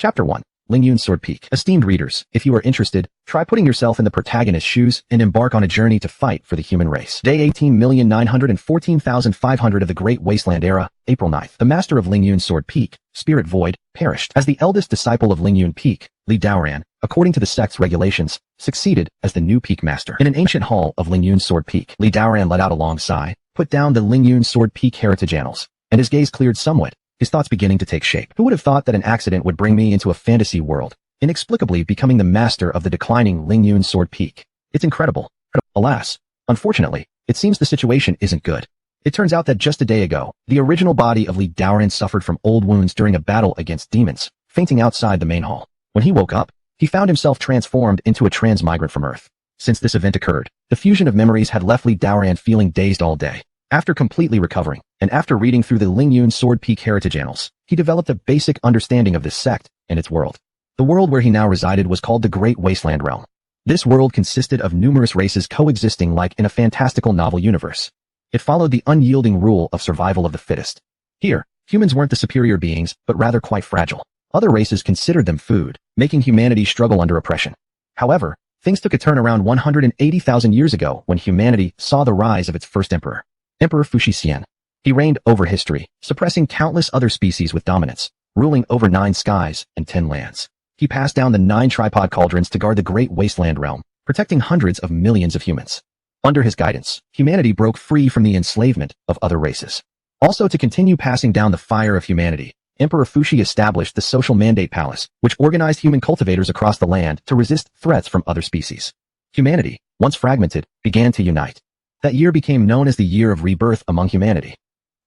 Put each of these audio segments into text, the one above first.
Chapter 1. Ling Yun Sword Peak. Esteemed readers, if you are interested, try putting yourself in the protagonist's shoes and embark on a journey to fight for the human race. Day 18,914,500 of the Great Wasteland Era, April 9th. The master of Ling Yun Sword Peak, Spirit Void, perished. As the eldest disciple of Ling Yun Peak, Li Daoran, according to the sect's regulations, succeeded as the new peak master. In an ancient hall of Ling Yun Sword Peak, Li Daoran let out a long sigh, put down the Ling Yun Sword Peak heritage annals, and his gaze cleared somewhat, his thoughts beginning to take shape. Who would have thought that an accident would bring me into a fantasy world, inexplicably becoming the master of the declining Ling Yun Sword Peak? It's incredible. Alas, unfortunately, it seems the situation isn't good. It turns out that just a day ago, the original body of Li Daoran suffered from old wounds during a battle against demons, fainting outside the main hall. When he woke up, he found himself transformed into a transmigrant from Earth. Since this event occurred, the fusion of memories had left Li Daoran feeling dazed all day. After completely recovering, and after reading through the Ling Yun Sword Peak heritage annals, he developed a basic understanding of this sect and its world. The world where he now resided was called the Great Wasteland Realm. This world consisted of numerous races coexisting like in a fantastical novel universe. It followed the unyielding rule of survival of the fittest. Here, humans weren't the superior beings, but rather quite fragile. Other races considered them food, making humanity struggle under oppression. However, things took a turn around 180,000 years ago when humanity saw the rise of its first emperor, Emperor Fushi. He reigned over history, suppressing countless other species with dominance, ruling over 9 skies and 10 lands. He passed down the 9 tripod cauldrons to guard the Great Wasteland Realm, protecting hundreds of millions of humans. Under his guidance, humanity broke free from the enslavement of other races. Also, to continue passing down the fire of humanity, Emperor Fushi established the Social Mandate Palace, which organized human cultivators across the land to resist threats from other species. Humanity, once fragmented, began to unite. That year became known as the Year of Rebirth among humanity.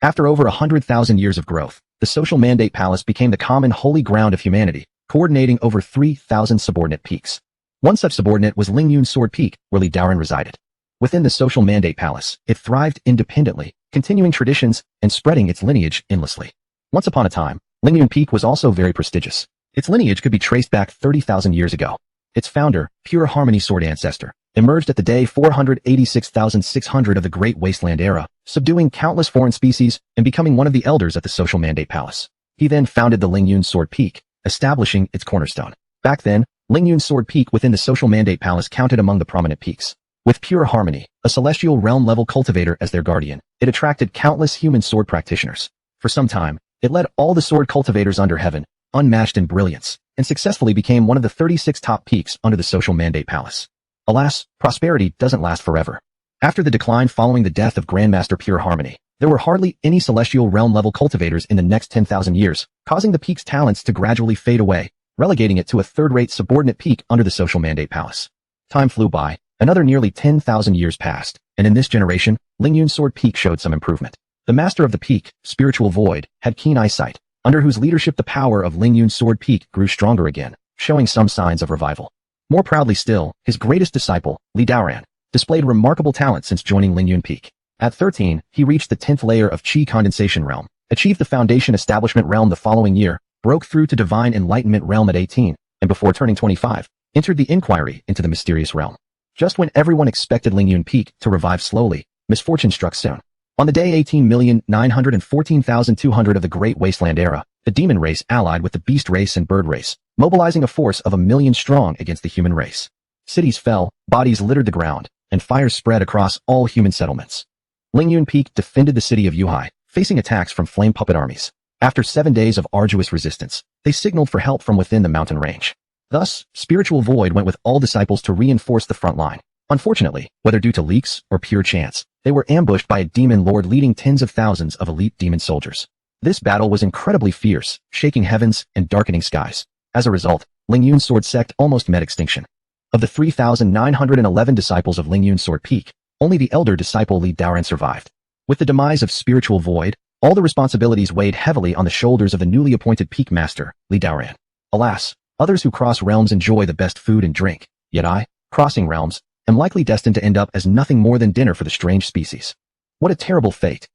After over 100,000 years of growth, the Social Mandate Palace became the common holy ground of humanity, coordinating over 3,000 subordinate peaks. One such subordinate was Ling Yun Sword Peak, where Li Daoran resided. Within the Social Mandate Palace, it thrived independently, continuing traditions and spreading its lineage endlessly. Once upon a time, Ling Yun Peak was also very prestigious. Its lineage could be traced back 30,000 years ago. Its founder, Pure Harmony Sword Ancestor, emerged at the day 486,600 of the Great Wasteland Era, subduing countless foreign species and becoming one of the elders at the Social Mandate Palace. He then founded the Ling Yun Sword Peak, establishing its cornerstone. Back then, Ling Yun Sword Peak within the Social Mandate Palace counted among the prominent peaks. With Pure Harmony, a celestial realm-level cultivator as their guardian, it attracted countless human sword practitioners. For some time, it led all the sword cultivators under heaven, unmatched in brilliance, and successfully became one of the 36 top peaks under the Social Mandate Palace. Alas, prosperity doesn't last forever. After the decline following the death of Grandmaster Pure Harmony, there were hardly any celestial realm-level cultivators in the next 10,000 years, causing the peak's talents to gradually fade away, relegating it to a third-rate subordinate peak under the Social Mandate Palace. Time flew by, another nearly 10,000 years passed, and in this generation, Ling Yun Sword Peak showed some improvement. The master of the peak, Spiritual Void, had keen eyesight, under whose leadership the power of Ling Yun Sword Peak grew stronger again, showing some signs of revival. More proudly still, his greatest disciple, Li Daoran, displayed remarkable talent since joining Ling Yun Peak. At 13, he reached the 10th layer of Qi Condensation Realm, achieved the Foundation Establishment Realm the following year, broke through to Divine Enlightenment Realm at 18, and before turning 25, entered the Inquiry into the Mysterious Realm. Just when everyone expected Ling Yun Peak to revive slowly, misfortune struck soon. On the day 18,914,200 of the Great Wasteland Era, the demon race allied with the beast race and bird race, mobilizing a force of 1,000,000 strong against the human race. Cities fell, bodies littered the ground, and fires spread across all human settlements. Ling Yun Peak defended the city of Yuhai, facing attacks from flame puppet armies. After 7 days of arduous resistance, they signaled for help from within the mountain range. Thus, Spiritual Void went with all disciples to reinforce the front line. Unfortunately, whether due to leaks or pure chance, they were ambushed by a demon lord leading tens of thousands of elite demon soldiers. This battle was incredibly fierce, shaking heavens and darkening skies. As a result, Ling Yun Sword sect almost met extinction. Of the 3,911 disciples of Ling Yun Sword Peak, only the elder disciple Li Daoran survived. With the demise of Spiritual Void, all the responsibilities weighed heavily on the shoulders of the newly appointed peak master, Li Daoran. Alas, others who cross realms enjoy the best food and drink, yet I, crossing realms, am likely destined to end up as nothing more than dinner for the strange species. What a terrible fate.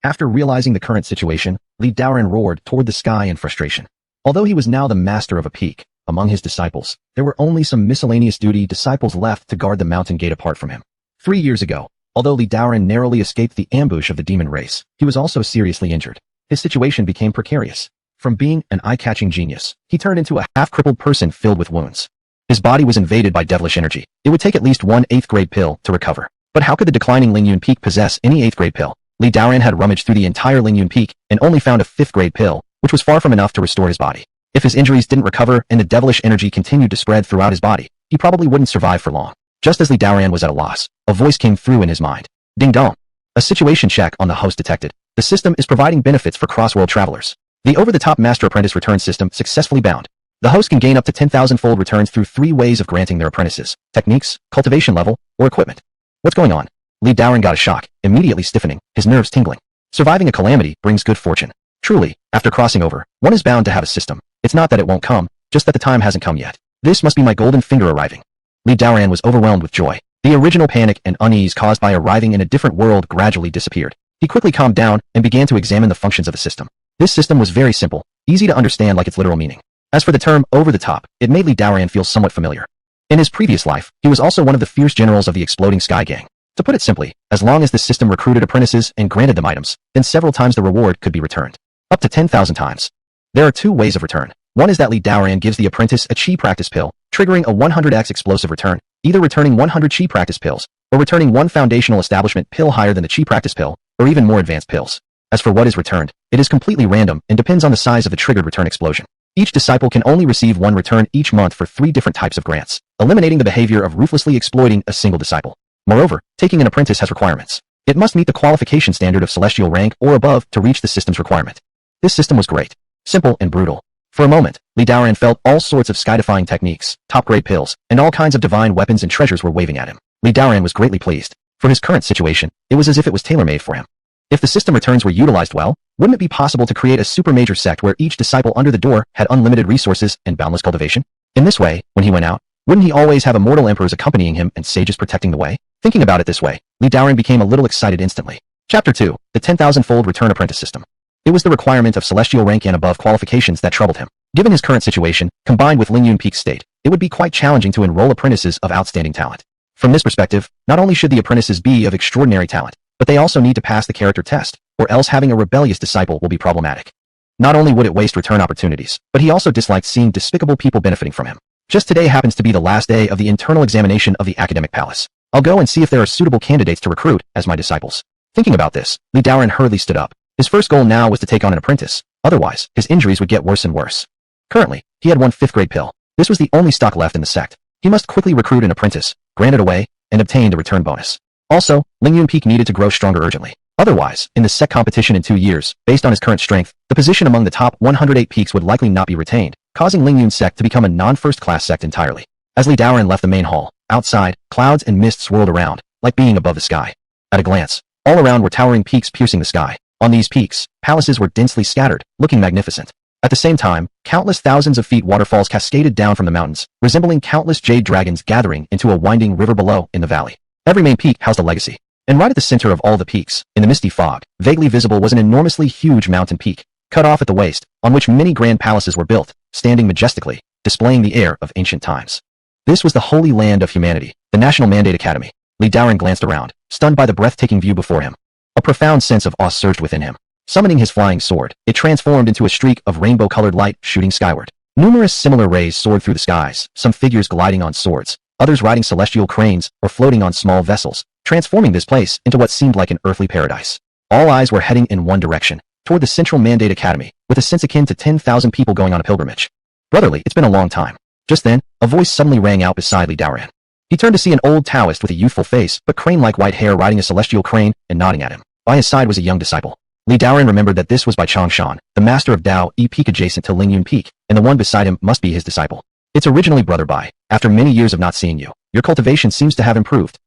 After realizing the current situation, Li Daoran roared toward the sky in frustration. Although he was now the master of a peak, among his disciples, there were only some miscellaneous duty disciples left to guard the mountain gate apart from him. 3 years ago, although Li Daoran narrowly escaped the ambush of the demon race, he was also seriously injured. His situation became precarious. From being an eye-catching genius, he turned into a half-crippled person filled with wounds. His body was invaded by devilish energy. It would take at least one 8th grade pill to recover. But how could the declining Ling Yun Peak possess any 8th grade pill? Li Daoran had rummaged through the entire Ling Yun Peak and only found a 5th grade pill, which was far from enough to restore his body. If his injuries didn't recover and the devilish energy continued to spread throughout his body, he probably wouldn't survive for long. Just as Li Daoran was at a loss, a voice came through in his mind. Ding dong. A situation check on the host detected. The system is providing benefits for cross-world travelers. The over-the-top master-apprentice return system successfully bound. The host can gain up to 10,000-fold returns through 3 ways of granting their apprentices: techniques, cultivation level, or equipment. What's going on? Li Daoran got a shock, immediately stiffening, his nerves tingling. Surviving a calamity brings good fortune. Truly, after crossing over, one is bound to have a system. It's not that it won't come, just that the time hasn't come yet. This must be my golden finger arriving. Li Daoran was overwhelmed with joy. The original panic and unease caused by arriving in a different world gradually disappeared. He quickly calmed down and began to examine the functions of the system. This system was very simple, easy to understand like its literal meaning. As for the term over the top, it made Li Daoran feel somewhat familiar. In his previous life, he was also one of the fierce generals of the Exploding Sky Gang. To put it simply, as long as the system recruited apprentices and granted them items, then several times the reward could be returned. Up to 10,000 times. There are 2 ways of return. One is that Li Daoran gives the apprentice a chi practice pill, triggering a 100x explosive return, either returning 100 chi practice pills, or returning 1 foundational establishment pill higher than the chi practice pill, or even more advanced pills. As for what is returned, it is completely random and depends on the size of the triggered return explosion. Each disciple can only receive 1 return each month for 3 different types of grants, eliminating the behavior of ruthlessly exploiting a single disciple. Moreover, taking an apprentice has requirements. It must meet the qualification standard of celestial rank or above to reach the system's requirement. This system was great, simple and brutal. For a moment, Li Daoran felt all sorts of sky-defying techniques, top-grade pills, and all kinds of divine weapons and treasures were waving at him. Li Daoran was greatly pleased. For his current situation, it was as if it was tailor-made for him. If the system returns were utilized well, wouldn't it be possible to create a super major sect where each disciple under the door had unlimited resources and boundless cultivation? In this way, when he went out, wouldn't he always have immortal emperors accompanying him and sages protecting the way? Thinking about it this way, Li Daoran became a little excited instantly. Chapter 2. The 10,000-fold return apprentice system. It was the requirement of celestial rank and above qualifications that troubled him. Given his current situation, combined with Ling Yun Peak's state, it would be quite challenging to enroll apprentices of outstanding talent. From this perspective, not only should the apprentices be of extraordinary talent, but they also need to pass the character test, or else having a rebellious disciple will be problematic. Not only would it waste return opportunities, but he also disliked seeing despicable people benefiting from him. Just today happens to be the last day of the internal examination of the academic palace. I'll go and see if there are suitable candidates to recruit as my disciples. Thinking about this, Li Daoran hurriedly stood up. His first goal now was to take on an apprentice, otherwise, his injuries would get worse and worse. Currently, he had 1 5th grade pill. This was the only stock left in the sect. He must quickly recruit an apprentice, grant it away, and obtain the return bonus. Also, Ling Yun Peak needed to grow stronger urgently. Otherwise, in the sect competition in 2 years, based on his current strength, the position among the top 108 peaks would likely not be retained, causing Ling Yun sect to become a non-first-class sect entirely. As Li Daoran left the main hall, outside, clouds and mist swirled around, like being above the sky. At a glance, all around were towering peaks piercing the sky. On these peaks, palaces were densely scattered, looking magnificent. At the same time, countless thousands of feet waterfalls cascaded down from the mountains, resembling countless jade dragons gathering into a winding river below in the valley. Every main peak housed a legacy. And right at the center of all the peaks, in the misty fog, vaguely visible was an enormously huge mountain peak, cut off at the waist, on which many grand palaces were built, standing majestically, displaying the air of ancient times. This was the holy land of humanity, the National Mandate Academy. Li Daoran glanced around, stunned by the breathtaking view before him. A profound sense of awe surged within him. Summoning his flying sword, it transformed into a streak of rainbow-colored light shooting skyward. Numerous similar rays soared through the skies, some figures gliding on swords, others riding celestial cranes or floating on small vessels, transforming this place into what seemed like an earthly paradise. All eyes were heading in one direction, toward the Central Mandate Academy, with a sense akin to 10,000 people going on a pilgrimage. Brotherly, it's been a long time. Just then, a voice suddenly rang out beside Li Daoran. He turned to see an old Taoist with a youthful face but crane-like white hair riding a celestial crane and nodding at him. By his side was a young disciple. Li Daoran remembered that this was Bai Changshan, the master of Dao E Peak adjacent to Ling Yun Peak, and the one beside him must be his disciple. It's originally Brother Bai. After many years of not seeing you, your cultivation seems to have improved.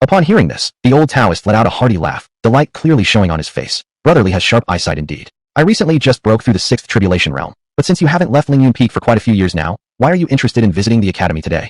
Upon hearing this, the old Taoist let out a hearty laugh, delight clearly showing on his face. Brotherly has sharp eyesight indeed. I recently just broke through the 6th tribulation realm, but since you haven't left Ling Yun Peak for quite a few years now, why are you interested in visiting the academy today?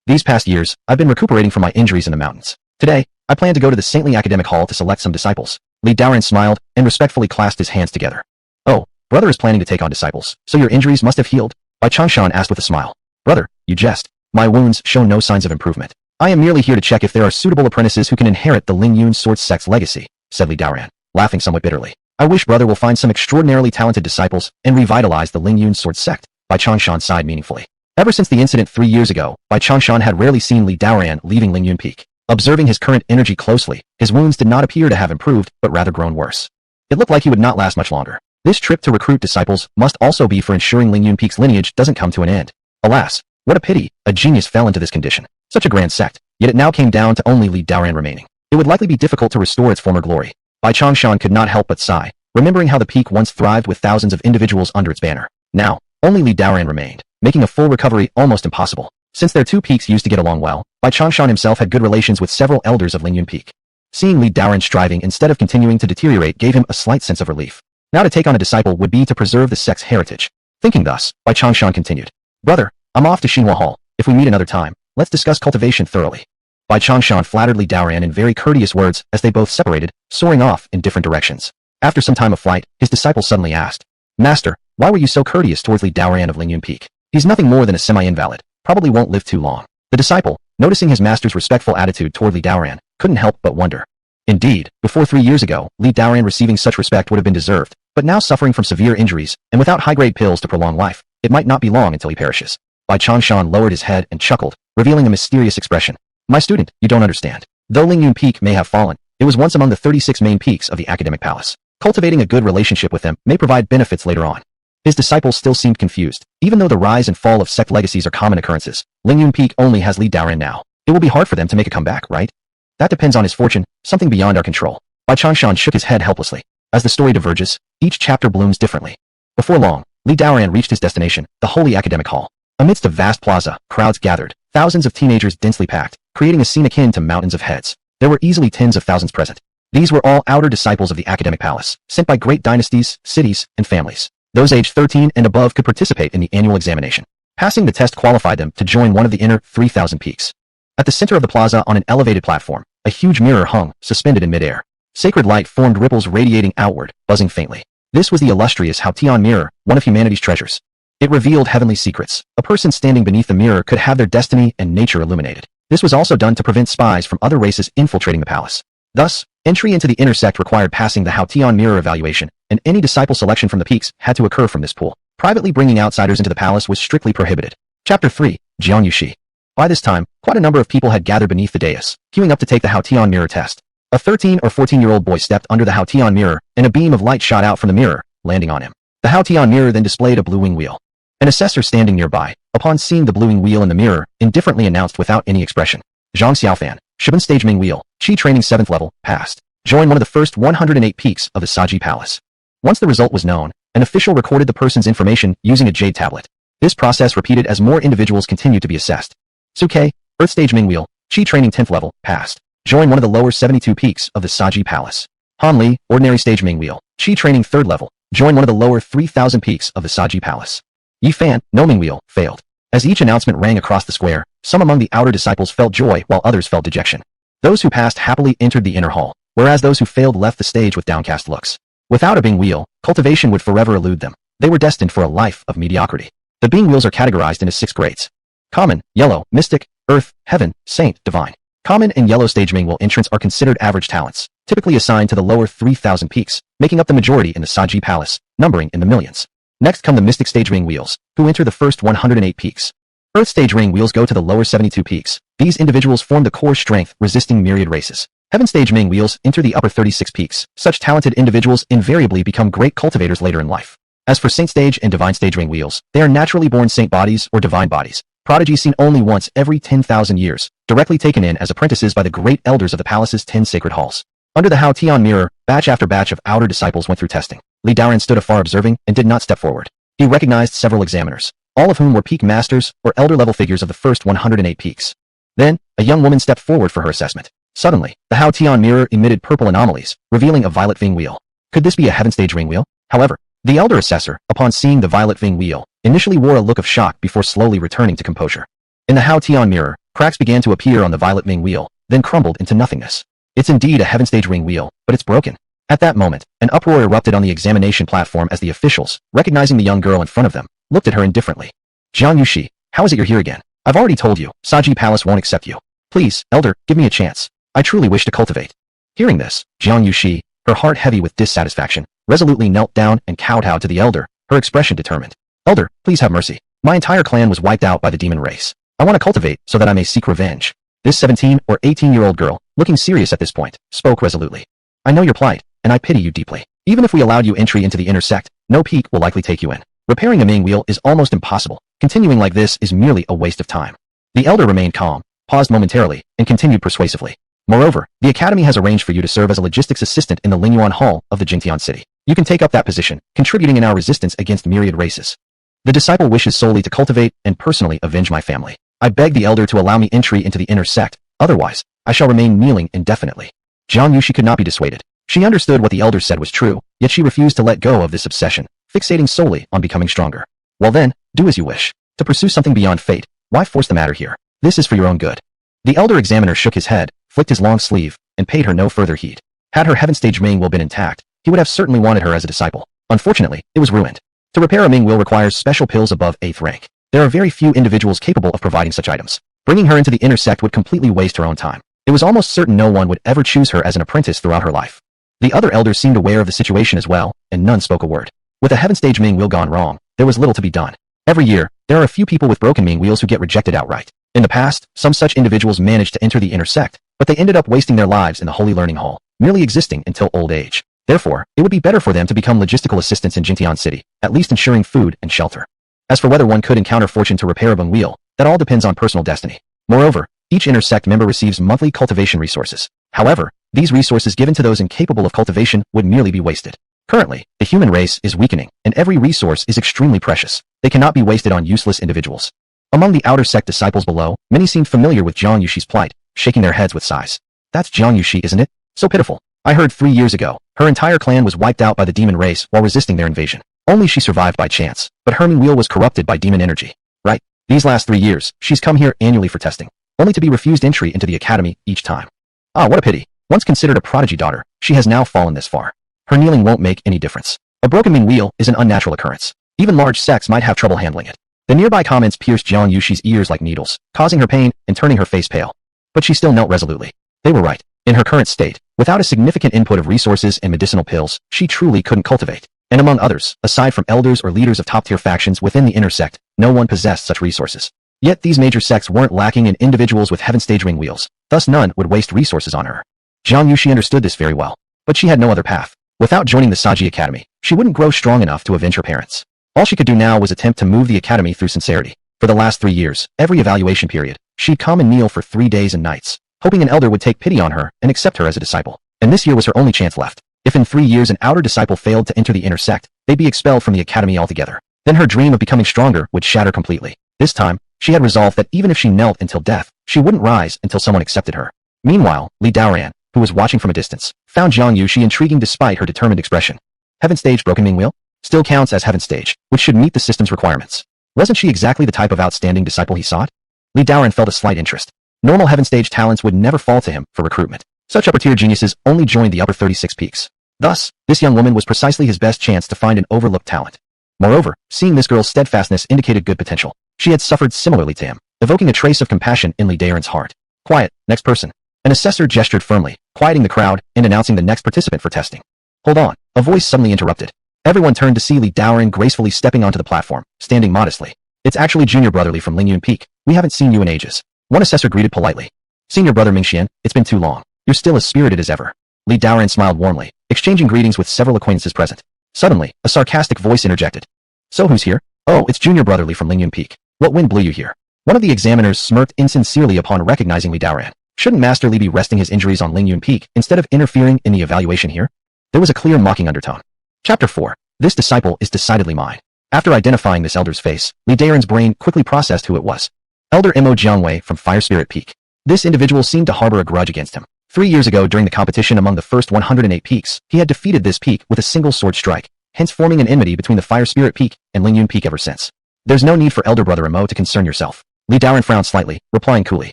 These past years, I've been recuperating from my injuries in the mountains. Today, I plan to go to the saintly academic hall to select some disciples. Li Daoran smiled and respectfully clasped his hands together. Oh, brother is planning to take on disciples, so your injuries must have healed? Bai Changshan asked with a smile. Brother, you jest. My wounds show no signs of improvement. I am merely here to check if there are suitable apprentices who can inherit the Ling Yun Sword sect's legacy, said Li Daoran, laughing somewhat bitterly. I wish brother will find some extraordinarily talented disciples and revitalize the Ling Yun Sword sect, Bai Changshan sighed meaningfully. Ever since the incident 3 years ago, Bai Changshan had rarely seen Li Daoran leaving Ling Yun Peak. Observing his current energy closely, his wounds did not appear to have improved, but rather grown worse. It looked like he would not last much longer. This trip to recruit disciples must also be for ensuring Ling Yun Peak's lineage doesn't come to an end. Alas, what a pity, a genius fell into this condition. Such a grand sect, yet it now came down to only Li Daoran remaining. It would likely be difficult to restore its former glory. Bai Changshan could not help but sigh, remembering how the peak once thrived with thousands of individuals under its banner. Now, only Li Daoran remained, making a full recovery almost impossible. Since their two peaks used to get along well, Bai Changshan himself had good relations with several elders of Ling Yun Peak. Seeing Li Daoran striving instead of continuing to deteriorate gave him a slight sense of relief. Now to take on a disciple would be to preserve the sect's heritage. Thinking thus, Bai Changshan continued. Brother, I'm off to Xinhua Hall. If we meet another time, let's discuss cultivation thoroughly. Bai Changshan flattered Li Daoran in very courteous words as they both separated, soaring off in different directions. After some time of flight, his disciple suddenly asked, Master, why were you so courteous towards Li Daoran of Ling Yun Peak? He's nothing more than a semi-invalid, probably won't live too long. The disciple, noticing his master's respectful attitude toward Li Daoran, couldn't help but wonder. Indeed, before 3 years ago, Li Daoran receiving such respect would have been deserved, but now suffering from severe injuries, and without high-grade pills to prolong life, it might not be long until he perishes. Bai Changshan lowered his head and chuckled, revealing a mysterious expression. My student, you don't understand. Though Ling Yun Peak may have fallen, it was once among the 36 main peaks of the academic palace. Cultivating a good relationship with them may provide benefits later on. His disciples still seemed confused. Even though the rise and fall of sect legacies are common occurrences, Ling Yun Peak only has Li Daoran now. It will be hard for them to make a comeback, right? That depends on his fortune, something beyond our control. Bai Changshan shook his head helplessly. As the story diverges, each chapter blooms differently. Before long, Li Daoran reached his destination, the Holy Academic Hall. Amidst a vast plaza, crowds gathered, thousands of teenagers densely packed, creating a scene akin to mountains of heads. There were easily tens of thousands present. These were all outer disciples of the academic palace, sent by great dynasties, cities, and families. Those aged 13 and above could participate in the annual examination. Passing the test qualified them to join one of the inner 3,000 peaks. At the center of the plaza on an elevated platform, a huge mirror hung, suspended in midair. Sacred light formed ripples radiating outward, buzzing faintly. This was the illustrious Hao-Tian mirror, one of humanity's treasures. It revealed heavenly secrets. A person standing beneath the mirror could have their destiny and nature illuminated. This was also done to prevent spies from other races infiltrating the palace. Thus, entry into the inner sect required passing the Hao-Tian mirror evaluation, and any disciple selection from the peaks had to occur from this pool. Privately bringing outsiders into the palace was strictly prohibited. Chapter 3, Jiang Yuxi. By this time, quite a number of people had gathered beneath the dais, queuing up to take the Hao-Tian mirror test. A 13 or 14-year-old boy stepped under the Hao-Tian mirror, and a beam of light shot out from the mirror, landing on him. The Hao-Tian mirror then displayed a blue wing wheel. An assessor standing nearby, upon seeing the blue wing wheel in the mirror, indifferently announced without any expression. Zhang Xiaofan, Shiban Stage Ming Wheel, Qi Training 7th Level, passed. Join one of the first 108 peaks of the Saji Palace. Once the result was known, an official recorded the person's information using a jade tablet. This process repeated as more individuals continued to be assessed. Suke, Earth Stage Ming Wheel, Qi Training 10th Level, passed. Join one of the lower 72 peaks of the Saji Palace. Han Li, Ordinary Stage Ming Wheel, Qi Training 3rd Level, join one of the lower 3,000 peaks of the Saji Palace. Yi Fan, No Ming Wheel, failed. As each announcement rang across the square, some among the outer disciples felt joy while others felt dejection. Those who passed happily entered the inner hall, whereas those who failed left the stage with downcast looks. Without a Bing Wheel, cultivation would forever elude them. They were destined for a life of mediocrity. The Bing Wheels are categorized into 6 grades. Common, Yellow, Mystic, Earth, Heaven, Saint, Divine. Common and Yellow Stage Ming Wheel entrants are considered average talents, typically assigned to the lower 3,000 peaks, making up the majority in the Saji Palace, numbering in the millions. Next come the Mystic Stage Ring Wheels, who enter the first 108 peaks. Earth Stage Ring Wheels go to the lower 72 peaks. These individuals form the core strength resisting myriad races. Heaven Stage Ming Wheels enter the upper 36 peaks. Such talented individuals invariably become great cultivators later in life. As for Saint Stage and Divine Stage Ring Wheels, they are naturally born saint bodies or divine bodies. Prodigies seen only once every 10,000 years, directly taken in as apprentices by the great elders of the palace's 10 sacred halls. Under the Hao-Tian mirror, batch after batch of outer disciples went through testing. Li Daoran stood afar observing and did not step forward. He recognized several examiners, all of whom were peak masters or elder-level figures of the first 108 peaks. Then, a young woman stepped forward for her assessment. Suddenly, the Hao-Tian mirror emitted purple anomalies, revealing a violet Ving wheel. Could this be a Heaven Stage Ring wheel? However, the elder assessor, upon seeing the violet Ving wheel, initially wore a look of shock before slowly returning to composure. In the Hao-Tian mirror, cracks began to appear on the violet Ving wheel, then crumbled into nothingness. It's indeed a Heaven Stage Ring wheel, but it's broken. At that moment, an uproar erupted on the examination platform as the officials, recognizing the young girl in front of them, looked at her indifferently. Jiang Yuxi, how is it you're here again? I've already told you, Saji Palace won't accept you. Please, elder, give me a chance. I truly wish to cultivate. Hearing this, Jiang Yuxi, her heart heavy with dissatisfaction, resolutely knelt down and kowtowed to the elder, her expression determined. Elder, please have mercy. My entire clan was wiped out by the demon race. I want to cultivate so that I may seek revenge. This 17 or 18-year-old girl, looking serious at this point, spoke resolutely. I know your plight, and I pity you deeply. Even if we allowed you entry into the inner sect, no peak will likely take you in. Repairing a main wheel is almost impossible. Continuing like this is merely a waste of time. The elder remained calm, paused momentarily, and continued persuasively. Moreover, the academy has arranged for you to serve as a logistics assistant in the Ling Yun Hall of the Jingtian city. You can take up that position, contributing in our resistance against myriad races. The disciple wishes solely to cultivate and personally avenge my family. I beg the elder to allow me entry into the inner sect, otherwise, I shall remain kneeling indefinitely. Jiang Yushi could not be dissuaded. She understood what the elder said was true, yet she refused to let go of this obsession, fixating solely on becoming stronger. Well then, do as you wish. To pursue something beyond fate, why force the matter here? This is for your own good. The elder examiner shook his head, flicked his long sleeve, and paid her no further heed. Had her heaven stage main will been intact, he would have certainly wanted her as a disciple. Unfortunately, it was ruined. To repair a Ming will requires special pills above 8th rank. There are very few individuals capable of providing such items. Bringing her into the inner sect would completely waste her own time. It was almost certain no one would ever choose her as an apprentice throughout her life. The other elders seemed aware of the situation as well, and none spoke a word. With a heaven stage Ming will gone wrong, there was little to be done. Every year, there are a few people with broken Ming wheels who get rejected outright. In the past, some such individuals managed to enter the inner sect, but they ended up wasting their lives in the Holy Learning Hall, merely existing until old age. Therefore, it would be better for them to become logistical assistants in Jingtian City, at least ensuring food and shelter. As for whether one could encounter fortune to repair a Ming wheel, that all depends on personal destiny. Moreover, each inner sect member receives monthly cultivation resources. However, these resources given to those incapable of cultivation would merely be wasted. Currently, the human race is weakening, and every resource is extremely precious. They cannot be wasted on useless individuals. Among the outer sect disciples below, many seemed familiar with Jiang Yushi's plight, shaking their heads with sighs. That's Jiang Yushi, isn't it? So pitiful. I heard 3 years ago, her entire clan was wiped out by the demon race while resisting their invasion. Only she survived by chance, but her Ming wheel was corrupted by demon energy. Right. These last 3 years, she's come here annually for testing, only to be refused entry into the academy each time. Ah, what a pity. Once considered a prodigy daughter, she has now fallen this far. Her kneeling won't make any difference. A broken Ming wheel is an unnatural occurrence. Even large sects might have trouble handling it. The nearby comments pierced Jiang Yushi's ears like needles, causing her pain and turning her face pale. But she still knelt resolutely. They were right. In her current state, without a significant input of resources and medicinal pills, she truly couldn't cultivate. And among others, aside from elders or leaders of top-tier factions within the inner sect, no one possessed such resources. Yet these major sects weren't lacking in individuals with heaven stage Ming wheels, thus none would waste resources on her. Jiang Yushi understood this very well. But she had no other path. Without joining the Saji Academy, she wouldn't grow strong enough to avenge her parents. All she could do now was attempt to move the academy through sincerity. For the last 3 years, every evaluation period, she'd come and kneel for 3 days and nights, hoping an elder would take pity on her and accept her as a disciple. And this year was her only chance left. If in 3 years an outer disciple failed to enter the inner sect, they'd be expelled from the academy altogether. Then her dream of becoming stronger would shatter completely. This time, she had resolved that even if she knelt until death, she wouldn't rise until someone accepted her. Meanwhile, Daan, who was watching from a distance, found Jiang Yushi intriguing despite her determined expression. Heaven stage broken Ming wheel? Still counts as heaven stage, which should meet the system's requirements. Wasn't she exactly the type of outstanding disciple he sought? Daan felt a slight interest. Normal heaven stage talents would never fall to him for recruitment. Such upper-tier geniuses only joined the upper 36 peaks. Thus, this young woman was precisely his best chance to find an overlooked talent. Moreover, seeing this girl's steadfastness indicated good potential. She had suffered similarly to him, evoking a trace of compassion in Daan's heart. Quiet, next person. An assessor gestured firmly, quieting the crowd and announcing the next participant for testing. Hold on, a voice suddenly interrupted. Everyone turned to see Daan gracefully stepping onto the platform, standing modestly. It's actually Junior Brotherly from Ling Yun Peak. We haven't seen you in ages. One assessor greeted politely. Senior Brother Mingxian, it's been too long. You're still as spirited as ever. Daan smiled warmly, exchanging greetings with several acquaintances present. Suddenly, a sarcastic voice interjected. So who's here? Oh, it's Junior Brotherly from Ling Yun Peak. What wind blew you here? One of the examiners smirked insincerely upon recognizing Daan. Shouldn't Master Li be resting his injuries on Ling Yun Peak instead of interfering in the evaluation here? There was a clear mocking undertone. Chapter 4. This disciple is decidedly mine. After identifying this elder's face, Daan's brain quickly processed who it was. Elder Mo Jiangwei from Fire Spirit Peak. This individual seemed to harbor a grudge against him. 3 years ago during the competition among the first 108 peaks, he had defeated this peak with a single sword strike, hence forming an enmity between the Fire Spirit Peak and Ling Yun Peak ever since. There's no need for Elder Brother Mo to concern yourself. Daan frowned slightly, replying coolly.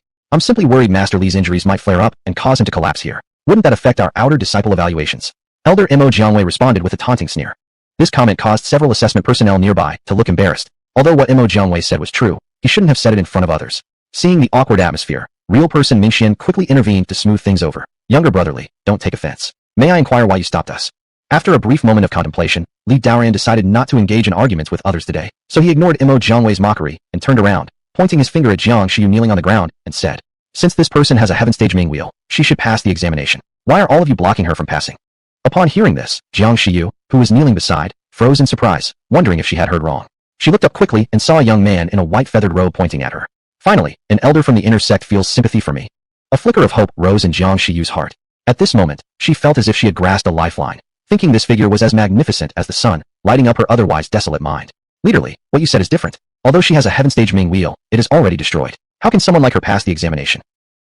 I'm simply worried Master Li's injuries might flare up and cause him to collapse here. Wouldn't that affect our outer disciple evaluations? Elder Mo Jiangwei responded with a taunting sneer. This comment caused several assessment personnel nearby to look embarrassed. Although what Mo Jiangwei said was true, he shouldn't have said it in front of others. Seeing the awkward atmosphere, real person Mingxian quickly intervened to smooth things over. Younger Brotherly, don't take offense. May I inquire why you stopped us? After a brief moment of contemplation, Li Daoran decided not to engage in arguments with others today, so he ignored Mo Jiangwei's mockery and turned around, pointing his finger at Jiang Shiyu kneeling on the ground, and said, "Since this person has a heaven stage Ming wheel, she should pass the examination. Why are all of you blocking her from passing?" Upon hearing this, Jiang Shiyu, who was kneeling beside, froze in surprise, wondering if she had heard wrong. She looked up quickly and saw a young man in a white feathered robe pointing at her. Finally, an elder from the inner sect feels sympathy for me. A flicker of hope rose in Jiang Shiyu's heart. At this moment, she felt as if she had grasped a lifeline, thinking this figure was as magnificent as the sun, lighting up her otherwise desolate mind. "Leaderly, what you said is different. Although she has a heaven stage Ming wheel, it is already destroyed. How can someone like her pass the examination?"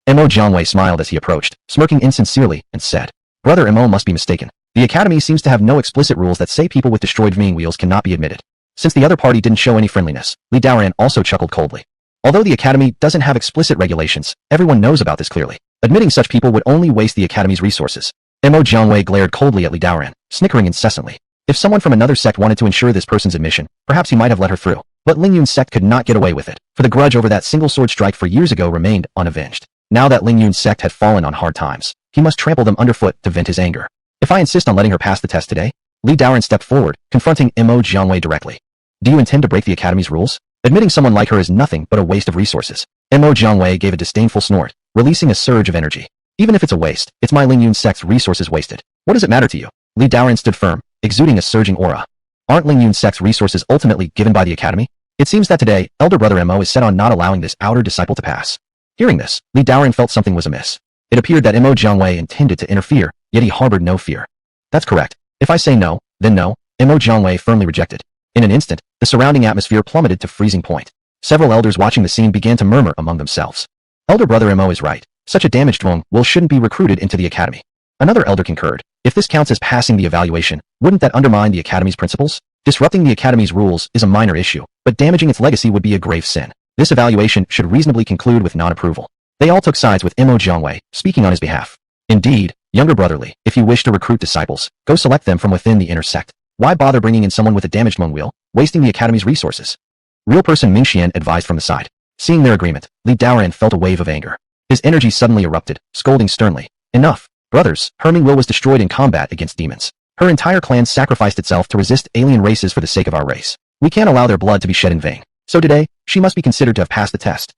Mo Jiangwei smiled as he approached, smirking insincerely, and said, "Brother Mo must be mistaken. The Academy seems to have no explicit rules that say people with destroyed Ming wheels cannot be admitted." Since the other party didn't show any friendliness, Li Daoran also chuckled coldly. Although the Academy doesn't have explicit regulations, everyone knows about this clearly. Admitting such people would only waste the Academy's resources. Mo Jiangwei glared coldly at Li Daoran, snickering incessantly. If someone from another sect wanted to ensure this person's admission, perhaps he might have let her through. But Ling Yun's sect could not get away with it, for the grudge over that single sword strike for years ago remained unavenged. Now that Ling Yun's sect had fallen on hard times, he must trample them underfoot to vent his anger. "If I insist on letting her pass the test today?" Li Daoran stepped forward, confronting Mo Jiangwei directly. "Do you intend to break the Academy's rules? Admitting someone like her is nothing but a waste of resources." Mo Jiangwei gave a disdainful snort, releasing a surge of energy. "Even if it's a waste, it's my Ling Yun sect's resources wasted. What does it matter to you?" Li Daoran stood firm, exuding a surging aura. "Aren't Ling Yun sect's resources ultimately given by the Academy? It seems that today, Elder Brother Mo is set on not allowing this outer disciple to pass." Hearing this, Li Daoran felt something was amiss. It appeared that Mo Jiangwei intended to interfere, yet he harbored no fear. "That's correct. If I say no, then no," Mo Jiangwei firmly rejected. In an instant, the surrounding atmosphere plummeted to freezing point. Several elders watching the scene began to murmur among themselves. Elder Brother Mo is right. Such a damaged Wong will shouldn't be recruited into the Academy. Another elder concurred. If this counts as passing the evaluation, wouldn't that undermine the Academy's principles? Disrupting the Academy's rules is a minor issue, but damaging its legacy would be a grave sin. This evaluation should reasonably conclude with non-approval. They all took sides with Mo Jiangwei, speaking on his behalf. "Indeed, younger brotherly, if you wish to recruit disciples, go select them from within the inner sect. Why bother bringing in someone with a damaged Hmong wheel, wasting the Academy's resources?" Real person Ming Xian advised from the side. Seeing their agreement, Li Daoran felt a wave of anger. His energy suddenly erupted, scolding sternly. "Enough, brothers, her Ming will was destroyed in combat against demons. Her entire clan sacrificed itself to resist alien races for the sake of our race. We can't allow their blood to be shed in vain. So today, she must be considered to have passed the test."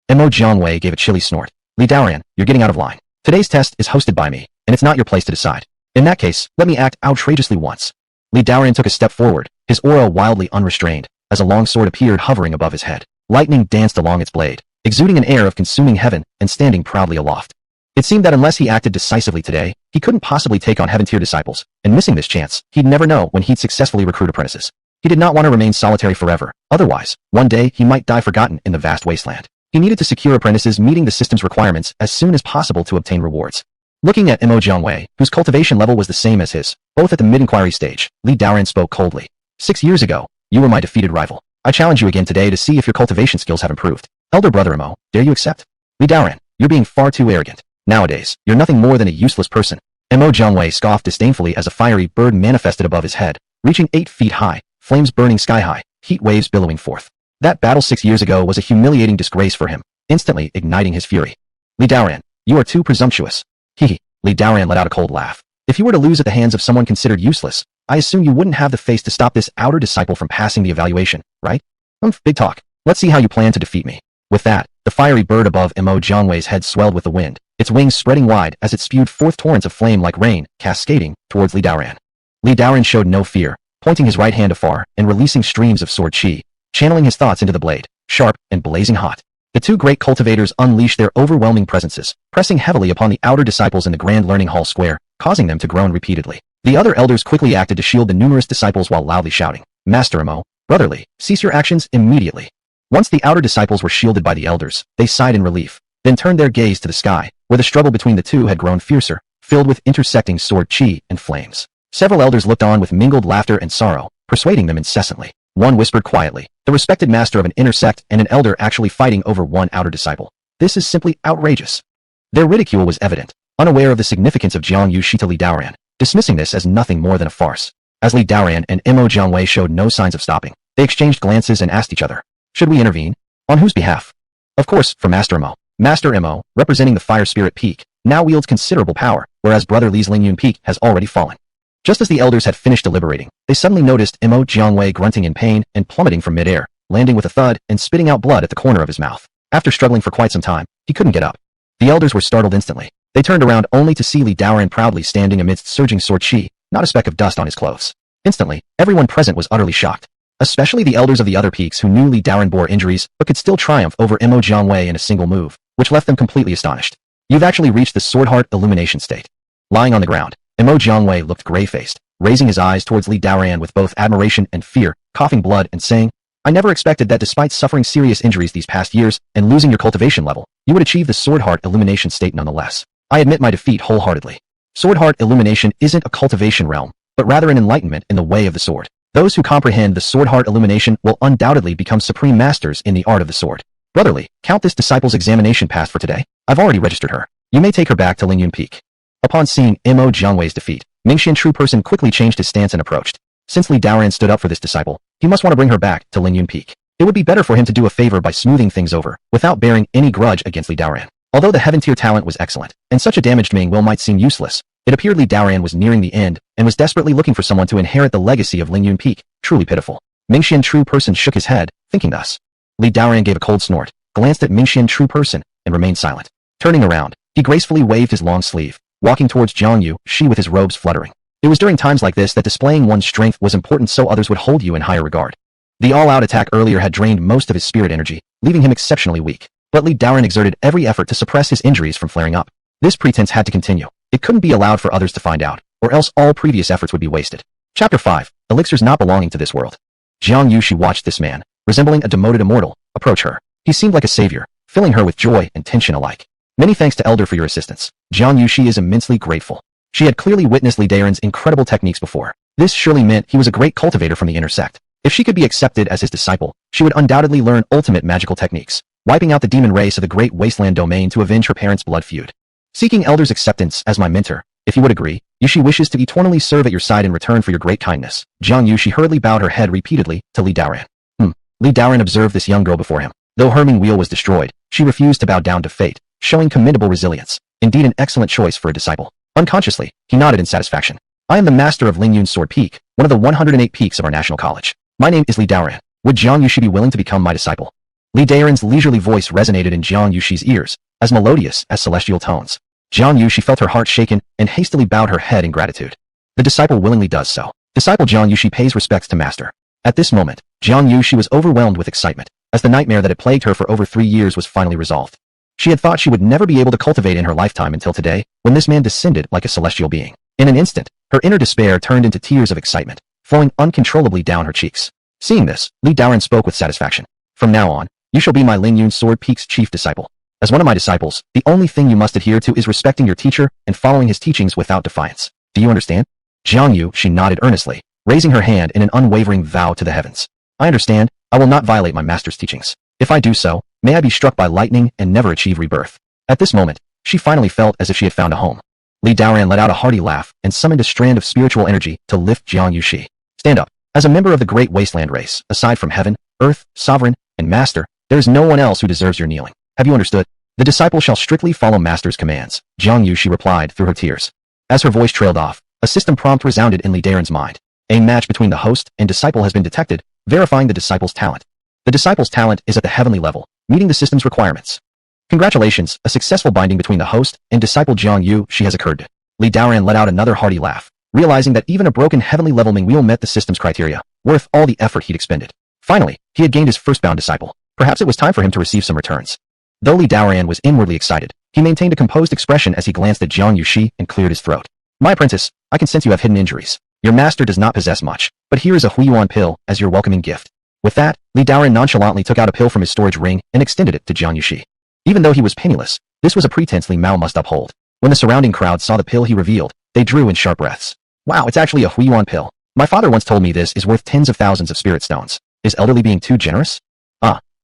Mo Jiangwei gave a chilly snort. "Li Daoran, you're getting out of line. Today's test is hosted by me, and it's not your place to decide. In that case, let me act outrageously once." Li Daoran took a step forward, his aura wildly unrestrained, as a long sword appeared hovering above his head. Lightning danced along its blade, exuding an air of consuming heaven and standing proudly aloft. It seemed that unless he acted decisively today, he couldn't possibly take on heaven-tier disciples, and missing this chance, he'd never know when he'd successfully recruit apprentices. He did not want to remain solitary forever, otherwise, one day he might die forgotten in the vast wasteland. He needed to secure apprentices meeting the system's requirements as soon as possible to obtain rewards. Looking at Mo Jiangwei, whose cultivation level was the same as his, both at the mid-inquiry stage, Li Daoran spoke coldly. 6 years ago, you were my defeated rival. I challenge you again today to see if your cultivation skills have improved. Elder Brother Mo, dare you accept?" "Li Daoran, you're being far too arrogant. Nowadays, you're nothing more than a useless person." Mo Jiangwei scoffed disdainfully as a fiery bird manifested above his head, reaching 8 feet high, flames burning sky-high, heat waves billowing forth. That battle 6 years ago was a humiliating disgrace for him, instantly igniting his fury. "Li Daoran, you are too presumptuous." He, Li Daoran let out a cold laugh. "If you were to lose at the hands of someone considered useless, I assume you wouldn't have the face to stop this outer disciple from passing the evaluation, right? Big talk. Let's see how you plan to defeat me." With that, the fiery bird above Mo Jiangwei's head swelled with the wind, its wings spreading wide as it spewed forth torrents of flame like rain, cascading towards Li Daoran. Li Daoran showed no fear, pointing his right hand afar and releasing streams of sword chi, channeling his thoughts into the blade, sharp and blazing hot. The two great cultivators unleashed their overwhelming presences, pressing heavily upon the outer disciples in the Grand Learning Hall square, causing them to groan repeatedly. The other elders quickly acted to shield the numerous disciples while loudly shouting, "Master Mo, brotherly, cease your actions immediately." Once the outer disciples were shielded by the elders, they sighed in relief, then turned their gaze to the sky, where the struggle between the two had grown fiercer, filled with intersecting sword chi and flames. Several elders looked on with mingled laughter and sorrow, persuading them incessantly. One whispered quietly, the respected master of an inner sect and an elder actually fighting over one outer disciple. This is simply outrageous. Their ridicule was evident, unaware of the significance of Jiang Yu Shita Li Daoran, dismissing this as nothing more than a farce. As Li Daoran and Mo Jiangwei showed no signs of stopping, they exchanged glances and asked each other, "Should we intervene? On whose behalf?" Of course, for Master Mo. Master Mo, representing the Fire Spirit Peak, now wields considerable power, whereas brother Li's Ling Yun Peak has already fallen. Just as the elders had finished deliberating, they suddenly noticed Mo Jiangwei grunting in pain and plummeting from midair, landing with a thud and spitting out blood at the corner of his mouth. After struggling for quite some time, he couldn't get up. The elders were startled instantly. They turned around only to see Li Daoran proudly standing amidst surging sword chi, not a speck of dust on his clothes. Instantly, everyone present was utterly shocked. Especially the elders of the other peaks who knew Li Daoran bore injuries but could still triumph over Mo Jiangwei in a single move, which left them completely astonished. You've actually reached the sword heart illumination state. Lying on the ground, Mo Jiangwei looked gray-faced, raising his eyes towards Li Daoran with both admiration and fear, coughing blood and saying, I never expected that despite suffering serious injuries these past years and losing your cultivation level, you would achieve the sword heart illumination state nonetheless. I admit my defeat wholeheartedly. Sword heart illumination isn't a cultivation realm, but rather an enlightenment in the way of the sword. Those who comprehend the sword heart illumination will undoubtedly become supreme masters in the art of the sword. Brotherly, count this disciple's examination passed for today. I've already registered her. You may take her back to Ling Yun Peak. Upon seeing Mo Jiangwei's defeat, Mingxian True Person quickly changed his stance and approached. Since Li Daoran stood up for this disciple, he must want to bring her back to Ling Yun Peak. It would be better for him to do a favor by smoothing things over, without bearing any grudge against Li Daoran. Although the heaven tier talent was excellent, and such a damaged Ming will might seem useless, it appeared Li Daoran was nearing the end, and was desperately looking for someone to inherit the legacy of Ling Yun Peak. Truly pitiful. Mingxian True Person shook his head, thinking thus. Li Daoran gave a cold snort, glanced at Mingxian True Person, and remained silent. Turning around, he gracefully waved his long sleeve, walking towards Jiang Yu, she with his robes fluttering. It was during times like this that displaying one's strength was important so others would hold you in higher regard. The all-out attack earlier had drained most of his spirit energy, leaving him exceptionally weak. But Li Daoran exerted every effort to suppress his injuries from flaring up. This pretense had to continue. It couldn't be allowed for others to find out, or else all previous efforts would be wasted. Chapter 5. Elixirs not belonging to this world. Jiang Yushi watched this man, resembling a demoted immortal, approach her. He seemed like a savior, filling her with joy and tension alike. Many thanks to Elder for your assistance. Jiang Yushi is immensely grateful. She had clearly witnessed Li Daoran's incredible techniques before. This surely meant he was a great cultivator from the inner sect. If she could be accepted as his disciple, she would undoubtedly learn ultimate magical techniques, wiping out the demon race of the great wasteland domain to avenge her parents' blood feud. Seeking Elder's acceptance as my mentor, if you would agree, Yushi wishes to eternally serve at your side in return for your great kindness. Jiang Yushi hurriedly bowed her head repeatedly to Li Daoran. Li Daoran observed this young girl before him. Though her Ming wheel was destroyed, she refused to bow down to fate, showing commendable resilience. Indeed an excellent choice for a disciple. Unconsciously, he nodded in satisfaction. I am the master of Ling Yun Sword Peak, one of the 108 peaks of our national college. My name is Li Daoran. Would Jiang Yushi be willing to become my disciple? Li Daoran's leisurely voice resonated in Jiang Yushi's ears, as melodious as celestial tones. Jiang Yushi felt her heart shaken and hastily bowed her head in gratitude. The disciple willingly does so. Disciple Jiang Yushi pays respects to master. At this moment, Jiang Yushi was overwhelmed with excitement, as the nightmare that had plagued her for over 3 years was finally resolved. She had thought she would never be able to cultivate in her lifetime until today, when this man descended like a celestial being. In an instant, her inner despair turned into tears of excitement, flowing uncontrollably down her cheeks. Seeing this, Li Daoran spoke with satisfaction. From now on, you shall be my Ling Yun Sword Peak's chief disciple. As one of my disciples, the only thing you must adhere to is respecting your teacher and following his teachings without defiance. Do you understand? Jiang Yu, she nodded earnestly, raising her hand in an unwavering vow to the heavens. I understand. I will not violate my master's teachings. If I do so, may I be struck by lightning and never achieve rebirth. At this moment, she finally felt as if she had found a home. Li Daoran let out a hearty laugh and summoned a strand of spiritual energy to lift Jiang Yushi. Stand up. As a member of the great wasteland race, aside from heaven, earth, sovereign, and master, there is no one else who deserves your kneeling. Have you understood? The disciple shall strictly follow master's commands, Jiang Yushi replied through her tears. As her voice trailed off, a system prompt resounded in Li Daoran's mind. A match between the host and disciple has been detected, verifying the disciple's talent. The disciple's talent is at the heavenly level, meeting the system's requirements. Congratulations, a successful binding between the host and disciple Jiang Yushi has occurred. Li Daoran let out another hearty laugh, realizing that even a broken heavenly level Ming wheel met the system's criteria, worth all the effort he'd expended. Finally, he had gained his first bound disciple. Perhaps it was time for him to receive some returns. Though Li Daoran was inwardly excited, he maintained a composed expression as he glanced at Jiang Yushi and cleared his throat. My apprentice, I can sense you have hidden injuries. Your master does not possess much, but here is a Huiyuan pill as your welcoming gift. With that, Li Daoran nonchalantly took out a pill from his storage ring and extended it to Jiang Yushi. Even though he was penniless, this was a pretense Li Mao must uphold. When the surrounding crowd saw the pill he revealed, they drew in sharp breaths. Wow, it's actually a Huiyuan pill. My father once told me this is worth tens of thousands of spirit stones. Is Elder Li being too generous?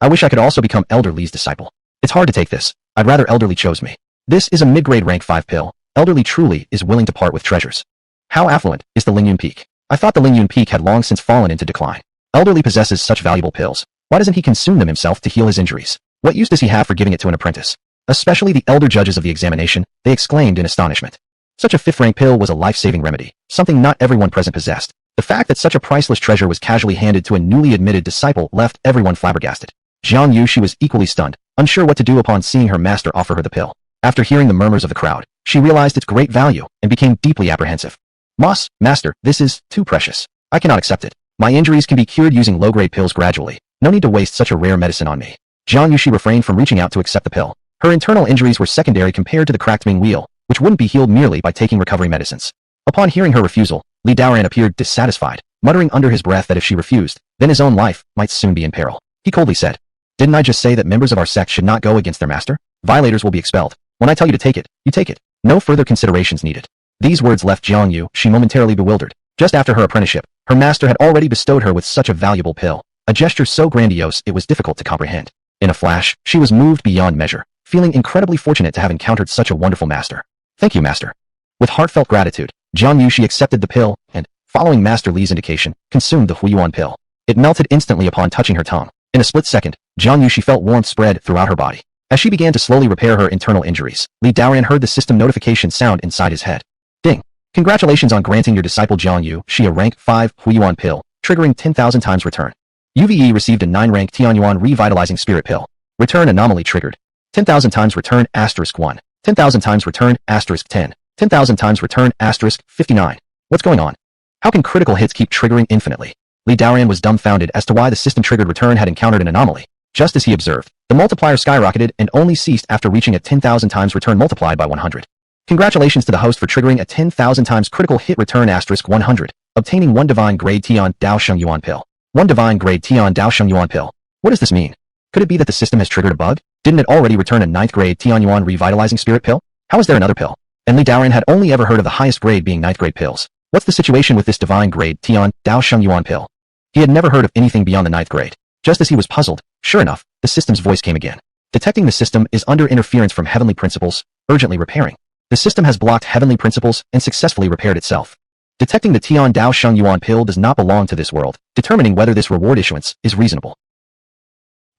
I wish I could also become Elder Li's disciple. It's hard to take this. I'd rather Elder Li chose me. This is a mid-grade rank 5 pill. Elder Li truly is willing to part with treasures. How affluent is the Ling Yun Peak? I thought the Ling Yun Peak had long since fallen into decline. Elder Li possesses such valuable pills. Why doesn't he consume them himself to heal his injuries? What use does he have for giving it to an apprentice? Especially the elder judges of the examination, they exclaimed in astonishment. Such a fifth-rank pill was a life-saving remedy, something not everyone present possessed. The fact that such a priceless treasure was casually handed to a newly admitted disciple left everyone flabbergasted. Jiang Yushi was equally stunned, unsure what to do upon seeing her master offer her the pill. After hearing the murmurs of the crowd, she realized its great value and became deeply apprehensive. Master, this is too precious. I cannot accept it. My injuries can be cured using low-grade pills gradually. No need to waste such a rare medicine on me. Jiang Yushi refrained from reaching out to accept the pill. Her internal injuries were secondary compared to the cracked Ming wheel, which wouldn't be healed merely by taking recovery medicines. Upon hearing her refusal, Li Daoran appeared dissatisfied, muttering under his breath that if she refused, then his own life might soon be in peril. He coldly said, "Didn't I just say that members of our sect should not go against their master? Violators will be expelled. When I tell you to take it, you take it. No further considerations needed." These words left Jiang Yushi momentarily bewildered. Just after her apprenticeship, her master had already bestowed her with such a valuable pill, a gesture so grandiose it was difficult to comprehend. In a flash, she was moved beyond measure, feeling incredibly fortunate to have encountered such a wonderful master. "Thank you, master." With heartfelt gratitude, Jiang Yushi accepted the pill and, following Master Li's indication, consumed the Huiyuan pill. It melted instantly upon touching her tongue. In a split second, Jiang Yushi felt warmth spread throughout her body. As she began to slowly repair her internal injuries, Li Daoran heard the system notification sound inside his head. Ding! Congratulations on granting your disciple Jiang Yushi a rank 5 Huiyuan pill, triggering 10,000 times return. UVE received a 9-rank Tianyuan revitalizing spirit pill. Return anomaly triggered. 10,000 times return *1. 10,000 times return *10. 10,000 times return *59. What's going on? How can critical hits keep triggering infinitely? Li Daoran was dumbfounded as to why the system-triggered return had encountered an anomaly. Just as he observed, the multiplier skyrocketed and only ceased after reaching a 10,000 times return multiplied by 100. Congratulations to the host for triggering a 10,000 times critical hit return *100, obtaining 1 divine grade Tian Dao Sheng Yuan pill. 1 divine grade Tian Dao Sheng Yuan pill. What does this mean? Could it be that the system has triggered a bug? Didn't it already return a 9th grade Tian Yuan revitalizing spirit pill? How is there another pill? And Li Daoran had only ever heard of the highest grade being 9th grade pills. What's the situation with this divine grade Tian Dao Sheng Yuan pill? He had never heard of anything beyond the 9th grade. Just as he was puzzled, sure enough, the system's voice came again. Detecting the system is under interference from heavenly principles, urgently repairing. The system has blocked heavenly principles and successfully repaired itself. Detecting the Tian Dao Sheng Yuan pill does not belong to this world, determining whether this reward issuance is reasonable.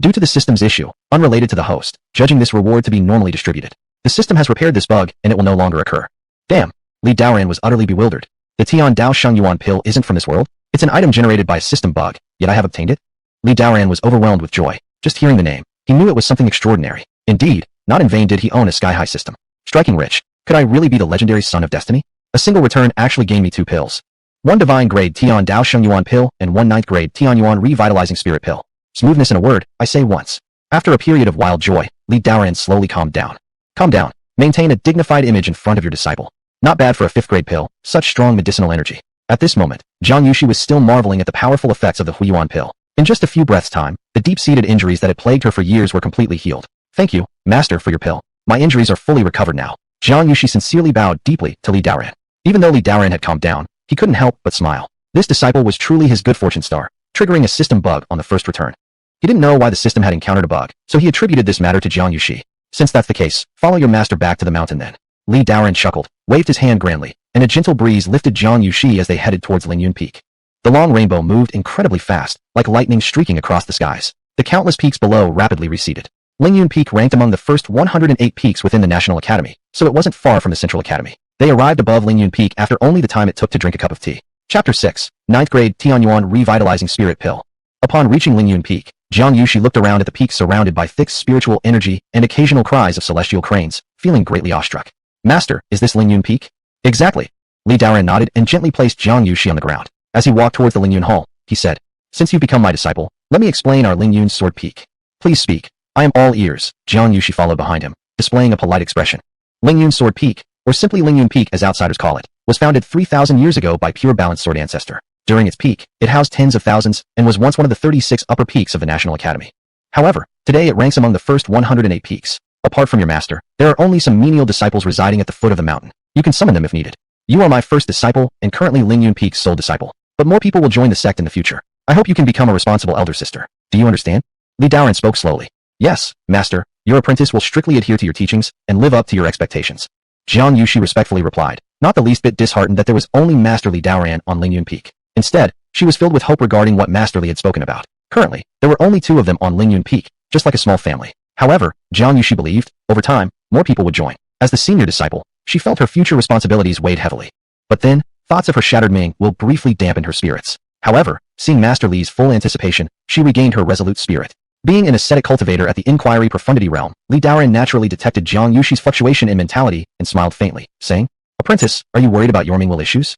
Due to the system's issue, unrelated to the host, judging this reward to be normally distributed. The system has repaired this bug, and it will no longer occur. Damn! Li Daoran was utterly bewildered. The Tian Dao Sheng Yuan pill isn't from this world? It's an item generated by a system bug, yet I have obtained it? Li Daoran was overwhelmed with joy. Just hearing the name, he knew it was something extraordinary. Indeed, not in vain did he own a sky-high system. Striking rich. Could I really be the legendary son of destiny? A single return actually gained me 2 pills. 1 divine grade Tian Dao Sheng Yuan pill and 1 9th grade Tian Yuan revitalizing spirit pill. Smoothness in a word, I say once. After a period of wild joy, Li Daoran slowly calmed down. Calm down. Maintain a dignified image in front of your disciple. Not bad for a 5th grade pill, such strong medicinal energy. At this moment, Jiang Yushi was still marveling at the powerful effects of the Huiyuan pill. In just a few breaths' time, the deep-seated injuries that had plagued her for years were completely healed. Thank you, Master, for your pill. My injuries are fully recovered now. Jiang Yushi sincerely bowed deeply to Li Daoran. Even though Li Daoran had calmed down, he couldn't help but smile. This disciple was truly his good fortune star, triggering a system bug on the first return. He didn't know why the system had encountered a bug, so he attributed this matter to Jiang Yushi. Since that's the case, follow your master back to the mountain then. Li Daoran chuckled, waved his hand grandly, and a gentle breeze lifted Jiang Yushi as they headed towards Ling Yun Peak. The long rainbow moved incredibly fast, like lightning streaking across the skies. The countless peaks below rapidly receded. Ling Yun Peak ranked among the first 108 peaks within the National Academy, so it wasn't far from the Central Academy. They arrived above Ling Yun Peak after only the time it took to drink a cup of tea. Chapter 6, 9th grade Tianyuan Revitalizing Spirit Pill. Upon reaching Ling Yun Peak, Jiang Yushi looked around at the peak surrounded by thick spiritual energy and occasional cries of celestial cranes, feeling greatly awestruck. Master, is this Ling Yun Peak? Exactly. Li Daoran nodded and gently placed Jiang Yushi on the ground. As he walked towards the Ling Yun Hall, he said, Since you've become my disciple, let me explain our Ling Yun Sword Peak. Please speak. I am all ears. Jiang Yushi followed behind him, displaying a polite expression. Ling Yun Sword Peak, or simply Ling Yun Peak as outsiders call it, was founded 3,000 years ago by pure balanced sword ancestor. During its peak, it housed tens of thousands and was once one of the 36 upper peaks of the National Academy. However, today it ranks among the first 108 peaks. Apart from your master, there are only some menial disciples residing at the foot of the mountain. You can summon them if needed. You are my first disciple and currently Ling Yun Peak's sole disciple. But more people will join the sect in the future. I hope you can become a responsible elder sister. Do you understand? Li Daoran spoke slowly. Yes, master, your apprentice will strictly adhere to your teachings and live up to your expectations. Jiang Yushi respectfully replied, not the least bit disheartened that there was only Master Li Daoran on Ling Yun Peak. Instead, she was filled with hope regarding what Master Li had spoken about. Currently, there were only 2 of them on Ling Yun Peak, just like a small family. However, Jiang Yushi believed, over time, more people would join. As the senior disciple, she felt her future responsibilities weighed heavily. But then, thoughts of her shattered Ming will briefly dampened her spirits. However, seeing Master Li's full anticipation, she regained her resolute spirit. Being an ascetic cultivator at the Inquiry Profundity realm, Li Daoran naturally detected Jiang Yushi's fluctuation in mentality and smiled faintly, saying, "Apprentice, are you worried about your Ming will issues?"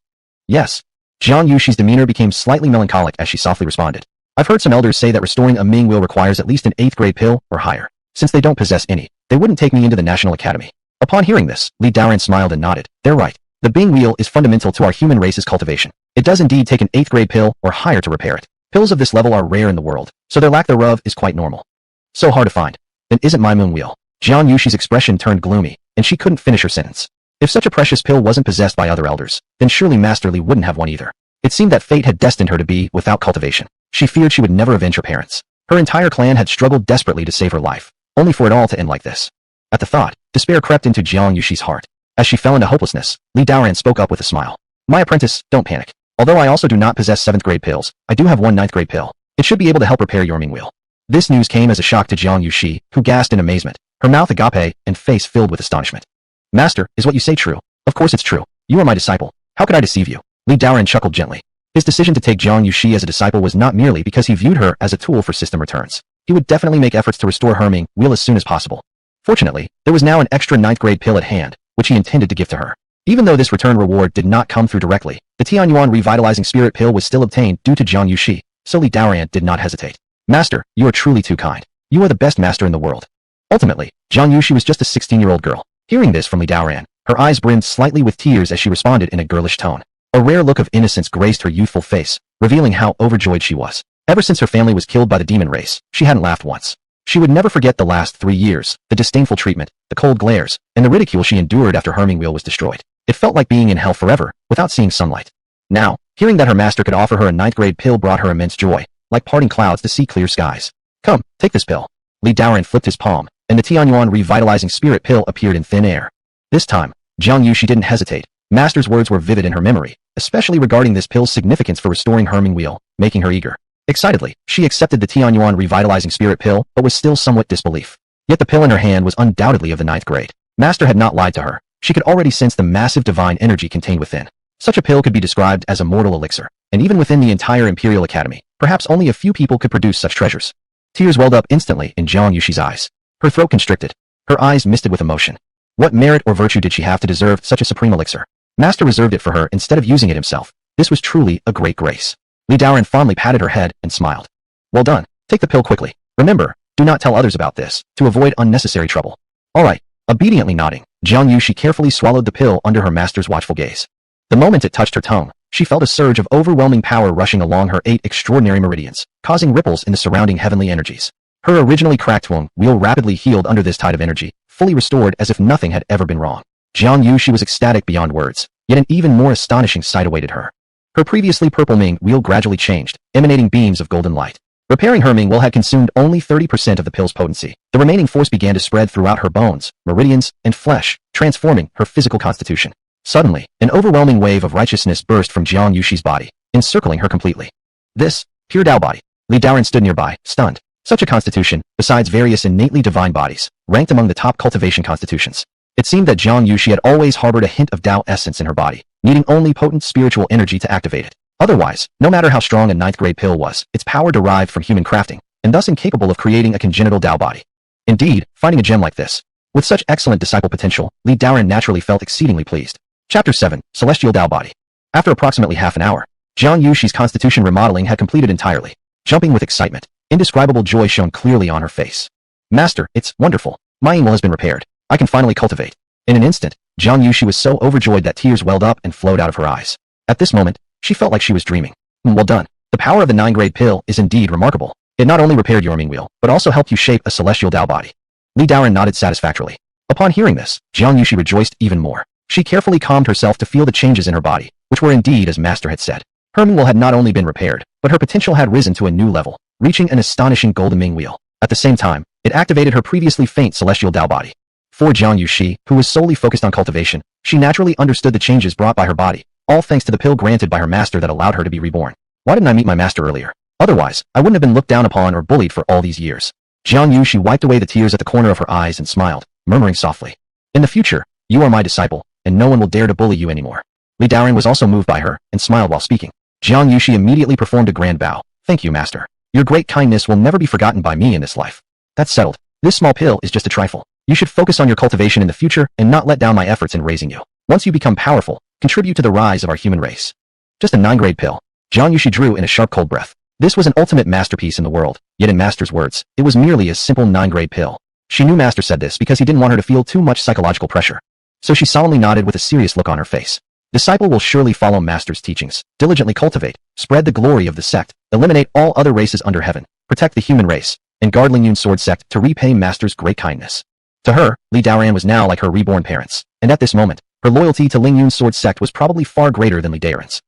"Yes." Jiang Yushi's demeanor became slightly melancholic as she softly responded. "I've heard some elders say that restoring a Ming will requires at least an 8th grade pill or higher. Since they don't possess any, they wouldn't take me into the National Academy." Upon hearing this, Li Daoran smiled and nodded. "They're right. The Bing wheel is fundamental to our human race's cultivation. It does indeed take an 8th grade pill or higher to repair it. Pills of this level are rare in the world, so their lack thereof is quite normal." "So hard to find. Then isn't my Moon wheel?" Jiang Yushi's expression turned gloomy, and she couldn't finish her sentence. If such a precious pill wasn't possessed by other elders, then surely Master Li wouldn't have one either. It seemed that fate had destined her to be without cultivation. She feared she would never avenge her parents. Her entire clan had struggled desperately to save her life, only for it all to end like this. At the thought, despair crept into Jiang Yushi's heart. As she fell into hopelessness, Li Daoran spoke up with a smile. "My apprentice, don't panic. Although I also do not possess 7th grade pills, I do have one 9th grade pill. It should be able to help repair your Ming wheel." This news came as a shock to Jiang Yushi, who gasped in amazement, her mouth agape and face filled with astonishment. "Master, is what you say true?" "Of course it's true. You are my disciple. How could I deceive you?" Li Daoran chuckled gently. His decision to take Jiang Yushi as a disciple was not merely because he viewed her as a tool for system returns. He would definitely make efforts to restore her Ming wheel as soon as possible. Fortunately, there was now an extra 9th grade pill at hand, which he intended to give to her. Even though this return reward did not come through directly, the Tianyuan revitalizing spirit pill was still obtained due to Jiang Yushi, so Li Daoran did not hesitate. "Master, you are truly too kind. You are the best master in the world." Ultimately, Jiang Yushi was just a 16-year-old girl. Hearing this from Li Daoran, her eyes brimmed slightly with tears as she responded in a girlish tone. A rare look of innocence graced her youthful face, revealing how overjoyed she was. Ever since her family was killed by the demon race, she hadn't laughed once. She would never forget the last 3 years, the disdainful treatment, the cold glares, and the ridicule she endured after her Ming wheel was destroyed. It felt like being in hell forever, without seeing sunlight. Now, hearing that her master could offer her a 9th grade pill brought her immense joy, like parting clouds to see clear skies. "Come, take this pill." Li Daoran flipped his palm, and the Tianyuan revitalizing spirit pill appeared in thin air. This time, Jiang Yushi didn't hesitate. Master's words were vivid in her memory, especially regarding this pill's significance for restoring her Ming wheel, making her eager. Excitedly, she accepted the Tianyuan revitalizing spirit pill, but was still somewhat disbelief. Yet the pill in her hand was undoubtedly of the 9th grade. Master had not lied to her. She could already sense the massive divine energy contained within. Such a pill could be described as a mortal elixir, and even within the entire Imperial Academy, perhaps only a few people could produce such treasures. Tears welled up instantly in Jiang Yushi's eyes. Her throat constricted. Her eyes misted with emotion. What merit or virtue did she have to deserve such a supreme elixir? Master reserved it for her instead of using it himself. This was truly a great grace. Li Daoran fondly patted her head and smiled. "Well done. Take the pill quickly. Remember, do not tell others about this, to avoid unnecessary trouble." "All right." Obediently nodding, Jiang Yushi carefully swallowed the pill under her master's watchful gaze. The moment it touched her tongue, she felt a surge of overwhelming power rushing along her 8 extraordinary meridians, causing ripples in the surrounding heavenly energies. Her originally cracked womb wheel rapidly healed under this tide of energy, fully restored as if nothing had ever been wrong. Jiang Yushi was ecstatic beyond words, yet an even more astonishing sight awaited her. Her previously purple Ming wheel gradually changed, emanating beams of golden light. Repairing her Ming wheel had consumed only 30% of the pill's potency. The remaining force began to spread throughout her bones, meridians, and flesh, transforming her physical constitution. Suddenly, an overwhelming wave of righteousness burst from Jiang Yushi's body, encircling her completely. This, pure Dao body. Li Daoran stood nearby, stunned. Such a constitution, besides various innately divine bodies, ranked among the top cultivation constitutions. It seemed that Jiang Yushi had always harbored a hint of Dao essence in her body, needing only potent spiritual energy to activate it. Otherwise, no matter how strong a 9th grade pill was, its power derived from human crafting, and thus incapable of creating a congenital Dao body. Indeed, finding a gem like this, with such excellent disciple potential, Li Daoran naturally felt exceedingly pleased. Chapter 7, Celestial Dao Body. After approximately half an hour, Jiang Yushi's constitution remodeling had completed entirely. Jumping with excitement, indescribable joy shone clearly on her face. "Master, it's wonderful. My Ming has been repaired. I can finally cultivate." In an instant, Jiang Yushi was so overjoyed that tears welled up and flowed out of her eyes. At this moment, she felt like she was dreaming. "Well done. The power of the 9th grade pill is indeed remarkable. It not only repaired your Ming wheel, but also helped you shape a celestial Dao body." Li Daoran nodded satisfactorily. Upon hearing this, Jiang Yushi rejoiced even more. She carefully calmed herself to feel the changes in her body, which were indeed as Master had said. Her Ming wheel had not only been repaired, but her potential had risen to a new level, reaching an astonishing golden Ming wheel. At the same time, it activated her previously faint celestial Dao body. For Jiang Yushi, who was solely focused on cultivation, she naturally understood the changes brought by her body, all thanks to the pill granted by her master that allowed her to be reborn. Why didn't I meet my master earlier? Otherwise, I wouldn't have been looked down upon or bullied for all these years. Jiang Yushi wiped away the tears at the corner of her eyes and smiled, murmuring softly. "In the future, you are my disciple, and no one will dare to bully you anymore. Li Daoran was also moved by her, and smiled while speaking. Jiang Yushi immediately performed a grand bow. Thank you, master. Your great kindness will never be forgotten by me in this life. That's settled. This small pill is just a trifle. You should focus on your cultivation in the future and not let down my efforts in raising you. Once you become powerful, contribute to the rise of our human race. Just a 9-grade pill. Jiang Yushi drew in a sharp cold breath. This was an ultimate masterpiece in the world, yet in Master's words, it was merely a simple 9-grade pill. She knew Master said this because he didn't want her to feel too much psychological pressure. So she solemnly nodded with a serious look on her face. Disciple will surely follow Master's teachings, diligently cultivate, spread the glory of the sect, eliminate all other races under heaven, protect the human race, and guard Ling Yun Sword sect to repay Master's great kindness. To her, Li Daoran was now like her reborn parents, and at this moment, her loyalty to Ling Yun Sword sect was probably far greater than Li Daoran's.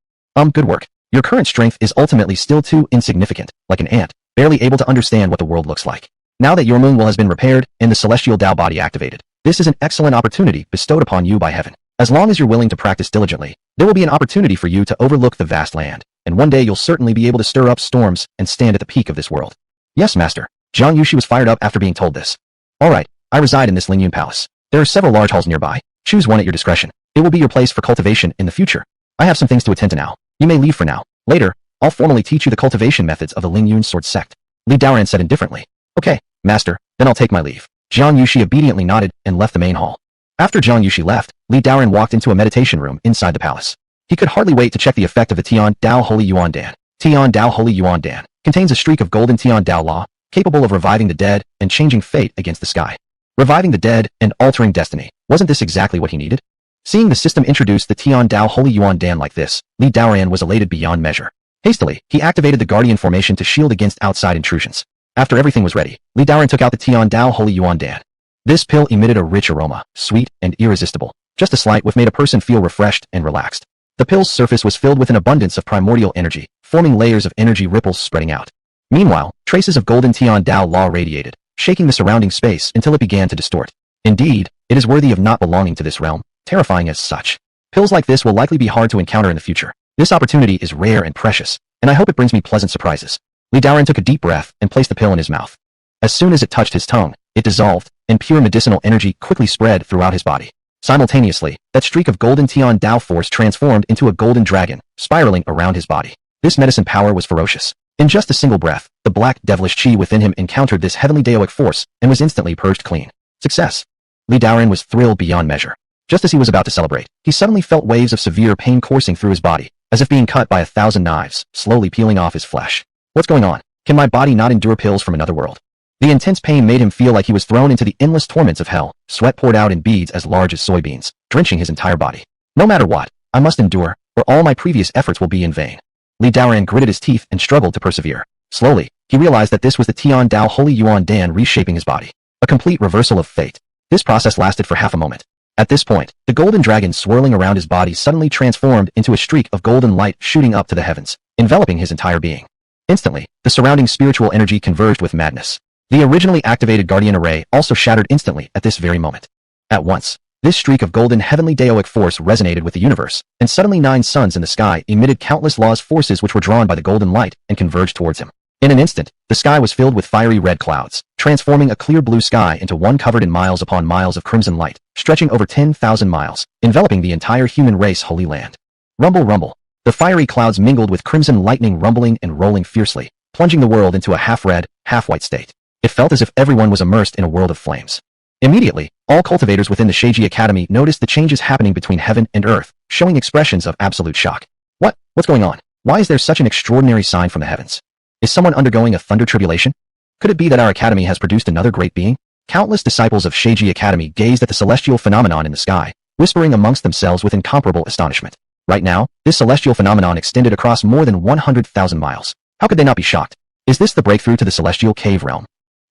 Good work. Your current strength is ultimately still too insignificant, like an ant, barely able to understand what the world looks like. Now that your moon will has been repaired and the celestial Tao body activated, this is an excellent opportunity bestowed upon you by heaven. As long as you're willing to practice diligently, there will be an opportunity for you to overlook the vast land, and one day you'll certainly be able to stir up storms and stand at the peak of this world. Yes, master. Jiang Yushi was fired up after being told this. Alright, I reside in this Ling Yun Palace. There are several large halls nearby. Choose one at your discretion. It will be your place for cultivation in the future. I have some things to attend to now. You may leave for now. Later, I'll formally teach you the cultivation methods of the Ling Yun Sword sect. Li Daoran said indifferently. Okay, master, then I'll take my leave. Jiang Yushi obediently nodded and left the main hall. After Jiang Yushi left, Li Daoran walked into a meditation room inside the palace. He could hardly wait to check the effect of the Tian Dao Holy Yuan Dan. Tian Dao Holy Yuan Dan contains a streak of golden Tian Dao law, capable of reviving the dead and changing fate against the sky. Reviving the dead and altering destiny. Wasn't this exactly what he needed? Seeing the system introduce the Tian Dao Holy Yuan Dan like this, Li Daoran was elated beyond measure. Hastily, he activated the Guardian formation to shield against outside intrusions. After everything was ready, Li Daoran took out the Tian Dao Holy Yuan Dan. This pill emitted a rich aroma, sweet and irresistible. Just a slight whiff made a person feel refreshed and relaxed. The pill's surface was filled with an abundance of primordial energy, forming layers of energy ripples spreading out. Meanwhile, traces of golden Tian Dao law radiated, shaking the surrounding space until it began to distort. Indeed, it is worthy of not belonging to this realm, terrifying as such. Pills like this will likely be hard to encounter in the future. This opportunity is rare and precious, and I hope it brings me pleasant surprises. Li Daoran took a deep breath and placed the pill in his mouth. As soon as it touched his tongue, it dissolved, and pure medicinal energy quickly spread throughout his body. Simultaneously, that streak of golden Tian Dao force transformed into a golden dragon, spiraling around his body. This medicine power was ferocious. In just a single breath, the black devilish chi within him encountered this heavenly Daoic force and was instantly purged clean. Success! Li Daoran was thrilled beyond measure. Just as he was about to celebrate, he suddenly felt waves of severe pain coursing through his body, as if being cut by 1,000 knives, slowly peeling off his flesh. What's going on? Can my body not endure pills from another world? The intense pain made him feel like he was thrown into the endless torments of hell. Sweat poured out in beads as large as soybeans, drenching his entire body. No matter what, I must endure, or all my previous efforts will be in vain. Li Daoran gritted his teeth and struggled to persevere. Slowly, he realized that this was the Tian Dao Holy Yuan Dan reshaping his body. A complete reversal of fate. This process lasted for half a moment. At this point, the golden dragon swirling around his body suddenly transformed into a streak of golden light shooting up to the heavens, enveloping his entire being. Instantly, the surrounding spiritual energy converged with madness. The originally activated Guardian Array also shattered instantly at this very moment. At once, this streak of golden heavenly Daoic force resonated with the universe, and suddenly 9 suns in the sky emitted countless laws forces which were drawn by the golden light and converged towards him. In an instant, the sky was filled with fiery red clouds, transforming a clear blue sky into one covered in miles upon miles of crimson light, stretching over 10,000 miles, enveloping the entire human race holy land. Rumble, rumble. The fiery clouds mingled with crimson lightning rumbling and rolling fiercely, plunging the world into a half-red, half-white state. It felt as if everyone was immersed in a world of flames. Immediately, all cultivators within the Sheiji Academy noticed the changes happening between heaven and earth, showing expressions of absolute shock. What's going on? Why is there such an extraordinary sign from the heavens? Is someone undergoing a thunder tribulation? Could it be that our academy has produced another great being? Countless disciples of Sheiji Academy gazed at the celestial phenomenon in the sky, whispering amongst themselves with incomparable astonishment. Right now, this celestial phenomenon extended across more than 100,000 miles. How could they not be shocked? Is this the breakthrough to the celestial cave realm?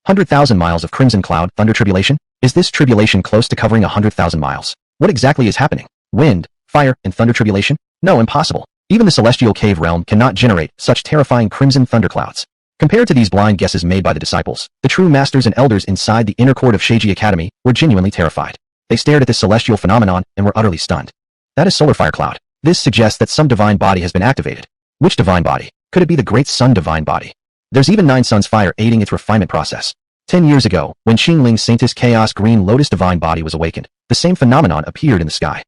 100,000 miles of crimson cloud thunder tribulation? Is this tribulation close to covering 100,000 miles? What exactly is happening? Wind, fire, and thunder tribulation? No, impossible. Even the celestial cave realm cannot generate such terrifying crimson thunderclouds. Compared to these blind guesses made by the disciples, the true masters and elders inside the inner court of Sheiji Academy were genuinely terrified. They stared at this celestial phenomenon and were utterly stunned. That is solar fire cloud. This suggests that some divine body has been activated. Which divine body? Could it be the great sun divine body? There's even 9 suns fire aiding its refinement process. 10 years ago, when Qingling's Saintess Chaos Green Lotus divine body was awakened, the same phenomenon appeared in the sky.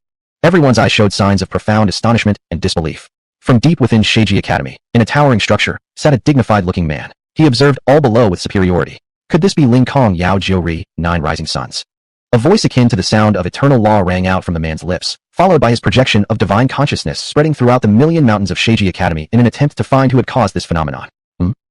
Everyone's eyes showed signs of profound astonishment and disbelief. From deep within Sheiji Academy, in a towering structure, sat a dignified-looking man. He observed all below with superiority. Could this be Ling Kong Yao Jiu-Ri, 9 Rising Suns? A voice akin to the sound of eternal law rang out from the man's lips, followed by his projection of divine consciousness spreading throughout the million mountains of Sheiji Academy in an attempt to find who had caused this phenomenon.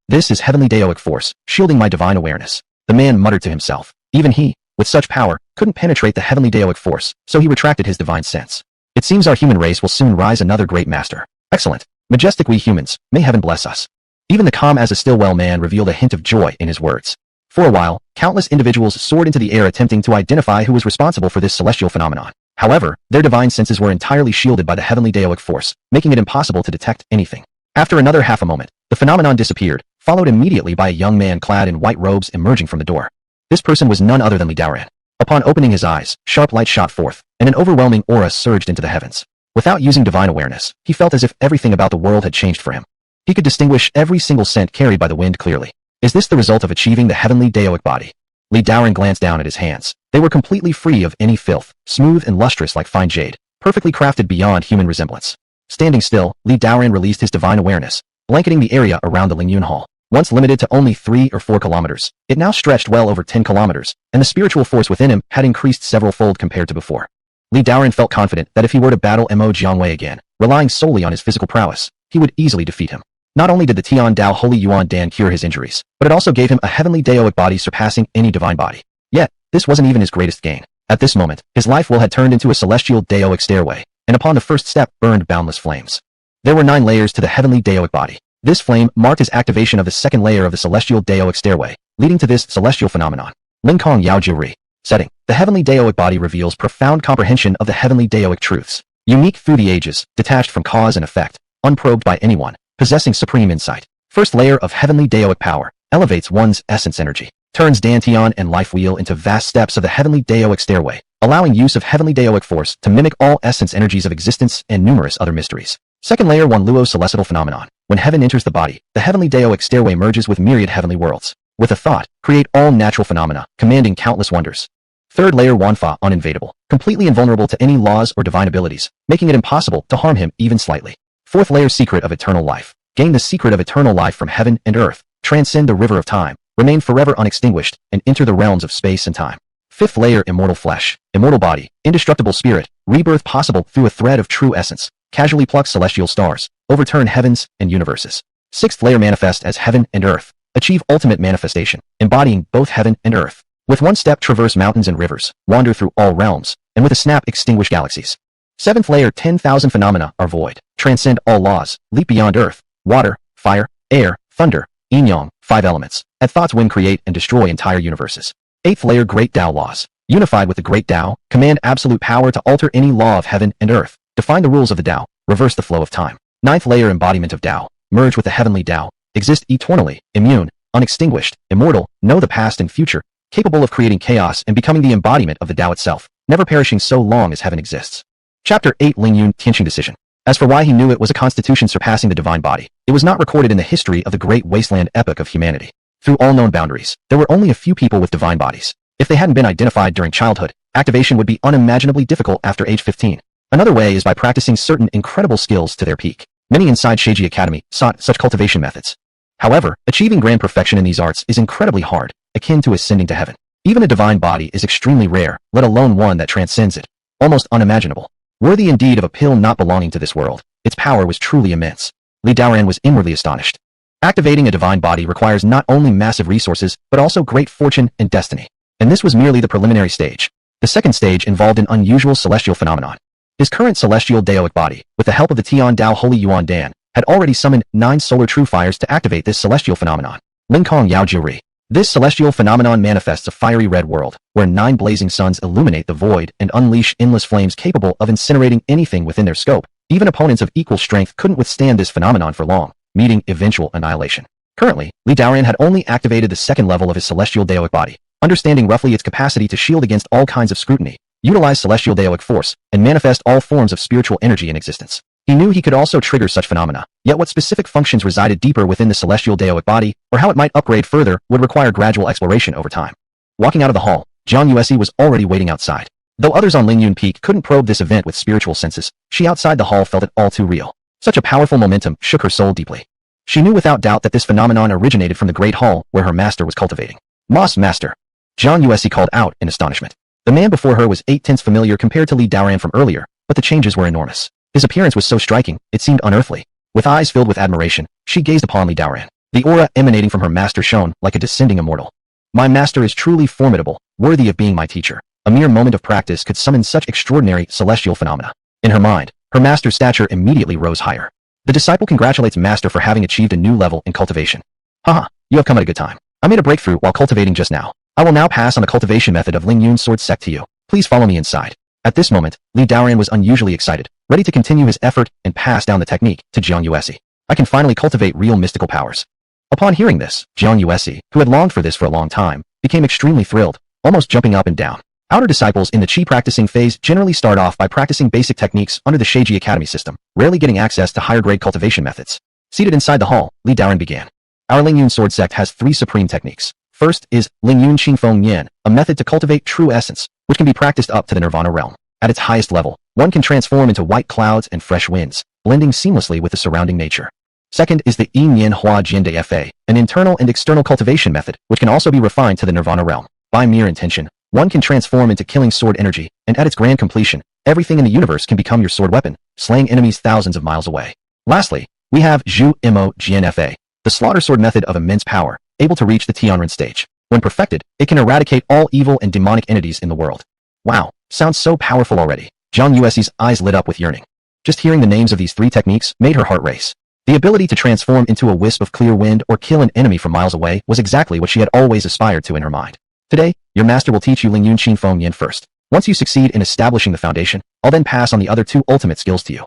This is heavenly Daoic force, shielding my divine awareness. The man muttered to himself. Even he, with such power, couldn't penetrate the heavenly Daoic force, so he retracted his divine sense. It seems our human race will soon rise another great master. Excellent. Majestic we humans, may heaven bless us. Even the calm as a Stillwell man revealed a hint of joy in his words. For a while, countless individuals soared into the air attempting to identify who was responsible for this celestial phenomenon. However, their divine senses were entirely shielded by the heavenly Daoic force, making it impossible to detect anything. After another half a moment, the phenomenon disappeared, followed immediately by a young man clad in white robes emerging from the door. This person was none other than Li Daoran. Upon opening his eyes, sharp light shot forth, and an overwhelming aura surged into the heavens. Without using divine awareness, he felt as if everything about the world had changed for him. He could distinguish every single scent carried by the wind clearly. Is this the result of achieving the heavenly Daoic body? Li Daoran glanced down at his hands. They were completely free of any filth, smooth and lustrous like fine jade, perfectly crafted beyond human resemblance. Standing still, Li Daoran released his divine awareness, blanketing the area around the Ling Yun Hall. Once limited to only 3 or 4 kilometers, it now stretched well over 10 kilometers, and the spiritual force within him had increased several-fold compared to before. Li Daoran felt confident that if he were to battle Mo Jiangwei again, relying solely on his physical prowess, he would easily defeat him. Not only did the Tian Dao Holy Yuan Dan cure his injuries, but it also gave him a heavenly Daoic body surpassing any divine body. Yet, this wasn't even his greatest gain. At this moment, his life will had turned into a celestial Daoic stairway, and upon the first step burned boundless flames. There were 9 layers to the heavenly Daoic body. This flame marked his activation of the second layer of the celestial Daoic stairway, leading to this celestial phenomenon. Ling Kong Yao Jiu-Ri. Setting. The heavenly Daoic body reveals profound comprehension of the heavenly Daoic truths, unique through the ages, detached from cause and effect, unprobed by anyone, possessing supreme insight. First layer of heavenly Daoic power, elevates one's essence energy, turns Dantian and life wheel into vast steps of the heavenly Daoic stairway, allowing use of heavenly Daoic force to mimic all essence energies of existence and numerous other mysteries. Second layer 1 Luo celestial phenomenon. When heaven enters the body, the heavenly Daoic stairway merges with myriad heavenly worlds. With a thought, create all natural phenomena, commanding countless wonders. Third layer Wanfa uninvadable, completely invulnerable to any laws or divine abilities, making it impossible to harm him even slightly. Fourth layer secret of eternal life. Gain the secret of eternal life from heaven and earth, transcend the river of time, remain forever unextinguished, and enter the realms of space and time. Fifth layer immortal flesh, immortal body, indestructible spirit, rebirth possible through a thread of true essence, casually pluck celestial stars, overturn heavens and universes. Sixth layer manifest as heaven and earth, achieve ultimate manifestation, embodying both heaven and earth. With one step traverse mountains and rivers, wander through all realms, and with a snap extinguish galaxies. Seventh layer 10,000 phenomena are void, transcend all laws, leap beyond earth, water, fire, air, thunder, yin-yang, 5 elements, at thought's whim create and destroy entire universes. Eighth layer great Tao laws, unified with the great Tao, command absolute power to alter any law of heaven and earth, define the rules of the Tao, reverse the flow of time. Ninth layer embodiment of Tao, merge with the heavenly Tao, exist eternally, immune, unextinguished, immortal, know the past and future, capable of creating chaos and becoming the embodiment of the Tao itself, never perishing so long as heaven exists. Chapter 8 Ling Yun Tianqing Decision. As for why he knew it was a constitution surpassing the divine body, it was not recorded in the history of the great wasteland epoch of humanity. Through all known boundaries, there were only a few people with divine bodies. If they hadn't been identified during childhood, activation would be unimaginably difficult after age 15. Another way is by practicing certain incredible skills to their peak. Many inside Sheiji Academy sought such cultivation methods. However, achieving grand perfection in these arts is incredibly hard, akin to ascending to heaven. Even a divine body is extremely rare, let alone one that transcends it. Almost unimaginable. Worthy indeed of a pill not belonging to this world, its power was truly immense. Li Daoran was inwardly astonished. Activating a divine body requires not only massive resources, but also great fortune and destiny. And this was merely the preliminary stage. The second stage involved an unusual celestial phenomenon. His current celestial Daoic body, with the help of the Tian Dao Holy Yuan Dan, had already summoned 9 solar true fires to activate this celestial phenomenon. Ling Kong Yao Jiu-Ri. This celestial phenomenon manifests a fiery red world, where 9 blazing suns illuminate the void and unleash endless flames capable of incinerating anything within their scope. Even opponents of equal strength couldn't withstand this phenomenon for long, meeting eventual annihilation. Currently, Li Daoran had only activated the second level of his celestial Daoic body, understanding roughly its capacity to shield against all kinds of scrutiny, utilize celestial Daoic force, and manifest all forms of spiritual energy in existence. He knew he could also trigger such phenomena, yet what specific functions resided deeper within the celestial Daoic body, or how it might upgrade further, would require gradual exploration over time. Walking out of the hall, Jiang Yuesi was already waiting outside. Though others on Ling Yun Peak couldn't probe this event with spiritual senses, she outside the hall felt it all too real. Such a powerful momentum shook her soul deeply. She knew without doubt that this phenomenon originated from the great hall where her master was cultivating. Moss Master. Jiang Yuesi called out in astonishment. The man before her was 8/10 familiar compared to Li Daoran from earlier, but the changes were enormous. His appearance was so striking, it seemed unearthly. With eyes filled with admiration, she gazed upon Li Daoran. The aura emanating from her master shone like a descending immortal. My master is truly formidable, worthy of being my teacher. A mere moment of practice could summon such extraordinary celestial phenomena. In her mind, her master's stature immediately rose higher. The disciple congratulates master for having achieved a new level in cultivation. Haha, you have come at a good time. I made a breakthrough while cultivating just now. I will now pass on the cultivation method of Ling Yun Sword sect to you. Please follow me inside. At this moment, Li Daoran was unusually excited, ready to continue his effort and pass down the technique to Jiang Yuesi. I can finally cultivate real mystical powers. Upon hearing this, Jiang Yuesi, who had longed for this for a long time, became extremely thrilled, almost jumping up and down. Outer disciples in the Qi practicing phase generally start off by practicing basic techniques under the Sheiji Academy system, rarely getting access to higher-grade cultivation methods. Seated inside the hall, Li Daoran began. Our Ling Yun Sword sect has 3 supreme techniques. First is Ling Yun Qingfeng Yan, a method to cultivate true essence, which can be practiced up to the nirvana realm. At its highest level, one can transform into white clouds and fresh winds, blending seamlessly with the surrounding nature. Second is the Yin Yan Hua Jian De Fa, an internal and external cultivation method, which can also be refined to the nirvana realm. By mere intention, one can transform into killing sword energy, and at its grand completion, everything in the universe can become your sword weapon, slaying enemies thousands of miles away. Lastly, we have Zhu Mo Jian Fa, the slaughter sword method of immense power, able to reach the Tianren stage. When perfected, it can eradicate all evil and demonic entities in the world. Wow, sounds so powerful already. Jiang Yuesi's eyes lit up with yearning. Just hearing the names of these 3 techniques made her heart race. The ability to transform into a wisp of clear wind or kill an enemy from miles away was exactly what she had always aspired to in her mind. Today, your master will teach you Ling Yun Qingfeng Yan first. Once you succeed in establishing the foundation, I'll then pass on the other 2 ultimate skills to you.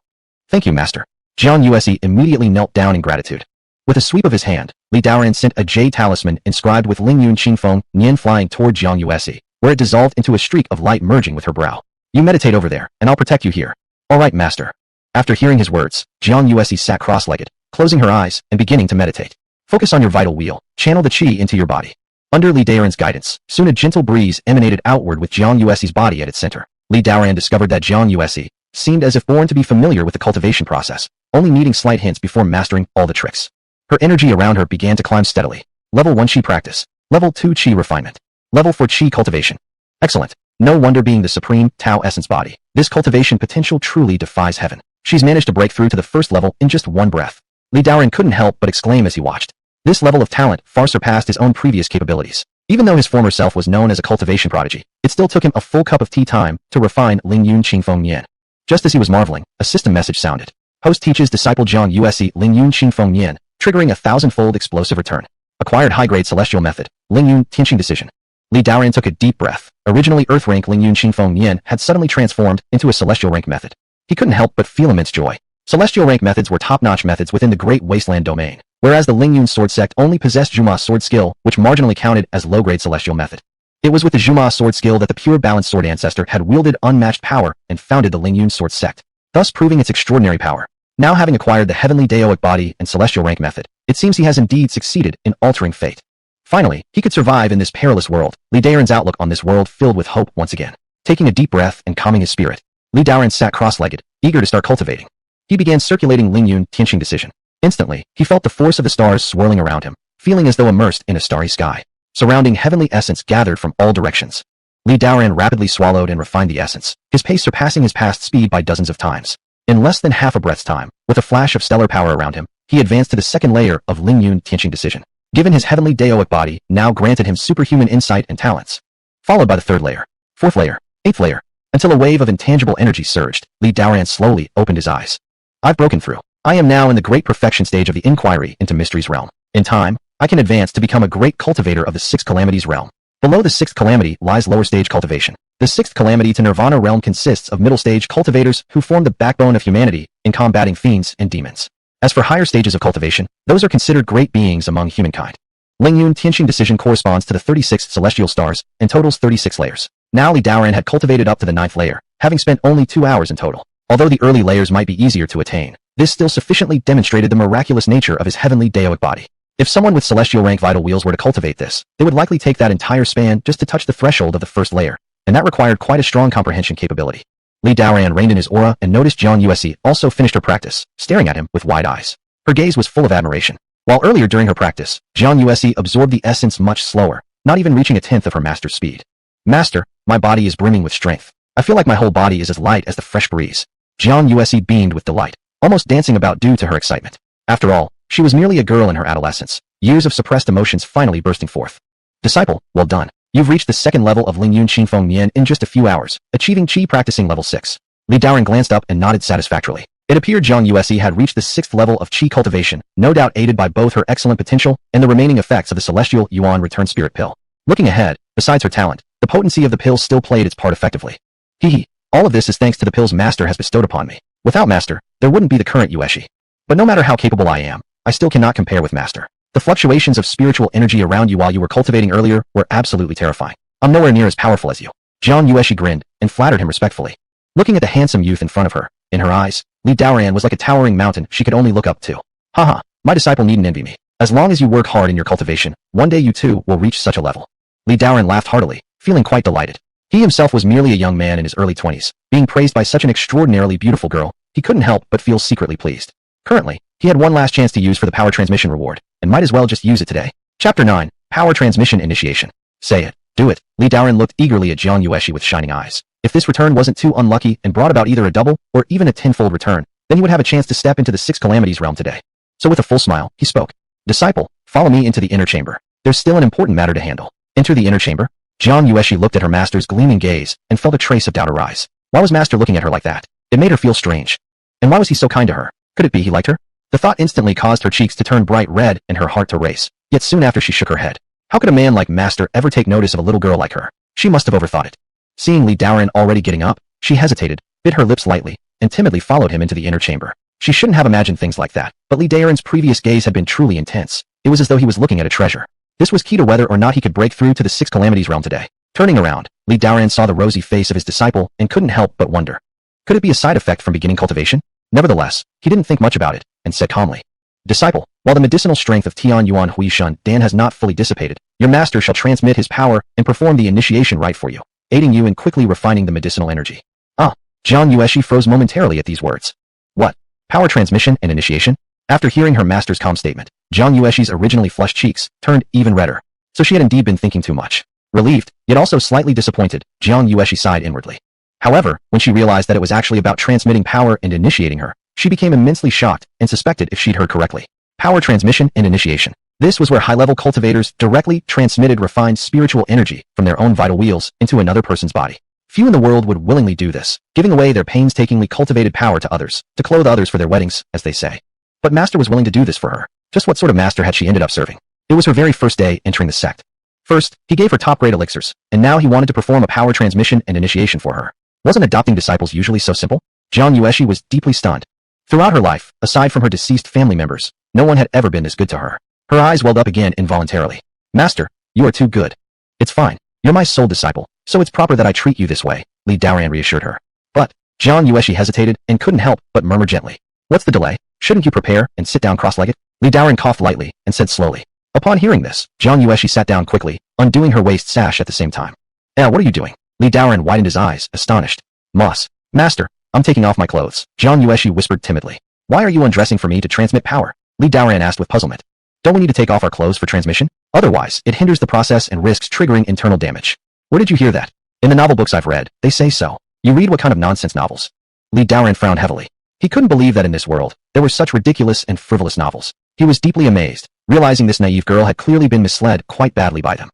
Thank you, master. Jiang Yuesi immediately knelt down in gratitude. With a sweep of his hand, Li Daoran sent a jade talisman inscribed with Ling Yun Qingfeng Yan flying toward Jiang Yuesi, where it dissolved into a streak of light merging with her brow. You meditate over there, and I'll protect you here. All right, master. After hearing his words, Jiang Yuesi sat cross-legged, closing her eyes and beginning to meditate. Focus on your vital wheel, channel the qi into your body. Under Li Daoran's guidance, soon a gentle breeze emanated outward with Jiang Yuesi's body at its center. Li Daoran discovered that Jiang Yuesi seemed as if born to be familiar with the cultivation process, only needing slight hints before mastering all the tricks. Her energy around her began to climb steadily. Level 1 Qi practice. Level 2 Qi refinement. Level 4 Qi cultivation. Excellent. No wonder being the supreme Tao essence body, this cultivation potential truly defies heaven. She's managed to break through to the first level in just one breath. Li Daoran couldn't help but exclaim as he watched. This level of talent far surpassed his own previous capabilities. Even though his former self was known as a cultivation prodigy, it still took him a full cup of tea time to refine Ling Yun Qingfeng Yan. Just as he was marveling, a system message sounded. Host teaches disciple Jiang Yuesi Ling Yun Qingfeng Yan, triggering a 1,000-fold explosive return. Acquired high-grade celestial method, Ling Yun Tianqing decision. Li Daoran took a deep breath. Originally Earth rank Ling Yun Qingfeng Yan had suddenly transformed into a celestial rank method. He couldn't help but feel immense joy. Celestial rank methods were top-notch methods within the Great Wasteland domain, whereas the Ling Yun Sword sect only possessed Zhuma sword skill, which marginally counted as low-grade celestial method. It was with the Zhuma sword skill that the pure balanced sword ancestor had wielded unmatched power and founded the Ling Yun Sword sect, thus proving its extraordinary power. Now having acquired the heavenly Daoic body and celestial rank method, it seems he has indeed succeeded in altering fate. Finally, he could survive in this perilous world. Li Daoran's outlook on this world filled with hope once again. Taking a deep breath and calming his spirit, Li Daoran sat cross-legged, eager to start cultivating. He began circulating Ling Yun Tianqing decision. Instantly, he felt the force of the stars swirling around him, feeling as though immersed in a starry sky. Surrounding heavenly essence gathered from all directions. Li Daoran rapidly swallowed and refined the essence, his pace surpassing his past speed by dozens of times. In less than half a breath's time, with a flash of stellar power around him, he advanced to the second layer of Ling Yun Tianqing decision. Given his heavenly Daoic body now granted him superhuman insight and talents. Followed by the third layer, fourth layer, eighth layer, until a wave of intangible energy surged, Li Daoran slowly opened his eyes. I've broken through. I am now in the great perfection stage of the inquiry into mysteries realm. In time, I can advance to become a great cultivator of the sixth calamities realm. Below the sixth calamity lies lower stage cultivation. The sixth calamity to nirvana realm consists of middle stage cultivators who form the backbone of humanity in combating fiends and demons. As for higher stages of cultivation, those are considered great beings among humankind. Ling Yun Tianqing decision corresponds to the 36 celestial stars and totals 36 layers. Now Li Daoran had cultivated up to the 9th layer, having spent only 2 hours in total. Although the early layers might be easier to attain, this still sufficiently demonstrated the miraculous nature of his heavenly Daoic body. If someone with celestial rank vital wheels were to cultivate this, they would likely take that entire span just to touch the threshold of the first layer. and that required quite a strong comprehension capability. Li Daoran reined in his aura and noticed Jiang Yuesi also finished her practice, staring at him with wide eyes. Her gaze was full of admiration. While earlier during her practice, Jiang Yuesi absorbed the essence much slower, not even reaching a tenth of her master's speed. Master, my body is brimming with strength. I feel like my whole body is as light as the fresh breeze. Jiang Yuesi beamed with delight, almost dancing about due to her excitement. After all, she was merely a girl in her adolescence, years of suppressed emotions finally bursting forth. Disciple, well done. You've reached the second level of Ling Yun Qingfeng Mian in just a few hours, achieving Qi practicing level 6. Li Daoran glanced up and nodded satisfactorily. It appeared Jiang Yuesi had reached the 6th level of Qi cultivation, no doubt aided by both her excellent potential and the remaining effects of the celestial Yuan return spirit pill. Looking ahead, besides her talent, the potency of the pill still played its part effectively. Hee. All of this is thanks to the pills Master has bestowed upon me. Without Master, there wouldn't be the current Yueshi. But no matter how capable I am, I still cannot compare with Master. The fluctuations of spiritual energy around you while you were cultivating earlier were absolutely terrifying. I'm nowhere near as powerful as you. Jiang Yueshi grinned and flattered him respectfully. Looking at the handsome youth in front of her, in her eyes, Li Daoran was like a towering mountain she could only look up to. Haha, my disciple needn't envy me. As long as you work hard in your cultivation, one day you too will reach such a level. Li Daoran laughed heartily, feeling quite delighted. He himself was merely a young man in his early 20s. Being praised by such an extraordinarily beautiful girl, he couldn't help but feel secretly pleased. Currently, he had one last chance to use for the power transmission reward, and might as well just use it today. Chapter 9, Power Transmission Initiation. Say it. Do it. Li Daoran looked eagerly at Jiang Yueshi with shining eyes. If this return wasn't too unlucky and brought about either a double or even a tenfold return, then he would have a chance to step into the 6 calamities realm today. So with a full smile, he spoke. Disciple, follow me into the inner chamber. There's still an important matter to handle. Enter the inner chamber. Jiang Yueshi looked at her master's gleaming gaze and felt a trace of doubt arise. Why was master looking at her like that? It made her feel strange. And why was he so kind to her? Could it be he liked her? The thought instantly caused her cheeks to turn bright red and her heart to race. Yet soon after she shook her head. How could a man like master ever take notice of a little girl like her? She must have overthought it. Seeing Li Daoran already getting up, she hesitated, bit her lips lightly, and timidly followed him into the inner chamber. She shouldn't have imagined things like that, but Li Daoran's previous gaze had been truly intense. It was as though he was looking at a treasure. This was key to whether or not he could break through to the 6 calamities realm today. Turning around, Li Daoran saw the rosy face of his disciple and couldn't help but wonder. Could it be a side effect from beginning cultivation? Nevertheless, he didn't think much about it, and said calmly. Disciple, while the medicinal strength of Tian Yuan Hui Shun Dan has not fully dissipated, your master shall transmit his power and perform the initiation rite for you, aiding you in quickly refining the medicinal energy. Jiang Yueshi froze momentarily at these words. What? Power transmission and initiation? After hearing her master's calm statement, Jiang Yueshi's originally flushed cheeks turned even redder. So she had indeed been thinking too much. Relieved, yet also slightly disappointed, Jiang Yueshi sighed inwardly. However, when she realized that it was actually about transmitting power and initiating her, she became immensely shocked and suspected if she'd heard correctly. Power transmission and initiation. This was where high-level cultivators directly transmitted refined spiritual energy from their own vital wheels into another person's body. Few in the world would willingly do this, giving away their painstakingly cultivated power to others, to clothe others for their weddings, as they say. But Master was willing to do this for her. Just what sort of master had she ended up serving? It was her very first day entering the sect. First, he gave her top-grade elixirs, and now he wanted to perform a power transmission and initiation for her. Wasn't adopting disciples usually so simple? Jiang Yueshi was deeply stunned. Throughout her life, aside from her deceased family members, no one had ever been this good to her. Her eyes welled up again involuntarily. Master, you are too good. It's fine. You're my sole disciple, so it's proper that I treat you this way, Li Daoran reassured her. But, Jiang Yueshi hesitated and couldn't help but murmur gently. What's the delay? Shouldn't you prepare and sit down cross-legged? Li Daoran coughed lightly and said slowly. Upon hearing this, Jiang Yueshi sat down quickly, undoing her waist sash at the same time. What are you doing? Li Daoran widened his eyes, astonished. Master, I'm taking off my clothes, Jiang Yueshi whispered timidly. Why are you undressing for me to transmit power? Li Daoran asked with puzzlement. Don't we need to take off our clothes for transmission? Otherwise, it hinders the process and risks triggering internal damage. Where did you hear that? In the novel books I've read, they say so. You read what kind of nonsense novels? Li Daoran frowned heavily. He couldn't believe that in this world, there were such ridiculous and frivolous novels. He was deeply amazed, realizing this naive girl had clearly been misled quite badly by them.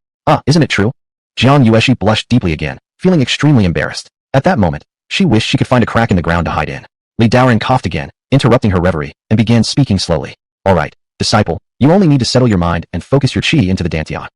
Isn't it true? Jiang Yueshi blushed deeply again, feeling extremely embarrassed. At that moment, she wished she could find a crack in the ground to hide in. Li Daoran coughed again, interrupting her reverie, and began speaking slowly. All right, disciple, you only need to settle your mind and focus your chi into the dantian.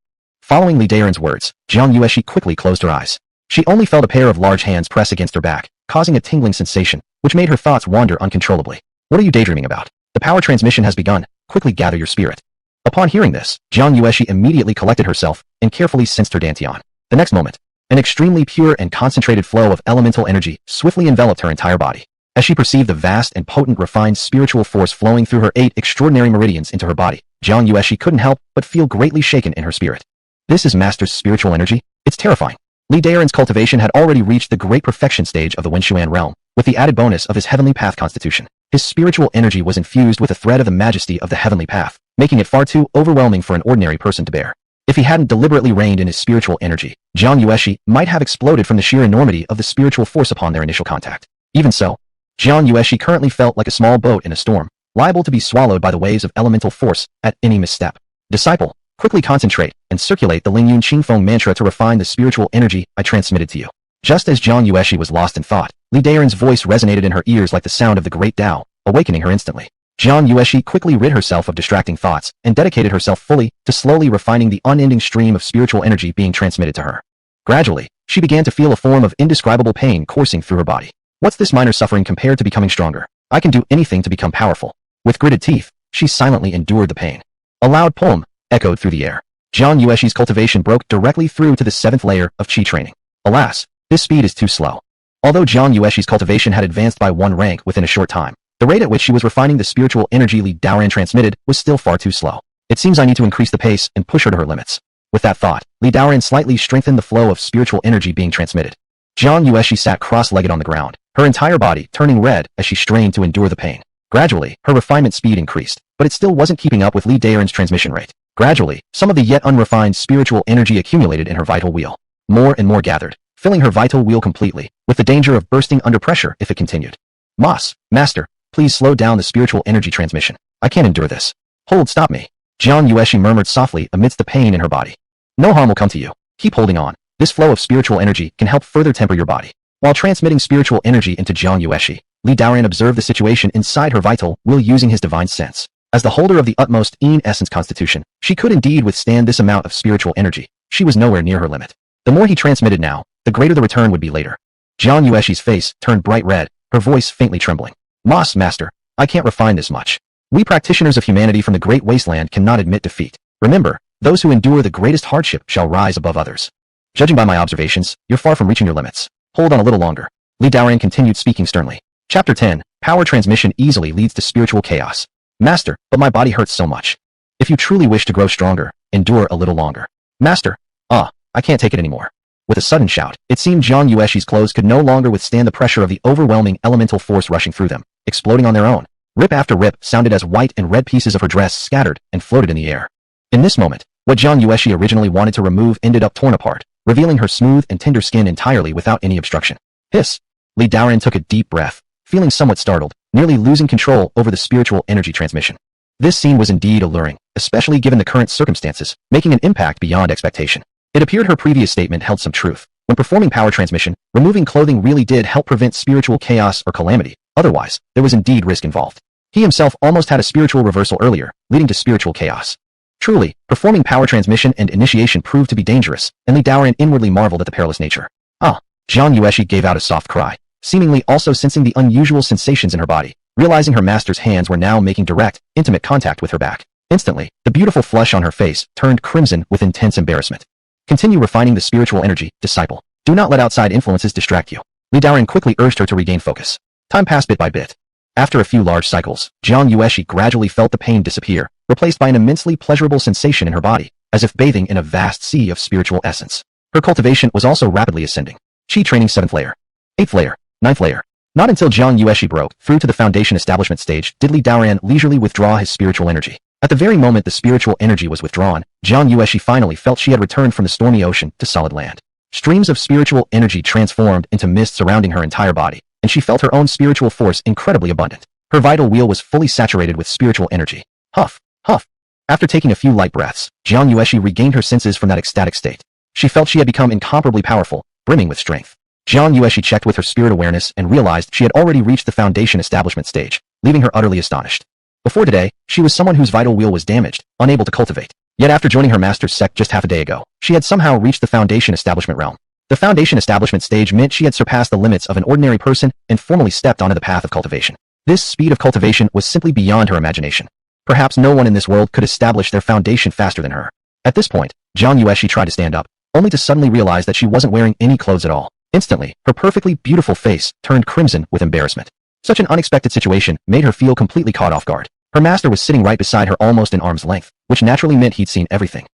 Following Li Daoran's words, Jiang Yueshi quickly closed her eyes. She only felt a pair of large hands press against her back, causing a tingling sensation, which made her thoughts wander uncontrollably. What are you daydreaming about? The power transmission has begun. Quickly gather your spirit. Upon hearing this, Jiang Yueshi immediately collected herself and carefully sensed her dantian. The next moment, an extremely pure and concentrated flow of elemental energy swiftly enveloped her entire body. As she perceived the vast and potent refined spiritual force flowing through her 8 extraordinary meridians into her body, Jiang Yueshi couldn't help but feel greatly shaken in her spirit. This is Master's spiritual energy? It's terrifying. Li Daoran's cultivation had already reached the great perfection stage of the Wenshuan realm, with the added bonus of his heavenly path constitution. His spiritual energy was infused with a thread of the majesty of the heavenly path, making it far too overwhelming for an ordinary person to bear. If he hadn't deliberately reined in his spiritual energy, Jiang Yueshi might have exploded from the sheer enormity of the spiritual force upon their initial contact. Even so, Jiang Yueshi currently felt like a small boat in a storm, liable to be swallowed by the waves of elemental force at any misstep. Disciple, quickly concentrate and circulate the Ling Yun Qingfeng mantra to refine the spiritual energy I transmitted to you. Just as Jiang Yueshi was lost in thought, Li Daoran's voice resonated in her ears like the sound of the great Tao, awakening her instantly. Jiang Yueshi quickly rid herself of distracting thoughts and dedicated herself fully to slowly refining the unending stream of spiritual energy being transmitted to her. Gradually, she began to feel a form of indescribable pain coursing through her body. What's this minor suffering compared to becoming stronger? I can do anything to become powerful. With gritted teeth, she silently endured the pain. A loud poem echoed through the air. Jiang Yueshi's cultivation broke directly through to the 7th layer of qi training. Alas, this speed is too slow. Although Jiang Yueshi's cultivation had advanced by 1 rank within a short time, the rate at which she was refining the spiritual energy Li Daoran transmitted was still far too slow. It seems I need to increase the pace and push her to her limits. With that thought, Li Daoran slightly strengthened the flow of spiritual energy being transmitted. Jiang Yueshi sat cross-legged on the ground, her entire body turning red as she strained to endure the pain. Gradually, her refinement speed increased, but it still wasn't keeping up with Li Daoran's transmission rate. Gradually, some of the yet unrefined spiritual energy accumulated in her vital wheel. More and more gathered, filling her vital wheel completely, with the danger of bursting under pressure if it continued. Master, please slow down the spiritual energy transmission. I can't endure this. Hold, stop me. Jiang Yueshi murmured softly amidst the pain in her body. No harm will come to you. Keep holding on. This flow of spiritual energy can help further temper your body. While transmitting spiritual energy into Jiang Yueshi, Li Daoran observed the situation inside her vital will using his divine sense. As the holder of the utmost Yin essence constitution, she could indeed withstand this amount of spiritual energy. She was nowhere near her limit. The more he transmitted now, the greater the return would be later. Jiang Yueshi's face turned bright red, her voice faintly trembling. Master, I can't refine this much. We practitioners of humanity from the great wasteland cannot admit defeat. Remember, those who endure the greatest hardship shall rise above others. Judging by my observations, you're far from reaching your limits. Hold on a little longer. Li Daoran continued speaking sternly. Chapter 10. Power transmission easily leads to spiritual chaos. Master, but my body hurts so much. If you truly wish to grow stronger, endure a little longer. Master, I can't take it anymore. With a sudden shout, it seemed Jiang Yueshi's clothes could no longer withstand the pressure of the overwhelming elemental force rushing through them, exploding on their own. Rip after rip sounded as white and red pieces of her dress scattered and floated in the air. In this moment, what Jiang Yueshi originally wanted to remove ended up torn apart, revealing her smooth and tender skin entirely without any obstruction. Hiss! Li Daoran took a deep breath, feeling somewhat startled, nearly losing control over the spiritual energy transmission. This scene was indeed alluring, especially given the current circumstances, making an impact beyond expectation. It appeared her previous statement held some truth. When performing power transmission, removing clothing really did help prevent spiritual chaos or calamity. Otherwise, there was indeed risk involved. He himself almost had a spiritual reversal earlier, leading to spiritual chaos. Truly, performing power transmission and initiation proved to be dangerous, and Li Daoran inwardly marveled at the perilous nature. Jiang Yueshi gave out a soft cry, seemingly also sensing the unusual sensations in her body, realizing her master's hands were now making direct, intimate contact with her back. Instantly, the beautiful flush on her face turned crimson with intense embarrassment. Continue refining the spiritual energy, disciple. Do not let outside influences distract you. Li Daoran quickly urged her to regain focus. Time passed bit by bit. After a few large cycles, Jiang Yueshi gradually felt the pain disappear, replaced by an immensely pleasurable sensation in her body, as if bathing in a vast sea of spiritual essence. Her cultivation was also rapidly ascending. Qi training 7th layer, 8th layer, 9th layer. Not until Jiang Yueshi broke through to the foundation establishment stage did Li Daoran leisurely withdraw his spiritual energy. At the very moment the spiritual energy was withdrawn, Jiang Yueshi finally felt she had returned from the stormy ocean to solid land. Streams of spiritual energy transformed into mist surrounding her entire body, and she felt her own spiritual force incredibly abundant. Her vital wheel was fully saturated with spiritual energy. Huff, huff. After taking a few light breaths, Jiang Yueshi regained her senses from that ecstatic state. She felt she had become incomparably powerful, brimming with strength. Jiang Yueshi checked with her spirit awareness and realized she had already reached the foundation establishment stage, leaving her utterly astonished. Before today, she was someone whose vital wheel was damaged, unable to cultivate. Yet after joining her master's sect just half a day ago, she had somehow reached the foundation establishment realm. The foundation establishment stage meant she had surpassed the limits of an ordinary person and formally stepped onto the path of cultivation. This speed of cultivation was simply beyond her imagination. Perhaps no one in this world could establish their foundation faster than her. At this point, Jiang Yueshi tried to stand up, only to suddenly realize that she wasn't wearing any clothes at all. Instantly, her perfectly beautiful face turned crimson with embarrassment. Such an unexpected situation made her feel completely caught off guard. Her master was sitting right beside her almost in arm's length, which naturally meant he'd seen everything.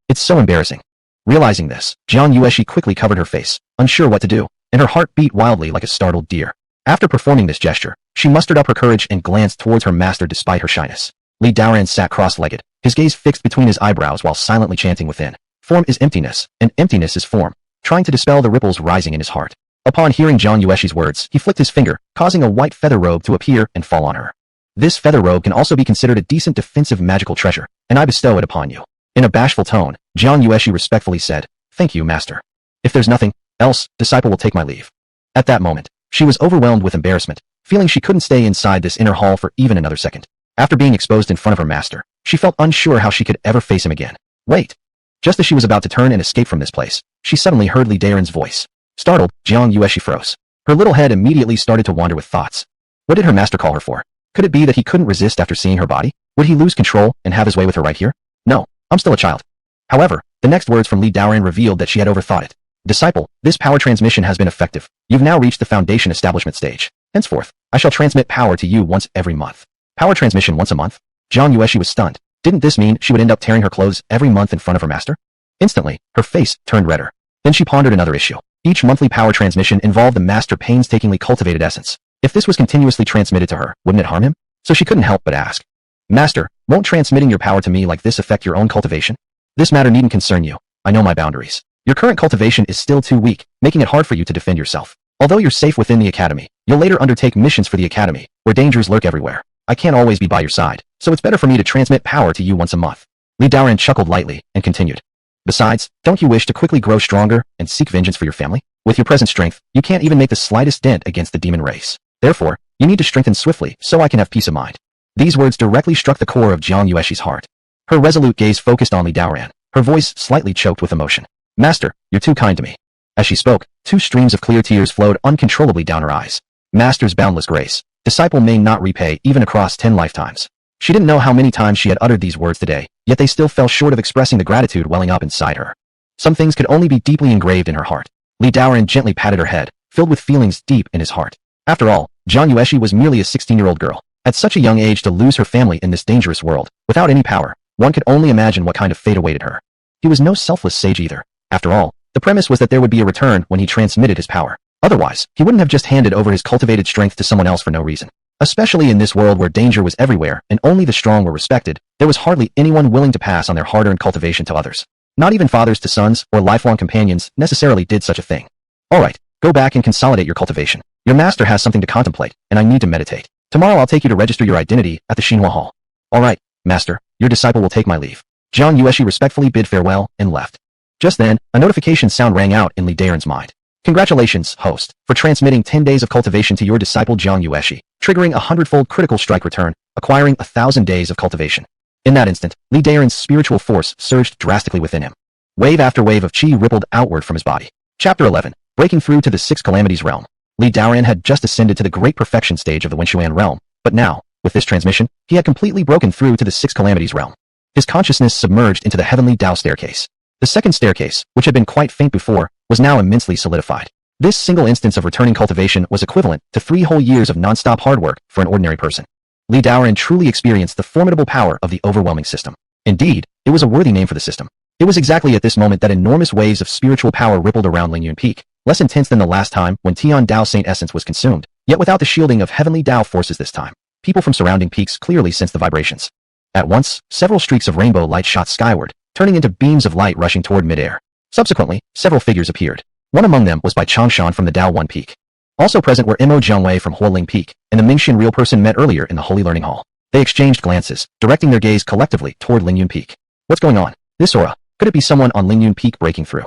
It's so embarrassing. Realizing this, Jiang Yueshi quickly covered her face, unsure what to do, and her heart beat wildly like a startled deer. After performing this gesture, she mustered up her courage and glanced towards her master despite her shyness. Li Daoran sat cross-legged, his gaze fixed between his eyebrows while silently chanting within. Form is emptiness, and emptiness is form, trying to dispel the ripples rising in his heart. Upon hearing Jiang Yueshi's words, he flicked his finger, causing a white feather robe to appear and fall on her. This feather robe can also be considered a decent defensive magical treasure, and I bestow it upon you. In a bashful tone, Jiang Yueshi respectfully said, "Thank you, master. If there's nothing else, disciple will take my leave." At that moment, she was overwhelmed with embarrassment, feeling she couldn't stay inside this inner hall for even another second. After being exposed in front of her master, she felt unsure how she could ever face him again. Wait! Just as she was about to turn and escape from this place, she suddenly heard Li Daoran's voice. Startled, Jiang Yueshi froze. Her little head immediately started to wander with thoughts. What did her master call her for? Could it be that he couldn't resist after seeing her body? Would he lose control and have his way with her right here? No, I'm still a child. However, the next words from Li Daoran revealed that she had overthought it. Disciple, this power transmission has been effective. You've now reached the foundation establishment stage. Henceforth, I shall transmit power to you once every month. Power transmission once a month? Jiang Yueshi was stunned. Didn't this mean she would end up tearing her clothes every month in front of her master? Instantly, her face turned redder. Then she pondered another issue. Each monthly power transmission involved the master painstakingly cultivated essence. If this was continuously transmitted to her, wouldn't it harm him? So she couldn't help but ask. Master, won't transmitting your power to me like this affect your own cultivation? This matter needn't concern you. I know my boundaries. Your current cultivation is still too weak, making it hard for you to defend yourself. Although you're safe within the academy, you'll later undertake missions for the academy, where dangers lurk everywhere. I can't always be by your side, so it's better for me to transmit power to you once a month. Li Daoran chuckled lightly and continued. Besides, don't you wish to quickly grow stronger and seek vengeance for your family? With your present strength, you can't even make the slightest dent against the demon race. Therefore, you need to strengthen swiftly so I can have peace of mind. These words directly struck the core of Jiang Yueshi's heart. Her resolute gaze focused on Li Daoran, her voice slightly choked with emotion. Master, you're too kind to me. As she spoke, 2 streams of clear tears flowed uncontrollably down her eyes. Master's boundless grace. Disciple may not repay even across 10 lifetimes. She didn't know how many times she had uttered these words today, yet they still fell short of expressing the gratitude welling up inside her. Some things could only be deeply engraved in her heart. Li Daoran gently patted her head, filled with feelings deep in his heart. After all, Jiang Yueshi was merely a 16-year-old girl. At such a young age to lose her family in this dangerous world, without any power, one could only imagine what kind of fate awaited her. He was no selfless sage either. After all, the premise was that there would be a return when he transmitted his power. Otherwise, he wouldn't have just handed over his cultivated strength to someone else for no reason. Especially in this world where danger was everywhere and only the strong were respected, there was hardly anyone willing to pass on their hard-earned cultivation to others. Not even fathers to sons or lifelong companions necessarily did such a thing. Alright, go back and consolidate your cultivation. Your master has something to contemplate, and I need to meditate. Tomorrow I'll take you to register your identity at the Xinhua Hall. Alright, master, your disciple will take my leave. Jiang Yueshi respectfully bid farewell and left. Just then, a notification sound rang out in Li Daoran's mind. Congratulations, host, for transmitting 10 days of cultivation to your disciple Jiang Yueshi, triggering a 100-fold critical strike return, acquiring 1,000 days of cultivation. In that instant, Li Daoran's spiritual force surged drastically within him. Wave after wave of chi rippled outward from his body. Chapter 11. Breaking through to the 6 calamities realm. Li Daoran had just ascended to the great perfection stage of the Wenshuan realm, but now, with this transmission, he had completely broken through to the 6 calamities realm. His consciousness submerged into the heavenly Dao staircase. The second staircase, which had been quite faint before, was now immensely solidified. This single instance of returning cultivation was equivalent to 3 whole years of non-stop hard work for an ordinary person. Li Daoran truly experienced the formidable power of the overwhelming system. Indeed, it was a worthy name for the system. It was exactly at this moment that enormous waves of spiritual power rippled around Ling Yun Peak, less intense than the last time when Tian Dao Saint Essence was consumed, yet without the shielding of heavenly Dao forces this time. People from surrounding peaks clearly sensed the vibrations. At once, several streaks of rainbow light shot skyward, turning into beams of light rushing toward midair. Subsequently, several figures appeared. One among them was Bai Changshan from the Dao One Peak. Also present were Mo Jiangwei from Huoling Peak, and the Mingxin real person met earlier in the Holy Learning Hall. They exchanged glances, directing their gaze collectively toward Ling Yun Peak. What's going on? This aura. Could it be someone on Ling Yun Peak breaking through?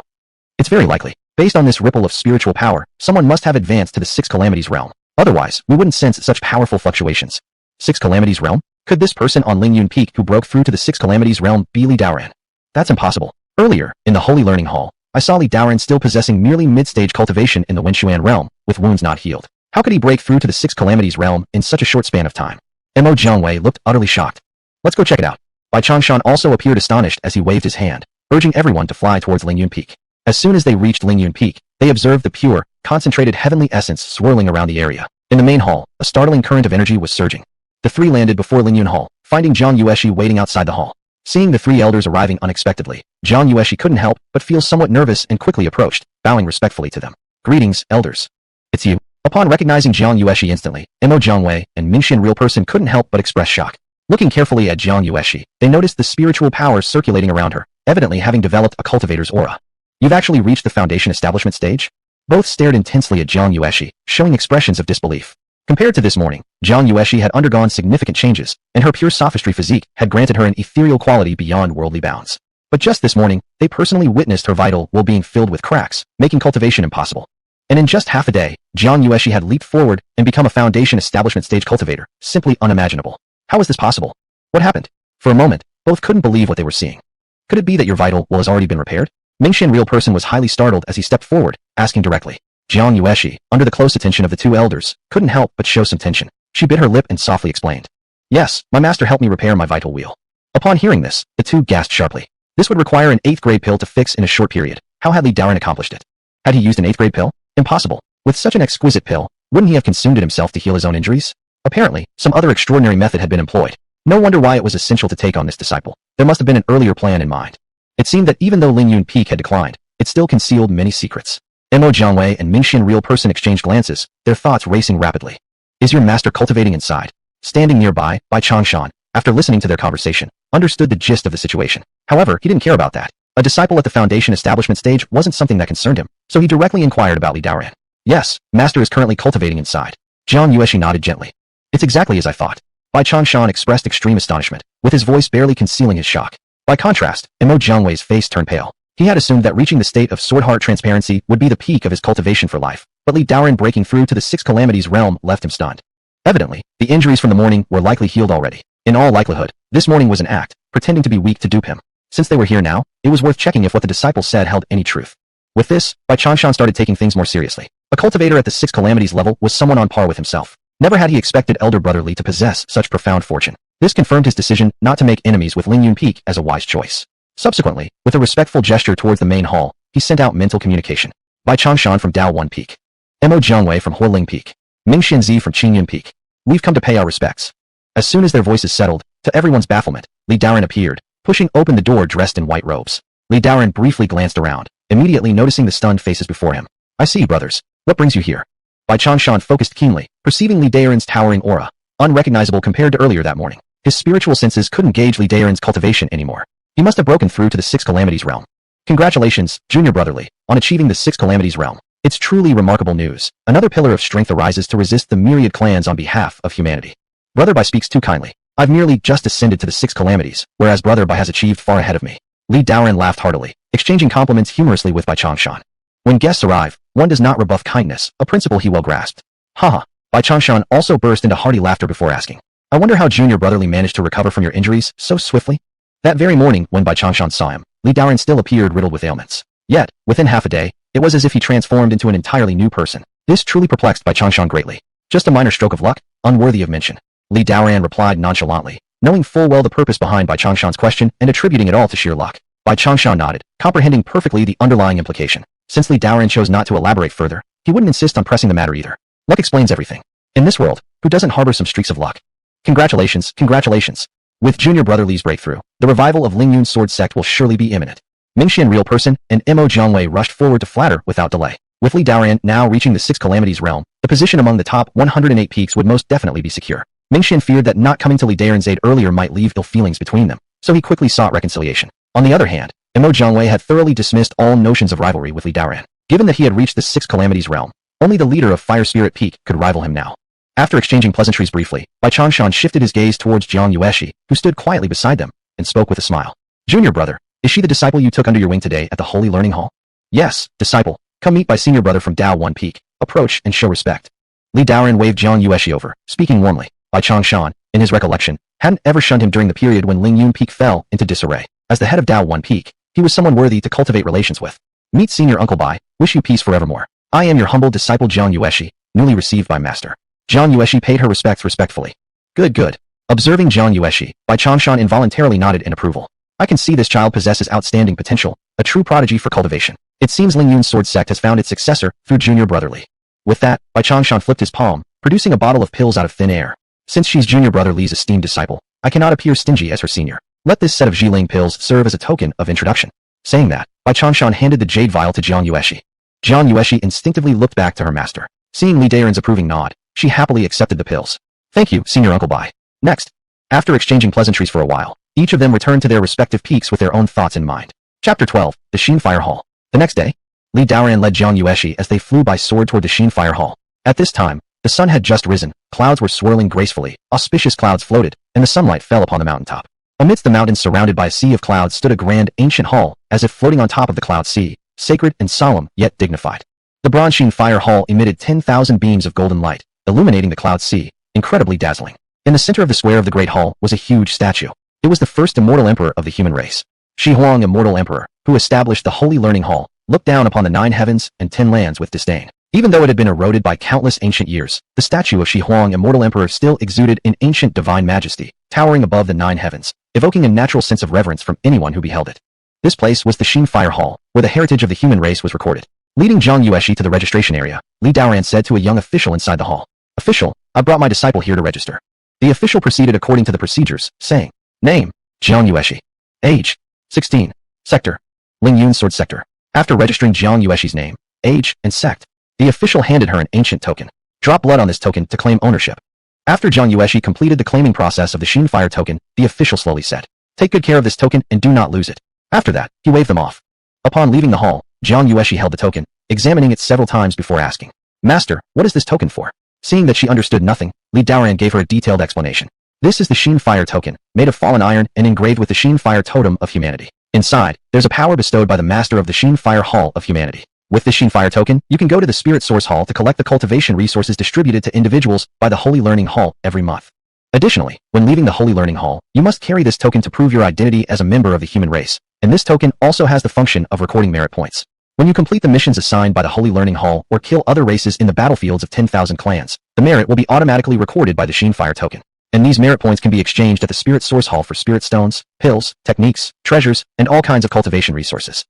It's very likely. Based on this ripple of spiritual power, someone must have advanced to the 6 calamities realm. Otherwise, we wouldn't sense such powerful fluctuations. 6 calamities realm? Could this person on Ling Yun Peak who broke through to the 6 calamities realm be Li Daoran? That's impossible. Earlier, in the Holy Learning Hall, I saw Li Daoran still possessing merely mid-stage cultivation in the Wenshuan realm, with wounds not healed. How could he break through to the 6 calamities realm in such a short span of time? Mo Jiangwei looked utterly shocked. Let's go check it out. Bai Changshan also appeared astonished as he waved his hand, urging everyone to fly towards Ling Yun Peak. As soon as they reached Ling Yun Peak, they observed the pure, concentrated heavenly essence swirling around the area. In the main hall, a startling current of energy was surging. The 3 landed before Ling Yun Hall, finding Jiang Yueshi waiting outside the hall. Seeing the three elders arriving unexpectedly, Jiang Yueshi couldn't help but feel somewhat nervous and quickly approached, bowing respectfully to them. Greetings, elders. It's you. Upon recognizing Jiang Yueshi instantly, Mo Jiangwei and Mingxian Real Person couldn't help but express shock. Looking carefully at Jiang Yueshi, they noticed the spiritual power circulating around her, evidently having developed a cultivator's aura. You've actually reached the foundation establishment stage? Both stared intensely at Jiang Yueshi, showing expressions of disbelief. Compared to this morning, Jiang Yueshi had undergone significant changes, and her pure sophistry physique had granted her an ethereal quality beyond worldly bounds. But just this morning, they personally witnessed her vital well being filled with cracks, making cultivation impossible. And in just half a day, Jiang Yueshi had leaped forward and become a foundation establishment stage cultivator, simply unimaginable. How was this possible? What happened? For a moment, both couldn't believe what they were seeing. Could it be that your vital well has already been repaired? Mingxian Real Person was highly startled as he stepped forward, asking directly. Jiang Yueshi, under the close attention of the two elders, couldn't help but show some tension. She bit her lip and softly explained. Yes, my master helped me repair my vital wheel. Upon hearing this, the two gasped sharply. This would require an 8th grade pill to fix in a short period. How had Li Daoran accomplished it? Had he used an 8th grade pill? Impossible. With such an exquisite pill, wouldn't he have consumed it himself to heal his own injuries? Apparently, some other extraordinary method had been employed. No wonder why it was essential to take on this disciple. There must have been an earlier plan in mind. It seemed that even though Ling Yun Peak had declined, it still concealed many secrets. Mo Jiangwei and Mingxian Real Person exchanged glances, their thoughts racing rapidly. Is your master cultivating inside? Standing nearby, Bai Changshan, after listening to their conversation, understood the gist of the situation. However, he didn't care about that. A disciple at the foundation establishment stage wasn't something that concerned him, so he directly inquired about Li Daoran. Yes, master is currently cultivating inside. Jiang Yueshi nodded gently. It's exactly as I thought. Bai Changshan expressed extreme astonishment, with his voice barely concealing his shock. By contrast, Mo Jiangwei's face turned pale. He had assumed that reaching the state of sword heart transparency would be the peak of his cultivation for life, but Li Daoran breaking through to the 6 calamities realm left him stunned. Evidently, the injuries from the morning were likely healed already. In all likelihood, this morning was an act, pretending to be weak to dupe him. Since they were here now, it was worth checking if what the disciple said held any truth. With this, Bai Changshan started taking things more seriously. A cultivator at the 6 calamities level was someone on par with himself. Never had he expected elder brother Li to possess such profound fortune. This confirmed his decision not to make enemies with Ling Yun Peak as a wise choice. Subsequently, with a respectful gesture towards the main hall, he sent out mental communication. Bai Changshan from Dao 1 Peak. Mo Jiangwei from Huoling Peak. Mingxian Zi from Qingyun Peak. We've come to pay our respects. As soon as their voices settled, to everyone's bafflement, Li Daoran appeared, pushing open the door dressed in white robes. Li Daoran briefly glanced around, immediately noticing the stunned faces before him. I see, brothers. What brings you here? Bai Changshan focused keenly, perceiving Li Daoran's towering aura, unrecognizable compared to earlier that morning. His spiritual senses couldn't gauge Li Daoran's cultivation anymore. He must have broken through to the 6 calamities realm. Congratulations, Junior Brotherly, on achieving the 6 calamities realm. It's truly remarkable news. Another pillar of strength arises to resist the myriad clans on behalf of humanity. Brother Bai speaks too kindly. I've merely just ascended to the 6 calamities, whereas Brother Bai has achieved far ahead of me. Li Daoran laughed heartily, exchanging compliments humorously with Bai Changshan. When guests arrive, one does not rebuff kindness, a principle he well grasped. Haha. Bai Changshan also burst into hearty laughter before asking. I wonder how Junior Brotherly managed to recover from your injuries so swiftly? That very morning, when Bai Changshan saw him, Li Daoran still appeared riddled with ailments. Yet, within half a day, it was as if he transformed into an entirely new person. This truly perplexed Bai Changshan greatly. Just a minor stroke of luck, unworthy of mention. Li Daoran replied nonchalantly, knowing full well the purpose behind Bai Changshan's question and attributing it all to sheer luck. Bai Changshan nodded, comprehending perfectly the underlying implication. Since Li Daoran chose not to elaborate further, he wouldn't insist on pressing the matter either. Luck explains everything. In this world, who doesn't harbor some streaks of luck? Congratulations, congratulations. With Junior Brother Li's breakthrough, the revival of Ling Yun Sword sect will surely be imminent. Mingxian Real Person and Mo Jiangwei rushed forward to flatter without delay. With Li Daoran now reaching the 6 calamities realm, the position among the top 108 peaks would most definitely be secure. Mingxian feared that not coming to Li Daoran's aid earlier might leave ill feelings between them, so he quickly sought reconciliation. On the other hand, Mo Jiangwei had thoroughly dismissed all notions of rivalry with Li Daoran. Given that he had reached the 6 calamities realm, only the leader of Fire Spirit Peak could rival him now. After exchanging pleasantries briefly, Bai Changshan shifted his gaze towards Jiang Yueshi, who stood quietly beside them, and spoke with a smile. Junior brother, is she the disciple you took under your wing today at the Holy Learning Hall? Yes, disciple. Come meet by senior brother from Dao 1 Peak. Approach and show respect. Li Daoran waved Jiang Yueshi over, speaking warmly. Bai Changshan, in his recollection, hadn't ever shunned him during the period when Ling Yun Peak fell into disarray. As the head of Dao 1 Peak, he was someone worthy to cultivate relations with. Meet senior Uncle Bai, wish you peace forevermore. I am your humble disciple Jiang Yueshi, newly received by master. Jiang Yueshi paid her respects respectfully. Good, good. Observing Jiang Yueshi, Bai Changshan involuntarily nodded in approval. I can see this child possesses outstanding potential, a true prodigy for cultivation. It seems Ling Yun Sword sect has found its successor through Junior Brotherly. With that, Bai Changshan flipped his palm, producing a bottle of pills out of thin air. Since she's Junior Brother Li's esteemed disciple, I cannot appear stingy as her senior. Let this set of Jiling pills serve as a token of introduction. Saying that, Bai Chanshan handed the jade vial to Jiang Yueshi. Jiang Yueshi instinctively looked back to her master. Seeing Li Daren's approving nod, she happily accepted the pills. Thank you, Senior Uncle Bai. Next. After exchanging pleasantries for a while, each of them returned to their respective peaks with their own thoughts in mind. Chapter 12, the Xin Fire Hall. The next day, Li Daoran led Jiang Yueshi as they flew by sword toward the Xin Fire Hall. At this time, the sun had just risen, clouds were swirling gracefully, auspicious clouds floated, and the sunlight fell upon the mountaintop. Amidst the mountains surrounded by a sea of clouds stood a grand ancient hall, as if floating on top of the cloud sea, sacred and solemn, yet dignified. The bronze Xin Fire Hall emitted 10,000 beams of golden light, illuminating the cloud sea, incredibly dazzling. In the center of the square of the Great Hall was a huge statue. It was the first immortal emperor of the human race. Shi Huang, immortal emperor, who established the Holy Learning Hall, looked down upon the 9 heavens and 10 lands with disdain. Even though it had been eroded by countless ancient years, the statue of Shi Huang, immortal emperor, still exuded an ancient divine majesty, towering above the 9 heavens, evoking a natural sense of reverence from anyone who beheld it. This place was the Xin Fire Hall, where the heritage of the human race was recorded. Leading Jiang Yueshi to the registration area, Li Daoran said to a young official inside the hall, "Official, I brought my disciple here to register." The official proceeded according to the procedures, saying, "Name, Jiang Yueshi. Age, 16. Sector, Ling Yun Sword Sector." After registering Jiang Yueshi's name, age, and sect, the official handed her an ancient token. Drop blood on this token to claim ownership. After Jiang Yueshi completed the claiming process of the Xin Fire token, the official slowly said, "Take good care of this token and do not lose it." After that, he waved them off. Upon leaving the hall, Jiang Yueshi held the token, examining it several times before asking, "Master, what is this token for?" Seeing that she understood nothing, Li Daoran gave her a detailed explanation. This is the Xin Fire token, made of fallen iron and engraved with the Xin Fire totem of humanity. Inside, there's a power bestowed by the master of the Xin Fire Hall of Humanity. With the Xin Fire token, you can go to the Spirit Source Hall to collect the cultivation resources distributed to individuals by the Holy Learning Hall every month. Additionally, when leaving the Holy Learning Hall, you must carry this token to prove your identity as a member of the human race, and this token also has the function of recording merit points. When you complete the missions assigned by the Holy Learning Hall or kill other races in the battlefields of 10,000 clans, the merit will be automatically recorded by the Xin Fire token. And these merit points can be exchanged at the Spirit Source Hall for spirit stones, pills, techniques, treasures, and all kinds of cultivation resources.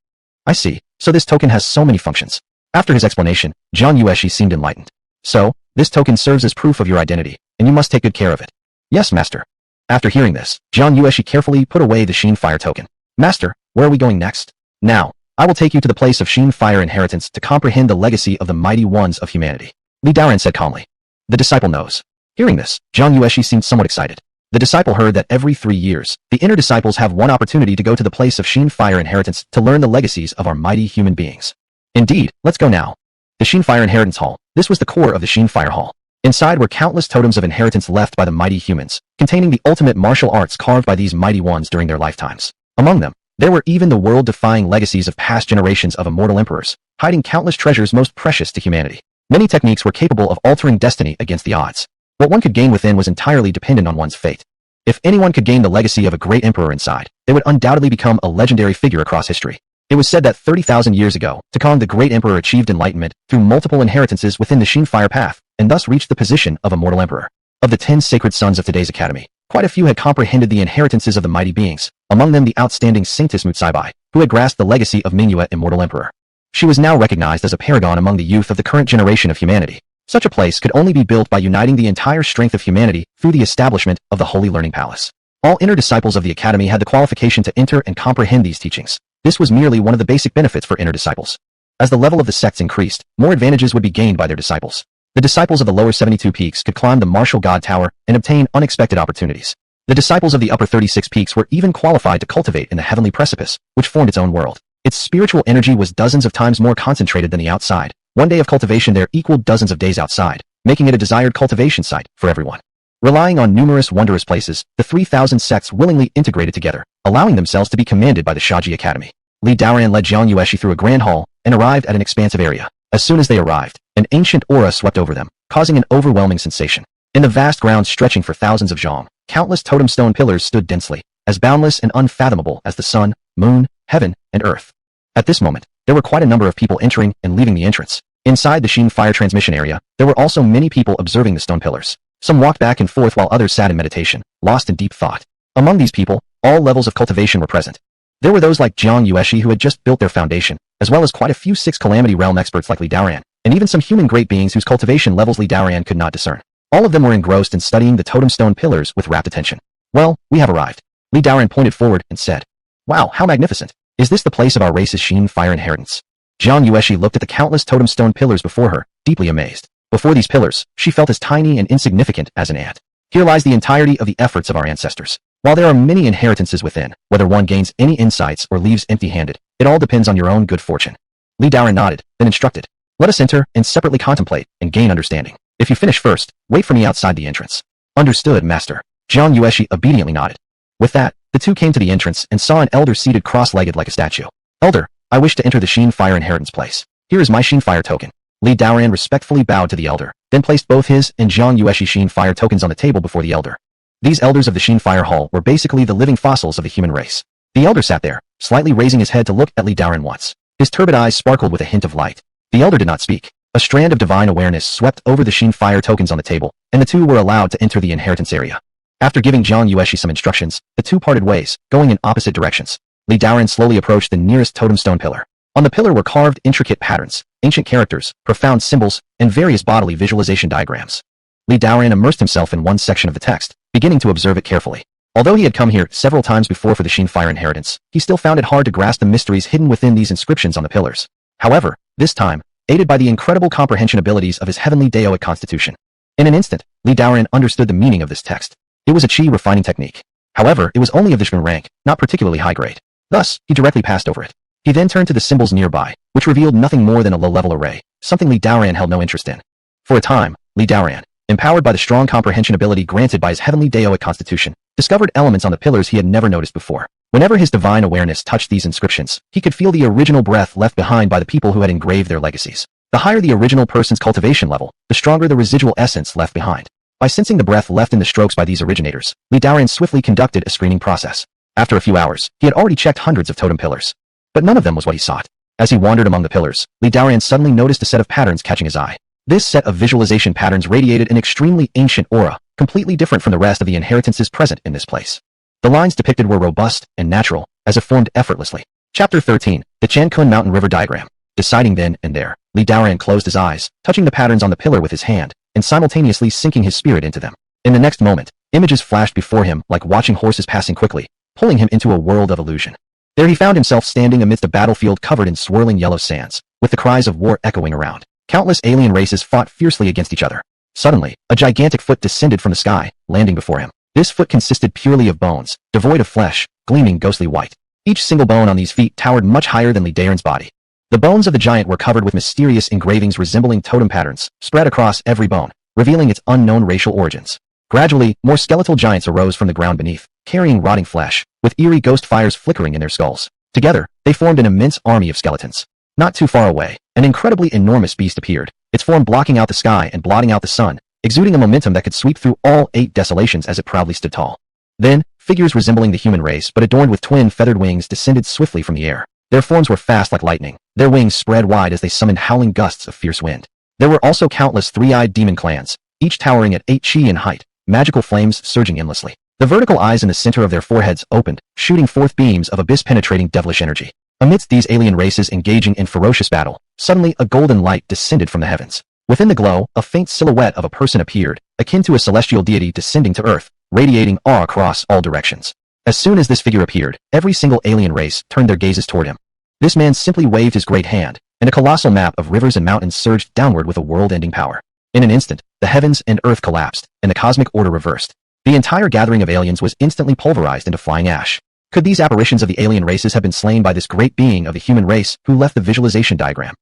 I see, so this token has so many functions. After his explanation, Jiang Yueshi seemed enlightened. So, this token serves as proof of your identity, and you must take good care of it. Yes, master. After hearing this, Jiang Yueshi carefully put away the Xin Fire token. Master, where are we going next? Now, I will take you to the place of Xin Fire inheritance to comprehend the legacy of the mighty ones of humanity. Li Daoran said calmly. The disciple knows. Hearing this, Jiang Yueshi seemed somewhat excited. The disciple heard that every 3 years, the inner disciples have one opportunity to go to the place of Xin Fire inheritance to learn the legacies of our mighty human beings. Indeed, let's go now. The Xin Fire Inheritance Hall. This was the core of the Xin Fire Hall. Inside were countless totems of inheritance left by the mighty humans, containing the ultimate martial arts carved by these mighty ones during their lifetimes. Among them, there were even the world-defying legacies of past generations of immortal emperors, hiding countless treasures most precious to humanity. Many techniques were capable of altering destiny against the odds. What one could gain within was entirely dependent on one's fate. If anyone could gain the legacy of a great emperor inside, they would undoubtedly become a legendary figure across history. It was said that 30,000 years ago, Takong the Great Emperor achieved enlightenment through multiple inheritances within the Xin Fire path, and thus reached the position of immortal emperor. Of the 10 sacred sons of today's academy, quite a few had comprehended the inheritances of the mighty beings, among them the outstanding Saintess Mutsaibai, who had grasped the legacy of Mingyue, immortal emperor. She was now recognized as a paragon among the youth of the current generation of humanity. Such a place could only be built by uniting the entire strength of humanity through the establishment of the Holy Learning Palace. All inner disciples of the academy had the qualification to enter and comprehend these teachings. This was merely one of the basic benefits for inner disciples. As the level of the sects increased, more advantages would be gained by their disciples. The disciples of the lower 72 peaks could climb the Martial God Tower and obtain unexpected opportunities. The disciples of the upper 36 peaks were even qualified to cultivate in the heavenly precipice, which formed its own world. Its spiritual energy was dozens of times more concentrated than the outside. One day of cultivation there equaled dozens of days outside, making it a desired cultivation site for everyone. Relying on numerous wondrous places, the 3,000 sects willingly integrated together, allowing themselves to be commanded by the Shaji Academy. Li Daoran led Jiang Yueshi through a grand hall and arrived at an expansive area. As soon as they arrived, an ancient aura swept over them, causing an overwhelming sensation. In the vast grounds stretching for thousands of zhang, countless totem stone pillars stood densely, as boundless and unfathomable as the sun, moon, heaven, and earth. At this moment, there were quite a number of people entering and leaving the entrance. Inside the Xin Fire transmission area, there were also many people observing the stone pillars. Some walked back and forth while others sat in meditation, lost in deep thought. Among these people, all levels of cultivation were present. There were those like Jiang Yueshi who had just built their foundation, as well as quite a few Six Calamity Realm experts like Li Daoran, and even some human great beings whose cultivation levels Li Daoran could not discern. All of them were engrossed in studying the totem stone pillars with rapt attention. Well, we have arrived. Li Daoran pointed forward and said, "Wow, how magnificent. Is this the place of our race's Shin fire inheritance?" Jiang Yueshi looked at the countless totem stone pillars before her, deeply amazed. Before these pillars, she felt as tiny and insignificant as an ant. Here lies the entirety of the efforts of our ancestors. While there are many inheritances within, whether one gains any insights or leaves empty-handed, it all depends on your own good fortune. Li Daoran nodded, then instructed, "Let us enter and separately contemplate and gain understanding. If you finish first, wait for me outside the entrance." "Understood, master." Jiang Yueshi obediently nodded. With that, the two came to the entrance and saw an elder seated cross-legged like a statue. "Elder, I wish to enter the Shin fire inheritance place. Here is my Shin fire token." Li Daoran respectfully bowed to the elder, then placed both his and Jiang Yueshi Shin fire tokens on the table before the elder. These elders of the Shin fire hall were basically the living fossils of the human race. The elder sat there, slightly raising his head to look at Li Daoran once. His turbid eyes sparkled with a hint of light. The elder did not speak. A strand of divine awareness swept over the Shin fire tokens on the table, and the two were allowed to enter the inheritance area. After giving Jiang Yueshi some instructions, the two parted ways, going in opposite directions. Li Daoran slowly approached the nearest totem stone pillar. On the pillar were carved intricate patterns, ancient characters, profound symbols, and various bodily visualization diagrams. Li Daoran immersed himself in one section of the text, beginning to observe it carefully. Although he had come here several times before for the Shin fire inheritance, he still found it hard to grasp the mysteries hidden within these inscriptions on the pillars. However, this time, aided by the incredible comprehension abilities of his heavenly Daoic constitution, in an instant, Li Daoran understood the meaning of this text. It was a chi refining technique. However, it was only of Vishnu rank, not particularly high grade. Thus, he directly passed over it. He then turned to the symbols nearby, which revealed nothing more than a low-level array, something Li Daoran held no interest in. For a time, Li Daoran, empowered by the strong comprehension ability granted by his heavenly Daoic constitution, discovered elements on the pillars he had never noticed before. Whenever his divine awareness touched these inscriptions, he could feel the original breath left behind by the people who had engraved their legacies. The higher the original person's cultivation level, the stronger the residual essence left behind. By sensing the breath left in the strokes by these originators, Li Daoran swiftly conducted a screening process. After a few hours, he had already checked hundreds of totem pillars. But none of them was what he sought. As he wandered among the pillars, Li Daoran suddenly noticed a set of patterns catching his eye. This set of visualization patterns radiated an extremely ancient aura, completely different from the rest of the inheritances present in this place. The lines depicted were robust and natural, as if formed effortlessly. Chapter 13, The Chankun Mountain River Diagram. Deciding then and there, Li Daoran closed his eyes, touching the patterns on the pillar with his hand, and simultaneously sinking his spirit into them. In the next moment, images flashed before him like watching horses passing quickly, pulling him into a world of illusion. There he found himself standing amidst a battlefield covered in swirling yellow sands, with the cries of war echoing around. Countless alien races fought fiercely against each other. Suddenly, a gigantic foot descended from the sky, landing before him. This foot consisted purely of bones, devoid of flesh, gleaming ghostly white. Each single bone on these feet towered much higher than Li Daoran's body. The bones of the giant were covered with mysterious engravings resembling totem patterns, spread across every bone, revealing its unknown racial origins. Gradually, more skeletal giants arose from the ground beneath, carrying rotting flesh, with eerie ghost fires flickering in their skulls. Together, they formed an immense army of skeletons. Not too far away, an incredibly enormous beast appeared, its form blocking out the sky and blotting out the sun, exuding a momentum that could sweep through all 8 desolations as it proudly stood tall. Then, figures resembling the human race but adorned with twin feathered wings descended swiftly from the air. Their forms were fast like lightning, their wings spread wide as they summoned howling gusts of fierce wind. There were also countless three-eyed demon clans, each towering at 8 chi in height, magical flames surging endlessly. The vertical eyes in the center of their foreheads opened, shooting forth beams of abyss-penetrating devilish energy. Amidst these alien races engaging in ferocious battle, suddenly a golden light descended from the heavens. Within the glow, a faint silhouette of a person appeared, akin to a celestial deity descending to earth, radiating awe across all directions. As soon as this figure appeared, every single alien race turned their gazes toward him. This man simply waved his great hand, and a colossal map of rivers and mountains surged downward with a world-ending power. In an instant, the heavens and earth collapsed, and the cosmic order reversed. The entire gathering of aliens was instantly pulverized into flying ash. Could these apparitions of the alien races have been slain by this great being of the human race who left the visualization diagram?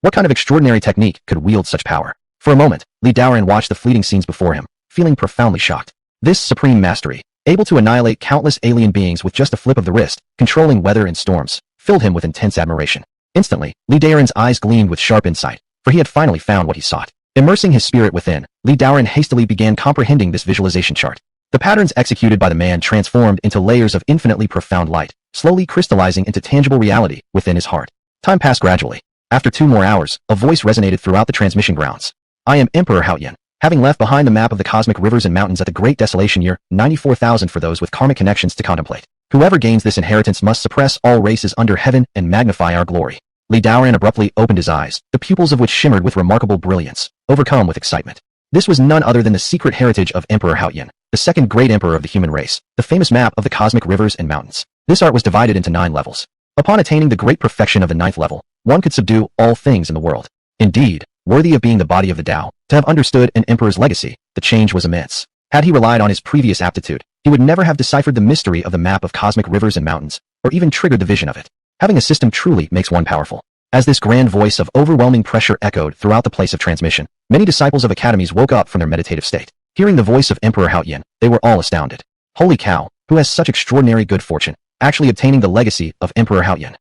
What kind of extraordinary technique could wield such power? For a moment, Li Daoran watched the fleeting scenes before him, feeling profoundly shocked. This supreme mastery, able to annihilate countless alien beings with just a flip of the wrist, controlling weather and storms, filled him with intense admiration. Instantly, Li Daoran's eyes gleamed with sharp insight, for he had finally found what he sought. Immersing his spirit within, Li Daoran hastily began comprehending this visualization chart. The patterns executed by the man transformed into layers of infinitely profound light, slowly crystallizing into tangible reality within his heart. Time passed gradually. After 2 more hours, a voice resonated throughout the transmission grounds. I am Emperor Haoyan. Having left behind the map of the cosmic rivers and mountains at the Great Desolation year 94,000 for those with karmic connections to contemplate. Whoever gains this inheritance must suppress all races under heaven and magnify our glory. Li Daoran abruptly opened his eyes, the pupils of which shimmered with remarkable brilliance, overcome with excitement. This was none other than the secret heritage of Emperor Haoyan. the second great emperor of the human race, the famous map of the cosmic rivers and mountains. This art was divided into 9 levels. Upon attaining the great perfection of the 9th level, one could subdue all things in the world. Indeed, worthy of being the body of the Tao, to have understood an emperor's legacy, the change was immense. Had he relied on his previous aptitude, he would never have deciphered the mystery of the map of cosmic rivers and mountains, or even triggered the vision of it. Having a system truly makes one powerful. As this grand voice of overwhelming pressure echoed throughout the place of transmission, many disciples of academies woke up from their meditative state. Hearing the voice of Emperor Haoyan, they were all astounded. Holy cow, who has such extraordinary good fortune, actually obtaining the legacy of Emperor Haoyan?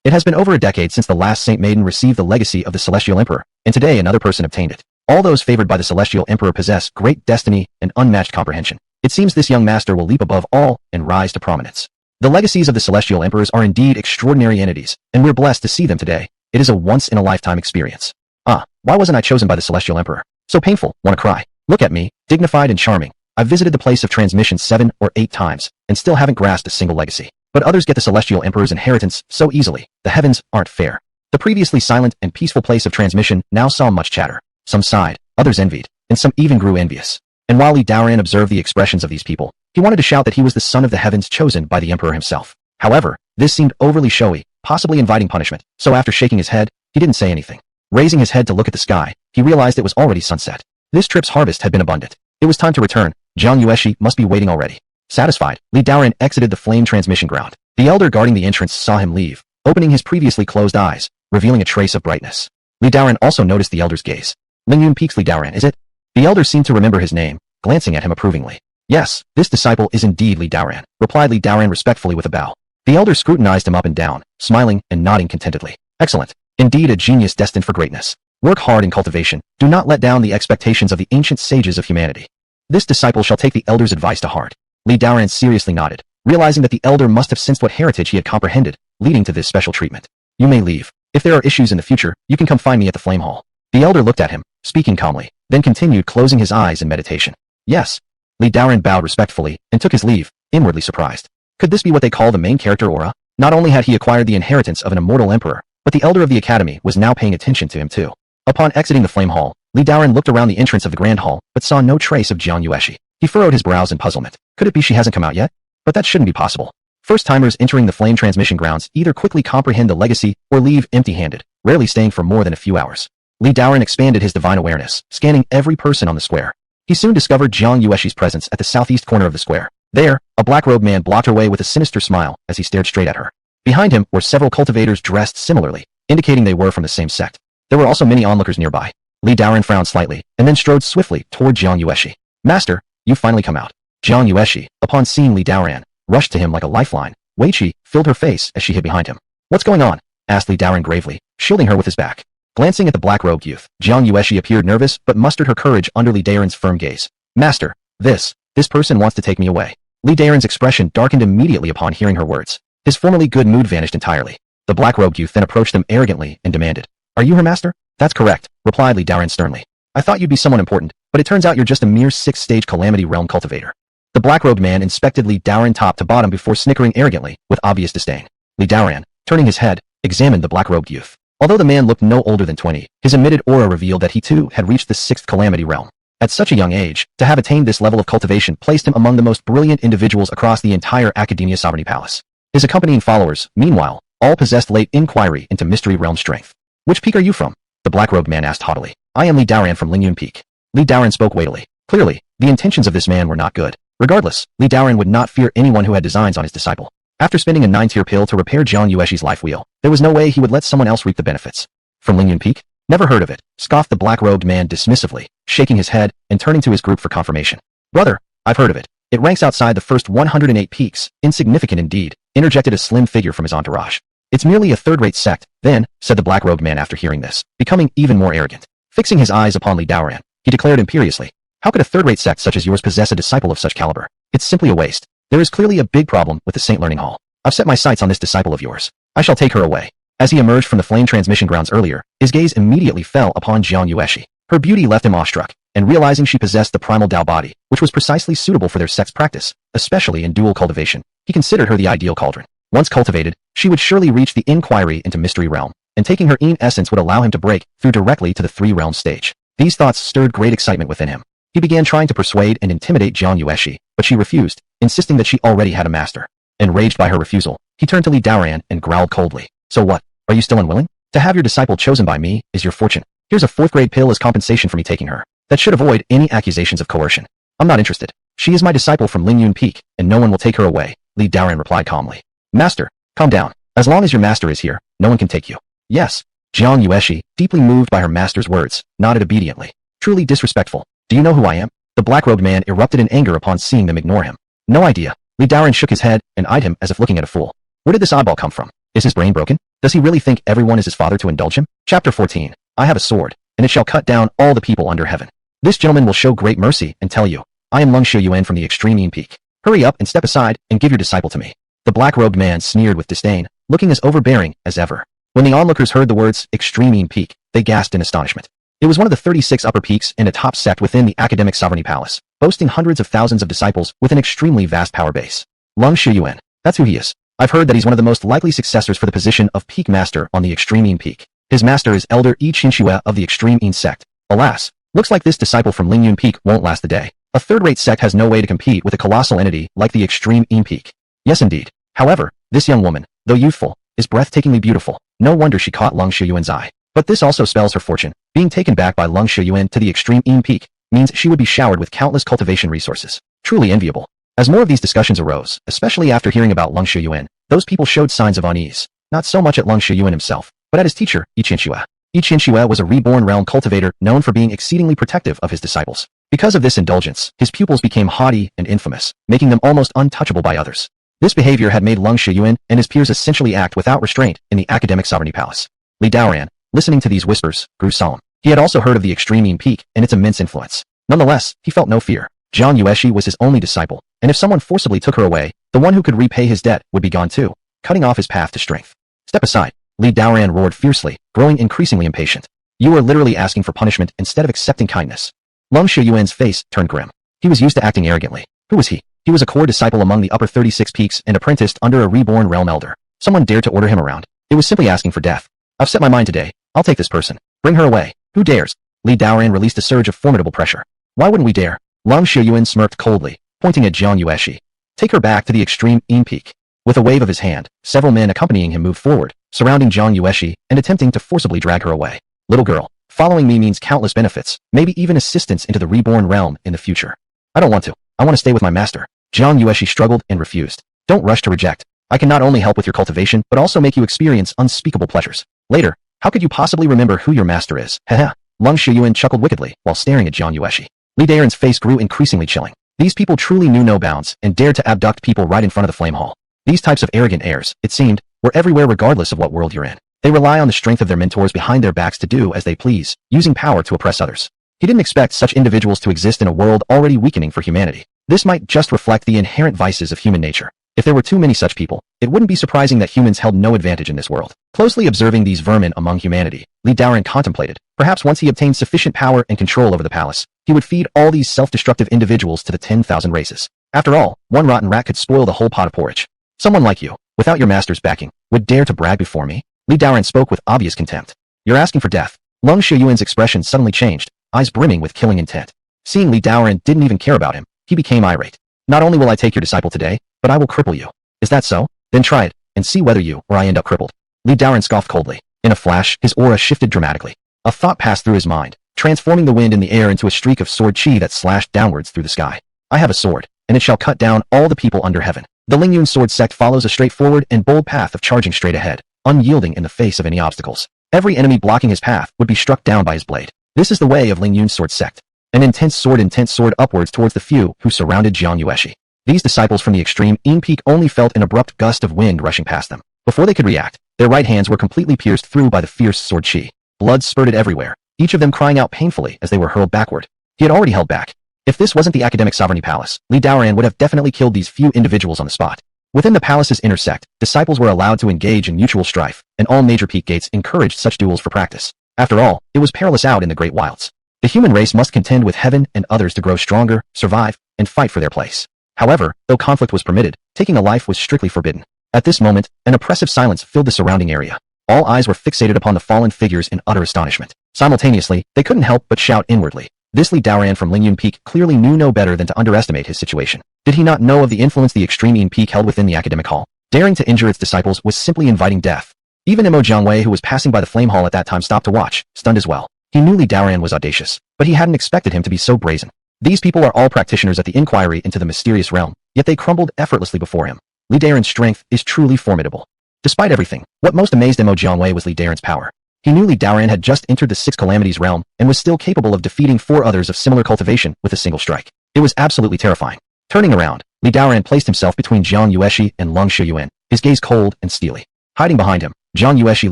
It has been over a decade since the last Saint Maiden received the legacy of the Celestial Emperor, and today another person obtained it. All those favored by the Celestial Emperor possess great destiny and unmatched comprehension. It seems this young master will leap above all and rise to prominence. The legacies of the Celestial Emperors are indeed extraordinary entities, and we're blessed to see them today. It is a once-in-a-lifetime experience. Ah, why wasn't I chosen by the Celestial Emperor? So painful, wanna cry. Look at me, dignified and charming. I've visited the place of transmission 7 or 8 times, and still haven't grasped a single legacy. But others get the Celestial Emperor's inheritance so easily. The heavens aren't fair. The previously silent and peaceful place of transmission now saw much chatter. Some sighed, others envied, and some even grew envious. And while Li Daoran observed the expressions of these people, he wanted to shout that he was the son of the heavens chosen by the emperor himself. However, this seemed overly showy, possibly inviting punishment, so after shaking his head, he didn't say anything. Raising his head to look at the sky, he realized it was already sunset. This trip's harvest had been abundant. It was time to return. Jiang Yueshi must be waiting already. Satisfied, Li Daoran exited the flame transmission ground. The elder guarding the entrance saw him leave, opening his previously closed eyes, revealing a trace of brightness. Li Daoran also noticed the elder's gaze. Ling Yun Peak's Li Daoran, is it? The elder seemed to remember his name, glancing at him approvingly. Yes, this disciple is indeed Li Daoran, replied Li Daoran respectfully with a bow. The elder scrutinized him up and down, smiling and nodding contentedly. Excellent. Indeed a genius destined for greatness. Work hard in cultivation. Do not let down the expectations of the ancient sages of humanity. This disciple shall take the elder's advice to heart. Li Daoran seriously nodded, realizing that the elder must have sensed what heritage he had comprehended, leading to this special treatment. You may leave. If there are issues in the future, you can come find me at the flame hall. The elder looked at him, speaking calmly, then continued closing his eyes in meditation. Yes. Li Daoran bowed respectfully and took his leave, inwardly surprised. Could this be what they call the main character aura? Not only had he acquired the inheritance of an immortal emperor, but the elder of the academy was now paying attention to him too. Upon exiting the flame hall, Li Daoran looked around the entrance of the grand hall, but saw no trace of Jiang Yueshi. He furrowed his brows in puzzlement. Could it be she hasn't come out yet? But that shouldn't be possible. First-timers entering the flame transmission grounds either quickly comprehend the legacy or leave empty-handed, rarely staying for more than a few hours. Li Daoran expanded his divine awareness, scanning every person on the square. He soon discovered Jiang Yueshi's presence at the southeast corner of the square. There, a black-robed man blocked her way with a sinister smile as he stared straight at her. Behind him were several cultivators dressed similarly, indicating they were from the same sect. There were also many onlookers nearby. Li Daoran frowned slightly, and then strode swiftly toward Jiang Yueshi. Master, you've finally come out. Jiang Yueshi, upon seeing Li Daoran, rushed to him like a lifeline. Wei Qi filled her face as she hid behind him. What's going on? Asked Li Daoran gravely, shielding her with his back. Glancing at the black-robed youth, Jiang Yueshi appeared nervous but mustered her courage under Li Daoran's firm gaze. Master, this person wants to take me away. Li Daoran's expression darkened immediately upon hearing her words. His formerly good mood vanished entirely. The black-robed youth then approached them arrogantly and demanded, Are you her master? That's correct, replied Li Daoran sternly. I thought you'd be someone important, but it turns out you're just a mere 6th-stage Calamity Realm cultivator. The black-robed man inspected Li Daoran top to bottom before snickering arrogantly, with obvious disdain. Li Daoran, turning his head, examined the black-robed youth. Although the man looked no older than 20, his emitted aura revealed that he too had reached the 6th Calamity Realm. At such a young age, to have attained this level of cultivation placed him among the most brilliant individuals across the entire Academia Sovereignty Palace. His accompanying followers, meanwhile, all possessed late inquiry into Mystery Realm strength. Which peak are you from? The black-robed man asked haughtily. I am Li Daoran from Ling Yun Peak. Li Daoran spoke weightily. Clearly, the intentions of this man were not good. Regardless, Li Daoran would not fear anyone who had designs on his disciple. After spending a 9-tier pill to repair Jiang Yueshi's life wheel, there was no way he would let someone else reap the benefits. From Ling Yun Peak? Never heard of it, scoffed the black-robed man dismissively, shaking his head and turning to his group for confirmation. Brother, I've heard of it. It ranks outside the first 108 peaks, insignificant indeed, interjected a slim figure from his entourage. It's merely a third-rate sect, then, said the black-robed man after hearing this, becoming even more arrogant. Fixing his eyes upon Li Daoran, he declared imperiously, How could a third-rate sect such as yours possess a disciple of such caliber? It's simply a waste. There is clearly a big problem with the Saint Learning Hall. I've set my sights on this disciple of yours. I shall take her away. As he emerged from the flame transmission grounds earlier, his gaze immediately fell upon Jiang Yueshi. Her beauty left him awestruck, and realizing she possessed the primal Tao body, which was precisely suitable for their sect's practice, especially in dual cultivation, he considered her the ideal cauldron. Once cultivated, she would surely reach the inquiry into Mystery Realm, and taking her essence would allow him to break through directly to the 3 realm stage. These thoughts stirred great excitement within him. He began trying to persuade and intimidate Jiang Yueshi, but she refused, insisting that she already had a master. Enraged by her refusal, he turned to Li Daoran and growled coldly. So what? Are you still unwilling? To have your disciple chosen by me is your fortune. Here's a 4th grade pill as compensation for me taking her. That should avoid any accusations of coercion. I'm not interested. She is my disciple from Ling Yun Peak, and no one will take her away, Li Daoran replied calmly. Master, calm down. As long as your master is here, no one can take you. Yes. Jiang Yueshi, deeply moved by her master's words, nodded obediently. Truly disrespectful. Do you know who I am? The black-robed man erupted in anger upon seeing them ignore him. No idea. Li Daoran shook his head and eyed him as if looking at a fool. Where did this oddball come from? Is his brain broken? Does he really think everyone is his father to indulge him? Chapter 14. I have a sword, and it shall cut down all the people under heaven. This gentleman will show great mercy and tell you, I am Ling Yun from the extreme Peak. Hurry up and step aside and give your disciple to me. The black-robed man sneered with disdain, looking as overbearing as ever. When the onlookers heard the words extreme Peak, they gasped in astonishment. It was one of the 36 upper peaks and a top sect within the academic sovereignty palace, boasting hundreds of thousands of disciples with an extremely vast power base. Ling Yun. That's who he is. I've heard that he's one of the most likely successors for the position of Peak Master on the Extreme Peak. His master is Elder Yi Qinxue of the Extreme sect. Alas, looks like this disciple from Ling Yun Peak won't last the day. A third-rate sect has no way to compete with a colossal entity like the Extreme Peak. Yes indeed. However, this young woman, though youthful, is breathtakingly beautiful. No wonder she caught Ling Yun's eye. But this also spells her fortune. Being taken back by Ling Yun to the Extreme Peak means she would be showered with countless cultivation resources. Truly enviable. As more of these discussions arose, especially after hearing about Ling Yun, those people showed signs of unease. Not so much at Ling Yun himself, but at his teacher, Yi Qinxue. Yi Qinxue was a reborn realm cultivator known for being exceedingly protective of his disciples. Because of this indulgence, his pupils became haughty and infamous, making them almost untouchable by others. This behavior had made Ling Yun and his peers essentially act without restraint in the academic sovereignty palace. Li Daoran, listening to these whispers, grew solemn. He had also heard of the Extreme Peak and its immense influence. Nonetheless, he felt no fear. Jiang Yueshi was his only disciple, and if someone forcibly took her away, the one who could repay his debt would be gone too, cutting off his path to strength. Step aside, Li Daoran roared fiercely, growing increasingly impatient. You are literally asking for punishment instead of accepting kindness. Ling Yun's face turned grim. He was used to acting arrogantly. Who was he? He was a core disciple among the upper 36 peaks and apprenticed under a reborn realm elder. Someone dared to order him around. It was simply asking for death. I've set my mind today. I'll take this person. Bring her away. Who dares? Li Daoran released a surge of formidable pressure. Why wouldn't we dare? Ling Yun smirked coldly, pointing at Jiang Yueshi. Take her back to the Extreme Peak. With a wave of his hand, several men accompanying him moved forward, surrounding Jiang Yueshi and attempting to forcibly drag her away. Little girl, following me means countless benefits, maybe even assistance into the reborn realm in the future. I don't want to. I want to stay with my master. Jiang Yueshi struggled and refused. Don't rush to reject. I can not only help with your cultivation, but also make you experience unspeakable pleasures. Later, how could you possibly remember who your master is? Haha. Ling Yun chuckled wickedly while staring at Jiang Yueshi. Li Daoran's face grew increasingly chilling. These people truly knew no bounds and dared to abduct people right in front of the flame hall. These types of arrogant heirs, it seemed, were everywhere regardless of what world you're in. They rely on the strength of their mentors behind their backs to do as they please, using power to oppress others. He didn't expect such individuals to exist in a world already weakening for humanity. This might just reflect the inherent vices of human nature. If there were too many such people, it wouldn't be surprising that humans held no advantage in this world. Closely observing these vermin among humanity, Li Daoran contemplated, perhaps once he obtained sufficient power and control over the palace, he would feed all these self-destructive individuals to the 10,000 races. After all, one rotten rat could spoil the whole pot of porridge. Someone like you, without your master's backing, would dare to brag before me? Li Daoran spoke with obvious contempt. You're asking for death. Ling Yun's expression suddenly changed, eyes brimming with killing intent. Seeing Li Daoran didn't even care about him, he became irate. Not only will I take your disciple today, but I will cripple you. Is that so? Then try it, and see whether you or I end up crippled. Li Daoran scoffed coldly. In a flash, his aura shifted dramatically. A thought passed through his mind, transforming the wind in the air into a streak of sword chi that slashed downwards through the sky. I have a sword, and it shall cut down all the people under heaven. The Ling Yun Sword sect follows a straightforward and bold path of charging straight ahead, unyielding in the face of any obstacles. Every enemy blocking his path would be struck down by his blade. This is the way of Ling Yun Sword sect. An intense sword upwards towards the few who surrounded Jiang Yueshi. These disciples from the Extreme Peak only felt an abrupt gust of wind rushing past them. Before they could react, their right hands were completely pierced through by the fierce sword chi. Blood spurted everywhere, each of them crying out painfully as they were hurled backward. He had already held back. If this wasn't the academic sovereignty palace, Li Daoran would have definitely killed these few individuals on the spot. Within the palace's inner sect, disciples were allowed to engage in mutual strife, and all major peak gates encouraged such duels for practice. After all, it was perilous out in the great wilds. The human race must contend with heaven and others to grow stronger, survive, and fight for their place. However, though conflict was permitted, taking a life was strictly forbidden. At this moment, an oppressive silence filled the surrounding area. All eyes were fixated upon the fallen figures in utter astonishment. Simultaneously, they couldn't help but shout inwardly, This Li Daoran from Ling Yun Peak clearly knew no better than to underestimate his situation. Did he not know of the influence the extreme Yin Peak held within the academic hall? Daring to injure its disciples was simply inviting death. Even Mo Jiangwei, who was passing by the flame hall at that time, stopped to watch, stunned as well. He knew Li Daoran was audacious, but he hadn't expected him to be so brazen. These people are all practitioners at the inquiry into the mysterious realm, yet they crumbled effortlessly before him. Li Daoran's strength is truly formidable. Despite everything, what most amazed Mo Jiangwei was Li Daoran's power. He knew Li Daoran had just entered the Six Calamities realm and was still capable of defeating 4 others of similar cultivation with a single strike. It was absolutely terrifying. Turning around, Li Daoran placed himself between Jiang Yueshi and Lung Shiyuan, his gaze cold and steely. Hiding behind him, Jiang Yueshi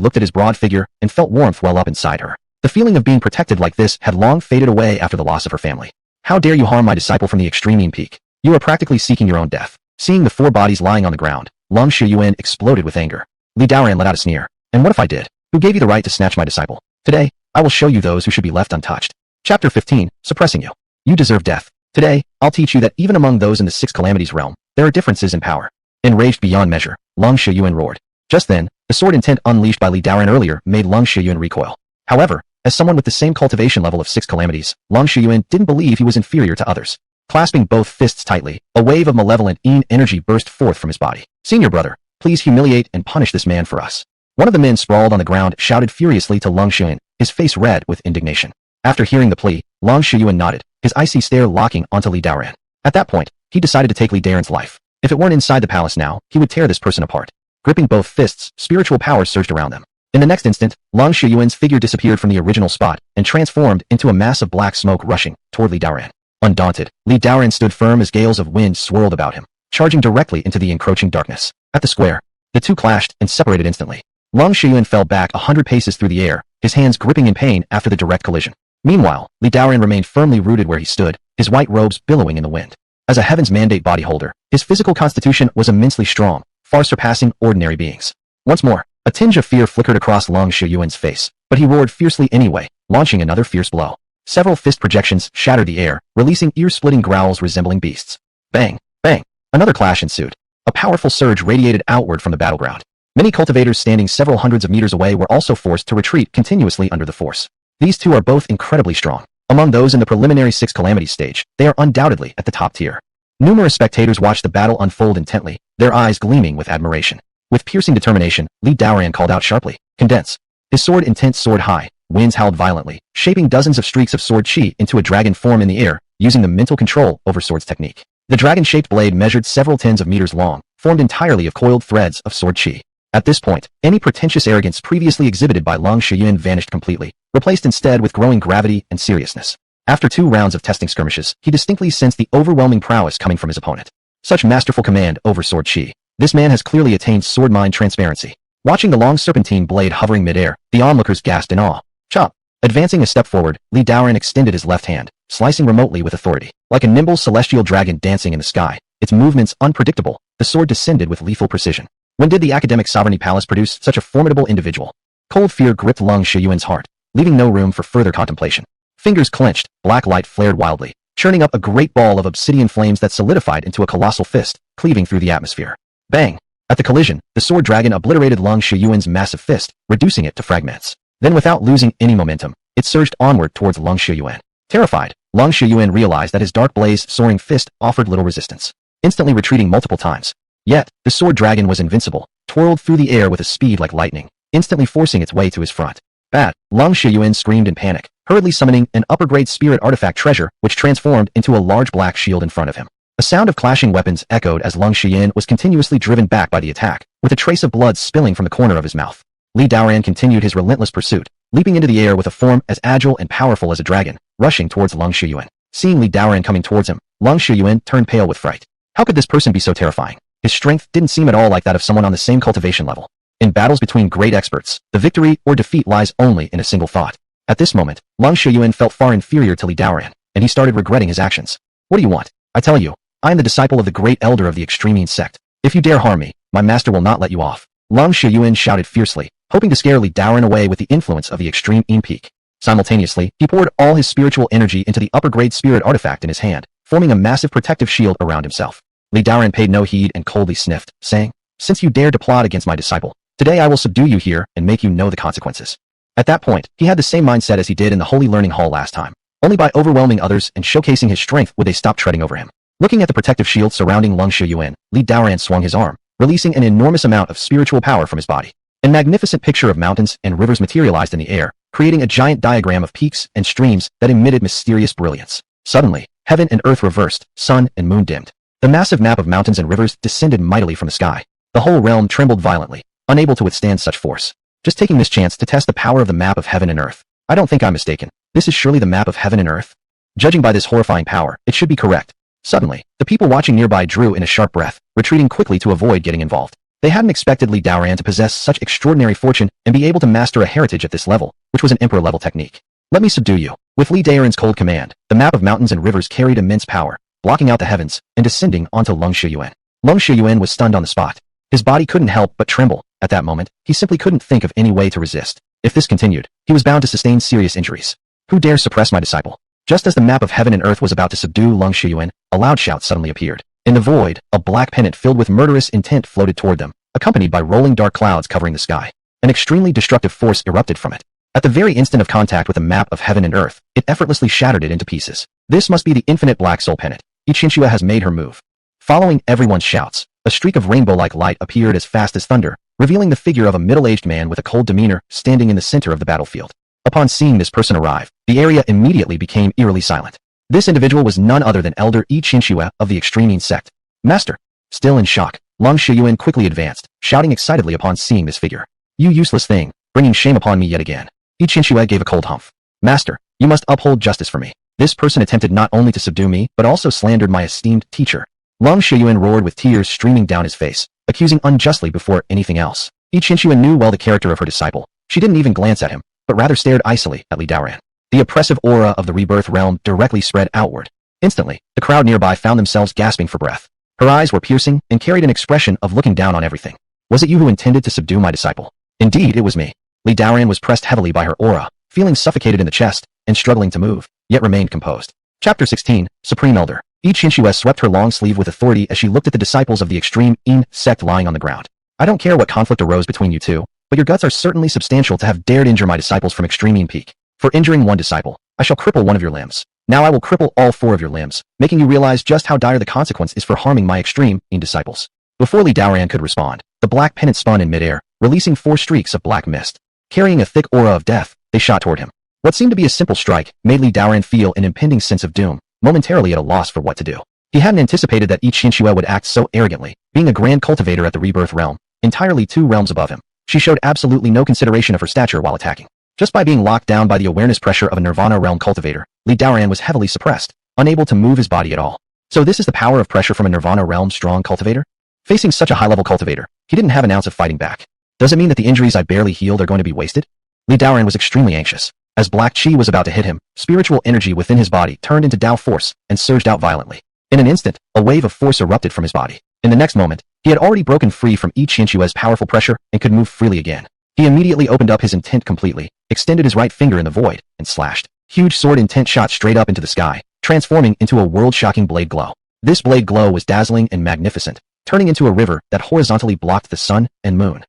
looked at his broad figure and felt warmth well up inside her. The feeling of being protected like this had long faded away after the loss of her family. How dare you harm my disciple from the extreme Yin Peak? You are practically seeking your own death. Seeing the 4 bodies lying on the ground, Lung Shiyuan exploded with anger. Li Daoran let out a sneer. And what if I did? Who gave you the right to snatch my disciple? Today, I will show you those who should be left untouched. Chapter 15, Suppressing You. You deserve death. Today, I'll teach you that even among those in the Six Calamities realm, there are differences in power. Enraged beyond measure, Lung Shiyuan roared. Just then, the sword intent unleashed by Li Daoran earlier made Lung Shiyuan recoil. However, as someone with the same cultivation level of Six Calamities, Lung Shiyuan didn't believe he was inferior to others. Clasping both fists tightly, a wave of malevolent Yin energy burst forth from his body. Senior brother, please humiliate and punish this man for us. One of the men sprawled on the ground shouted furiously to Lung Shiyuan, his face red with indignation. After hearing the plea, Lung Shiyuan nodded, his icy stare locking onto Li Daoran. At that point, he decided to take Li Daoran's life. If it weren't inside the palace now, he would tear this person apart. Gripping both fists, spiritual power surged around them. In the next instant, Lung Shiyuan's figure disappeared from the original spot and transformed into a mass of black smoke rushing toward Li Daoran. Undaunted, Li Daoran stood firm as gales of wind swirled about him, charging directly into the encroaching darkness. At the square, the two clashed and separated instantly. Lung Shiyuan fell back 100 paces through the air, his hands gripping in pain after the direct collision. Meanwhile, Li Daoran remained firmly rooted where he stood, his white robes billowing in the wind. As a Heaven's Mandate body holder, his physical constitution was immensely strong, far surpassing ordinary beings. Once more, a tinge of fear flickered across Lung Shiyuan's face, but he roared fiercely anyway, launching another fierce blow. Several fist projections shattered the air, releasing ear-splitting growls resembling beasts. Bang! Bang! Another clash ensued. A powerful surge radiated outward from the battleground. Many cultivators standing several hundreds of meters away were also forced to retreat continuously under the force. These two are both incredibly strong. Among those in the preliminary Six Calamities stage, they are undoubtedly at the top tier. Numerous spectators watched the battle unfold intently, their eyes gleaming with admiration. With piercing determination, Li Daoran called out sharply, "Condense!" His sword intent soared high, winds howled violently, shaping dozens of streaks of sword chi into a dragon form in the air, using the mental control over sword's technique. The dragon-shaped blade measured several tens of meters long, formed entirely of coiled threads of sword chi. At this point, any pretentious arrogance previously exhibited by Lung Shiyuan vanished completely, replaced instead with growing gravity and seriousness. After 2 rounds of testing skirmishes, he distinctly sensed the overwhelming prowess coming from his opponent. Such masterful command over sword chi. This man has clearly attained sword mind transparency. Watching the long serpentine blade hovering midair, the onlookers gasped in awe. Chop! Advancing a step forward, Li Daoran extended his left hand, slicing remotely with authority. Like a nimble celestial dragon dancing in the sky, its movements unpredictable, the sword descended with lethal precision. When did the academic sovereignty palace produce such a formidable individual? Cold fear gripped Lung Shiyuan's heart, leaving no room for further contemplation. Fingers clenched, black light flared wildly, churning up a great ball of obsidian flames that solidified into a colossal fist, cleaving through the atmosphere. Bang! At the collision, the sword dragon obliterated Lung Shiyuan's massive fist, reducing it to fragments. Then without losing any momentum, it surged onward towards Lung Shiyuan. Terrified, Lung Shiyuan realized that his dark blaze soaring fist offered little resistance, instantly retreating multiple times. Yet, the sword dragon was invincible, twirled through the air with a speed like lightning, instantly forcing its way to his front. Bad! Lung Shiyuan screamed in panic, hurriedly summoning an upper-grade spirit artifact treasure which transformed into a large black shield in front of him. A sound of clashing weapons echoed as Lung Shiyuan was continuously driven back by the attack, with a trace of blood spilling from the corner of his mouth. Li Daoran continued his relentless pursuit, leaping into the air with a form as agile and powerful as a dragon, rushing towards Lung Shiyuan. Seeing Li Daoran coming towards him, Lung Shiyuan turned pale with fright. How could this person be so terrifying? His strength didn't seem at all like that of someone on the same cultivation level. In battles between great experts, the victory or defeat lies only in a single thought. At this moment, Lung Shiyuan felt far inferior to Li Daoran, and he started regretting his actions. What do you want? I tell you, I am the disciple of the great elder of the extreme Yin sect. If you dare harm me, my master will not let you off. Lung Shiyuan shouted fiercely, hoping to scare Li Daoran away with the influence of the extreme Yin peak. Simultaneously, he poured all his spiritual energy into the upper-grade spirit artifact in his hand, forming a massive protective shield around himself. Li Daoran paid no heed and coldly sniffed, saying, "Since you dared to plot against my disciple, today I will subdue you here and make you know the consequences." At that point, he had the same mindset as he did in the Holy Learning Hall last time. Only by overwhelming others and showcasing his strength would they stop treading over him. Looking at the protective shield surrounding Lung Shiyuan, Li Daoran swung his arm, releasing an enormous amount of spiritual power from his body. A magnificent picture of mountains and rivers materialized in the air, creating a giant diagram of peaks and streams that emitted mysterious brilliance. Suddenly, heaven and earth reversed, sun and moon dimmed. The massive map of mountains and rivers descended mightily from the sky. The whole realm trembled violently, unable to withstand such force. Just taking this chance to test the power of the map of heaven and earth. I don't think I'm mistaken. This is surely the map of heaven and earth? Judging by this horrifying power, it should be correct. Suddenly, the people watching nearby drew in a sharp breath, retreating quickly to avoid getting involved. They hadn't expected Li Daoran to possess such extraordinary fortune and be able to master a heritage at this level, which was an emperor-level technique. Let me subdue you. With Li Daoran's cold command, the map of mountains and rivers carried immense power, blocking out the heavens and descending onto Lung Shiyuan. Lung Shiyuan was stunned on the spot. His body couldn't help but tremble. At that moment, he simply couldn't think of any way to resist. If this continued, he was bound to sustain serious injuries. Who dares suppress my disciple? Just as the map of heaven and earth was about to subdue Lung Shiyuan, a loud shout suddenly appeared. In the void, a black pennant filled with murderous intent floated toward them, accompanied by rolling dark clouds covering the sky. An extremely destructive force erupted from it. At the very instant of contact with the map of heaven and earth, it effortlessly shattered it into pieces. This must be the infinite black soul pennant. Ichinshua has made her move. Following everyone's shouts, a streak of rainbow-like light appeared as fast as thunder, revealing the figure of a middle-aged man with a cold demeanor standing in the center of the battlefield. Upon seeing this person arrive, the area immediately became eerily silent. This individual was none other than Elder Ichinshua of the Extreme sect. Master. Still in shock, Lung Shiyuan quickly advanced, shouting excitedly upon seeing this figure. You useless thing, bringing shame upon me yet again. Ichinshua gave a cold humph. Master, you must uphold justice for me. This person attempted not only to subdue me, but also slandered my esteemed teacher. Lung Shiyuan roared with tears streaming down his face, accusing unjustly before anything else. Ichinshua knew well the character of her disciple. She didn't even glance at him, but rather stared icily at Li Daoran. The oppressive aura of the rebirth realm directly spread outward. Instantly, the crowd nearby found themselves gasping for breath. Her eyes were piercing and carried an expression of looking down on everything. Was it you who intended to subdue my disciple? Indeed, it was me. Li Daoran was pressed heavily by her aura, feeling suffocated in the chest and struggling to move, yet remained composed. Chapter 16, Supreme Elder. Ichinshua swept her long sleeve with authority as she looked at the disciples of the Extreme sect lying on the ground. I don't care what conflict arose between you two, but your guts are certainly substantial to have dared injure my disciples from Extreme Peak. For injuring one disciple, I shall cripple one of your limbs. Now I will cripple all 4 of your limbs, making you realize just how dire the consequence is for harming my Extreme disciples. Before Li Daoran could respond, the black pennant spun in midair, releasing 4 streaks of black mist. Carrying a thick aura of death, they shot toward him. What seemed to be a simple strike made Li Daoran feel an impending sense of doom, momentarily at a loss for what to do. He hadn't anticipated that Ichinshua would act so arrogantly, being a grand cultivator at the rebirth realm, entirely 2 realms above him. She showed absolutely no consideration of her stature while attacking. Just by being locked down by the awareness pressure of a Nirvana realm cultivator, Li Daoran was heavily suppressed, unable to move his body at all. So this is the power of pressure from a Nirvana realm strong cultivator? Facing such a high-level cultivator, he didn't have an ounce of fighting back. Does it mean that the injuries I barely healed are going to be wasted? Li Daoran was extremely anxious. As black chi was about to hit him, spiritual energy within his body turned into Dao force and surged out violently. In an instant, a wave of force erupted from his body. In the next moment, he had already broken free from Ichinshua's powerful pressure and could move freely again. He immediately opened up his intent completely, extended his right finger in the void, and slashed. Huge sword intent shot straight up into the sky, transforming into a world-shocking blade glow. This blade glow was dazzling and magnificent, turning into a river that horizontally blocked the sun and moon.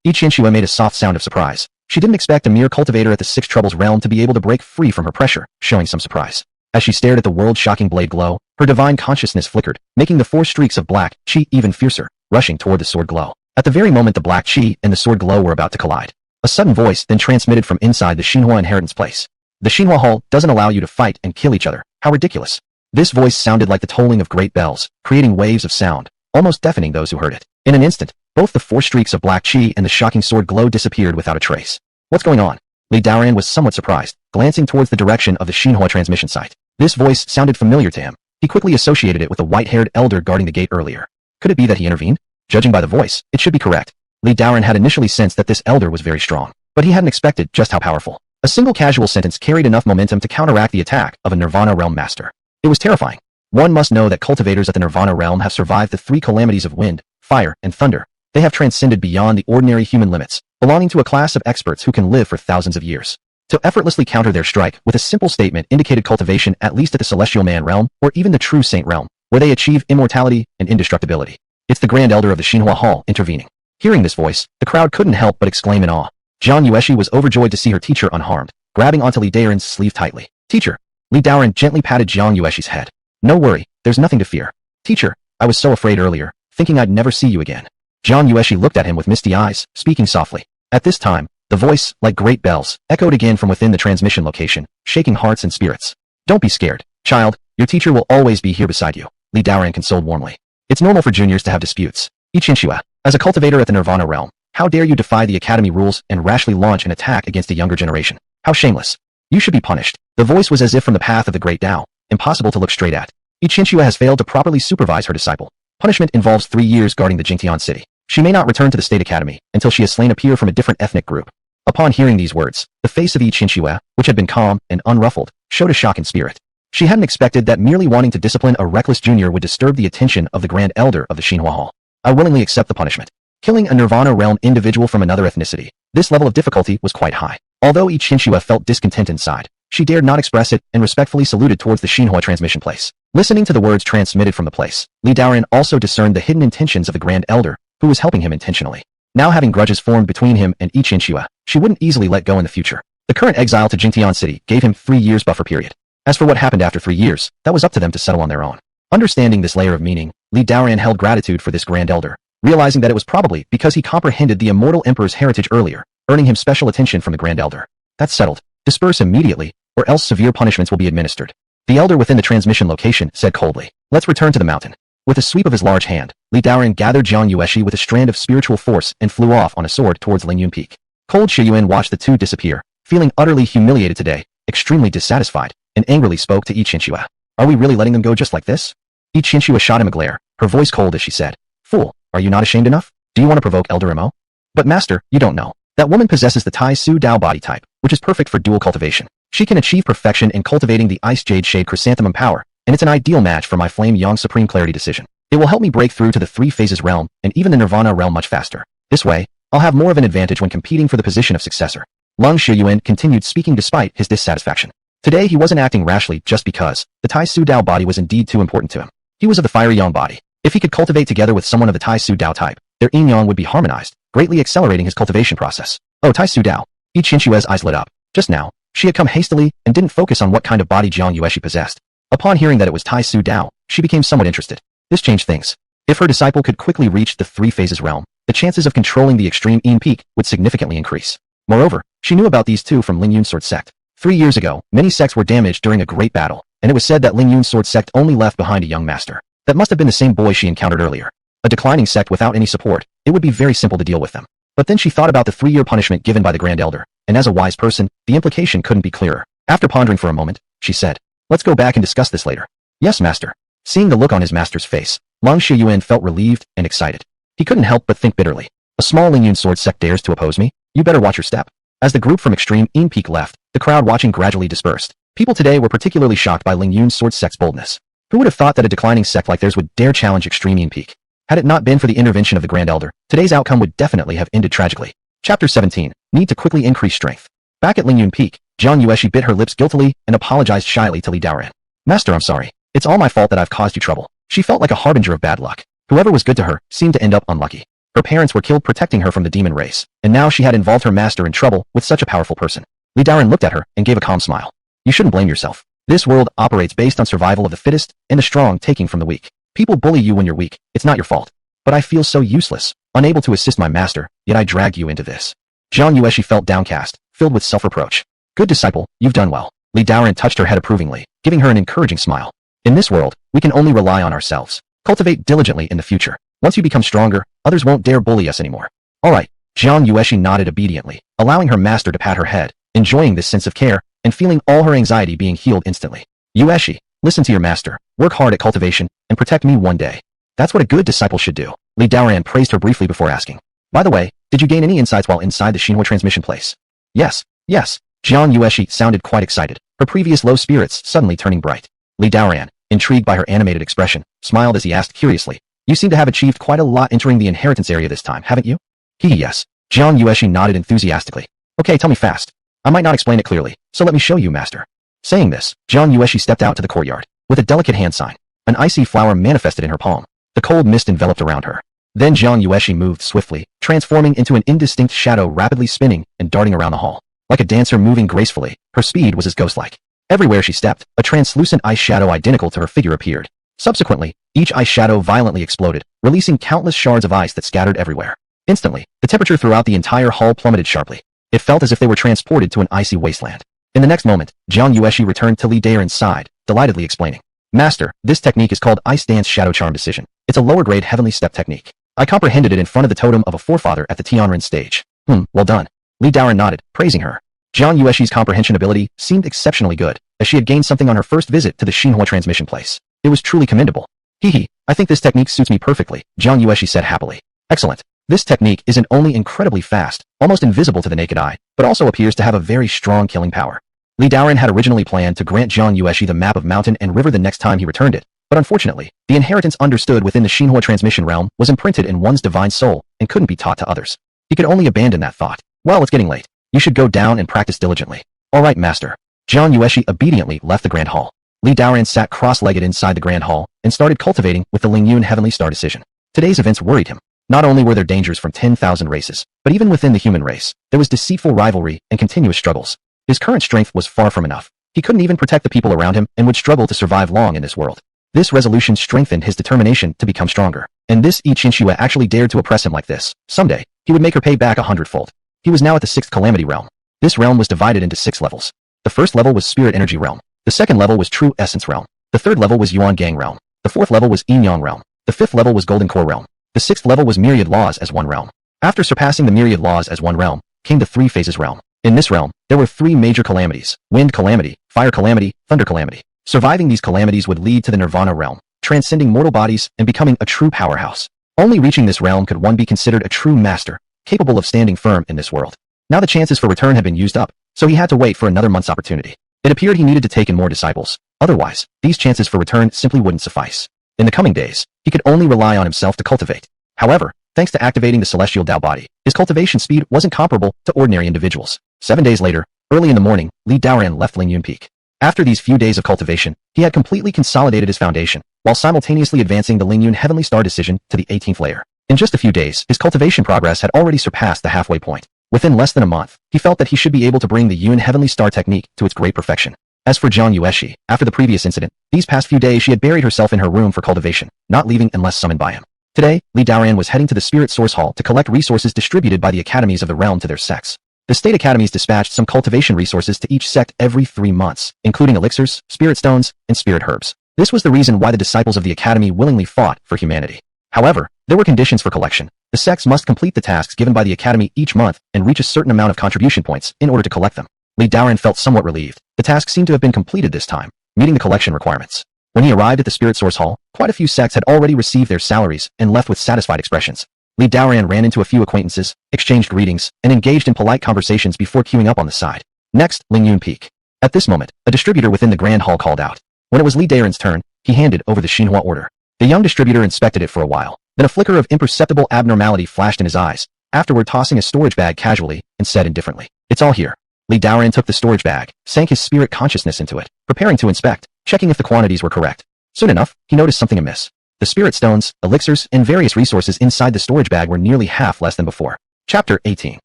Ichinshua made a soft sound of surprise. She didn't expect a mere cultivator at the Six Troubles realm to be able to break free from her pressure, showing some surprise. As she stared at the world-shocking blade glow, her divine consciousness flickered, making the 4 streaks of black chi even fiercer, rushing toward the sword glow. At the very moment the black chi and the sword glow were about to collide, a sudden voice then transmitted from inside the Xinhua inheritance place. The Xinhua Hall doesn't allow you to fight and kill each other. How ridiculous. This voice sounded like the tolling of great bells, creating waves of sound, almost deafening those who heard it. In an instant, both the 4 streaks of black chi and the shocking sword glow disappeared without a trace. What's going on? Li Daoran was somewhat surprised, glancing towards the direction of the Xinhua transmission site. This voice sounded familiar to him. He quickly associated it with the white-haired elder guarding the gate earlier. Could it be that he intervened? Judging by the voice, it should be correct. Li Daoran had initially sensed that this elder was very strong, but he hadn't expected just how powerful. A single casual sentence carried enough momentum to counteract the attack of a Nirvana realm master. It was terrifying. One must know that cultivators at the Nirvana realm have survived the 3 calamities of wind, fire, and thunder. They have transcended beyond the ordinary human limits, belonging to a class of experts who can live for thousands of years. To effortlessly counter their strike with a simple statement indicated cultivation at least at the Celestial Man realm, or even the True Saint realm, where they achieve immortality and indestructibility. It's the Grand Elder of the Xinhua Hall intervening. Hearing this voice, the crowd couldn't help but exclaim in awe. Jiang Yueshi was overjoyed to see her teacher unharmed, grabbing onto Li Daoran's sleeve tightly. Teacher, Li Daoran gently patted Jiang Yueshi's head. No worry, there's nothing to fear. Teacher, I was so afraid earlier, thinking I'd never see you again. Jiang Yueshi looked at him with misty eyes, speaking softly. At this time, the voice, like great bells, echoed again from within the transmission location, shaking hearts and spirits. Don't be scared, child, your teacher will always be here beside you, Li Daoran consoled warmly. It's normal for juniors to have disputes. Ichinshua, as a cultivator at the Nirvana realm, how dare you defy the academy rules and rashly launch an attack against a younger generation? How shameless. You should be punished. The voice was as if from the path of the great Tao, impossible to look straight at. Ichinshua has failed to properly supervise her disciple. Punishment involves 3 years guarding the Jingtian city. She may not return to the State Academy until she has slain a peer from a different ethnic group. Upon hearing these words, the face of Ichinshua, which had been calm and unruffled, showed a shock in spirit. She hadn't expected that merely wanting to discipline a reckless junior would disturb the attention of the Grand Elder of the Xinhua Hall. I willingly accept the punishment. Killing a Nirvana realm individual from another ethnicity. This level of difficulty was quite high. Although Ichinshua felt discontent inside, she dared not express it and respectfully saluted towards the Xinhua transmission place. Listening to the words transmitted from the place, Li Daoran also discerned the hidden intentions of the Grand Elder, who was helping him intentionally. Now having grudges formed between him and Ichinshua, she wouldn't easily let go in the future. The current exile to Jingtian City gave him 3 years buffer period. As for what happened after 3 years, that was up to them to settle on their own. Understanding this layer of meaning, Li Daoran held gratitude for this Grand Elder, realizing that it was probably because he comprehended the immortal Emperor's heritage earlier, earning him special attention from the Grand Elder. That's settled. Disperse immediately, or else severe punishments will be administered. The Elder within the transmission location said coldly. Let's return to the mountain. With a sweep of his large hand, Li Daoran gathered Jiang Yueshi with a strand of spiritual force and flew off on a sword towards Ling Yun Peak. Cold Shiyuan watched the two disappear, feeling utterly humiliated today, extremely dissatisfied, and angrily spoke to Ichinshua. Are we really letting them go just like this? Ichinshua shot him a glare, her voice cold as she said, Fool, are you not ashamed enough? Do you want to provoke Elder Mo? But master, you don't know. That woman possesses the Tai Su Dao body type, which is perfect for dual cultivation. She can achieve perfection in cultivating the Ice Jade Shade Chrysanthemum power, and it's an ideal match for my Flame Yang Supreme Clarity decision. It will help me break through to the 3 phases realm and even the Nirvana realm much faster. This way, I'll have more of an advantage when competing for the position of successor. Lung Shiyuan continued speaking despite his dissatisfaction. Today he wasn't acting rashly just because the Tai Su Dao body was indeed too important to him. He was of the fiery yang body. If he could cultivate together with someone of the Tai Su Dao type, their yin yang would be harmonized, greatly accelerating his cultivation process. Oh, Tai Su Dao. Ichinshua's eyes lit up. Just now, she had come hastily and didn't focus on what kind of body Jiang Yueshi possessed. Upon hearing that it was Tai Su Dao, she became somewhat interested. This changed things. If her disciple could quickly reach the 3 phases realm, the chances of controlling the extreme Yin Peak would significantly increase. Moreover, she knew about these two from Ling Yun Sword sect. 3 years ago, many sects were damaged during a great battle, and it was said that Ling Yun Sword sect only left behind a young master. That must have been the same boy she encountered earlier. A declining sect without any support, it would be very simple to deal with them. But then she thought about the 3-year punishment given by the Grand Elder, and as a wise person, the implication couldn't be clearer. After pondering for a moment, she said, Let's go back and discuss this later. Yes, master. Seeing the look on his master's face, Lang Shiyuan felt relieved and excited. He couldn't help but think bitterly. A small Ling Yun Sword sect dares to oppose me? You better watch your step. As the group from Extreme Yin Peak left, the crowd watching gradually dispersed. People today were particularly shocked by Ling Yun Sword sect's boldness. Who would have thought that a declining sect like theirs would dare challenge Extreme Yin Peak? Had it not been for the intervention of the Grand Elder, today's outcome would definitely have ended tragically. Chapter 17. Need to quickly increase strength. Back at Ling Yun Peak, Jiang Yueshi bit her lips guiltily and apologized shyly to Li Daoran. Master, I'm sorry. It's all my fault that I've caused you trouble. She felt like a harbinger of bad luck. Whoever was good to her seemed to end up unlucky. Her parents were killed protecting her from the demon race, and now she had involved her master in trouble with such a powerful person. Li Daoran looked at her and gave a calm smile. You shouldn't blame yourself. This world operates based on survival of the fittest and the strong taking from the weak. People bully you when you're weak. It's not your fault. But I feel so useless, unable to assist my master, yet I dragged you into this. Jiang Yueshi felt downcast, filled with self-reproach. Good disciple, you've done well. Li Daoran touched her head approvingly, giving her an encouraging smile. In this world, we can only rely on ourselves. Cultivate diligently in the future. Once you become stronger, others won't dare bully us anymore. Alright. Jiang Yueshi nodded obediently, allowing her master to pat her head, enjoying this sense of care, and feeling all her anxiety being healed instantly. Yueshi, listen to your master, work hard at cultivation, and protect me one day. That's what a good disciple should do. Li Daoran praised her briefly before asking. By the way, did you gain any insights while inside the Xinhua transmission place? Yes. Jiang Yueshi sounded quite excited, her previous low spirits suddenly turning bright. Li Daoran, intrigued by her animated expression, smiled as he asked curiously. You seem to have achieved quite a lot entering the inheritance area this time, haven't you? Yes. Jiang Yueshi nodded enthusiastically. Okay, tell me fast. I might not explain it clearly, so let me show you, master. Saying this, Jiang Yueshi stepped out to the courtyard. With a delicate hand sign, an icy flower manifested in her palm. The cold mist enveloped around her. Then Jiang Yueshi moved swiftly, transforming into an indistinct shadow rapidly spinning and darting around the hall. Like a dancer moving gracefully, her speed was as ghost-like. Everywhere she stepped, a translucent ice shadow identical to her figure appeared. Subsequently, each ice shadow violently exploded, releasing countless shards of ice that scattered everywhere. Instantly, the temperature throughout the entire hall plummeted sharply. It felt as if they were transported to an icy wasteland. In the next moment, Jiang Yueshi returned to Li Daren's side, delightedly explaining. Master, this technique is called Ice Dance Shadow Charm Decision. It's a lower-grade heavenly step technique. I comprehended it in front of the totem of a forefather at the Tianren stage. Well done. Li Daren nodded, praising her. Jiang Yueshi's comprehension ability seemed exceptionally good, as she had gained something on her first visit to the Xinhua transmission place. It was truly commendable. Hee, I think this technique suits me perfectly, Jiang Yueshi said happily. Excellent. This technique isn't only incredibly fast, almost invisible to the naked eye, but also appears to have a very strong killing power. Li Daren had originally planned to grant Jiang Yueshi the map of mountain and river the next time he returned it, but unfortunately, the inheritance understood within the Xinhua transmission realm was imprinted in one's divine soul and couldn't be taught to others. He could only abandon that thought. Well, it's getting late. You should go down and practice diligently. All right, master. Jiang Yueshi obediently left the Grand Hall. Li Daren sat cross-legged inside the Grand Hall and started cultivating with the Ling Yun Heavenly Star Decision. Today's events worried him. Not only were there dangers from 10,000 races, but even within the human race, there was deceitful rivalry and continuous struggles. His current strength was far from enough. He couldn't even protect the people around him and would struggle to survive long in this world. This resolution strengthened his determination to become stronger. And this I Qinxue actually dared to oppress him like this. Someday, he would make her pay back 100-fold. He was now at the 6th Calamity Realm. This realm was divided into 6 levels. The first level was Spirit Energy Realm. The second level was True Essence Realm. The third level was Yuan Gang Realm. The fourth level was Yin Yang Realm. The fifth level was Golden Core Realm. The sixth level was Myriad Laws as one realm. After surpassing the Myriad Laws as one realm, came the 3 Phases realm. In this realm, there were 3 major calamities: Wind Calamity, Fire Calamity, Thunder Calamity. Surviving these calamities would lead to the Nirvana realm, transcending mortal bodies and becoming a true powerhouse. Only reaching this realm could one be considered a true master, capable of standing firm in this world. Now the chances for return had been used up, so he had to wait for another month's opportunity. It appeared he needed to take in more disciples. Otherwise, these chances for return simply wouldn't suffice. In the coming days, he could only rely on himself to cultivate. However, thanks to activating the celestial Dao body, his cultivation speed wasn't comparable to ordinary individuals. 7 days later, early in the morning, Li Daoran left Ling Yun Peak. After these few days of cultivation, he had completely consolidated his foundation, while simultaneously advancing the Ling Yun Heavenly Star Decision to the 18th layer. In just a few days, his cultivation progress had already surpassed the halfway point. Within less than a month, he felt that he should be able to bring the Yun Heavenly Star technique to its great perfection. As for Jiang Yueshi, after the previous incident, these past few days she had buried herself in her room for cultivation, not leaving unless summoned by him. Today, Li Daoran was heading to the Spirit Source Hall to collect resources distributed by the academies of the realm to their sects. The state academies dispatched some cultivation resources to each sect every 3 months, including elixirs, spirit stones, and spirit herbs. This was the reason why the disciples of the academy willingly fought for humanity. However, there were conditions for collection. The sects must complete the tasks given by the academy each month and reach a certain amount of contribution points in order to collect them. Li Daoran felt somewhat relieved. The task seemed to have been completed this time, meeting the collection requirements. When he arrived at the Spirit Source Hall, quite a few sects had already received their salaries and left with satisfied expressions. Li Daoran ran into a few acquaintances, exchanged greetings, and engaged in polite conversations before queuing up on the side. Next, Ling Yun Peak. At this moment, a distributor within the Grand Hall called out. When it was Li Daoran's turn, he handed over the Xinhua order. The young distributor inspected it for a while. Then a flicker of imperceptible abnormality flashed in his eyes, afterward tossing a storage bag casually, and said indifferently, "It's all here." Li Daoran took the storage bag, sank his spirit consciousness into it, preparing to inspect, checking if the quantities were correct. Soon enough, he noticed something amiss. The spirit stones, elixirs, and various resources inside the storage bag were nearly half less than before. Chapter 18.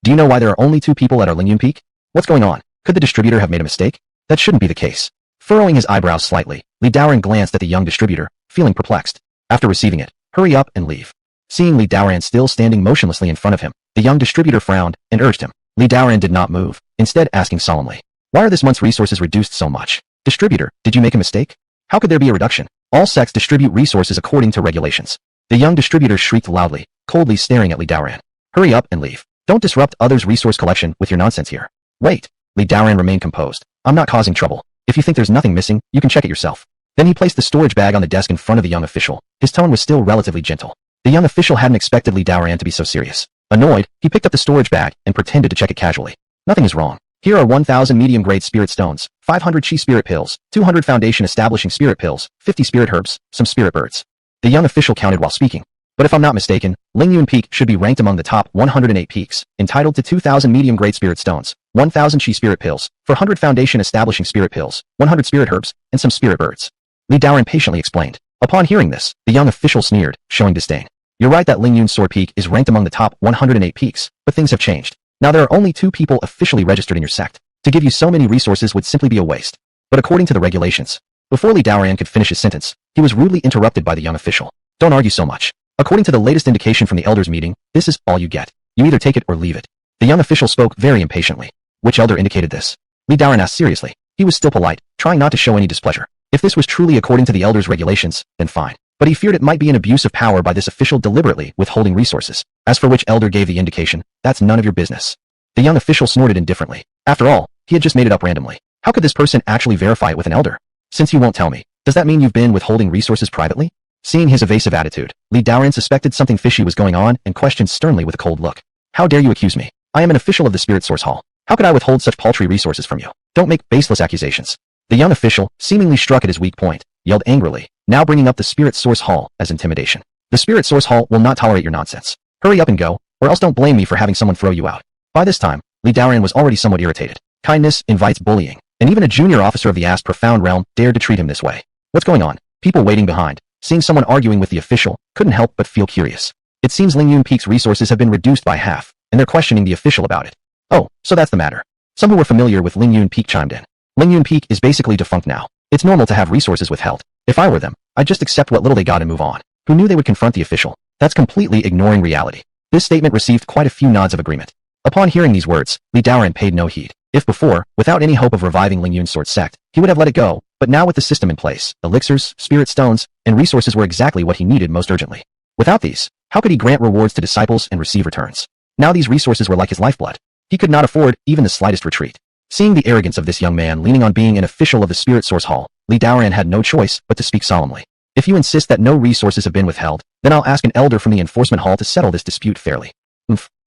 Do you know why there are only 2 people at our Ling Yun Peak? What's going on? Could the distributor have made a mistake? That shouldn't be the case. Furrowing his eyebrows slightly, Li Daoran glanced at the young distributor, feeling perplexed. After receiving it, hurry up and leave. Seeing Li Daoran still standing motionlessly in front of him, the young distributor frowned and urged him. Li Daoran did not move, instead asking solemnly, "Why are this month's resources reduced so much? Distributor, did you make a mistake? How could there be a reduction? All sects distribute resources according to regulations." The young distributor shrieked loudly, coldly staring at Li Daoran. "Hurry up and leave. Don't disrupt others' resource collection with your nonsense here." "Wait." Li Daoran remained composed. "I'm not causing trouble. If you think there's nothing missing, you can check it yourself." Then he placed the storage bag on the desk in front of the young official. His tone was still relatively gentle. The young official hadn't expected Li Daoran to be so serious. Annoyed, he picked up the storage bag and pretended to check it casually. "Nothing is wrong. Here are 1,000 medium-grade spirit stones, 500 chi spirit pills, 200 foundation establishing spirit pills, 50 spirit herbs, some spirit birds." The young official counted while speaking. "But if I'm not mistaken, Ling Yun Peak should be ranked among the top 108 peaks, entitled to 2,000 medium-grade spirit stones, 1,000 chi spirit pills, 400 foundation establishing spirit pills, 100 spirit herbs, and some spirit birds." Li Daoran patiently explained. Upon hearing this, the young official sneered, showing disdain. "You're right that Ling Yun Sword Peak is ranked among the top 108 peaks, but things have changed. Now there are only 2 people officially registered in your sect. To give you so many resources would simply be a waste. But according to the regulations, before Li Daoran could finish his sentence, he was rudely interrupted by the young official. Don't argue so much. According to the latest indication from the elders' meeting, this is all you get. You either take it or leave it. The young official spoke very impatiently. Which elder indicated this? Li Daoran asked seriously. He was still polite, trying not to show any displeasure. If this was truly according to the elders' regulations, then fine. But he feared it might be an abuse of power by this official deliberately withholding resources. As for which elder gave the indication, that's none of your business. The young official snorted indifferently. After all, he had just made it up randomly. How could this person actually verify it with an elder? Since you won't tell me, does that mean you've been withholding resources privately? Seeing his evasive attitude, Li Daoran suspected something fishy was going on and questioned sternly with a cold look. How dare you accuse me? I am an official of the Spirit Source Hall. How could I withhold such paltry resources from you? Don't make baseless accusations. The young official, seemingly struck at his weak point, yelled angrily, now bringing up the Spirit Source Hall as intimidation. The Spirit Source Hall will not tolerate your nonsense. Hurry up and go, or else don't blame me for having someone throw you out. By this time, Li Daoran was already somewhat irritated. Kindness invites bullying, and even a junior officer of the profound realm dared to treat him this way. What's going on? People waiting behind, seeing someone arguing with the official, couldn't help but feel curious. It seems Ling Yun Peak's resources have been reduced by half, and they're questioning the official about it. Oh, so that's the matter. Some who were familiar with Ling Yun Peak chimed in. Ling Yun Peak is basically defunct now. It's normal to have resources withheld. If I were them, I'd just accept what little they got and move on. Who knew they would confront the official? That's completely ignoring reality. This statement received quite a few nods of agreement. Upon hearing these words, Li Daoran paid no heed. If before, without any hope of reviving Ling Yun Sword sect, he would have let it go, but now with the system in place, elixirs, spirit stones, and resources were exactly what he needed most urgently. Without these, how could he grant rewards to disciples and receive returns? Now these resources were like his lifeblood. He could not afford even the slightest retreat. Seeing the arrogance of this young man leaning on being an official of the Spirit Source Hall, Li Daoran had no choice but to speak solemnly. If you insist that no resources have been withheld, then I'll ask an elder from the enforcement hall to settle this dispute fairly.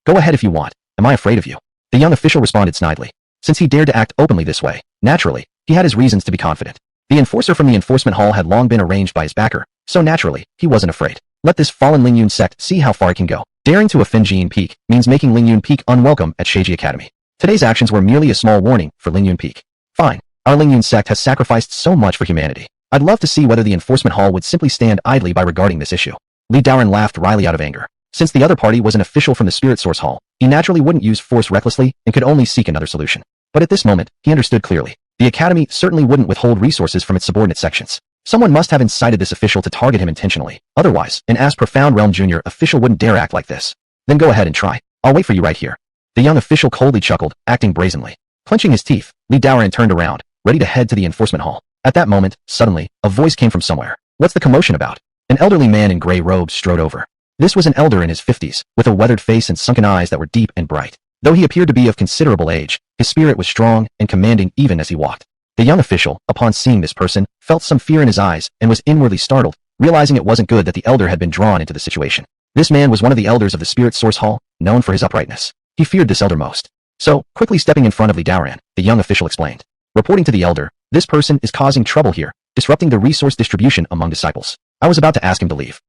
Go ahead if you want. Am I afraid of you? The young official responded snidely. Since he dared to act openly this way, naturally, he had his reasons to be confident. The enforcer from the enforcement hall had long been arranged by his backer, so naturally, he wasn't afraid. Let this fallen Ling Yun sect see how far it can go. Daring to offend Ling Yun Peak means making Ling Yun Peak unwelcome at Sheiji Academy. Today's actions were merely a small warning for Ling Yun Peak. Fine. Our Ling Yun sect has sacrificed so much for humanity. I'd love to see whether the enforcement hall would simply stand idly by regarding this issue. Li Daoran laughed wryly out of anger. Since the other party was an official from the Spirit Source Hall, he naturally wouldn't use force recklessly and could only seek another solution. But at this moment, he understood clearly. The Academy certainly wouldn't withhold resources from its subordinate sections. Someone must have incited this official to target him intentionally. Otherwise, an profound realm junior official wouldn't dare act like this. Then go ahead and try. I'll wait for you right here. The young official coldly chuckled, acting brazenly. Clenching his teeth, Li Daoran turned around, ready to head to the enforcement hall. At that moment, suddenly, a voice came from somewhere. What's the commotion about? An elderly man in gray robes strode over. This was an elder in his 50s, with a weathered face and sunken eyes that were deep and bright. Though he appeared to be of considerable age, his spirit was strong and commanding even as he walked. The young official, upon seeing this person, felt some fear in his eyes and was inwardly startled, realizing it wasn't good that the elder had been drawn into the situation. This man was one of the elders of the Spirit Source Hall, known for his uprightness. He feared this elder most. So, quickly stepping in front of Li Daoran, the young official explained. Reporting to the elder, this person is causing trouble here, disrupting the resource distribution among disciples. I was about to ask him to leave.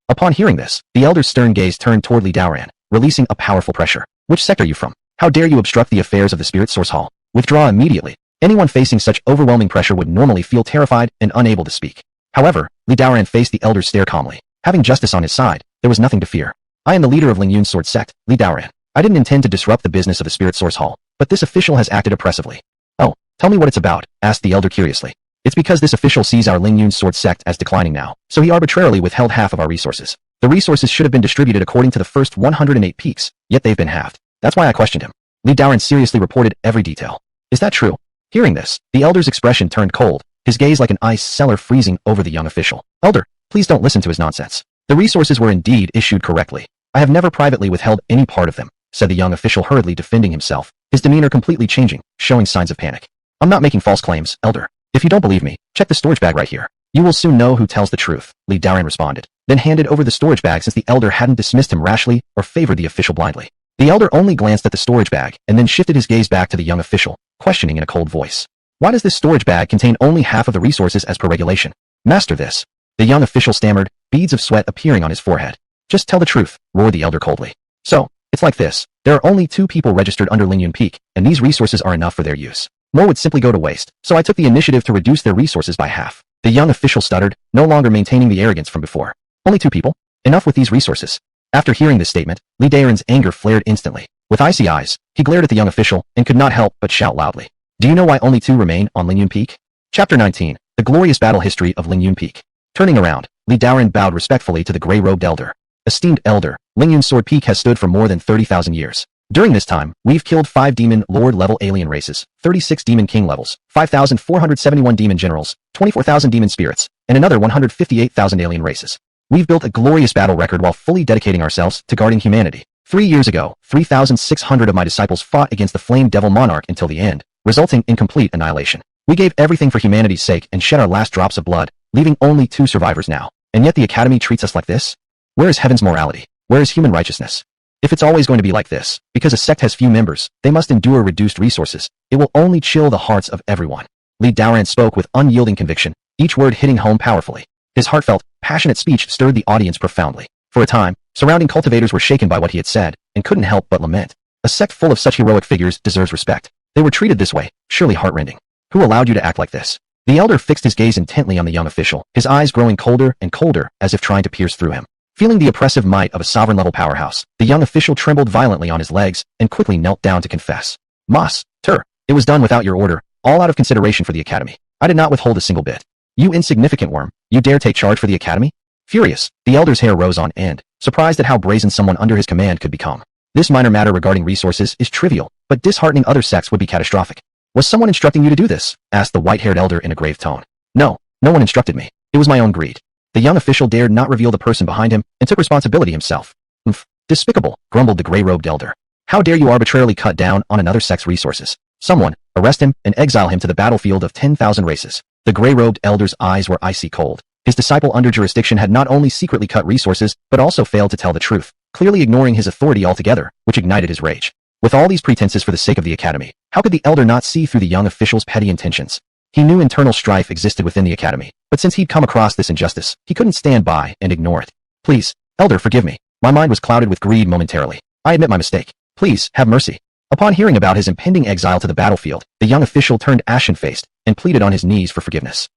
Upon hearing this, the elder's stern gaze turned toward Li Daoran, releasing a powerful pressure. Which sect are you from? How dare you obstruct the affairs of the Spirit Source Hall? Withdraw immediately. Anyone facing such overwhelming pressure would normally feel terrified and unable to speak. However, Li Daoran faced the elder's stare calmly. Having justice on his side, there was nothing to fear. I am the leader of Ling Yun Sword sect, Li Daoran. I didn't intend to disrupt the business of the Spirit Source Hall, but this official has acted oppressively. Oh, tell me what it's about, asked the elder curiously. It's because this official sees our Ling Yun Sword sect as declining now, so he arbitrarily withheld half of our resources. The resources should have been distributed according to the first 108 peaks, yet they've been halved. That's why I questioned him. Li Daoran seriously reported every detail. Is that true? Hearing this, the elder's expression turned cold, his gaze like an ice cellar freezing over the young official. Elder, please don't listen to his nonsense. The resources were indeed issued correctly. I have never privately withheld any part of them, said the young official hurriedly defending himself, his demeanor completely changing, showing signs of panic. I'm not making false claims, elder. If you don't believe me, check the storage bag right here. You will soon know who tells the truth, Li Daoran responded, then handed over the storage bag since the elder hadn't dismissed him rashly or favored the official blindly. The elder only glanced at the storage bag and then shifted his gaze back to the young official, questioning in a cold voice. Why does this storage bag contain only half of the resources as per regulation? Master this. The young official stammered, beads of sweat appearing on his forehead. Just tell the truth, roared the elder coldly. So, it's like this. There are only 2 people registered under Ling Yun Peak, and these resources are enough for their use. More would simply go to waste, so I took the initiative to reduce their resources by half. The young official stuttered, no longer maintaining the arrogance from before. Only 2 people? Enough with these resources. After hearing this statement, Li Daoran's anger flared instantly. With icy eyes, he glared at the young official and could not help but shout loudly. Do you know why only 2 remain on Ling Yun Peak? Chapter 19. The Glorious Battle History of Ling Yun Peak. Turning around, Li Daoran bowed respectfully to the gray-robed elder. Esteemed elder, Ling Yun Sword Peak has stood for more than 30,000 years. During this time, we've killed 5 demon lord-level alien races, 36 demon king levels, 5,471 demon generals, 24,000 demon spirits, and another 158,000 alien races. We've built a glorious battle record while fully dedicating ourselves to guarding humanity. 3 years ago, 3,600 of my disciples fought against the Flame Devil Monarch until the end, resulting in complete annihilation. We gave everything for humanity's sake and shed our last drops of blood, leaving only 2 survivors now. And yet the Academy treats us like this? Where is heaven's morality? Where is human righteousness? If it's always going to be like this, because a sect has few members, they must endure reduced resources, it will only chill the hearts of everyone. Li Daoran spoke with unyielding conviction, each word hitting home powerfully. His heartfelt, passionate speech stirred the audience profoundly. For a time, surrounding cultivators were shaken by what he had said, and couldn't help but lament. A sect full of such heroic figures deserves respect. They were treated this way, surely heartrending. Who allowed you to act like this? The elder fixed his gaze intently on the young official, his eyes growing colder and colder, as if trying to pierce through him. Feeling the oppressive might of a sovereign-level powerhouse, the young official trembled violently on his legs and quickly knelt down to confess. It was done without your order, all out of consideration for the Academy. I did not withhold a single bit. You insignificant worm, you dare take charge for the Academy? Furious, the elder's hair rose on end, surprised at how brazen someone under his command could become. This minor matter regarding resources is trivial, but disheartening other sects would be catastrophic. Was someone instructing you to do this? Asked the white-haired elder in a grave tone. No one instructed me. It was my own greed. The young official dared not reveal the person behind him and took responsibility himself. Despicable, grumbled the gray-robed elder. How dare you arbitrarily cut down on another sect's resources? Someone, arrest him and exile him to the battlefield of 10,000 races. The gray-robed elder's eyes were icy cold. His disciple under jurisdiction had not only secretly cut resources, but also failed to tell the truth, clearly ignoring his authority altogether, which ignited his rage. With all these pretenses for the sake of the Academy, how could the elder not see through the young official's petty intentions? He knew internal strife existed within the Academy, but since he'd come across this injustice, he couldn't stand by and ignore it. Please, elder, forgive me. My mind was clouded with greed momentarily. I admit my mistake. Please, have mercy. Upon hearing about his impending exile to the battlefield, the young official turned ashen-faced and pleaded on his knees for forgiveness.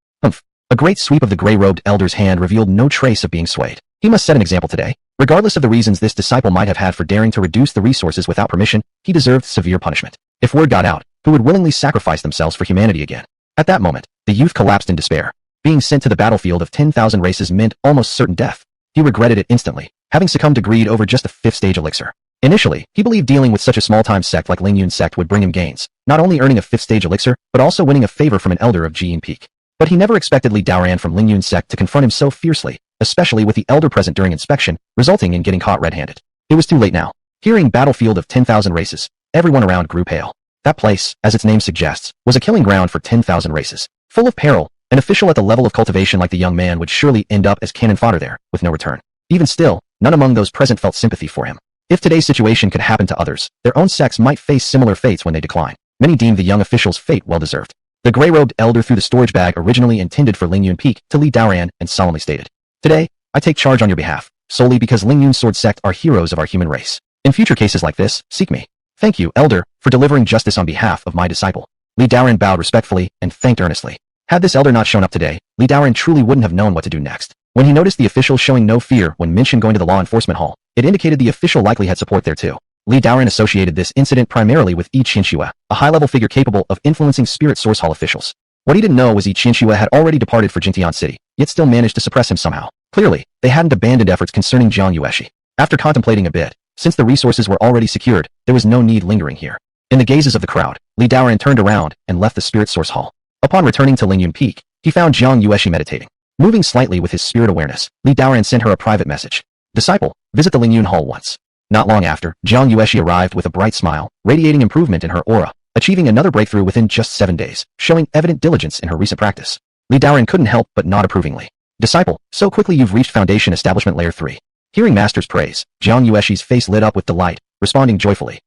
A great sweep of the gray-robed elder's hand revealed no trace of being swayed. He must set an example today. Regardless of the reasons this disciple might have had for daring to reduce the resources without permission, he deserved severe punishment. If word got out, who would willingly sacrifice themselves for humanity again? At that moment, the youth collapsed in despair. Being sent to the battlefield of 10,000 races meant almost certain death. He regretted it instantly, having succumbed to greed over just a 5th-stage elixir. Initially, he believed dealing with such a small-time sect like Ling Yun sect would bring him gains, not only earning a 5th-stage elixir, but also winning a favor from an elder of Ling Yun Peak. But he never expected Li Daoran from Ling Yun sect to confront him so fiercely, especially with the elder present during inspection, resulting in getting caught red-handed. It was too late now. Hearing battlefield of 10,000 races, everyone around grew pale. That place, as its name suggests, was a killing ground for 10,000 races. Full of peril, an official at the level of cultivation like the young man would surely end up as cannon fodder there, with no return. Even still, none among those present felt sympathy for him. If today's situation could happen to others, their own sects might face similar fates when they decline. Many deemed the young official's fate well-deserved. The gray-robed elder threw the storage bag originally intended for Ling Yun Peak to Li Daoran and solemnly stated, "Today, I take charge on your behalf, solely because Ling Yun Sword sect are heroes of our human race. In future cases like this, seek me. Thank you, elder, for delivering justice on behalf of my disciple." Li Daoran bowed respectfully and thanked earnestly. Had this elder not shown up today, Li Daoran truly wouldn't have known what to do next. When he noticed the official showing no fear when mentioned going to the law enforcement hall, it indicated the official likely had support there too. Li Daoran associated this incident primarily with Yi Qianxue, a high-level figure capable of influencing Spirit Source Hall officials. What he didn't know was Yi Qianxue had already departed for Jingtian City, yet still managed to suppress him somehow. Clearly, they hadn't abandoned efforts concerning Jiang Yueshi. After contemplating a bit, since the resources were already secured, there was no need lingering here. In the gazes of the crowd, Li Daoran turned around and left the Spirit Source Hall. Upon returning to Ling Yun Peak, he found Jiang Yueshi meditating. Moving slightly with his spirit awareness, Li Daoran sent her a private message. "Disciple, visit the Ling Yun Hall once." Not long after, Jiang Yueshi arrived with a bright smile, radiating improvement in her aura, achieving another breakthrough within just 7 days, showing evident diligence in her recent practice. Li Daoran couldn't help but nod approvingly. "Disciple, so quickly you've reached Foundation Establishment Layer 3. Hearing Master's praise, Jiang Yueshi's face lit up with delight, responding joyfully.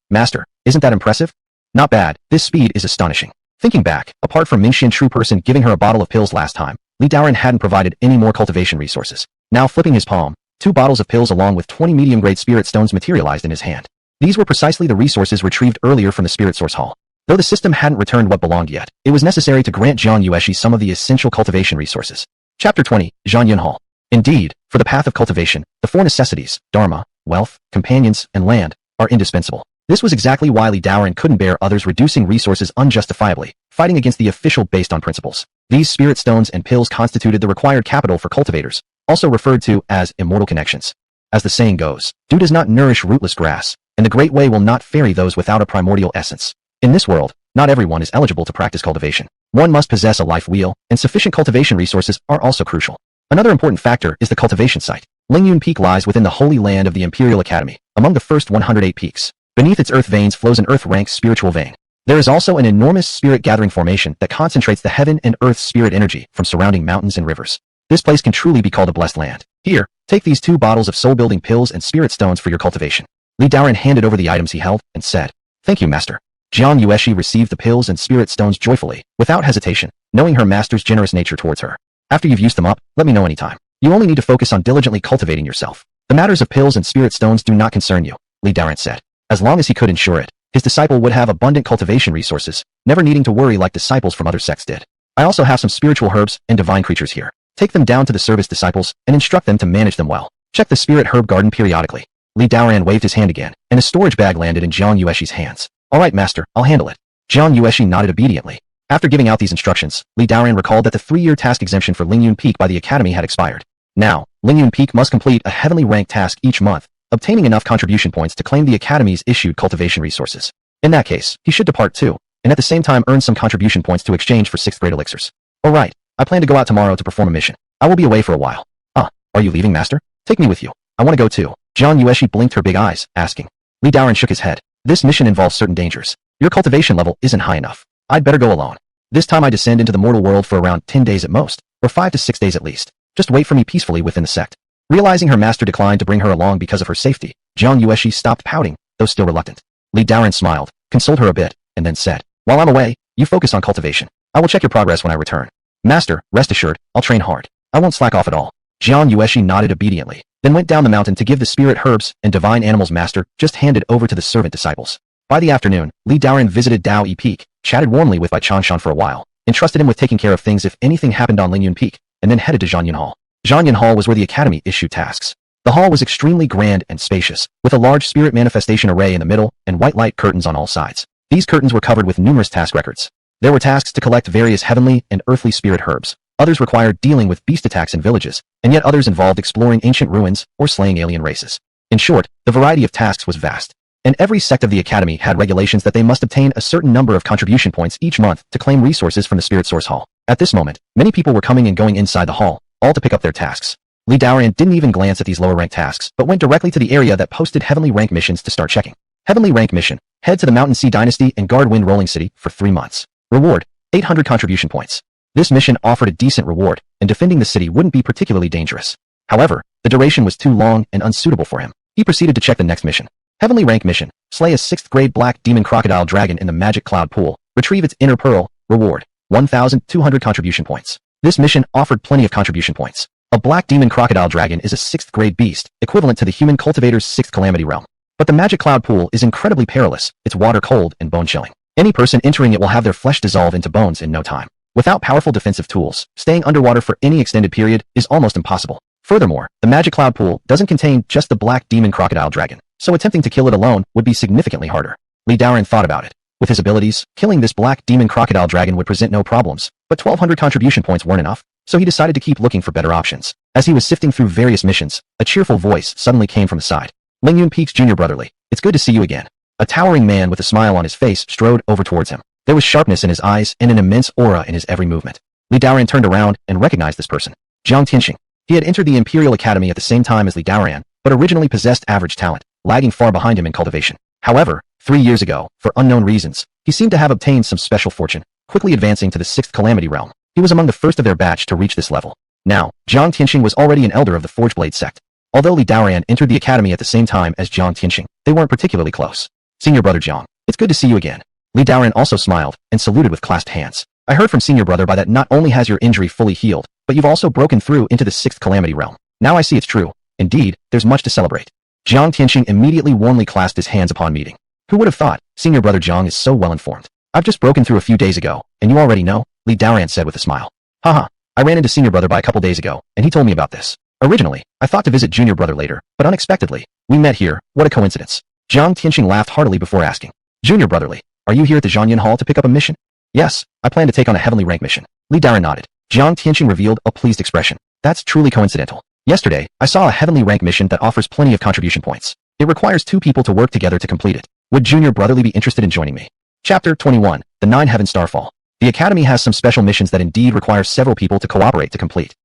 "Master, isn't that impressive? Not bad, this speed is astonishing." Thinking back, apart from Mingxian True Person giving her a bottle of pills last time, Li Daoran hadn't provided any more cultivation resources. Now flipping his palm, 2 bottles of pills along with 20 medium-grade spirit stones materialized in his hand. These were precisely the resources retrieved earlier from the Spirit Source Hall. Though the system hadn't returned what belonged yet, it was necessary to grant Jiang Yueshi some of the essential cultivation resources. Chapter 20, Zhangyun Hall. Indeed, for the path of cultivation, the 4 necessities, dharma, wealth, companions, and land, are indispensable. This was exactly why Li Daoran couldn't bear others reducing resources unjustifiably, fighting against the official based on principles. These spirit stones and pills constituted the required capital for cultivators, also referred to as immortal connections. As the saying goes, dew does not nourish rootless grass, and the Great Way will not ferry those without a primordial essence. In this world, not everyone is eligible to practice cultivation. One must possess a life wheel, and sufficient cultivation resources are also crucial. Another important factor is the cultivation site. Ling Yun Peak lies within the holy land of the Imperial Academy, among the first 108 peaks. Beneath its earth veins flows an earth-ranked spiritual vein. There is also an enormous spirit-gathering formation that concentrates the heaven and earth spirit energy from surrounding mountains and rivers. This place can truly be called a blessed land. Here, take these 2 bottles of soul-building pills and spirit stones for your cultivation. Li Daoran handed over the items he held and said, "Thank you, master." Jiang Yueshi received the pills and spirit stones joyfully, without hesitation, knowing her master's generous nature towards her. "After you've used them up, let me know anytime. You only need to focus on diligently cultivating yourself. The matters of pills and spirit stones do not concern you," Li Daoran said. As long as he could ensure it, his disciple would have abundant cultivation resources, never needing to worry like disciples from other sects did. "I also have some spiritual herbs and divine creatures here. Take them down to the service disciples and instruct them to manage them well. Check the spirit herb garden periodically." Li Daoran waved his hand again, and a storage bag landed in Jiang Yueshi's hands. "All right, master, I'll handle it." Jiang Yueshi nodded obediently. After giving out these instructions, Li Daoran recalled that the 3-year task exemption for Ling Yun Peak by the Academy had expired. Now, Ling Yun Peak must complete a heavenly ranked task each month, obtaining enough contribution points to claim the Academy's issued cultivation resources. In that case, he should depart too, and at the same time earn some contribution points to exchange for 6th grade elixirs. "All right, I plan to go out tomorrow to perform a mission. I will be away for a while." Are you leaving, master? Take me with you. I want to go too." Jiang Yueshi blinked her big eyes, asking. Li Daoran shook his head. "This mission involves certain dangers. Your cultivation level isn't high enough. I'd better go alone. This time I descend into the mortal world for around 10 days at most, or 5 to 6 days at least. Just wait for me peacefully within the sect." Realizing her master declined to bring her along because of her safety, Jiang Yueshi stopped pouting, though still reluctant. Li Daoran smiled, consoled her a bit, and then said, "While I'm away, you focus on cultivation. I will check your progress when I return. Master, rest assured, I'll train hard. I won't slack off at all." Jiang Yueshi nodded obediently, then went down the mountain to give the spirit herbs and divine animals master just handed over to the servant disciples. By the afternoon, Li Daoran visited Dao Yi Peak, chatted warmly with Bai Chanshan for a while, entrusted him with taking care of things if anything happened on Ling Yun Peak, and then headed to Zhangyun Hall. Zhangyun Hall was where the Academy issued tasks. The hall was extremely grand and spacious, with a large spirit manifestation array in the middle and white light curtains on all sides. These curtains were covered with numerous task records. There were tasks to collect various heavenly and earthly spirit herbs. Others required dealing with beast attacks in villages, and yet others involved exploring ancient ruins or slaying alien races. In short, the variety of tasks was vast. And every sect of the Academy had regulations that they must obtain a certain number of contribution points each month to claim resources from the Spirit Source Hall. At this moment, many people were coming and going inside the hall, all to pick up their tasks. Li Daoran didn't even glance at these lower rank tasks, but went directly to the area that posted heavenly rank missions to start checking. Heavenly rank mission: head to the Mountain Sea Dynasty and guard Wind Rolling City for 3 months. Reward: 800 contribution points. This mission offered a decent reward, and defending the city wouldn't be particularly dangerous. However, the duration was too long and unsuitable for him. He proceeded to check the next mission. Heavenly rank mission: slay a 6th grade black demon crocodile dragon in the magic cloud pool. Retrieve its inner pearl. Reward: 1,200 contribution points. This mission offered plenty of contribution points. A black demon crocodile dragon is a 6th grade beast, equivalent to the human cultivator's 6th calamity realm. But the magic cloud pool is incredibly perilous, its water cold and bone-chilling. Any person entering it will have their flesh dissolve into bones in no time. Without powerful defensive tools, staying underwater for any extended period is almost impossible. Furthermore, the magic cloud pool doesn't contain just the black demon crocodile dragon, so attempting to kill it alone would be significantly harder. Li Daoran thought about it. With his abilities, killing this black demon crocodile dragon would present no problems, but 1,200 contribution points weren't enough, so he decided to keep looking for better options. As he was sifting through various missions, a cheerful voice suddenly came from the side. "Ling Yun Peak's junior brotherly, it's good to see you again." A towering man with a smile on his face strode over towards him. There was sharpness in his eyes and an immense aura in his every movement. Li Daoran turned around and recognized this person. Jiang Tianxing. He had entered the Imperial Academy at the same time as Li Daoran, but originally possessed average talent, lagging far behind him in cultivation. However, 3 years ago, for unknown reasons, he seemed to have obtained some special fortune, quickly advancing to the 6th calamity realm. He was among the first of their batch to reach this level. Now, Jiang Tianxing was already an elder of the Forgeblade sect. Although Li Daoran entered the academy at the same time as Jiang Tianxing, they weren't particularly close. "Senior brother Jiang, it's good to see you again." Li Daoran also smiled and saluted with clasped hands. "I heard from senior brother Bai that not only has your injury fully healed, but you've also broken through into the 6th calamity realm. Now I see it's true. Indeed, there's much to celebrate." Jiang Tianxing immediately warmly clasped his hands upon meeting. "Who would have thought? Senior brother Jiang is so well informed. I've just broken through a few days ago, and you already know?" Li Daoran said with a smile. "Haha, I ran into senior brother Bai a couple days ago, and he told me about this. Originally, I thought to visit junior brother later, but unexpectedly, we met here. What a coincidence." Jiang Tianxing laughed heartily before asking, Junior Brotherly, are you here at the Zhanyan Hall to pick up a mission? Yes, I plan to take on a heavenly rank mission. Li Daoran nodded. Jiang Tianxing revealed a pleased expression. That's truly coincidental. Yesterday, I saw a heavenly rank mission that offers plenty of contribution points. It requires 2 people to work together to complete it. Would Junior Brotherly be interested in joining me? Chapter 21, The 9 Heaven Starfall. The Academy has some special missions that indeed require several people to cooperate to complete.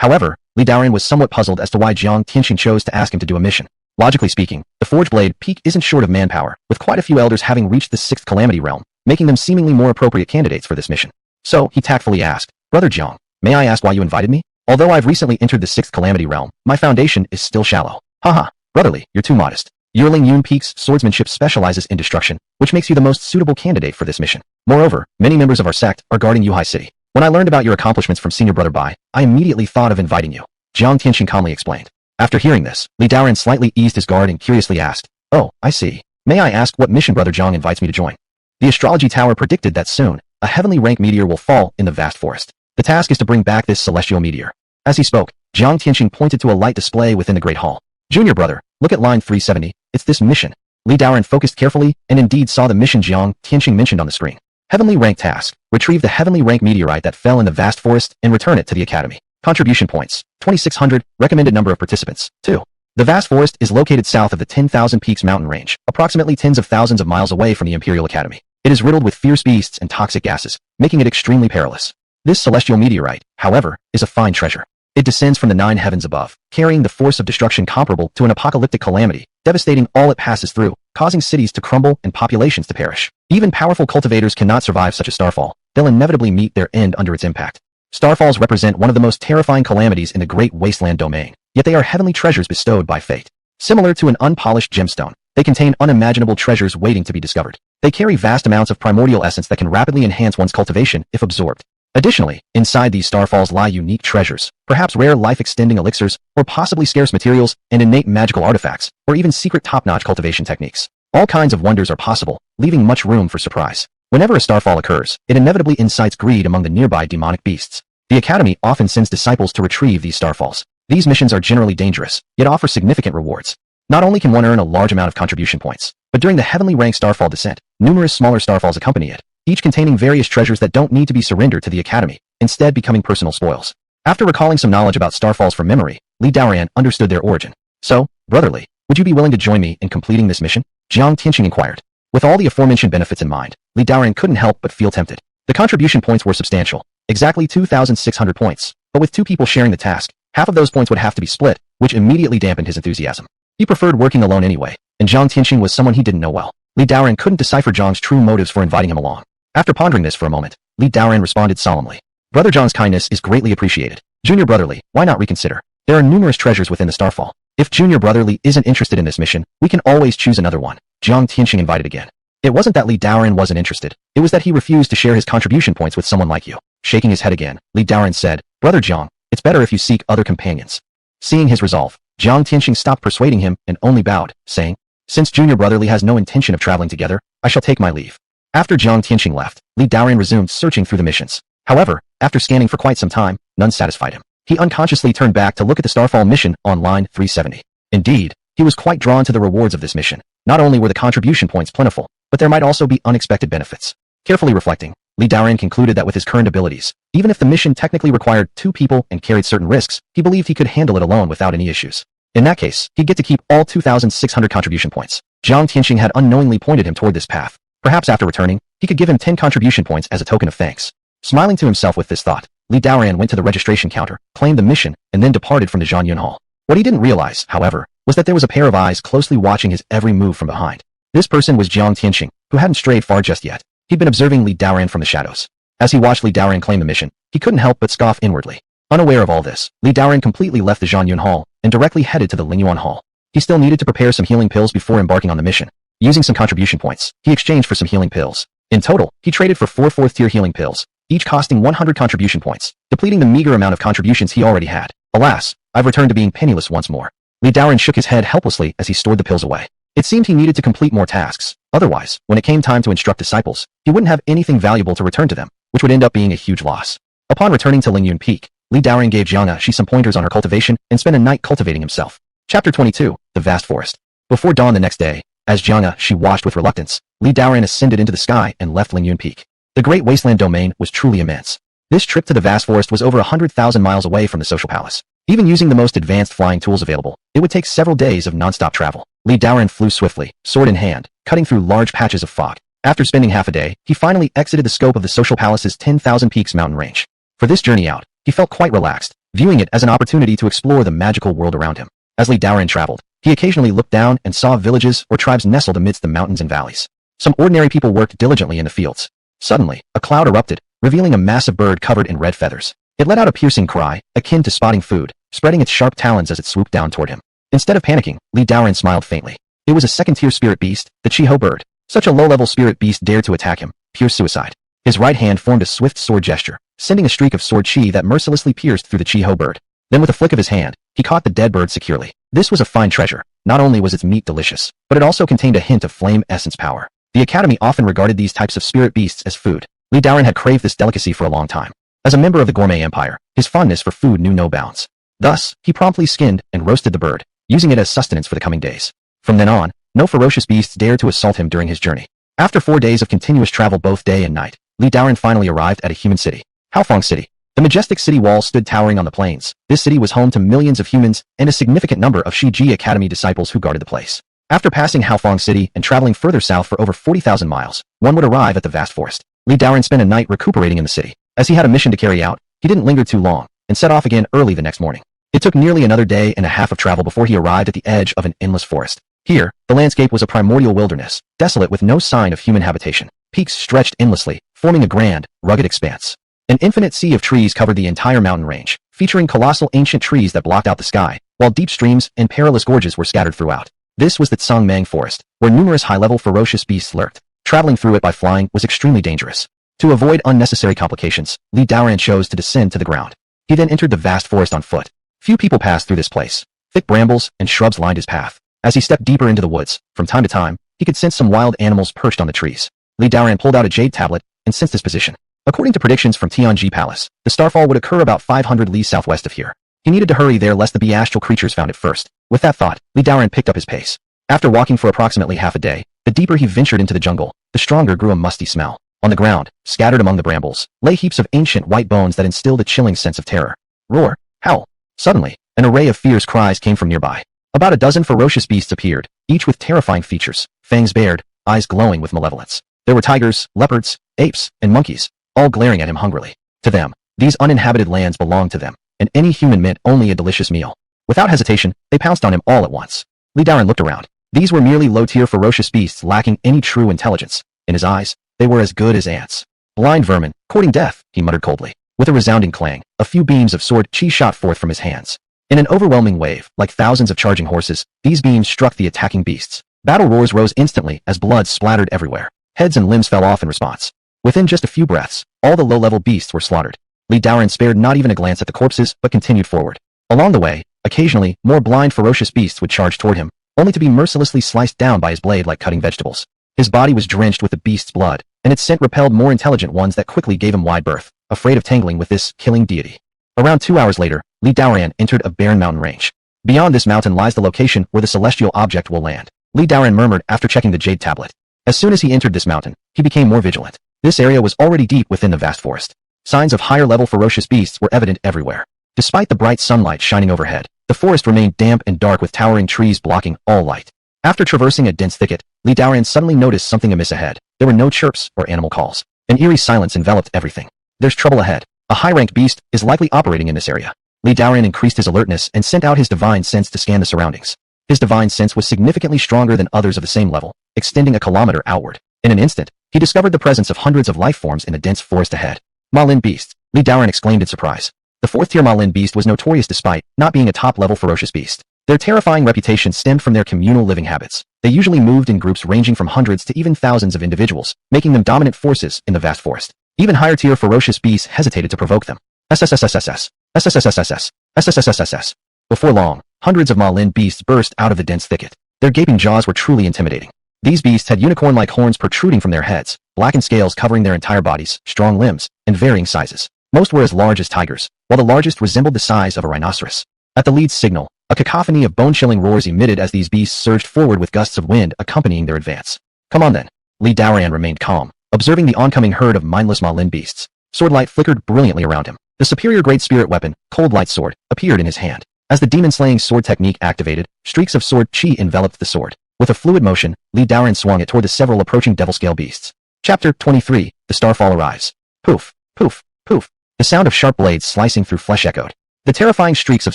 However, Li Daoran was somewhat puzzled as to why Jiang Tianxing chose to ask him to do a mission. Logically speaking, the Forge Blade Peak isn't short of manpower, with quite a few elders having reached the 6th Calamity Realm, making them seemingly more appropriate candidates for this mission. So, he tactfully asked, Brother Jiang, may I ask why you invited me? Although I've recently entered the 6th Calamity Realm, my foundation is still shallow. Haha, Brotherly, you're too modest. Your Ling Yun Peak's swordsmanship specializes in destruction, which makes you the most suitable candidate for this mission. Moreover, many members of our sect are guarding Yuhai City. When I learned about your accomplishments from Senior Brother Bai, I immediately thought of inviting you. Jiang Tianxing calmly explained. After hearing this, Li Daoran slightly eased his guard and curiously asked, Oh, I see. May I ask what mission Brother Jiang invites me to join? The astrology tower predicted that soon, a heavenly rank meteor will fall in the vast forest. The task is to bring back this celestial meteor. As he spoke, Jiang Tianxing pointed to a light display within the Great Hall. Junior Brother, look at line 370, it's this mission. Li Daoran focused carefully and indeed saw the mission Jiang Tianxing mentioned on the screen. Heavenly rank task. Retrieve the heavenly rank meteorite that fell in the vast forest and return it to the Academy. Contribution points, 2,600, recommended number of participants, 2. The vast forest is located south of the 10,000 Peaks mountain range, approximately tens of thousands of miles away from the Imperial Academy. It is riddled with fierce beasts and toxic gases, making it extremely perilous. This celestial meteorite, however, is a fine treasure. It descends from the 9 heavens above, carrying the force of destruction comparable to an apocalyptic calamity, devastating all it passes through, causing cities to crumble and populations to perish. Even powerful cultivators cannot survive such a starfall. They'll inevitably meet their end under its impact. Starfalls represent one of the most terrifying calamities in the Great Wasteland domain, yet they are heavenly treasures bestowed by fate. Similar to an unpolished gemstone, they contain unimaginable treasures waiting to be discovered. They carry vast amounts of primordial essence that can rapidly enhance one's cultivation if absorbed. Additionally, inside these starfalls lie unique treasures, perhaps rare life-extending elixirs, or possibly scarce materials and innate magical artifacts, or even secret top-notch cultivation techniques. All kinds of wonders are possible, leaving much room for surprise. Whenever a starfall occurs, it inevitably incites greed among the nearby demonic beasts. The Academy often sends disciples to retrieve these starfalls. These missions are generally dangerous, yet offer significant rewards. Not only can one earn a large amount of contribution points, but during the heavenly rank starfall descent, numerous smaller starfalls accompany it, each containing various treasures that don't need to be surrendered to the Academy, instead becoming personal spoils. After recalling some knowledge about starfalls from memory, Li Daoran understood their origin. So, Brotherly, would you be willing to join me in completing this mission? Jiang Tianxing inquired. With all the aforementioned benefits in mind, Li Daoran couldn't help but feel tempted. The contribution points were substantial, exactly 2,600 points, but with 2 people sharing the task, half of those points would have to be split, which immediately dampened his enthusiasm. He preferred working alone anyway, and Jiang Tianxing was someone he didn't know well. Li Daoran couldn't decipher Jiang's true motives for inviting him along. After pondering this for a moment, Li Daoran responded solemnly. Brother Jiang's kindness is greatly appreciated. Junior Brotherly, why not reconsider? There are numerous treasures within the starfall. If Junior Brotherly isn't interested in this mission, we can always choose another one. Jiang Tianxing invited again. It wasn't that Li Daoran wasn't interested, it was that he refused to share his contribution points with someone like you. Shaking his head again, Li Daoran said, Brother Jiang, it's better if you seek other companions. Seeing his resolve, Jiang Tianxing stopped persuading him and only bowed, saying, Since Junior Brotherly has no intention of traveling together, I shall take my leave. After Jiang Tianxing left, Li Daoran resumed searching through the missions. However, after scanning for quite some time, none satisfied him. He unconsciously turned back to look at the Starfall mission on line 370. Indeed, he was quite drawn to the rewards of this mission. Not only were the contribution points plentiful, but there might also be unexpected benefits. Carefully reflecting, Li Daoran concluded that with his current abilities, even if the mission technically required 2 people and carried certain risks, he believed he could handle it alone without any issues. In that case, he'd get to keep all 2,600 contribution points. Jiang Tianxing had unknowingly pointed him toward this path. Perhaps after returning, he could give him 10 contribution points as a token of thanks. Smiling to himself with this thought, Li Daoran went to the registration counter, claimed the mission, and then departed from the Zhanyan Hall. What he didn't realize, however, was that there was a pair of eyes closely watching his every move from behind. This person was Jiang Tianxing, who hadn't strayed far just yet. He'd been observing Li Daoran from the shadows. As he watched Li Daoran claim the mission, he couldn't help but scoff inwardly. Unaware of all this, Li Daoran completely left the Zhanyan Hall and directly headed to the Ling Yun Hall. He still needed to prepare some healing pills before embarking on the mission. Using some contribution points, he exchanged for some healing pills. In total, he traded for 4 4th-tier healing pills, each costing 100 contribution points, depleting the meager amount of contributions he already had. Alas, I've returned to being penniless once more. Li Daoran shook his head helplessly as he stored the pills away. It seemed he needed to complete more tasks. Otherwise, when it came time to instruct disciples, he wouldn't have anything valuable to return to them, which would end up being a huge loss. Upon returning to Ling Yun Peak, Li Daoran gave Jiang Shi some pointers on her cultivation and spent a night cultivating himself. Chapter 22, The Vast Forest. Before dawn the next day, As Jiang'a, she watched with reluctance. Li Daoran ascended into the sky and left Ling Yun Peak. The Great Wasteland domain was truly immense. This trip to the vast forest was over 100,000 miles away from the social palace. Even using the most advanced flying tools available, it would take several days of non-stop travel. Li Daoran flew swiftly, sword in hand, cutting through large patches of fog. After spending half a day, he finally exited the scope of the social palace's 10,000 peaks mountain range. For this journey out, he felt quite relaxed, viewing it as an opportunity to explore the magical world around him. As Li Daoran traveled, he occasionally looked down and saw villages or tribes nestled amidst the mountains and valleys. Some ordinary people worked diligently in the fields. Suddenly, a cloud erupted, revealing a massive bird covered in red feathers. It let out a piercing cry, akin to spotting food, spreading its sharp talons as it swooped down toward him. Instead of panicking, Li Daoran smiled faintly. It was a second-tier spirit beast, the Chiho bird. Such a low-level spirit beast dared to attack him, pure suicide. His right hand formed a swift sword gesture, sending a streak of sword chi that mercilessly pierced through the Chiho bird. Then with a flick of his hand, he caught the dead bird securely. This was a fine treasure. Not only was its meat delicious, but it also contained a hint of flame essence power. The Academy often regarded these types of spirit beasts as food. Li Daoran had craved this delicacy for a long time. As a member of the gourmet empire, his fondness for food knew no bounds. Thus, he promptly skinned and roasted the bird, using it as sustenance for the coming days. From then on, no ferocious beasts dared to assault him during his journey. After 4 days of continuous travel both day and night, Li Daoran finally arrived at a human city, Halfong City. The majestic city walls stood towering on the plains. This city was home to millions of humans and a significant number of Shiji Academy disciples who guarded the place. After passing Halfong City and traveling further south for over 40,000 miles, one would arrive at the vast forest. Li Daoran spent a night recuperating in the city. As he had a mission to carry out, he didn't linger too long and set off again early the next morning. It took nearly another day and a half of travel before he arrived at the edge of an endless forest. Here, the landscape was a primordial wilderness, desolate with no sign of human habitation. Peaks stretched endlessly, forming a grand, rugged expanse. An infinite sea of trees covered the entire mountain range, featuring colossal ancient trees that blocked out the sky, while deep streams and perilous gorges were scattered throughout. This was the Tsangmang Forest, where numerous high-level ferocious beasts lurked. Traveling through it by flying was extremely dangerous. To avoid unnecessary complications, Li Daoran chose to descend to the ground. He then entered the vast forest on foot. Few people passed through this place. Thick brambles and shrubs lined his path. As he stepped deeper into the woods, from time to time, he could sense some wild animals perched on the trees. Li Daoran pulled out a jade tablet and sensed his position. According to predictions from Tianji Palace, the starfall would occur about 500 li southwest of here. He needed to hurry there lest the bestial creatures found it first. With that thought, Li Daoran picked up his pace. After walking for approximately half a day, the deeper he ventured into the jungle, the stronger grew a musty smell. On the ground, scattered among the brambles, lay heaps of ancient white bones that instilled a chilling sense of terror. Roar, howl. Suddenly, an array of fierce cries came from nearby. About a dozen ferocious beasts appeared, each with terrifying features, fangs bared, eyes glowing with malevolence. There were tigers, leopards, apes, and monkeys, all glaring at him hungrily. To them, these uninhabited lands belonged to them, and any human meant only a delicious meal. Without hesitation, they pounced on him all at once. Li Daoran looked around. These were merely low-tier ferocious beasts lacking any true intelligence. In his eyes, they were as good as ants. Blind vermin, courting death, he muttered coldly. With a resounding clang, a few beams of sword chi shot forth from his hands. In an overwhelming wave, like thousands of charging horses, these beams struck the attacking beasts. Battle roars rose instantly as blood splattered everywhere. Heads and limbs fell off in response. Within just a few breaths, all the low-level beasts were slaughtered. Li Daoran spared not even a glance at the corpses, but continued forward. Along the way, occasionally, more blind ferocious beasts would charge toward him, only to be mercilessly sliced down by his blade like cutting vegetables. His body was drenched with the beast's blood, and its scent repelled more intelligent ones that quickly gave him wide berth, afraid of tangling with this killing deity. Around 2 hours later, Li Daoran entered a barren mountain range. Beyond this mountain lies the location where the celestial object will land. Li Daoran murmured after checking the jade tablet. As soon as he entered this mountain, he became more vigilant. This area was already deep within the vast forest. Signs of higher-level ferocious beasts were evident everywhere. Despite the bright sunlight shining overhead, the forest remained damp and dark with towering trees blocking all light. After traversing a dense thicket, Li Daoran suddenly noticed something amiss ahead. There were no chirps or animal calls. An eerie silence enveloped everything. There's trouble ahead. A high-ranked beast is likely operating in this area. Li Daoran increased his alertness and sent out his divine sense to scan the surroundings. His divine sense was significantly stronger than others of the same level, extending a kilometer outward. In an instant, he discovered the presence of hundreds of life forms in the dense forest ahead. Malin beasts, Li Daoran exclaimed in surprise. The fourth-tier Malin beast was notorious despite not being a top-level ferocious beast. Their terrifying reputation stemmed from their communal living habits. They usually moved in groups ranging from hundreds to even thousands of individuals, making them dominant forces in the vast forest. Even higher-tier ferocious beasts hesitated to provoke them. SSSSSS. SSSSSS. SSSSSS. Before long, hundreds of Malin beasts burst out of the dense thicket. Their gaping jaws were truly intimidating. These beasts had unicorn-like horns protruding from their heads, blackened scales covering their entire bodies, strong limbs, and varying sizes. Most were as large as tigers, while the largest resembled the size of a rhinoceros. At the lead's signal, A cacophony of bone-chilling roars emitted as these beasts surged forward with gusts of wind accompanying their advance. Come on then. Li Daoran remained calm, observing the oncoming herd of mindless Malin beasts. Sword light flickered brilliantly around him. The superior-grade spirit weapon, Cold Light Sword, appeared in his hand. As the demon-slaying sword technique activated, streaks of sword chi enveloped the sword. With a fluid motion, Li Daoran swung it toward the several approaching devil-scale beasts. Chapter 23, The Starfall Arrives. Poof, poof, poof. The sound of sharp blades slicing through flesh echoed. The terrifying streaks of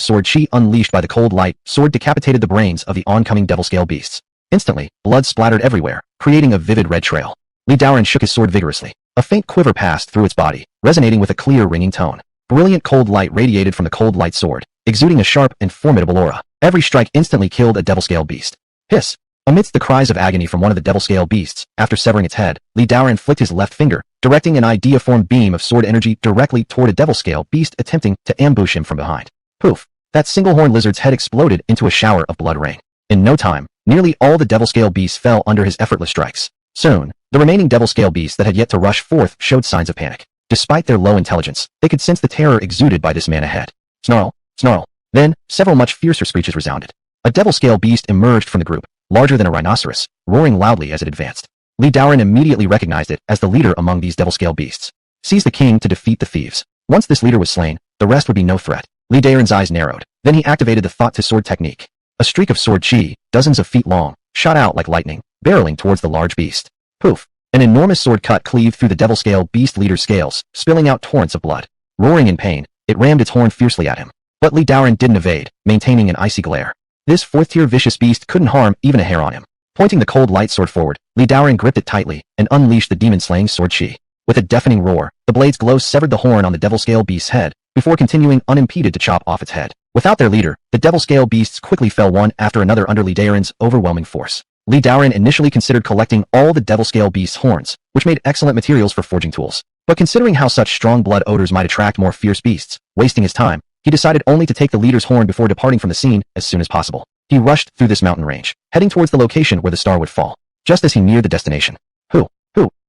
sword chi unleashed by the cold light sword decapitated the brains of the oncoming devil-scale beasts. Instantly, blood splattered everywhere, creating a vivid red trail. Li Daoran shook his sword vigorously. A faint quiver passed through its body, resonating with a clear ringing tone. Brilliant cold light radiated from the cold light sword, exuding a sharp and formidable aura. Every strike instantly killed a devil-scale beast. Hiss! Amidst the cries of agony from one of the devil-scale beasts, after severing its head, Li Daoran flicked his left finger, directing an idea-formed beam of sword energy directly toward a devil-scale beast attempting to ambush him from behind. Poof! That single-horned lizard's head exploded into a shower of blood rain. In no time, nearly all the devil-scale beasts fell under his effortless strikes. Soon, the remaining devil-scale beasts that had yet to rush forth showed signs of panic. Despite their low intelligence, they could sense the terror exuded by this man ahead. Snarl! Snarl! Then, several much fiercer screeches resounded. A devil-scale beast emerged from the group, larger than a rhinoceros, roaring loudly as it advanced. Li Daoran immediately recognized it as the leader among these devil-scale beasts. Seize the king to defeat the thieves. Once this leader was slain, the rest would be no threat. Li Daoran's eyes narrowed. Then he activated the thought-to-sword technique. A streak of sword chi, dozens of feet long, shot out like lightning, barreling towards the large beast. Poof! An enormous sword cut cleaved through the devil-scale beast leader's scales, spilling out torrents of blood. Roaring in pain, it rammed its horn fiercely at him. But Li Daoran didn't evade, maintaining an icy glare. This fourth-tier vicious beast couldn't harm even a hair on him. Pointing the cold light sword forward, Li Daoran gripped it tightly and unleashed the demon-slaying sword chi. With a deafening roar, the blade's glow severed the horn on the devil-scale beast's head, before continuing unimpeded to chop off its head. Without their leader, the devil-scale beasts quickly fell one after another under Li Daoran's overwhelming force. Li Daoran initially considered collecting all the devil-scale beasts' horns, which made excellent materials for forging tools. But considering how such strong blood odors might attract more fierce beasts, wasting his time, he decided only to take the leader's horn before departing from the scene as soon as possible. He rushed through this mountain range, heading towards the location where the star would fall. Just as he neared the destination,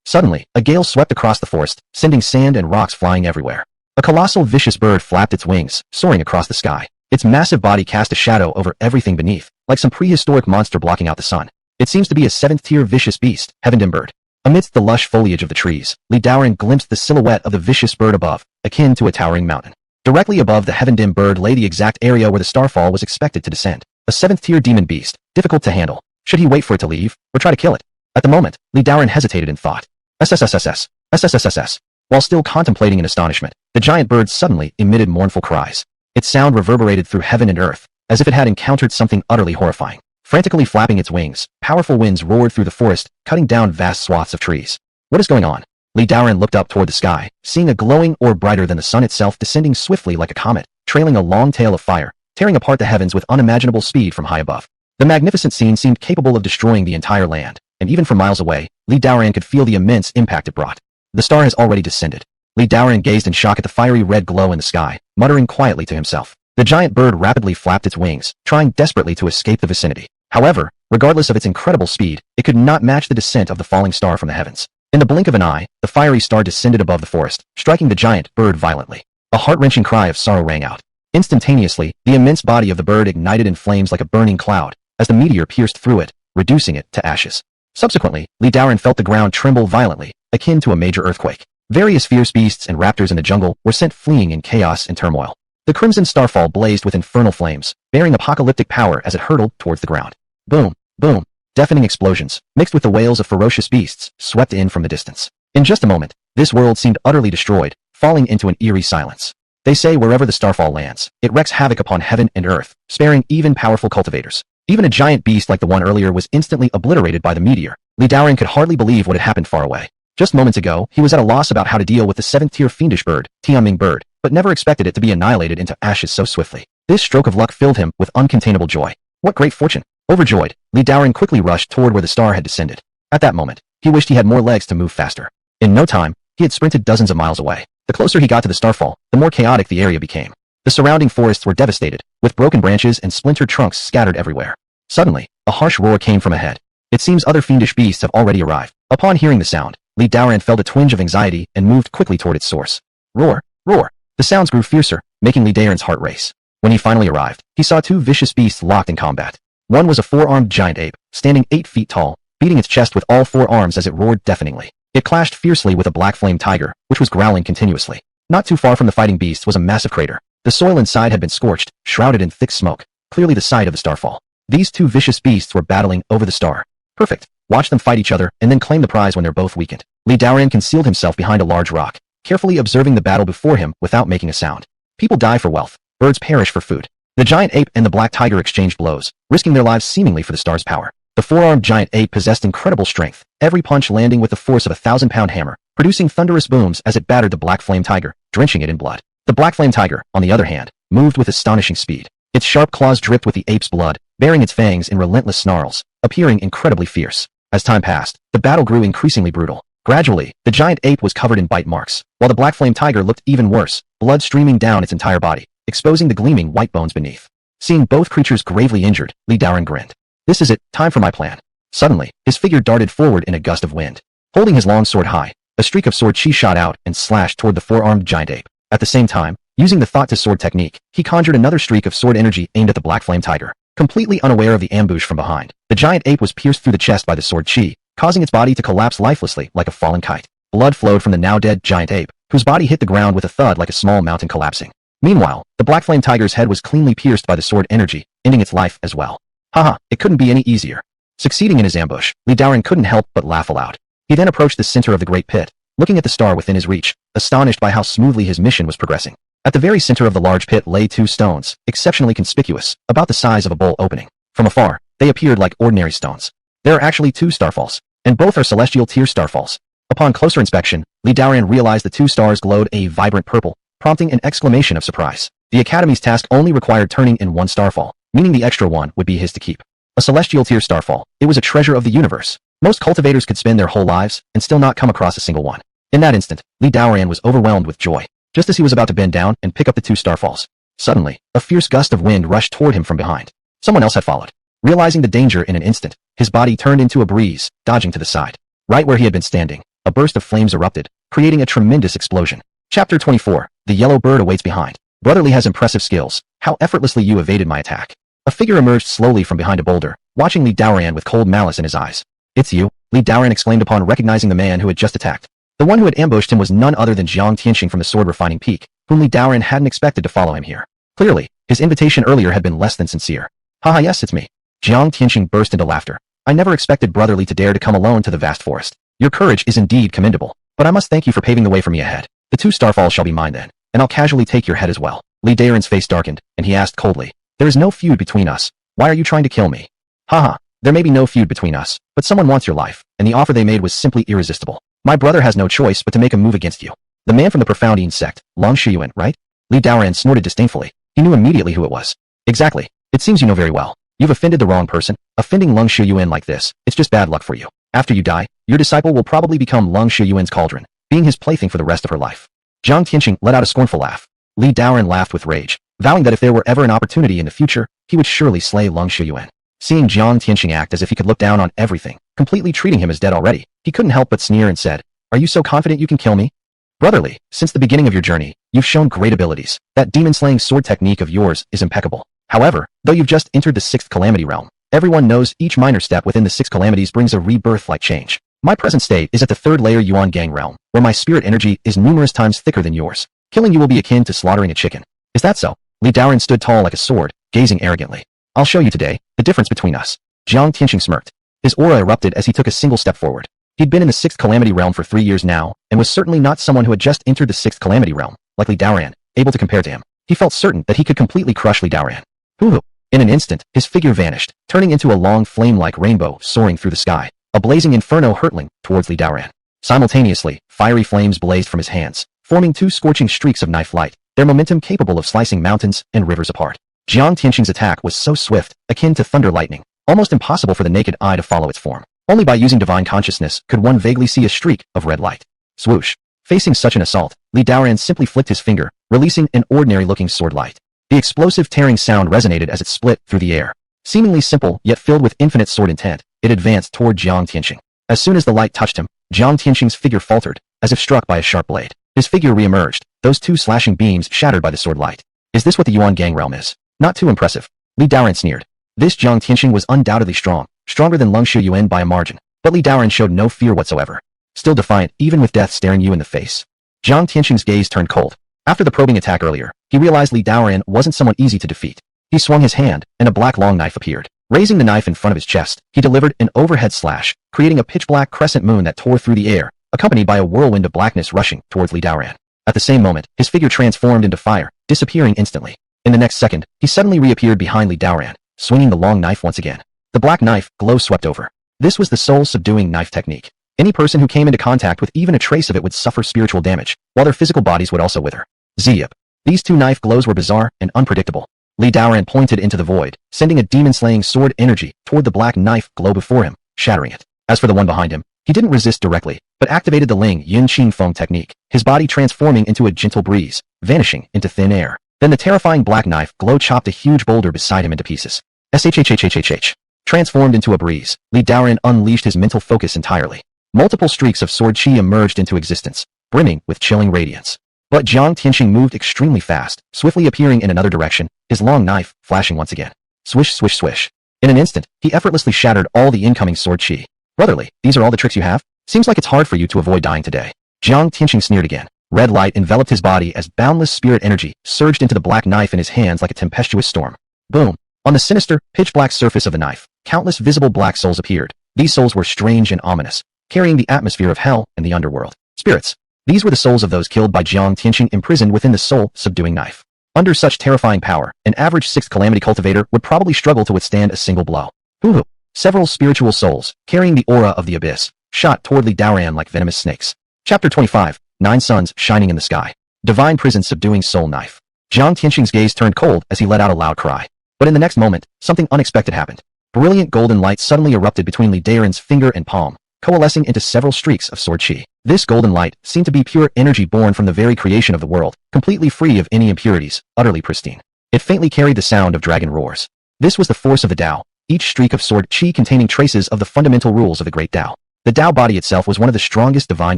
suddenly, a gale swept across the forest, sending sand and rocks flying everywhere. A colossal vicious bird flapped its wings, soaring across the sky. Its massive body cast a shadow over everything beneath, like some prehistoric monster blocking out the sun. It seems to be a seventh-tier vicious beast, Heaven Bird. Amidst the lush foliage of the trees, Li Daoran glimpsed the silhouette of the vicious bird above, akin to a towering mountain. Directly above the Heaven Bird lay the exact area where the starfall was expected to descend. A seventh-tier demon beast, difficult to handle. Should he wait for it to leave, or try to kill it? At the moment, Li Daoran hesitated in thought. SSSS. While still contemplating in astonishment, the giant bird suddenly emitted mournful cries. Its sound reverberated through heaven and earth, as if it had encountered something utterly horrifying. Frantically flapping its wings, powerful winds roared through the forest, cutting down vast swaths of trees. What is going on? Li Daoran looked up toward the sky, seeing a glowing orb brighter than the sun itself descending swiftly like a comet, trailing a long tail of fire, tearing apart the heavens with unimaginable speed from high above. The magnificent scene seemed capable of destroying the entire land, and even from miles away, Li Daoran could feel the immense impact it brought. The star has already descended. Li Daoran gazed in shock at the fiery red glow in the sky, muttering quietly to himself. The giant bird rapidly flapped its wings, trying desperately to escape the vicinity. However, regardless of its incredible speed, it could not match the descent of the falling star from the heavens. In the blink of an eye, the fiery star descended above the forest, striking the giant bird violently. A heart-wrenching cry of sorrow rang out. Instantaneously, the immense body of the bird ignited in flames like a burning cloud, as the meteor pierced through it, reducing it to ashes. Subsequently, Li Daoran felt the ground tremble violently, akin to a major earthquake. Various fierce beasts and raptors in the jungle were sent fleeing in chaos and turmoil. The crimson starfall blazed with infernal flames, bearing apocalyptic power as it hurtled towards the ground. Boom, boom. Deafening explosions, mixed with the wails of ferocious beasts, swept in from the distance. In just a moment, this world seemed utterly destroyed, falling into an eerie silence. They say wherever the starfall lands, it wreaks havoc upon heaven and earth, sparing even powerful cultivators. Even a giant beast like the one earlier was instantly obliterated by the meteor. Li Daoran could hardly believe what had happened far away. Just moments ago, he was at a loss about how to deal with the seventh-tier fiendish bird, Tianming bird, but never expected it to be annihilated into ashes so swiftly. This stroke of luck filled him with uncontainable joy. What great fortune! Overjoyed, Li Daoran quickly rushed toward where the star had descended. At that moment, he wished he had more legs to move faster. In no time, he had sprinted dozens of miles away. The closer he got to the starfall, the more chaotic the area became. The surrounding forests were devastated, with broken branches and splintered trunks scattered everywhere. Suddenly, a harsh roar came from ahead. It seems other fiendish beasts have already arrived. Upon hearing the sound, Li Daoran felt a twinge of anxiety and moved quickly toward its source. Roar, roar. The sounds grew fiercer, making Li Daoran's heart race. When he finally arrived, he saw two vicious beasts locked in combat. One was a four-armed giant ape, standing 8 feet tall, beating its chest with all 4 arms as it roared deafeningly. It clashed fiercely with a black flame tiger, which was growling continuously. Not too far from the fighting beasts was a massive crater. The soil inside had been scorched, shrouded in thick smoke, clearly the site of the starfall. These two vicious beasts were battling over the star. Perfect. Watch them fight each other and then claim the prize when they're both weakened. Daan concealed himself behind a large rock, carefully observing the battle before him without making a sound. People die for wealth. Birds perish for food. The giant ape and the black tiger exchanged blows, risking their lives seemingly for the star's power. The four-armed giant ape possessed incredible strength, every punch landing with the force of a 1,000-pound hammer, producing thunderous booms as it battered the black flame tiger, drenching it in blood. The black flame tiger, on the other hand, moved with astonishing speed. Its sharp claws dripped with the ape's blood, bearing its fangs in relentless snarls, appearing incredibly fierce. As time passed, the battle grew increasingly brutal. Gradually, the giant ape was covered in bite marks, while the black flame tiger looked even worse, blood streaming down its entire body, exposing the gleaming white bones beneath. Seeing both creatures gravely injured, Daan grinned. This is it, time for my plan. Suddenly, his figure darted forward in a gust of wind. Holding his long sword high, a streak of sword chi shot out and slashed toward the four-armed giant ape. At the same time, using the thought-to-sword technique, he conjured another streak of sword energy aimed at the black flame tiger. Completely unaware of the ambush from behind, the giant ape was pierced through the chest by the sword chi, causing its body to collapse lifelessly like a fallen kite. Blood flowed from the now-dead giant ape, whose body hit the ground with a thud like a small mountain collapsing. Meanwhile, the black flame tiger's head was cleanly pierced by the sword energy, ending its life as well. Haha, it couldn't be any easier. Succeeding in his ambush, Daan couldn't help but laugh aloud. He then approached the center of the great pit, looking at the star within his reach, astonished by how smoothly his mission was progressing. At the very center of the large pit lay 2 stones, exceptionally conspicuous, about the size of a bowl opening. From afar, they appeared like ordinary stones. There are actually 2 starfalls, and both are celestial tier starfalls. Upon closer inspection, Daan realized the 2 stars glowed a vibrant purple, prompting an exclamation of surprise. The Academy's task only required turning in 1 starfall, meaning the extra one would be his to keep. A celestial tier starfall, it was a treasure of the universe. Most cultivators could spend their whole lives and still not come across a single one. In that instant, Daan was overwhelmed with joy. Just as he was about to bend down and pick up the 2 starfalls, suddenly, a fierce gust of wind rushed toward him from behind. Someone else had followed. Realizing the danger in an instant, his body turned into a breeze, dodging to the side. Right where he had been standing, a burst of flames erupted, creating a tremendous explosion. Chapter 24, The Yellow Bird Awaits Behind. Brotherly has impressive skills. How effortlessly you evaded my attack. A figure emerged slowly from behind a boulder, watching Daan with cold malice in his eyes. It's you, Daan exclaimed upon recognizing the man who had just attacked. The one who had ambushed him was none other than Jiang Tianxing from the sword refining peak, whom Daan hadn't expected to follow him here. Clearly, his invitation earlier had been less than sincere. Haha, yes, it's me. Jiang Tianxing burst into laughter. I never expected Brotherly to dare to come alone to the vast forest. Your courage is indeed commendable, but I must thank you for paving the way for me ahead. The 2 starfalls shall be mine then, and I'll casually take your head as well. Daan's face darkened, and he asked coldly, there is no feud between us. Why are you trying to kill me? Haha, there may be no feud between us, but someone wants your life, and the offer they made was simply irresistible. My brother has no choice but to make a move against you. The man from the Profoundine sect, Ling Yun, right? Daan snorted disdainfully. He knew immediately who it was. Exactly. It seems you know very well. You've offended the wrong person. Offending Ling Yun like this, it's just bad luck for you. After you die, your disciple will probably become Ling Yun's cauldron, being his plaything for the rest of her life. Jiang Tianxing let out a scornful laugh. Daan laughed with rage, vowing that if there were ever an opportunity in the future, he would surely slay Ling Yun. Seeing Jiang Tianxing act as if he could look down on everything, completely treating him as dead already, he couldn't help but sneer and said, are you so confident you can kill me? Brotherly, since the beginning of your journey, you've shown great abilities. That demon-slaying sword technique of yours is impeccable. However, though you've just entered the 6th calamity realm, everyone knows each minor step within the 6 calamities brings a rebirth-like change. My present state is at the 3rd layer Yuan Gang realm, where my spirit energy is numerous times thicker than yours. Killing you will be akin to slaughtering a chicken. Is that so? Daan stood tall like a sword, gazing arrogantly. I'll show you today, the difference between us. Jiang Tianxing smirked. His aura erupted as he took a single step forward. He'd been in the 6th calamity realm for 3 years now, and was certainly not someone who had just entered the 6th calamity realm, like Daan, able to compare to him. He felt certain that he could completely crush Daan. Hoo-hoo. In an instant, his figure vanished, turning into a long flame-like rainbow soaring through the sky, a blazing inferno hurtling towards Daan. Simultaneously, fiery flames blazed from his hands, forming 2 scorching streaks of knife light, their momentum capable of slicing mountains and rivers apart. Jiang Tianxing's attack was so swift, akin to thunder lightning, almost impossible for the naked eye to follow its form. Only by using divine consciousness could one vaguely see a streak of red light. Swoosh. Facing such an assault, Daan simply flicked his finger, releasing an ordinary-looking sword light. The explosive tearing sound resonated as it split through the air. Seemingly simple, yet filled with infinite sword intent, it advanced toward Jiang Tianxing. As soon as the light touched him, Jiang Tianxing's figure faltered, as if struck by a sharp blade. His figure re-emerged, those 2 slashing beams shattered by the sword light. Is this what the Yuan gang realm is? Not too impressive. Li Daoran sneered. This Jiang Tianxing was undoubtedly strong, stronger than Lung Shu Yuan by a margin, but Li Daoran showed no fear whatsoever. Still defiant, even with death staring you in the face. Jiang Tianxing's gaze turned cold. After the probing attack earlier, he realized Li Daoran wasn't someone easy to defeat. He swung his hand, and a black long knife appeared. Raising the knife in front of his chest, he delivered an overhead slash, creating a pitch-black crescent moon that tore through the air, accompanied by a whirlwind of blackness rushing towards Li Daoran. At the same moment, his figure transformed into fire, disappearing instantly. In the next second, he suddenly reappeared behind Li Daoran, swinging the long knife once again. The black knife glow swept over. This was the soul-subduing knife technique. Any person who came into contact with even a trace of it would suffer spiritual damage, while their physical bodies would also wither. Zip. These two knife glows were bizarre and unpredictable. Li Daoran pointed into the void, sending a demon-slaying sword energy toward the black knife glow before him, shattering it. As for the one behind him, he didn't resist directly, but activated the Ling Yun Sword technique, his body transforming into a gentle breeze, vanishing into thin air. Then the terrifying black knife glow chopped a huge boulder beside him into pieces. Shhhhhhh. Transformed into a breeze, Li Daoran unleashed his mental focus entirely. Multiple streaks of sword chi emerged into existence, brimming with chilling radiance. But Jiang Tianxing moved extremely fast, swiftly appearing in another direction, his long knife flashing once again. Swish, swish, swish. In an instant, he effortlessly shattered all the incoming sword chi. Brotherly, these are all the tricks you have? Seems like it's hard for you to avoid dying today. Jiang Tianxing sneered again. Red light enveloped his body as boundless spirit energy surged into the black knife in his hands like a tempestuous storm. Boom. On the sinister, pitch-black surface of the knife, countless visible black souls appeared. These souls were strange and ominous, carrying the atmosphere of hell and the underworld. Spirits. These were the souls of those killed by Jiang Tianxing imprisoned within the soul-subduing knife. Under such terrifying power, an average 6th calamity cultivator would probably struggle to withstand a single blow. Hoo-hoo. Several spiritual souls, carrying the aura of the abyss, shot toward Li Daoran like venomous snakes. Chapter 25. 9 Suns Shining in the Sky. Divine Prison Subduing Soul Knife. Jiang Tianxing's gaze turned cold as he let out a loud cry. But in the next moment, something unexpected happened. Brilliant golden light suddenly erupted between Li Daoran's finger and palm, coalescing into several streaks of sword chi. This golden light seemed to be pure energy born from the very creation of the world, completely free of any impurities, utterly pristine. It faintly carried the sound of dragon roars. This was the force of the Tao, each streak of sword chi containing traces of the fundamental rules of the great Tao. The Tao body itself was one of the strongest divine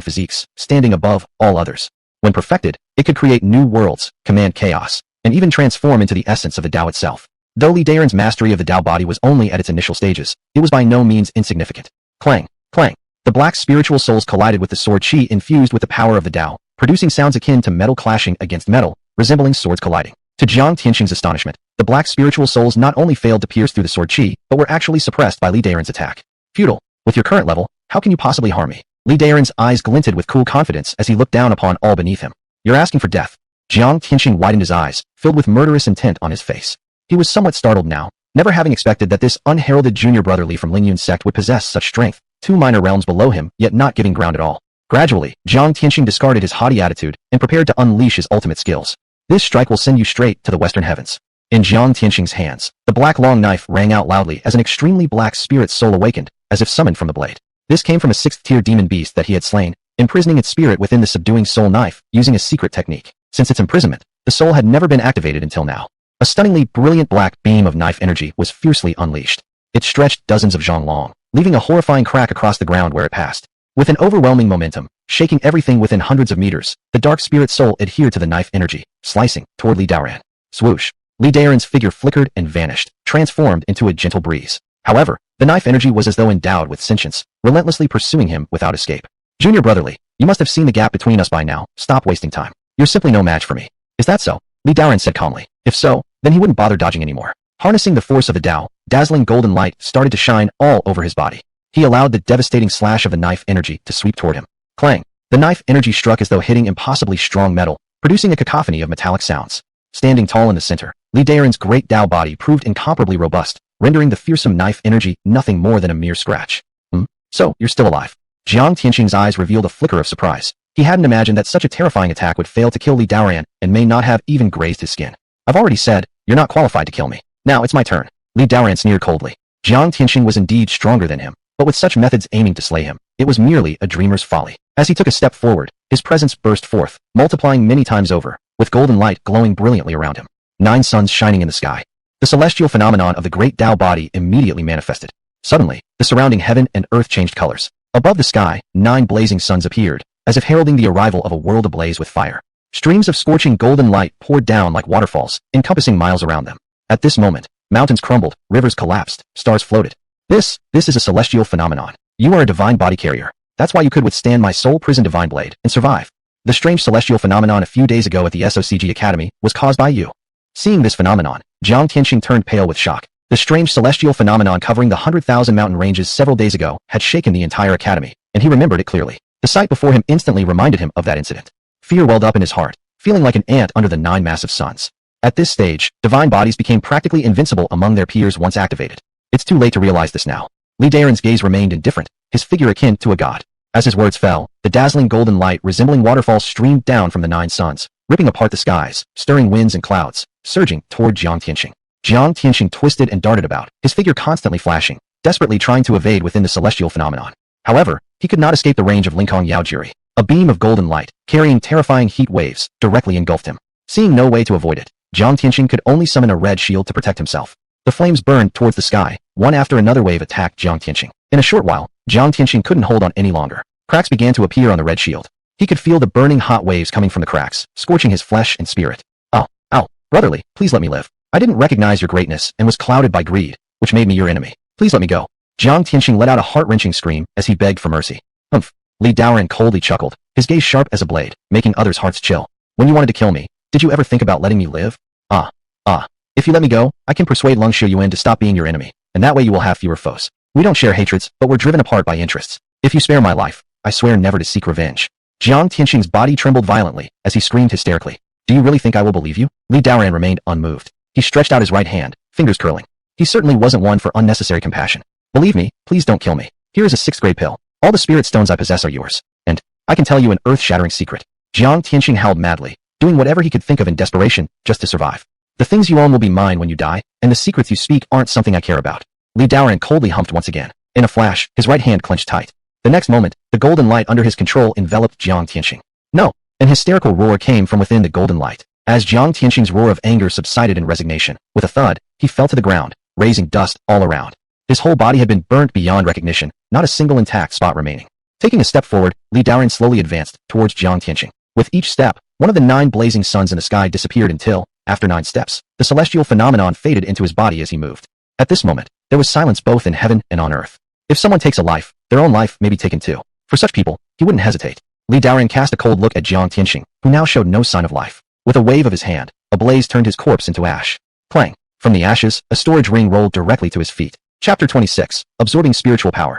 physiques, standing above all others. When perfected, it could create new worlds, command chaos, and even transform into the essence of the Tao itself. Though Li Daoran's mastery of the Tao body was only at its initial stages, it was by no means insignificant. Clang, clang. The black spiritual souls collided with the sword chi infused with the power of the Tao, producing sounds akin to metal clashing against metal, resembling swords colliding. To Jiang Tianxing's astonishment, the black spiritual souls not only failed to pierce through the sword chi, but were actually suppressed by Li Daoran's attack. Futile. With your current level, how can you possibly harm me? Li Daoran's eyes glinted with cool confidence as he looked down upon all beneath him. You're asking for death. Jiang Tianxing widened his eyes, filled with murderous intent on his face. He was somewhat startled now, never having expected that this unheralded junior brotherly from Ling Yun sect would possess such strength, 2 minor realms below him, yet not giving ground at all. Gradually, Jiang Tianxing discarded his haughty attitude and prepared to unleash his ultimate skills. This strike will send you straight to the western heavens. In Jiang Tianxing's hands, the black long knife rang out loudly as an extremely black spirit soul awakened, as if summoned from the blade. This came from a 6th-tier demon beast that he had slain, imprisoning its spirit within the subduing soul knife, using a secret technique. Since its imprisonment, the soul had never been activated until now. A stunningly brilliant black beam of knife energy was fiercely unleashed. It stretched dozens of zhang long, leaving a horrifying crack across the ground where it passed. With an overwhelming momentum, shaking everything within hundreds of meters, the dark spirit soul adhered to the knife energy, slicing toward Li Daoran. Swoosh. Li Daoran's figure flickered and vanished, transformed into a gentle breeze. However, the knife energy was as though endowed with sentience, relentlessly pursuing him without escape. Junior brotherly, you must have seen the gap between us by now. Stop wasting time. You're simply no match for me. Is that so? Li Daoran said calmly. If so, then he wouldn't bother dodging anymore. Harnessing the force of the Tao, dazzling golden light started to shine all over his body. He allowed the devastating slash of the knife energy to sweep toward him. Clang. The knife energy struck as though hitting impossibly strong metal, producing a cacophony of metallic sounds. Standing tall in the center, Li Daoran's great Tao body proved incomparably robust, rendering the fearsome knife energy nothing more than a mere scratch. So, you're still alive. Jiang Tianxing's eyes revealed a flicker of surprise. He hadn't imagined that such a terrifying attack would fail to kill Li Daoran and may not have even grazed his skin. I've already said, you're not qualified to kill me. Now it's my turn. Li Daoran sneered coldly. Jiang Tianxing was indeed stronger than him, but with such methods aiming to slay him, it was merely a dreamer's folly. As he took a step forward, his presence burst forth, multiplying many times over, with golden light glowing brilliantly around him. 9 suns shining in the sky. The celestial phenomenon of the great Tao body immediately manifested. Suddenly, the surrounding heaven and earth changed colors. Above the sky, 9 blazing suns appeared, as if heralding the arrival of a world ablaze with fire. Streams of scorching golden light poured down like waterfalls, encompassing miles around them. At this moment, mountains crumbled, rivers collapsed, stars floated. This is a celestial phenomenon. You are a divine body carrier. That's why you could withstand my soul prison divine blade and survive. The strange celestial phenomenon a few days ago at the SOCG Academy was caused by you. Seeing this phenomenon, Jiang Tianxing turned pale with shock. The strange celestial phenomenon covering the 100,000 mountain ranges several days ago had shaken the entire academy, and he remembered it clearly. The sight before him instantly reminded him of that incident. Fear welled up in his heart, feeling like an ant under the 9 massive suns. At this stage, divine bodies became practically invincible among their peers once activated. It's too late to realize this now. Li Daren's gaze remained indifferent, his figure akin to a god. As his words fell, the dazzling golden light resembling waterfalls streamed down from the 9 suns, ripping apart the skies, stirring winds and clouds, surging toward Jiang Tianxing. Jiang Tianxing twisted and darted about, his figure constantly flashing, desperately trying to evade within the celestial phenomenon. However, he could not escape the range of Linkong Yaojiri. A beam of golden light, carrying terrifying heat waves, directly engulfed him. Seeing no way to avoid it, Jiang Tianxing could only summon a red shield to protect himself. The flames burned towards the sky, one after another wave attacked Jiang Tianxing. In a short while, Jiang Tianxing couldn't hold on any longer. Cracks began to appear on the red shield. He could feel the burning hot waves coming from the cracks, scorching his flesh and spirit. Ow, brotherly, please let me live. I didn't recognize your greatness and was clouded by greed, which made me your enemy. Please let me go. Jiang Tianxing let out a heart-wrenching scream as he begged for mercy. Humph. Li Daoran coldly chuckled, his gaze sharp as a blade, making others' hearts chill. When you wanted to kill me, did you ever think about letting me live? If you let me go, I can persuade Lung Shuyuan to stop being your enemy, and that way you will have fewer foes. We don't share hatreds, but we're driven apart by interests. If you spare my life, I swear never to seek revenge. Jiang Tianxing's body trembled violently as he screamed hysterically. Do you really think I will believe you? Li Daoran remained unmoved. He stretched out his right hand, fingers curling. He certainly wasn't one for unnecessary compassion. Believe me, please don't kill me. Here is a 6th grade pill. All the spirit stones I possess are yours. And I can tell you an earth-shattering secret. Jiang Tianxing howled madly, doing whatever he could think of in desperation, just to survive. The things you own will be mine when you die, and the secrets you speak aren't something I care about. Li Daoran coldly humped once again. In a flash, his right hand clenched tight. The next moment, the golden light under his control enveloped Jiang Tianxing. No! An hysterical roar came from within the golden light. As Jiang Tianxing's roar of anger subsided in resignation, with a thud, he fell to the ground, raising dust all around. His whole body had been burnt beyond recognition, not a single intact spot remaining. Taking a step forward, Li Daoran slowly advanced towards Jiang Tianxing. With each step, one of the 9 blazing suns in the sky disappeared until, after 9 steps, the celestial phenomenon faded into his body as he moved. At this moment, there was silence both in heaven and on earth. If someone takes a life, their own life may be taken too. For such people, he wouldn't hesitate. Li Daoran cast a cold look at Jiang Tianxing, who now showed no sign of life. With a wave of his hand, a blaze turned his corpse into ash. Clang! From the ashes, a storage ring rolled directly to his feet. Chapter 26, Absorbing Spiritual Power.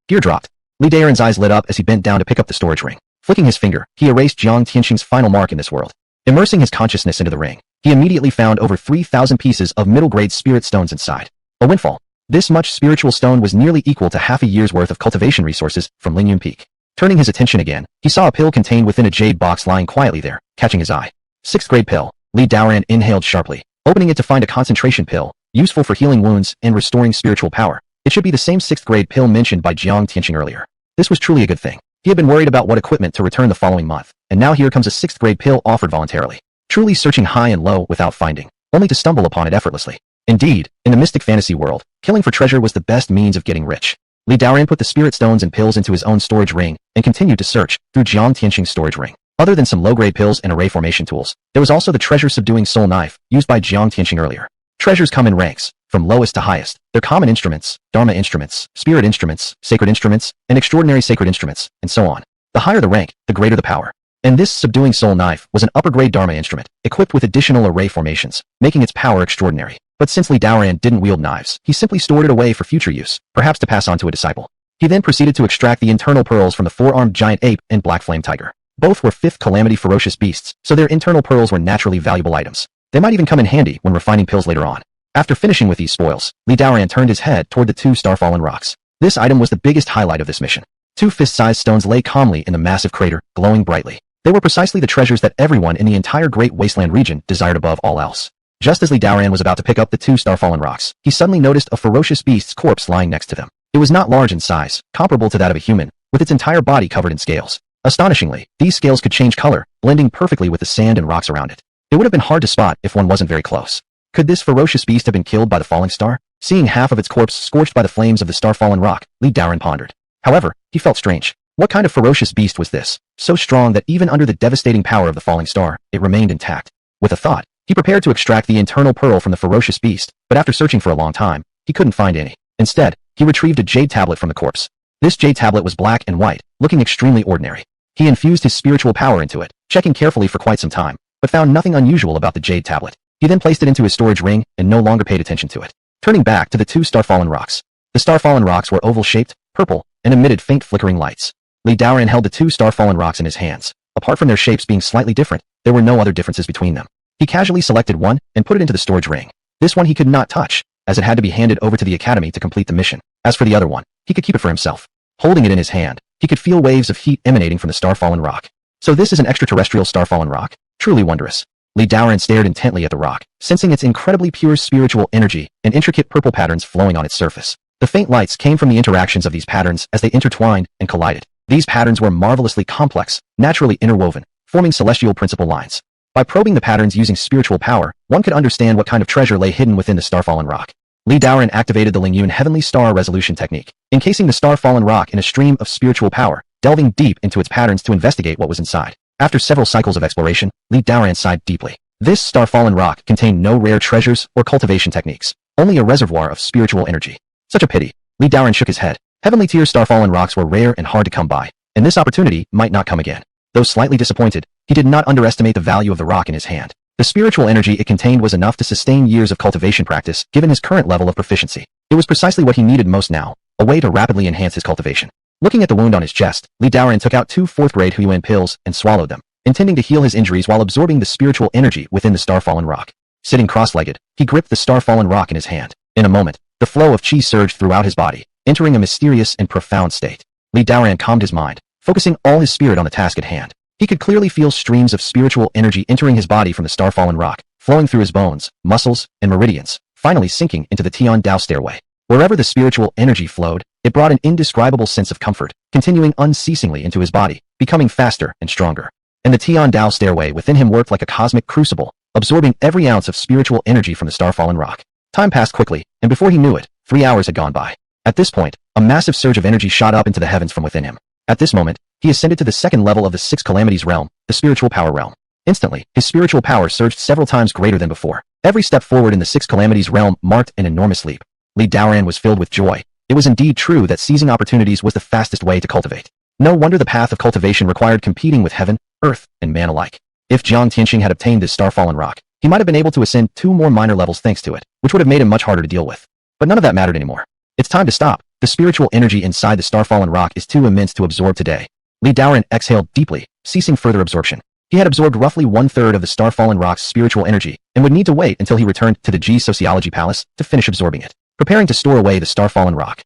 Gear dropped. Li Daoran's eyes lit up as he bent down to pick up the storage ring. Flicking his finger, he erased Jiang Tianxing's final mark in this world. Immersing his consciousness into the ring, he immediately found over 3,000 pieces of middle-grade spirit stones inside. A windfall. This much spiritual stone was nearly equal to half a year's worth of cultivation resources from Ling Yun Peak. Turning his attention again, he saw a pill contained within a jade box lying quietly there, catching his eye. 6th grade pill. Li Daoran inhaled sharply, opening it to find a concentration pill, useful for healing wounds and restoring spiritual power. It should be the same 6th grade pill mentioned by Jiang Tianxing earlier. This was truly a good thing. He had been worried about what equipment to return the following month, and now here comes a 6th grade pill offered voluntarily. Truly searching high and low without finding, only to stumble upon it effortlessly. Indeed, in the mystic fantasy world, killing for treasure was the best means of getting rich. Li Daoran put the spirit stones and pills into his own storage ring and continued to search through Jiang Tianxing's storage ring. Other than some low-grade pills and array formation tools, there was also the treasure-subduing soul knife used by Jiang Tianxing earlier. Treasures come in ranks, from lowest to highest. They're common instruments, dharma instruments, spirit instruments, sacred instruments, and extraordinary sacred instruments, and so on. The higher the rank, the greater the power. And this subduing soul knife was an upper-grade dharma instrument, equipped with additional array formations, making its power extraordinary. But since Li Daoran didn't wield knives, he simply stored it away for future use, perhaps to pass on to a disciple. He then proceeded to extract the internal pearls from the 4-armed giant ape and black flame tiger. Both were 5th calamity ferocious beasts, so their internal pearls were naturally valuable items. They might even come in handy when refining pills later on. After finishing with these spoils, Li Daoran turned his head toward the 2 star-fallen rocks. This item was the biggest highlight of this mission. 2 fist-sized stones lay calmly in the massive crater, glowing brightly. They were precisely the treasures that everyone in the entire Great Wasteland region desired above all else. Just as Li Daoran was about to pick up the 2 star-fallen rocks, he suddenly noticed a ferocious beast's corpse lying next to them. It was not large in size, comparable to that of a human, with its entire body covered in scales. Astonishingly, these scales could change color, blending perfectly with the sand and rocks around it. It would have been hard to spot if one wasn't very close. Could this ferocious beast have been killed by the falling star? Seeing half of its corpse scorched by the flames of the star-fallen rock, Li Daoran pondered. However, he felt strange. What kind of ferocious beast was this, so strong that even under the devastating power of the falling star, it remained intact? With a thought, he prepared to extract the internal pearl from the ferocious beast, but after searching for a long time, he couldn't find any. Instead, he retrieved a jade tablet from the corpse. This jade tablet was black and white, looking extremely ordinary. He infused his spiritual power into it, checking carefully for quite some time, but found nothing unusual about the jade tablet. He then placed it into his storage ring and no longer paid attention to it. Turning back to the two star-fallen rocks. The star-fallen rocks were oval-shaped, purple, and emitted faint flickering lights. Li Daoran held the two star-fallen rocks in his hands. Apart from their shapes being slightly different, there were no other differences between them. He casually selected one and put it into the storage ring. This one he could not touch, as it had to be handed over to the academy to complete the mission. As for the other one, he could keep it for himself. Holding it in his hand, he could feel waves of heat emanating from the star-fallen rock. So this is an extraterrestrial star-fallen rock? Truly wondrous. Li Daoran stared intently at the rock, sensing its incredibly pure spiritual energy and intricate purple patterns flowing on its surface. The faint lights came from the interactions of these patterns as they intertwined and collided. These patterns were marvelously complex, naturally interwoven, forming celestial principle lines. By probing the patterns using spiritual power, one could understand what kind of treasure lay hidden within the star-fallen rock. Li Daoran activated the Ling Yun Heavenly Star Resolution technique, encasing the star-fallen rock in a stream of spiritual power, delving deep into its patterns to investigate what was inside. After several cycles of exploration, Li Daoran sighed deeply. This star-fallen rock contained no rare treasures or cultivation techniques, only a reservoir of spiritual energy. Such a pity. Li Daoran shook his head. Heavenly tier star-fallen rocks were rare and hard to come by, and this opportunity might not come again. Though slightly disappointed, he did not underestimate the value of the rock in his hand. The spiritual energy it contained was enough to sustain years of cultivation practice given his current level of proficiency. It was precisely what he needed most now, a way to rapidly enhance his cultivation. Looking at the wound on his chest, Li Daoran took out 2 4th-grade Huiyuan pills and swallowed them, intending to heal his injuries while absorbing the spiritual energy within the star-fallen rock. Sitting cross-legged, he gripped the star-fallen rock in his hand. In a moment, the flow of qi surged throughout his body, entering a mysterious and profound state. Li Daoran calmed his mind, focusing all his spirit on the task at hand. He could clearly feel streams of spiritual energy entering his body from the star-fallen rock, flowing through his bones, muscles, and meridians, finally sinking into the Tian Dao stairway. Wherever the spiritual energy flowed, it brought an indescribable sense of comfort, continuing unceasingly into his body, becoming faster and stronger. And the Tian Dao stairway within him worked like a cosmic crucible, absorbing every ounce of spiritual energy from the star-fallen rock. Time passed quickly, and before he knew it, 3 hours had gone by. At this point, a massive surge of energy shot up into the heavens from within him. At this moment, he ascended to the second level of the 6 calamities realm, the spiritual power realm. Instantly, his spiritual power surged several times greater than before. Every step forward in the 6 calamities realm marked an enormous leap. Li Daoran was filled with joy. It was indeed true that seizing opportunities was the fastest way to cultivate. No wonder the path of cultivation required competing with heaven, earth, and man alike. If Jiang Tianxing had obtained this star-fallen rock, he might have been able to ascend 2 more minor levels thanks to it, which would have made him much harder to deal with. But none of that mattered anymore. It's time to stop. The spiritual energy inside the star-fallen rock is too immense to absorb today. Li Daoran exhaled deeply, ceasing further absorption. He had absorbed roughly 1/3 of the star-fallen rock's spiritual energy, and would need to wait until he returned to the G Sociology Palace to finish absorbing it. Preparing to store away the star-fallen rock.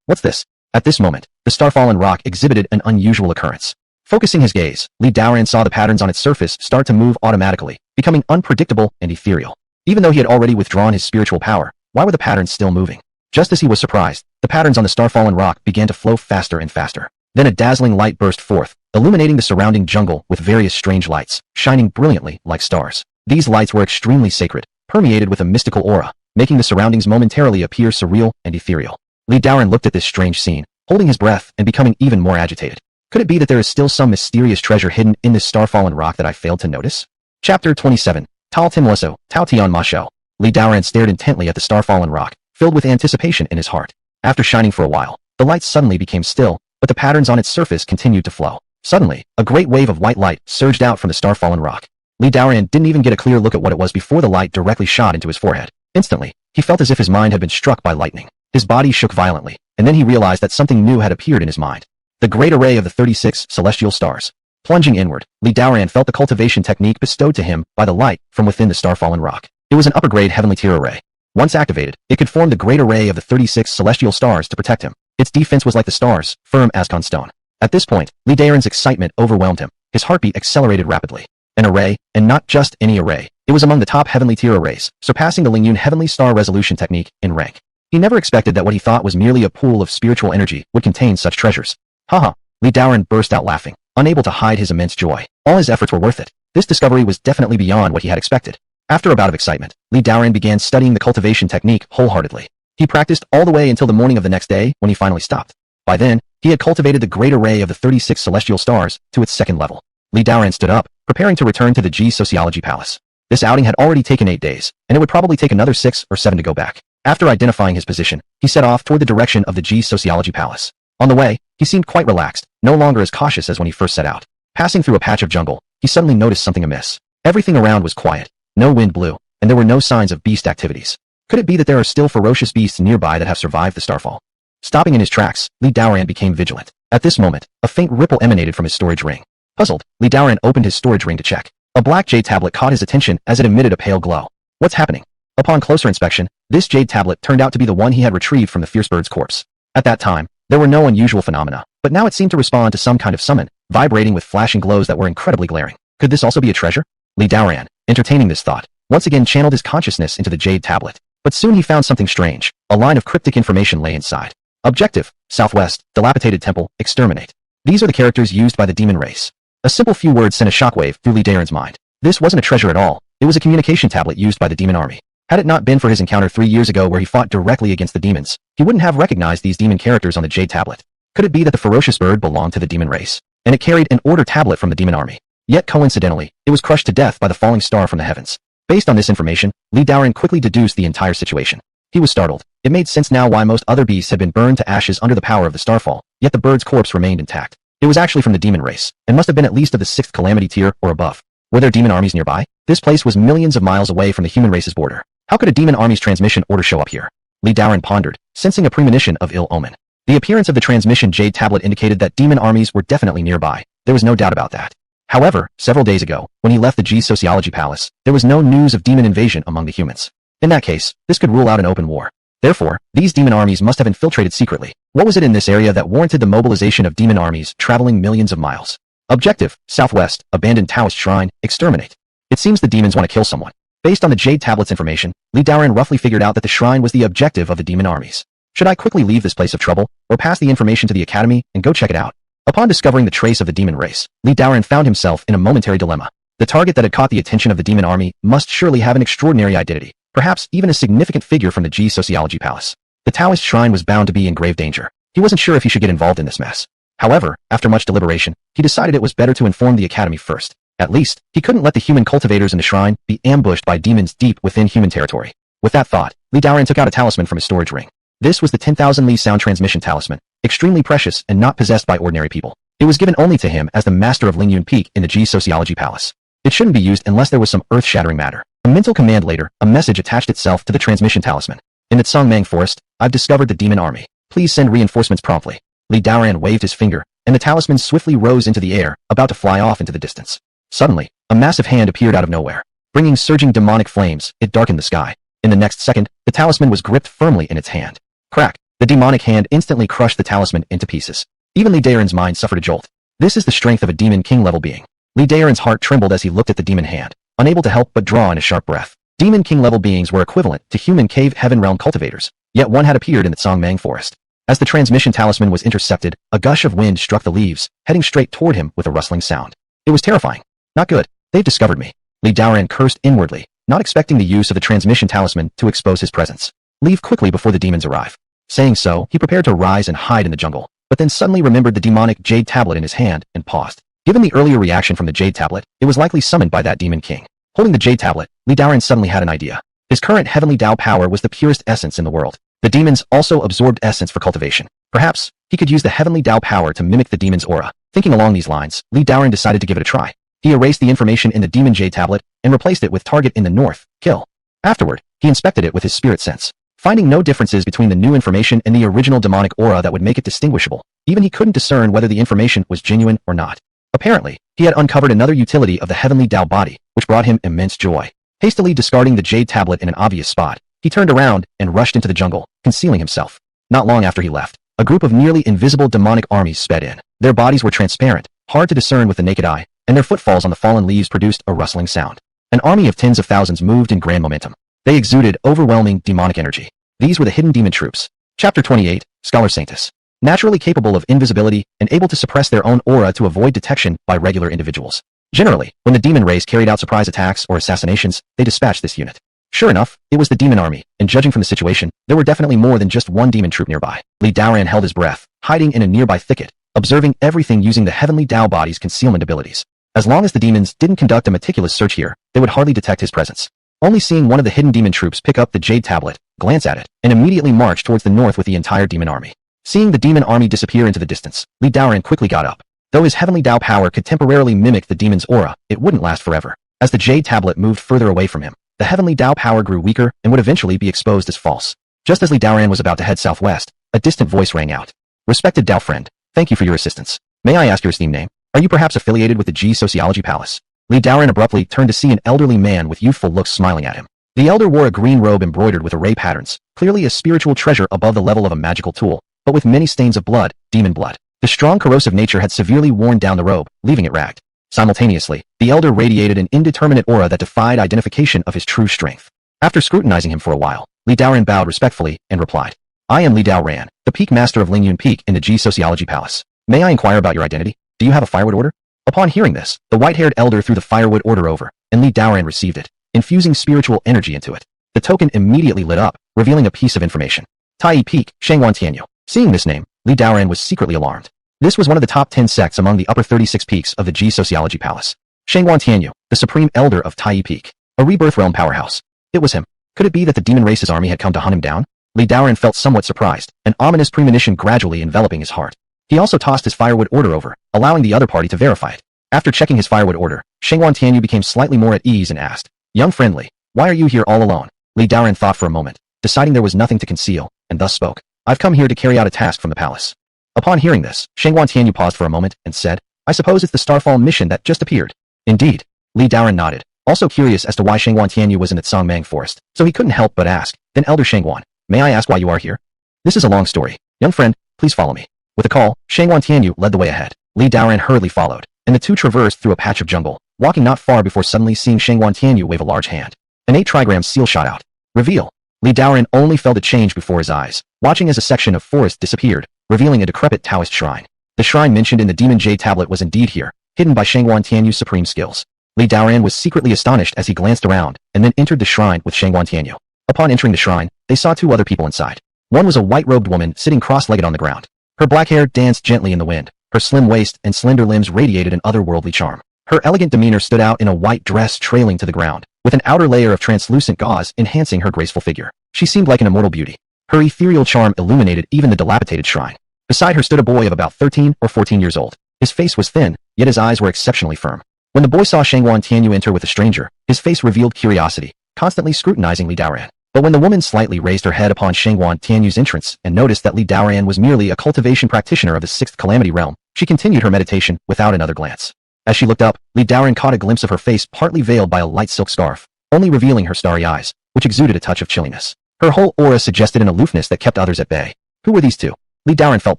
What's this? At this moment, the star-fallen rock exhibited an unusual occurrence. Focusing his gaze, Li Daoran saw the patterns on its surface start to move automatically, becoming unpredictable and ethereal. Even though he had already withdrawn his spiritual power, why were the patterns still moving? Just as he was surprised, the patterns on the star-fallen rock began to flow faster and faster. Then a dazzling light burst forth, illuminating the surrounding jungle with various strange lights, shining brilliantly like stars. These lights were extremely sacred, permeated with a mystical aura, making the surroundings momentarily appear surreal and ethereal. Li Daoran looked at this strange scene, holding his breath and becoming even more agitated. Could it be that there is still some mysterious treasure hidden in this star-fallen rock that I failed to notice? Chapter 27. Tal Timleso, Tao Tian Ma Shou. Li Daoran stared intently at the star-fallen rock, filled with anticipation in his heart. After shining for a while, the light suddenly became still, but the patterns on its surface continued to flow. Suddenly, a great wave of white light surged out from the star-fallen rock. Li Daoran didn't even get a clear look at what it was before the light directly shot into his forehead. Instantly, he felt as if his mind had been struck by lightning. His body shook violently, and then he realized that something new had appeared in his mind. The great array of the 36 celestial stars. Plunging inward, Li Daoran felt the cultivation technique bestowed to him by the light from within the star-fallen rock. It was an upper-grade heavenly tier array. Once activated, it could form the great array of the 36 celestial stars to protect him. Its defense was like the stars, firm as stone. At this point, Li Daoran's excitement overwhelmed him. His heartbeat accelerated rapidly. An array, and not just any array. It was among the top heavenly tier arrays, surpassing the Ling Yun Heavenly Star Resolution technique in rank. He never expected that what he thought was merely a pool of spiritual energy would contain such treasures. Haha. Li Daoran burst out laughing, unable to hide his immense joy. All his efforts were worth it. This discovery was definitely beyond what he had expected. After a bout of excitement, Li Daoran began studying the cultivation technique wholeheartedly. He practiced all the way until the morning of the next day when he finally stopped. By then, he had cultivated the great array of the 36 celestial stars to its second level. Li Daoran stood up, preparing to return to the G Sociology Palace. This outing had already taken 8 days, and it would probably take another 6 or 7 to go back. After identifying his position, he set off toward the direction of the G Sociology Palace. On the way, he seemed quite relaxed, no longer as cautious as when he first set out. Passing through a patch of jungle, he suddenly noticed something amiss. Everything around was quiet, no wind blew, and there were no signs of beast activities. Could it be that there are still ferocious beasts nearby that have survived the starfall? Stopping in his tracks, Li Daoran became vigilant. At this moment, a faint ripple emanated from his storage ring. Puzzled, Li Daoran opened his storage ring to check. A black jade tablet caught his attention as it emitted a pale glow. What's happening? Upon closer inspection, this jade tablet turned out to be the one he had retrieved from the fierce bird's corpse. At that time, there were no unusual phenomena, but now it seemed to respond to some kind of summon, vibrating with flashing glows that were incredibly glaring. Could this also be a treasure? Li Daoran, entertaining this thought, once again channeled his consciousness into the jade tablet. But soon he found something strange. A line of cryptic information lay inside. Objective: Southwest, dilapidated temple, exterminate. These are the characters used by the demon race. A simple few words sent a shockwave through Li Daoran's mind. This wasn't a treasure at all. It was a communication tablet used by the demon army. Had it not been for his encounter 3 years ago where he fought directly against the demons, he wouldn't have recognized these demon characters on the jade tablet. Could it be that the ferocious bird belonged to the demon race, and it carried an order tablet from the demon army? Yet coincidentally, it was crushed to death by the falling star from the heavens. Based on this information, Li Daoran quickly deduced the entire situation. He was startled. It made sense now why most other beasts had been burned to ashes under the power of the starfall, yet the bird's corpse remained intact. It was actually from the demon race, and must have been at least of the 6th calamity tier or above. Were there demon armies nearby? This place was millions of miles away from the human race's border. How could a demon army's transmission order show up here? Li Daoran pondered, sensing a premonition of ill omen. The appearance of the transmission jade tablet indicated that demon armies were definitely nearby. There was no doubt about that. However, several days ago, when he left the G Sociology Palace, there was no news of demon invasion among the humans. In that case, this could rule out an open war. Therefore, these demon armies must have infiltrated secretly. What was it in this area that warranted the mobilization of demon armies traveling millions of miles? Objective: Southwest, abandoned Taoist shrine, exterminate. It seems the demons want to kill someone. Based on the jade tablet's information, Li Daoran roughly figured out that the shrine was the objective of the demon armies. Should I quickly leave this place of trouble, or pass the information to the academy and go check it out? Upon discovering the trace of the demon race, Li Daoran found himself in a momentary dilemma. The target that had caught the attention of the demon army must surely have an extraordinary identity, perhaps even a significant figure from the G Sociology Palace. The Taoist shrine was bound to be in grave danger. He wasn't sure if he should get involved in this mess. However, after much deliberation, he decided it was better to inform the academy first. At least, he couldn't let the human cultivators in the shrine be ambushed by demons deep within human territory. With that thought, Li Daoran took out a talisman from his storage ring. This was the 10,000 Li sound transmission talisman, extremely precious and not possessed by ordinary people. It was given only to him as the master of Ling Yun Peak in the G Sociology Palace. It shouldn't be used unless there was some earth-shattering matter. A mental command later, a message attached itself to the transmission talisman. In the Tsangmang Forest, I've discovered the demon army. Please send reinforcements promptly. Li Daoran waved his finger, and the talisman swiftly rose into the air, about to fly off into the distance. Suddenly, a massive hand appeared out of nowhere. Bringing surging demonic flames, it darkened the sky. In the next second, the talisman was gripped firmly in its hand. Crack! The demonic hand instantly crushed the talisman into pieces. Even Li Daoran's mind suffered a jolt. This is the strength of a demon king-level being. Li Daoran's heart trembled as he looked at the demon hand, unable to help but draw in a sharp breath. Demon king-level beings were equivalent to human cave heaven realm cultivators, yet one had appeared in the Tsangmang Forest. As the transmission talisman was intercepted, a gush of wind struck the leaves, heading straight toward him with a rustling sound. It was terrifying. Not good. They've discovered me. Li Daoran cursed inwardly, not expecting the use of the transmission talisman to expose his presence. Leave quickly before the demons arrive. Saying so, he prepared to rise and hide in the jungle, but then suddenly remembered the demonic jade tablet in his hand and paused. Given the earlier reaction from the jade tablet, it was likely summoned by that demon king. Holding the jade tablet, Li Daoran suddenly had an idea. His current heavenly Dao power was the purest essence in the world. The demons also absorbed essence for cultivation. Perhaps, he could use the heavenly Dao power to mimic the demon's aura. Thinking along these lines, Li Daoran decided to give it a try. He erased the information in the demon jade tablet and replaced it with target in the north, kill. Afterward, he inspected it with his spirit sense. Finding no differences between the new information and the original demonic aura that would make it distinguishable, even he couldn't discern whether the information was genuine or not. Apparently, he had uncovered another utility of the heavenly Dao body, which brought him immense joy. Hastily discarding the jade tablet in an obvious spot, he turned around and rushed into the jungle, concealing himself. Not long after he left, a group of nearly invisible demonic armies sped in. Their bodies were transparent, hard to discern with the naked eye, and their footfalls on the fallen leaves produced a rustling sound. An army of tens of thousands moved in grand momentum. They exuded overwhelming demonic energy. These were the hidden demon troops. Chapter 28, Scholar Sanctus. Naturally capable of invisibility and able to suppress their own aura to avoid detection by regular individuals. Generally, when the demon race carried out surprise attacks or assassinations, they dispatched this unit. Sure enough, it was the demon army, and judging from the situation, there were definitely more than just one demon troop nearby. Li Daoran held his breath, hiding in a nearby thicket, observing everything using the heavenly Dao body's concealment abilities. As long as the demons didn't conduct a meticulous search here, they would hardly detect his presence. Only seeing one of the hidden demon troops pick up the jade tablet, glance at it, and immediately march towards the north with the entire demon army. Seeing the demon army disappear into the distance, Li Daoran quickly got up. Though his heavenly Dao power could temporarily mimic the demon's aura, it wouldn't last forever. As the jade tablet moved further away from him, the heavenly Dao power grew weaker and would eventually be exposed as false. Just as Li Daoran was about to head southwest, a distant voice rang out. Respected Dao friend, thank you for your assistance. May I ask your esteemed name? Are you perhaps affiliated with the G Sociology Palace? Li Daoran abruptly turned to see an elderly man with youthful looks smiling at him. The elder wore a green robe embroidered with array patterns, clearly a spiritual treasure above the level of a magical tool, but with many stains of blood, demon blood. The strong corrosive nature had severely worn down the robe, leaving it ragged. Simultaneously, the elder radiated an indeterminate aura that defied identification of his true strength. After scrutinizing him for a while, Li Daoran bowed respectfully and replied, I am Li Daoran, the Peak Master of Ling Yun Peak in the G Sociology Palace. May I inquire about your identity? Do you have a firewood order? Upon hearing this, the white-haired elder threw the firewood order over, and Li Daoran received it, infusing spiritual energy into it. The token immediately lit up, revealing a piece of information. Tai Peak, Shangguan Tianyu. Seeing this name, Li Daoran was secretly alarmed. This was one of the top 10 sects among the upper 36 peaks of the G Sociology Palace. Shangguan Tianyu, the supreme elder of Tai Peak. A rebirth realm powerhouse. It was him. Could it be that the demon race's army had come to hunt him down? Li Daoran felt somewhat surprised, an ominous premonition gradually enveloping his heart. He also tossed his firewood order over, allowing the other party to verify it. After checking his firewood order, Shangguan Tianyu became slightly more at ease and asked, Young friendly, why are you here all alone? Li Daoran thought for a moment, deciding there was nothing to conceal, and thus spoke. I've come here to carry out a task from the palace. Upon hearing this, Shangguan Tianyu paused for a moment and said, I suppose it's the Starfall mission that just appeared. Indeed. Li Daoran nodded, also curious as to why Shangguan Tianyu was in the Tsangmang forest, so he couldn't help but ask, then Elder Shangguan, may I ask why you are here? This is a long story. Young friend, please follow me. With a call, Shangguan Tianyu led the way ahead. Li Daoran hurriedly followed, and the two traversed through a patch of jungle, walking not far before suddenly seeing Shangguan Tianyu wave a large hand. An 8 trigram seal shot out. Reveal. Li Daoran only felt a change before his eyes, watching as a section of forest disappeared, revealing a decrepit Taoist shrine. The shrine mentioned in the Demon Jade tablet was indeed here, hidden by Shangguan Tianyu's supreme skills. Li Daoran was secretly astonished as he glanced around, and then entered the shrine with Shangguan Tianyu. Upon entering the shrine, they saw 2 other people inside. One was a white-robed woman sitting cross-legged on the ground. Her black hair danced gently in the wind. Her slim waist and slender limbs radiated an otherworldly charm. Her elegant demeanor stood out in a white dress trailing to the ground, with an outer layer of translucent gauze enhancing her graceful figure. She seemed like an immortal beauty. Her ethereal charm illuminated even the dilapidated shrine. Beside her stood a boy of about 13 or 14 years old. His face was thin, yet his eyes were exceptionally firm. When the boy saw Shangguan Tianyu enter with a stranger, his face revealed curiosity, constantly scrutinizing Li Daoran. But when the woman slightly raised her head upon Shangguan Tianyu's entrance and noticed that Li Daoran was merely a cultivation practitioner of the 6th Calamity Realm, she continued her meditation without another glance. As she looked up, Li Daoran caught a glimpse of her face partly veiled by a light silk scarf, only revealing her starry eyes, which exuded a touch of chilliness. Her whole aura suggested an aloofness that kept others at bay. Who were these 2? Li Daoran felt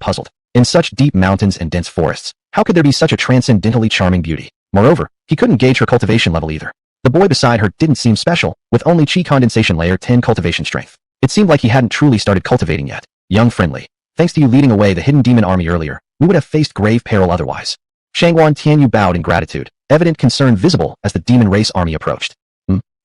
puzzled. In such deep mountains and dense forests, how could there be such a transcendently charming beauty? Moreover, he couldn't gauge her cultivation level either. The boy beside her didn't seem special, with only Qi Condensation Layer 10 cultivation strength. It seemed like he hadn't truly started cultivating yet. Young friendly, thanks to you leading away the hidden demon army earlier, we would have faced grave peril otherwise. Shangguan Tianyu bowed in gratitude, evident concern visible as the demon race army approached.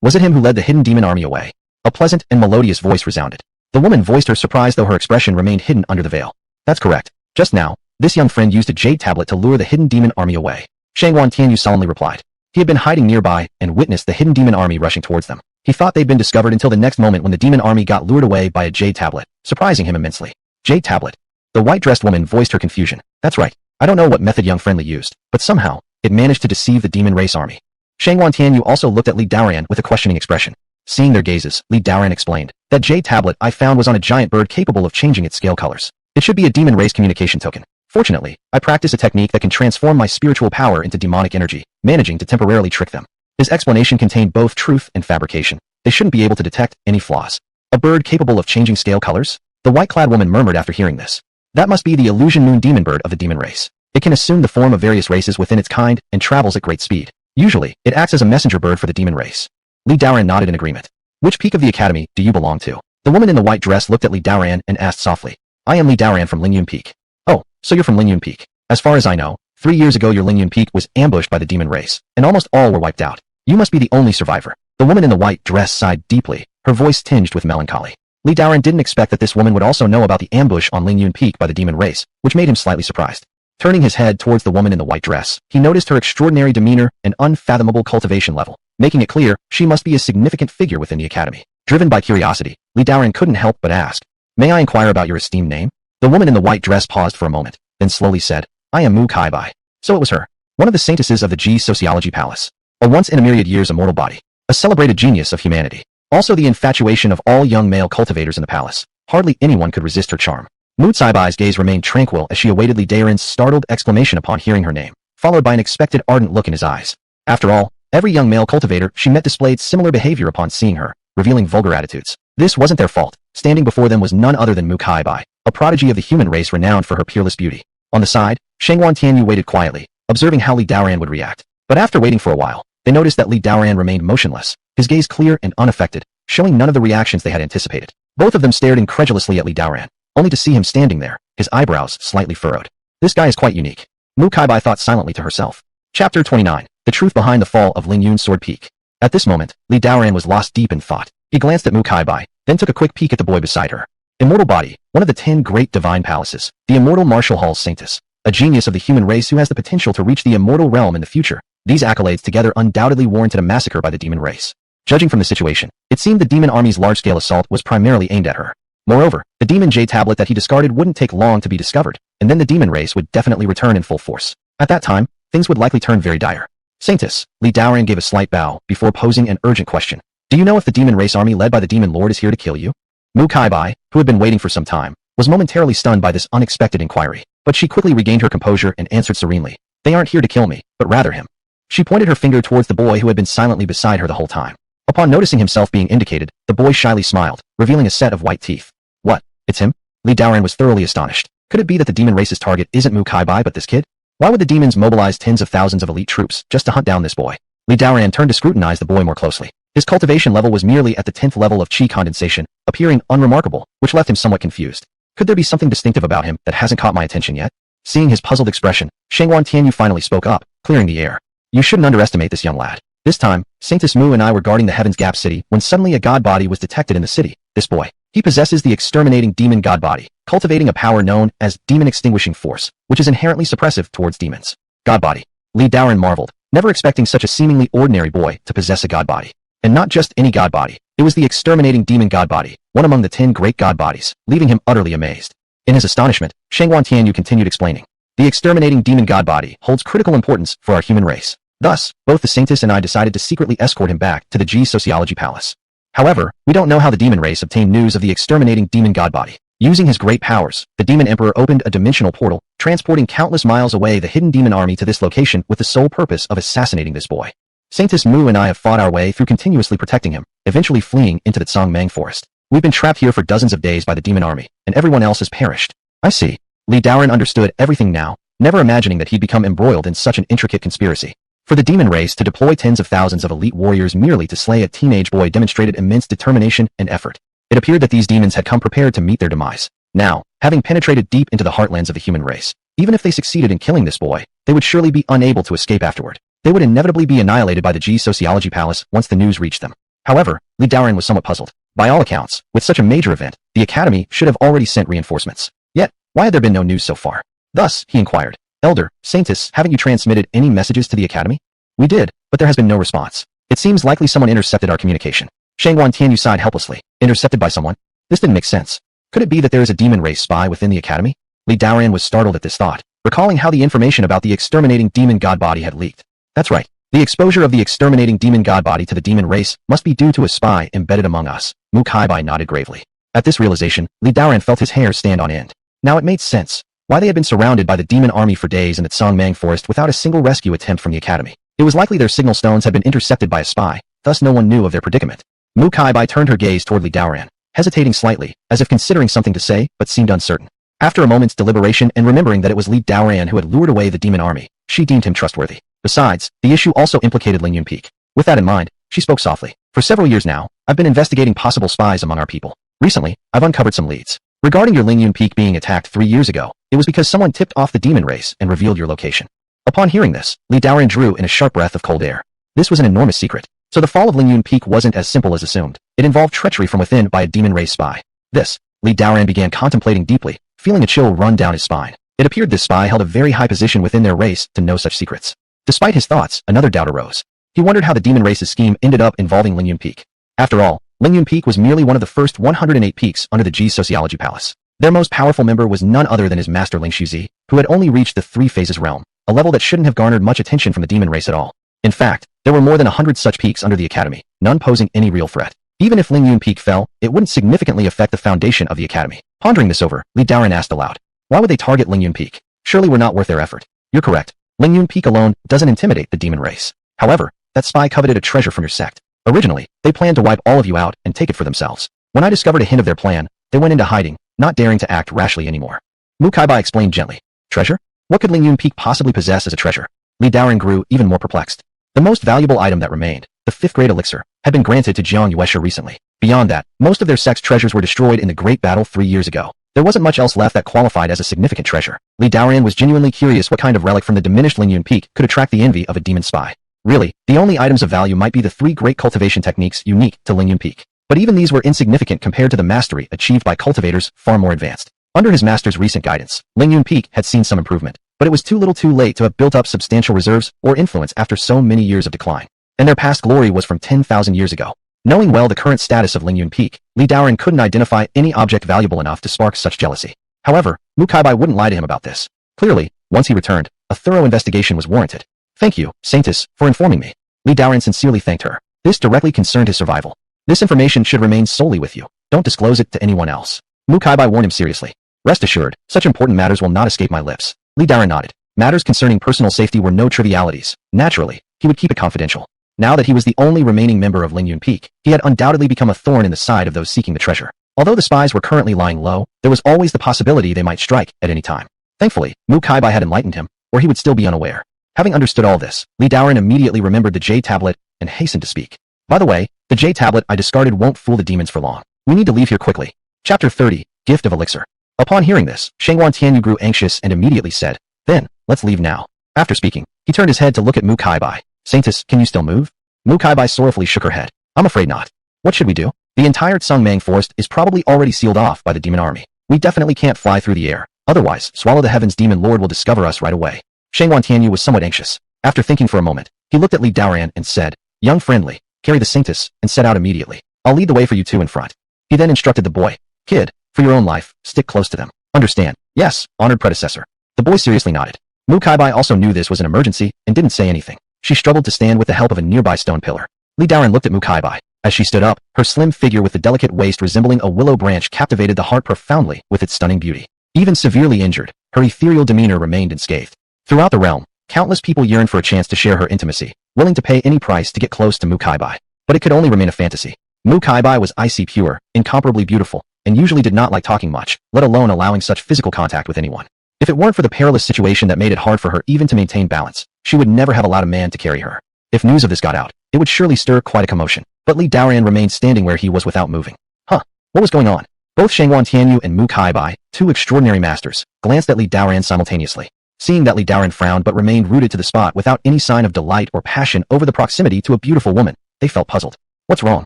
Was it him who led the hidden demon army away? A pleasant and melodious voice resounded. The woman voiced her surprise though her expression remained hidden under the veil. That's correct. Just now, this young friend used a jade tablet to lure the hidden demon army away. Shangguan Tianyu solemnly replied. He had been hiding nearby and witnessed the hidden demon army rushing towards them. He thought they'd been discovered until the next moment when the demon army got lured away by a jade tablet, surprising him immensely. Jade tablet. The white-dressed woman voiced her confusion. That's right. I don't know what method young friendly used, but somehow, it managed to deceive the demon race army. Shangguan Tianyu also looked at Li Daoran with a questioning expression. Seeing their gazes, Li Daoran explained. That jade tablet I found was on a giant bird capable of changing its scale colors. It should be a demon race communication token. Fortunately, I practice a technique that can transform my spiritual power into demonic energy, managing to temporarily trick them. His explanation contained both truth and fabrication. They shouldn't be able to detect any flaws. A bird capable of changing scale colors? The white-clad woman murmured after hearing this. That must be the illusion moon demon bird of the demon race. It can assume the form of various races within its kind and travels at great speed. Usually, it acts as a messenger bird for the demon race. Li Daoran nodded in agreement. Which peak of the academy do you belong to? The woman in the white dress looked at Li Daoran and asked softly. I am Li Daoran from Ling Yun Peak. Oh, so you're from Ling Yun Peak. As far as I know, 3 years ago your Ling Yun Peak was ambushed by the demon race, and almost all were wiped out. You must be the only survivor. The woman in the white dress sighed deeply, her voice tinged with melancholy. Li Daoran didn't expect that this woman would also know about the ambush on Ling Yun Peak by the demon race, which made him slightly surprised. Turning his head towards the woman in the white dress, he noticed her extraordinary demeanor and unfathomable cultivation level, making it clear she must be a significant figure within the academy. Driven by curiosity, Li Daoran couldn't help but ask, "May I inquire about your esteemed name?" The woman in the white dress paused for a moment, then slowly said, "I am Mu Kai-bai." So it was her, one of the saintesses of the G Sociology Palace, a once-in-a-myriad years immortal body, a celebrated genius of humanity. Also the infatuation of all young male cultivators in the palace. Hardly anyone could resist her charm. Mu Kai-bai's gaze remained tranquil as she awaited Li Daoran's startled exclamation upon hearing her name, followed by an expected ardent look in his eyes. After all, every young male cultivator she met displayed similar behavior upon seeing her, revealing vulgar attitudes. This wasn't their fault. Standing before them was none other than Mu Kai-bai, a prodigy of the human race renowned for her peerless beauty. On the side, Shangwan Tianyu waited quietly, observing how Li Daoran would react. But after waiting for a while, they noticed that Li Daoran remained motionless, his gaze clear and unaffected, showing none of the reactions they had anticipated. Both of them stared incredulously at Li Daoran, only to see him standing there, his eyebrows slightly furrowed. This guy is quite unique. Mu Kai-bai thought silently to herself. Chapter 29. The Truth Behind the Fall of Ling Yun Sword Peak. At this moment, Li Daoran was lost deep in thought. He glanced at Mu Kai-bai, then took a quick peek at the boy beside her. Immortal body, one of the 10 great divine palaces, the immortal Martial Hall's saintess, a genius of the human race who has the potential to reach the immortal realm in the future. These accolades together undoubtedly warranted a massacre by the demon race. Judging from the situation, it seemed the demon army's large-scale assault was primarily aimed at her. Moreover, the demon J tablet that he discarded wouldn't take long to be discovered, and then the demon race would definitely return in full force. At that time, things would likely turn very dire. Saintess, Li Daoran gave a slight bow before posing an urgent question. Do you know if the demon race army led by the demon lord is here to kill you? Mu Kai-bai, who had been waiting for some time, was momentarily stunned by this unexpected inquiry, but she quickly regained her composure and answered serenely, "They aren't here to kill me, but rather him." She pointed her finger towards the boy who had been silently beside her the whole time. Upon noticing himself being indicated, the boy shyly smiled, revealing a set of white teeth. What? It's him? Li Daoran was thoroughly astonished. Could it be that the demon race's target isn't Mu Kai-bai but this kid? Why would the demons mobilize tens of thousands of elite troops just to hunt down this boy? Li Daoran turned to scrutinize the boy more closely. His cultivation level was merely at the 10th level of chi condensation, appearing unremarkable, which left him somewhat confused. Could there be something distinctive about him that hasn't caught my attention yet? Seeing his puzzled expression, Shangwan Tianyu finally spoke up, clearing the air. You shouldn't underestimate this young lad. This time, Saintess Mu and I were guarding the Heaven's Gap city when suddenly a god body was detected in the city. This boy. He possesses the exterminating demon god body, cultivating a power known as demon extinguishing force, which is inherently suppressive towards demons. God body. Li Daoran marveled, never expecting such a seemingly ordinary boy to possess a god body. And not just any god body, it was the exterminating demon god body, one among the 10 great god bodies, leaving him utterly amazed. In his astonishment, Shangwan Tianyu continued explaining. The exterminating demon god body holds critical importance for our human race. Thus, both the Saintess and I decided to secretly escort him back to the G Sociology Palace. However, we don't know how the demon race obtained news of the exterminating demon god body. Using his great powers, the demon emperor opened a dimensional portal, transporting countless miles away the hidden demon army to this location with the sole purpose of assassinating this boy. Saintess Mu and I have fought our way through continuously protecting him, eventually fleeing into the Tsangmang forest. We've been trapped here for dozens of days by the demon army, and everyone else has perished. I see. Li Daoran understood everything now, never imagining that he'd become embroiled in such an intricate conspiracy. For the demon race to deploy tens of thousands of elite warriors merely to slay a teenage boy demonstrated immense determination and effort. It appeared that these demons had come prepared to meet their demise. Now, having penetrated deep into the heartlands of the human race, even if they succeeded in killing this boy, they would surely be unable to escape afterward. They would inevitably be annihilated by the G Sociology Palace once the news reached them. However, Li Daoran was somewhat puzzled. By all accounts, with such a major event, the Academy should have already sent reinforcements. Yet, why had there been no news so far? Thus, he inquired, Elder, Saintess, haven't you transmitted any messages to the Academy? We did, but there has been no response. It seems likely someone intercepted our communication. Shangwan Tianyu sighed helplessly. Intercepted by someone? This didn't make sense. Could it be that there is a demon race spy within the Academy? Li Daoran was startled at this thought, recalling how the information about the exterminating demon god body had leaked. That's right. The exposure of the exterminating demon god body to the demon race must be due to a spy embedded among us. Mu Kai-bai nodded gravely. At this realization, Li Daoran felt his hair stand on end. Now it made sense. Why they had been surrounded by the demon army for days in the Tsangmang forest without a single rescue attempt from the Academy. It was likely their signal stones had been intercepted by a spy, thus no one knew of their predicament. Mu Kai-bai turned her gaze toward Li Daoran, hesitating slightly, as if considering something to say, but seemed uncertain. After a moment's deliberation and remembering that it was Li Daoran who had lured away the demon army, she deemed him trustworthy. Besides, the issue also implicated Ling Yun Peak. With that in mind, she spoke softly. For several years now, I've been investigating possible spies among our people. Recently, I've uncovered some leads. Regarding your Ling Yun Peak being attacked 3 years ago, it was because someone tipped off the demon race and revealed your location. Upon hearing this, Li Daoran drew in a sharp breath of cold air. This was an enormous secret. So the fall of Ling Yun Peak wasn't as simple as assumed. It involved treachery from within by a demon race spy. Li Daoran began contemplating deeply, feeling a chill run down his spine. It appeared this spy held a very high position within their race to know such secrets. Despite his thoughts, another doubt arose. He wondered how the demon race's scheme ended up involving Ling Yun Peak. After all, Ling Yun Peak was merely one of the first 108 peaks under the Ji's sociology palace. Their most powerful member was none other than his master Ling Shuzi, who had only reached the 3 phases realm, a level that shouldn't have garnered much attention from the demon race at all. In fact, there were more than 100 such peaks under the academy, none posing any real threat. Even if Ling Yun Peak fell, it wouldn't significantly affect the foundation of the academy. Pondering this over, Li Daoran asked aloud, why would they target Ling Yun Peak? Surely we're not worth their effort. You're correct. Ling Yun Peak alone doesn't intimidate the demon race. However, that spy coveted a treasure from your sect. Originally, they planned to wipe all of you out and take it for themselves. When I discovered a hint of their plan, they went into hiding, not daring to act rashly anymore. Mu Kaibai explained gently. Treasure? What could Ling Yun Peak possibly possess as a treasure? Li Daoran grew even more perplexed. The most valuable item that remained, the 5th grade elixir, had been granted to Jiang Yuesha recently. Beyond that, most of their sect's treasures were destroyed in the Great Battle 3 years ago. There wasn't much else left that qualified as a significant treasure. Li Daoran was genuinely curious what kind of relic from the diminished Ling Yun Peak could attract the envy of a demon spy. Really, the only items of value might be the 3 great cultivation techniques unique to Ling Yun Peak. But even these were insignificant compared to the mastery achieved by cultivators far more advanced. Under his master's recent guidance, Ling Yun Peak had seen some improvement, but it was too little too late to have built up substantial reserves or influence after so many years of decline. And their past glory was from 10,000 years ago. Knowing well the current status of Ling Yun Peak, Li Daoran couldn't identify any object valuable enough to spark such jealousy. However, Mu Kaibai wouldn't lie to him about this. Clearly, once he returned, a thorough investigation was warranted. Thank you, Saintess, for informing me. Li Daoran sincerely thanked her. This directly concerned his survival. This information should remain solely with you. Don't disclose it to anyone else. Mu Kaibai warned him seriously. Rest assured, such important matters will not escape my lips. Li Daoran nodded. Matters concerning personal safety were no trivialities. Naturally, he would keep it confidential. Now that he was the only remaining member of Ling Yun Peak, he had undoubtedly become a thorn in the side of those seeking the treasure. Although the spies were currently lying low, there was always the possibility they might strike at any time. Thankfully, Mu Kaibai had enlightened him, or he would still be unaware. Having understood all this, Li Daoran immediately remembered the J tablet and hastened to speak. By the way, the J tablet I discarded won't fool the demons for long. We need to leave here quickly. Chapter 30, Gift of Elixir. Upon hearing this, Shangguan Tianyu grew anxious and immediately said, Then, let's leave now. After speaking, he turned his head to look at Mu Kaibai. Saintess, can you still move? Mu Kaibai sorrowfully shook her head. I'm afraid not. What should we do? The entire Tsungmang forest is probably already sealed off by the demon army. We definitely can't fly through the air. Otherwise, Swallow the Heavens demon lord will discover us right away. Shangguan Tianyu was somewhat anxious. After thinking for a moment, he looked at Li Daoran and said, Young friendly, carry the Saintess, and set out immediately. I'll lead the way for you two in front. He then instructed the boy, Kid, for your own life, stick close to them. Understand? Yes, honored predecessor. The boy seriously nodded. Mu Kaibai also knew this was an emergency and didn't say anything. She struggled to stand with the help of a nearby stone pillar. Li Daoran looked at Mu Kaibai. As she stood up, her slim figure with the delicate waist resembling a willow branch captivated the heart profoundly with its stunning beauty. Even severely injured, her ethereal demeanor remained unscathed. Throughout the realm, countless people yearned for a chance to share her intimacy, willing to pay any price to get close to Mu Kaibai. But it could only remain a fantasy. Mu Kaibai was icy pure, incomparably beautiful, and usually did not like talking much, let alone allowing such physical contact with anyone. If it weren't for the perilous situation that made it hard for her even to maintain balance, she would never have allowed a man to carry her. If news of this got out, it would surely stir quite a commotion. But Li Daoran remained standing where he was without moving. What was going on? Both Shangguan Tianyu and Mu Kaibai, two extraordinary masters, glanced at Li Daoran simultaneously. Seeing that Li Daoran frowned but remained rooted to the spot without any sign of delight or passion over the proximity to a beautiful woman, they felt puzzled. What's wrong?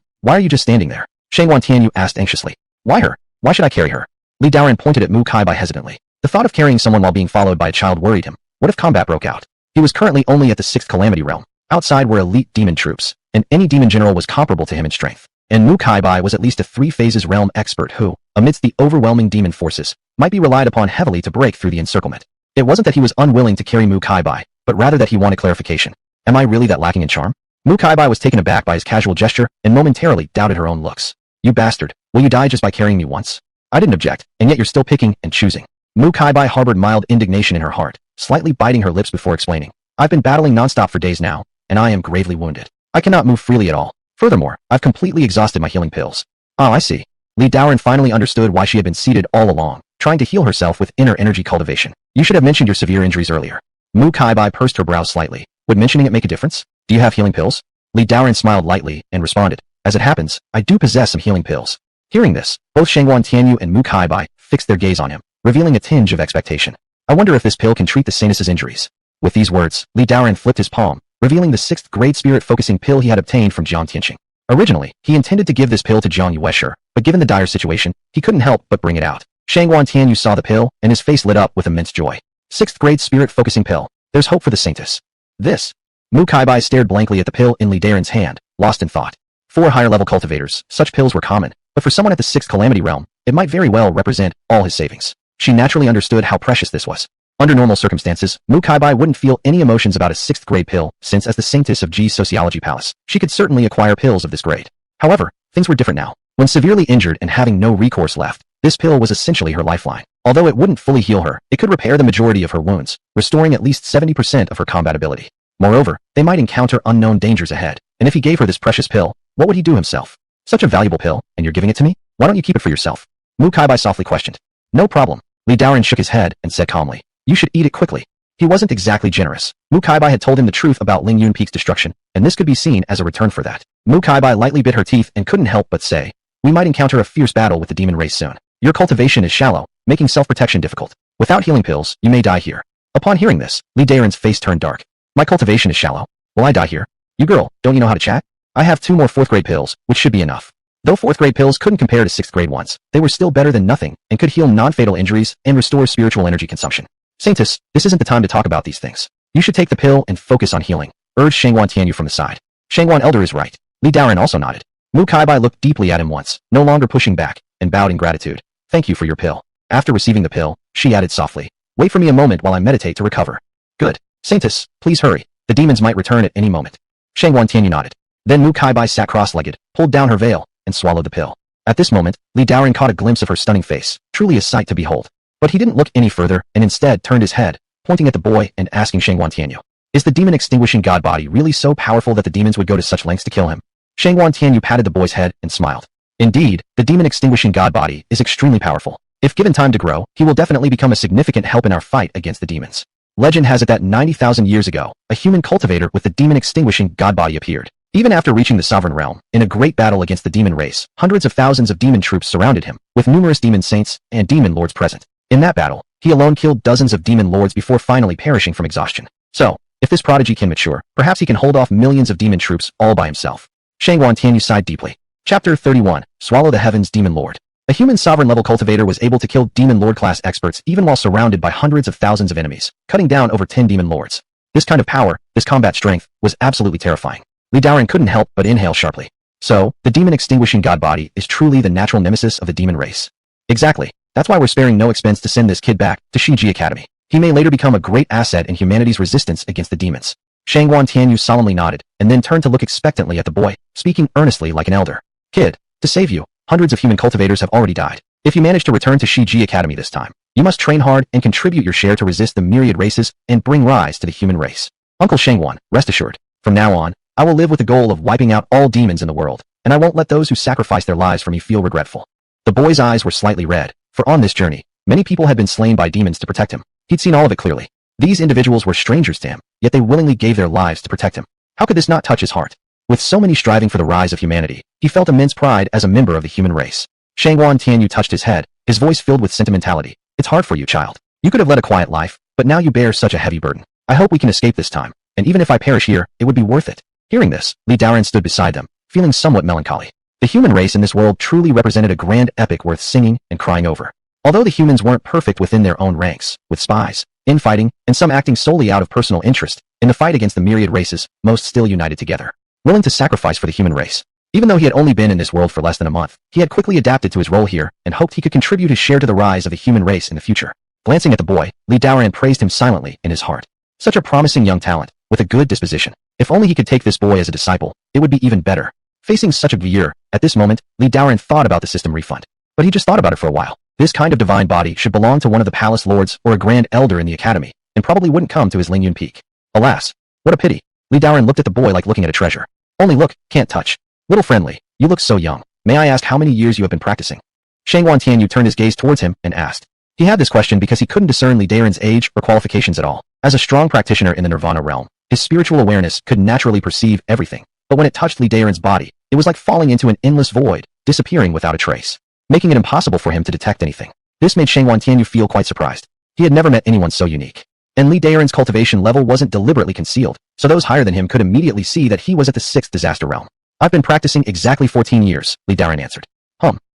Why are you just standing there? Shangguan Tianyu asked anxiously. Why her? Why should I carry her? Li Daoran pointed at Mu Kaibai hesitantly. The thought of carrying someone while being followed by a child worried him. What if combat broke out? He was currently only at the 6th Calamity Realm. Outside were elite demon troops, and any demon general was comparable to him in strength. And Mu Kaibai was at least a 3 phases realm expert who, amidst the overwhelming demon forces, might be relied upon heavily to break through the encirclement. It wasn't that he was unwilling to carry Mu Kaibai, but rather that he wanted clarification. Am I really that lacking in charm? Mu Kaibai was taken aback by his casual gesture and momentarily doubted her own looks. You bastard, will you die just by carrying me once? I didn't object, and yet you're still picking and choosing. Mu Kaibai harbored mild indignation in her heart, slightly biting her lips before explaining. I've been battling nonstop for days now, and I am gravely wounded. I cannot move freely at all. Furthermore, I've completely exhausted my healing pills. Oh, I see. Li Daoran finally understood why she had been seated all along, trying to heal herself with inner energy cultivation. You should have mentioned your severe injuries earlier. Mu Kaibai pursed her brows slightly. Would mentioning it make a difference? Do you have healing pills? Li Daoran smiled lightly and responded. As it happens, I do possess some healing pills. Hearing this, both Shangguan Tianyu and Mu Kaibai fixed their gaze on him, revealing a tinge of expectation. I wonder if this pill can treat the Saintess's injuries. With these words, Li Daoran flipped his palm, revealing the 6th grade spirit-focusing pill he had obtained from Jiang Tianqing. Originally, he intended to give this pill to Jiang Yuesher, but given the dire situation, he couldn't help but bring it out. Shangguan Tianyu saw the pill, and his face lit up with immense joy. 6th grade spirit-focusing pill. There's hope for the saintess. This. Mu Kaibai stared blankly at the pill in Li Daren's hand, lost in thought. For higher-level cultivators, such pills were common, but for someone at the 6th Calamity Realm, it might very well represent all his savings. She naturally understood how precious this was. Under normal circumstances, Mu Kaibai wouldn't feel any emotions about a 6th grade pill, since as the saintess of Ji's Sociology Palace, she could certainly acquire pills of this grade. However, things were different now. When severely injured and having no recourse left, this pill was essentially her lifeline. Although it wouldn't fully heal her, it could repair the majority of her wounds, restoring at least 70% of her combat ability. Moreover, they might encounter unknown dangers ahead, and if he gave her this precious pill, what would he do himself? Such a valuable pill, and you're giving it to me? Why don't you keep it for yourself? Mu Kaibai softly questioned. No problem. Li Daren shook his head and said calmly. You should eat it quickly. He wasn't exactly generous. Mu Kaibai had told him the truth about Ling Yun Peak's destruction, and this could be seen as a return for that. Mu Kaibai lightly bit her teeth and couldn't help but say, we might encounter a fierce battle with the demon race soon. Your cultivation is shallow, making self-protection difficult. Without healing pills, you may die here. Upon hearing this, Li Daren's face turned dark. My cultivation is shallow. Will I die here? You girl, don't you know how to chat? I have 2 more 4th grade pills, which should be enough. Though 4th grade pills couldn't compare to 6th grade ones, they were still better than nothing and could heal non-fatal injuries and restore spiritual energy consumption. Saintess, this isn't the time to talk about these things. You should take the pill and focus on healing, urged Shangguan Tianyu from the side. Shangguan Elder is right. Li Daren also nodded. Mu Kaibai looked deeply at him once, no longer pushing back, and bowed in gratitude. Thank you for your pill. After receiving the pill, she added softly. Wait for me a moment while I meditate to recover. Good. Saintess, please hurry. The demons might return at any moment. Shangguan Tianyu nodded. Then Mu Kaibai sat cross-legged, pulled down her veil, and swallowed the pill. At this moment, Li Daren caught a glimpse of her stunning face, truly a sight to behold. But he didn't look any further and instead turned his head, pointing at the boy and asking Shangguan Tianyu. Is the demon-extinguishing god body really so powerful that the demons would go to such lengths to kill him? Shangguan Tianyu patted the boy's head and smiled. Indeed, the demon-extinguishing god body is extremely powerful. If given time to grow, he will definitely become a significant help in our fight against the demons. Legend has it that 90,000 years ago, a human cultivator with the demon-extinguishing god body appeared. Even after reaching the Sovereign Realm, in a great battle against the demon race, hundreds of thousands of demon troops surrounded him, with numerous demon saints and demon lords present. In that battle, he alone killed dozens of demon lords before finally perishing from exhaustion. So, if this prodigy can mature, perhaps he can hold off millions of demon troops all by himself. Shangguan Tianyu sighed deeply. Chapter 31, Swallow the Heavens Demon Lord. A human sovereign-level cultivator was able to kill demon lord-class experts even while surrounded by hundreds of thousands of enemies, cutting down over 10 demon lords. This kind of power, this combat strength, was absolutely terrifying. Li Daren couldn't help but inhale sharply. So, the demon-extinguishing god body is truly the natural nemesis of the demon race. Exactly. That's why we're sparing no expense to send this kid back to Shiji Academy. He may later become a great asset in humanity's resistance against the demons. Shangguan Tianyu solemnly nodded, and then turned to look expectantly at the boy, speaking earnestly like an elder. Kid, to save you, hundreds of human cultivators have already died. If you manage to return to Shiji Academy this time, you must train hard and contribute your share to resist the myriad races and bring rise to the human race. Uncle Shangguan, rest assured, from now on, I will live with the goal of wiping out all demons in the world, and I won't let those who sacrifice their lives for me feel regretful. The boy's eyes were slightly red, for on this journey, many people had been slain by demons to protect him. He'd seen all of it clearly. These individuals were strangers to him, yet they willingly gave their lives to protect him. How could this not touch his heart? With so many striving for the rise of humanity, he felt immense pride as a member of the human race. Shangguan Tianyu touched his head, his voice filled with sentimentality. It's hard for you, child. You could have led a quiet life, but now you bear such a heavy burden. I hope we can escape this time, and even if I perish here, it would be worth it. Hearing this, Li Daren stood beside them, feeling somewhat melancholy. The human race in this world truly represented a grand epic worth singing and crying over. Although the humans weren't perfect within their own ranks, with spies, infighting, and some acting solely out of personal interest, in the fight against the myriad races, most still united together, willing to sacrifice for the human race. Even though he had only been in this world for less than a month, he had quickly adapted to his role here and hoped he could contribute his share to the rise of the human race in the future. Glancing at the boy, Li Daren praised him silently in his heart. Such a promising young talent, with a good disposition. If only he could take this boy as a disciple, it would be even better. Facing such a gear, at this moment, Li Daren thought about the system refund. But he just thought about it for a while. This kind of divine body should belong to one of the palace lords or a grand elder in the academy, and probably wouldn't come to his Ling Yun Peak. Alas, what a pity. Li Daren looked at the boy like looking at a treasure. Only look, can't touch. Little friendly, you look so young. May I ask how many years you have been practicing? Shangguan Tianyu turned his gaze towards him and asked. He had this question because he couldn't discern Li Daren's age or qualifications at all. As a strong practitioner in the Nirvana realm, his spiritual awareness could naturally perceive everything. But when it touched Li Daren's body, it was like falling into an endless void, disappearing without a trace, making it impossible for him to detect anything. This made Shangguan Tianyu feel quite surprised. He had never met anyone so unique. And Li Daren's cultivation level wasn't deliberately concealed. so those higher than him could immediately see that he was at the 6th disaster realm. I've been practicing exactly 14 years, Daan answered.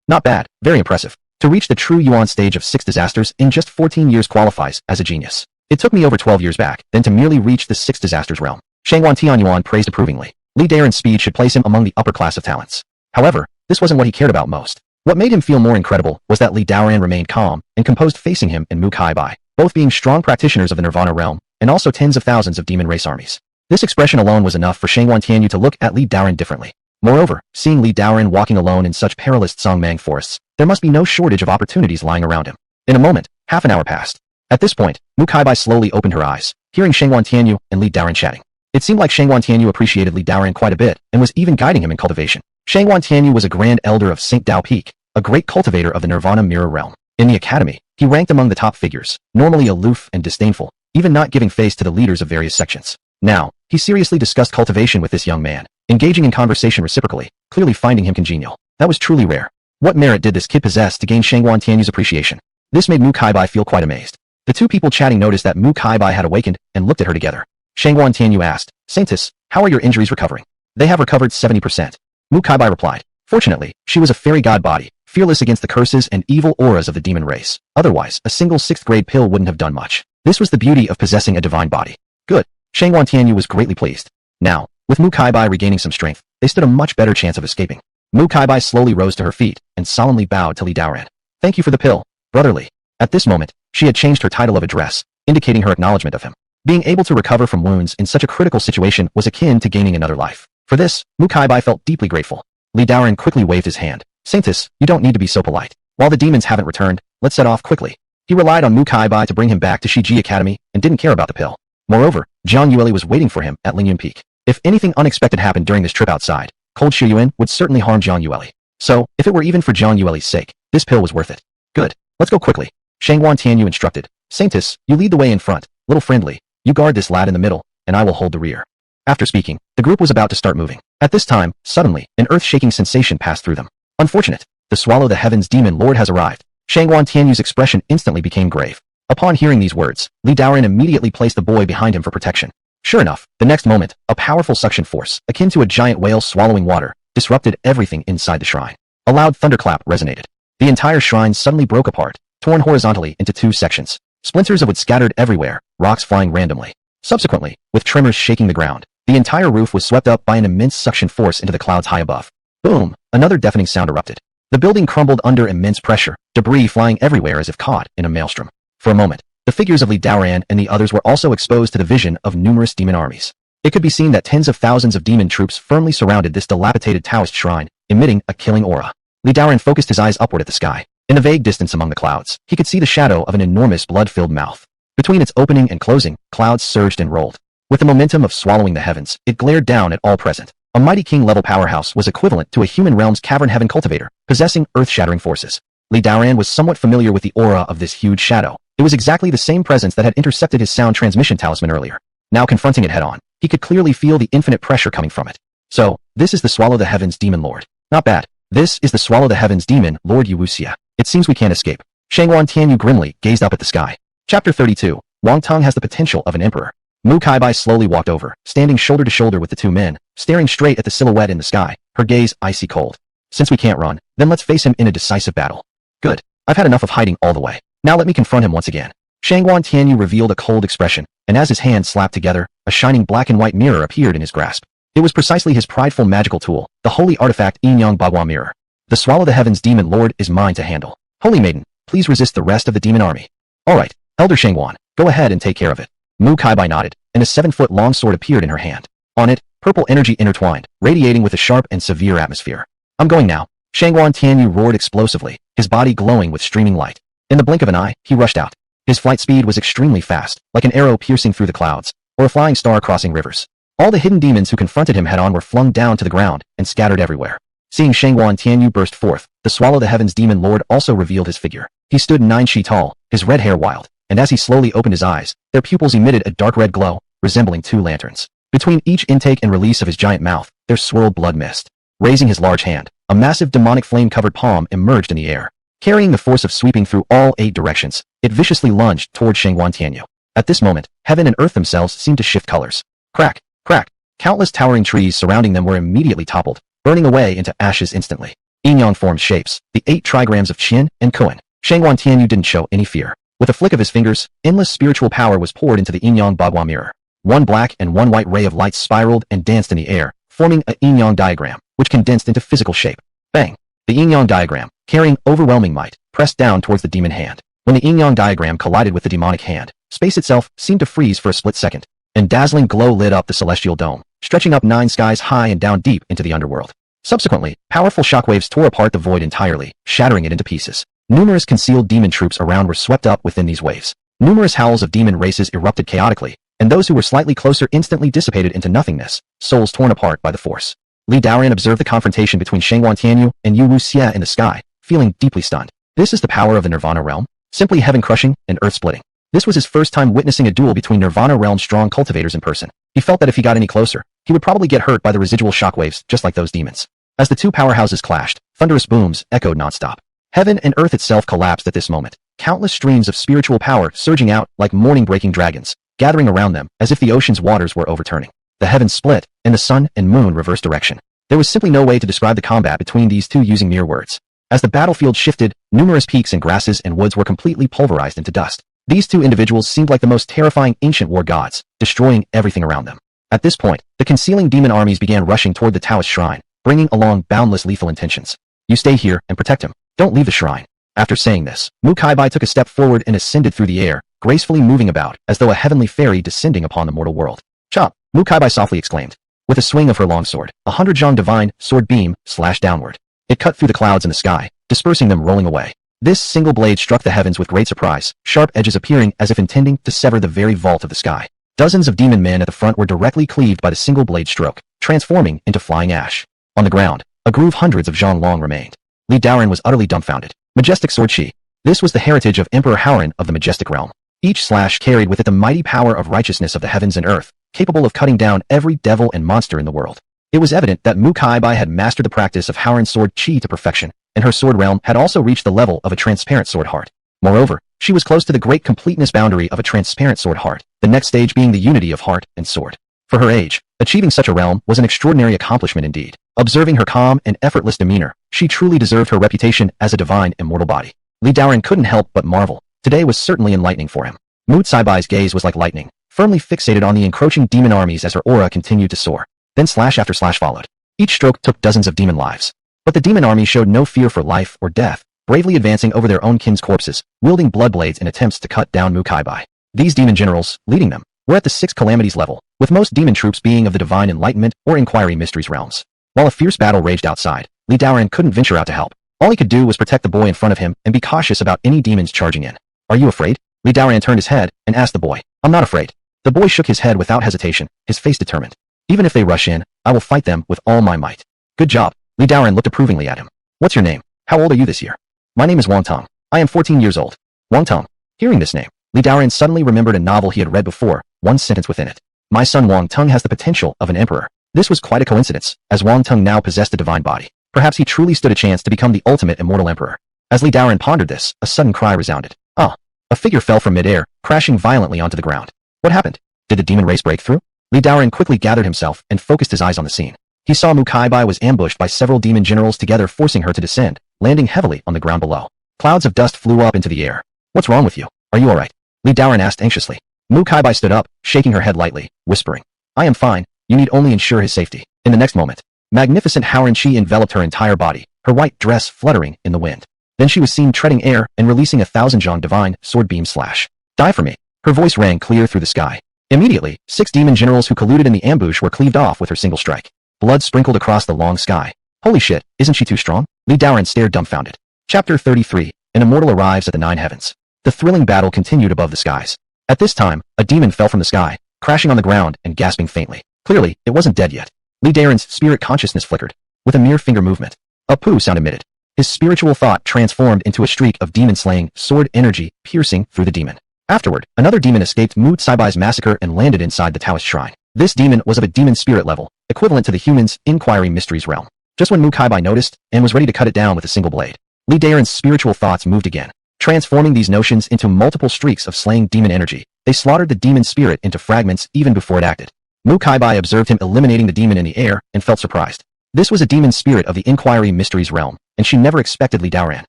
Not bad, very impressive. To reach the true Yuan stage of 6 disasters in just 14 years qualifies as a genius. It took me over 12 years back, then to merely reach the 6 disasters realm. Shangwan Tianyuan praised approvingly. Daan's speed should place him among the upper class of talents. However, this wasn't what he cared about most. What made him feel more incredible was that Daan remained calm and composed facing him and Mu Kai Bai, both being strong practitioners of the Nirvana realm, and also tens of thousands of demon race armies. This expression alone was enough for Shangwan Tianyu to look at Daan differently. Moreover, seeing Daan walking alone in such perilous Songmang forests, there must be no shortage of opportunities lying around him. In a moment, half an hour passed. At this point, Mu Kai Bai slowly opened her eyes, hearing Shangwan Tianyu and Daan chatting. It seemed like Shangwan Tianyu appreciated Daan quite a bit and was even guiding him in cultivation. Shangwan Tianyu was a grand elder of St. Dao Peak, a great cultivator of the Nirvana Mirror realm. In the academy, he ranked among the top figures, normally aloof and disdainful, even not giving face to the leaders of various sections. Now, he seriously discussed cultivation with this young man, engaging in conversation reciprocally, clearly finding him congenial. That was truly rare. What merit did this kid possess to gain Shangwan Tianyu's appreciation? This made Mu Kai Bai feel quite amazed. The two people chatting noticed that Mu Kai Bai had awakened and looked at her together. Shangwan Tianyu asked, Saintess, how are your injuries recovering? They have recovered 70%. Mu Kai Bai replied. Fortunately, she was a fairy god body, fearless against the curses and evil auras of the demon race. Otherwise, a single 6th grade pill wouldn't have done much. This was the beauty of possessing a divine body. Good. Shangwan Tianyu was greatly pleased. Now, with Mu Kai Bai regaining some strength, they stood a much better chance of escaping. Mu Kai Bai slowly rose to her feet and solemnly bowed to Daan. Thank you for the pill, brotherly. At this moment, she had changed her title of address, indicating her acknowledgement of him. Being able to recover from wounds in such a critical situation was akin to gaining another life. For this, Mu Kai Bai felt deeply grateful. Daan quickly waved his hand. Saintess, you don't need to be so polite. While the demons haven't returned, let's set off quickly. He relied on Mu Kai Bai to bring him back to Shiji Academy and didn't care about the pill. Moreover, Jiang Yueli was waiting for him at Ling Yun Peak. If anything unexpected happened during this trip outside, cold Shiyuan would certainly harm Jiang Yueli. So, if it were even for Jiang Yueli's sake, this pill was worth it. Good. Let's go quickly. Shangwan Tianyu instructed. Saintess, you lead the way in front, little friendly. You guard this lad in the middle, and I will hold the rear. After speaking, the group was about to start moving. At this time, suddenly, an earth-shaking sensation passed through them. Unfortunate. The Swallow the Heavens Demon Lord has arrived. Shangwan Tianyu's expression instantly became grave. Upon hearing these words, Daan immediately placed the boy behind him for protection. Sure enough, the next moment, a powerful suction force, akin to a giant whale swallowing water, disrupted everything inside the shrine. A loud thunderclap resonated. The entire shrine suddenly broke apart, torn horizontally into 2 sections. Splinters of wood scattered everywhere, rocks flying randomly. Subsequently, with tremors shaking the ground, the entire roof was swept up by an immense suction force into the clouds high above. Boom! Another deafening sound erupted. The building crumbled under immense pressure, debris flying everywhere as if caught in a maelstrom. For a moment, the figures of Daan and the others were also exposed to the vision of numerous demon armies. It could be seen that tens of thousands of demon troops firmly surrounded this dilapidated Taoist shrine, emitting a killing aura. Daan focused his eyes upward at the sky. In the vague distance among the clouds, he could see the shadow of an enormous blood-filled mouth. Between its opening and closing, clouds surged and rolled. With the momentum of swallowing the heavens, it glared down at all present. A mighty king-level powerhouse was equivalent to a human realm's cavern heaven cultivator, possessing earth-shattering forces. Daan was somewhat familiar with the aura of this huge shadow. It was exactly the same presence that had intercepted his sound transmission talisman earlier. Now confronting it head-on, he could clearly feel the infinite pressure coming from it. So, this is the Swallow the Heavens Demon Lord. Not bad. This is the Swallow the Heavens Demon Lord Yuwuxia. It seems we can't escape. Shangwan Tianyu grimly gazed up at the sky. Chapter 32. Wang Tong has the potential of an emperor. Mu Kai Bai slowly walked over, standing shoulder to shoulder with the 2 men, staring straight at the silhouette in the sky, her gaze icy cold. Since we can't run, then let's face him in a decisive battle. Good. I've had enough of hiding all the way. Now let me confront him once again. Shangwan Tianyu revealed a cold expression, and as his hands slapped together, a shining black and white mirror appeared in his grasp. It was precisely his prideful magical tool, the holy artifact Yinyang Bagua Mirror. The Swallow the Heavens Demon Lord is mine to handle. Holy Maiden, please resist the rest of the demon army. Alright, Elder Shangwan, go ahead and take care of it. Mu Kai Bai nodded, and a 7-foot-long sword appeared in her hand. On it, purple energy intertwined, radiating with a sharp and severe atmosphere. I'm going now. Shangwan Tianyu roared explosively, his body glowing with streaming light. In the blink of an eye, he rushed out. His flight speed was extremely fast, like an arrow piercing through the clouds, or a flying star crossing rivers. All the hidden demons who confronted him head-on were flung down to the ground and scattered everywhere. Seeing Shangwan Tianyu burst forth, the Swallow the Heavens Demon Lord also revealed his figure. He stood 9 shi tall, his red hair wild, and as he slowly opened his eyes, their pupils emitted a dark red glow, resembling 2 lanterns. Between each intake and release of his giant mouth, there swirled blood mist. Raising his large hand, a massive demonic flame-covered palm emerged in the air. Carrying the force of sweeping through all 8 directions, it viciously lunged toward Shangwan Tianyu. At this moment, heaven and earth themselves seemed to shift colors. Crack! Crack! Countless towering trees surrounding them were immediately toppled, burning away into ashes instantly. Yin Yang formed shapes, the 8 trigrams of Qin and Kuan. Shangguan Tianyu didn't show any fear. With a flick of his fingers, endless spiritual power was poured into the Yin Yang Bagua mirror. One black and one white ray of light spiraled and danced in the air, forming a Yin Yang diagram, which condensed into physical shape. Bang! The Yin Yang diagram, carrying overwhelming might, pressed down towards the demon hand. When the Yin Yang diagram collided with the demonic hand, space itself seemed to freeze for a split second, and dazzling glow lit up the celestial dome, stretching up 9 skies high and down deep into the underworld. Subsequently, powerful shockwaves tore apart the void entirely, shattering it into pieces. Numerous concealed demon troops around were swept up within these waves. Numerous howls of demon races erupted chaotically, and those who were slightly closer instantly dissipated into nothingness, souls torn apart by the force. Li Daoran observed the confrontation between Shangguan Tianyu and Yu Wu Xie in the sky, feeling deeply stunned. This is the power of the Nirvana realm? Simply heaven-crushing and earth-splitting. This was his first time witnessing a duel between Nirvana realm strong cultivators in person. He felt that if he got any closer, he would probably get hurt by the residual shockwaves just like those demons. As the two powerhouses clashed, thunderous booms echoed nonstop. Heaven and earth itself collapsed at this moment, countless streams of spiritual power surging out like morning-breaking dragons, gathering around them as if the ocean's waters were overturning. The heavens split, and the sun and moon reversed direction. There was simply no way to describe the combat between these two using mere words. As the battlefield shifted, numerous peaks and grasses and woods were completely pulverized into dust. These two individuals seemed like the most terrifying ancient war gods, destroying everything around them. At this point, the concealing demon armies began rushing toward the Taoist shrine, bringing along boundless lethal intentions. You stay here and protect him. Don't leave the shrine. After saying this, Mu Kaibai took a step forward and ascended through the air, gracefully moving about, as though a heavenly fairy descending upon the mortal world. Chop! Mu Kaibai softly exclaimed. With a swing of her longsword, 100 zhang divine sword beam slashed downward. It cut through the clouds in the sky, dispersing them rolling away. This single blade struck the heavens with great surprise, sharp edges appearing as if intending to sever the very vault of the sky. Dozens of demon men at the front were directly cleaved by the single blade stroke, transforming into flying ash. On the ground, a groove hundreds of zhang long remained. Li Daoran was utterly dumbfounded. Majestic sword chi. This was the heritage of Emperor Howran of the Majestic Realm. Each slash carried with it the mighty power of righteousness of the heavens and earth, capable of cutting down every devil and monster in the world. It was evident that Mu Kaibai had mastered the practice of Howran's sword chi to perfection, and her sword realm had also reached the level of a transparent sword heart. Moreover, she was close to the great completeness boundary of a transparent sword heart, the next stage being the unity of heart and sword. For her age, achieving such a realm was an extraordinary accomplishment indeed. Observing her calm and effortless demeanor, she truly deserved her reputation as a divine immortal body. Li Daoran couldn't help but marvel. Today was certainly enlightening for him. Mu Caibai's gaze was like lightning, firmly fixated on the encroaching demon armies as her aura continued to soar. Then slash after slash followed. Each stroke took dozens of demon lives. But the demon army showed no fear for life or death, bravely advancing over their own kin's corpses, wielding blood blades in attempts to cut down Mu Kaibai. These demon generals, leading them, were at the 6 calamities level, with most demon troops being of the divine enlightenment or inquiry mysteries realms. While a fierce battle raged outside, Li Daoran couldn't venture out to help. All he could do was protect the boy in front of him and be cautious about any demons charging in. Are you afraid? Li Daoran turned his head and asked the boy. I'm not afraid. The boy shook his head without hesitation, his face determined. Even if they rush in, I will fight them with all my might. Good job. Li Daoran looked approvingly at him. What's your name? How old are you this year? My name is Wang Tong. I am 14 years old. Wang Tong. Hearing this name, Li Daoran suddenly remembered a novel he had read before, one sentence within it. My son Wang Tong has the potential of an emperor. This was quite a coincidence, as Wang Tong now possessed a divine body. Perhaps he truly stood a chance to become the ultimate immortal emperor. As Li Daoran pondered this, a sudden cry resounded. Ah! A figure fell from midair, crashing violently onto the ground. What happened? Did the demon race break through? Li Daoran quickly gathered himself and focused his eyes on the scene. He saw Mu Kaibai was ambushed by several demon generals together, forcing her to descend, landing heavily on the ground below. Clouds of dust flew up into the air. What's wrong with you? Are you alright? Li Daoran asked anxiously. Mu Kaibai stood up, shaking her head lightly, whispering. I am fine. You need only ensure his safety. In the next moment, magnificent Howran Chi enveloped her entire body, her white dress fluttering in the wind. Then she was seen treading air and releasing 1,000 zhang divine sword beam slash. Die for me. Her voice rang clear through the sky. Immediately, 6 demon generals who colluded in the ambush were cleaved off with her single strike. Blood sprinkled across the long sky. Holy shit, isn't she too strong? Li Daoran stared dumbfounded. Chapter 33. An immortal arrives at the 9 heavens. The thrilling battle continued above the skies. At this time, a demon fell from the sky, crashing on the ground and gasping faintly. Clearly, it wasn't dead yet. Li Daoran's spirit consciousness flickered. With a mere finger movement, a poo sound emitted. His spiritual thought transformed into a streak of demon-slaying, sword energy piercing through the demon. Afterward, another demon escaped Mu Caibai's massacre and landed inside the Taoist shrine. This demon was of a demon spirit level, equivalent to the human's inquiry mysteries realm. Just when Mu Kaibai noticed and was ready to cut it down with a single blade, Li Daoran's spiritual thoughts moved again. Transforming these notions into multiple streaks of slaying demon energy, they slaughtered the demon spirit into fragments even before it acted. Mu Kaibai observed him eliminating the demon in the air and felt surprised. This was a demon spirit of the Inquiry Mysteries realm, and she never expected Li Daoran,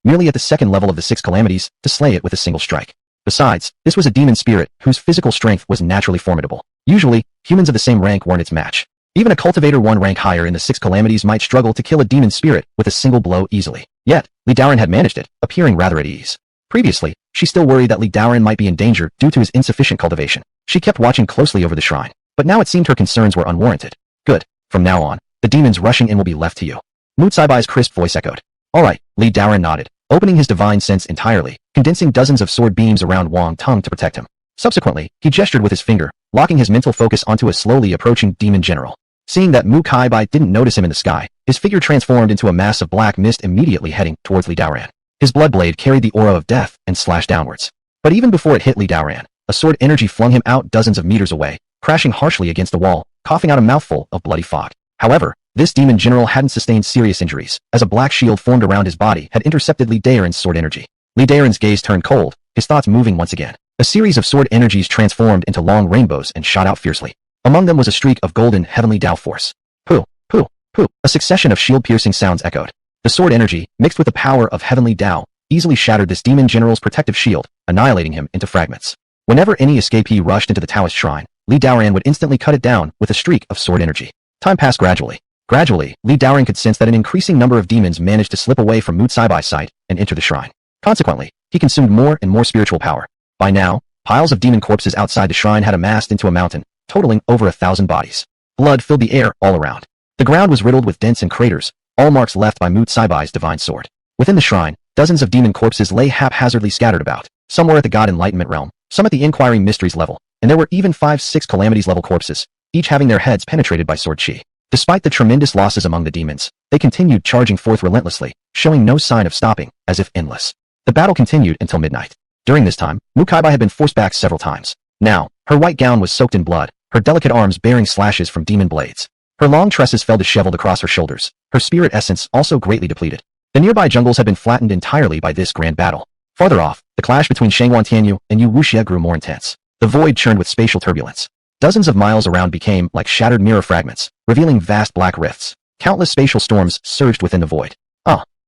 merely at the second level of the 6 calamities, to slay it with a single strike. Besides, this was a demon spirit whose physical strength was naturally formidable. Usually, humans of the same rank weren't its match. Even a cultivator 1 rank higher in the 6 calamities might struggle to kill a demon spirit with a single blow easily. Yet, Li Daoran had managed it, appearing rather at ease. Previously, she still worried that Li Daoran might be in danger due to his insufficient cultivation. She kept watching closely over the shrine, but now it seemed her concerns were unwarranted. Good. From now on, the demons rushing in will be left to you. Mu Caibai's crisp voice echoed. Alright, Li Daoran nodded, opening his divine sense entirely, condensing dozens of sword beams around Wang Tong to protect him. Subsequently, he gestured with his finger, locking his mental focus onto a slowly approaching demon general. Seeing that Mu Kaibai didn't notice him in the sky, his figure transformed into a mass of black mist immediately heading towards Li Daoran. His blood blade carried the aura of death and slashed downwards. But even before it hit Li Daoran, a sword energy flung him out dozens of meters away, crashing harshly against the wall, coughing out a mouthful of bloody fog. However, this demon general hadn't sustained serious injuries, as a black shield formed around his body had intercepted Li Daoran's sword energy. Li Daoran's gaze turned cold, his thoughts moving once again. A series of sword energies transformed into long rainbows and shot out fiercely. Among them was a streak of golden heavenly Dao force. Pooh, pooh, pooh. A succession of shield-piercing sounds echoed. The sword energy, mixed with the power of heavenly Dao, easily shattered this demon general's protective shield, annihilating him into fragments. Whenever any escapee rushed into the Taoist shrine, Li Daoran would instantly cut it down with a streak of sword energy. Time passed gradually. Gradually, Li Daoran could sense that an increasing number of demons managed to slip away from Mu Caibai's sight and enter the shrine. Consequently, he consumed more and more spiritual power. By now, piles of demon corpses outside the shrine had amassed into a mountain, totaling over 1,000 bodies. Blood filled the air all around. The ground was riddled with dents and craters, all marks left by Mu Caibai's divine sword. Within the shrine, dozens of demon corpses lay haphazardly scattered about. Some were at the God Enlightenment realm, some at the Inquiry Mysteries level, and there were even 5-6 calamities level corpses, each having their heads penetrated by sword chi. Despite the tremendous losses among the demons, they continued charging forth relentlessly, showing no sign of stopping, as if endless. The battle continued until midnight. During this time, Mu Kaibai had been forced back several times. Now, her white gown was soaked in blood, her delicate arms bearing slashes from demon blades. Her long tresses fell disheveled across her shoulders, her spirit essence also greatly depleted. The nearby jungles had been flattened entirely by this grand battle. Farther off, the clash between Shangguan Tianyu and Yu Wuxia grew more intense. The void churned with spatial turbulence. Dozens of miles around became like shattered mirror fragments, revealing vast black rifts. Countless spatial storms surged within the void.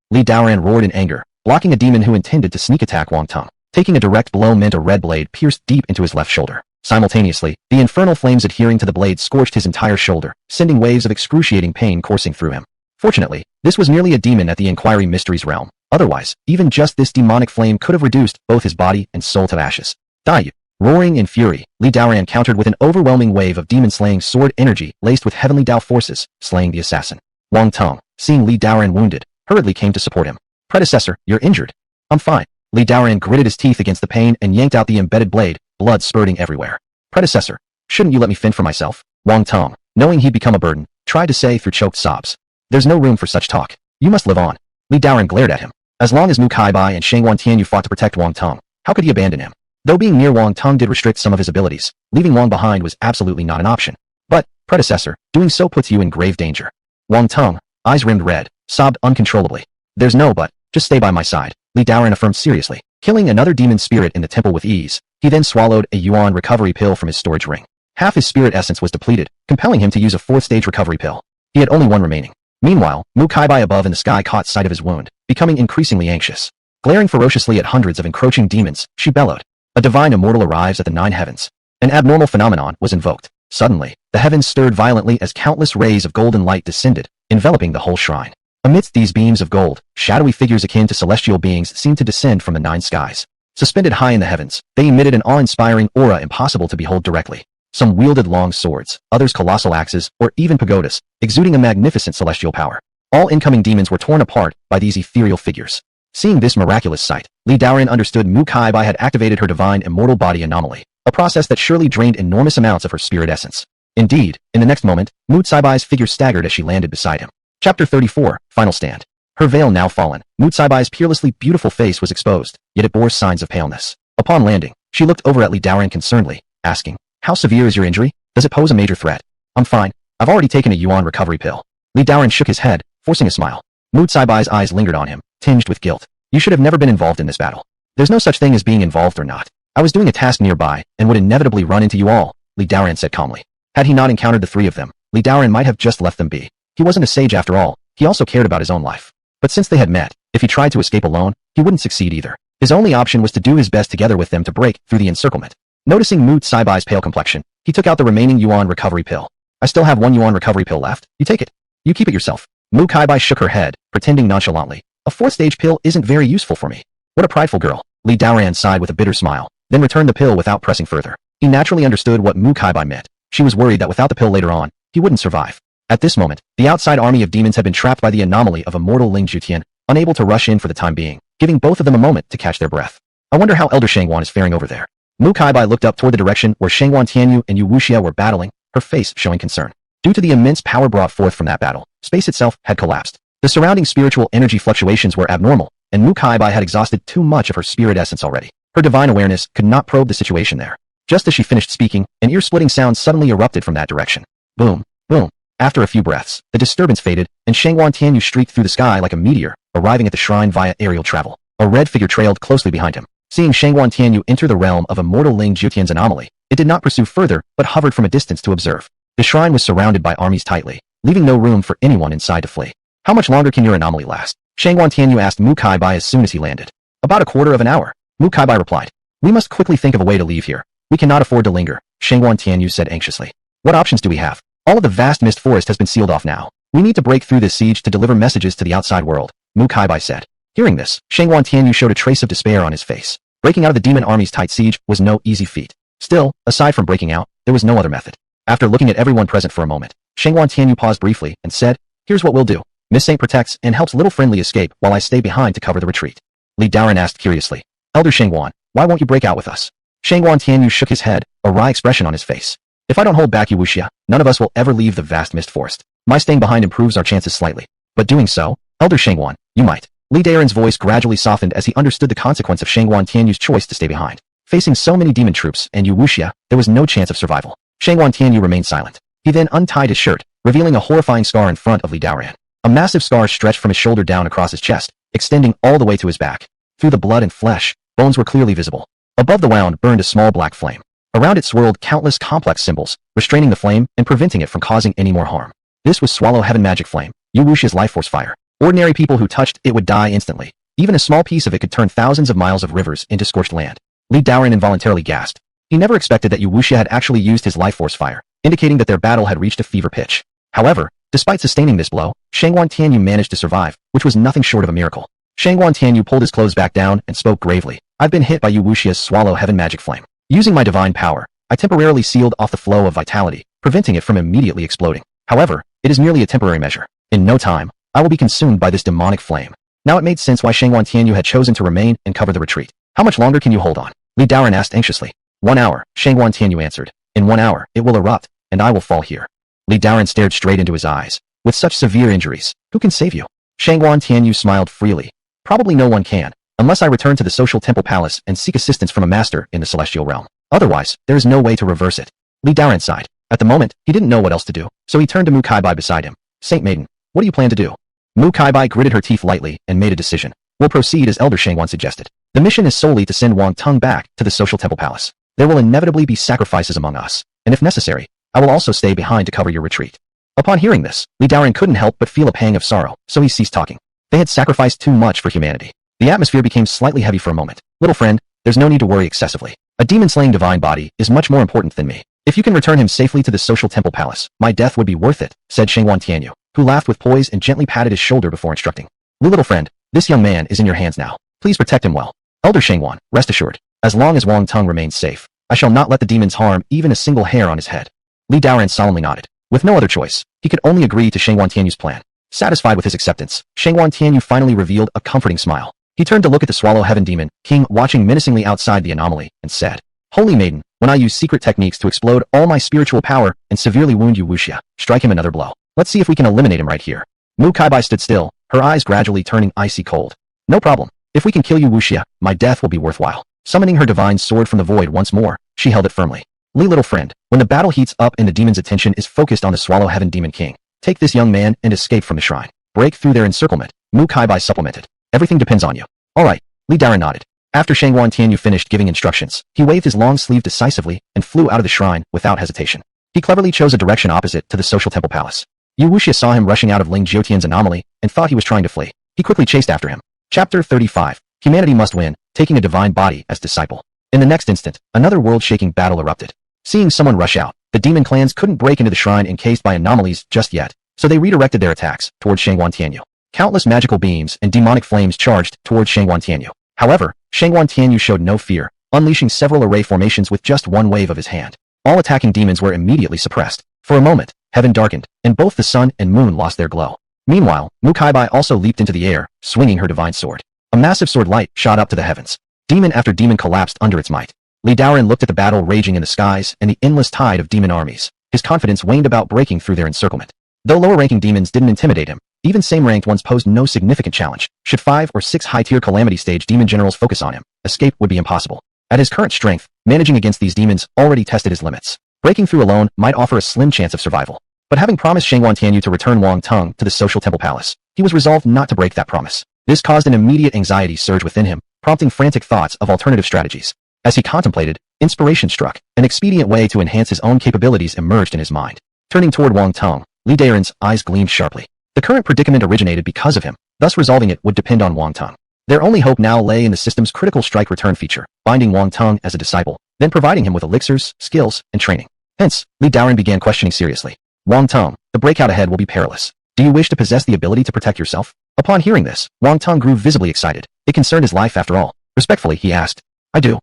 Li Daoran roared in anger, blocking a demon who intended to sneak attack Wang Tong. Taking a direct blow meant a red blade pierced deep into his left shoulder. Simultaneously, the infernal flames adhering to the blade scorched his entire shoulder, sending waves of excruciating pain coursing through him. Fortunately, this was merely a demon at the Inquiry Mysteries realm. Otherwise, even just this demonic flame could have reduced both his body and soul to ashes. Die! Roaring in fury, Li Daoran countered with an overwhelming wave of demon-slaying sword energy laced with heavenly Dao forces, slaying the assassin. Wang Tong, seeing Li Daoran wounded, hurriedly came to support him. Predecessor, you're injured. I'm fine. Li Daoran gritted his teeth against the pain and yanked out the embedded blade, blood spurting everywhere. Predecessor, shouldn't you let me fend for myself? Wang Tong, knowing he'd become a burden, tried to say through choked sobs. There's no room for such talk. You must live on. Li Daoran glared at him. As long as Mu Kaibai and Shangguan Tianyu fought to protect Wang Tong, how could he abandon him? Though being near Wang Tong did restrict some of his abilities, leaving Wang behind was absolutely not an option. But, predecessor, doing so puts you in grave danger. Wang Tong, eyes rimmed red, sobbed uncontrollably. There's no but, just stay by my side, Li Daoran affirmed seriously. Killing another demon spirit in the temple with ease, he then swallowed a yuan recovery pill from his storage ring. Half his spirit essence was depleted, compelling him to use a 4th-stage recovery pill. He had only one remaining. Meanwhile, Mu Kaibai above in the sky caught sight of his wound, becoming increasingly anxious. Glaring ferociously at hundreds of encroaching demons, she bellowed. A divine immortal arrives at the 9 heavens. An abnormal phenomenon was invoked. Suddenly, the heavens stirred violently as countless rays of golden light descended, enveloping the whole shrine. Amidst these beams of gold, shadowy figures akin to celestial beings seemed to descend from the 9 skies. Suspended high in the heavens, they emitted an awe-inspiring aura impossible to behold directly. Some wielded long swords, others colossal axes, or even pagodas, exuding a magnificent celestial power. All incoming demons were torn apart by these ethereal figures. Seeing this miraculous sight, Li Daoran understood Mu Kaibai had activated her divine immortal body anomaly, a process that surely drained enormous amounts of her spirit essence. Indeed, in the next moment, Mu Caibai's figure staggered as she landed beside him. Chapter 34, Final Stand. Her veil now fallen, Mu Caibai's peerlessly beautiful face was exposed, yet it bore signs of paleness. Upon landing, she looked over at Li Daoran concernedly, asking, how severe is your injury? Does it pose a major threat? I'm fine. I've already taken a yuan recovery pill. Li Daoran shook his head, forcing a smile. Mu Caibai's eyes lingered on him, tinged with guilt. You should have never been involved in this battle. There's no such thing as being involved or not. I was doing a task nearby, and would inevitably run into you all, Li Daoran said calmly. Had he not encountered the three of them, Li Daoran might have just left them be. He wasn't a sage after all, he also cared about his own life. But since they had met, if he tried to escape alone, he wouldn't succeed either. His only option was to do his best together with them to break through the encirclement. Noticing Mu Caibai's pale complexion, he took out the remaining yuan recovery pill. I still have 1 yuan recovery pill left, you take it. You keep it yourself. Mu Caibai shook her head, pretending nonchalantly. A 4th stage pill isn't very useful for me. What a prideful girl. Li Daoran sighed with a bitter smile, then returned the pill without pressing further. He naturally understood what Mu Caibai meant. She was worried that without the pill later on, he wouldn't survive. At this moment, the outside army of demons had been trapped by the anomaly of immortal Ling Zhutian, unable to rush in for the time being, giving both of them a moment to catch their breath. I wonder how Elder Shangwan is faring over there. Mu Caibai looked up toward the direction where Shangwan Tianyu and Yu Wuxia were battling, her face showing concern. Due to the immense power brought forth from that battle, space itself had collapsed. The surrounding spiritual energy fluctuations were abnormal, and Mu Caibai had exhausted too much of her spirit essence already. Her divine awareness could not probe the situation there. Just as she finished speaking, an ear-splitting sound suddenly erupted from that direction. Boom, boom. After a few breaths, the disturbance faded, and Shangwan Tianyu streaked through the sky like a meteor, arriving at the shrine via aerial travel. A red figure trailed closely behind him. Seeing Shangwan Tianyu enter the realm of immortal Ling Zhutian's anomaly, it did not pursue further, but hovered from a distance to observe. The shrine was surrounded by armies tightly, leaving no room for anyone inside to flee. How much longer can your anomaly last? Shangwan Tianyu asked Mu Caibai as soon as he landed. About a quarter of an hour. Mu Caibai replied. We must quickly think of a way to leave here. We cannot afford to linger, Shangwan Tianyu said anxiously. What options do we have? All of the vast mist forest has been sealed off now. We need to break through this siege to deliver messages to the outside world, Mu Caibai said. Hearing this, Shangwan Tianyu showed a trace of despair on his face. Breaking out of the demon army's tight siege was no easy feat. Still, aside from breaking out, there was no other method. After looking at everyone present for a moment, Shangwan Tianyu paused briefly and said, Here's what we'll do. Miss Saint protects and helps little friendly escape while I stay behind to cover the retreat. Li Daoran asked curiously, Elder Shangwan, why won't you break out with us? Shangwan Tianyu shook his head, a wry expression on his face. If I don't hold back Yu Wuxia, none of us will ever leave the vast mist forest. My staying behind improves our chances slightly. But doing so, Elder Shangwan, you might. Li Daoran's voice gradually softened as he understood the consequence of Shangwan Tianyu's choice to stay behind. Facing so many demon troops and Yu Wuxia, there was no chance of survival. Shangwan Tianyu remained silent. He then untied his shirt, revealing a horrifying scar in front of Li Daoran. A massive scar stretched from his shoulder down across his chest, extending all the way to his back. Through the blood and flesh, bones were clearly visible. Above the wound burned a small black flame. Around it swirled countless complex symbols, restraining the flame and preventing it from causing any more harm. This was Swallow Heaven Magic Flame, Yu Wuxia's life force fire. Ordinary people who touched it would die instantly. Even a small piece of it could turn thousands of miles of rivers into scorched land. Li Daoran involuntarily gasped. He never expected that Yu Wuxia had actually used his life force fire, indicating that their battle had reached a fever pitch. However, despite sustaining this blow, Shangwan Tianyu managed to survive, which was nothing short of a miracle. Shangwan Tianyu pulled his clothes back down and spoke gravely. I've been hit by Yu Wuxia's Swallow Heaven Magic Flame. Using my divine power, I temporarily sealed off the flow of vitality, preventing it from immediately exploding. However, it is merely a temporary measure. In no time, I will be consumed by this demonic flame. Now it made sense why Shangwan Tianyu had chosen to remain and cover the retreat. How much longer can you hold on? Li Daoran asked anxiously. 1 hour, Shangwan Tianyu answered. In 1 hour, it will erupt, and I will fall here. Li Daoran stared straight into his eyes. With such severe injuries, who can save you? Shangwan Tianyu smiled freely. Probably no one can, unless I return to the social temple palace and seek assistance from a master in the celestial realm. Otherwise, there is no way to reverse it. Li Daoran sighed. At the moment, he didn't know what else to do, so he turned to Mu Caibai beside him. Saint Maiden, what do you plan to do? Mu Caibai gritted her teeth lightly and made a decision. We'll proceed as Elder Shangwan suggested. The mission is solely to send Wang Tung back to the social temple palace. There will inevitably be sacrifices among us, and if necessary, I will also stay behind to cover your retreat. Upon hearing this, Li Daoran couldn't help but feel a pang of sorrow, so he ceased talking. They had sacrificed too much for humanity. The atmosphere became slightly heavy for a moment. Little friend, there's no need to worry excessively. A demon-slaying divine body is much more important than me. If you can return him safely to the social temple palace, my death would be worth it, said Shangwan Tianyu, who laughed with poise and gently patted his shoulder before instructing. Little friend, this young man is in your hands now. Please protect him well. Elder Shangwan, rest assured, as long as Wang Tung remains safe, I shall not let the demons harm even a single hair on his head. Li Daoran solemnly nodded. With no other choice, he could only agree to Shangwan Tianyu's plan. Satisfied with his acceptance, Shangwan Tianyu finally revealed a comforting smile. He turned to look at the Swallow Heaven Demon King watching menacingly outside the anomaly, and said, Holy Maiden, when I use secret techniques to explode all my spiritual power and severely wound Yu Wuxia, strike him another blow. Let's see if we can eliminate him right here. Mu Caibai stood still, her eyes gradually turning icy cold. No problem. If we can kill Yu Wuxia, my death will be worthwhile. Summoning her divine sword from the void once more, she held it firmly. Li, little friend, when the battle heats up and the demon's attention is focused on the Swallow Heaven Demon King, take this young man and escape from the shrine. Break through their encirclement, Mu Caibai supplemented. Everything depends on you. Alright, Li Daoran nodded. After Shangwan Tianyu finished giving instructions, he waved his long sleeve decisively and flew out of the shrine without hesitation. He cleverly chose a direction opposite to the social temple palace. Yu Wuxia saw him rushing out of Ling Jiotian's anomaly and thought he was trying to flee. He quickly chased after him. Chapter 35. Humanity must win, taking a divine body as disciple. In the next instant, another world-shaking battle erupted. Seeing someone rush out, the demon clans couldn't break into the shrine encased by anomalies just yet, so they redirected their attacks towards Shangguan Tianyu. Countless magical beams and demonic flames charged towards Shangguan Tianyu. However, Shangguan Tianyu showed no fear, unleashing several array formations with just one wave of his hand. All attacking demons were immediately suppressed. For a moment, heaven darkened, and both the sun and moon lost their glow. Meanwhile, Mu Kaibai also leaped into the air, swinging her divine sword. A massive sword light shot up to the heavens. Demon after demon collapsed under its might. Li Daoran looked at the battle raging in the skies and the endless tide of demon armies. His confidence waned about breaking through their encirclement. Though lower-ranking demons didn't intimidate him, even same-ranked ones posed no significant challenge. Should 5 or 6 high-tier Calamity Stage demon generals focus on him, escape would be impossible. At his current strength, managing against these demons already tested his limits. Breaking through alone might offer a slim chance of survival. But having promised Shangguan Tianyu to return Wang Teng to the social temple palace, he was resolved not to break that promise. This caused an immediate anxiety surge within him, prompting frantic thoughts of alternative strategies. As he contemplated, inspiration struck. An expedient way to enhance his own capabilities emerged in his mind. Turning toward Wang Teng, Li Daoran's eyes gleamed sharply. The current predicament originated because of him, thus resolving it would depend on Wang Teng. Their only hope now lay in the system's critical strike return feature, binding Wang Teng as a disciple, then providing him with elixirs, skills, and training. Hence, Li Daoran began questioning seriously. Wang Teng, the breakout ahead will be perilous. Do you wish to possess the ability to protect yourself? Upon hearing this, Wang Teng grew visibly excited. It concerned his life after all. Respectfully, he asked, I do.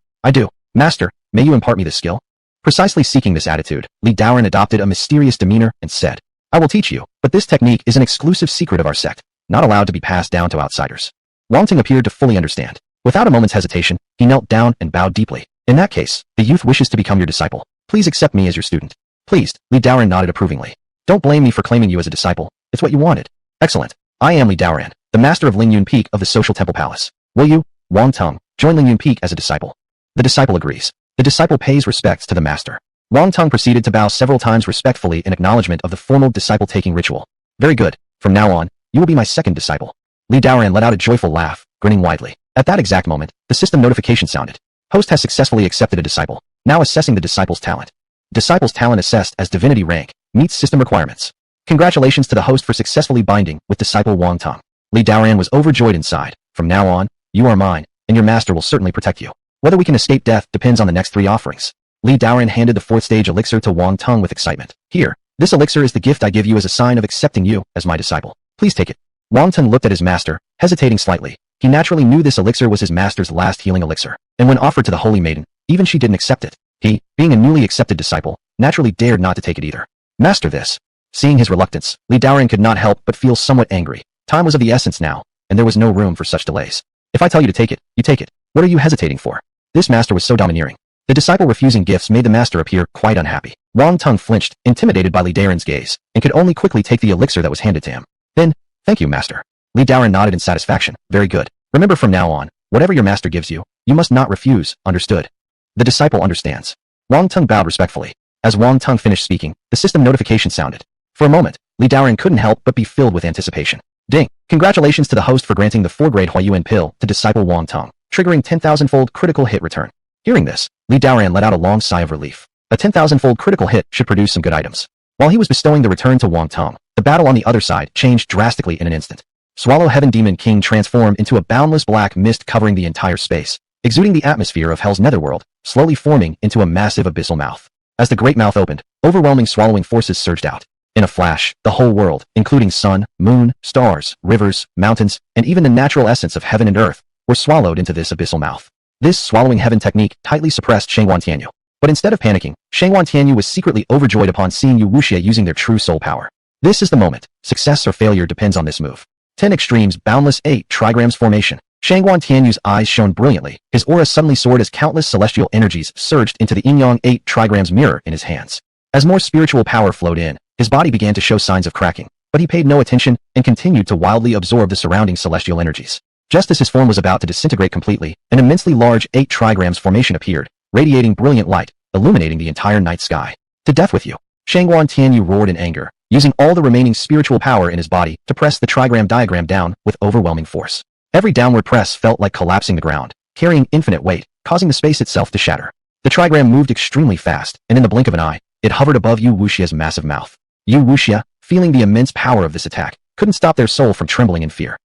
Master, may you impart me this skill? Precisely seeking this attitude, Li Daoran adopted a mysterious demeanor and said, I will teach you, but this technique is an exclusive secret of our sect, not allowed to be passed down to outsiders. Wang Teng appeared to fully understand. Without a moment's hesitation, he knelt down and bowed deeply. In that case, the youth wishes to become your disciple. Please accept me as your student. Pleased, Li Daoran nodded approvingly. Don't blame me for claiming you as a disciple. It's what you wanted. Excellent. I am Li Daoran, the master of Ling Yun Peak of the Social Temple Palace. Will you, Wang Teng, join Ling Yun Peak as a disciple? The disciple agrees. The disciple pays respects to the master. Wang Teng proceeded to bow several times respectfully in acknowledgement of the formal disciple-taking ritual. Very good. From now on, you will be my second disciple. Li Daoran let out a joyful laugh, grinning widely. At that exact moment, the system notification sounded. Host has successfully accepted a disciple. Now assessing the disciple's talent. Disciple's talent assessed as divinity rank, meets system requirements. Congratulations to the host for successfully binding with disciple Wang Teng. Li Daoran was overjoyed inside. From now on, you are mine, and your master will certainly protect you. Whether we can escape death depends on the next 3 offerings. Li Daoran handed the 4th stage elixir to Wang Teng with excitement. Here, this elixir is the gift I give you as a sign of accepting you as my disciple. Please take it. Wang Teng looked at his master, hesitating slightly. He naturally knew this elixir was his master's last healing elixir, and when offered to the holy maiden, even she didn't accept it. He, being a newly accepted disciple, naturally dared not to take it either. Master this. Seeing his reluctance, Li Daoran could not help but feel somewhat angry. Time was of the essence now, and there was no room for such delays. If I tell you to take it, you take it. What are you hesitating for? This master was so domineering. The disciple refusing gifts made the master appear quite unhappy. Wang Teng flinched, intimidated by Li Daoran's gaze, and could only quickly take the elixir that was handed to him. Then, thank you, master. Li Daoran nodded in satisfaction. Very good. Remember from now on, whatever your master gives you, you must not refuse, understood? The disciple understands. Wang Teng bowed respectfully. As Wang Teng finished speaking, the system notification sounded. For a moment, Li Daoran couldn't help but be filled with anticipation. Ding! Congratulations to the host for granting the 4-grade Huayuan pill to disciple Wang Teng, triggering 10,000-fold critical hit return. Hearing this, Li Daoran let out a long sigh of relief. A 10,000-fold critical hit should produce some good items. While he was bestowing the return to Wang Teng, the battle on the other side changed drastically in an instant. Swallow Heaven Demon King transformed into a boundless black mist covering the entire space, exuding the atmosphere of Hell's netherworld, slowly forming into a massive abyssal mouth. As the great mouth opened, overwhelming swallowing forces surged out. In a flash, the whole world, including sun, moon, stars, rivers, mountains, and even the natural essence of heaven and earth, were swallowed into this abyssal mouth. This swallowing heaven technique tightly suppressed Shangguan Tianyu. But instead of panicking, Shangguan Tianyu was secretly overjoyed upon seeing Yu Wuxia using their true soul power. This is the moment. Success or failure depends on this move. 10 extremes, boundless 8 trigrams formation. Shangguan Tianyu's eyes shone brilliantly. His aura suddenly soared as countless celestial energies surged into the yin-yang 8 trigrams mirror in his hands. As more spiritual power flowed in, his body began to show signs of cracking, but he paid no attention and continued to wildly absorb the surrounding celestial energies. Just as his form was about to disintegrate completely, an immensely large 8 trigrams formation appeared, radiating brilliant light, illuminating the entire night sky. To death with you! Shangguan Tianyu roared in anger, using all the remaining spiritual power in his body to press the trigram diagram down with overwhelming force. Every downward press felt like collapsing the ground, carrying infinite weight, causing the space itself to shatter. The trigram moved extremely fast, and in the blink of an eye, It hovered above Yu Wuxia's massive mouth. Yu Wuxia, feeling the immense power of this attack, couldn't stop their soul from trembling in fear.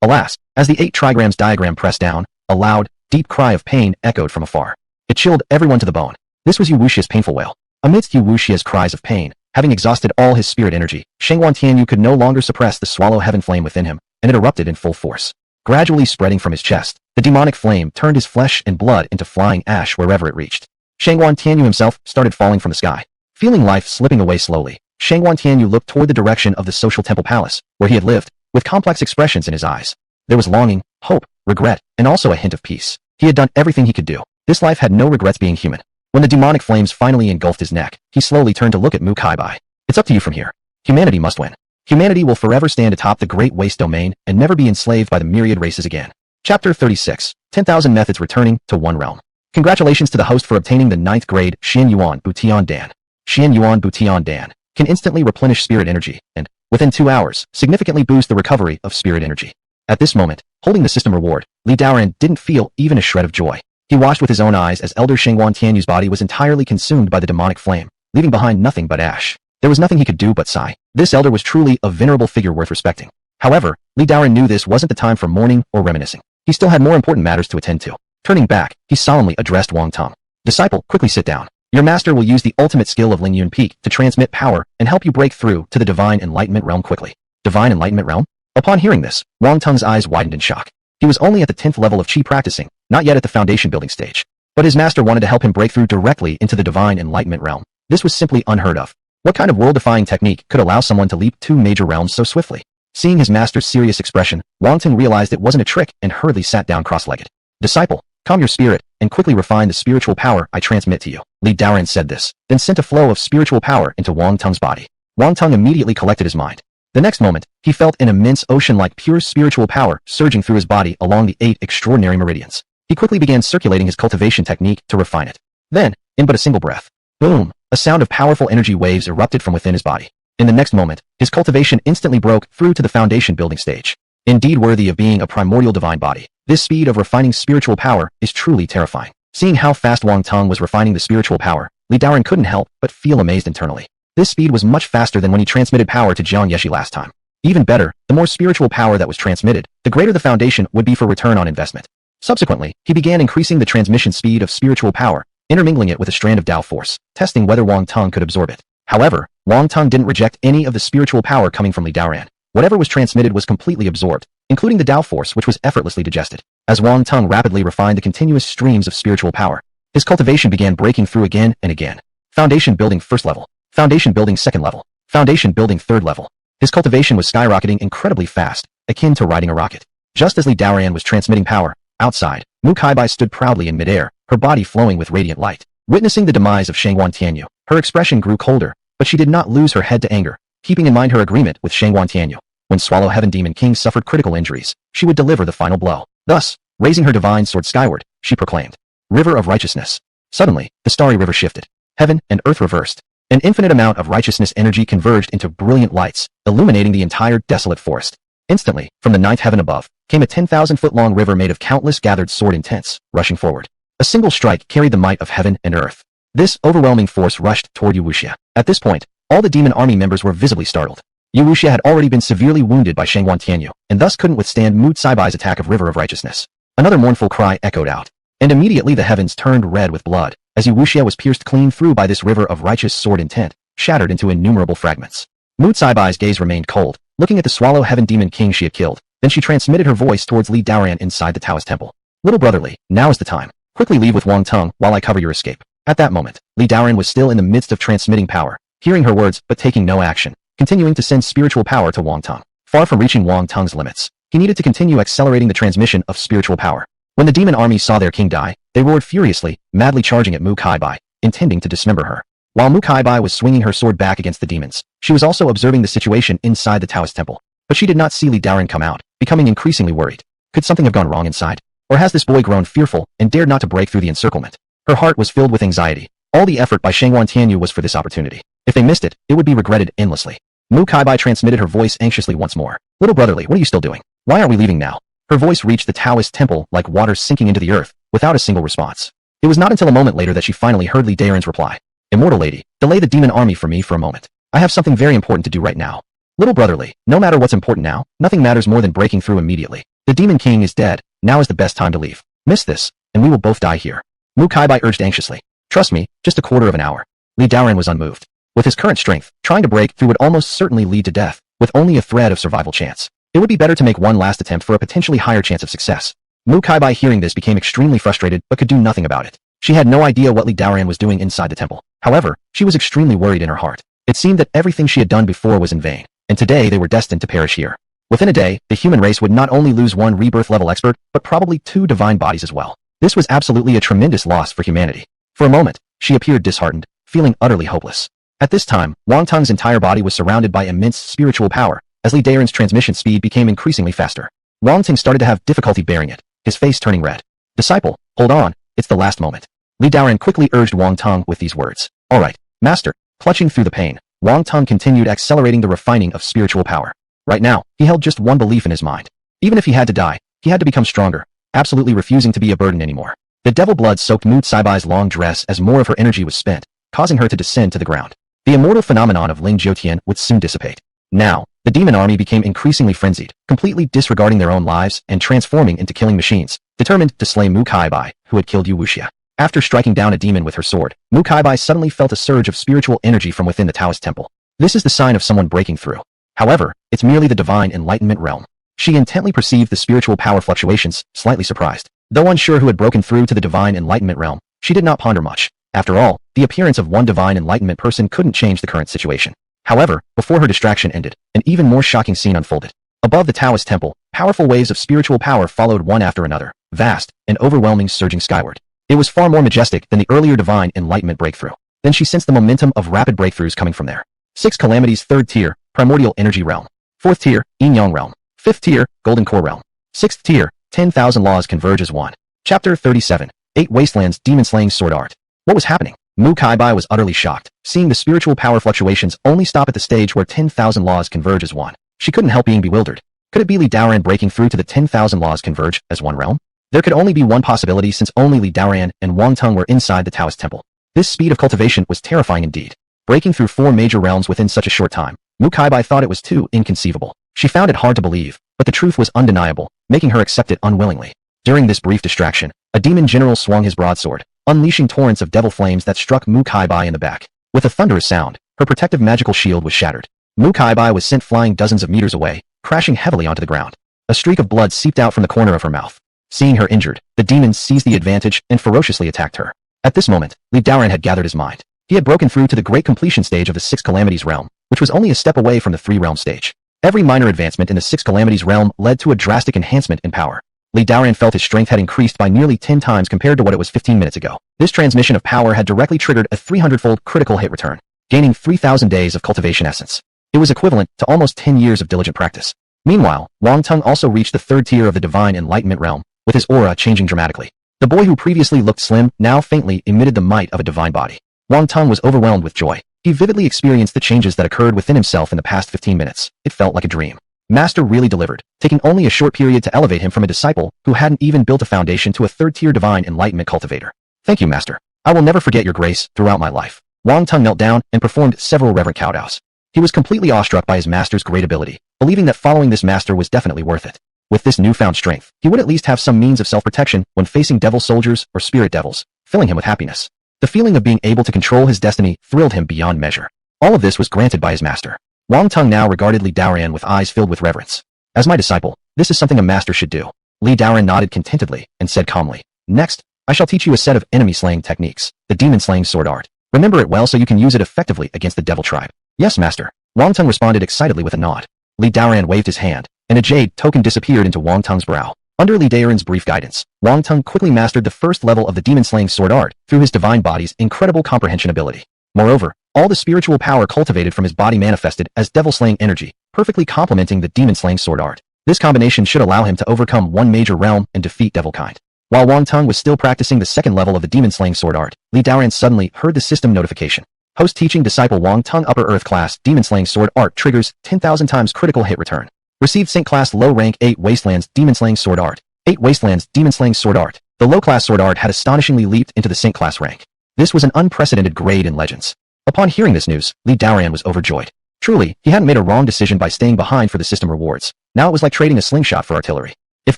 Alas, as the 8 trigrams diagram pressed down, a loud, deep cry of pain echoed from afar. It chilled everyone to the bone. This was Yu Wuxia's painful wail. Amidst Yu Wuxia's cries of pain, having exhausted all his spirit energy, Shangguan Tianyu could no longer suppress the swallow heaven flame within him, and it erupted in full force. Gradually spreading from his chest, the demonic flame turned his flesh and blood into flying ash wherever it reached. Shangguan Tianyu himself started falling from the sky. Feeling life slipping away slowly, Shangguan Tianyu looked toward the direction of the social temple palace, where he had lived, with complex expressions in his eyes. There was longing, hope, regret, and also a hint of peace. He had done everything he could do. This life had no regrets being human. When the demonic flames finally engulfed his neck, he slowly turned to look at Mu Kaibai. It's up to you from here. Humanity must win. Humanity will forever stand atop the Great Waste Domain and never be enslaved by the myriad races again. Chapter 36, 10,000 Methods Returning to One Realm. Congratulations to the host for obtaining the 9th grade Xian Yuan Butian Dan. Xian Yuan Butian Dan can instantly replenish spirit energy and, within 2 hours, significantly boost the recovery of spirit energy. At this moment, holding the system reward, Li Daoran didn't feel even a shred of joy. He watched with his own eyes as Elder Shangguan Tianyu's body was entirely consumed by the demonic flame, leaving behind nothing but ash. There was nothing he could do but sigh. This elder was truly a venerable figure worth respecting. However, Li Daoran knew this wasn't the time for mourning or reminiscing. He still had more important matters to attend to. Turning back, he solemnly addressed Wang Tong. Disciple, quickly sit down. Your master will use the ultimate skill of Ling Yun Peak to transmit power and help you break through to the Divine Enlightenment Realm quickly. Divine Enlightenment Realm? Upon hearing this, Wang Tong's eyes widened in shock. He was only at the 10th level of Qi practicing, not yet at the foundation building stage. But his master wanted to help him break through directly into the Divine Enlightenment Realm. This was simply unheard of. What kind of world-defying technique could allow someone to leap 2 major realms so swiftly? Seeing his master's serious expression, Wang Tong realized it wasn't a trick and hurriedly sat down cross-legged. Disciple, calm your spirit and quickly refine the spiritual power I transmit to you. Li Daoran said this, then sent a flow of spiritual power into Wang Tong's body. Wang Tong immediately collected his mind. The next moment, he felt an immense ocean-like pure spiritual power surging through his body along the 8 extraordinary meridians. He quickly began circulating his cultivation technique to refine it. Then, in but a single breath, boom, a sound of powerful energy waves erupted from within his body. In the next moment, his cultivation instantly broke through to the foundation building stage. Indeed worthy of being a primordial divine body, this speed of refining spiritual power is truly terrifying. Seeing how fast Wang Tong was refining the spiritual power, Li Daoran couldn't help but feel amazed internally. This speed was much faster than when he transmitted power to Jiang Yeshi last time. Even better, the more spiritual power that was transmitted, the greater the foundation would be for return on investment. Subsequently, he began increasing the transmission speed of spiritual power, intermingling it with a strand of Dao force, testing whether Wang Tong could absorb it. However, Wang Tong didn't reject any of the spiritual power coming from Li Daoran. Whatever was transmitted was completely absorbed, including the Dao force which was effortlessly digested. As Wang Tong rapidly refined the continuous streams of spiritual power, his cultivation began breaking through again and again. Foundation building 1st level. Foundation building 2nd level. Foundation building 3rd level. His cultivation was skyrocketing incredibly fast, akin to riding a rocket. Just as Li Daoran was transmitting power, outside, Mu Kaibai stood proudly in midair, her body flowing with radiant light. Witnessing the demise of Shangguan Tianyu, her expression grew colder, but she did not lose her head to anger, keeping in mind her agreement with Shangguan Tianyu. When Swallow Heaven Demon King suffered critical injuries, she would deliver the final blow. Thus, raising her divine sword skyward, she proclaimed, River of Righteousness. Suddenly, the starry river shifted. Heaven and earth reversed. An infinite amount of righteousness energy converged into brilliant lights, illuminating the entire desolate forest. Instantly, from the 9th heaven above, came a 10,000-foot-long river made of countless gathered sword intents, rushing forward. A single strike carried the might of heaven and earth. This overwhelming force rushed toward Yu Wuxia. At this point, all the demon army members were visibly startled. Yu Wuxia had already been severely wounded by Shangguan Tianyu, and thus couldn't withstand Mu Caibai's attack of River of Righteousness. Another mournful cry echoed out, and immediately the heavens turned red with blood, as Yu Wuxia was pierced clean through by this river of righteous sword intent, shattered into innumerable fragments. Mu Caibai's gaze remained cold, looking at the Swallow Heaven Demon King she had killed. Then she transmitted her voice towards Li Daoran inside the Taoist temple. Little brotherly, now is the time. Quickly leave with Wang Tong while I cover your escape. At that moment, Li Daoran was still in the midst of transmitting power, hearing her words but taking no action, continuing to send spiritual power to Wang Tong. Far from reaching Wang Tong's limits, he needed to continue accelerating the transmission of spiritual power. When the demon army saw their king die, they roared furiously, madly charging at Mu Kaibai, intending to dismember her. While Mu Kaibai was swinging her sword back against the demons, she was also observing the situation inside the Taoist temple. But she did not see Li Daoran come out, becoming increasingly worried. Could something have gone wrong inside? Or has this boy grown fearful and dared not to break through the encirclement? Her heart was filled with anxiety. All the effort by Shangguan Tianyu was for this opportunity. If they missed it, it would be regretted endlessly. Mu Kaibai transmitted her voice anxiously once more. Little brotherly, what are you still doing? Why aren't we leaving now? Her voice reached the Taoist temple like water sinking into the earth, without a single response. It was not until a moment later that she finally heard Li Daoran's reply. Immortal lady, delay the demon army for me for a moment. I have something very important to do right now. Little brotherly, no matter what's important now, nothing matters more than breaking through immediately. The demon king is dead, now is the best time to leave. Miss this, and we will both die here. Mu Kaibai urged anxiously. Trust me, just a quarter of an hour. Li Daoran was unmoved. With his current strength, trying to break through would almost certainly lead to death, with only a thread of survival chance. It would be better to make one last attempt for a potentially higher chance of success. Mu Kaibai hearing this became extremely frustrated but could do nothing about it. She had no idea what Li Daoran was doing inside the temple. However, she was extremely worried in her heart. It seemed that everything she had done before was in vain, and today they were destined to perish here. Within a day, the human race would not only lose one rebirth level expert, but probably 2 divine bodies as well. This was absolutely a tremendous loss for humanity. For a moment, she appeared disheartened, feeling utterly hopeless. At this time, Wang Tung's entire body was surrounded by immense spiritual power, as Li Daoran's transmission speed became increasingly faster. Wang Tung started to have difficulty bearing it, his face turning red. Disciple, hold on, it's the last moment. Li Daoran quickly urged Wang Tung with these words. Alright, master. Clutching through the pain, Wang Tung continued accelerating the refining of spiritual power. Right now, he held just one belief in his mind. Even if he had to die, he had to become stronger, absolutely refusing to be a burden anymore. The devil blood soaked Mu Caibai's long dress as more of her energy was spent, causing her to descend to the ground. The immortal phenomenon of Ling Jiutian would soon dissipate. Now, the demon army became increasingly frenzied, completely disregarding their own lives and transforming into killing machines, determined to slay Mu Kaibai, who had killed Yu Wuxia. After striking down a demon with her sword, Mu Kaibai suddenly felt a surge of spiritual energy from within the Taoist temple. This is the sign of someone breaking through. However, it's merely the divine enlightenment realm. She intently perceived the spiritual power fluctuations, slightly surprised. Though unsure who had broken through to the divine enlightenment realm, she did not ponder much. After all, the appearance of one divine enlightenment person couldn't change the current situation. However, before her distraction ended, an even more shocking scene unfolded. Above the Taoist temple, powerful waves of spiritual power followed one after another, vast and overwhelming, surging skyward. It was far more majestic than the earlier divine enlightenment breakthrough. Then she sensed the momentum of rapid breakthroughs coming from there. 6 calamities, 3rd tier, primordial energy realm. 4th tier, yin yang realm. 5th tier, golden core realm. 6th tier, 10,000 laws converge as one. Chapter 37, 8 wastelands, demon slaying sword art. What was happening? Mu Kaibai was utterly shocked, seeing the spiritual power fluctuations only stop at the stage where 10,000 laws converge as one. She couldn't help being bewildered. Could it be Li Daoran breaking through to the 10,000 laws converge as one realm? There could only be one possibility, since only Li Daoran and Wang Tung were inside the Taoist temple. This speed of cultivation was terrifying indeed. Breaking through 4 major realms within such a short time, Mu Kaibai thought it was too inconceivable. She found it hard to believe, but the truth was undeniable, making her accept it unwillingly. During this brief distraction, a demon general swung his broadsword, unleashing torrents of devil flames that struck Mu Kaibai in the back. With a thunderous sound, her protective magical shield was shattered. Mu Kaibai was sent flying dozens of meters away, crashing heavily onto the ground. A streak of blood seeped out from the corner of her mouth. Seeing her injured, the demon seized the advantage and ferociously attacked her. At this moment, Li Daoran had gathered his mind. He had broken through to the great completion stage of the 6 calamities realm, which was only a step away from the 3 realm stage. Every minor advancement in the 6 calamities realm led to a drastic enhancement in power. Li Daoran felt his strength had increased by nearly 10 times compared to what it was 15 minutes ago. This transmission of power had directly triggered a 300-fold critical hit return, gaining 3,000 days of cultivation essence. It was equivalent to almost 10 years of diligent practice. Meanwhile, Wang Tung also reached the 3rd tier of the divine enlightenment realm, with his aura changing dramatically. The boy who previously looked slim now faintly emitted the might of a divine body. Wang Tung was overwhelmed with joy. He vividly experienced the changes that occurred within himself in the past 15 minutes. It felt like a dream. Master really delivered, taking only a short period to elevate him from a disciple who hadn't even built a foundation to a 3rd-tier divine enlightenment cultivator. Thank you, Master. I will never forget your grace throughout my life. Wang Tung knelt down and performed several reverent kowtows. He was completely awestruck by his master's great ability, believing that following this master was definitely worth it. With this newfound strength, he would at least have some means of self-protection when facing devil soldiers or spirit devils, filling him with happiness. The feeling of being able to control his destiny thrilled him beyond measure. All of this was granted by his master. Wang Tung now regarded Li Daoran with eyes filled with reverence. As my disciple, this is something a master should do. Li Daoran nodded contentedly and said calmly, Next, I shall teach you a set of enemy-slaying techniques, the demon-slaying sword art. Remember it well so you can use it effectively against the devil tribe. Yes, master. Wang Tung responded excitedly with a nod. Li Daoran waved his hand, and a jade token disappeared into Wang Tung's brow. Under Li Daoran's brief guidance, Wang Tung quickly mastered the first level of the demon-slaying sword art through his divine body's incredible comprehension ability. Moreover, all the spiritual power cultivated from his body manifested as devil-slaying energy, perfectly complementing the demon-slaying sword art. This combination should allow him to overcome one major realm and defeat devilkind. While Wang Tung was still practicing the second level of the demon-slaying sword art, Li Daoran suddenly heard the system notification. Host teaching disciple Wang Tung Upper Earth Class Demon-slaying sword art triggers 10,000 times critical hit return. Received Sync Class Low Rank 8 Wastelands Demon-slaying sword art. 8 Wastelands Demon-slaying sword art. The low-class sword art had astonishingly leaped into the Sync Class rank. This was an unprecedented grade in Legends. Upon hearing this news, Daan was overjoyed. Truly, he hadn't made a wrong decision by staying behind for the system rewards. Now it was like trading a slingshot for artillery. If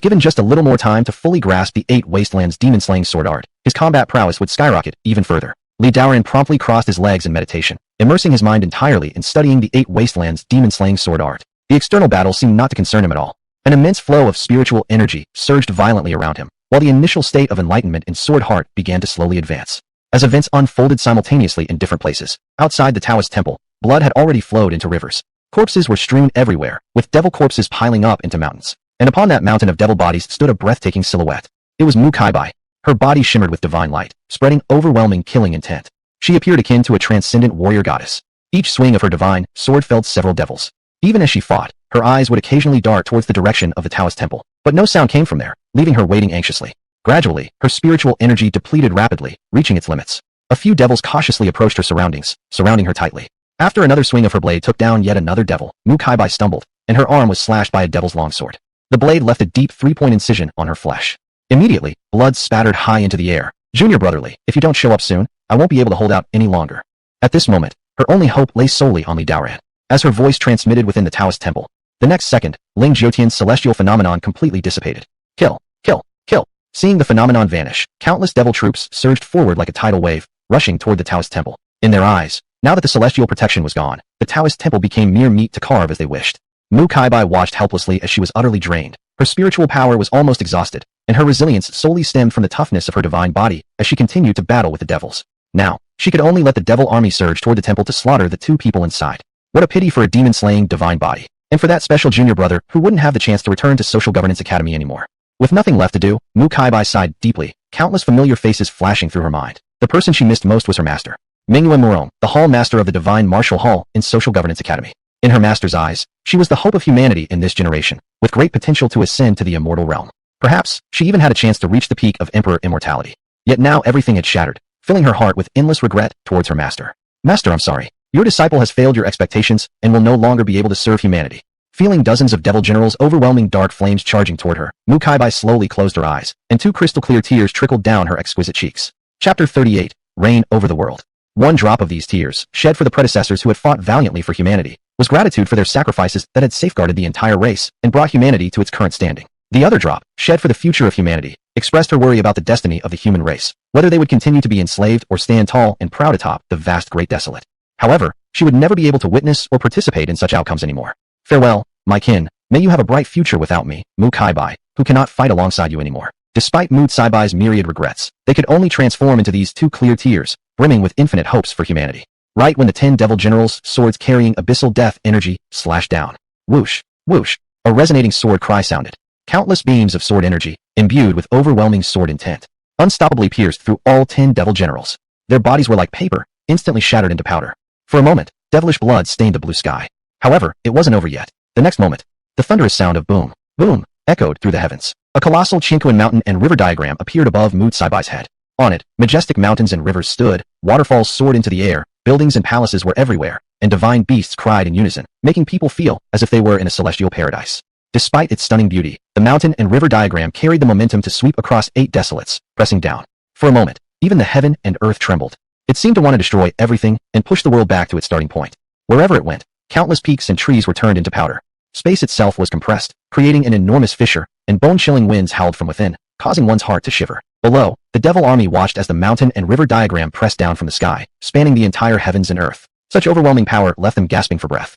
given just a little more time to fully grasp the 8 Wastelands demon-slaying sword art, his combat prowess would skyrocket even further. Daan promptly crossed his legs in meditation, immersing his mind entirely in studying the 8 Wastelands demon-slaying sword art. The external battle seemed not to concern him at all. An immense flow of spiritual energy surged violently around him, while the initial state of enlightenment in Sword Heart began to slowly advance. As events unfolded simultaneously in different places, outside the Taoist temple, blood had already flowed into rivers. Corpses were strewn everywhere, with devil corpses piling up into mountains. And upon that mountain of devil bodies stood a breathtaking silhouette. It was Mu Kaibai. Her body shimmered with divine light, spreading overwhelming killing intent. She appeared akin to a transcendent warrior goddess. Each swing of her divine sword felled several devils. Even as she fought, her eyes would occasionally dart towards the direction of the Taoist temple, but no sound came from there, leaving her waiting anxiously. Gradually, her spiritual energy depleted rapidly, reaching its limits. A few devils cautiously approached her surroundings, surrounding her tightly. After another swing of her blade took down yet another devil, Mu Kaibai stumbled, and her arm was slashed by a devil's longsword. The blade left a deep 3-point incision on her flesh. Immediately, blood spattered high into the air. Junior brotherly, if you don't show up soon, I won't be able to hold out any longer. At this moment, her only hope lay solely on Daan. As her voice transmitted within the Taoist temple, the next second, Ling Jiotian's celestial phenomenon completely dissipated. Kill, kill, kill. Seeing the phenomenon vanish, countless devil troops surged forward like a tidal wave, rushing toward the Taoist temple. In their eyes, now that the celestial protection was gone, the Taoist temple became mere meat to carve as they wished. Mu Kaibai watched helplessly as she was utterly drained. Her spiritual power was almost exhausted, and her resilience solely stemmed from the toughness of her divine body as she continued to battle with the devils. Now, she could only let the devil army surge toward the temple to slaughter the 2 people inside. What a pity for a demon-slaying divine body, and for that special junior brother who wouldn't have the chance to return to Social Governance Academy anymore. With nothing left to do, Mu Kaibai sighed deeply, countless familiar faces flashing through her mind. The person she missed most was her master, Ling Yun Sword Peak, the hall master of the Divine Martial Hall in Social Governance Academy. In her master's eyes, she was the hope of humanity in this generation, with great potential to ascend to the immortal realm. Perhaps, she even had a chance to reach the peak of Emperor immortality. Yet now everything had shattered, filling her heart with endless regret towards her master. Master, I'm sorry. Your disciple has failed your expectations and will no longer be able to serve humanity. Feeling dozens of devil generals' overwhelming dark flames charging toward her, Mu Kaibai slowly closed her eyes, and 2 crystal-clear tears trickled down her exquisite cheeks. Chapter 38, Reign Over the World. One drop of these tears, shed for the predecessors who had fought valiantly for humanity, was gratitude for their sacrifices that had safeguarded the entire race and brought humanity to its current standing. The other drop, shed for the future of humanity, expressed her worry about the destiny of the human race, whether they would continue to be enslaved or stand tall and proud atop the vast great desolate. However, she would never be able to witness or participate in such outcomes anymore. Farewell, my kin, may you have a bright future without me, Mu Kaibai, who cannot fight alongside you anymore. Despite Mu Kaibai's myriad regrets, they could only transform into these 2 clear tears, brimming with infinite hopes for humanity. Right when the 10 devil generals' swords carrying abyssal death energy slashed down. Whoosh, whoosh, a resonating sword cry sounded. Countless beams of sword energy, imbued with overwhelming sword intent, unstoppably pierced through all 10 devil generals. Their bodies were like paper, instantly shattered into powder. For a moment, devilish blood stained the blue sky. However, it wasn't over yet. The next moment, the thunderous sound of boom, boom, echoed through the heavens. A colossal Chinquan mountain and river diagram appeared above Mu Kaibai's head. On it, majestic mountains and rivers stood, waterfalls soared into the air, buildings and palaces were everywhere, and divine beasts cried in unison, making people feel as if they were in a celestial paradise. Despite its stunning beauty, the mountain and river diagram carried the momentum to sweep across 8 desolates, pressing down. For a moment, even the heaven and earth trembled. It seemed to want to destroy everything and push the world back to its starting point. Wherever it went, countless peaks and trees were turned into powder. Space itself was compressed, creating an enormous fissure, and bone-chilling winds howled from within, causing one's heart to shiver. Below, the devil army watched as the mountain and river diagram pressed down from the sky, spanning the entire heavens and earth. Such overwhelming power left them gasping for breath.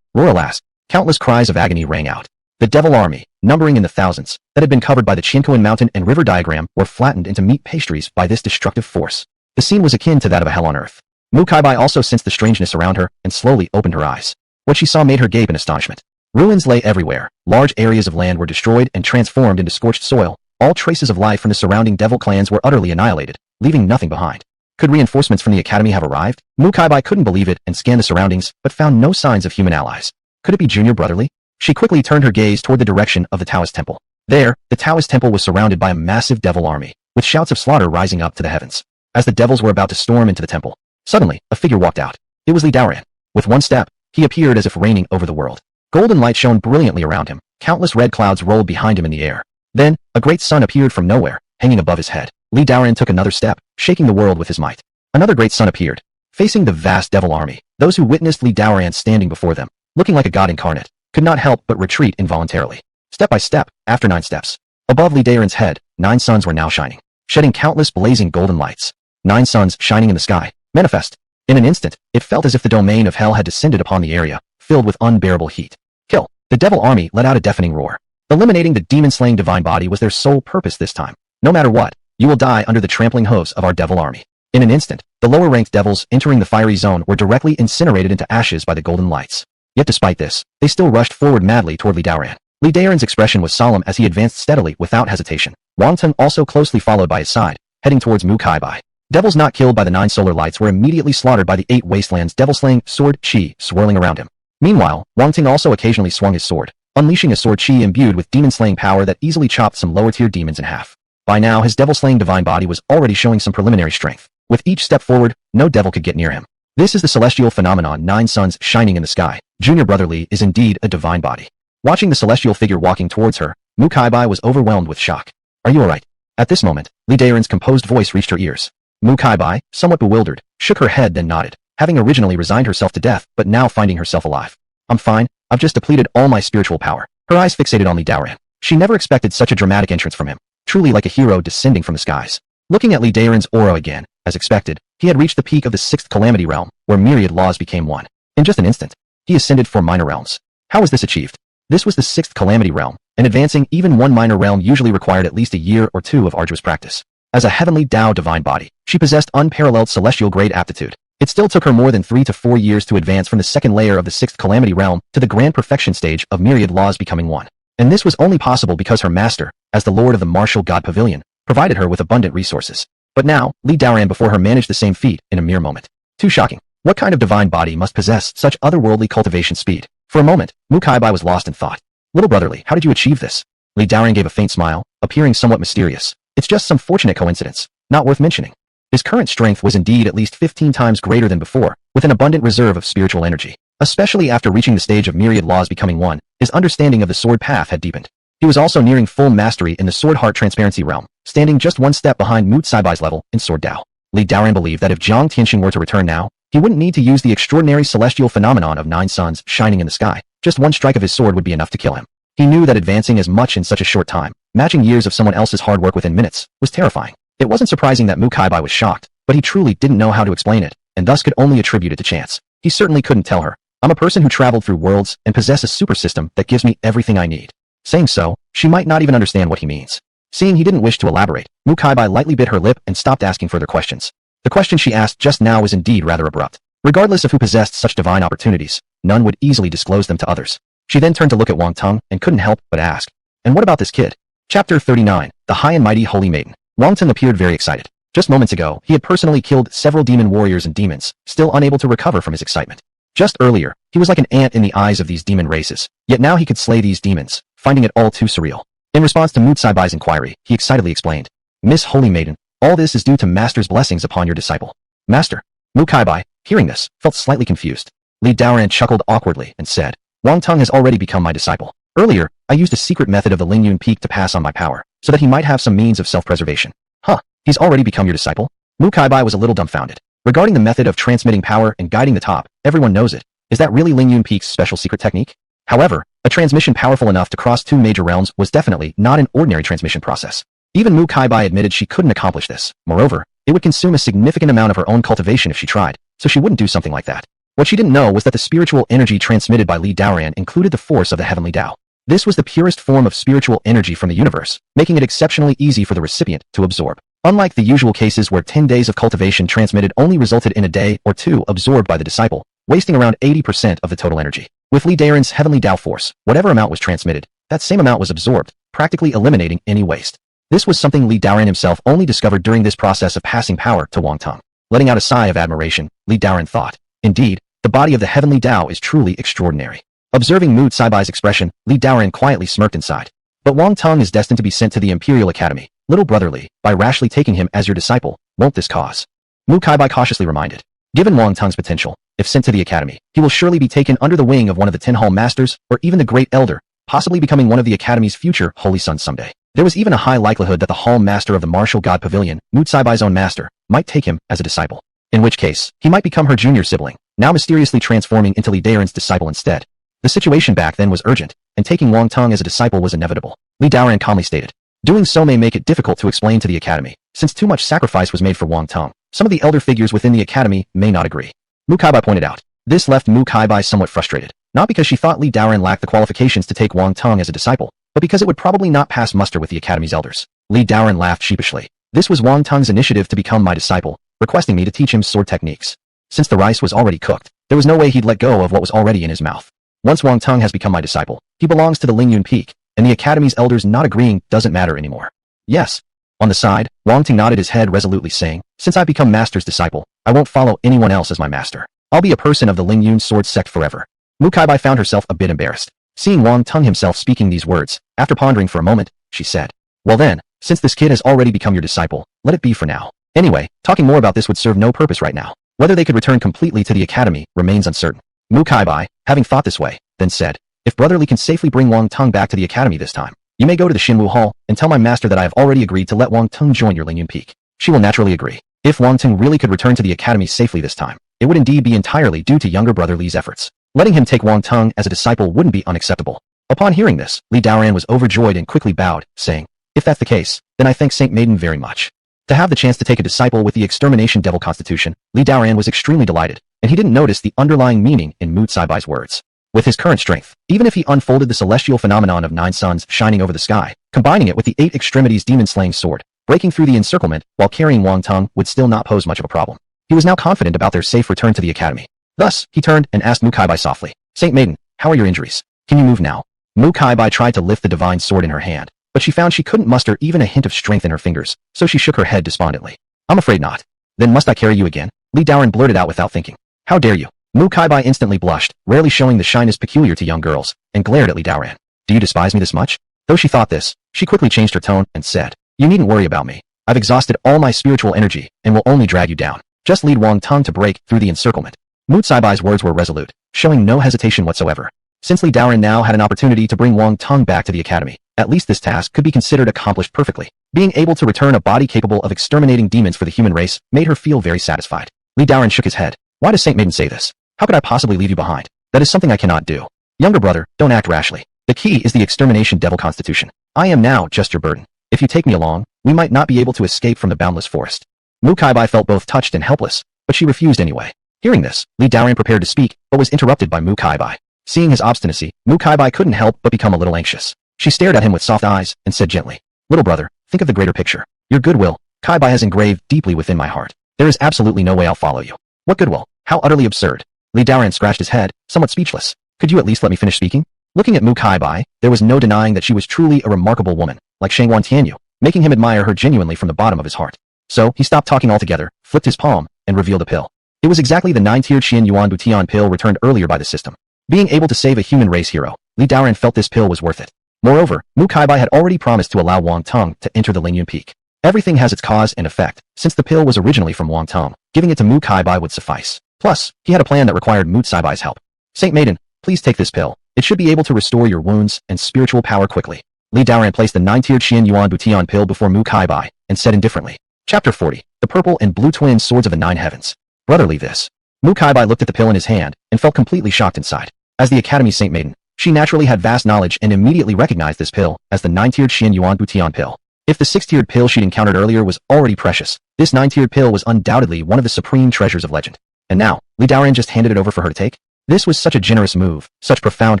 Roar alas! Countless cries of agony rang out. The devil army, numbering in the thousands, that had been covered by the Chinquan mountain and river diagram were flattened into meat pastries by this destructive force. The scene was akin to that of a hell on earth. Mu Kaibai also sensed the strangeness around her and slowly opened her eyes. What she saw made her gape in astonishment. Ruins lay everywhere. Large areas of land were destroyed and transformed into scorched soil. All traces of life from the surrounding devil clans were utterly annihilated, leaving nothing behind. Could reinforcements from the academy have arrived? Mu Kaibai couldn't believe it and scanned the surroundings, but found no signs of human allies. Could it be Junior Brotherly? She quickly turned her gaze toward the direction of the Taoist temple. There, the Taoist temple was surrounded by a massive devil army, with shouts of slaughter rising up to the heavens. As the devils were about to storm into the temple, suddenly, a figure walked out. It was Daan. With one step, he appeared as if reigning over the world. Golden light shone brilliantly around him. Countless red clouds rolled behind him in the air. Then, a great sun appeared from nowhere, hanging above his head. Daan took another step, shaking the world with his might. Another great sun appeared, facing the vast devil army. Those who witnessed Li Daoran standing before them, looking like a god incarnate, could not help but retreat involuntarily. Step by step, after 9 steps, above Li Daoran's head, 9 suns were now shining, shedding countless blazing golden lights. 9 suns shining in the sky, manifest. In an instant, it felt as if the domain of hell had descended upon the area, filled with unbearable heat. Kill. The devil army let out a deafening roar. Eliminating the demon-slaying divine body was their sole purpose this time. No matter what, you will die under the trampling hooves of our devil army. In an instant, the lower-ranked devils entering the fiery zone were directly incinerated into ashes by the golden lights. Yet despite this, they still rushed forward madly toward Li Daoran. Li Daoran's expression was solemn as he advanced steadily without hesitation. Wang Teng also closely followed by his side, heading towards Mu Kai Bai. Devils not killed by the 9 solar lights were immediately slaughtered by the 8 wastelands devil-slaying sword chi swirling around him. Meanwhile, Wang Ting also occasionally swung his sword, unleashing a sword chi imbued with demon-slaying power that easily chopped some lower-tier demons in half. By now, his devil-slaying divine body was already showing some preliminary strength. With each step forward, no devil could get near him. This is the celestial phenomenon 9 suns shining in the sky. Junior Brother Li is indeed a divine body. Watching the celestial figure walking towards her, Mu Kai Bai was overwhelmed with shock. Are you alright? At this moment, Li Daoran's composed voice reached her ears. Mu Kai Bai, somewhat bewildered, shook her head then nodded, having originally resigned herself to death but now finding herself alive. I'm fine, I've just depleted all my spiritual power. Her eyes fixated on Li Daoran. She never expected such a dramatic entrance from him, truly like a hero descending from the skies. Looking at Li Daoran's aura again, as expected, he had reached the peak of the 6th calamity realm, where myriad laws became one. In just an instant, he ascended 4 minor realms. How was this achieved? This was the 6th calamity realm, and advancing even one minor realm usually required at least a year or 2 of arduous practice. As a heavenly Tao divine body, she possessed unparalleled celestial grade aptitude. It still took her more than 3 to 4 years to advance from the 2nd layer of the 6th calamity realm to the grand perfection stage of myriad laws becoming one. And this was only possible because her master, as the lord of the martial god pavilion, provided her with abundant resources. But now, Li Daoran before her managed the same feat in a mere moment. Too shocking. What kind of divine body must possess such otherworldly cultivation speed? For a moment, Mu Kai Bai was lost in thought. Little brother Li, how did you achieve this? Li Daoran gave a faint smile, appearing somewhat mysterious. It's just some fortunate coincidence, not worth mentioning. His current strength was indeed at least 15 times greater than before, with an abundant reserve of spiritual energy. Especially after reaching the stage of myriad laws becoming one, his understanding of the sword path had deepened. He was also nearing full mastery in the sword heart transparency realm, standing just 1 step behind Mu Saibai's level in sword Dao. Li Daoran believed that if Jiang Tianxing were to return now, he wouldn't need to use the extraordinary celestial phenomenon of 9 suns shining in the sky. Just 1 strike of his sword would be enough to kill him. He knew that advancing as much in such a short time, matching years of someone else's hard work within minutes, was terrifying. It wasn't surprising that Mu Kai Bai was shocked, but he truly didn't know how to explain it, and thus could only attribute it to chance. He certainly couldn't tell her, I'm a person who traveled through worlds and possess a super system that gives me everything I need. Saying so, she might not even understand what he means. Seeing he didn't wish to elaborate, Mu Kai Bai lightly bit her lip and stopped asking further questions. The question she asked just now was indeed rather abrupt. Regardless of who possessed such divine opportunities, none would easily disclose them to others. She then turned to look at Wang Teng and couldn't help but ask, and what about this kid? Chapter 39, The High and Mighty Holy Maiden. Wang Teng appeared very excited. Just moments ago, he had personally killed several demon warriors and demons, still unable to recover from his excitement. Just earlier, he was like an ant in the eyes of these demon races, yet now he could slay these demons, finding it all too surreal. In response to Mu Saibai's inquiry, he excitedly explained, Miss Holy Maiden, all this is due to Master's blessings upon your disciple. Master. Mu Kai Bai, hearing this, felt slightly confused. Li Daoran chuckled awkwardly and said, Wang Teng has already become my disciple. Earlier, I used a secret method of the Ling Yun Peak to pass on my power, so that he might have some means of self-preservation. Huh, he's already become your disciple? Mu Kai Bai was a little dumbfounded. Regarding the method of transmitting power and guiding the top, everyone knows it. Is that really Ling Yun Peak's special secret technique? However, a transmission powerful enough to cross 2 major realms was definitely not an ordinary transmission process. Even Mu Kai Bai admitted she couldn't accomplish this. Moreover, it would consume a significant amount of her own cultivation if she tried, so she wouldn't do something like that. What she didn't know was that the spiritual energy transmitted by Li Daoran included the force of the heavenly Tao. This was the purest form of spiritual energy from the universe, making it exceptionally easy for the recipient to absorb. Unlike the usual cases where 10 days of cultivation transmitted only resulted in a day or 2 absorbed by the disciple, wasting around 80% of the total energy. With Li Daoran's heavenly Tao force, whatever amount was transmitted, that same amount was absorbed, practically eliminating any waste. This was something Li Daoran himself only discovered during this process of passing power to Wang Teng. Letting out a sigh of admiration, Li Daoran thought, indeed, the body of the heavenly Tao is truly extraordinary. Observing Mu Saibai's expression, Li Daoran quietly smirked inside. But Wang Teng is destined to be sent to the Imperial Academy. Little brother Li, by rashly taking him as your disciple, won't this cause? Mu Kai Bai cautiously reminded. Given Wang Teng's potential, if sent to the academy, he will surely be taken under the wing of one of the 10 Hall Masters, or even the Great Elder, possibly becoming one of the academy's future Holy Sons someday. There was even a high likelihood that the Hall Master of the Martial God Pavilion, Mu Saibai's own master, might take him as a disciple. in which case, he might become her junior sibling, now mysteriously transforming into Li Daoran's disciple instead. The situation back then was urgent, and taking Wang Tong as a disciple was inevitable. Li Daoran calmly stated. Doing so may make it difficult to explain to the academy, since too much sacrifice was made for Wang Tong. Some of the elder figures within the academy may not agree. Mu Kaibai pointed out. This left Mu Kaibai somewhat frustrated, not because she thought Li Daoran lacked the qualifications to take Wang Tong as a disciple, but because it would probably not pass muster with the academy's elders. Li Daoran laughed sheepishly. This was Wang Tong's initiative to become my disciple, requesting me to teach him sword techniques. Since the rice was already cooked, there was no way he'd let go of what was already in his mouth. Once Wang Tong has become my disciple, he belongs to the Ling Yun Peak, and the academy's elders not agreeing doesn't matter anymore. Yes. On the side, Wang Ting nodded his head resolutely saying, since I've become master's disciple, I won't follow anyone else as my master. I'll be a person of the Ling Yun Sword sect forever. Mu Kaibai found herself a bit embarrassed. Seeing Wang Tong himself speaking these words, after pondering for a moment, she said, well then, since this kid has already become your disciple, let it be for now. Anyway, talking more about this would serve no purpose right now. Whether they could return completely to the academy remains uncertain. Mu Kaibai, having thought this way, then said, if Brother Li can safely bring Wang Tong back to the academy this time, you may go to the Xinwu Hall and tell my master that I have already agreed to let Wang Tong join your Ling Yun Peak. She will naturally agree. If Wang Tong really could return to the academy safely this time, it would indeed be entirely due to younger brother Li's efforts. Letting him take Wang Tong as a disciple wouldn't be unacceptable. Upon hearing this, Li Daoran was overjoyed and quickly bowed, saying, if that's the case, then I thank Saint Maiden very much. To have the chance to take a disciple with the extermination devil constitution, Li Daoran was extremely delighted, and he didn't notice the underlying meaning in Mu Caibai's words. With his current strength, even if he unfolded the celestial phenomenon of 9 suns shining over the sky, combining it with the 8 extremities demon-slaying sword, breaking through the encirclement while carrying Wang Tong would still not pose much of a problem. He was now confident about their safe return to the academy. Thus, he turned and asked Mu Kaibai softly, Saint Maiden, how are your injuries? Can you move now? Mu Kaibai tried to lift the divine sword in her hand, but she found she couldn't muster even a hint of strength in her fingers, so she shook her head despondently. I'm afraid not. Then must I carry you again? Li Daoran blurted out without thinking. How dare you? Mu Kaibai instantly blushed, rarely showing the shyness peculiar to young girls, and glared at Li Daoran. Do you despise me this much? Though she thought this, she quickly changed her tone and said, you needn't worry about me. I've exhausted all my spiritual energy and will only drag you down. Just lead Wang Tong to break through the encirclement. Mu Caibai's words were resolute, showing no hesitation whatsoever. Since Li Daoran now had an opportunity to bring Wang Tong back to the academy, at least this task could be considered accomplished perfectly. Being able to return a body capable of exterminating demons for the human race made her feel very satisfied. Li Daoran shook his head. Why does Saint Maiden say this? How could I possibly leave you behind? That is something I cannot do. Younger brother, don't act rashly. The key is the extermination devil constitution. I am now just your burden. If you take me along, we might not be able to escape from the boundless forest. Mu Kaibai felt both touched and helpless, but she refused anyway. Hearing this, Li Daoran prepared to speak, but was interrupted by Mu Kaibai. Seeing his obstinacy, Mu Kaibai couldn't help but become a little anxious. She stared at him with soft eyes and said gently, little brother, think of the greater picture. Your goodwill, Kaibai has engraved deeply within my heart. There is absolutely no way I'll follow you. What goodwill? How utterly absurd. Li Daoran scratched his head, somewhat speechless. Could you at least let me finish speaking? Looking at Mu Kaibai, there was no denying that she was truly a remarkable woman, like Shangguan Tianyu, making him admire her genuinely from the bottom of his heart. So, he stopped talking altogether, flipped his palm, and revealed a pill. It was exactly the 9-tiered Xian Yuan Butian pill returned earlier by the system. Being able to save a human race hero, Li Daoran felt this pill was worth it. Moreover, Mu Kaibai had already promised to allow Wang Tong to enter the Ling Yun Peak. Everything has its cause and effect, since the pill was originally from Wang Tong, giving it to Mu Kaibai would suffice. Plus, he had a plan that required Mu Caibai's help. Saint Maiden, please take this pill. It should be able to restore your wounds and spiritual power quickly. Li Daoran placed the 9-tiered Xian Yuan Butian pill before Mu Kaibai, and said indifferently. Chapter 40, The Purple and Blue Twin Swords of the 9 Heavens. Brother, leave this. Mu Kaibai looked at the pill in his hand, and felt completely shocked inside. As the Academy's Saint Maiden, she naturally had vast knowledge and immediately recognized this pill as the 9-tiered Xian Yuan Butian pill. If the 6-tiered pill she'd encountered earlier was already precious, this 9-tiered pill was undoubtedly one of the supreme treasures of legend. And now, Li Daoran just handed it over for her to take? This was such a generous move, such profound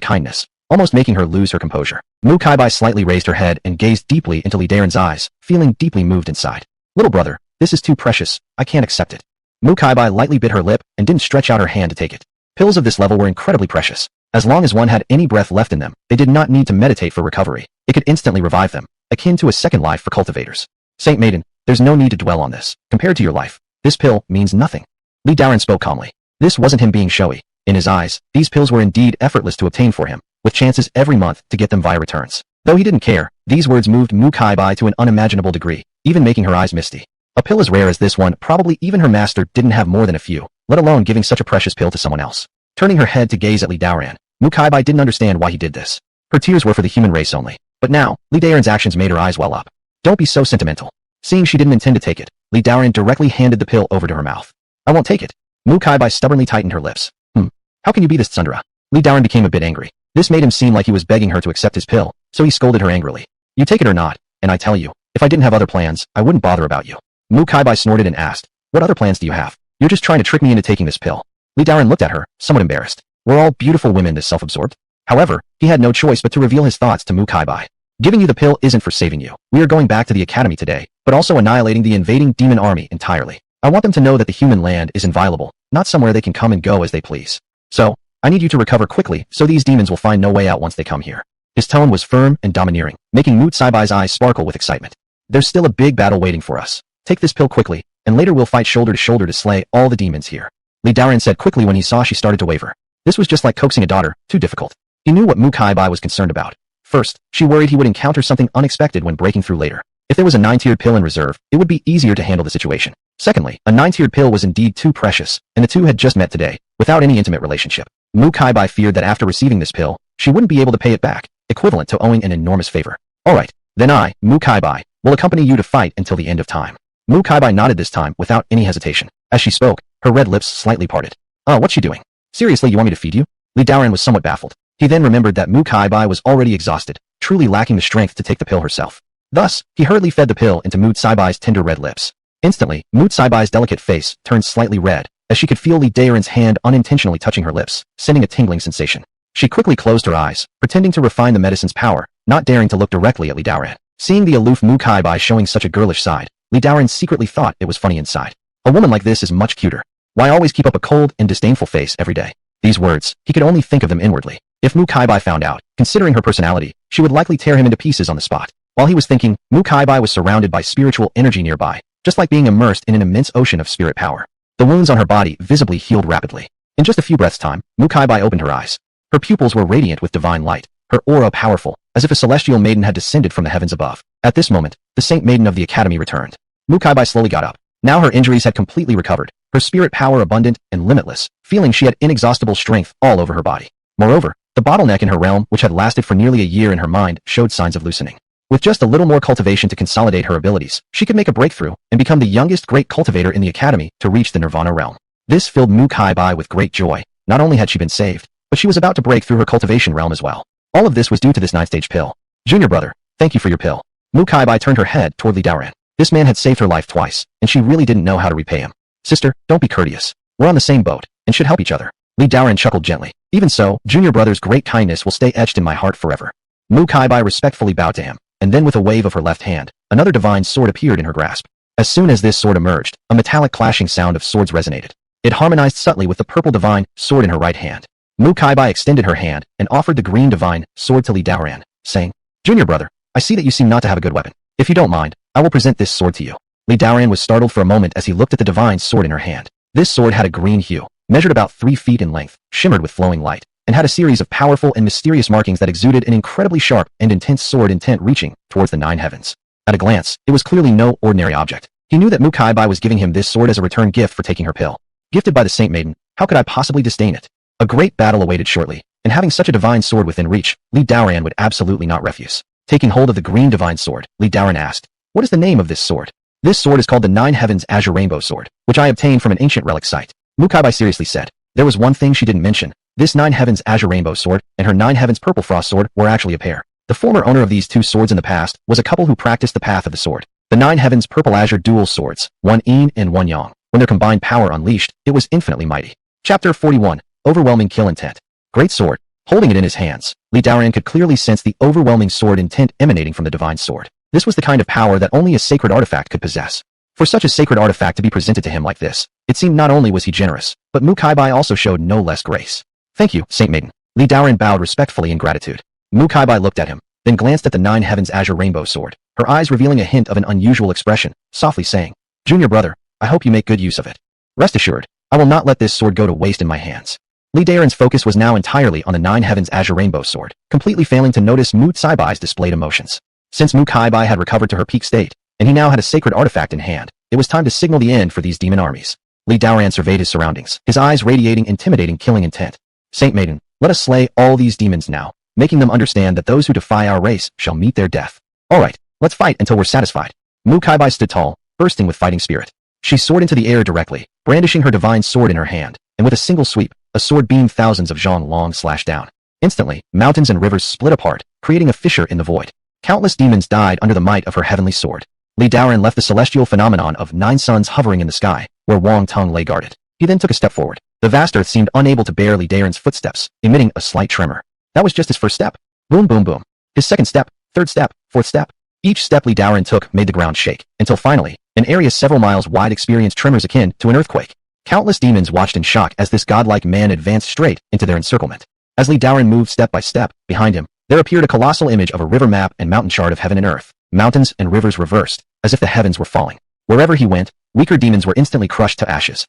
kindness, almost making her lose her composure. Mu Kaibai slightly raised her head and gazed deeply into Li Daoran's eyes, feeling deeply moved inside. Little brother, this is too precious, I can't accept it. Mu Kaibai lightly bit her lip and didn't stretch out her hand to take it. Pills of this level were incredibly precious. As long as one had any breath left in them, they did not need to meditate for recovery. It could instantly revive them, akin to a second life for cultivators. Saint Maiden, there's no need to dwell on this. Compared to your life, this pill means nothing. Li Daoran spoke calmly. This wasn't him being showy. In his eyes, these pills were indeed effortless to obtain for him, with chances every month to get them via returns. Though he didn't care, these words moved Mu Kaibai to an unimaginable degree, even making her eyes misty. A pill as rare as this one, probably even her master didn't have more than a few, let alone giving such a precious pill to someone else. Turning her head to gaze at Li Daoran, Mu Kaibai didn't understand why he did this. Her tears were for the human race only. But now, Li Daoran's actions made her eyes well up. Don't be so sentimental. Seeing she didn't intend to take it, Li Daoran directly handed the pill over to her mouth. I won't take it. Mu Kaibai stubbornly tightened her lips. How can you be this tsundere? Li Daoran became a bit angry. This made him seem like he was begging her to accept his pill, so he scolded her angrily. You take it or not, and I tell you, if I didn't have other plans, I wouldn't bother about you. Mu Kaibai snorted and asked, what other plans do you have? You're just trying to trick me into taking this pill. Li Daoran looked at her, somewhat embarrassed. We're all beautiful women this self-absorbed. However, he had no choice but to reveal his thoughts to Mu Kaibai. Giving you the pill isn't for saving you. We are going back to the academy today, but also annihilating the invading demon army entirely. I want them to know that the human land is inviolable, not somewhere they can come and go as they please. So, I need you to recover quickly so these demons will find no way out once they come here. His tone was firm and domineering, making Mu Kaibai's eyes sparkle with excitement. There's still a big battle waiting for us. Take this pill quickly, and later we'll fight shoulder to shoulder to slay all the demons here. Li Daoran said quickly when he saw she started to waver. This was just like coaxing a daughter, too difficult. He knew what Mu Kaibai was concerned about. First, she worried he would encounter something unexpected when breaking through later. If there was a 9-tiered pill in reserve, it would be easier to handle the situation. Secondly, a 9-tiered pill was indeed too precious, and the two had just met today, without any intimate relationship. Mu Kaibai feared that after receiving this pill, she wouldn't be able to pay it back, equivalent to owing an enormous favor. Alright, then I, Mu Kaibai, will accompany you to fight until the end of time. Mu Kaibai nodded this time without any hesitation. As she spoke, her red lips slightly parted. Oh, what's she doing? Seriously, you want me to feed you? Li Daoran was somewhat baffled. He then remembered that Mu Kaibai was already exhausted, truly lacking the strength to take the pill herself. Thus, he hurriedly fed the pill into Mu Kaibai's tender red lips. Instantly, Mu Kaibai's delicate face turned slightly red, as she could feel Li Daoran's hand unintentionally touching her lips, sending a tingling sensation. She quickly closed her eyes, pretending to refine the medicine's power, not daring to look directly at Li Daoran. Seeing the aloof Mu Kaibai showing such a girlish side, Li Daoran secretly thought it was funny inside. A woman like this is much cuter. Why always keep up a cold and disdainful face every day? These words, he could only think of them inwardly. If Mu Kaibai found out, considering her personality, she would likely tear him into pieces on the spot. While he was thinking, Mu Kaibai was surrounded by spiritual energy nearby, just like being immersed in an immense ocean of spirit power. The wounds on her body visibly healed rapidly. In just a few breaths' time, Mu Kaibai opened her eyes. Her pupils were radiant with divine light, her aura powerful, as if a celestial maiden had descended from the heavens above. At this moment, the saint maiden of the academy returned. Mu Kaibai slowly got up. Now her injuries had completely recovered, her spirit power abundant and limitless, feeling she had inexhaustible strength all over her body. Moreover, the bottleneck in her realm, which had lasted for nearly a year in her mind, showed signs of loosening. With just a little more cultivation to consolidate her abilities, she could make a breakthrough and become the youngest great cultivator in the academy to reach the Nirvana realm. This filled Mu Kaibai with great joy. Not only had she been saved, but she was about to break through her cultivation realm as well. All of this was due to this 9th-stage pill. Junior brother, thank you for your pill. Mu Kaibai turned her head toward Li Daoran. This man had saved her life twice, and she really didn't know how to repay him. Sister, don't be courteous. We're on the same boat, and should help each other. Li Daoran chuckled gently. Even so, Junior brother's great kindness will stay etched in my heart forever. Mu Kaibai respectfully bowed to him, and then with a wave of her left hand, another divine sword appeared in her grasp. As soon as this sword emerged, a metallic clashing sound of swords resonated. It harmonized subtly with the purple divine sword in her right hand. Mu Kaibai extended her hand and offered the green divine sword to Li Daoran, saying, Junior brother, I see that you seem not to have a good weapon. If you don't mind, I will present this sword to you. Li Daoran was startled for a moment as he looked at the divine sword in her hand. This sword had a green hue, measured about 3 feet in length, shimmered with flowing light, and had a series of powerful and mysterious markings that exuded an incredibly sharp and intense sword intent reaching towards the 9 heavens. At a glance, it was clearly no ordinary object. He knew that Mu Kaibai was giving him this sword as a return gift for taking her pill. Gifted by the Saint Maiden, how could I possibly disdain it? A great battle awaited shortly, and having such a divine sword within reach, Li Daoran would absolutely not refuse. Taking hold of the green divine sword, Li Daoran asked, what is the name of this sword? This sword is called the 9 Heavens Azure Rainbow Sword, which I obtained from an ancient relic site. Mu Kaibai seriously said. There was one thing she didn't mention. This 9 Heavens Azure Rainbow Sword and her 9 Heavens Purple Frost Sword were actually a pair. The former owner of these 2 swords in the past was a couple who practiced the path of the sword. The 9 Heavens Purple Azure Dual Swords, one Yin and one Yang. When their combined power unleashed, it was infinitely mighty. Chapter 41. Overwhelming Kill Intent. Great sword. Holding it in his hands, Li Daoran could clearly sense the overwhelming sword intent emanating from the divine sword. This was the kind of power that only a sacred artifact could possess. For such a sacred artifact to be presented to him like this, it seemed not only was he generous, but Mu Kaibai also showed no less grace. Thank you, Saint Maiden. Li Daoran bowed respectfully in gratitude. Mu Kaibai looked at him, then glanced at the 9 Heavens Azure Rainbow Sword, her eyes revealing a hint of an unusual expression, softly saying, Junior brother, I hope you make good use of it. Rest assured, I will not let this sword go to waste in my hands. Li Daoran's focus was now entirely on the 9 Heavens Azure Rainbow Sword, completely failing to notice Mu Kaibai's displayed emotions. Since Mu Kaibai had recovered to her peak state, and he now had a sacred artifact in hand, it was time to signal the end for these demon armies. Li Daoran surveyed his surroundings, his eyes radiating intimidating killing intent. Saint Maiden, let us slay all these demons now, making them understand that those who defy our race shall meet their death. Alright, let's fight until we're satisfied. Mu Kaibai stood tall, bursting with fighting spirit. She soared into the air directly, brandishing her divine sword in her hand, and with a single sweep, a sword beamed thousands of zhong long slashed down. Instantly, mountains and rivers split apart, creating a fissure in the void. Countless demons died under the might of her heavenly sword. Li Daoran left the celestial phenomenon of 9 suns hovering in the sky, where Wang Tung lay guarded. He then took a step forward. The vast earth seemed unable to bear Li Daoran's footsteps, emitting a slight tremor. That was just his first step. Boom boom boom. His second step, third step, fourth step. Each step Li Daoran took made the ground shake, until finally, an area several miles wide experienced tremors akin to an earthquake. Countless demons watched in shock as this godlike man advanced straight into their encirclement. As Li Daoran moved step by step, behind him, there appeared a colossal image of a river map and mountain chart of heaven and earth. Mountains and rivers reversed, as if the heavens were falling. Wherever he went, weaker demons were instantly crushed to ashes.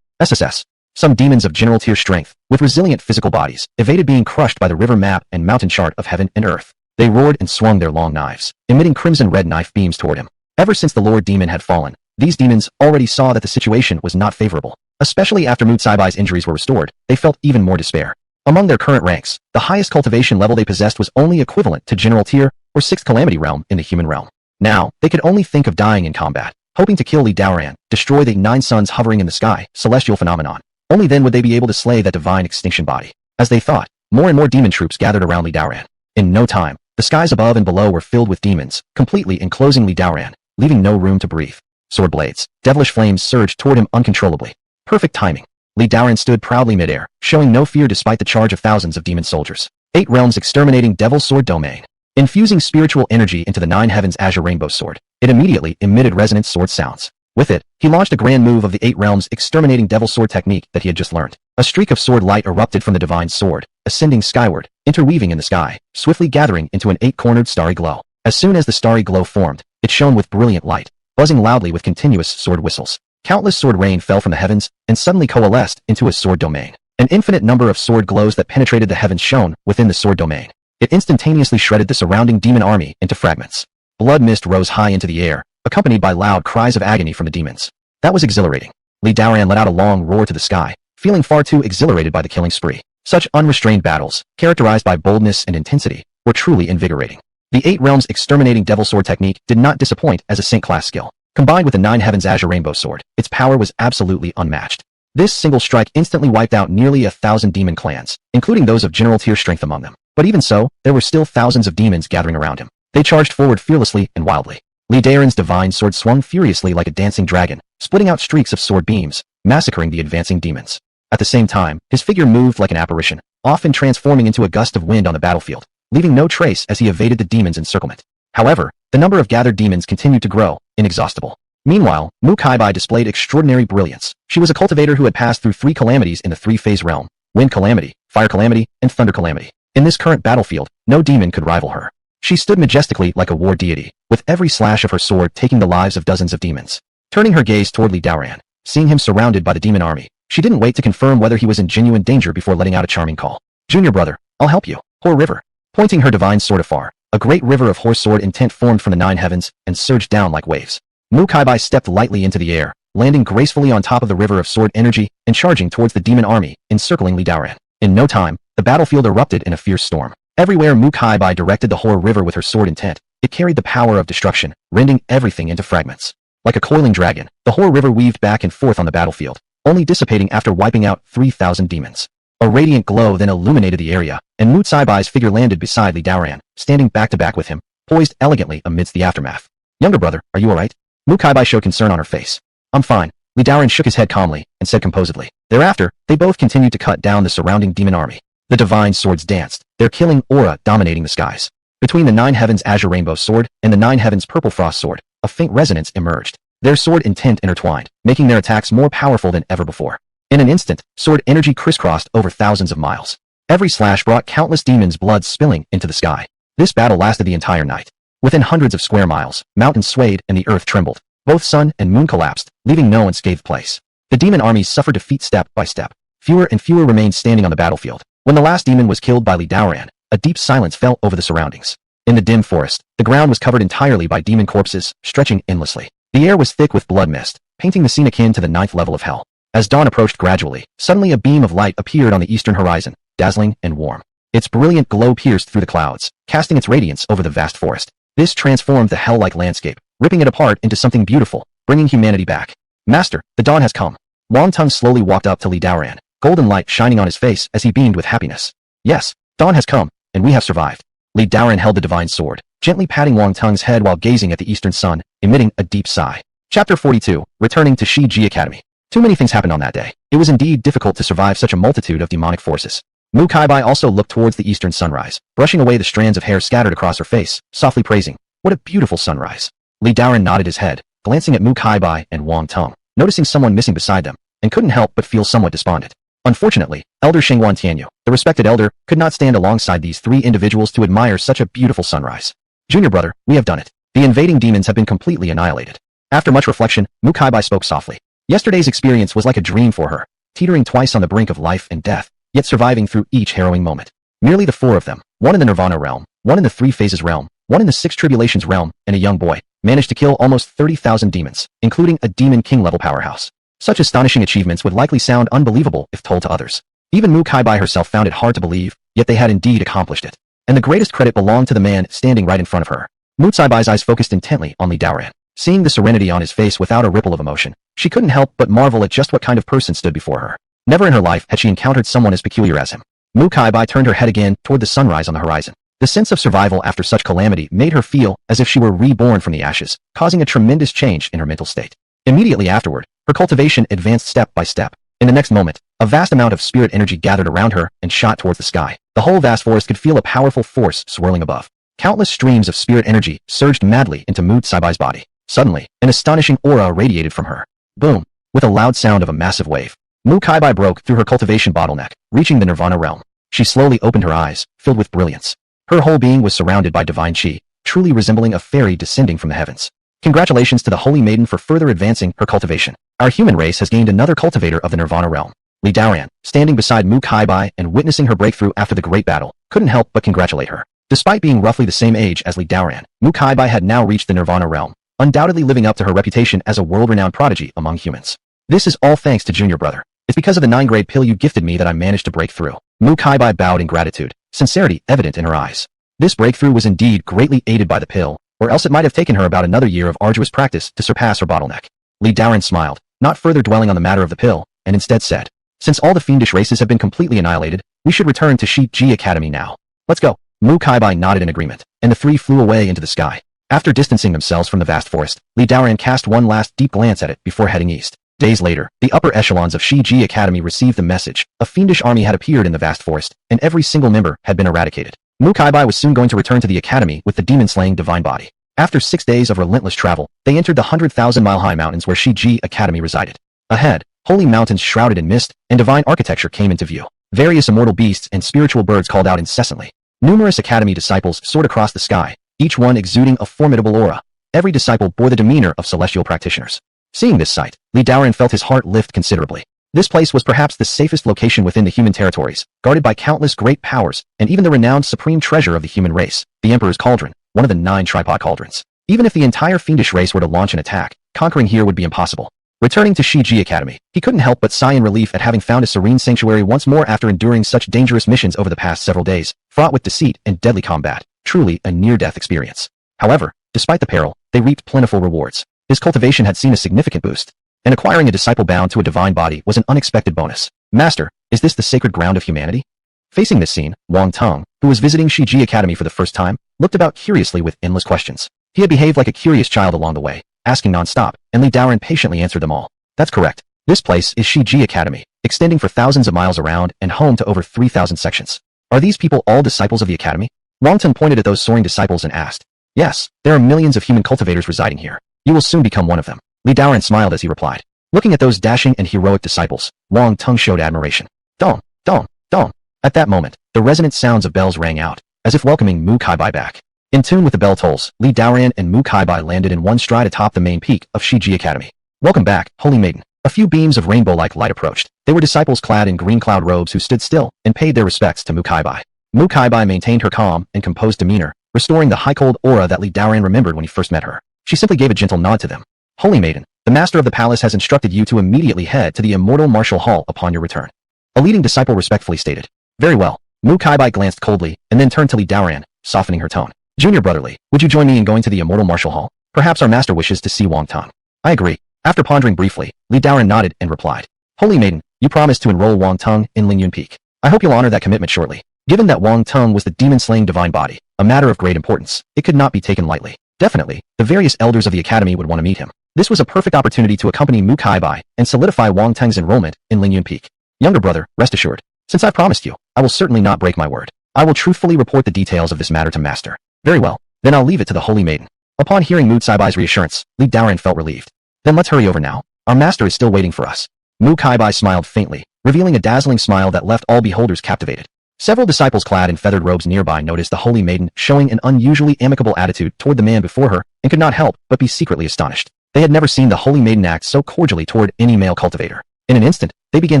SSS. Some demons of general tier strength, with resilient physical bodies, evaded being crushed by the river map and mountain chart of heaven and earth. They roared and swung their long knives, emitting crimson-red knife beams toward him. Ever since the Lord Demon had fallen, these demons already saw that the situation was not favorable. Especially after Mu Caibai's injuries were restored, they felt even more despair. Among their current ranks, the highest cultivation level they possessed was only equivalent to General Tier or 6th Calamity Realm in the human realm. Now, they could only think of dying in combat, hoping to kill Li Daoran, destroy the 9 suns hovering in the sky, celestial phenomenon. Only then would they be able to slay that divine extinction body. As they thought, more and more demon troops gathered around Li Daoran. In no time, the skies above and below were filled with demons, completely enclosing Li Daoran, leaving no room to breathe. Sword blades, devilish flames surged toward him uncontrollably. Perfect timing. Li Daoran stood proudly midair, showing no fear despite the charge of thousands of demon soldiers. 8 realms exterminating Devil Sword Domain. Infusing spiritual energy into the 9 heavens Azure Rainbow Sword, it immediately emitted resonant sword sounds. With it, he launched a grand move of the 8 realms exterminating Devil Sword technique that he had just learned. A streak of sword light erupted from the divine sword, ascending skyward, interweaving in the sky, swiftly gathering into an 8-cornered starry glow. As soon as the starry glow formed, it shone with brilliant light, buzzing loudly with continuous sword whistles. Countless sword rain fell from the heavens, and suddenly coalesced into a sword domain. An infinite number of sword glows that penetrated the heavens shone within the sword domain. It instantaneously shredded the surrounding demon army into fragments. Blood mist rose high into the air, accompanied by loud cries of agony from the demons. That was exhilarating. Li Daoran let out a long roar to the sky, feeling far too exhilarated by the killing spree. Such unrestrained battles, characterized by boldness and intensity, were truly invigorating. The 8 realms exterminating Devil Sword technique did not disappoint as a Saint-class skill. Combined with the 9 heavens Azure Rainbow Sword, its power was absolutely unmatched. This single strike instantly wiped out nearly 1,000 demon clans, including those of general tier strength among them. But even so, there were still thousands of demons gathering around him. They charged forward fearlessly and wildly. Li Daoran's divine sword swung furiously like a dancing dragon, splitting out streaks of sword beams, massacring the advancing demons. At the same time, his figure moved like an apparition, often transforming into a gust of wind on the battlefield, leaving no trace as he evaded the demons' encirclement. However, the number of gathered demons continued to grow, inexhaustible. Meanwhile, Mu Caibai displayed extraordinary brilliance. She was a cultivator who had passed through 3 calamities in the 3-phase realm: Wind Calamity, Fire Calamity, and Thunder Calamity. In this current battlefield, no demon could rival her. She stood majestically like a war deity, with every slash of her sword taking the lives of dozens of demons. Turning her gaze toward Li Daoran, seeing him surrounded by the demon army, she didn't wait to confirm whether he was in genuine danger before letting out a charming call. "Junior brother, I'll help you." Hoar River. Pointing her divine sword afar, a great river of horse sword intent formed from the 9 heavens and surged down like waves. Mu Caibai stepped lightly into the air, landing gracefully on top of the river of sword energy and charging towards the demon army, encircling Li Daoran. In no time, the battlefield erupted in a fierce storm. Everywhere Mu Caibai directed the Hoar River with her sword intent, it carried the power of destruction, rending everything into fragments. Like a coiling dragon, the Hoar River weaved back and forth on the battlefield, only dissipating after wiping out 3,000 demons. A radiant glow then illuminated the area, and Mu Caibai's figure landed beside Li Daoran, standing back to back with him, poised elegantly amidst the aftermath. "Younger brother, are you alright?" Mu Caibai showed concern on her face. "I'm fine." Li Daoran shook his head calmly, and said composedly. Thereafter, they both continued to cut down the surrounding demon army. The divine swords danced, their killing aura dominating the skies. Between the 9 heavens Azure Rainbow Sword and the 9 heavens Purple Frost Sword, a faint resonance emerged. Their sword intent intertwined, making their attacks more powerful than ever before. In an instant, sword energy crisscrossed over thousands of miles. Every slash brought countless demons' blood spilling into the sky. This battle lasted the entire night. Within hundreds of square miles, mountains swayed and the earth trembled. Both sun and moon collapsed, leaving no unscathed place. The demon armies suffered defeat step by step. Fewer and fewer remained standing on the battlefield. When the last demon was killed by Li Daoran, a deep silence fell over the surroundings. In the dim forest, the ground was covered entirely by demon corpses, stretching endlessly. The air was thick with blood mist, painting the scene akin to the 9th level of hell. As dawn approached gradually, suddenly a beam of light appeared on the eastern horizon, dazzling and warm. Its brilliant glow pierced through the clouds, casting its radiance over the vast forest. This transformed the hell-like landscape, ripping it apart into something beautiful, bringing humanity back. Master, the dawn has come. Wang Tung slowly walked up to Li Daoran, golden light shining on his face as he beamed with happiness. Yes, dawn has come, and we have survived. Li Daoran held the divine sword, gently patting Wang Tung's head while gazing at the eastern sun, emitting a deep sigh. Chapter 42, Returning to Shi Ji Academy. Too many things happened on that day. It was indeed difficult to survive such a multitude of demonic forces. Mu Kaibai also looked towards the eastern sunrise, brushing away the strands of hair scattered across her face, softly praising, "What a beautiful sunrise." Li Daoran nodded his head, glancing at Mu Kaibai and Wang Tung, noticing someone missing beside them, and couldn't help but feel somewhat despondent. Unfortunately, Elder Shengguan Tianyu, the respected elder, could not stand alongside these three individuals to admire such a beautiful sunrise. Junior brother, we have done it. The invading demons have been completely annihilated. After much reflection, Mu Kaibai spoke softly. Yesterday's experience was like a dream for her, teetering twice on the brink of life and death, yet surviving through each harrowing moment. Merely the four of them, one in the Nirvana realm, one in the Three Phases realm, one in the Six Tribulations realm, and a young boy, managed to kill almost 30,000 demons, including a Demon King-level powerhouse. Such astonishing achievements would likely sound unbelievable if told to others. Even Mu Kaibai herself found it hard to believe, yet they had indeed accomplished it. And the greatest credit belonged to the man standing right in front of her. Mu Kaibai's eyes focused intently on Li Daoran. Seeing the serenity on his face without a ripple of emotion, she couldn't help but marvel at just what kind of person stood before her. Never in her life had she encountered someone as peculiar as him. Mu Kaibai turned her head again toward the sunrise on the horizon. The sense of survival after such calamity made her feel as if she were reborn from the ashes, causing a tremendous change in her mental state. Immediately afterward, her cultivation advanced step by step. In the next moment, a vast amount of spirit energy gathered around her and shot towards the sky. The whole vast forest could feel a powerful force swirling above. Countless streams of spirit energy surged madly into Mu Kaibai's body. Suddenly, an astonishing aura radiated from her. Boom! With a loud sound of a massive wave, Mu Kaibai broke through her cultivation bottleneck, reaching the Nirvana realm. She slowly opened her eyes, filled with brilliance. Her whole being was surrounded by divine chi, truly resembling a fairy descending from the heavens. Congratulations to the Holy Maiden for further advancing her cultivation. Our human race has gained another cultivator of the Nirvana realm. Li Daoran, standing beside Mu Kaibai and witnessing her breakthrough after the great battle, couldn't help but congratulate her. Despite being roughly the same age as Li Daoran, Mu Kaibai had now reached the Nirvana realm, undoubtedly living up to her reputation as a world-renowned prodigy among humans. This is all thanks to Junior Brother. It's because of the 9-grade pill you gifted me that I managed to break through. Mu Kaibai bowed in gratitude, sincerity evident in her eyes. This breakthrough was indeed greatly aided by the pill, or else it might have taken her about another year of arduous practice to surpass her bottleneck. Li Daoran smiled, not further dwelling on the matter of the pill, and instead said, "Since all the fiendish races have been completely annihilated, we should return to Shi Ji Academy now. Let's go." Mu Kaibai nodded in agreement, and the three flew away into the sky. After distancing themselves from the vast forest, Li Daoran cast one last deep glance at it before heading east. Days later, the upper echelons of Shi Ji Academy received the message. A fiendish army had appeared in the vast forest, and every single member had been eradicated. Mu Kaibai was soon going to return to the academy with the demon-slaying divine body. After 6 days of relentless travel, they entered the 100,000-mile-high mountains where Shi Ji Academy resided. Ahead, holy mountains shrouded in mist, and divine architecture came into view. Various immortal beasts and spiritual birds called out incessantly. Numerous academy disciples soared across the sky, each one exuding a formidable aura. Every disciple bore the demeanor of celestial practitioners. Seeing this sight, Li Daoran felt his heart lift considerably. This place was perhaps the safest location within the human territories, guarded by countless great powers, and even the renowned supreme treasure of the human race, the Emperor's Cauldron, one of the 9 tripod cauldrons. Even if the entire fiendish race were to launch an attack, conquering here would be impossible. Returning to Shi Ji Academy, he couldn't help but sigh in relief at having found a serene sanctuary once more after enduring such dangerous missions over the past several days, fraught with deceit and deadly combat. Truly a near-death experience. However, despite the peril, they reaped plentiful rewards. His cultivation had seen a significant boost, and acquiring a disciple bound to a divine body was an unexpected bonus. Master, is this the sacred ground of humanity? Facing this scene, Wang Tung, who was visiting Shi Ji Academy for the first time, looked about curiously with endless questions. He had behaved like a curious child along the way, asking non-stop, and Li Daoran patiently answered them all. That's correct. This place is Shi Ji Academy, extending for thousands of miles around and home to over 3,000 sections. Are these people all disciples of the academy? Wang Tung pointed at those soaring disciples and asked. Yes, there are millions of human cultivators residing here. You will soon become one of them. Li Daoran smiled as he replied. Looking at those dashing and heroic disciples, Wang Tung showed admiration. Dong, dong, dong. At that moment, the resonant sounds of bells rang out, as if welcoming Mu Kaibai back. In tune with the bell tolls, Li Daoran and Mu Kaibai landed in one stride atop the main peak of Shi Ji Academy. Welcome back, Holy Maiden. A few beams of rainbow-like light approached. They were disciples clad in green cloud robes who stood still and paid their respects to Mu Kaibai. Mu Kaibai maintained her calm and composed demeanor, restoring the high-cold aura that Li Daoran remembered when he first met her. She simply gave a gentle nod to them. Holy Maiden, the master of the palace has instructed you to immediately head to the immortal martial hall upon your return. A leading disciple respectfully stated. Very well. Mu Kaibai glanced coldly and then turned to Li Daoran, softening her tone. Junior brotherly, would you join me in going to the immortal martial hall? Perhaps our master wishes to see Wang Tung. I agree. After pondering briefly, Li Daoran nodded and replied, Holy Maiden, you promised to enroll Wang Teng in Ling Yun Peak. I hope you'll honor that commitment shortly. Given that Wang Teng was the demon-slaying divine body, a matter of great importance, it could not be taken lightly. Definitely, the various elders of the academy would want to meet him. This was a perfect opportunity to accompany Mu Kaibai and solidify Wang Teng's enrollment in Ling Yun Peak. Younger brother, rest assured. Since I've promised you, I will certainly not break my word. I will truthfully report the details of this matter to Master. Very well, then I'll leave it to the Holy Maiden. Upon hearing Mu Kaibai's reassurance, Li Daoran felt relieved. Then let's hurry over now. Our master is still waiting for us. Mu Kaibai smiled faintly, revealing a dazzling smile that left all beholders captivated. Several disciples clad in feathered robes nearby noticed the Holy Maiden showing an unusually amicable attitude toward the man before her and could not help but be secretly astonished. They had never seen the Holy Maiden act so cordially toward any male cultivator. In an instant, they began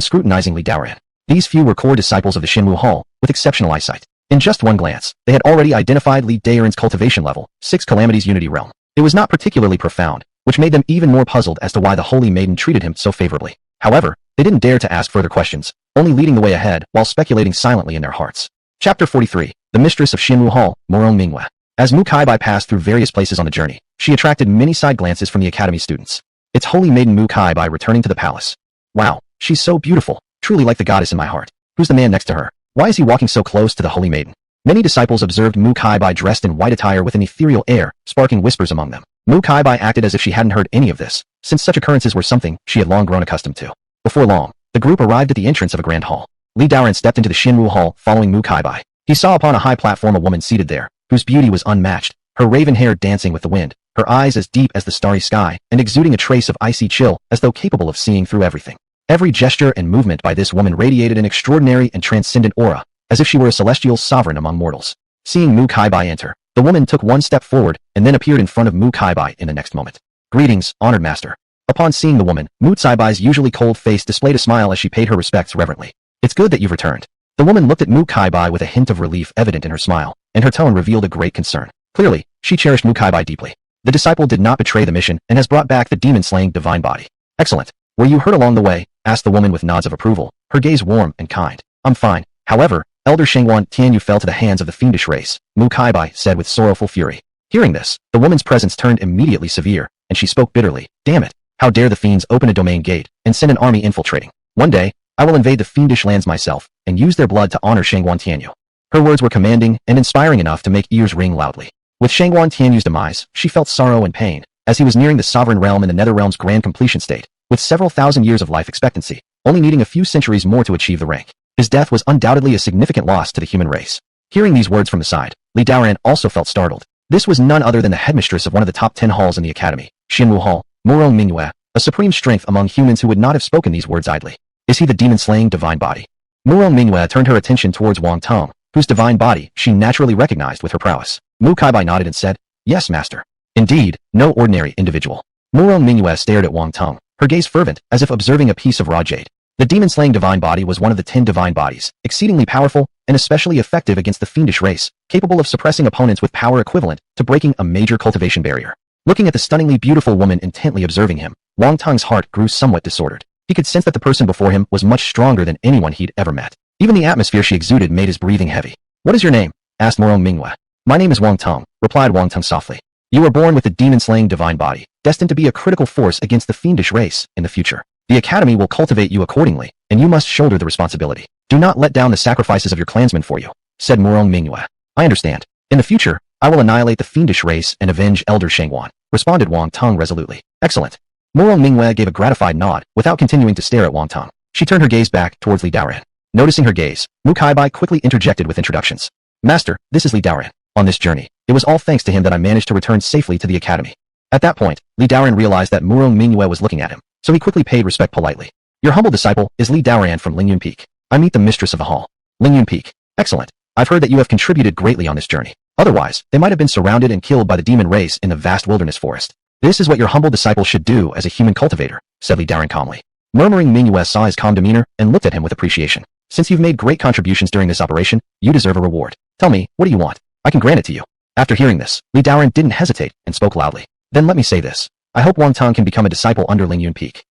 scrutinizing Li Daoran. These few were core disciples of the Shinwu Hall, with exceptional eyesight. In just one glance, they had already identified Li Daoran's cultivation level, 6 Calamities Unity Realm. It was not particularly profound, which made them even more puzzled as to why the Holy Maiden treated him so favorably. However, they didn't dare to ask further questions, only leading the way ahead while speculating silently in their hearts. Chapter 43, The Mistress of Shinwu Hall, Morong Minghua. As Mu Kaibai passed through various places on the journey, she attracted many side glances from the academy students. It's Holy Maiden Mu Kaibai returning to the palace. Wow, she's so beautiful, truly like the goddess in my heart. Who's the man next to her? Why is he walking so close to the Holy Maiden? Many disciples observed Mu Kaibai dressed in white attire with an ethereal air, sparking whispers among them. Mu Kaibai acted as if she hadn't heard any of this, since such occurrences were something she had long grown accustomed to. Before long, the group arrived at the entrance of a grand hall. Li Daoran stepped into the Shinwu Hall following Mu Kaibai. He saw upon a high platform a woman seated there, whose beauty was unmatched, her raven hair dancing with the wind, her eyes as deep as the starry sky, and exuding a trace of icy chill as though capable of seeing through everything. Every gesture and movement by this woman radiated an extraordinary and transcendent aura, as if she were a celestial sovereign among mortals. Seeing Mu Kaibai enter, the woman took one step forward and then appeared in front of Mu Kaibai in the next moment. Greetings, honored master. Upon seeing the woman, Mu Kaibai's usually cold face displayed a smile as she paid her respects reverently. It's good that you've returned. The woman looked at Mu Kaibai with a hint of relief evident in her smile, and her tone revealed a great concern. Clearly, she cherished Mu Kaibai deeply. The disciple did not betray the mission and has brought back the demon-slaying divine body. Excellent. Were you hurt along the way? Asked the woman with nods of approval, her gaze warm and kind. I'm fine. However, Elder Shengwan Tianyu fell to the hands of the fiendish race, Mu Kaibai said with sorrowful fury. Hearing this, the woman's presence turned immediately severe, and she spoke bitterly. Damn it! How dare the fiends open a domain gate and send an army infiltrating? One day, I will invade the fiendish lands myself and use their blood to honor Shengwan Tianyu. Her words were commanding and inspiring enough to make ears ring loudly. With Shengwan Tianyu's demise, she felt sorrow and pain, as he was nearing the sovereign realm in the Nether Realm's grand completion state, with several thousand years of life expectancy, only needing a few centuries more to achieve the rank. His death was undoubtedly a significant loss to the human race. Hearing these words from the side, Li Daoran also felt startled. This was none other than the headmistress of one of the top 10 halls in the academy, Shinwu Hall, Morong Minghua, a supreme strength among humans who would not have spoken these words idly. Is he the demon-slaying divine body? Morong Minghua turned her attention towards Wang Teng, whose divine body she naturally recognized with her prowess. Mu Kaibai nodded and said, Yes, master. Indeed, no ordinary individual. Morong Minghua stared at Wang Teng, her gaze fervent, as if observing a piece of raw jade. The demon-slaying divine body was one of the 10 divine bodies, exceedingly powerful and especially effective against the fiendish race, capable of suppressing opponents with power equivalent to breaking a major cultivation barrier. Looking at the stunningly beautiful woman intently observing him, Wang Teng's heart grew somewhat disordered. He could sense that the person before him was much stronger than anyone he'd ever met. Even the atmosphere she exuded made his breathing heavy. What is your name? Asked Morong Minghua. My name is Wang Teng, replied Wang Teng softly. You were born with the demon-slaying divine body, destined to be a critical force against the fiendish race in the future. The academy will cultivate you accordingly, and you must shoulder the responsibility. Do not let down the sacrifices of your clansmen for you, said Morong Minghua. I understand. In the future, I will annihilate the fiendish race and avenge Elder Shengwan, responded Wang Teng resolutely. Excellent. Morong Minghua gave a gratified nod, without continuing to stare at Wang Teng. She turned her gaze back towards Li Daoran. Noticing her gaze, Mu Kaibai quickly interjected with introductions. Master, this is Li Daoran. On this journey, it was all thanks to him that I managed to return safely to the academy. At that point, Li Daoran realized that Morong Minghua was looking at him, so he quickly paid respect politely. Your humble disciple is Li Daoran from Ling Yun Peak. I meet the mistress of the hall. Ling Yun Peak. Excellent. I've heard that you have contributed greatly on this journey. Otherwise, they might have been surrounded and killed by the demon race in the vast wilderness forest. This is what your humble disciple should do as a human cultivator, said Li Daoran calmly. Murmuring Minghua saw his calm demeanor and looked at him with appreciation. Since you've made great contributions during this operation, you deserve a reward. Tell me, what do you want? I can grant it to you. After hearing this, Li Daoran didn't hesitate and spoke loudly. Then let me say this. I hope Wang Teng can become a disciple under Ling Yun Peak.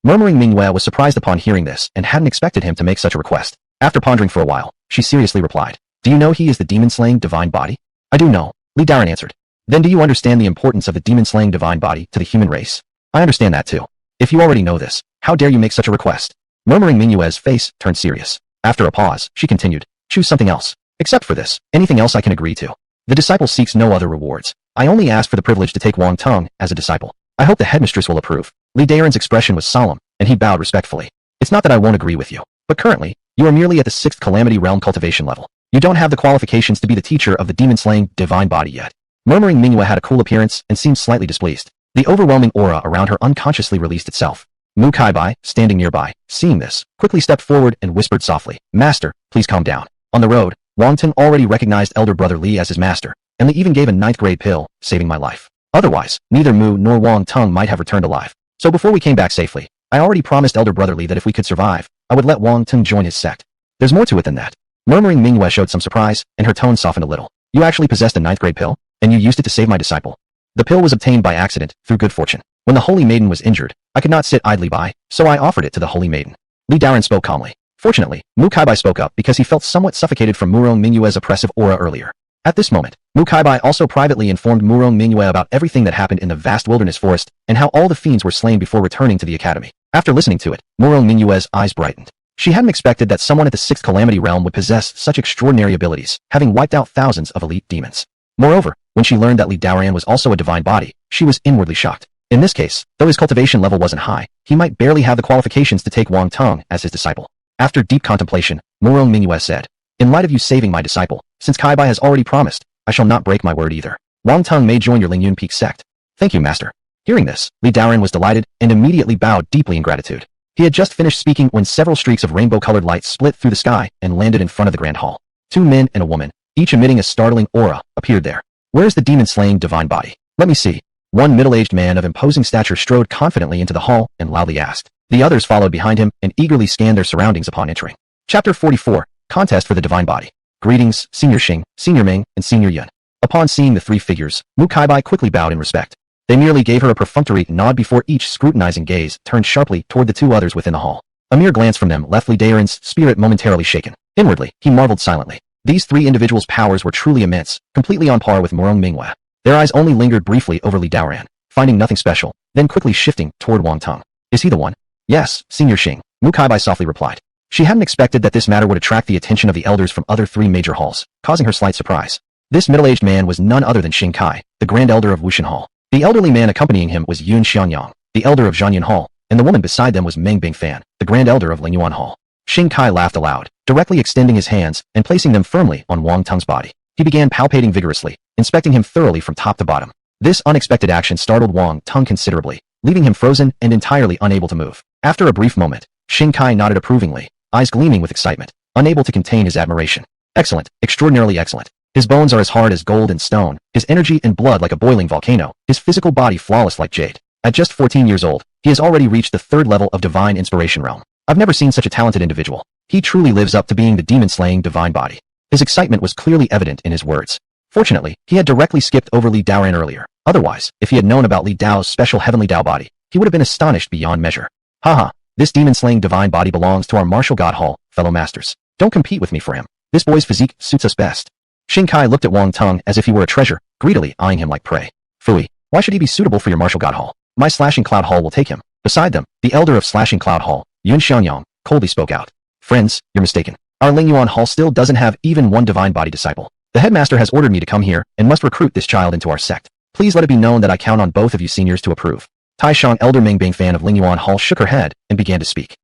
Murmuring Minghua was surprised upon hearing this and hadn't expected him to make such a request. After pondering for a while, she seriously replied, Do you know he is the demon-slaying divine body? I do know, Li Daoran answered. Then do you understand the importance of the demon-slaying divine body to the human race? I understand that too. If you already know this, how dare you make such a request? Murmuring, Mingyue's face turned serious. After a pause, she continued, choose something else. Except for this, anything else I can agree to. The disciple seeks no other rewards. I only ask for the privilege to take Wang Teng as a disciple. I hope the headmistress will approve. Li Daren's expression was solemn, and he bowed respectfully. It's not that I won't agree with you, but currently, you are merely at the 6th Calamity Realm cultivation level. You don't have the qualifications to be the teacher of the demon-slaying divine body yet. Murmuring, Mingyue had a cool appearance and seemed slightly displeased. The overwhelming aura around her unconsciously released itself. Mu Kaibai, standing nearby, seeing this, quickly stepped forward and whispered softly, Master, please calm down. On the road, Wang Teng already recognized elder brother Li as his master, and Li even gave a 9th grade pill, saving my life. Otherwise, neither Mu nor Wang Teng might have returned alive. So before we came back safely, I already promised elder brother Li that if we could survive, I would let Wang Teng join his sect. There's more to it than that. Murmuring, Mingyue showed some surprise, and her tone softened a little. You actually possessed a 9th grade pill, and you used it to save my disciple. The pill was obtained by accident, through good fortune. When the Holy Maiden was injured, I could not sit idly by, so I offered it to the Holy Maiden. Li Daren spoke calmly. Fortunately, Mu Kaibai spoke up because he felt somewhat suffocated from Murong Mingyue's oppressive aura earlier. At this moment, Mu Kaibai also privately informed Murong Mingyue about everything that happened in the vast wilderness forest, and how all the fiends were slain before returning to the academy. After listening to it, Murong Mingyue's eyes brightened. She hadn't expected that someone at the 6th Calamity Realm would possess such extraordinary abilities, having wiped out thousands of elite demons. Moreover, when she learned that Li Daren was also a divine body, she was inwardly shocked. In this case, though his cultivation level wasn't high, he might barely have the qualifications to take Wang Teng as his disciple. After deep contemplation, Murong Mingyue said, in light of you saving my disciple, since Kaibai has already promised, I shall not break my word either. Wang Teng may join your Ling Yun Peak sect. Thank you, master. Hearing this, Li Daren was delighted and immediately bowed deeply in gratitude. He had just finished speaking when several streaks of rainbow-colored light split through the sky and landed in front of the grand hall. 2 men and a woman, each emitting a startling aura, appeared there. Where's the demon-slaying divine body? Let me see. One middle-aged man of imposing stature strode confidently into the hall and loudly asked. The others followed behind him and eagerly scanned their surroundings upon entering. Chapter 44, Contest for the Divine Body. Greetings, Senior Xing, Senior Ming, and Senior Yun. Upon seeing the 3 figures, Mu Kaibai quickly bowed in respect. They merely gave her a perfunctory nod before each scrutinizing gaze turned sharply toward the 2 others within the hall. A mere glance from them left Li Daren's spirit momentarily shaken. Inwardly, he marveled silently. These 3 individuals' powers were truly immense, completely on par with Murong Mingyue. Their eyes only lingered briefly over Li Daren, finding nothing special, then quickly shifting toward Wang Teng. Is he the one? Yes, Senior Xing, Mu Kaibai softly replied. She hadn't expected that this matter would attract the attention of the elders from other 3 major halls, causing her slight surprise. This middle-aged man was none other than Xing Kai, the Grand Elder of Wushan Hall. The elderly man accompanying him was Yun Xianyang, the Elder of Zhanyan Hall, and the woman beside them was Meng Bingfan, the Grand Elder of Ling Yun Hall. Xing Kai laughed aloud, directly extending his hands and placing them firmly on Wang Teng's body. He began palpating vigorously, inspecting him thoroughly from top to bottom. This unexpected action startled Wang Teng considerably, leaving him frozen and entirely unable to move. After a brief moment, Xing Kai nodded approvingly, eyes gleaming with excitement, unable to contain his admiration. Excellent, extraordinarily excellent. His bones are as hard as gold and stone, his energy and blood like a boiling volcano, his physical body flawless like jade. At just 14 years old, he has already reached the 3rd level of Divine Inspiration Realm. I've never seen such a talented individual. He truly lives up to being the demon-slaying divine body. His excitement was clearly evident in his words. Fortunately, he had directly skipped over Li Daren earlier. Otherwise, if he had known about Li Dao's special heavenly Dao body, he would have been astonished beyond measure. Haha, this demon-slaying divine body belongs to our martial god hall, fellow masters. Don't compete with me for him. This boy's physique suits us best. Xing Kai looked at Wang Teng as if he were a treasure, greedily eyeing him like prey. Phooey, why should he be suitable for your martial god hall? My Slashing Cloud Hall will take him. Beside them, the elder of Slashing Cloud Hall, Yun Xianyang, coldly spoke out. Friends, you're mistaken. Our Ling Yuan Hall still doesn't have even one divine body disciple. The headmaster has ordered me to come here and must recruit this child into our sect. Please let it be known that I count on both of you seniors to approve. Tai Shang, Elder Ming Bingfan of Ling Yuan Hall, shook her head and began to speak.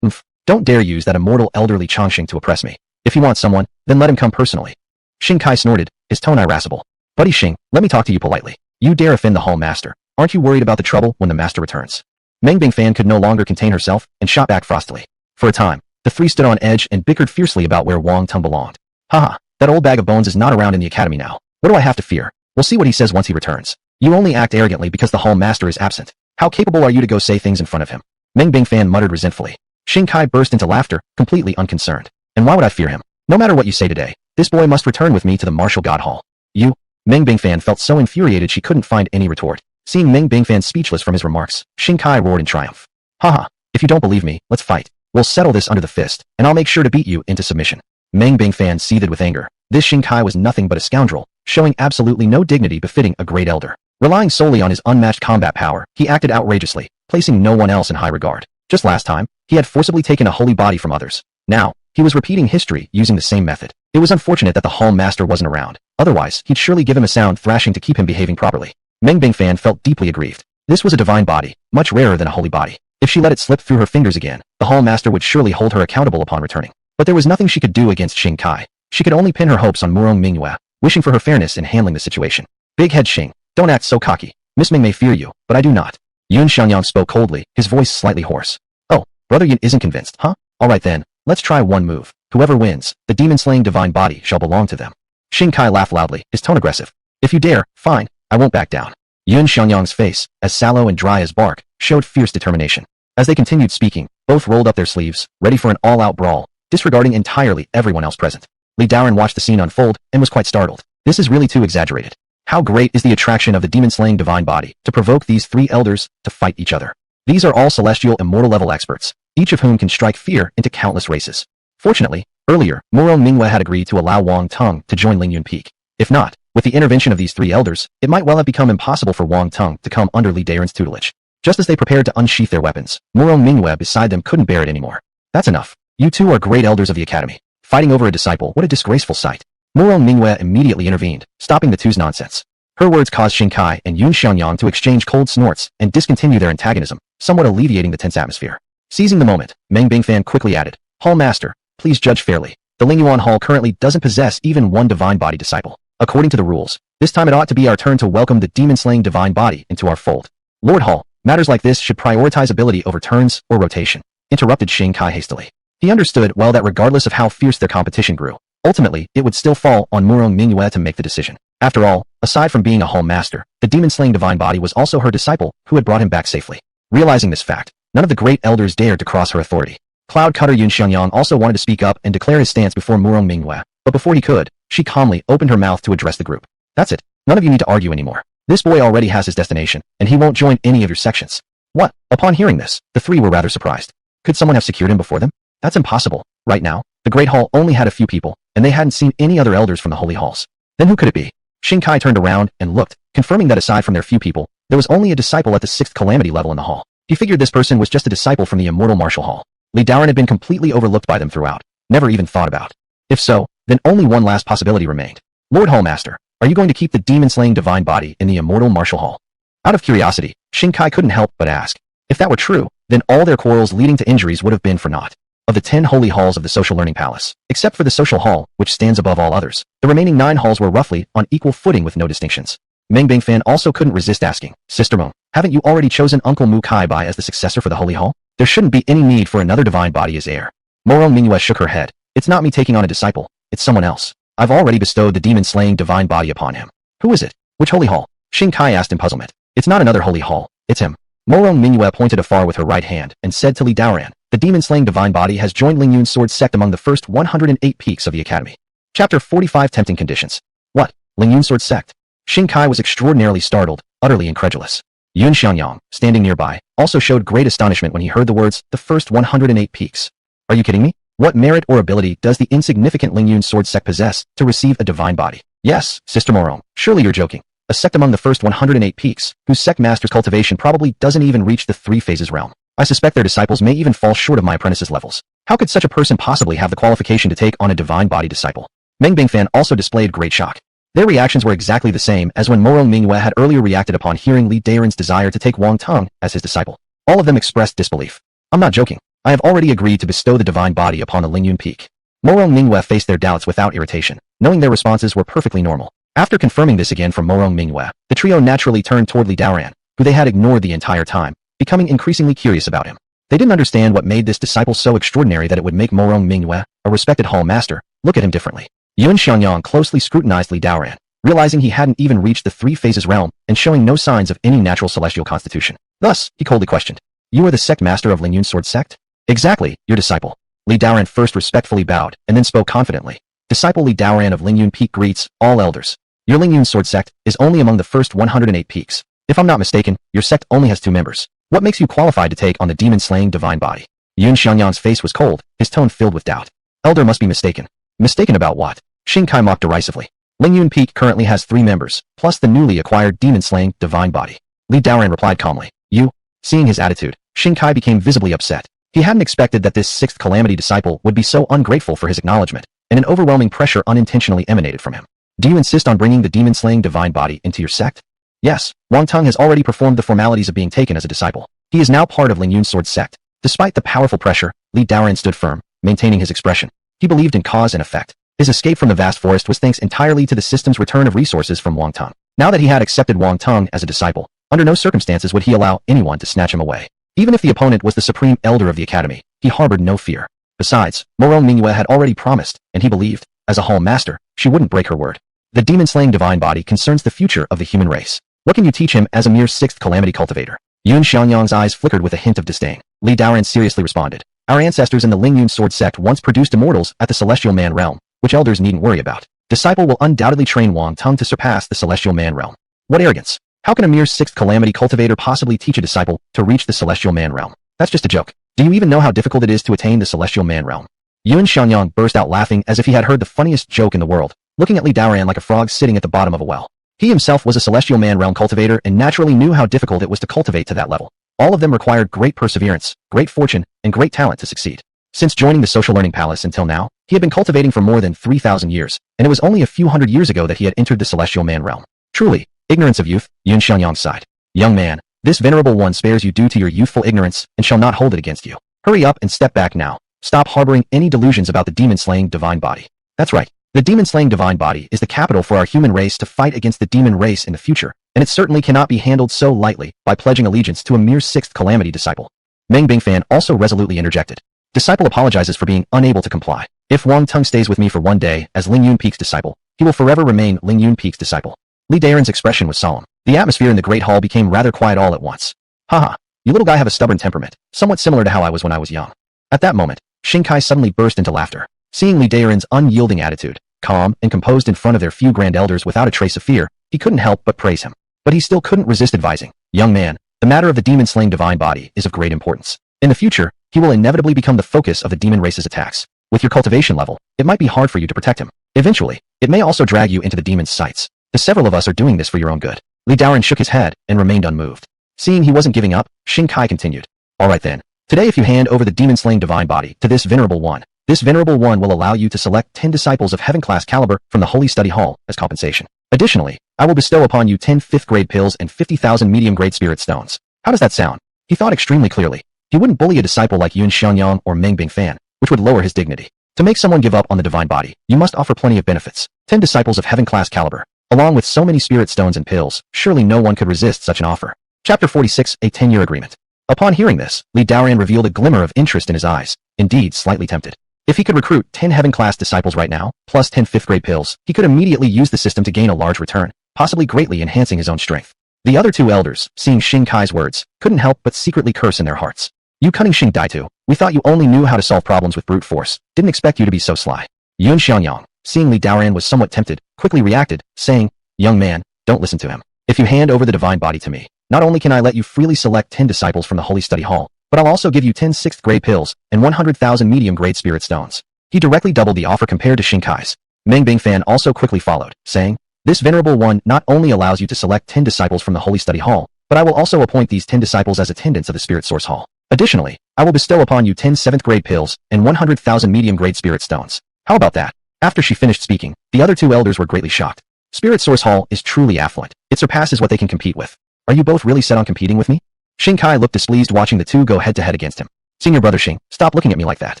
Don't dare use that immortal elderly Changxing to oppress me. If he wants someone, then let him come personally. Xing Kai snorted, his tone irascible. Buddy Xing, let me talk to you politely. You dare offend the hall master. Aren't you worried about the trouble when the master returns? Meng Bingfan could no longer contain herself and shot back frostily. For a time, the 3 stood on edge and bickered fiercely about where Wang Teng belonged. Haha, that old bag of bones is not around in the academy now. What do I have to fear? We'll see what he says once he returns. You only act arrogantly because the hall master is absent. How capable are you to go say things in front of him? Meng Bingfan muttered resentfully. Xing Kai burst into laughter, completely unconcerned. And why would I fear him? No matter what you say today, this boy must return with me to the martial god hall. You? Meng Bingfan felt so infuriated she couldn't find any retort. Seeing Meng Bingfan speechless from his remarks, Xing Kai roared in triumph. Haha, if you don't believe me, let's fight. We'll settle this under the fist, and I'll make sure to beat you into submission. Meng Bingfan seethed with anger. This Xing Kai was nothing but a scoundrel, showing absolutely no dignity befitting a great elder. Relying solely on his unmatched combat power, he acted outrageously, placing no one else in high regard. Just last time, he had forcibly taken a holy body from others. Now, he was repeating history using the same method. It was unfortunate that the Hall Master wasn't around. Otherwise, he'd surely give him a sound thrashing to keep him behaving properly. Meng Bingfan felt deeply aggrieved. This was a divine body, much rarer than a holy body. If she let it slip through her fingers again, the Hall Master would surely hold her accountable upon returning. But there was nothing she could do against Xing Kai. She could only pin her hopes on Murong Mingyue, wishing for her fairness in handling the situation. Big head Xing, don't act so cocky. Miss Ming may fear you, but I do not. Yun Xiangyang spoke coldly, his voice slightly hoarse. Oh, Brother Yin isn't convinced, huh? Alright then, let's try one move. Whoever wins, the demon-slaying divine body shall belong to them. Xing Kai laughed loudly, his tone aggressive. If you dare, fine, I won't back down. Yun Xiangyang's face, as sallow and dry as bark, showed fierce determination. As they continued speaking, both rolled up their sleeves, ready for an all-out brawl, disregarding entirely everyone else present. Li Daoran watched the scene unfold and was quite startled. This is really too exaggerated. How great is the attraction of the demon-slaying divine body to provoke these three elders to fight each other? These are all celestial immortal level experts, each of whom can strike fear into countless races. Fortunately, earlier, Murong Mingyue had agreed to allow Wang Teng to join Ling Yun Peak. If not, with the intervention of these three elders, it might well have become impossible for Wang Teng to come under Li Daoran's tutelage. Just as they prepared to unsheath their weapons, Murong Mingyue beside them couldn't bear it anymore. That's enough. You two are great elders of the academy. Fighting over a disciple, what a disgraceful sight. Murong Mingyue immediately intervened, stopping the two's nonsense. Her words caused Xing Kai and Yun Xiangyang to exchange cold snorts and discontinue their antagonism, somewhat alleviating the tense atmosphere. Seizing the moment, Meng Bingfan quickly added, Hall Master, please judge fairly. The Lingyuan Hall currently doesn't possess even one divine body disciple. According to the rules, this time it ought to be our turn to welcome the demon-slaying divine body into our fold. Lord Hall, matters like this should prioritize ability over turns or rotation, interrupted Xing Kai hastily. He understood well that regardless of how fierce their competition grew, ultimately it would still fall on Murong Mingyue to make the decision. After all, aside from being a Hall Master, the demon-slaying divine body was also her disciple who had brought him back safely. Realizing this fact, none of the great elders dared to cross her authority. Cloud Cutter Yun Xiangyang also wanted to speak up and declare his stance before Murong Mingyue, but before he could, she calmly opened her mouth to address the group. That's it. None of you need to argue anymore. This boy already has his destination, and he won't join any of your sections. What? Upon hearing this, the three were rather surprised. Could someone have secured him before them? That's impossible. Right now, the Great Hall only had a few people, and they hadn't seen any other elders from the Holy Halls. Then who could it be? Xing Kai turned around and looked, confirming that aside from their few people, there was only a disciple at the 6th calamity level in the hall. He figured this person was just a disciple from the immortal martial hall. Li Daoran had been completely overlooked by them throughout, never even thought about. If so, then only one last possibility remained. Lord Hallmaster, are you going to keep the demon-slaying divine body in the immortal martial hall? Out of curiosity, Xing Kai couldn't help but ask. If that were true, then all their quarrels leading to injuries would have been for naught. Of the 10 holy halls of the social learning palace, except for the social hall, which stands above all others, the remaining 9 halls were roughly on equal footing with no distinctions. Meng Bingfan also couldn't resist asking, Sister Meng, haven't you already chosen Uncle Mu Kai Bai as the successor for the holy hall? There shouldn't be any need for another divine body as heir. Murong Mingyue shook her head. It's not me taking on a disciple, it's someone else. I've already bestowed the demon-slaying divine body upon him. Who is it? Which holy hall? Xing Kai asked in puzzlement. It's not another holy hall, it's him. Murong Mingyue pointed afar with her right hand and said to Li Daoran, the demon-slaying divine body has joined Ling Yun Sword sect among the first 108 peaks of the academy. Chapter 45 Tempting Conditions. What? Ling Yun Sword sect? Xing Kai was extraordinarily startled, utterly incredulous. Yun Xiangyang, standing nearby, also showed great astonishment when he heard the words, the first 108 peaks. Are you kidding me? What merit or ability does the insignificant Ling Yun Sword sect possess to receive a divine body? Yes, Sister Murong, surely you're joking. A sect among the first 108 peaks, whose sect master's cultivation probably doesn't even reach the 3 phases realm. I suspect their disciples may even fall short of my apprentice's levels. How could such a person possibly have the qualification to take on a divine body disciple? Meng Bingfan also displayed great shock. Their reactions were exactly the same as when Murong Mingyue had earlier reacted upon hearing Li Daoran's desire to take Wang Teng as his disciple. All of them expressed disbelief. I'm not joking. I have already agreed to bestow the divine body upon the Ling Yun Peak. Murong Mingyue faced their doubts without irritation, knowing their responses were perfectly normal. After confirming this again from Murong Mingyue, the trio naturally turned toward Li Daoran, who they had ignored the entire time, becoming increasingly curious about him. They didn't understand what made this disciple so extraordinary that it would make Murong Mingyue, a respected hall master, look at him differently. Yun Xiangyang closely scrutinized Li Daoran, realizing he hadn't even reached the 3 phases realm and showing no signs of any natural celestial constitution. Thus, he coldly questioned, you are the sect master of Ling Yun Sword sect? Exactly, your disciple. Li Daoran first respectfully bowed and then spoke confidently. Disciple Li Daoran of Ling Yun Peak greets all elders. Your Ling Yun Sword sect is only among the first 108 peaks. If I'm not mistaken, your sect only has 2 members. What makes you qualified to take on the demon-slaying divine body? Yun Xiangyang's face was cold, his tone filled with doubt. Elder must be mistaken. Mistaken about what? Xing Kai mocked derisively. Ling Yun Peak currently has 3 members, plus the newly acquired demon-slaying divine body. Li Daoran replied calmly. You? Seeing his attitude, Xing Kai became visibly upset. He hadn't expected that this 6th calamity disciple would be so ungrateful for his acknowledgement, and an overwhelming pressure unintentionally emanated from him. Do you insist on bringing the demon-slaying divine body into your sect? Yes, Wang Teng has already performed the formalities of being taken as a disciple. He is now part of Ling Yun Sword's sect. Despite the powerful pressure, Li Daoran stood firm, maintaining his expression. He believed in cause and effect. His escape from the vast forest was thanks entirely to the system's return of resources from Wang Teng. Now that he had accepted Wang Teng as a disciple, under no circumstances would he allow anyone to snatch him away. Even if the opponent was the supreme elder of the academy, he harbored no fear. Besides, Morong Mingyue had already promised, and he believed, as a hall master, she wouldn't break her word. The demon-slaying divine body concerns the future of the human race. What can you teach him as a mere 6th calamity cultivator? Yun Xianyang's eyes flickered with a hint of disdain. Li Daoran seriously responded. Our ancestors in the Ling Yun Sword sect once produced immortals at the Celestial Man realm, which elders needn't worry about. Disciple will undoubtedly train Wang Teng to surpass the Celestial Man realm. What arrogance! How can a mere 6th calamity cultivator possibly teach a disciple to reach the Celestial Man realm? That's just a joke. Do you even know how difficult it is to attain the Celestial Man realm? Yun Xianyang burst out laughing as if he had heard the funniest joke in the world, looking at Li Daoran like a frog sitting at the bottom of a well. He himself was a Celestial Man realm cultivator and naturally knew how difficult it was to cultivate to that level. All of them required great perseverance, great fortune, and great talent to succeed. Since joining the Social Learning Palace until now, he had been cultivating for more than 3,000 years, and it was only a few hundred years ago that he had entered the Celestial Man realm. Truly, ignorance of youth, Yun Xianyang sighed. Young man, this venerable one spares you due to your youthful ignorance and shall not hold it against you. Hurry up and step back now. Stop harboring any delusions about the demon-slaying divine body. That's right. The demon-slaying divine body is the capital for our human race to fight against the demon race in the future, and it certainly cannot be handled so lightly by pledging allegiance to a mere 6th calamity disciple. Meng Bingfan also resolutely interjected. Disciple apologizes for being unable to comply. If Wang Teng stays with me for 1 day as Ling Yun Peak's disciple, he will forever remain Ling Yun Peak's disciple. Li Daoran's expression was solemn. The atmosphere in the Great Hall became rather quiet all at once. Haha, you little guy have a stubborn temperament, somewhat similar to how I was when I was young. At that moment, Xing Kai suddenly burst into laughter. Seeing Li Daoran's unyielding attitude, calm and composed in front of their few grand elders without a trace of fear, he couldn't help but praise him. But he still couldn't resist advising. Young man, the matter of the demon-slaying divine body is of great importance. In the future, he will inevitably become the focus of the demon race's attacks. With your cultivation level, it might be hard for you to protect him. Eventually, it may also drag you into the demon's sights. The several of us are doing this for your own good. Li Daoran shook his head and remained unmoved. Seeing he wasn't giving up, Xing Kai continued. Alright then. Today if you hand over the demon-slaying divine body to this venerable one will allow you to select 10 disciples of heaven-class caliber from the Holy Study Hall as compensation. Additionally, I will bestow upon you 10 5th-grade pills and 50,000 medium-grade spirit stones. How does that sound? He thought extremely clearly. He wouldn't bully a disciple like Yun Xianyang or Meng Bingfan, which would lower his dignity. To make someone give up on the divine body, you must offer plenty of benefits. 10 disciples of heaven-class caliber, along with so many spirit stones and pills, surely no one could resist such an offer. Chapter 46, A 10-Year Agreement. Upon hearing this, Li Daoran revealed a glimmer of interest in his eyes, indeed slightly tempted. If he could recruit 10 heaven-class disciples right now, plus 10 5th-grade pills, he could immediately use the system to gain a large return, possibly greatly enhancing his own strength. The other 2 elders, seeing Xing Kai's words, couldn't help but secretly curse in their hearts. You cunning Xing Daitu, we thought you only knew how to solve problems with brute force, didn't expect you to be so sly. Yun Xianyang, seeing Li Daoran was somewhat tempted, quickly reacted, saying, Young man, don't listen to him. If you hand over the divine body to me, not only can I let you freely select 10 disciples from the Holy Study Hall, but I'll also give you 10 6th-grade pills and 100,000 medium-grade spirit stones. He directly doubled the offer compared to Xing Kai's. Meng Bingfan also quickly followed, saying, This venerable one not only allows you to select 10 disciples from the Holy Study Hall, but I will also appoint these 10 disciples as attendants of the Spirit Source Hall. Additionally, I will bestow upon you 10 7th-grade pills and 100,000 medium-grade spirit stones. How about that? After she finished speaking, the other 2 elders were greatly shocked. Spirit Source Hall is truly affluent. It surpasses what they can compete with. Are you both really set on competing with me? Xing Kai looked displeased watching the 2 go head-to-head against him. Senior brother Xing, stop looking at me like that.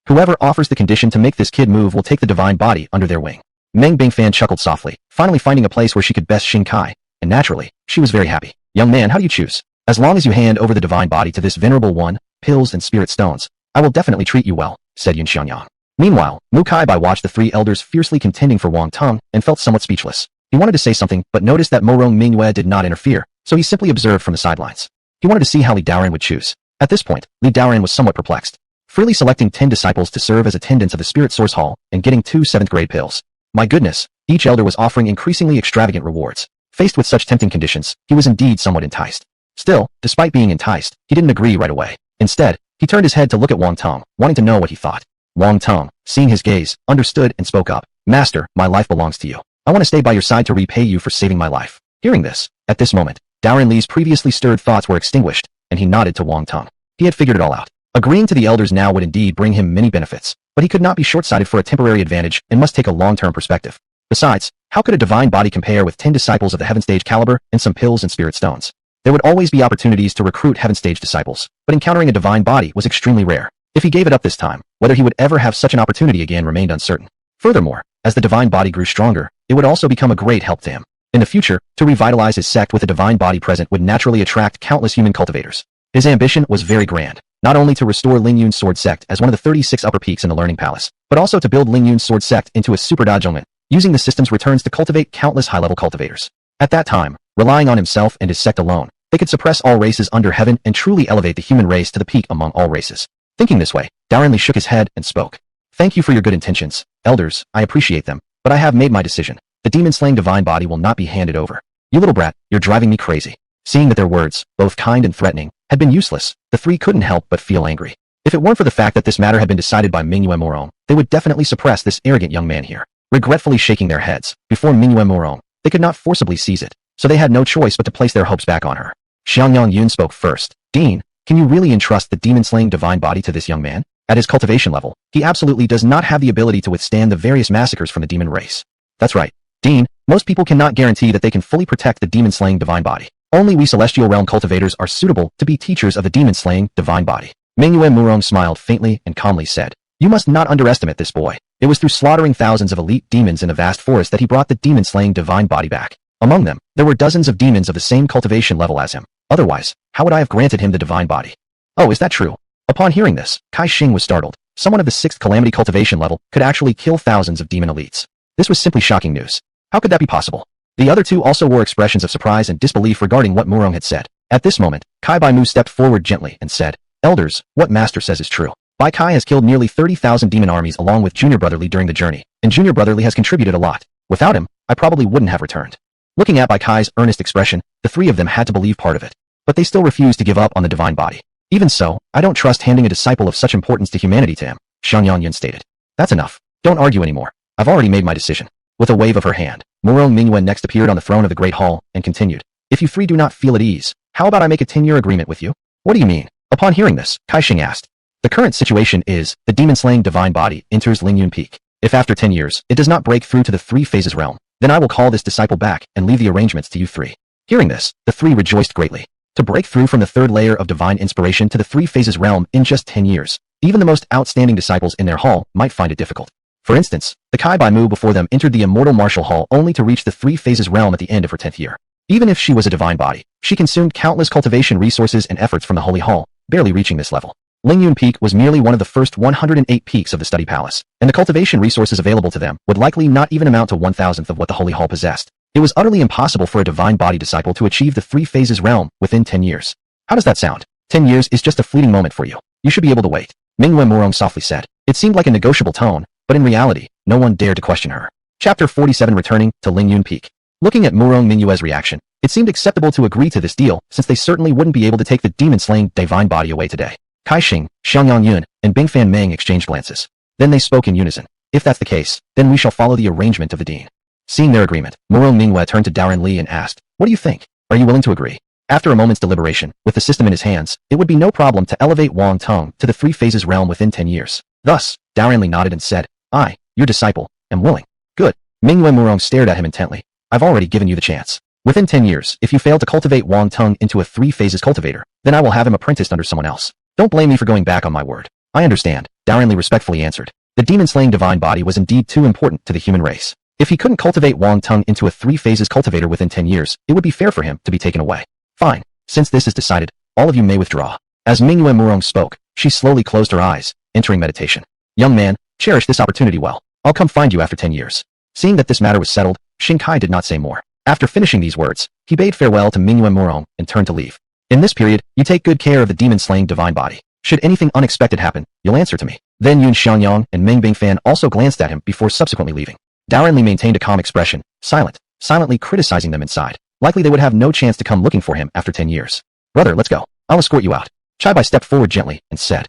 Whoever offers the condition to make this kid move will take the divine body under their wing. Meng Bingfan chuckled softly, finally finding a place where she could best Xing Kai, and naturally, she was very happy. Young man, how do you choose? As long as you hand over the divine body to this venerable one, pills and spirit stones, I will definitely treat you well, said Yun Xianyang. Meanwhile, Mu Kai watched the 3 elders fiercely contending for Wang Teng and felt somewhat speechless. He wanted to say something but noticed that Morong Mingyue did not interfere, so he simply observed from the sidelines. He wanted to see how Li Daoran would choose. At this point, Li Daoran was somewhat perplexed. Freely selecting 10 disciples to serve as attendants of the Spirit Source Hall and getting 2 7th-grade pills. My goodness, each elder was offering increasingly extravagant rewards. Faced with such tempting conditions, he was indeed somewhat enticed. Still, despite being enticed, he didn't agree right away. Instead, he turned his head to look at Wang Teng, wanting to know what he thought. Wang Teng, seeing his gaze, understood and spoke up. Master, my life belongs to you. I want to stay by your side to repay you for saving my life. Hearing this, at this moment, Daan Li's previously stirred thoughts were extinguished, and he nodded to Wang Teng. He had figured it all out. Agreeing to the elders now would indeed bring him many benefits, but he could not be short-sighted for a temporary advantage and must take a long-term perspective. Besides, how could a divine body compare with 10 disciples of the heaven stage caliber and some pills and spirit stones? There would always be opportunities to recruit heaven stage disciples, but encountering a divine body was extremely rare. If he gave it up this time, whether he would ever have such an opportunity again remained uncertain. Furthermore, as the divine body grew stronger, it would also become a great help to him. In the future, to revitalize his sect with a divine body present would naturally attract countless human cultivators. His ambition was very grand, not only to restore Ling Yun Sword Sect as one of the 36 upper peaks in the Learning Palace, but also to build Ling Yun Sword Sect into a super dajungment, using the system's returns to cultivate countless high-level cultivators. At that time, relying on himself and his sect alone, they could suppress all races under heaven and truly elevate the human race to the peak among all races. Thinking this way, Daan Li shook his head and spoke. Thank you for your good intentions, elders, I appreciate them, but I have made my decision. The demon-slaying divine body will not be handed over. You little brat, you're driving me crazy. Seeing that their words, both kind and threatening, had been useless, the three couldn't help but feel angry. If it weren't for the fact that this matter had been decided by Mingyue Morong, they would definitely suppress this arrogant young man here. Regretfully shaking their heads, before Mingyue Morong, they could not forcibly seize it, so they had no choice but to place their hopes back on her. Xiangyang Yun spoke first. Dean, can you really entrust the demon-slaying divine body to this young man? At his cultivation level, he absolutely does not have the ability to withstand the various massacres from the demon race. That's right, Dean, most people cannot guarantee that they can fully protect the demon-slaying divine body. Only we celestial realm cultivators are suitable to be teachers of the demon-slaying divine body. Mingyue Morong smiled faintly and calmly said, you must not underestimate this boy. It was through slaughtering thousands of elite demons in a vast forest that he brought the demon-slaying divine body back. Among them, there were dozens of demons of the same cultivation level as him. Otherwise, how would I have granted him the divine body? Oh, is that true? Upon hearing this, Kai Xing was startled. Someone of the 6th calamity cultivation level could actually kill thousands of demon elites. This was simply shocking news. How could that be possible? The other two also wore expressions of surprise and disbelief regarding what Morong had said. At this moment, Kai Baimu stepped forward gently and said, elders, what master says is true. Bai Kai has killed nearly 30,000 demon armies along with Junior Brotherly during the journey, and Junior Brotherly has contributed a lot. Without him, I probably wouldn't have returned. Looking at Bai Kai's earnest expression, the three of them had to believe part of it. But they still refused to give up on the divine body. Even so, I don't trust handing a disciple of such importance to humanity to him, Xiangyang Yun stated. That's enough. Don't argue anymore. I've already made my decision. With a wave of her hand, Morong Mingyue next appeared on the throne of the Great Hall and continued. If you three do not feel at ease, how about I make a 10-year agreement with you? What do you mean? Upon hearing this, Kai Xing asked. The current situation is, the demon-slaying divine body enters Ling Yun Peak. If after 10 years, it does not break through to the 3 phases realm, then I will call this disciple back and leave the arrangements to you three. Hearing this, the three rejoiced greatly. To break through from the 3rd layer of divine inspiration to the 3 phases realm in just 10 years, even the most outstanding disciples in their hall might find it difficult. For instance, the Kai Baimu before them entered the immortal martial hall only to reach the 3 phases realm at the end of her 10th year. Even if she was a divine body, she consumed countless cultivation resources and efforts from the holy hall, barely reaching this level. Ling Yun Peak was merely one of the first 108 peaks of the study palace, and the cultivation resources available to them would likely not even amount to 1,000th of what the holy hall possessed. It was utterly impossible for a divine body disciple to achieve the 3 phases realm within 10 years. How does that sound? 10 years is just a fleeting moment for you. You should be able to wait. Mingyue Morong softly said. It seemed like a negotiable tone, but in reality, no one dared to question her. Chapter 47 Returning to Ling Yun Peak. Looking at Morong Mingyue's reaction, it seemed acceptable to agree to this deal since they certainly wouldn't be able to take the demon-slaying divine body away today. Kai Xing, Xiangyang Yun, and Bingfan Meng exchanged glances. Then they spoke in unison. If that's the case, then we shall follow the arrangement of the dean. Seeing their agreement, Morong Mingyue turned to Daan Li and asked, what do you think? Are you willing to agree? After a moment's deliberation, with the system in his hands, it would be no problem to elevate Wang Teng to the 3 phases realm within 10 years. Thus, Daan Li nodded and said, I, your disciple, am willing. Good. Mingyue Morong stared at him intently. I've already given you the chance. Within 10 years, if you fail to cultivate Wang Teng into a 3 phases cultivator, then I will have him apprenticed under someone else. Don't blame me for going back on my word. I understand, Daan Li respectfully answered. The demon-slaying divine body was indeed too important to the human race. If he couldn't cultivate Wang Teng into a 3 phases cultivator within 10 years, it would be fair for him to be taken away. Fine. Since this is decided, all of you may withdraw. As Mingyue Morong spoke, she slowly closed her eyes, entering meditation. Young man, cherish this opportunity well. I'll come find you after 10 years. Seeing that this matter was settled, Xing Kai did not say more. After finishing these words, he bade farewell to Mingyue Morong and turned to leave. In this period, you take good care of the demon-slaying divine body. Should anything unexpected happen, you'll answer to me. Then Yun Xiangyang and Meng Bingfan also glanced at him before subsequently leaving. Daan Li maintained a calm expression, silently criticizing them inside. Likely they would have no chance to come looking for him after 10 years. Brother, let's go. I'll escort you out. Chai Bai stepped forward gently and said.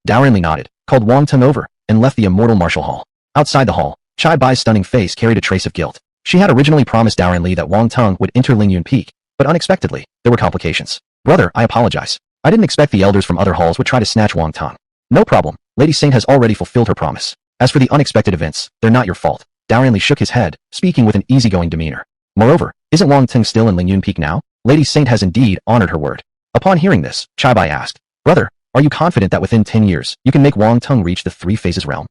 Daan Li nodded, called Wang Teng over, and left the immortal martial hall. Outside the hall, Chai Bai's stunning face carried a trace of guilt. She had originally promised Daan Li that Wang Teng would enter Ling Yun Peak, but unexpectedly, there were complications. Brother, I apologize. I didn't expect the elders from other halls would try to snatch Wang Teng. No problem. Lady Saint has already fulfilled her promise. As for the unexpected events, they're not your fault. Daan Li shook his head, speaking with an easygoing demeanor. Moreover, isn't Wang Teng still in Ling Yun Peak now? Lady Saint has indeed honored her word. Upon hearing this, Chai Bai asked, Brother, are you confident that within 10 years, you can make Wang Teng reach the 3 phases realm?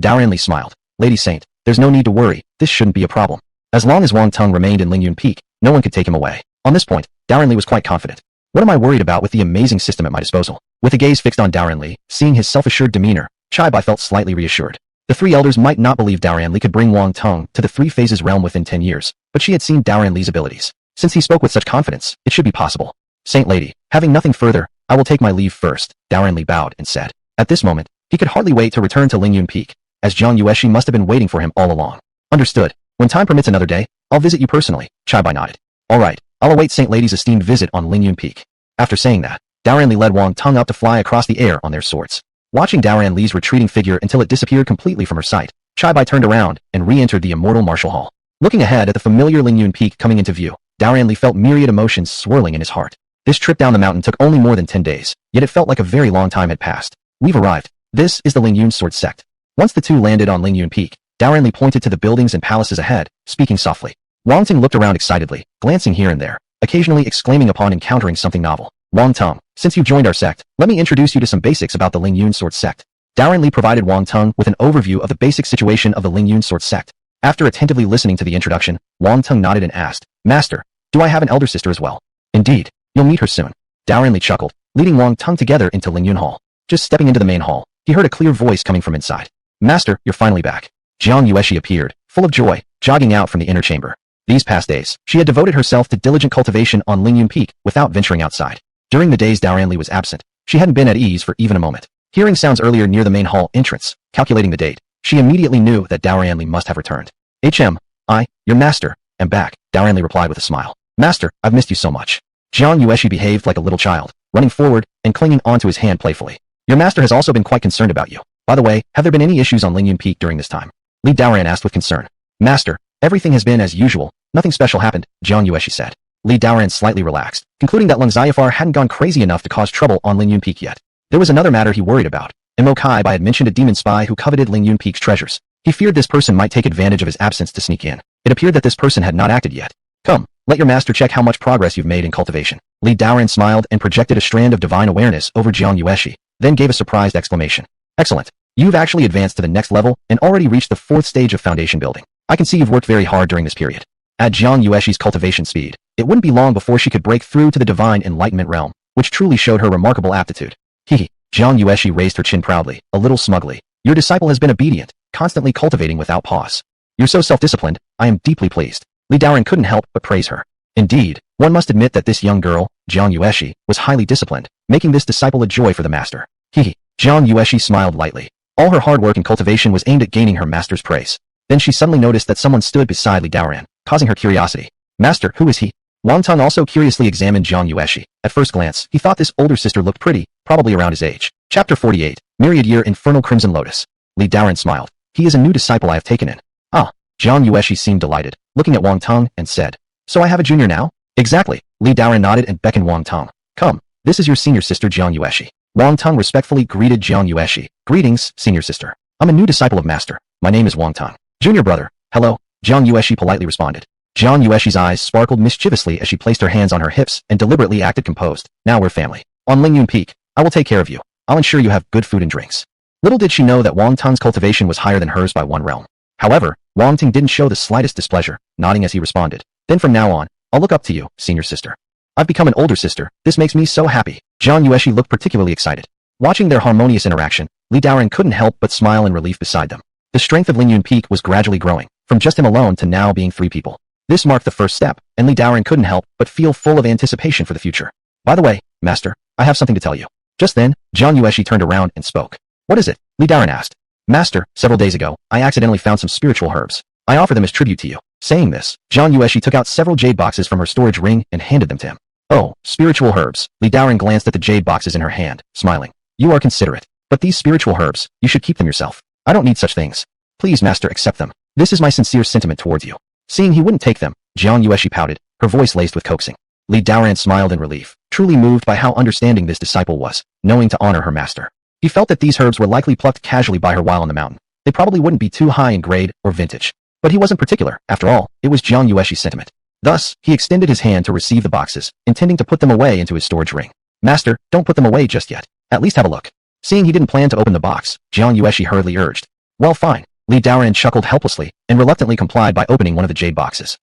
Daan Li smiled. Lady Saint, there's no need to worry, this shouldn't be a problem. As long as Wang Teng remained in Ling Yun Peak, no one could take him away. On this point, Daan Li was quite confident. What am I worried about with the amazing system at my disposal? With a gaze fixed on Daan Li, seeing his self-assured demeanor, Chai Bai felt slightly reassured. The 3 elders might not believe Daan Li could bring Wang Teng to the 3 phases realm within 10 years, but she had seen Daan Li's abilities. Since he spoke with such confidence, it should be possible. Saint Lady, having nothing further, I will take my leave first, Daan Li bowed and said. At this moment, he could hardly wait to return to Ling Yun Peak, as Jiang Yueshi must have been waiting for him all along. Understood. When time permits another day, I'll visit you personally, Chai Bai nodded. Alright, I'll await Saint Lady's esteemed visit on Ling Yun Peak. After saying that, Daan Li led Wang Teng up to fly across the air on their swords. Watching Daan Li's retreating figure until it disappeared completely from her sight, Chai Bai turned around and re-entered the immortal martial hall. Looking ahead at the familiar Ling Yun Peak coming into view, Daan Li felt myriad emotions swirling in his heart. This trip down the mountain took only more than 10 days, yet it felt like a very long time had passed. We've arrived. This is the Ling Yun Sword sect. Once the two landed on Ling Yun Peak, Daan Li pointed to the buildings and palaces ahead, speaking softly. Wang Teng looked around excitedly, glancing here and there, occasionally exclaiming upon encountering something novel. Wang Teng, since you've joined our sect, let me introduce you to some basics about the Ling Yun Sword sect. Daan Li provided Wang Teng with an overview of the basic situation of the Ling Yun Sword sect. After attentively listening to the introduction, Wang Teng nodded and asked, Master, do I have an elder sister as well? Indeed, you'll meet her soon. Daan Li chuckled, leading Wang Teng together into Ling Yun Hall. Just stepping into the main hall, he heard a clear voice coming from inside. Master, you're finally back. Jiang Yueshi appeared, full of joy, jogging out from the inner chamber. These past days, she had devoted herself to diligent cultivation on Ling Yun Peak without venturing outside. During the days Daan Li was absent, she hadn't been at ease for even a moment. Hearing sounds earlier near the main hall entrance, calculating the date, she immediately knew that Daan Li must have returned. Your master, am back, Daan Li replied with a smile. Master, I've missed you so much. Jiang Yueshi behaved like a little child, running forward and clinging onto his hand playfully. Your master has also been quite concerned about you. By the way, have there been any issues on Ling Yun Peak during this time? Li Daoran asked with concern. Master, everything has been as usual, nothing special happened, Jiang Yueshi said. Li Daoran slightly relaxed, concluding that Lung Xiafar hadn't gone crazy enough to cause trouble on Ling Yun Peak yet. There was another matter he worried about. Mo Kai Bai had mentioned a demon spy who coveted Ling Yun Peak's treasures. He feared this person might take advantage of his absence to sneak in. It appeared that this person had not acted yet. Come, let your master check how much progress you've made in cultivation. Li Daoran smiled and projected a strand of divine awareness over Jiang Yueshi, then gave a surprised exclamation. Excellent. You've actually advanced to the next level and already reached the 4th stage of foundation building. I can see you've worked very hard during this period. At Jiang Yueshi's cultivation speed, it wouldn't be long before she could break through to the divine enlightenment realm, which truly showed her remarkable aptitude. Hehe. Jiang Yueshi raised her chin proudly, a little smugly. Your disciple has been obedient, constantly cultivating without pause. You're so self-disciplined, I am deeply pleased. Li Daoran couldn't help but praise her. Indeed, one must admit that this young girl, Jiang Yueshi, was highly disciplined, making this disciple a joy for the master. Hehe. Jiang Yueshi smiled lightly. All her hard work and cultivation was aimed at gaining her master's praise. Then she suddenly noticed that someone stood beside Li Daoran, causing her curiosity. Master, who is he? Wang Teng also curiously examined Jiang Yueshi. At first glance, he thought this older sister looked pretty, probably around his age. Chapter 48, Myriad Year Infernal Crimson Lotus. Li Daoran smiled. He is a new disciple I have taken in. Ah. Jiang Yueshi seemed delighted, looking at Wang Teng and said, So I have a junior now? Exactly. Li Daoran nodded and beckoned Wang Teng. Come, this is your senior sister Jiang Yueshi. Wang Teng respectfully greeted Jiang Yueshi. Greetings, senior sister. I'm a new disciple of master. My name is Wang Teng. Junior brother. Hello. Jiang Yueshi politely responded. Jiang Yueshi's eyes sparkled mischievously as she placed her hands on her hips and deliberately acted composed. Now we're family. On Ling Yun Peak, I will take care of you. I'll ensure you have good food and drinks. Little did she know that Wang Teng's cultivation was higher than hers by 1 realm. However, Wang Teng didn't show the slightest displeasure, nodding as he responded. Then from now on, I'll look up to you, senior sister. I've become an older sister. This makes me so happy. Jiang Yueshi looked particularly excited. Watching their harmonious interaction, Li Daoran couldn't help but smile in relief beside them. The strength of Ling Yun Peak was gradually growing, from just him alone to now being 3 people. This marked the first step, and Li Daoran couldn't help but feel full of anticipation for the future. By the way, master, I have something to tell you. Just then, Jiang Yueshi turned around and spoke. What is it? Li Daoran asked. Master, several days ago, I accidentally found some spiritual herbs. I offer them as tribute to you. Saying this, Jiang Yueshi took out several jade boxes from her storage ring and handed them to him. Oh, spiritual herbs. Li Daoran glanced at the jade boxes in her hand, smiling. You are considerate. But these spiritual herbs, you should keep them yourself. I don't need such things. Please, master, accept them. This is my sincere sentiment towards you. Seeing he wouldn't take them, Jiang Yueshi pouted, her voice laced with coaxing. Li Daoran smiled in relief, truly moved by how understanding this disciple was, knowing to honor her master. He felt that these herbs were likely plucked casually by her while on the mountain. They probably wouldn't be too high in grade or vintage. But he wasn't particular, after all, it was Jiang Yueshi's sentiment. Thus, he extended his hand to receive the boxes, intending to put them away into his storage ring. Master, don't put them away just yet. At least have a look. Seeing he didn't plan to open the box, Jiang Yueshi hurriedly urged. Well, fine. Li Daoran chuckled helplessly, and reluctantly complied by opening one of the jade boxes.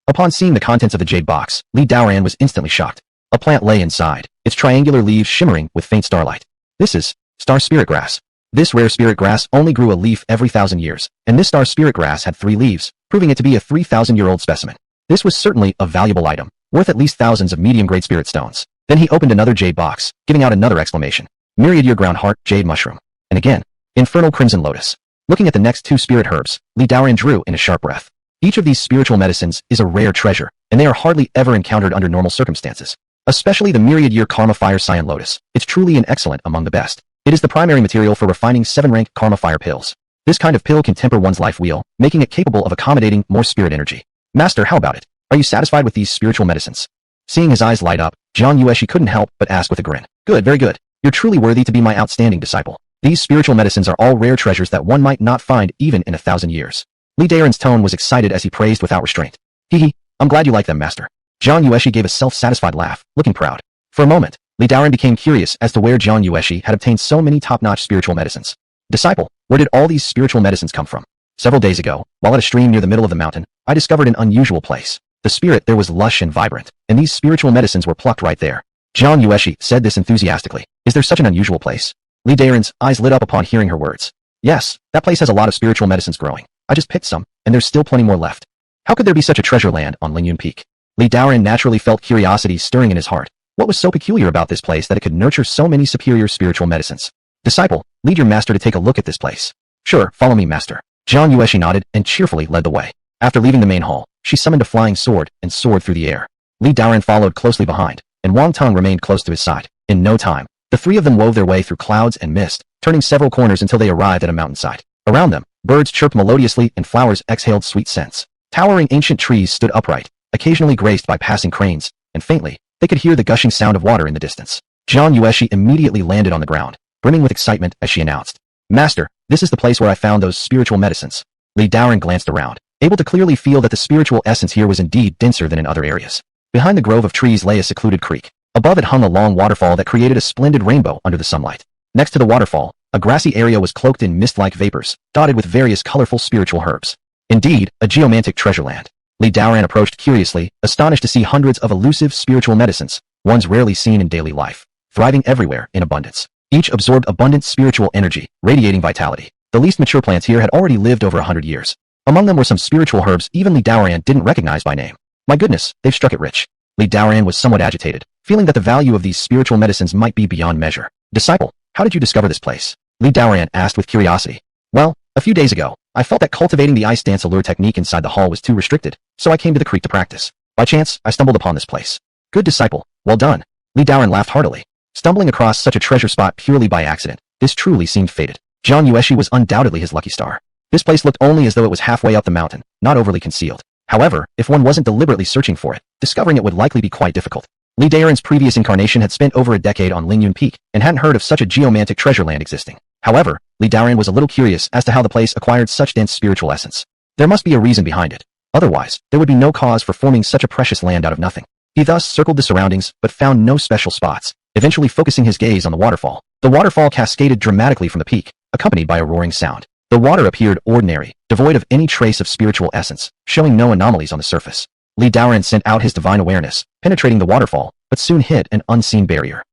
Upon seeing the contents of the jade box, Li Daoran was instantly shocked. A plant lay inside, its triangular leaves shimmering with faint starlight. This is star spirit grass. This rare spirit grass only grew a leaf every 1,000 years, and this star spirit grass had 3 leaves, proving it to be a 3,000-year-old specimen. This was certainly a valuable item, worth at least thousands of medium-grade spirit stones. Then he opened another jade box, giving out another exclamation. Myriad-year ground heart, jade mushroom. And again, infernal crimson lotus. Looking at the next 2 spirit herbs, Li Daoran drew in a sharp breath. Each of these spiritual medicines is a rare treasure, and they are hardly ever encountered under normal circumstances. Especially the myriad-year karma fire cyan lotus. It's truly an excellent among the best. It is the primary material for refining 7-rank karma fire pills. This kind of pill can temper one's life wheel, making it capable of accommodating more spirit energy. Master, how about it? Are you satisfied with these spiritual medicines? Seeing his eyes light up, Jiang Yueshi couldn't help but ask with a grin. Good, very good. You're truly worthy to be my outstanding disciple. These spiritual medicines are all rare treasures that one might not find even in 1,000 years. Li Daoran's tone was excited as he praised without restraint. Hee, I'm glad you like them, master. Jiang Yueshi gave a self-satisfied laugh, looking proud. For a moment, Li Daoran became curious as to where Jiang Yueshi had obtained so many top-notch spiritual medicines. Disciple, where did all these spiritual medicines come from? Several days ago, while at a stream near the middle of the mountain, I discovered an unusual place. The spirit there was lush and vibrant, and these spiritual medicines were plucked right there. Jiang Yueshi said this enthusiastically. Is there such an unusual place? Li Daoran's eyes lit up upon hearing her words. Yes, that place has a lot of spiritual medicines growing. I just picked some, and there's still plenty more left. How could there be such a treasure land on Ling Yun Peak? Li Daoran naturally felt curiosity stirring in his heart. What was so peculiar about this place that it could nurture so many superior spiritual medicines? Disciple, lead your master to take a look at this place. Sure, follow me, master. Jiang Yueshi nodded and cheerfully led the way. After leaving the main hall, she summoned a flying sword and soared through the air. Li Daoran followed closely behind, and Wang Tong remained close to his side. In no time, the 3 of them wove their way through clouds and mist, turning several corners until they arrived at a mountainside. Around them, birds chirped melodiously and flowers exhaled sweet scents. Towering ancient trees stood upright, occasionally graced by passing cranes, and faintly, they could hear the gushing sound of water in the distance. Jiang Yueshi immediately landed on the ground, brimming with excitement as she announced. Master, this is the place where I found those spiritual medicines. Li Daoran glanced around, able to clearly feel that the spiritual essence here was indeed denser than in other areas. Behind the grove of trees lay a secluded creek. Above it hung a long waterfall that created a splendid rainbow under the sunlight. Next to the waterfall, a grassy area was cloaked in mist-like vapors, dotted with various colorful spiritual herbs. Indeed, a geomantic treasure land. Li Daoran approached curiously, astonished to see hundreds of elusive spiritual medicines, ones rarely seen in daily life, thriving everywhere in abundance. Each absorbed abundant spiritual energy, radiating vitality. The least mature plants here had already lived over 100 years. Among them were some spiritual herbs even Li Daoran didn't recognize by name. My goodness, they've struck it rich. Li Daoran was somewhat agitated, feeling that the value of these spiritual medicines might be beyond measure. Disciple, how did you discover this place? Li Daoran asked with curiosity. Well, a few days ago, I felt that cultivating the ice dance allure technique inside the hall was too restricted, so I came to the creek to practice. By chance, I stumbled upon this place. Good disciple, well done. Li Daoran laughed heartily. Stumbling across such a treasure spot purely by accident, this truly seemed fated. Jiang Yueshi was undoubtedly his lucky star. This place looked only as though it was halfway up the mountain, not overly concealed. However, if one wasn't deliberately searching for it, discovering it would likely be quite difficult. Li Daoran's previous incarnation had spent over a decade on Ling Yun Peak, and hadn't heard of such a geomantic treasure land existing. However, Li Daoran was a little curious as to how the place acquired such dense spiritual essence. There must be a reason behind it. Otherwise, there would be no cause for forming such a precious land out of nothing. He thus circled the surroundings, but found no special spots, eventually focusing his gaze on the waterfall. The waterfall cascaded dramatically from the peak, accompanied by a roaring sound. The water appeared ordinary, devoid of any trace of spiritual essence, showing no anomalies on the surface. Li Daoran sent out his divine awareness, penetrating the waterfall, but soon hit an unseen barrier.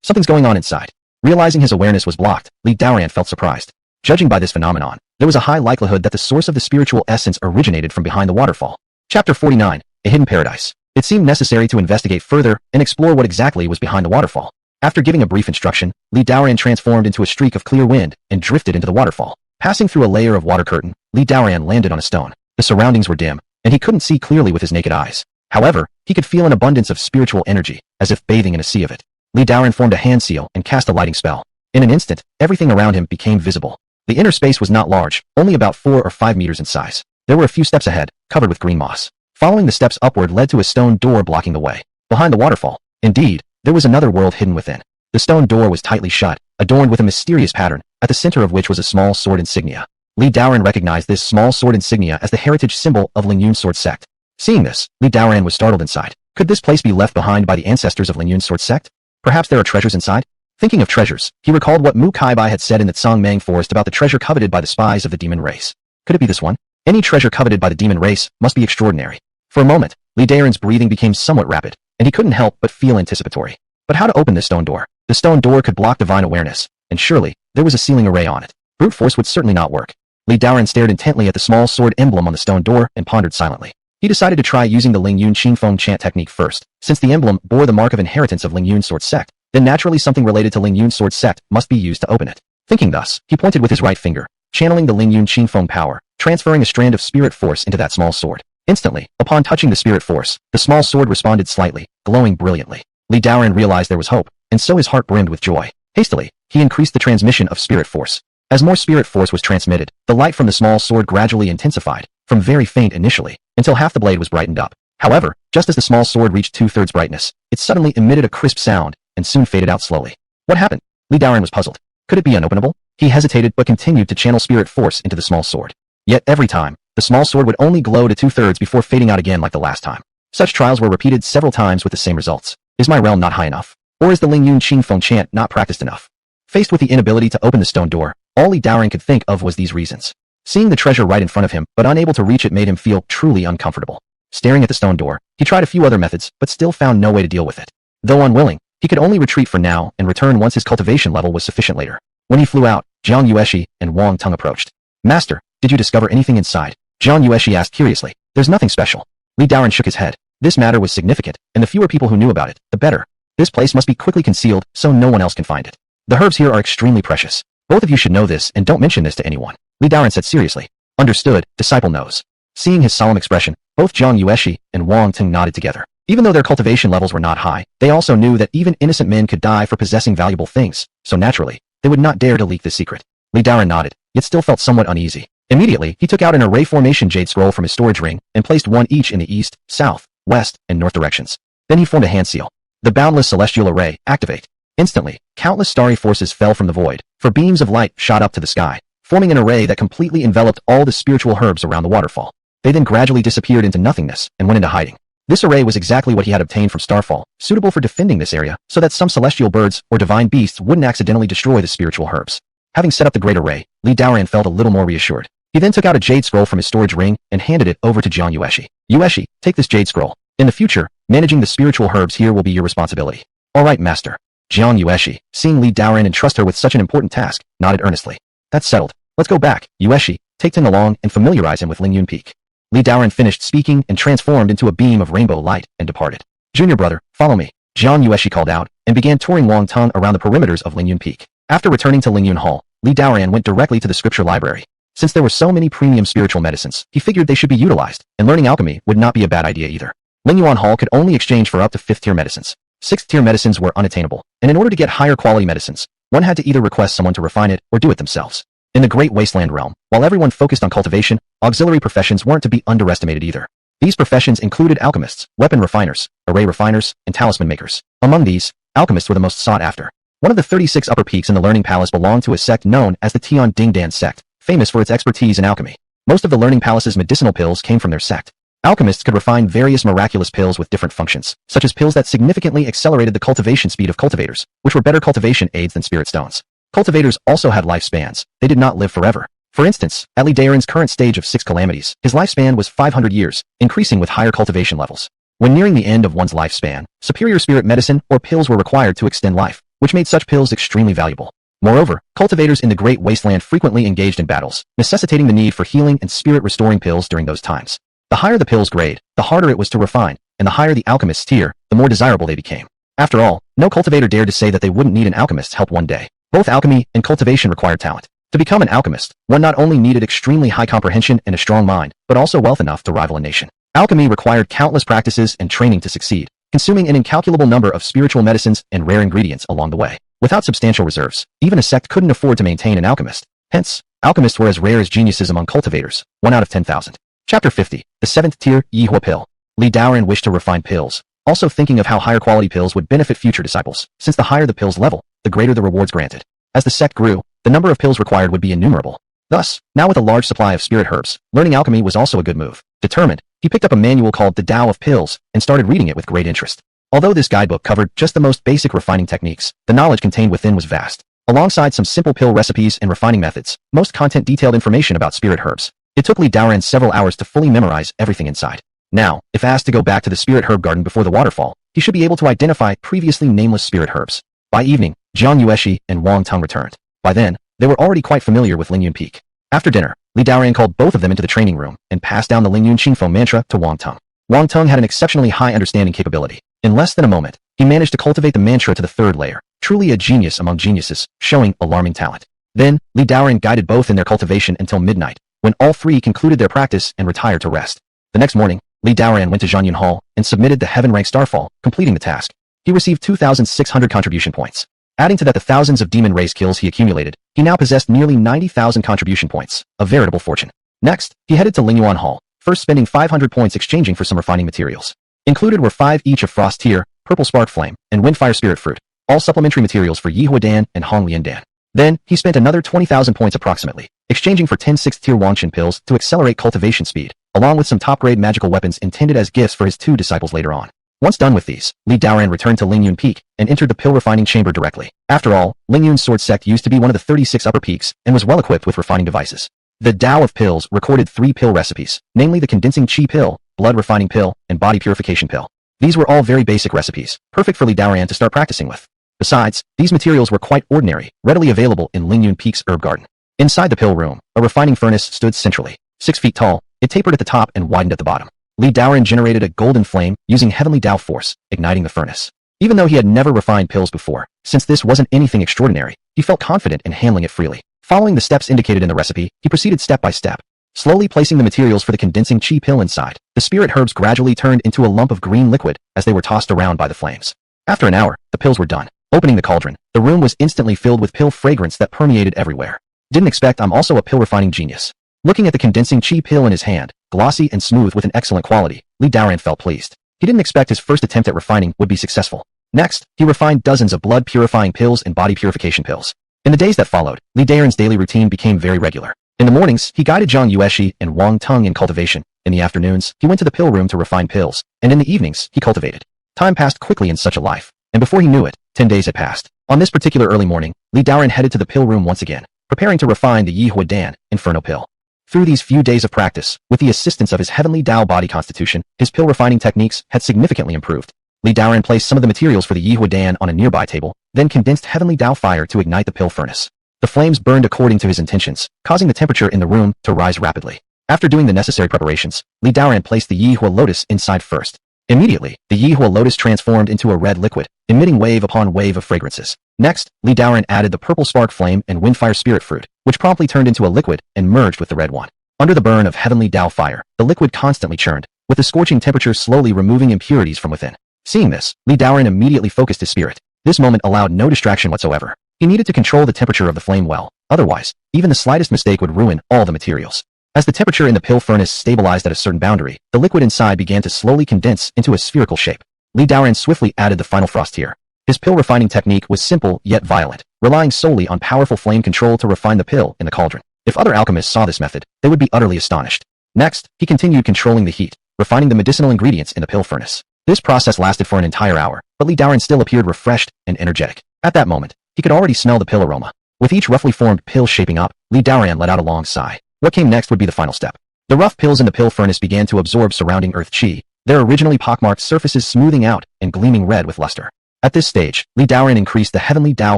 Something's going on inside. Realizing his awareness was blocked, Li Daoran felt surprised. Judging by this phenomenon, there was a high likelihood that the source of the spiritual essence originated from behind the waterfall. Chapter 49, A Hidden Paradise. It seemed necessary to investigate further and explore what exactly was behind the waterfall. After giving a brief instruction, Li Daoran transformed into a streak of clear wind and drifted into the waterfall. Passing through a layer of water curtain, Li Daoran landed on a stone. The surroundings were dim, and he couldn't see clearly with his naked eyes. However, he could feel an abundance of spiritual energy, as if bathing in a sea of it. Li Daoran formed a hand seal and cast a lighting spell. In an instant, everything around him became visible. The inner space was not large, only about 4 or 5 meters in size. There were a few steps ahead, covered with green moss. Following the steps upward led to a stone door blocking the way. Behind the waterfall, indeed, there was another world hidden within. The stone door was tightly shut, adorned with a mysterious pattern, at the center of which was a small sword insignia. Li Daoran recognized this small sword insignia as the heritage symbol of Ling Yun Sword sect. Seeing this, Li Daoran was startled inside. Could this place be left behind by the ancestors of Ling Yun Sword sect? Perhaps there are treasures inside? Thinking of treasures, he recalled what Mu Kaibai had said in the Tsangmang forest about the treasure coveted by the spies of the demon race. Could it be this one? Any treasure coveted by the demon race must be extraordinary. For a moment, Li Daoran's breathing became somewhat rapid, and he couldn't help but feel anticipatory. But how to open this stone door? The stone door could block divine awareness, and surely, there was a sealing array on it. Brute force would certainly not work. Li Daoran stared intently at the small sword emblem on the stone door and pondered silently. He decided to try using the Ling Yun Qingfeng chant technique first. Since the emblem bore the mark of inheritance of Ling Yun Sword sect, then naturally something related to Ling Yun Sword sect must be used to open it. Thinking thus, he pointed with his right finger, channeling the Ling Yun Qingfeng power, transferring a strand of spirit force into that small sword. Instantly, upon touching the spirit force, the small sword responded slightly, glowing brilliantly. Li Daoran realized there was hope, and so his heart brimmed with joy. Hastily, he increased the transmission of spirit force. As more spirit force was transmitted, the light from the small sword gradually intensified, from very faint initially, until half the blade was brightened up. However, just as the small sword reached 2/3 brightness, it suddenly emitted a crisp sound, and soon faded out slowly. What happened? Li Daoran was puzzled. Could it be unopenable? He hesitated but continued to channel spirit force into the small sword. Yet every time, the small sword would only glow to 2/3 before fading out again like the last time. Such trials were repeated several times with the same results. Is my realm not high enough? Or is the Ling Yun Qingfeng chant not practiced enough? Faced with the inability to open the stone door, all Li Daoran could think of was these reasons. Seeing the treasure right in front of him, but unable to reach it made him feel truly uncomfortable. Staring at the stone door, he tried a few other methods, but still found no way to deal with it. Though unwilling, he could only retreat for now and return once his cultivation level was sufficient later. When he flew out, Jiang Yueshi and Wang Tung approached. Master, did you discover anything inside? Jiang Yueshi asked curiously. There's nothing special. Li Daoran shook his head. This matter was significant, and the fewer people who knew about it, the better. This place must be quickly concealed so no one else can find it. The herbs here are extremely precious. Both of you should know this and don't mention this to anyone. Li Daoran said seriously. Understood, disciple knows. Seeing his solemn expression, both Jiang Yueshi and Wang Tung nodded together. Even though their cultivation levels were not high, they also knew that even innocent men could die for possessing valuable things, so naturally, they would not dare to leak the secret. Li Daoran nodded, yet still felt somewhat uneasy. Immediately, he took out an array formation jade scroll from his storage ring and placed one each in the east, south, west, and north directions. Then he formed a hand seal. The boundless celestial array, activate. Instantly, countless starry forces fell from the void, for beams of light shot up to the sky, forming an array that completely enveloped all the spiritual herbs around the waterfall. They then gradually disappeared into nothingness and went into hiding. This array was exactly what he had obtained from Starfall, suitable for defending this area, so that some celestial birds or divine beasts wouldn't accidentally destroy the spiritual herbs. Having set up the great array, Li Daoran felt a little more reassured. He then took out a jade scroll from his storage ring and handed it over to Jiang Yueshi. Yueshi, take this jade scroll. In the future, managing the spiritual herbs here will be your responsibility. All right, master. Jiang Yueshi, seeing Li Daoran entrust her with such an important task, nodded earnestly. That's settled. Let's go back. Yueshi, take Ting along and familiarize him with Ling Yun Peak. Li Daoran finished speaking and transformed into a beam of rainbow light and departed. Junior brother, follow me. Jiang Yueshi called out and began touring Wang Tung around the perimeters of Ling Yun Peak. After returning to Ling Yun Hall, Li Daoran went directly to the scripture library. Since there were so many premium spiritual medicines, he figured they should be utilized, and learning alchemy would not be a bad idea either. Ling Yuan Hall could only exchange for up to 5th-tier medicines. 6th-tier medicines were unattainable, and in order to get higher quality medicines, one had to either request someone to refine it or do it themselves. In the Great Wasteland realm, while everyone focused on cultivation, auxiliary professions weren't to be underestimated either. These professions included alchemists, weapon refiners, array refiners, and talisman makers. Among these, alchemists were the most sought after. One of the 36 upper peaks in the Learning Palace belonged to a sect known as the Tian Ding Dan sect, famous for its expertise in alchemy. Most of the Learning Palace's medicinal pills came from their sect. Alchemists could refine various miraculous pills with different functions, such as pills that significantly accelerated the cultivation speed of cultivators, which were better cultivation aids than spirit stones. Cultivators also had lifespans. They did not live forever. For instance, at Li Daoran's current stage of 6 calamities, his lifespan was 500 years, increasing with higher cultivation levels. When nearing the end of one's lifespan, superior spirit medicine or pills were required to extend life, which made such pills extremely valuable. Moreover, cultivators in the Great Wasteland frequently engaged in battles, necessitating the need for healing and spirit-restoring pills during those times. The higher the pill's grade, the harder it was to refine, and the higher the alchemist's tier, the more desirable they became. After all, no cultivator dared to say that they wouldn't need an alchemist's help one day. Both alchemy and cultivation required talent. To become an alchemist, one not only needed extremely high comprehension and a strong mind, but also wealth enough to rival a nation. Alchemy required countless practices and training to succeed, consuming an incalculable number of spiritual medicines and rare ingredients along the way. Without substantial reserves, even a sect couldn't afford to maintain an alchemist. Hence, alchemists were as rare as geniuses among cultivators, 1 out of 10,000. Chapter 50. The 7th Tier, Yihua Pill. Li Daoran wished to refine pills, also thinking of how higher quality pills would benefit future disciples, since the higher the pill's level, the greater the rewards granted. As the sect grew, the number of pills required would be innumerable. Thus, now with a large supply of spirit herbs, learning alchemy was also a good move. Determined, he picked up a manual called The Tao of Pills and started reading it with great interest. Although this guidebook covered just the most basic refining techniques, the knowledge contained within was vast. Alongside some simple pill recipes and refining methods, most content detailed information about spirit herbs. It took Li Daoran several hours to fully memorize everything inside. Now, if asked to go back to the spirit herb garden before the waterfall, he should be able to identify previously nameless spirit herbs. By evening, Jiang Yueshi and Wang Tong returned. By then, they were already quite familiar with Ling Yun Peak. After dinner, Li Daoran called both of them into the training room and passed down the Ling Yun Qingfo mantra to Wang Tong. Wang Tong had an exceptionally high understanding capability. In less than a moment, he managed to cultivate the mantra to the 3rd layer, truly a genius among geniuses, showing alarming talent. Then, Li Daoran guided both in their cultivation until midnight, when all three concluded their practice and retired to rest. The next morning, Li Daoran went to Zhanyun Hall and submitted the Heaven Rank Starfall, completing the task. He received 2,600 contribution points. Adding to that the thousands of demon race kills he accumulated, he now possessed nearly 90,000 contribution points, a veritable fortune. Next, he headed to Ling Yun Hall, first spending 500 points exchanging for some refining materials. Included were 5 each of Frost Tear, Purple Spark Flame, and Windfire Spirit Fruit, all supplementary materials for Yihua Dan and Hong Lian Dan. Then, he spent another 20,000 points approximately, exchanging for 10 6th Tier Wangchen pills to accelerate cultivation speed, along with some top-grade magical weapons intended as gifts for his 2 disciples later on. Once done with these, Li Daoran returned to Ling Yun Peak and entered the pill refining chamber directly. After all, Ling Yun Sword Sect used to be one of the 36 upper peaks and was well equipped with refining devices. The Tao of Pills recorded 3 pill recipes, namely the Condensing Qi Pill, Blood Refining Pill, and Body Purification Pill. These were all very basic recipes, perfect for Li Daoran to start practicing with. Besides, these materials were quite ordinary, readily available in Ling Yun Peak's herb garden. Inside the pill room, a refining furnace stood centrally. 6 feet tall, it tapered at the top and widened at the bottom. Li Daoran generated a golden flame using heavenly Tao force, igniting the furnace. Even though he had never refined pills before, since this wasn't anything extraordinary, he felt confident in handling it freely. Following the steps indicated in the recipe, he proceeded step by step. Slowly placing the materials for the Condensing Qi Pill inside, the spirit herbs gradually turned into a lump of green liquid as they were tossed around by the flames. After an hour, the pills were done. Opening the cauldron, the room was instantly filled with pill fragrance that permeated everywhere. Didn't expect I'm also a pill refining genius. Looking at the Condensing Qi Pill in his hand, glossy and smooth with an excellent quality, Li Daoran felt pleased. He didn't expect his first attempt at refining would be successful. Next, he refined dozens of blood purifying pills and body purification pills. In the days that followed, Li Daoran's daily routine became very regular. In the mornings, he guided Jiang Yueshi and Wang Tong in cultivation. In the afternoons, he went to the pill room to refine pills, and in the evenings, he cultivated. Time passed quickly in such a life, and before he knew it, 10 days had passed. On this particular early morning, Li Daoran headed to the pill room once again, preparing to refine the Yihua Dan Inferno Pill. Through these few days of practice, with the assistance of his heavenly Tao body constitution, his pill refining techniques had significantly improved. Li Daoran placed some of the materials for the Yihua Dan on a nearby table, then condensed heavenly Tao fire to ignite the pill furnace. The flames burned according to his intentions, causing the temperature in the room to rise rapidly. After doing the necessary preparations, Li Daoran placed the Yihua Lotus inside first. Immediately, the Yihua Lotus transformed into a red liquid, emitting wave upon wave of fragrances. Next, Li Daoran added the Purple Spark Flame and Windfire Spirit Fruit, which promptly turned into a liquid and merged with the red one. Under the burn of heavenly Tao fire, the liquid constantly churned, with the scorching temperature slowly removing impurities from within. Seeing this, Li Daoran immediately focused his spirit. This moment allowed no distraction whatsoever. He needed to control the temperature of the flame well, otherwise, even the slightest mistake would ruin all the materials. As the temperature in the pill furnace stabilized at a certain boundary, the liquid inside began to slowly condense into a spherical shape. Li Daoran swiftly added the final frost tier. His pill refining technique was simple yet violent, relying solely on powerful flame control to refine the pill in the cauldron. If other alchemists saw this method, they would be utterly astonished. Next, he continued controlling the heat, refining the medicinal ingredients in the pill furnace. This process lasted for an entire hour, but Li Daoran still appeared refreshed and energetic. At that moment, he could already smell the pill aroma. With each roughly formed pill shaping up, Li Daoran let out a long sigh. What came next would be the final step. The rough pills in the pill furnace began to absorb surrounding earth qi, their originally pockmarked surfaces smoothing out and gleaming red with luster. At this stage, Li Daoran increased the heavenly Tao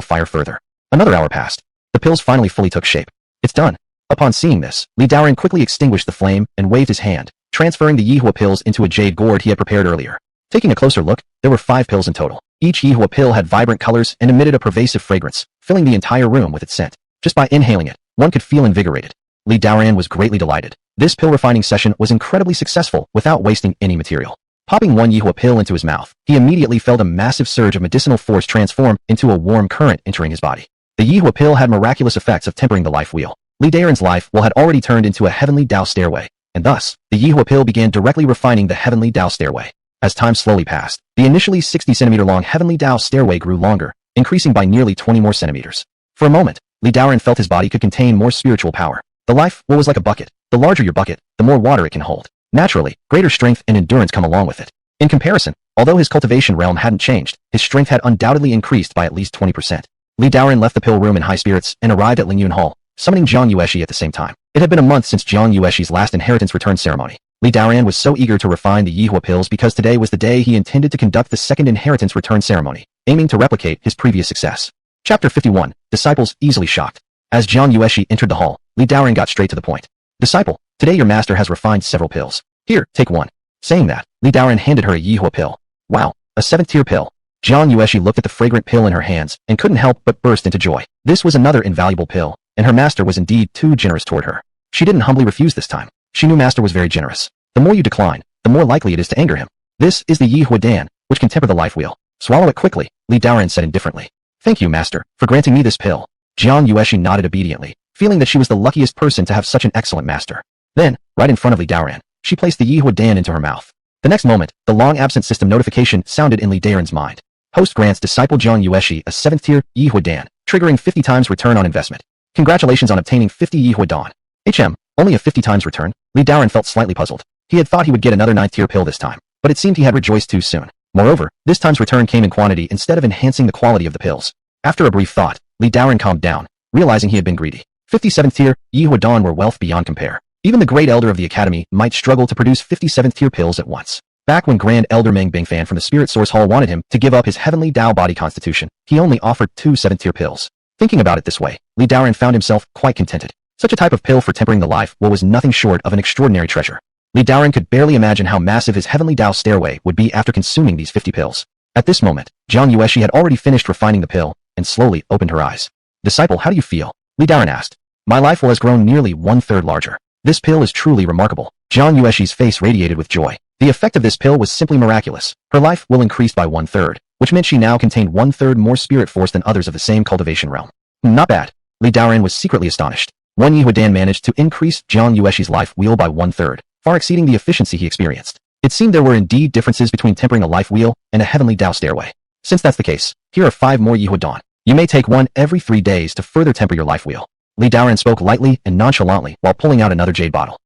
fire further. Another hour passed. The pills finally fully took shape. It's done. Upon seeing this, Li Daoran quickly extinguished the flame and waved his hand, transferring the Yihua pills into a jade gourd he had prepared earlier. Taking a closer look, there were 5 pills in total. Each Yihua pill had vibrant colors and emitted a pervasive fragrance, filling the entire room with its scent. Just by inhaling it, one could feel invigorated. Li Daoran was greatly delighted. This pill refining session was incredibly successful without wasting any material. Popping one Yihua pill into his mouth, he immediately felt a massive surge of medicinal force transform into a warm current entering his body. The Yihua pill had miraculous effects of tempering the life wheel. Li Daoran's life well had already turned into a heavenly Tao stairway, and thus, the Yihua pill began directly refining the Heavenly Dao stairway. As time slowly passed, the initially 60-centimeter-long Heavenly Dao stairway grew longer, increasing by nearly 20 more centimeters. For a moment, Li Daoran felt his body could contain more spiritual power. The life well was like a bucket. The larger your bucket, the more water it can hold. Naturally, greater strength and endurance come along with it. In comparison, although his cultivation realm hadn't changed, his strength had undoubtedly increased by at least 20%. Li Daoran left the pill room in high spirits and arrived at Ling Yun Hall, summoning Jiang Yueshi at the same time. It had been a month since Jiang Yueshi's last inheritance return ceremony. Li Daoran was so eager to refine the Yihua pills because today was the day he intended to conduct the second inheritance return ceremony, aiming to replicate his previous success. Chapter 51, Disciples Easily Shocked. As Jiang Yueshi entered the hall, Li Daoran got straight to the point. Disciple, today your master has refined several pills. Here, take one. Saying that, Li Daoran handed her a Yihua pill. Wow, a 7th-tier pill. Jiang Yueshi looked at the fragrant pill in her hands and couldn't help but burst into joy. This was another invaluable pill, and her master was indeed too generous toward her. She didn't humbly refuse this time. She knew master was very generous. The more you decline, the more likely it is to anger him. This is the Yihua Daan, which can temper the life wheel. Swallow it quickly, Li Daoran said indifferently. Thank you, master, for granting me this pill. Jiang Yueshi nodded obediently, feeling that she was the luckiest person to have such an excellent master. Then, right in front of Li Daoran, she placed the Yihua Daan into her mouth. The next moment, the long-absent system notification sounded in Li Daoran's mind. Host grants disciple Jiang Yueshi a 7th-tier Yihua Daan, triggering 50 times return on investment. Congratulations on obtaining 50 Yihua Daan. Only a 50 times return? Li Daoran felt slightly puzzled. He had thought he would get another 9th-tier pill this time, but it seemed he had rejoiced too soon. Moreover, this time's return came in quantity instead of enhancing the quality of the pills. After a brief thought, Li Daoran calmed down, realizing he had been greedy. 57th-tier Yihua Daan were wealth beyond compare. Even the great elder of the academy might struggle to produce 57th-tier pills at once. Back when Grand Elder Meng Bingfan from the Spirit Source Hall wanted him to give up his heavenly Dao body constitution, he only offered 2 7th-tier pills. Thinking about it this way, Li Daoran found himself quite contented. Such a type of pill for tempering the life was nothing short of an extraordinary treasure. Li Daoran could barely imagine how massive his heavenly Dao stairway would be after consuming these 50 pills. At this moment, Jiang Yueshi had already finished refining the pill and slowly opened her eyes. Disciple, how do you feel? Li Daoran asked. My life has grown nearly 1/3 larger. This pill is truly remarkable. Jiang Yueshi's face radiated with joy. The effect of this pill was simply miraculous. Her life will increased by 1/3, which meant she now contained 1/3 more spirit force than others of the same cultivation realm. Not bad. Li Daoran was secretly astonished. One Yihua Daan managed to increase Jiang Yueshi's life wheel by 1/3, far exceeding the efficiency he experienced. It seemed there were indeed differences between tempering a life wheel and a heavenly Dao stairway. Since that's the case, here are 5 more Yihua Daan. You may take one every 3 days to further temper your life wheel. Li Daoran spoke lightly and nonchalantly while pulling out another jade bottle.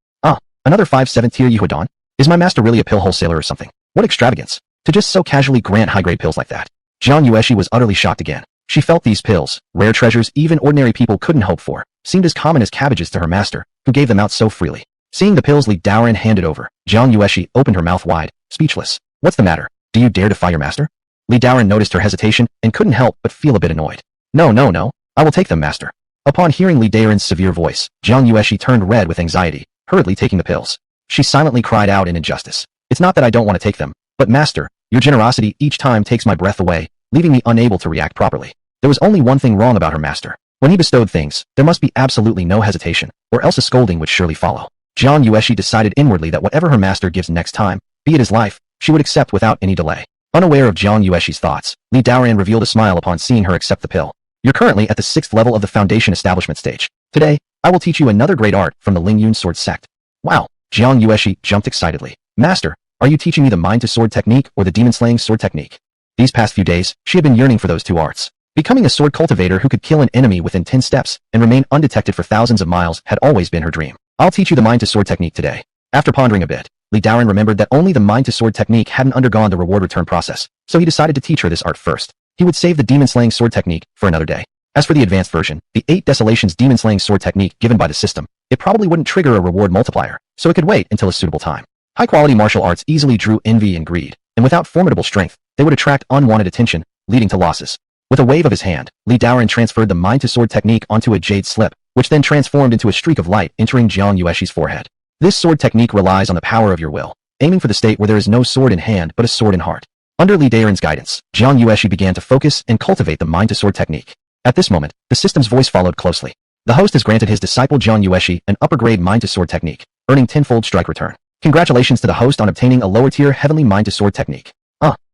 Another 5 7th-tier Yihua Daan? Is my master really a pill wholesaler or something? What extravagance! To just so casually grant high-grade pills like that. Jiang Yueshi was utterly shocked again. She felt these pills, rare treasures even ordinary people couldn't hope for, seemed as common as cabbages to her master, who gave them out so freely. Seeing the pills Li Daoran handed over, Jiang Yueshi opened her mouth wide, speechless. What's the matter? Do you dare defy your master? Li Daoran noticed her hesitation and couldn't help but feel a bit annoyed. No, I will take them, master. Upon hearing Li Daoran's severe voice, Jiang Yueshi turned red with anxiety, hurriedly taking the pills. She silently cried out in injustice. It's not that I don't want to take them, but master, your generosity each time takes my breath away, leaving me unable to react properly. There was only one thing wrong about her master. When he bestowed things, there must be absolutely no hesitation, or else a scolding would surely follow. Jiang Yueshi decided inwardly that whatever her master gives next time, be it his life, she would accept without any delay. Unaware of Jiang Yueshi's thoughts, Li Daoran revealed a smile upon seeing her accept the pill. You're currently at the 6th level of the foundation establishment stage. Today, I will teach you another great art from the Ling Yun Sword sect. Wow! Jiang Yueshi jumped excitedly. Master, are you teaching me the mind-to-sword technique or the demon-slaying sword technique? These past few days, she had been yearning for those 2 arts. Becoming a sword cultivator who could kill an enemy within 10 steps and remain undetected for thousands of miles had always been her dream. I'll teach you the mind-to-sword technique today. After pondering a bit, Li Daoran remembered that only the mind-to-sword technique hadn't undergone the reward return process, so he decided to teach her this art first. He would save the demon-slaying sword technique for another day. As for the advanced version, the 8 Desolations demon-slaying sword technique given by the system, it probably wouldn't trigger a reward multiplier, so it could wait until a suitable time. High-quality martial arts easily drew envy and greed, and without formidable strength, they would attract unwanted attention, leading to losses. With a wave of his hand, Li Daoran transferred the mind-to-sword technique onto a jade slip, which then transformed into a streak of light entering Jiang Yueshi's forehead. This sword technique relies on the power of your will, aiming for the state where there is no sword in hand but a sword in heart. Under Li Daoran's guidance, Jiang Yueshi began to focus and cultivate the mind-to-sword technique. At this moment, the system's voice followed closely. The host has granted his disciple Jiang Yueshi an upper-grade mind-to-sword technique, earning 10-fold strike return. Congratulations to the host on obtaining a lower-tier heavenly mind-to-sword technique.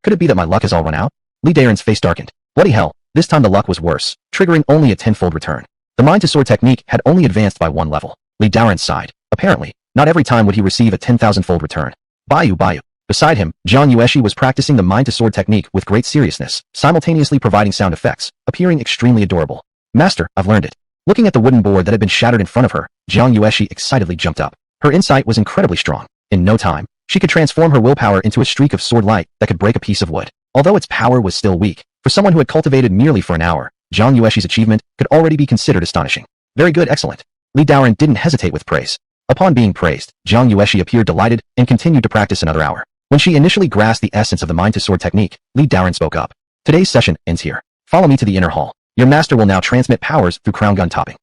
Could it be that my luck has all run out? Li Daoran's face darkened. Bloody hell, this time the luck was worse, triggering only a 10-fold return. The mind-to-sword technique had only advanced by 1 level. Li Daoran sighed. Apparently, Not every time would he receive a 10,000-fold return. Bayu. Beside him, Jiang Yueshi was practicing the mind-to-sword technique with great seriousness, simultaneously providing sound effects, appearing extremely adorable. Master, I've learned it. Looking at the wooden board that had been shattered in front of her, Jiang Yueshi excitedly jumped up. Her insight was incredibly strong. In no time, she could transform her willpower into a streak of sword light that could break a piece of wood. Although its power was still weak, for someone who had cultivated merely for an hour, Jiang Yueshi's achievement could already be considered astonishing. Very good, excellent. Li Daoran didn't hesitate with praise. Upon being praised, Jiang Yueshi appeared delighted and continued to practice another hour. When she initially grasped the essence of the mind-to-sword technique, Li Daoran spoke up. Today's session ends here. Follow me to the inner hall. Your master will now transmit powers through crown gun topping.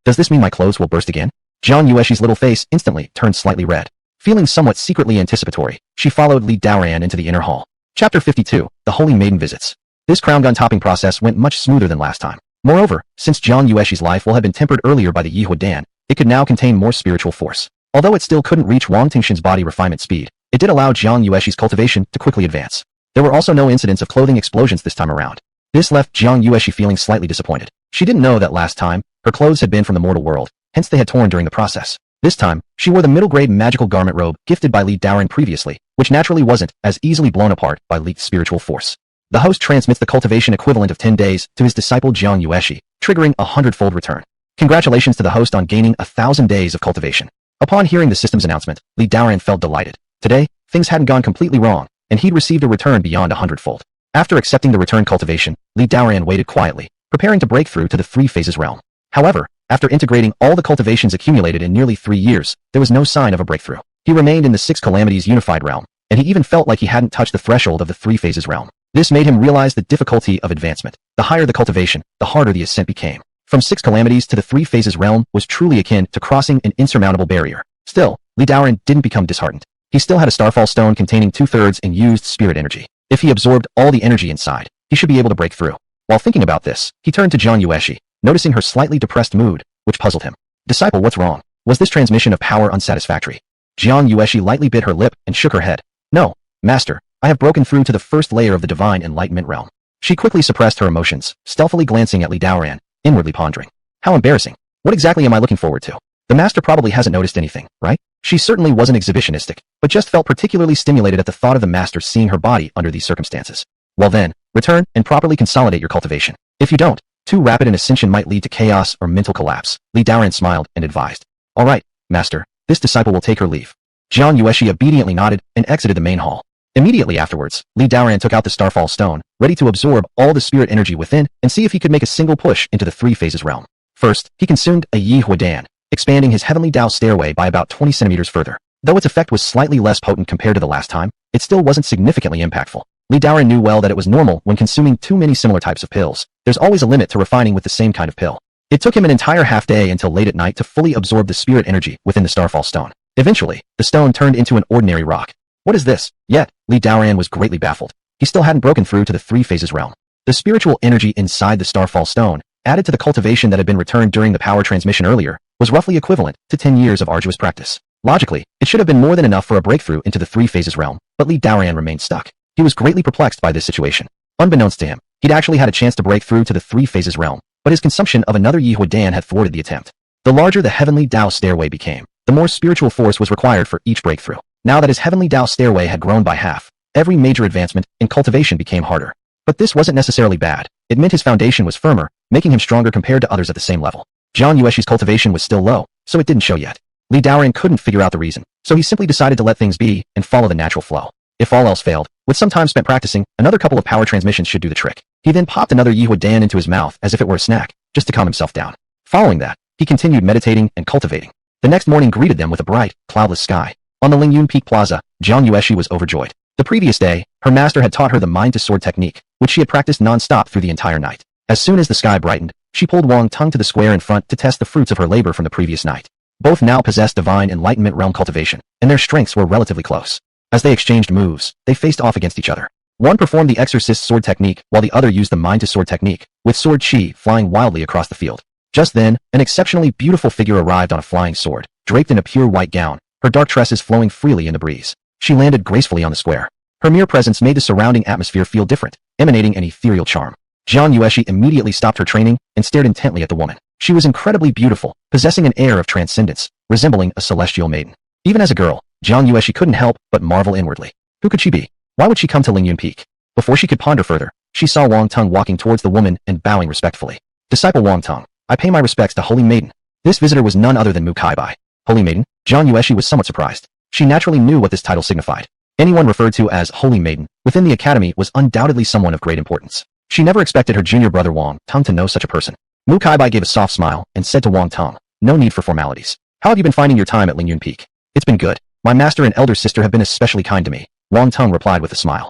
Does this mean my clothes will burst again? Jiang Yueshi's little face instantly turned slightly red. Feeling somewhat secretly anticipatory, she followed Li Daoran into the inner hall. Chapter 52, The Holy Maiden Visits. This crown gun topping process went much smoother than last time. Moreover, since Jiang Yueshi's life will have been tempered earlier by the Yihua Dan, it could now contain more spiritual force. Although it still couldn't reach Wang Tingshan's body refinement speed, it did allow Jiang Yueshi's cultivation to quickly advance. There were also no incidents of clothing explosions this time around. This left Jiang Yueshi feeling slightly disappointed. She didn't know that last time, her clothes had been from the mortal world, hence they had torn during the process. This time, she wore the middle-grade magical garment robe gifted by Li Daoran previously, which naturally wasn't as easily blown apart by leaked spiritual force. The host transmits the cultivation equivalent of 10 days to his disciple Jiang Yueshi, triggering a 100-fold return. Congratulations to the host on gaining 1,000 days of cultivation. Upon hearing the system's announcement, Li Daoran felt delighted. Today, things hadn't gone completely wrong, and he'd received a return beyond 100-fold. After accepting the return cultivation, Li Daoran waited quietly, preparing to break through to the 3 phases realm. However, after integrating all the cultivations accumulated in nearly 3 years, there was no sign of a breakthrough. He remained in the 6 calamities unified realm, and he even felt like he hadn't touched the threshold of the 3 phases realm. This made him realize the difficulty of advancement. The higher the cultivation, the harder the ascent became. From 6 calamities to the 3 phases realm was truly akin to crossing an insurmountable barrier. Still, Li Daoran didn't become disheartened. He still had a starfall stone containing 2/3 in used spirit energy. If he absorbed all the energy inside, he should be able to break through. While thinking about this, he turned to Jiang Yueshi, noticing her slightly depressed mood, which puzzled him. Disciple, what's wrong? Was this transmission of power unsatisfactory? Jiang Yueshi lightly bit her lip and shook her head. No, master, I have broken through to the first layer of the divine enlightenment realm. She quickly suppressed her emotions, stealthily glancing at Li Daoran, inwardly pondering. How embarrassing. What exactly am I looking forward to? The master probably hasn't noticed anything, right? She certainly wasn't exhibitionistic, but just felt particularly stimulated at the thought of the master seeing her body under these circumstances. Well then, return and properly consolidate your cultivation. If you don't, too rapid an ascension might lead to chaos or mental collapse. Li Daoran smiled and advised. All right, master, this disciple will take her leave. Jiang Yueshi obediently nodded and exited the main hall. Immediately afterwards, Li Daoran took out the Starfall Stone, ready to absorb all the spirit energy within and see if he could make a single push into the 3 phases realm. First, he consumed a Yihua Dan, expanding his Heavenly Dao stairway by about 20 centimeters further. Though its effect was slightly less potent compared to the last time, it still wasn't significantly impactful. Li Daoran knew well that it was normal when consuming too many similar types of pills. There's always a limit to refining with the same kind of pill. It took him an entire half day until late at night to fully absorb the spirit energy within the Starfall Stone. Eventually, the stone turned into an ordinary rock. What is this? Yet, Li Daoran was greatly baffled. He still hadn't broken through to the 3 phases realm. The spiritual energy inside the Starfall Stone, added to the cultivation that had been returned during the power transmission earlier, was roughly equivalent to 10 years of arduous practice. Logically, it should have been more than enough for a breakthrough into the 3 phases realm, but Li Daoran remained stuck. He was greatly perplexed by this situation. Unbeknownst to him, he'd actually had a chance to break through to the 3 phases realm, but his consumption of another Yihua Dan had thwarted the attempt. The larger the Heavenly Dao stairway became, the more spiritual force was required for each breakthrough. Now that his Heavenly Dao stairway had grown by half, every major advancement in cultivation became harder. But this wasn't necessarily bad. It meant his foundation was firmer, making him stronger compared to others at the same level. Jiang Yueshi's cultivation was still low, so it didn't show yet. Li Daoran couldn't figure out the reason, so he simply decided to let things be and follow the natural flow. If all else failed, with some time spent practicing, another couple of power transmissions should do the trick. He then popped another Yihua Dan into his mouth as if it were a snack, just to calm himself down. Following that, he continued meditating and cultivating. The next morning greeted them with a bright, cloudless sky. On the Ling Yun Peak Plaza, Jiang Yueshi was overjoyed. The previous day, her master had taught her the mind-to-sword technique, which she had practiced non-stop through the entire night. As soon as the sky brightened, she pulled Wang Tung to the square in front to test the fruits of her labor from the previous night. Both now possessed divine enlightenment realm cultivation, and their strengths were relatively close. As they exchanged moves, they faced off against each other. One performed the exorcist sword technique, while the other used the mind-to-sword technique, with sword chi flying wildly across the field. Just then, an exceptionally beautiful figure arrived on a flying sword, draped in a pure white gown, her dark tresses flowing freely in the breeze. She landed gracefully on the square. Her mere presence made the surrounding atmosphere feel different, emanating an ethereal charm. Jiang Yueshi immediately stopped her training and stared intently at the woman. She was incredibly beautiful, possessing an air of transcendence, resembling a celestial maiden. Even as a girl, Jiang Yueshi couldn't help but marvel inwardly. Who could she be? Why would she come to Ling Yun Peak? Before she could ponder further, she saw Wang Tong walking towards the woman and bowing respectfully. Disciple Wang Tong, I pay my respects to Holy Maiden. This visitor was none other than Mu Kaibai. Holy Maiden? Jiang Yueshi was somewhat surprised. She naturally knew what this title signified. Anyone referred to as Holy Maiden within the academy was undoubtedly someone of great importance. She never expected her junior brother Wang Tong to know such a person. Mu Kaibai gave a soft smile and said to Wang Tong, no need for formalities. How have you been finding your time at Ling Yun Peak? It's been good. My master and elder sister have been especially kind to me. Wang Tong replied with a smile.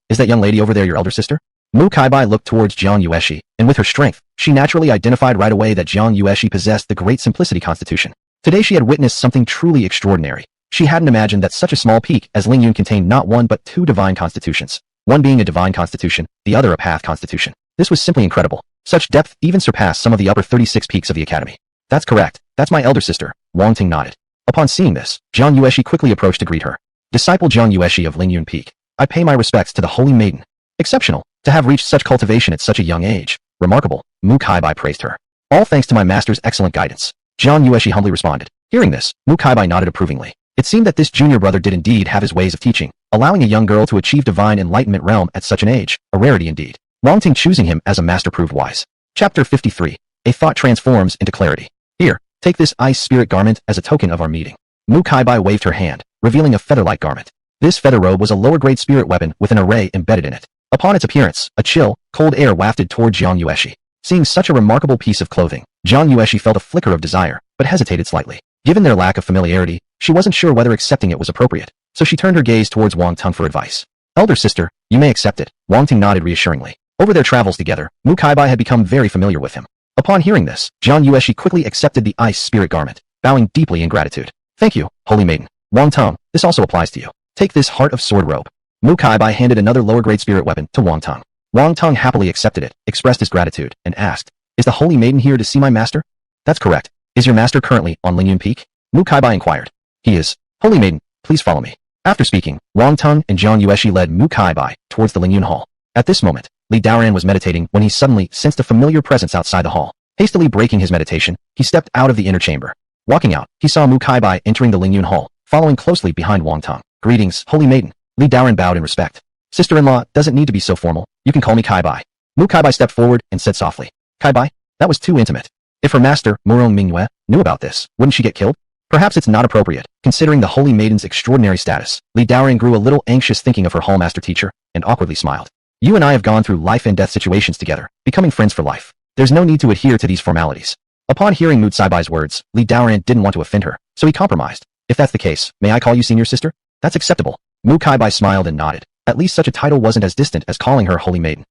Is that young lady over there your elder sister? Mu Kaibai looked towards Jiang Yueshi, and with her strength, she naturally identified right away that Jiang Yueshi possessed the great simplicity constitution. Today she had witnessed something truly extraordinary. She hadn't imagined that such a small peak as Ling Yun contained not one but two divine constitutions. One being a divine constitution, the other a path constitution. This was simply incredible. Such depth even surpassed some of the upper 36 peaks of the academy. That's correct. That's my elder sister. Wang Ting nodded. Upon seeing this, Jiang Yueshi quickly approached to greet her. Disciple Jiang Yueshi of Ling Yun Peak. I pay my respects to the Holy Maiden. Exceptional. To have reached such cultivation at such a young age. Remarkable. Mu Kaibai praised her. All thanks to my master's excellent guidance. Jiang Yueshi humbly responded. Hearing this, Mu Kaibai nodded approvingly. It seemed that this junior brother did indeed have his ways of teaching, allowing a young girl to achieve divine enlightenment realm at such an age, a rarity indeed. Wang Ting choosing him as a master proved wise. Chapter 53. A thought transforms into clarity. Here, take this ice spirit garment as a token of our meeting. Mu Kaibai waved her hand, revealing a feather-like garment. This feather robe was a lower-grade spirit weapon with an array embedded in it. Upon its appearance, a chill, cold air wafted toward Jiang Yueshi. Seeing such a remarkable piece of clothing, Jiang Yueshi felt a flicker of desire, but hesitated slightly. Given their lack of familiarity, she wasn't sure whether accepting it was appropriate, so she turned her gaze towards Wang Tong for advice. Elder sister, you may accept it. Wang Ting nodded reassuringly. Over their travels together, Mu Kaibai had become very familiar with him. Upon hearing this, Jiang Yueshi quickly accepted the ice spirit garment, bowing deeply in gratitude. Thank you, Holy Maiden. Wang Tong, this also applies to you. Take this heart of sword robe. Mu Kaibai handed another lower-grade spirit weapon to Wang Tong. Wang Tong happily accepted it, expressed his gratitude, and asked, Is the Holy Maiden here to see my master? That's correct. Is your master currently on Ling Yun Peak? Mu Kaibai inquired. He is. Holy Maiden, please follow me. After speaking, Wang Tong and Jiang Yueshi led Mu Kaibai towards the Ling Yun Hall. At this moment, Li Daoran was meditating when he suddenly sensed a familiar presence outside the hall. Hastily breaking his meditation, he stepped out of the inner chamber. Walking out, he saw Mu Kaibai entering the Ling Yun Hall, following closely behind Wang Tong. Greetings, Holy Maiden. Li Daoran bowed in respect. Sister-in-law doesn't need to be so formal. You can call me Kaibai. Mu Kaibai stepped forward and said softly. Kaibai? That was too intimate. If her master, Murong Mingyue, knew about this, wouldn't she get killed? Perhaps it's not appropriate, considering the Holy Maiden's extraordinary status. Li Daoran grew a little anxious thinking of her hallmaster teacher, and awkwardly smiled. You and I have gone through life and death situations together, becoming friends for life. There's no need to adhere to these formalities. Upon hearing Mu Kaibai's words, Li Daoran didn't want to offend her, so he compromised. If that's the case, may I call you senior sister? That's acceptable. Mu Kaibai smiled and nodded. At least such a title wasn't as distant as calling her Holy Maiden.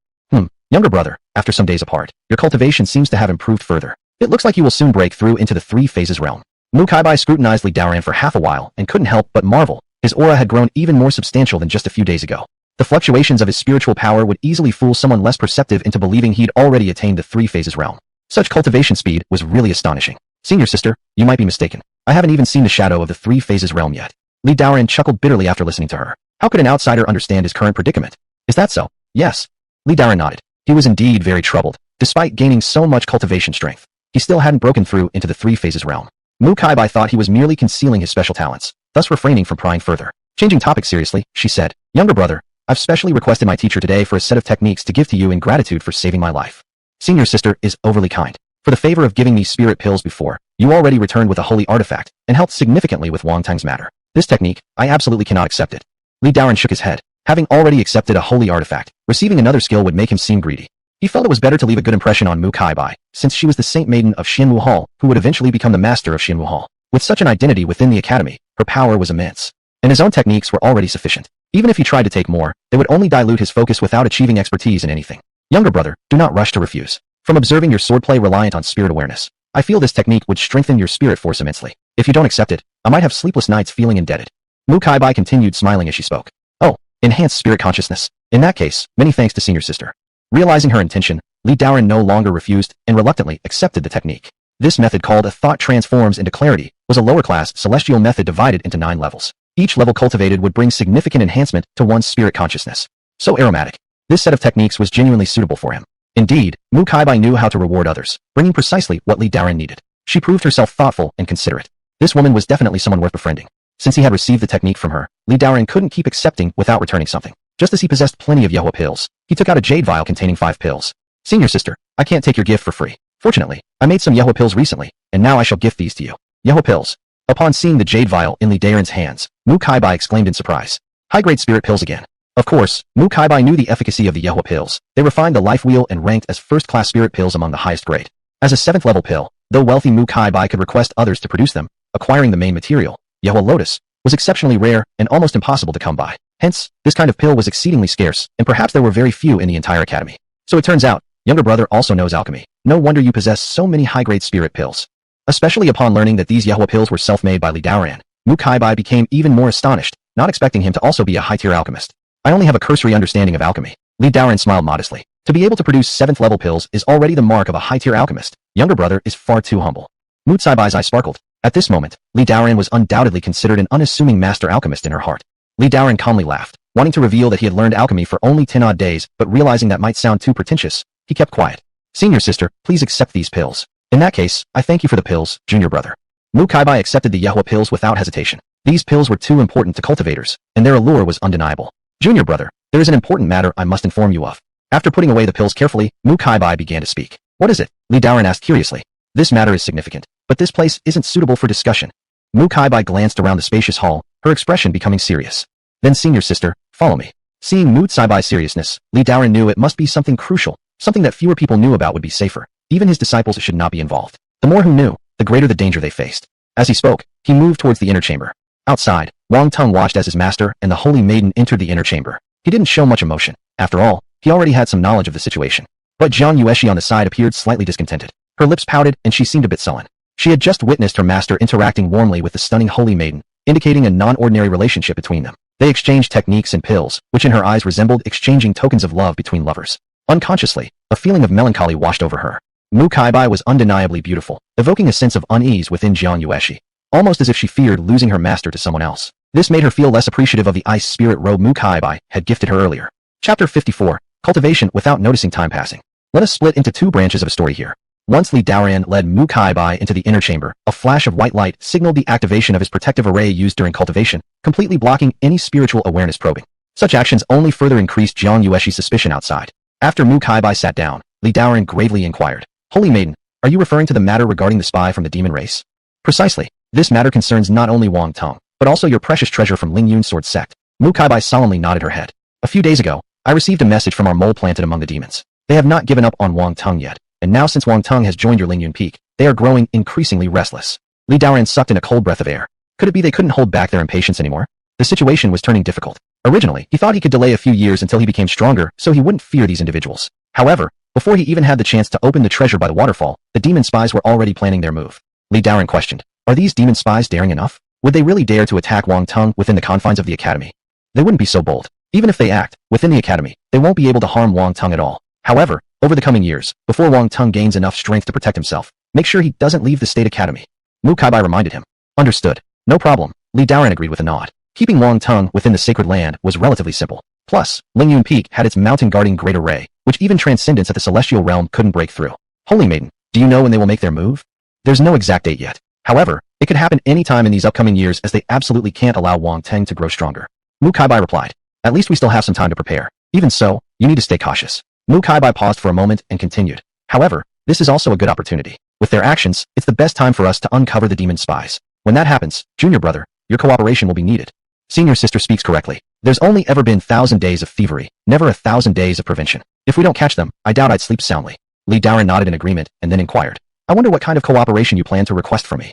Younger brother, after some days apart, your cultivation seems to have improved further. It looks like you will soon break through into the three phases realm. Mu Kaibai scrutinized Li Daoran for half a while and couldn't help but marvel. His aura had grown even more substantial than just a few days ago. The fluctuations of his spiritual power would easily fool someone less perceptive into believing he'd already attained the three phases realm. Such cultivation speed was really astonishing. Senior sister, you might be mistaken. I haven't even seen the shadow of the three phases realm yet. Li Daoran chuckled bitterly after listening to her. How could an outsider understand his current predicament? Is that so? Yes. Li Daoran nodded. He was indeed very troubled. Despite gaining so much cultivation strength, he still hadn't broken through into the three phases realm. Mu Kaibai thought he was merely concealing his special talents, thus refraining from prying further. Changing topic seriously, she said, Younger brother, I've specially requested my teacher today for a set of techniques to give to you in gratitude for saving my life. Senior sister is overly kind. For the favor of giving me spirit pills before, you already returned with a holy artifact, and helped significantly with Wang Tang's matter. This technique, I absolutely cannot accept it. Li Daoran shook his head. Having already accepted a holy artifact, receiving another skill would make him seem greedy. He felt it was better to leave a good impression on Mu Kaibai, since she was the Saint Maiden of Xianwu Hall, who would eventually become the master of Xianwu Hall. With such an identity within the academy, her power was immense. And his own techniques were already sufficient. Even if he tried to take more, they would only dilute his focus without achieving expertise in anything. Younger brother, do not rush to refuse. From observing your swordplay reliant on spirit awareness, I feel this technique would strengthen your spirit force immensely. If you don't accept it, I might have sleepless nights feeling indebted. Mu Kaibai continued smiling as she spoke. Oh, enhanced spirit consciousness. In that case, many thanks to senior sister. Realizing her intention, Li Daoran no longer refused and reluctantly accepted the technique. This method, called a thought transforms into clarity, was a lower-class celestial method divided into 9 levels. Each level cultivated would bring significant enhancement to one's spirit consciousness. So aromatic. This set of techniques was genuinely suitable for him. Indeed, Mu Kaibai knew how to reward others, bringing precisely what Li Daoran needed. She proved herself thoughtful and considerate. This woman was definitely someone worth befriending. Since he had received the technique from her, Li Daoran couldn't keep accepting without returning something. Just as he possessed plenty of Yehua pills, he took out a jade vial containing 5 pills. Senior sister, I can't take your gift for free. Fortunately, I made some Yehua pills recently, and now I shall gift these to you. Yehua pills. Upon seeing the jade vial in Li Daoran's hands, Mu Kaibai exclaimed in surprise. High-grade spirit pills again. Of course, Mu Kaibai knew the efficacy of the Yehua pills. They refined the life wheel and ranked as first-class spirit pills among the highest grade. As a 7th-level pill, though wealthy Mu Kaibai could request others to produce them, acquiring the main material, Yehua Lotus, was exceptionally rare and almost impossible to come by. Hence, this kind of pill was exceedingly scarce, and perhaps there were very few in the entire academy. So it turns out, younger brother also knows alchemy. No wonder you possess so many high-grade spirit pills. Especially upon learning that these Yehua pills were self-made by Li Daoran, Mu Kaibai became even more astonished, not expecting him to also be a high-tier alchemist. I only have a cursory understanding of alchemy. Li Daoran smiled modestly. To be able to produce 7th-level pills is already the mark of a high-tier alchemist. Younger brother is far too humble. Mu Kaibai's eye sparkled. At this moment, Li Daoran was undoubtedly considered an unassuming master alchemist in her heart. Li Daoran calmly laughed, wanting to reveal that he had learned alchemy for only 10 odd days, but realizing that might sound too pretentious, he kept quiet. Senior sister, please accept these pills. In that case, I thank you for the pills, junior brother. Mu Kaibai accepted the Yehua pills without hesitation. These pills were too important to cultivators, and their allure was undeniable. Junior brother, there is an important matter I must inform you of. After putting away the pills carefully, Mu Kaibai began to speak. What is it? Li Daoran asked curiously. This matter is significant, but this place isn't suitable for discussion. Mu Kaibai glanced around the spacious hall, her expression becoming serious. Then senior sister, follow me. Seeing Mu Kaibai's seriousness, Li Daoran knew it must be something crucial, something that fewer people knew about would be safer. Even his disciples should not be involved. The more who knew, the greater the danger they faced. As he spoke, he moved towards the inner chamber. Outside, Wang Teng watched as his master and the holy maiden entered the inner chamber. He didn't show much emotion. After all, he already had some knowledge of the situation. But Jiang Yueshi on the side appeared slightly discontented. Her lips pouted and she seemed a bit sullen. She had just witnessed her master interacting warmly with the stunning holy maiden, indicating a non-ordinary relationship between them. They exchanged techniques and pills, which in her eyes resembled exchanging tokens of love between lovers. Unconsciously, a feeling of melancholy washed over her. Mu Kaibai was undeniably beautiful, evoking a sense of unease within Jiang Yueshi, almost as if she feared losing her master to someone else. This made her feel less appreciative of the ice spirit robe Mu Kaibai had gifted her earlier. Chapter 54, Cultivation without noticing time passing. Let us split into two branches of a story here. Once Li Daoran led Mu Kaibai into the inner chamber, a flash of white light signaled the activation of his protective array used during cultivation, completely blocking any spiritual awareness probing. Such actions only further increased Jiang Yueshi's suspicion outside. After Mu Kaibai sat down, Li Daoran gravely inquired, Holy Maiden, are you referring to the matter regarding the spy from the demon race? Precisely. This matter concerns not only Wang Teng, but also your precious treasure from Ling Yun Sword sect. Mu Kaibai solemnly nodded her head. A few days ago, I received a message from our mole planted among the demons. They have not given up on Wang Teng yet, and now since Wang Teng has joined your Ling Yun Peak, they are growing increasingly restless. Li Daoran sucked in a cold breath of air. Could it be they couldn't hold back their impatience anymore? The situation was turning difficult. Originally, he thought he could delay a few years until he became stronger so he wouldn't fear these individuals. However, before he even had the chance to open the treasure by the waterfall, the demon spies were already planning their move. Li Daoran questioned, are these demon spies daring enough? Would they really dare to attack Wang Teng within the confines of the academy? They wouldn't be so bold. Even if they act within the academy, they won't be able to harm Wang Teng at all. However, over the coming years, before Wang Teng gains enough strength to protect himself, make sure he doesn't leave the state academy. Mu Kaibai reminded him. Understood. No problem. Li Daoran agreed with a nod. Keeping Wang Teng within the sacred land was relatively simple. Plus, Ling Yun Peak had its mountain guarding great array, which even transcendence at the celestial realm couldn't break through. Holy Maiden, do you know when they will make their move? There's no exact date yet. However, it could happen any time in these upcoming years as they absolutely can't allow Wang Teng to grow stronger. Mu Kaibai replied. At least we still have some time to prepare. Even so, you need to stay cautious. Mu Kaibai paused for a moment and continued. However, this is also a good opportunity. With their actions, it's the best time for us to uncover the demon spies. When that happens, junior brother, your cooperation will be needed. Senior sister speaks correctly. There's only ever been 1,000 days of thievery, never 1,000 days of prevention. If we don't catch them, I doubt I'd sleep soundly. Li Daoran nodded in agreement and then inquired. I wonder what kind of cooperation you plan to request from me.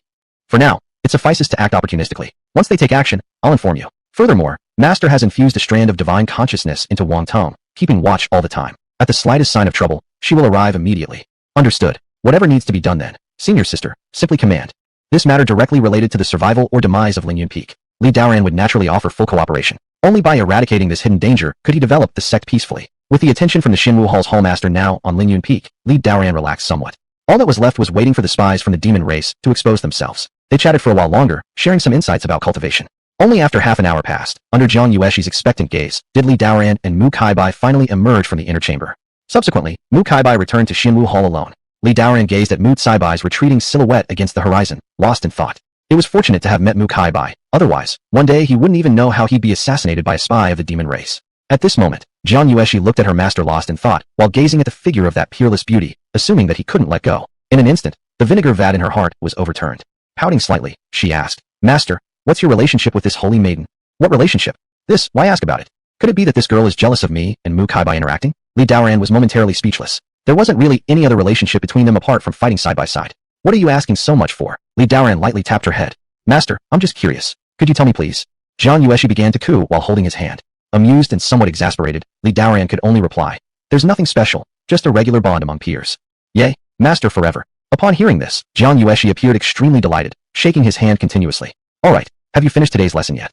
For now, it suffices to act opportunistically. Once they take action, I'll inform you. Furthermore, Master has infused a strand of divine consciousness into Wang Teng, keeping watch all the time. At the slightest sign of trouble, she will arrive immediately. Understood. Whatever needs to be done then, senior sister, simply command. This matter directly related to the survival or demise of Ling Yun Peak. Li Daoran would naturally offer full cooperation. Only by eradicating this hidden danger could he develop the sect peacefully. With the attention from the Xinwu Hall's Hallmaster now on Ling Yun Peak, Li Daoran relaxed somewhat. All that was left was waiting for the spies from the demon race to expose themselves. They chatted for a while longer, sharing some insights about cultivation. Only after half an hour passed, under Jiang Yueshi's expectant gaze, did Li Daoran and Mu Kaibai finally emerge from the inner chamber. Subsequently, Mu Kaibai returned to Xinwu Hall alone. Li Daoran gazed at Mu Kaibai's retreating silhouette against the horizon, lost in thought. It was fortunate to have met Mu Kai Bai, otherwise, one day he wouldn't even know how he'd be assassinated by a spy of the demon race. At this moment, Jiang Yueshi looked at her master lost in thought, while gazing at the figure of that peerless beauty, assuming that he couldn't let go. In an instant, the vinegar vat in her heart was overturned. Pouting slightly, she asked, "Master, what's your relationship with this holy maiden?" "What relationship? Why ask about it? Could it be that this girl is jealous of me and Mu Kai by interacting?" Li Daoran was momentarily speechless. There wasn't really any other relationship between them apart from fighting side by side. "What are you asking so much for?" Li Daoran lightly tapped her head. "Master, I'm just curious. Could you tell me please?" Jiang Yueshi began to coo while holding his hand. Amused and somewhat exasperated, Li Daoran could only reply, "There's nothing special, just a regular bond among peers." "Yay, master forever." Upon hearing this, Jiang Yueshi appeared extremely delighted, shaking his hand continuously. "All right, have you finished today's lesson yet?"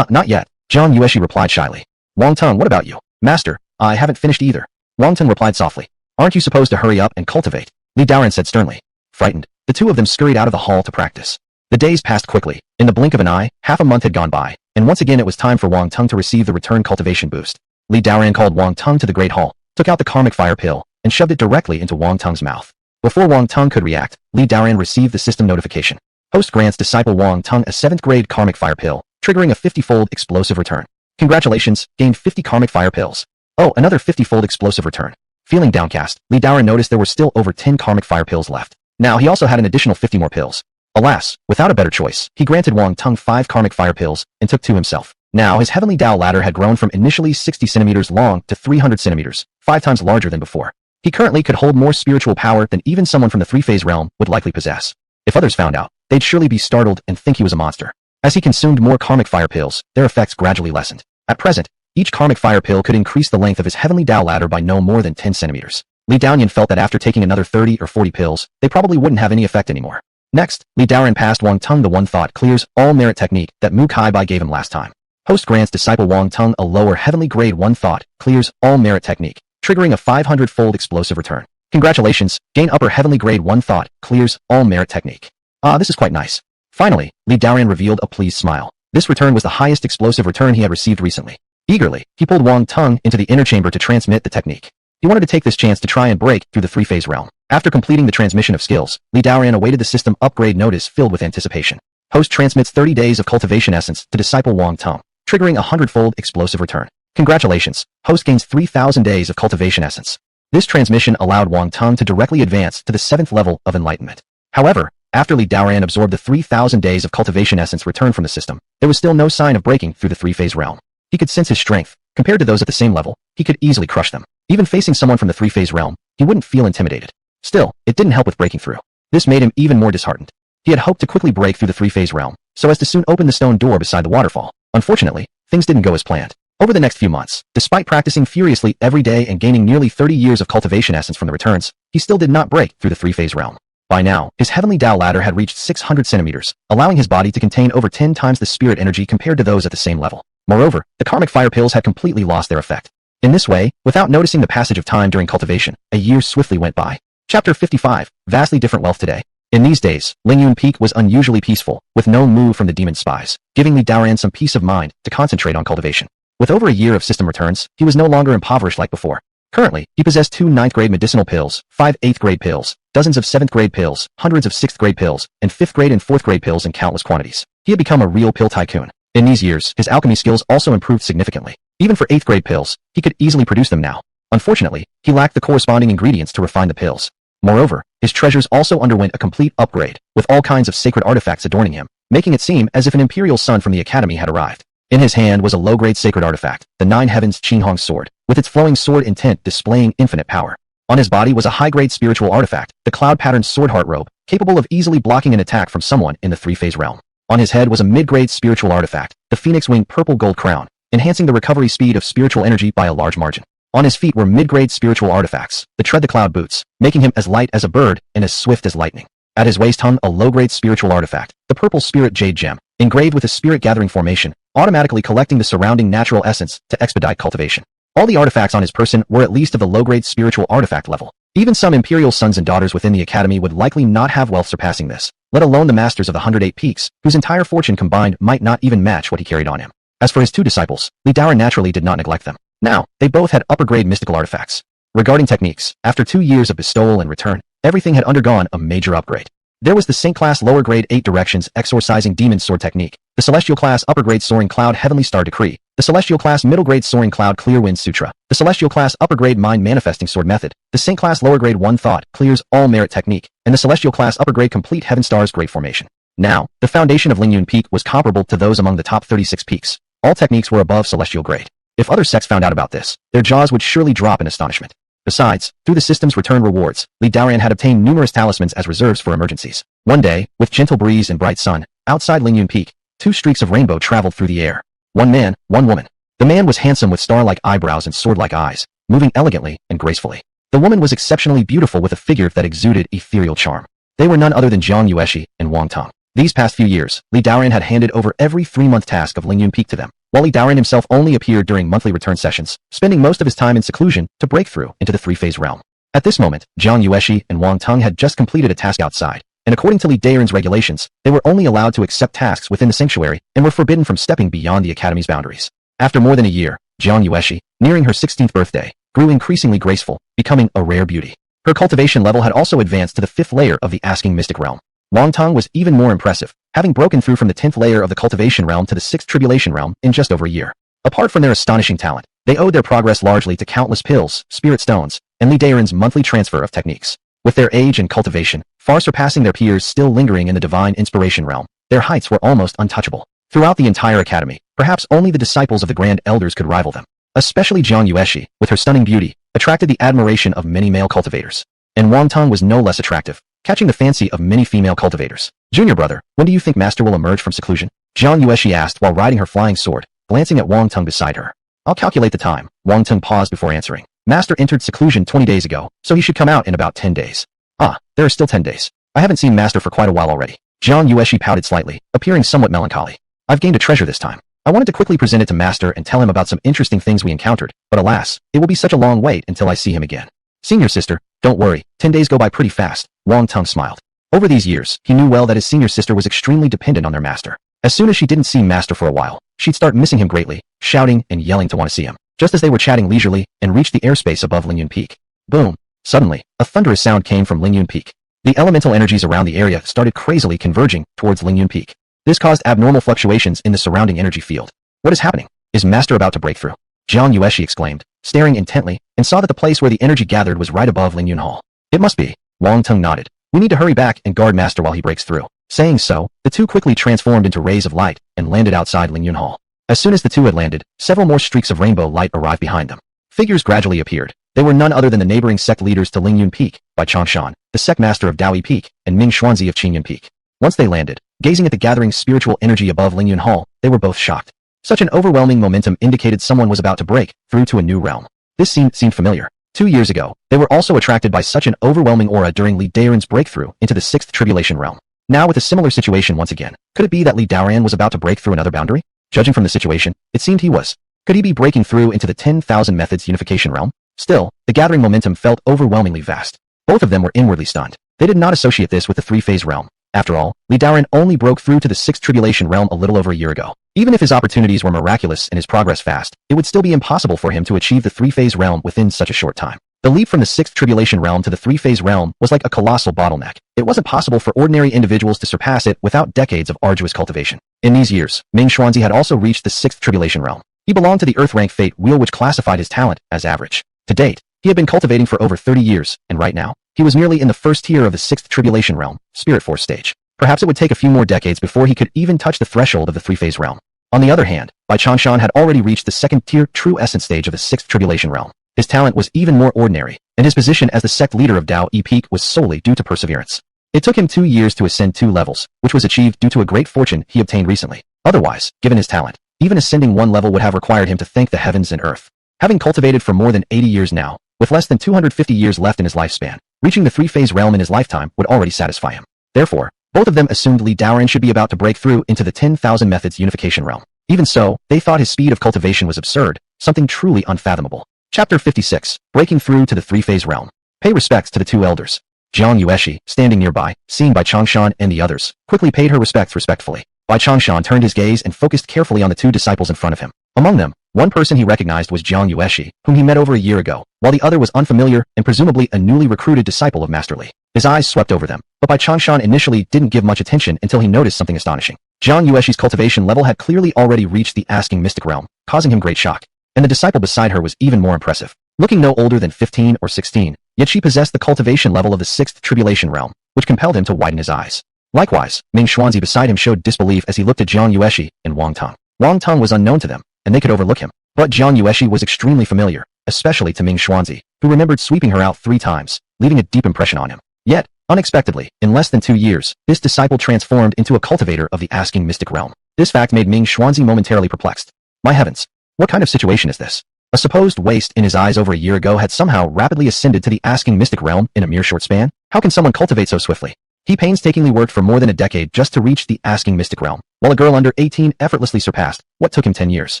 Not yet," Jiang Yueshi replied shyly. "Wang Teng, what about you?" "Master, I haven't finished either." Wang Teng replied softly. "Aren't you supposed to hurry up and cultivate?" Li Daoran said sternly. Frightened, the two of them scurried out of the hall to practice. The days passed quickly. In the blink of an eye, half a month had gone by, and once again it was time for Wang Teng to receive the return cultivation boost. Li Daoran called Wang Teng to the Great Hall, took out the karmic fire pill, and shoved it directly into Wang Teng's mouth. Before Wang Teng could react, Li Daoran received the system notification. Host grants disciple Wang Teng a 7th grade karmic fire pill, triggering a 50-fold explosive return. Congratulations, gained 50 karmic fire pills. Oh, another 50-fold explosive return. Feeling downcast, Li Daoran noticed there were still over 10 karmic fire pills left. Now he also had an additional 50 more pills. Alas, without a better choice, he granted Wang Teng 5 karmic fire pills and took 2 himself. Now his heavenly Dao ladder had grown from initially 60 centimeters long to 300 centimeters, 5 times larger than before. He currently could hold more spiritual power than even someone from the three-phase realm would likely possess. If others found out, they'd surely be startled and think he was a monster. As he consumed more karmic fire pills, their effects gradually lessened. At present, each karmic fire pill could increase the length of his heavenly Dao ladder by no more than 10 centimeters. Li Daoran felt that after taking another 30 or 40 pills, they probably wouldn't have any effect anymore. Next, Li Daoran passed Wang Teng the one thought clears all merit technique that Mu Kai Bai gave him last time. Host grants disciple Wang Teng a lower heavenly grade one thought clears all merit technique, triggering a 500-fold explosive return. Congratulations, gain upper heavenly grade one thought clears all merit technique. This is quite nice. Finally, Li Daoran revealed a pleased smile. This return was the highest explosive return he had received recently. Eagerly, he pulled Wang Teng into the inner chamber to transmit the technique. He wanted to take this chance to try and break through the three-phase realm. After completing the transmission of skills, Li Daoran awaited the system upgrade notice filled with anticipation. Host transmits 30 days of cultivation essence to disciple Wang Teng, triggering a 100-fold explosive return. Congratulations, host gains 3,000 days of cultivation essence. This transmission allowed Wang Teng to directly advance to the 7th level of enlightenment. However, after Li Daoran absorbed the 3,000 days of cultivation essence returned from the system, there was still no sign of breaking through the three-phase realm. He could sense his strength. Compared to those at the same level, he could easily crush them. Even facing someone from the three-phase realm, he wouldn't feel intimidated. Still, it didn't help with breaking through. This made him even more disheartened. He had hoped to quickly break through the three-phase realm, so as to soon open the stone door beside the waterfall. Unfortunately, things didn't go as planned. Over the next few months, despite practicing furiously every day and gaining nearly 30 years of cultivation essence from the returns, he still did not break through the three-phase realm. By now, his heavenly Dao ladder had reached 600 centimeters, allowing his body to contain over 10 times the spirit energy compared to those at the same level. Moreover, the karmic fire pills had completely lost their effect. In this way, without noticing the passage of time during cultivation, a year swiftly went by. Chapter 55, Vastly Different Wealth Today. In these days, Ling Yun Peak was unusually peaceful, with no move from the demon spies, giving Li Daoran some peace of mind to concentrate on cultivation. With over a year of system returns, he was no longer impoverished like before. Currently, he possessed 2 9th-grade medicinal pills, 5 8th-grade pills, dozens of 7th-grade pills, hundreds of 6th-grade pills, and 5th-grade and 4th-grade pills in countless quantities. He had become a real pill tycoon. In these years, his alchemy skills also improved significantly. Even for 8th-grade pills, he could easily produce them now. Unfortunately, he lacked the corresponding ingredients to refine the pills. Moreover, his treasures also underwent a complete upgrade, with all kinds of sacred artifacts adorning him, making it seem as if an imperial son from the academy had arrived. In his hand was a low-grade sacred artifact, the 9 Heavens Qinghong sword, with its flowing sword intent displaying infinite power. On his body was a high-grade spiritual artifact, the cloud-patterned sword heart robe, capable of easily blocking an attack from someone in the three-phase realm. On his head was a mid-grade spiritual artifact, the phoenix wing purple gold crown, enhancing the recovery speed of spiritual energy by a large margin. On his feet were mid-grade spiritual artifacts, the tread the cloud boots, making him as light as a bird and as swift as lightning. At his waist hung a low-grade spiritual artifact, the purple spirit jade gem, engraved with a spirit-gathering formation, automatically collecting the surrounding natural essence to expedite cultivation. All the artifacts on his person were at least of the low-grade spiritual artifact level. Even some imperial sons and daughters within the academy would likely not have wealth surpassing this, let alone the masters of the 108 peaks, whose entire fortune combined might not even match what he carried on him. As for his 2 disciples, Li Daoran naturally did not neglect them. Now, they both had upper-grade mystical artifacts. Regarding techniques, after 2 years of bestowal and return, everything had undergone a major upgrade. There was the Saint class lower grade 8 directions exorcising demon sword technique, the Celestial class upper grade soaring cloud heavenly star decree, the Celestial class middle grade soaring cloud clear wind sutra, the Celestial class upper grade mind manifesting sword method, the Saint class lower grade 1 thought clears all merit technique, and the Celestial class upper grade complete heaven stars great formation. Now, the foundation of Ling Yun Peak was comparable to those among the top 36 peaks. All techniques were above celestial grade. If other sects found out about this, their jaws would surely drop in astonishment. Besides, through the system's return rewards, Li Daoran had obtained numerous talismans as reserves for emergencies. One day, with gentle breeze and bright sun, outside Ling Yun Peak, 2 streaks of rainbow traveled through the air. One man, one woman. The man was handsome with star-like eyebrows and sword-like eyes, moving elegantly and gracefully. The woman was exceptionally beautiful with a figure that exuded ethereal charm. They were none other than Jiang Yueshi and Wang Tong. These past few years, Li Daoran had handed over every 3-month task of Ling Yun Peak to them, while Li Daoran himself only appeared during monthly return sessions, spending most of his time in seclusion to break through into the 3-phase realm. At this moment, Jiang Yueshi and Wang Tong had just completed a task outside, and according to Li Daoran's regulations, they were only allowed to accept tasks within the sanctuary and were forbidden from stepping beyond the academy's boundaries. After more than a year, Jiang Yueshi, nearing her 16th birthday, grew increasingly graceful, becoming a rare beauty. Her cultivation level had also advanced to the 5th layer of the asking mystic realm. Wang Tong was even more impressive, having broken through from the 10th layer of the cultivation realm to the 6th tribulation realm in just over a year. Apart from their astonishing talent, they owed their progress largely to countless pills, spirit stones, and Li Daoran's monthly transfer of techniques. With their age and cultivation, far surpassing their peers still lingering in the divine inspiration realm, their heights were almost untouchable. Throughout the entire academy, perhaps only the disciples of the grand elders could rival them. Especially Jiang Yueshi, with her stunning beauty, attracted the admiration of many male cultivators. And Wang Tong was no less attractive, catching the fancy of many female cultivators. Junior brother, when do you think Master will emerge from seclusion? Jiang Yueshi asked while riding her flying sword, glancing at Wang Tong beside her. I'll calculate the time. Wang Tong paused before answering. Master entered seclusion 20 days ago, so he should come out in about 10 days. Ah, there are still 10 days. I haven't seen Master for quite a while already. Jiang Yueshi pouted slightly, appearing somewhat melancholy. I've gained a treasure this time. I wanted to quickly present it to Master and tell him about some interesting things we encountered, but alas, it will be such a long wait until I see him again. Senior sister, don't worry, 10 days go by pretty fast. Wang Tong smiled. Over these years, he knew well that his senior sister was extremely dependent on their master. As soon as she didn't see Master for a while, she'd start missing him greatly, shouting and yelling to want to see him. Just as they were chatting leisurely and reached the airspace above Ling Yun Peak. Boom! Suddenly, a thunderous sound came from Ling Yun Peak. The elemental energies around the area started crazily converging towards Ling Yun Peak. This caused abnormal fluctuations in the surrounding energy field. What is happening? Is Master about to break through? Jiang Yueshi exclaimed, staring intently, and saw that the place where the energy gathered was right above Ling Yun Hall. It must be. Wang Tong nodded. We need to hurry back and guard Master while he breaks through. Saying so, the two quickly transformed into rays of light and landed outside Ling Yun Hall. As soon as the two had landed, several more streaks of rainbow light arrived behind them. Figures gradually appeared. They were none other than the neighboring sect leaders to Ling Yun Peak, Bai Changshan, the sect master of Daoi Peak, and Ming Xuanzi of Qingyun Peak. Once they landed, gazing at the gathering spiritual energy above Ling Yun Hall, they were both shocked. Such an overwhelming momentum indicated someone was about to break through to a new realm. This seemed familiar. 2 years ago, they were also attracted by such an overwhelming aura during Li Daoran's breakthrough into the 6th tribulation realm. Now with a similar situation once again, could it be that Li Daoran was about to break through another boundary? Judging from the situation, it seemed he was. Could he be breaking through into the 10,000 methods unification realm? Still, the gathering momentum felt overwhelmingly vast. Both of them were inwardly stunned. They did not associate this with the 3-phase realm. After all, Li Daoran only broke through to the 6th tribulation realm a little over a year ago. Even if his opportunities were miraculous and his progress fast, it would still be impossible for him to achieve the 3-phase realm within such a short time. The leap from the 6th tribulation realm to the 3-phase realm was like a colossal bottleneck. It wasn't possible for ordinary individuals to surpass it without decades of arduous cultivation. In these years, Ming Xuanzi had also reached the 6th tribulation realm. He belonged to the Earth rank Fate Wheel, which classified his talent as average. To date, he had been cultivating for over 30 years, and right now, he was merely in the first tier of the 6th tribulation realm, Spirit Force stage. Perhaps it would take a few more decades before he could even touch the threshold of the 3-phase realm. On the other hand, Bai Changshan had already reached the 2nd tier True Essence stage of the 6th tribulation realm. His talent was even more ordinary, and his position as the sect leader of Daoi Peak was solely due to perseverance. It took him 2 years to ascend 2 levels, which was achieved due to a great fortune he obtained recently. Otherwise, given his talent, even ascending 1 level would have required him to thank the heavens and earth. Having cultivated for more than 80 years now, with less than 250 years left in his lifespan, reaching the 3-phase realm in his lifetime would already satisfy him. Therefore, both of them assumed Li Daoran should be about to break through into the 10,000 methods unification realm. Even so, they thought his speed of cultivation was absurd, something truly unfathomable. Chapter 56, Breaking Through to the 3-phase realm. Pay respects to the 2 elders. Jiang Yueshi, standing nearby, seeing Bai Changshan and the others, quickly paid her respects respectfully. Bai Changshan turned his gaze and focused carefully on the 2 disciples in front of him. Among them, one person he recognized was Jiang Yueshi, whom he met over a year ago, while the other was unfamiliar and presumably a newly recruited disciple of Master Li. His eyes swept over them, but Bai Changshan initially didn't give much attention until he noticed something astonishing. Jiang Yueshi's cultivation level had clearly already reached the asking mystic realm, causing him great shock. And the disciple beside her was even more impressive. Looking no older than 15 or 16, yet she possessed the cultivation level of the 6th tribulation realm, which compelled him to widen his eyes. Likewise, Ming Xuanzi beside him showed disbelief as he looked at Jiang Yueshi and Wang Tong. Wang Tong was unknown to them, and they could overlook him. But Jiang Yueshi was extremely familiar, especially to Ming Xuanzi, who remembered sweeping her out 3 times, leaving a deep impression on him. Yet, unexpectedly, in less than 2 years, this disciple transformed into a cultivator of the asking mystic realm. This fact made Ming Xuanzi momentarily perplexed. My heavens! What kind of situation is this? A supposed waste in his eyes over a year ago had somehow rapidly ascended to the asking mystic realm in a mere short span? How can someone cultivate so swiftly? He painstakingly worked for more than a decade just to reach the asking mystic realm, while a girl under 18 effortlessly surpassed what took him 10 years.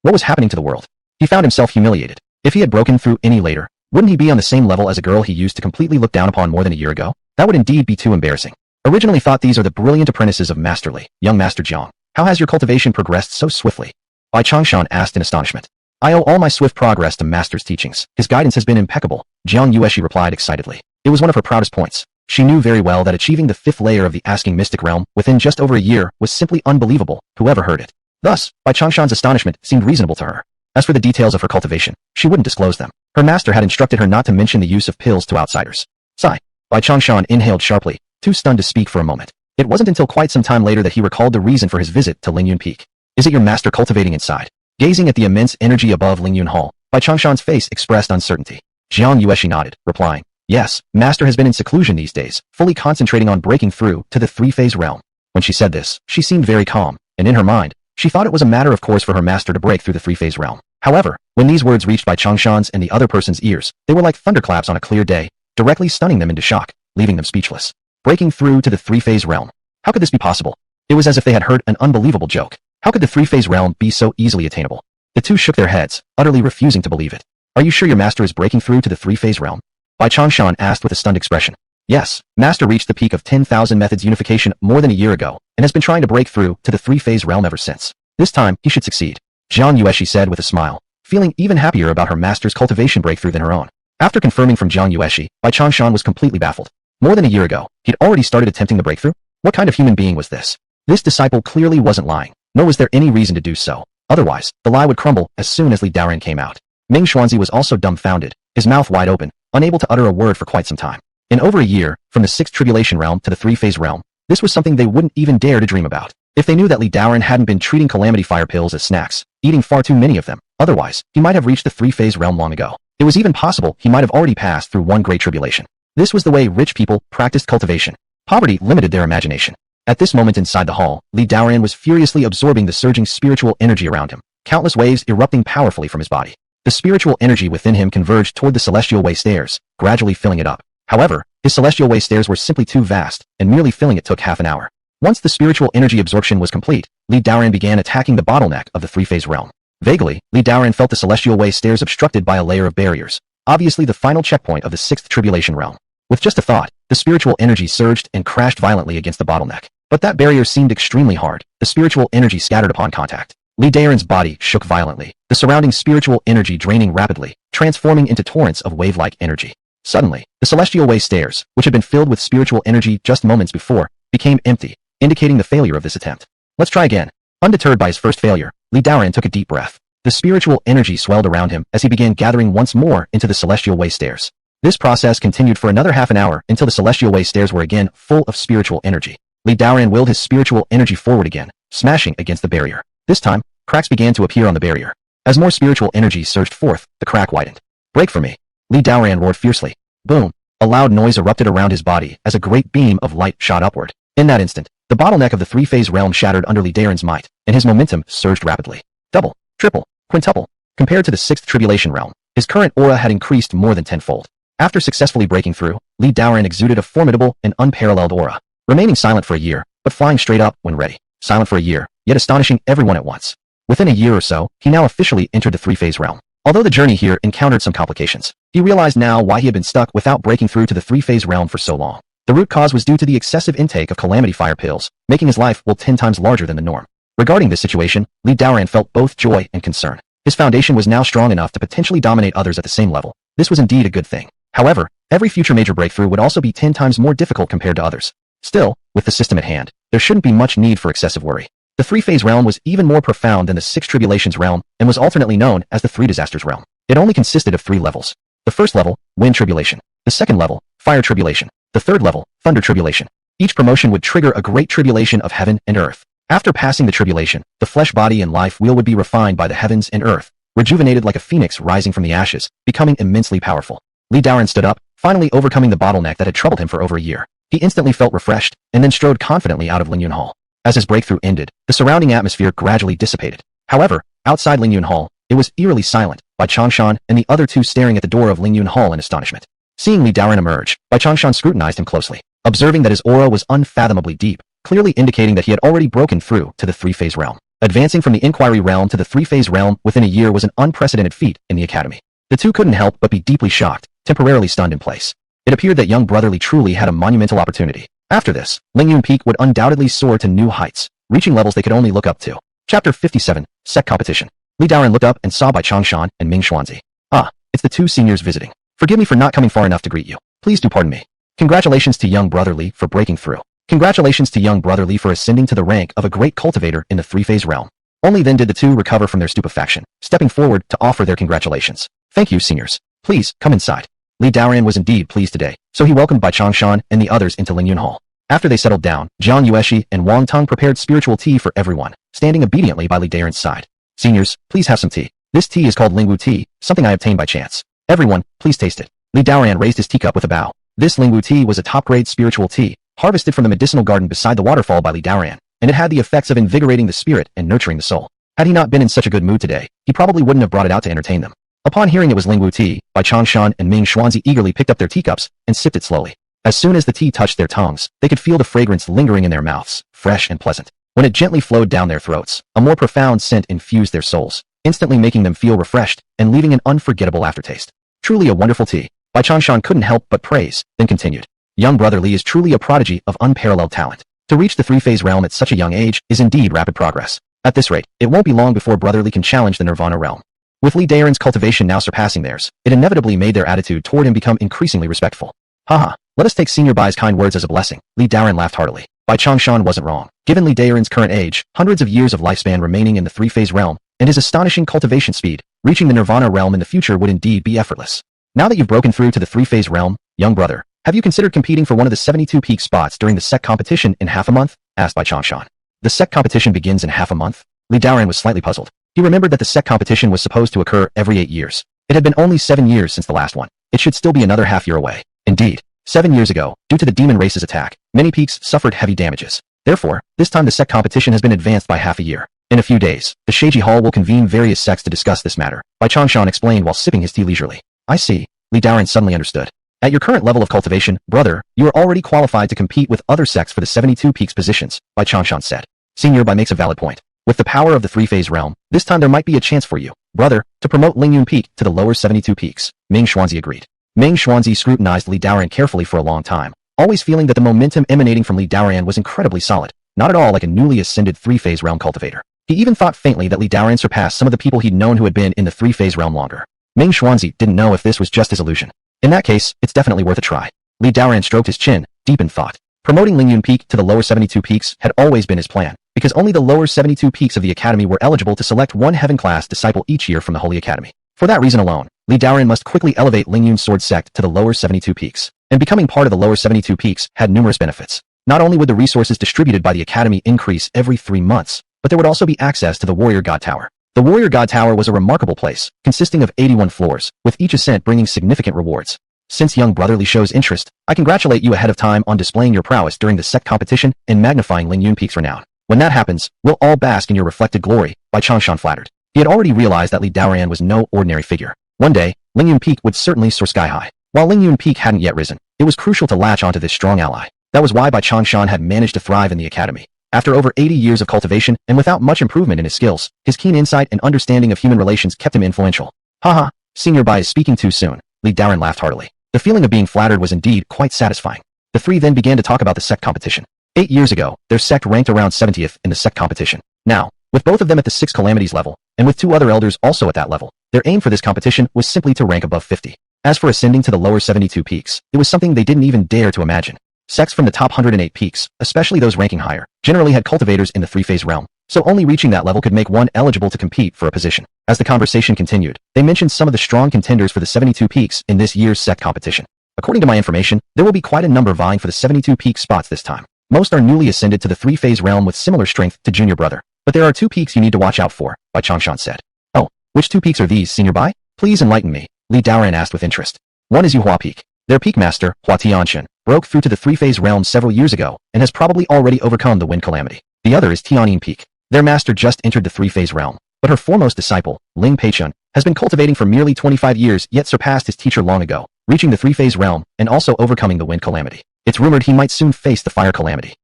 What was happening to the world? He found himself humiliated. If he had broken through any later, wouldn't he be on the same level as a girl he used to completely look down upon more than a year ago? That would indeed be too embarrassing. Originally thought these are the brilliant apprentices of Master Li, young Master Jiang. How has your cultivation progressed so swiftly? Bai Changshan asked in astonishment. I owe all my swift progress to Master's teachings. His guidance has been impeccable, Jiang Yueshi replied excitedly. It was one of her proudest points. She knew very well that achieving the 5th layer of the asking mystic realm within just over a year was simply unbelievable, whoever heard it. Thus, Bai Changshan's astonishment seemed reasonable to her. As for the details of her cultivation, she wouldn't disclose them. Her master had instructed her not to mention the use of pills to outsiders. Sigh. Bai Changshan inhaled sharply, too stunned to speak for a moment. It wasn't until quite some time later that he recalled the reason for his visit to Ling Yun Peak. Is it your master cultivating inside? Gazing at the immense energy above Ling Yun Hall, Bai Changshan's face expressed uncertainty. Jiang Yueshi nodded, replying, yes, master has been in seclusion these days, fully concentrating on breaking through to the 3-phase realm. When she said this, she seemed very calm, and in her mind, she thought it was a matter of course for her master to break through the 3-phase realm. However, when these words reached Bai Changshan's and the other person's ears, they were like thunderclaps on a clear day, directly stunning them into shock, leaving them speechless. Breaking through to the 3-phase realm. How could this be possible? It was as if they had heard an unbelievable joke. How could the 3-phase realm be so easily attainable? The two shook their heads, utterly refusing to believe it. Are you sure your master is breaking through to the 3-phase realm? Bai Changshan asked with a stunned expression. Yes, master reached the peak of 10,000 methods unification more than a year ago, and has been trying to break through to the 3-phase realm ever since. This time, he should succeed. Jiang Yueshi said with a smile, feeling even happier about her master's cultivation breakthrough than her own. After confirming from Jiang Yueshi, Bai Changshan was completely baffled. More than a year ago, he'd already started attempting the breakthrough? What kind of human being was this? This disciple clearly wasn't lying, nor was there any reason to do so. Otherwise, the lie would crumble as soon as Li Daan came out. Ming Xuanzi was also dumbfounded, his mouth wide open, unable to utter a word for quite some time. In over a year, from the 6th tribulation realm to the 3-phase realm, this was something they wouldn't even dare to dream about. If they knew that Li Daan hadn't been treating calamity fire pills as snacks, eating far too many of them, otherwise, he might have reached the 3-phase realm long ago. It was even possible he might have already passed through one great tribulation. This was the way rich people practiced cultivation. Poverty limited their imagination. At this moment inside the hall, Li Daan was furiously absorbing the surging spiritual energy around him, countless waves erupting powerfully from his body. The spiritual energy within him converged toward the celestial way stairs, gradually filling it up. However, his celestial way stairs were simply too vast, and merely filling it took half an hour. Once the spiritual energy absorption was complete, Li Daan began attacking the bottleneck of the 3-phase realm. Vaguely, Li Daan felt the celestial way stairs obstructed by a layer of barriers, obviously the final checkpoint of the 6th tribulation realm. With just a thought, the spiritual energy surged and crashed violently against the bottleneck. But that barrier seemed extremely hard. The spiritual energy scattered upon contact. Li Daan's body shook violently, the surrounding spiritual energy draining rapidly, transforming into torrents of wave-like energy. Suddenly, the celestial way stairs, which had been filled with spiritual energy just moments before, became empty, indicating the failure of this attempt. Let's try again. Undeterred by his first failure, Li Daan took a deep breath. The spiritual energy swelled around him as he began gathering once more into the celestial way stairs. This process continued for another half an hour until the celestial way stairs were again full of spiritual energy. Li Daan willed his spiritual energy forward again, smashing against the barrier. This time, cracks began to appear on the barrier. As more spiritual energy surged forth, the crack widened. Break for me. Li Daan roared fiercely. Boom. A loud noise erupted around his body as a great beam of light shot upward. In that instant, the bottleneck of the 3-phase realm shattered under Li Daan's might, and his momentum surged rapidly. Double, triple, quintuple. Compared to the 6th tribulation realm, his current aura had increased more than tenfold. After successfully breaking through, Li Daan exuded a formidable and unparalleled aura, remaining silent for a year, but flying straight up when ready. Silent for a year, yet astonishing everyone at once. Within a year or so, he now officially entered the 3-phase realm. Although the journey here encountered some complications, he realized now why he had been stuck without breaking through to the 3-phase realm for so long. The root cause was due to the excessive intake of calamity fire pills, making his life 10 times larger than the norm. Regarding this situation, Li Daan felt both joy and concern. His foundation was now strong enough to potentially dominate others at the same level. This was indeed a good thing. However, Every future major breakthrough would also be 10 times more difficult compared to others. Still, with the system at hand, there shouldn't be much need for excessive worry. The three-phase realm was even more profound than the six tribulations realm and was alternately known as the three disasters realm. It only consisted of 3 levels. The first level, wind tribulation. The second level, fire tribulation. The third level, thunder tribulation. Each promotion would trigger a great tribulation of heaven and earth. After passing the tribulation, the flesh body and life wheel would be refined by the heavens and earth, rejuvenated like a phoenix rising from the ashes, becoming immensely powerful. Lee Daan stood up, finally overcoming the bottleneck that had troubled him for over a year. He instantly felt refreshed, and then strode confidently out of Ling Yun Hall. As his breakthrough ended, the surrounding atmosphere gradually dissipated. However, outside Ling Yun Hall, it was eerily silent, Bai Changshan and the other two staring at the door of Ling Yun Hall in astonishment. Seeing Lee Daan emerge, Bai Changshan scrutinized him closely, observing that his aura was unfathomably deep, clearly indicating that he had already broken through to the three-phase realm. Advancing from the inquiry realm to the three-phase realm within a year was an unprecedented feat in the academy. The two couldn't help but be deeply shocked, temporarily stunned in place. It appeared that young brother Lee truly had a monumental opportunity. After this, Ling Yun Peak would undoubtedly soar to new heights, reaching levels they could only look up to. Chapter 57, Sect Competition. Lee Daan looked up and saw Bai Changshan and Ming Xuanzi. Ah, it's the two seniors visiting. Forgive me for not coming far enough to greet you. Please do pardon me. Congratulations to young brother Lee for breaking through. Congratulations to young brother Lee for ascending to the rank of a great cultivator in the three-phase realm. Only then did the two recover from their stupefaction, stepping forward to offer their congratulations. Thank you, seniors. Please, come inside. Lee Daan was indeed pleased today, so he welcomed Bai Changshan and the others into Ling Yun Hall. After they settled down, Jiang Yueshi and Wang Tong prepared spiritual tea for everyone, standing obediently by Lee Daren's side. Seniors, please have some tea. This tea is called Lingwu tea, something I obtained by chance. Everyone, please taste it. Lee Daan raised his teacup with a bow. This Lingwu tea was a top-grade spiritual tea, harvested from the medicinal garden beside the waterfall by Lee Daan, and it had the effects of invigorating the spirit and nurturing the soul. Had he not been in such a good mood today, he probably wouldn't have brought it out to entertain them. Upon hearing it was Lingwu tea, Bai Changshan and Ming Xuanzi eagerly picked up their teacups and sipped it slowly. As soon as the tea touched their tongues, they could feel the fragrance lingering in their mouths, fresh and pleasant. When it gently flowed down their throats, a more profound scent infused their souls, instantly making them feel refreshed and leaving an unforgettable aftertaste. Truly a wonderful tea. Bai Changshan couldn't help but praise, then continued. Young brother Lee is truly a prodigy of unparalleled talent. To reach the three-phase realm at such a young age is indeed rapid progress. At this rate, it won't be long before brother Lee can challenge the Nirvana realm. With Lee Daren's cultivation now surpassing theirs, it inevitably made their attitude toward him become increasingly respectful. Haha, let us take Senior Bai's kind words as a blessing. Lee Daan laughed heartily. Bai Changshan wasn't wrong. Given Lee Daren's current age, hundreds of years of lifespan remaining in the three-phase realm, and his astonishing cultivation speed, reaching the Nirvana realm in the future would indeed be effortless. Now that you've broken through to the three-phase realm, young brother, have you considered competing for one of the 72 peak spots during the sect competition in half a month? Asked Bai Changshan. The sect competition begins in half a month? Lee Daan was slightly puzzled. He remembered that the sect competition was supposed to occur every 8 years. It had been only 7 years since the last one. It should still be another half year away. Indeed, 7 years ago, due to the demon race's attack, many peaks suffered heavy damages. Therefore, this time the sect competition has been advanced by half a year. In a few days, the Sheiji Hall will convene various sects to discuss this matter. Bai Changshan explained while sipping his tea leisurely. I see. Lee Daan suddenly understood. At your current level of cultivation, brother, you are already qualified to compete with other sects for the 72 peaks positions, Bai Changshan said. Senior Bai makes a valid point. With the power of the three-phase realm, this time there might be a chance for you, brother, to promote Ling Yun Peak to the lower 72 peaks. Ming Xuanzi agreed. Ming Xuanzi scrutinized Lee Daan carefully for a long time, always feeling that the momentum emanating from Lee Daan was incredibly solid, not at all like a newly ascended three-phase realm cultivator. He even thought faintly that Lee Daan surpassed some of the people he'd known who had been in the three-phase realm longer. Ming Xuanzi didn't know if this was just his illusion. In that case, it's definitely worth a try. Lee Daan stroked his chin, deep in thought. Promoting Ling Yun Peak to the lower 72 peaks had always been his plan, because only the lower 72 peaks of the academy were eligible to select one heaven-class disciple each year from the Holy Academy. For that reason alone, Lee Daan must quickly elevate Ling Yun Sword sect to the lower 72 peaks. And becoming part of the lower 72 peaks had numerous benefits. Not only would the resources distributed by the academy increase every 3 months, but there would also be access to the Warrior God Tower. The Warrior God Tower was a remarkable place, consisting of 81 floors, with each ascent bringing significant rewards. Since young brother Lee shows interest, I congratulate you ahead of time on displaying your prowess during the sect competition and magnifying Ling Yun Peak's renown. When that happens, we'll all bask in your reflected glory, Bai Changshan flattered. He had already realized that Lee Daan was no ordinary figure. One day, Ling Yun Peak would certainly soar sky high. While Ling Yun Peak hadn't yet risen, it was crucial to latch onto this strong ally. That was why Bai Changshan had managed to thrive in the academy. After over 80 years of cultivation and without much improvement in his skills, his keen insight and understanding of human relations kept him influential. Haha, Senior Bai is speaking too soon. Lee Daan laughed heartily. The feeling of being flattered was indeed quite satisfying. The three then began to talk about the sect competition. 8 years ago, their sect ranked around 70th in the sect competition. Now, with both of them at the 6 calamities level, and with 2 other elders also at that level, their aim for this competition was simply to rank above 50. As for ascending to the lower 72 peaks, it was something they didn't even dare to imagine. Sects from the top 108 peaks, especially those ranking higher, generally had cultivators in the three-phase realm, so only reaching that level could make one eligible to compete for a position. As the conversation continued, they mentioned some of the strong contenders for the 72 peaks in this year's sect competition. According to my information, there will be quite a number vying for the 72 peak spots this time. Most are newly ascended to the three-phase realm with similar strength to Junior Brother, but there are 2 peaks you need to watch out for, Bai Changshan said. Oh, which 2 peaks are these, Senior Bai? Please enlighten me, Li Daoran asked with interest. One is Yuhua Peak. Their peak master, Hua Tianshan, broke through to the three-phase realm several years ago and has probably already overcome the wind calamity. The other is Tianin Peak. Their master just entered the three-phase realm, but her foremost disciple, Ling Peichun, has been cultivating for merely 25 years yet surpassed his teacher long ago, reaching the three-phase realm and also overcoming the wind calamity. It's rumored he might soon face the fire calamity.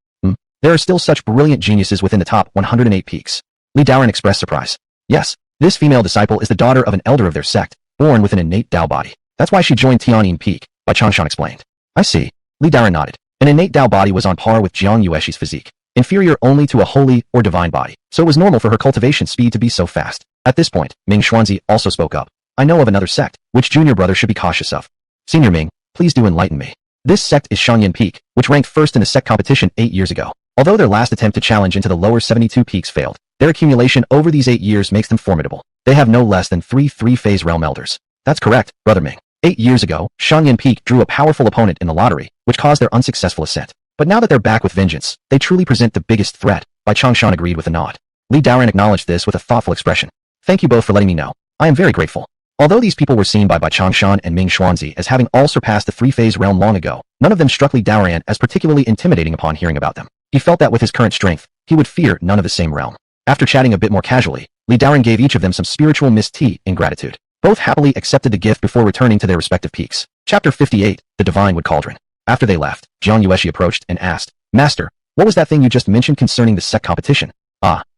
There are still such brilliant geniuses within the top 108 peaks. Li Daoran expressed surprise. Yes, this female disciple is the daughter of an elder of their sect, born with an innate Dao body. That's why she joined Tianin Peak, Bai Changshan explained. I see. Li Daoran nodded. An innate Dao body was on par with Jiang Yueshi's physique, inferior only to a holy or divine body, so it was normal for her cultivation speed to be so fast. At this point, Ming Xuanzi also spoke up. I know of another sect, which Junior Brother should be cautious of. Senior Ming, please do enlighten me. This sect is Shangyan Peak, which ranked first in the sect competition 8 years ago. Although their last attempt to challenge into the lower 72 peaks failed, their accumulation over these 8 years makes them formidable. They have no less than 3 three-phase realm elders. That's correct, Brother Ming. 8 years ago, Shangyan Peak drew a powerful opponent in the lottery, which caused their unsuccessful ascent. But now that they're back with vengeance, they truly present the biggest threat, Bai Changshan agreed with a nod. Li Daoran acknowledged this with a thoughtful expression. Thank you both for letting me know. I am very grateful. Although these people were seen by Bai Changshan and Ming Xuanzi as having all surpassed the three-phase realm long ago, none of them struck Li Daoran as particularly intimidating upon hearing about them. He felt that with his current strength, he would fear none of the same realm. After chatting a bit more casually, Li Daoran gave each of them some spiritual mist tea in gratitude. Both happily accepted the gift before returning to their respective peaks. Chapter 58, The Divine Wood Cauldron. After they left, Jiang Yueshi approached and asked, Master, what was that thing you just mentioned concerning the sect competition?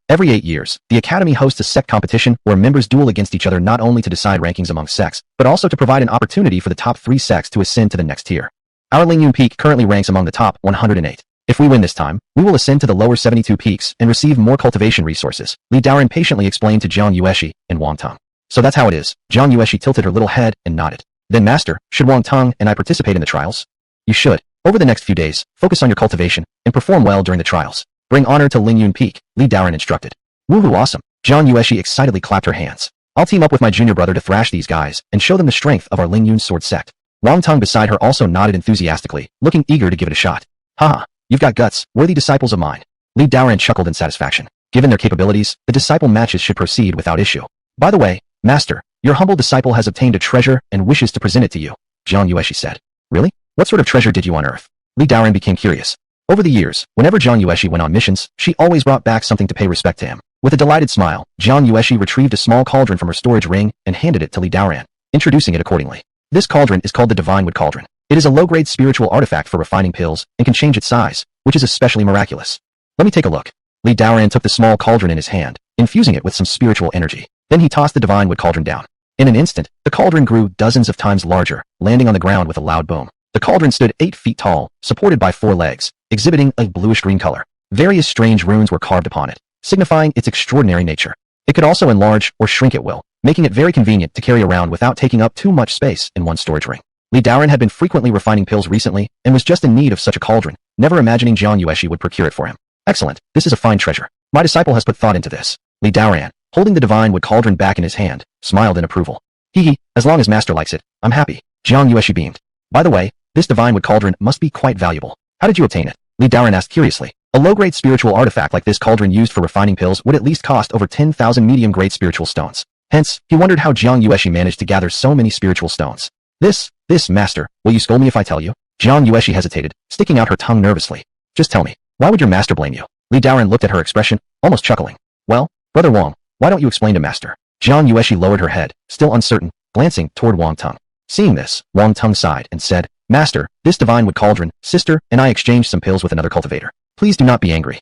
Every 8 years, the Academy hosts a sect competition where members duel against each other not only to decide rankings among sects, but also to provide an opportunity for the top 3 sects to ascend to the next tier. Our Ling Yun Peak currently ranks among the top 108. If we win this time, we will ascend to the lower 72 peaks and receive more cultivation resources, Li Daoran patiently explained to Jiang Yueshi and Wang Tong. So that's how it is. Jiang Yueshi tilted her little head and nodded. Then Master, should Wang Tong and I participate in the trials? You should. Over the next few days, focus on your cultivation and perform well during the trials. Bring honor to Ling Yun Peak, Li Daoran instructed. Woohoo, awesome. Jiang Yueshi excitedly clapped her hands. I'll team up with my junior brother to thrash these guys and show them the strength of our Ling Yun Sword sect. Wang Tong beside her also nodded enthusiastically, looking eager to give it a shot. Haha, you've got guts, worthy disciples of mine. Li Daoran chuckled in satisfaction. Given their capabilities, the disciple matches should proceed without issue. By the way, Master, your humble disciple has obtained a treasure and wishes to present it to you, Jiang Yueshi said. Really? What sort of treasure did you unearth? Li Daoran became curious. Over the years, whenever Jiang Yueshi went on missions, she always brought back something to pay respect to him. With a delighted smile, Jiang Yueshi retrieved a small cauldron from her storage ring and handed it to Li Daoran, introducing it accordingly. This cauldron is called the Divine Wood Cauldron. It is a low-grade spiritual artifact for refining pills and can change its size, which is especially miraculous. Let me take a look. Li Daoran took the small cauldron in his hand, infusing it with some spiritual energy. Then he tossed the Divine Wood Cauldron down. In an instant, the cauldron grew dozens of times larger, landing on the ground with a loud boom. The cauldron stood 8 feet tall, supported by 4 legs, exhibiting a bluish-green color. Various strange runes were carved upon it, signifying its extraordinary nature. It could also enlarge or shrink at will, making it very convenient to carry around without taking up too much space in one storage ring. Li Daoran had been frequently refining pills recently and was just in need of such a cauldron, never imagining Jiang Yueshi would procure it for him. Excellent, this is a fine treasure. My disciple has put thought into this. Li Daoran, holding the Divine Wood Cauldron back in his hand, smiled in approval. Hee, as long as Master likes it, I'm happy. Jiang Yueshi beamed. By the way, this Divine Wood Cauldron must be quite valuable. How did you obtain it? Li Daoran asked curiously. A low-grade spiritual artifact like this cauldron used for refining pills would at least cost over 10,000 medium-grade spiritual stones. Hence, he wondered how Jiang Yueshi managed to gather so many spiritual stones. This, Master, will you scold me if I tell you? Jiang Yueshi hesitated, sticking out her tongue nervously. Just tell me, why would your master blame you? Li Daoran looked at her expression, almost chuckling. Well, Brother Wang, why don't you explain to Master? Jiang Yueshi lowered her head, still uncertain, glancing toward Wang Tong. Seeing this, Wang Tong sighed and said, Master, this Divine Wood Cauldron, sister, and I exchanged some pills with another cultivator. Please do not be angry.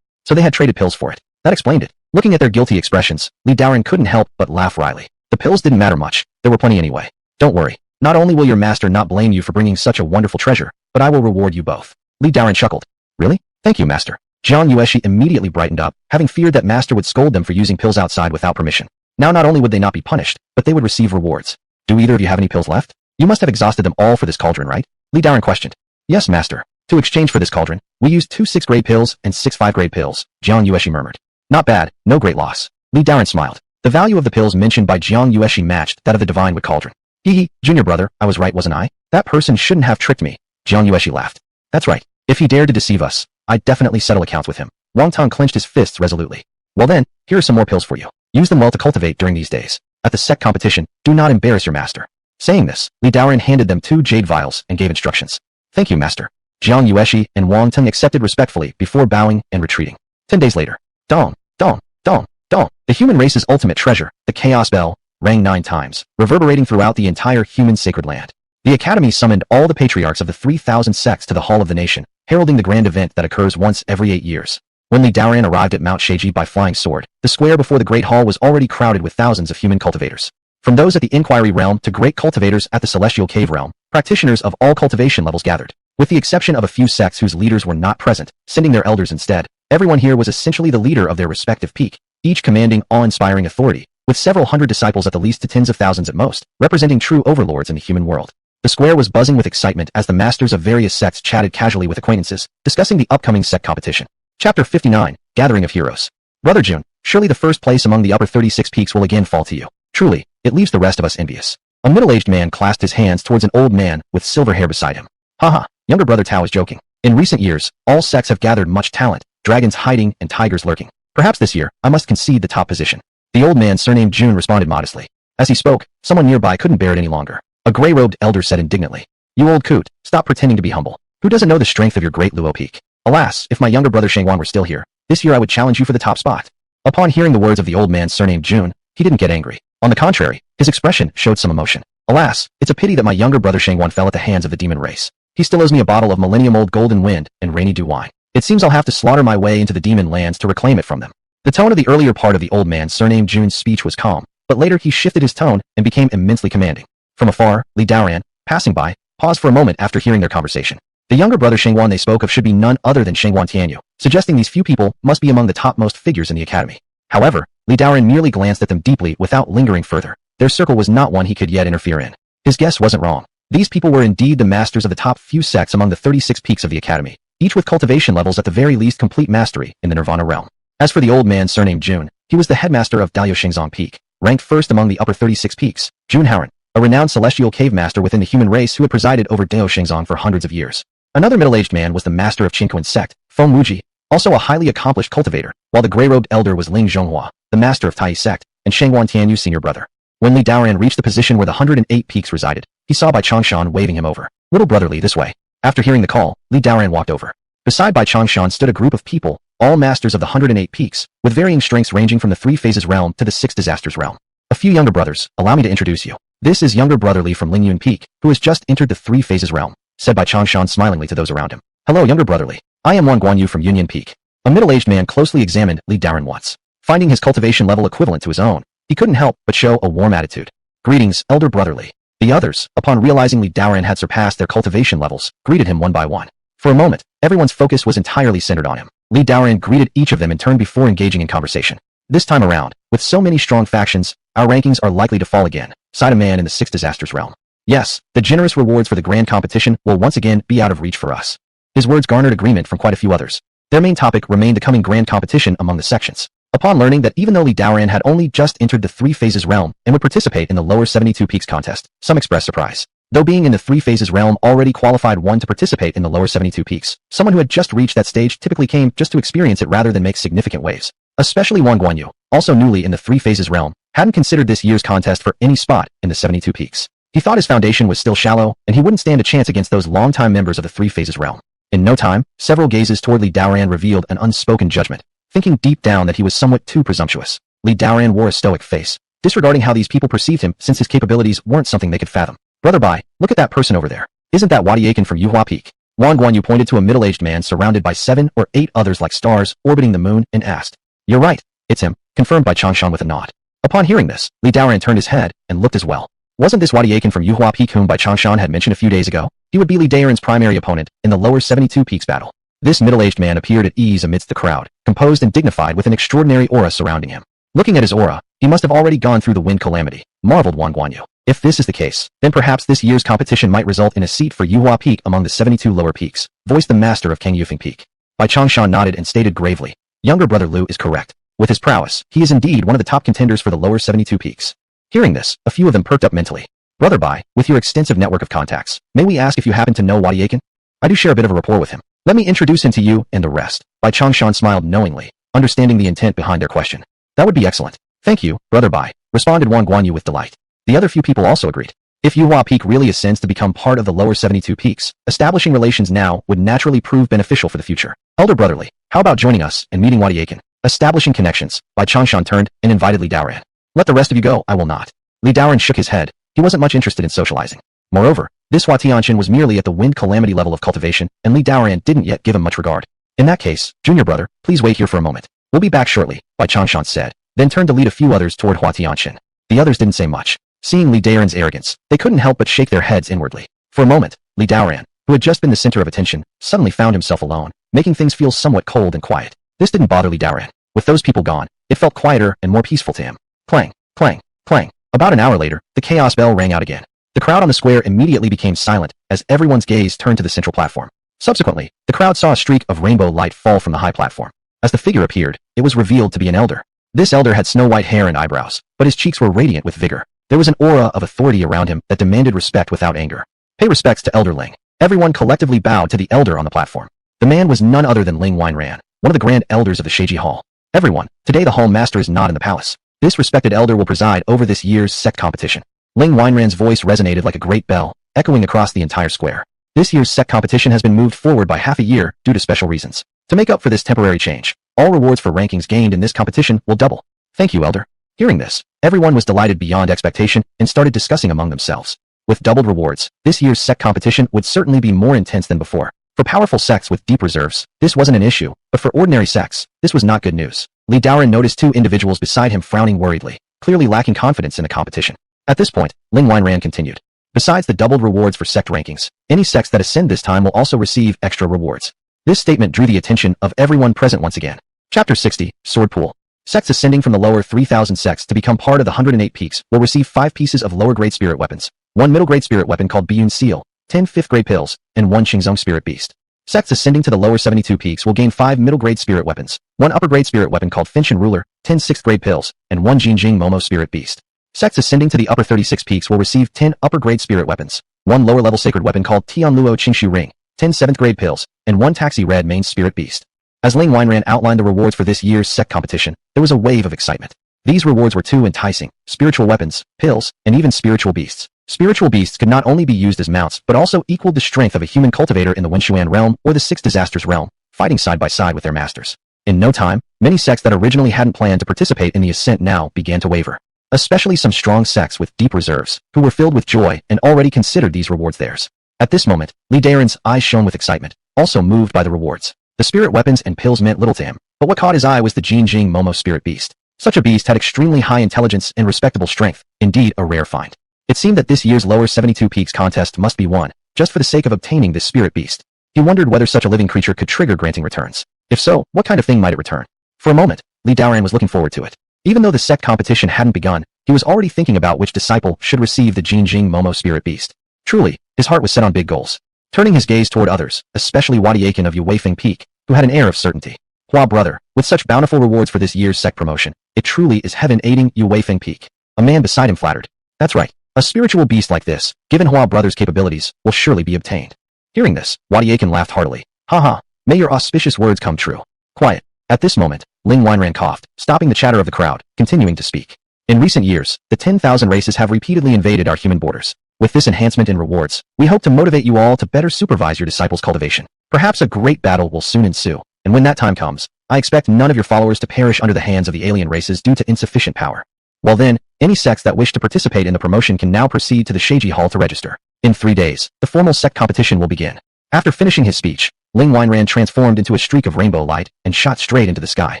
So they had traded pills for it. That explained it. Looking at their guilty expressions, Li Daoran couldn't help but laugh wryly. The pills didn't matter much. There were plenty anyway. Don't worry. Not only will your master not blame you for bringing such a wonderful treasure, but I will reward you both. Li Daoran chuckled. Really? Thank you, Master. Jiang Yueshi immediately brightened up, having feared that Master would scold them for using pills outside without permission. Now not only would they not be punished, but they would receive rewards. Do either of you have any pills left? You must have exhausted them all for this cauldron, right? Li Daoran questioned. Yes, master. To exchange for this cauldron, we used 2 6-grade pills and 6 5-grade pills, Jiang Yueshi murmured. Not bad, no great loss. Li Daoran smiled. The value of the pills mentioned by Jiang Yueshi matched that of the divine wood cauldron. Hee, junior brother, I was right, wasn't I? That person shouldn't have tricked me. Jiang Yueshi laughed. That's right. If he dared to deceive us, I'd definitely settle accounts with him. Wang Tong clenched his fists resolutely. Well then, here are some more pills for you. Use them well to cultivate during these days. At the sect competition, do not embarrass your master. Saying this, Li Daoran handed them 2 jade vials and gave instructions. Thank you, master. Jiang Yueshi and Wang Tong accepted respectfully before bowing and retreating. 10 days later. Dong, dong, dong, dong. The human race's ultimate treasure, the chaos bell, rang 9 times, reverberating throughout the entire human sacred land. The academy summoned all the patriarchs of the 3,000 sects to the hall of the nation, heralding the grand event that occurs once every 8 years. When Li Daoran arrived at Mount Sheiji by flying sword, the square before the great hall was already crowded with thousands of human cultivators. From those at the Inquiry Realm to great cultivators at the Celestial Cave Realm, practitioners of all cultivation levels gathered. With the exception of a few sects whose leaders were not present, sending their elders instead, everyone here was essentially the leader of their respective peak, each commanding awe-inspiring authority, with several hundred disciples at the least to tens of thousands at most, representing true overlords in the human world. The square was buzzing with excitement as the masters of various sects chatted casually with acquaintances, discussing the upcoming sect competition. Chapter 59, Gathering of Heroes. Brother Jun, surely the first place among the upper 36 peaks will again fall to you. Truly, it leaves the rest of us envious. A middle-aged man clasped his hands towards an old man with silver hair beside him. Haha, younger brother Tao is joking. In recent years, all sects have gathered much talent, dragons hiding and tigers lurking. Perhaps this year, I must concede the top position. The old man surnamed Jun responded modestly. As he spoke, someone nearby couldn't bear it any longer. A gray-robed elder said indignantly. You old coot, stop pretending to be humble. Who doesn't know the strength of your great Luo Peak? Alas, if my younger brother Shangwan were still here, this year I would challenge you for the top spot. Upon hearing the words of the old man surnamed Jun, he didn't get angry. On the contrary, his expression showed some emotion. Alas, it's a pity that my younger brother Shangwan fell at the hands of the demon race. He still owes me a bottle of millennium-old golden wind and rainy dew wine. It seems I'll have to slaughter my way into the demon lands to reclaim it from them. The tone of the earlier part of the old man surnamed Jun's speech was calm, but later he shifted his tone and became immensely commanding. From afar, Li Daoran, passing by, paused for a moment after hearing their conversation. The younger brother Shangwan they spoke of should be none other than Shangwan Tianyu, suggesting these few people must be among the topmost figures in the academy. However, Li Daoran merely glanced at them deeply without lingering further. Their circle was not one he could yet interfere in. His guess wasn't wrong. These people were indeed the masters of the top few sects among the 36 peaks of the academy, each with cultivation levels at the very least complete mastery in the Nirvana realm. As for the old man surnamed Jun, he was the headmaster of Dao Xingzong Peak, ranked first among the upper 36 peaks. Jun Haoran, a renowned celestial cave master within the human race who had presided over Dao Xingzong for hundreds of years. Another middle-aged man was the master of Qingquan sect, Feng Wuji, also a highly accomplished cultivator, while the gray-robed elder was Ling Zhonghua, the master of Tai sect, and Shangwan Tianyu's senior brother. When Li Daoran reached the position where the 108 peaks resided, he saw Bai Changshan waving him over. Little brother Li, this way. After hearing the call, Li Daoran walked over. Beside Bai Changshan stood a group of people, all masters of the 108 peaks, with varying strengths ranging from the 3 phases realm to the 6 disasters realm. A few younger brothers, allow me to introduce you. This is younger brother Li from Ling Yun Peak, who has just entered the 3 phases realm, said Bai Changshan smilingly to those around him. Hello younger brother Li. I am Wang Guanyu from Yunyan Peak. A middle-aged man closely examined Li Daoran once. Finding his cultivation level equivalent to his own, he couldn't help but show a warm attitude. Greetings, elder brother Li. The others, upon realizing Li Daoran had surpassed their cultivation levels, greeted him one by one. For a moment, everyone's focus was entirely centered on him. Li Daoran greeted each of them in turn before engaging in conversation. This time around, with so many strong factions, our rankings are likely to fall again, sighed a man in the 6 disasters realm. Yes, the generous rewards for the grand competition will once again be out of reach for us. His words garnered agreement from quite a few others. Their main topic remained the coming grand competition among the sections. Upon learning that even though Li Daoran had only just entered the 3 phases realm and would participate in the lower 72 peaks contest, some expressed surprise. Though being in the 3 phases realm already qualified one to participate in the lower 72 peaks, someone who had just reached that stage typically came just to experience it rather than make significant waves. Especially Wang Guanyu, also newly in the 3 phases realm, hadn't considered this year's contest for any spot in the 72 peaks. He thought his foundation was still shallow, and he wouldn't stand a chance against those longtime members of the 3 phases realm. In no time, several gazes toward Li Daoran revealed an unspoken judgment, thinking deep down that he was somewhat too presumptuous. Li Daoran wore a stoic face, disregarding how these people perceived him since his capabilities weren't something they could fathom. Brother Bai, look at that person over there. Isn't that Wadi Aiken from Yuhua Peak? Wang Guanyu pointed to a middle-aged man surrounded by 7 or 8 others like stars orbiting the moon and asked. You're right, it's him, confirmed by Changshan with a nod. Upon hearing this, Li Daoran turned his head and looked as well. Wasn't this Wadi Aiken from Yuhua Peak whom Bai Changshan had mentioned a few days ago? He would be Li Daoran's primary opponent in the lower 72 peaks battle. This middle-aged man appeared at ease amidst the crowd, composed and dignified with an extraordinary aura surrounding him. Looking at his aura, he must have already gone through the wind calamity, marveled Wang Guanyu. If this is the case, then perhaps this year's competition might result in a seat for Yuhua Peak among the 72 lower peaks, voiced the master of Kang Yufeng Peak. Bai Changshan nodded and stated gravely, younger brother Lu is correct. With his prowess, he is indeed one of the top contenders for the lower 72 peaks. Hearing this, a few of them perked up mentally. Brother Bai, with your extensive network of contacts, may we ask if you happen to know Wadi Aiken? I do share a bit of a rapport with him. Let me introduce him to you and the rest. Bai Changshan smiled knowingly, understanding the intent behind their question. That would be excellent. Thank you, Brother Bai, responded Wang Guanyu with delight. The other few people also agreed. If Yuhua Peak really ascends to become part of the lower 72 peaks, establishing relations now would naturally prove beneficial for the future. Elder Brotherly, how about joining us and meeting Wadi Aiken? Establishing connections, Bai Changshan turned and invited Li Daoran. Let the rest of you go, I will not. Li Daoran shook his head. He wasn't much interested in socializing. Moreover, this Hua Tianqian was merely at the wind calamity level of cultivation, and Li Daoran didn't yet give him much regard. In that case, junior brother, please wait here for a moment. We'll be back shortly, Bai Changshan said, then turned to lead a few others toward Hua Tianqian. The others didn't say much. Seeing Li Daoran's arrogance, they couldn't help but shake their heads inwardly. For a moment, Li Daoran, who had just been the center of attention, suddenly found himself alone, making things feel somewhat cold and quiet. This didn't bother Li Daoran. With those people gone, it felt quieter and more peaceful to him. Clang, clang, clang. About an hour later, the chaos bell rang out again. The crowd on the square immediately became silent as everyone's gaze turned to the central platform. Subsequently, the crowd saw a streak of rainbow light fall from the high platform. As the figure appeared, it was revealed to be an elder. This elder had snow-white hair and eyebrows, but his cheeks were radiant with vigor. There was an aura of authority around him that demanded respect without anger. Pay respects to Elder Ling. Everyone collectively bowed to the elder on the platform. The man was none other than Ling Yunran, one of the grand elders of the Sheiji Hall. Everyone, today the hall master is not in the palace. This respected elder will preside over this year's sect competition. Ling Yunran's voice resonated like a great bell, echoing across the entire square. This year's sect competition has been moved forward by half a year due to special reasons. To make up for this temporary change, all rewards for rankings gained in this competition will double. Thank you, elder. Hearing this, everyone was delighted beyond expectation and started discussing among themselves. With doubled rewards, this year's sect competition would certainly be more intense than before. For powerful sects with deep reserves, this wasn't an issue, but for ordinary sects, this was not good news. Li Daoran noticed two individuals beside him frowning worriedly, clearly lacking confidence in the competition. At this point, Ling Yunran continued. Besides the doubled rewards for sect rankings, any sects that ascend this time will also receive extra rewards. This statement drew the attention of everyone present once again. Chapter 60, Sword Pool. Sects ascending from the lower 3,000 sects to become part of the 108 peaks will receive 5 pieces of lower-grade spirit weapons, 1 middle-grade spirit weapon called Biyun Seal, 10 5th-grade pills, and 1 Qingzong spirit beast. Sects ascending to the lower 72 peaks will gain 5 middle-grade spirit weapons, 1 upper-grade spirit weapon called Finshan Ruler, 10 6th-grade pills, and 1 Jinjing Momo spirit beast. Sects ascending to the upper 36 peaks will receive 10 upper-grade spirit weapons, 1 lower-level sacred weapon called Tianluo Qingshu Ring, 10 7th-grade pills, and 1 Taxi Red Main spirit beast. As Ling Yunran outlined the rewards for this year's sect competition, there was a wave of excitement. These rewards were too enticing: spiritual weapons, pills, and even spiritual beasts. Spiritual beasts could not only be used as mounts but also equaled the strength of a human cultivator in the Wenshuan realm or the Six Disasters realm, fighting side by side with their masters. In no time, many sects that originally hadn't planned to participate in the ascent now began to waver. Especially some strong sects with deep reserves, who were filled with joy and already considered these rewards theirs. At this moment, Li Daoran's eyes shone with excitement, also moved by the rewards. The spirit weapons and pills meant little to him, but what caught his eye was the Jinjing Momo spirit beast. Such a beast had extremely high intelligence and respectable strength, indeed a rare find. It seemed that this year's lower 72 peaks contest must be won, just for the sake of obtaining this spirit beast. He wondered whether such a living creature could trigger granting returns. If so, what kind of thing might it return? For a moment, Li Daoran was looking forward to it. Even though the sect competition hadn't begun, he was already thinking about which disciple should receive the Jinjing Momo spirit beast. Truly, his heart was set on big goals. Turning his gaze toward others, especially Wadi Aiken of Yuweifeng Peak, who had an air of certainty. Hua brother, with such bountiful rewards for this year's sect promotion, it truly is heaven aiding Yuweifeng Peak. A man beside him flattered. That's right, a spiritual beast like this, given Hua brother's capabilities, will surely be obtained. Hearing this, Wadi Aiken laughed heartily. Ha, may your auspicious words come true. Quiet. At this moment, Ling Yunran coughed, stopping the chatter of the crowd, continuing to speak. In recent years, the 10,000 races have repeatedly invaded our human borders. With this enhancement in rewards, we hope to motivate you all to better supervise your disciples' cultivation. Perhaps a great battle will soon ensue, and when that time comes, I expect none of your followers to perish under the hands of the alien races due to insufficient power. Well then, any sects that wish to participate in the promotion can now proceed to the Sheiji Hall to register. In 3 days, the formal sect competition will begin. After finishing his speech, Ling Yunran transformed into a streak of rainbow light and shot straight into the sky.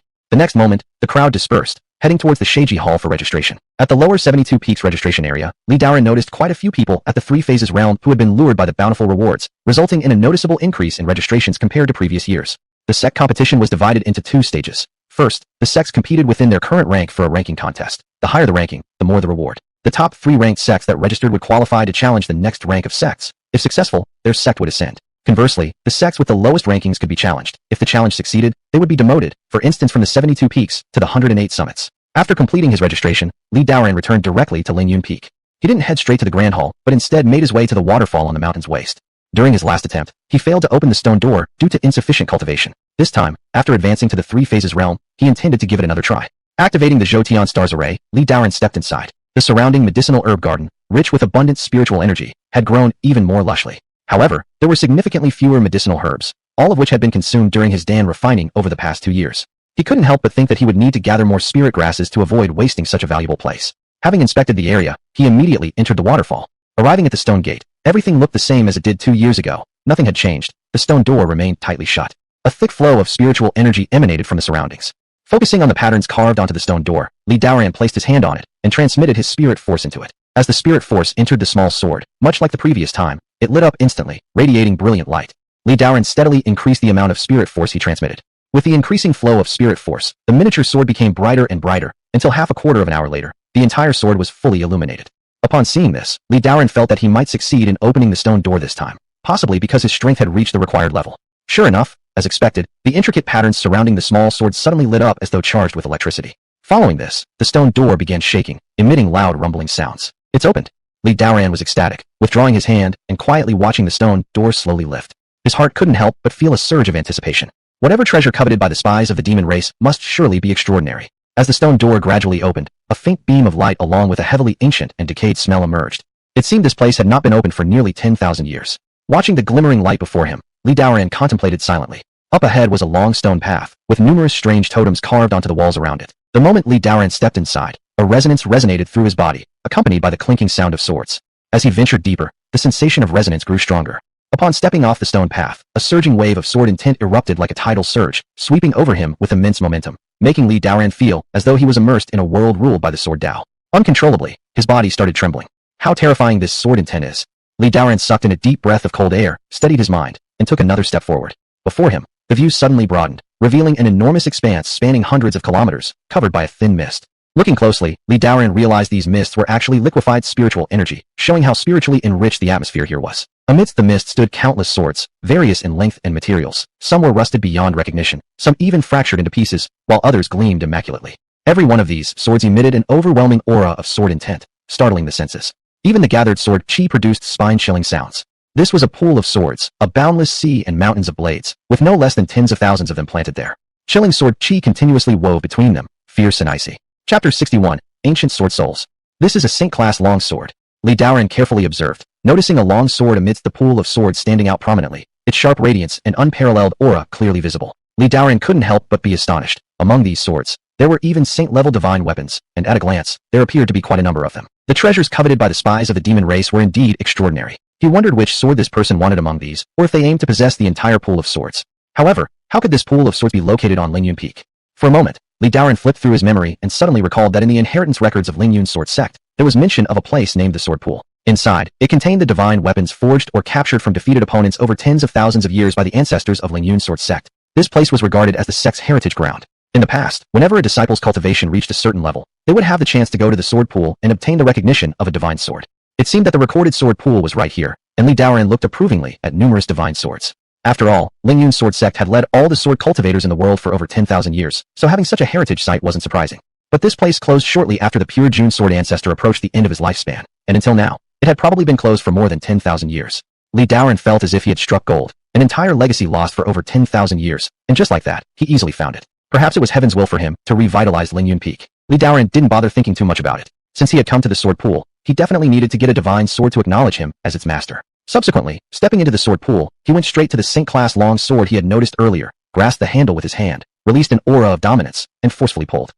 The next moment, the crowd dispersed, heading towards the Sheiji Hall for registration. At the lower 72 peaks registration area, Li Daoran noticed quite a few people at the 3 phases realm who had been lured by the bountiful rewards, resulting in a noticeable increase in registrations compared to previous years. The sect competition was divided into 2 stages. First, the sects competed within their current rank for a ranking contest. The higher the ranking, the more the reward. The top 3 ranked sects that registered would qualify to challenge the next rank of sects. If successful, their sect would ascend. Conversely, the sects with the lowest rankings could be challenged. If the challenge succeeded, they would be demoted, for instance from the 72 peaks to the 108 summits. After completing his registration, Daan returned directly to Ling Yun Peak. He didn't head straight to the Grand Hall, but instead made his way to the waterfall on the mountain's waist. During his last attempt, he failed to open the stone door due to insufficient cultivation. This time, after advancing to the 3 phases realm, he intended to give it another try. Activating the Jotian Stars Array, Daan stepped inside. The surrounding medicinal herb garden, rich with abundant spiritual energy, had grown even more lushly. However, there were significantly fewer medicinal herbs, all of which had been consumed during his Daan refining over the past 2 years. He couldn't help but think that he would need to gather more spirit grasses to avoid wasting such a valuable place. Having inspected the area, he immediately entered the waterfall. Arriving at the stone gate, everything looked the same as it did 2 years ago. Nothing had changed. The stone door remained tightly shut. A thick flow of spiritual energy emanated from the surroundings. Focusing on the patterns carved onto the stone door, Daan placed his hand on it and transmitted his spirit force into it. As the spirit force entered the small sword, much like the previous time, it lit up instantly, radiating brilliant light. Daan steadily increased the amount of spirit force he transmitted. With the increasing flow of spirit force, the miniature sword became brighter and brighter, until half a quarter of an hour later, the entire sword was fully illuminated. Upon seeing this, Daan felt that he might succeed in opening the stone door this time, possibly because his strength had reached the required level. Sure enough, as expected, the intricate patterns surrounding the small sword suddenly lit up as though charged with electricity. Following this, the stone door began shaking, emitting loud rumbling sounds. It's opened. Daan was ecstatic, withdrawing his hand and quietly watching the stone door slowly lift. His heart couldn't help but feel a surge of anticipation. Whatever treasure coveted by the spies of the demon race must surely be extraordinary. As the stone door gradually opened, a faint beam of light along with a heavily ancient and decayed smell emerged. It seemed this place had not been opened for nearly 10,000 years. Watching the glimmering light before him, Daan contemplated silently. Up ahead was a long stone path, with numerous strange totems carved onto the walls around it. The moment Daan stepped inside, a resonance resonated through his body, accompanied by the clinking sound of swords. As he ventured deeper, the sensation of resonance grew stronger. Upon stepping off the stone path, a surging wave of sword intent erupted like a tidal surge, sweeping over him with immense momentum, making Daan feel as though he was immersed in a world ruled by the sword Tao. Uncontrollably, his body started trembling. How terrifying this sword intent is. Daan sucked in a deep breath of cold air, steadied his mind, and took another step forward. Before him, the view suddenly broadened, revealing an enormous expanse spanning hundreds of kilometers, covered by a thin mist. Looking closely, Daan realized these mists were actually liquefied spiritual energy, showing how spiritually enriched the atmosphere here was. Amidst the mist stood countless swords, various in length and materials. Some were rusted beyond recognition, some even fractured into pieces, while others gleamed immaculately. Every one of these swords emitted an overwhelming aura of sword intent, startling the senses. Even the gathered sword chi produced spine-chilling sounds. This was a pool of swords, a boundless sea and mountains of blades, with no less than tens of thousands of them planted there. Chilling sword chi continuously wove between them, fierce and icy. Chapter 61, Ancient Sword Souls. This is a Saint-class long sword. Daan carefully observed, noticing a long sword amidst the pool of swords standing out prominently, its sharp radiance and unparalleled aura clearly visible. Daan couldn't help but be astonished. Among these swords, there were even saint-level divine weapons, and at a glance, there appeared to be quite a number of them. The treasures coveted by the spies of the demon race were indeed extraordinary. He wondered which sword this person wanted among these, or if they aimed to possess the entire pool of swords. However, how could this pool of swords be located on Ling Yun Peak? For a moment, Daan flipped through his memory and suddenly recalled that in the inheritance records of Ling Yun Sword sect, there was mention of a place named the Sword Pool. Inside, it contained the divine weapons forged or captured from defeated opponents over tens of thousands of years by the ancestors of Ling Yun Sword sect. This place was regarded as the sect's heritage ground. In the past, whenever a disciple's cultivation reached a certain level, they would have the chance to go to the Sword Pool and obtain the recognition of a divine sword. It seemed that the recorded Sword Pool was right here, and Daan looked approvingly at numerous divine swords. After all, Ling Yun Sword sect had led all the sword cultivators in the world for over 10,000 years, so having such a heritage site wasn't surprising. But this place closed shortly after the pure June sword ancestor approached the end of his lifespan, and until now, it had probably been closed for more than 10,000 years. Daan felt as if he had struck gold, an entire legacy lost for over 10,000 years, and just like that, he easily found it. Perhaps it was heaven's will for him to revitalize Ling Yun Peak. Daan didn't bother thinking too much about it. Since he had come to the sword pool, he definitely needed to get a divine sword to acknowledge him as its master. Subsequently, stepping into the sword pool, he went straight to the Saint-class long sword he had noticed earlier, grasped the handle with his hand, released an aura of dominance, and forcefully pulled.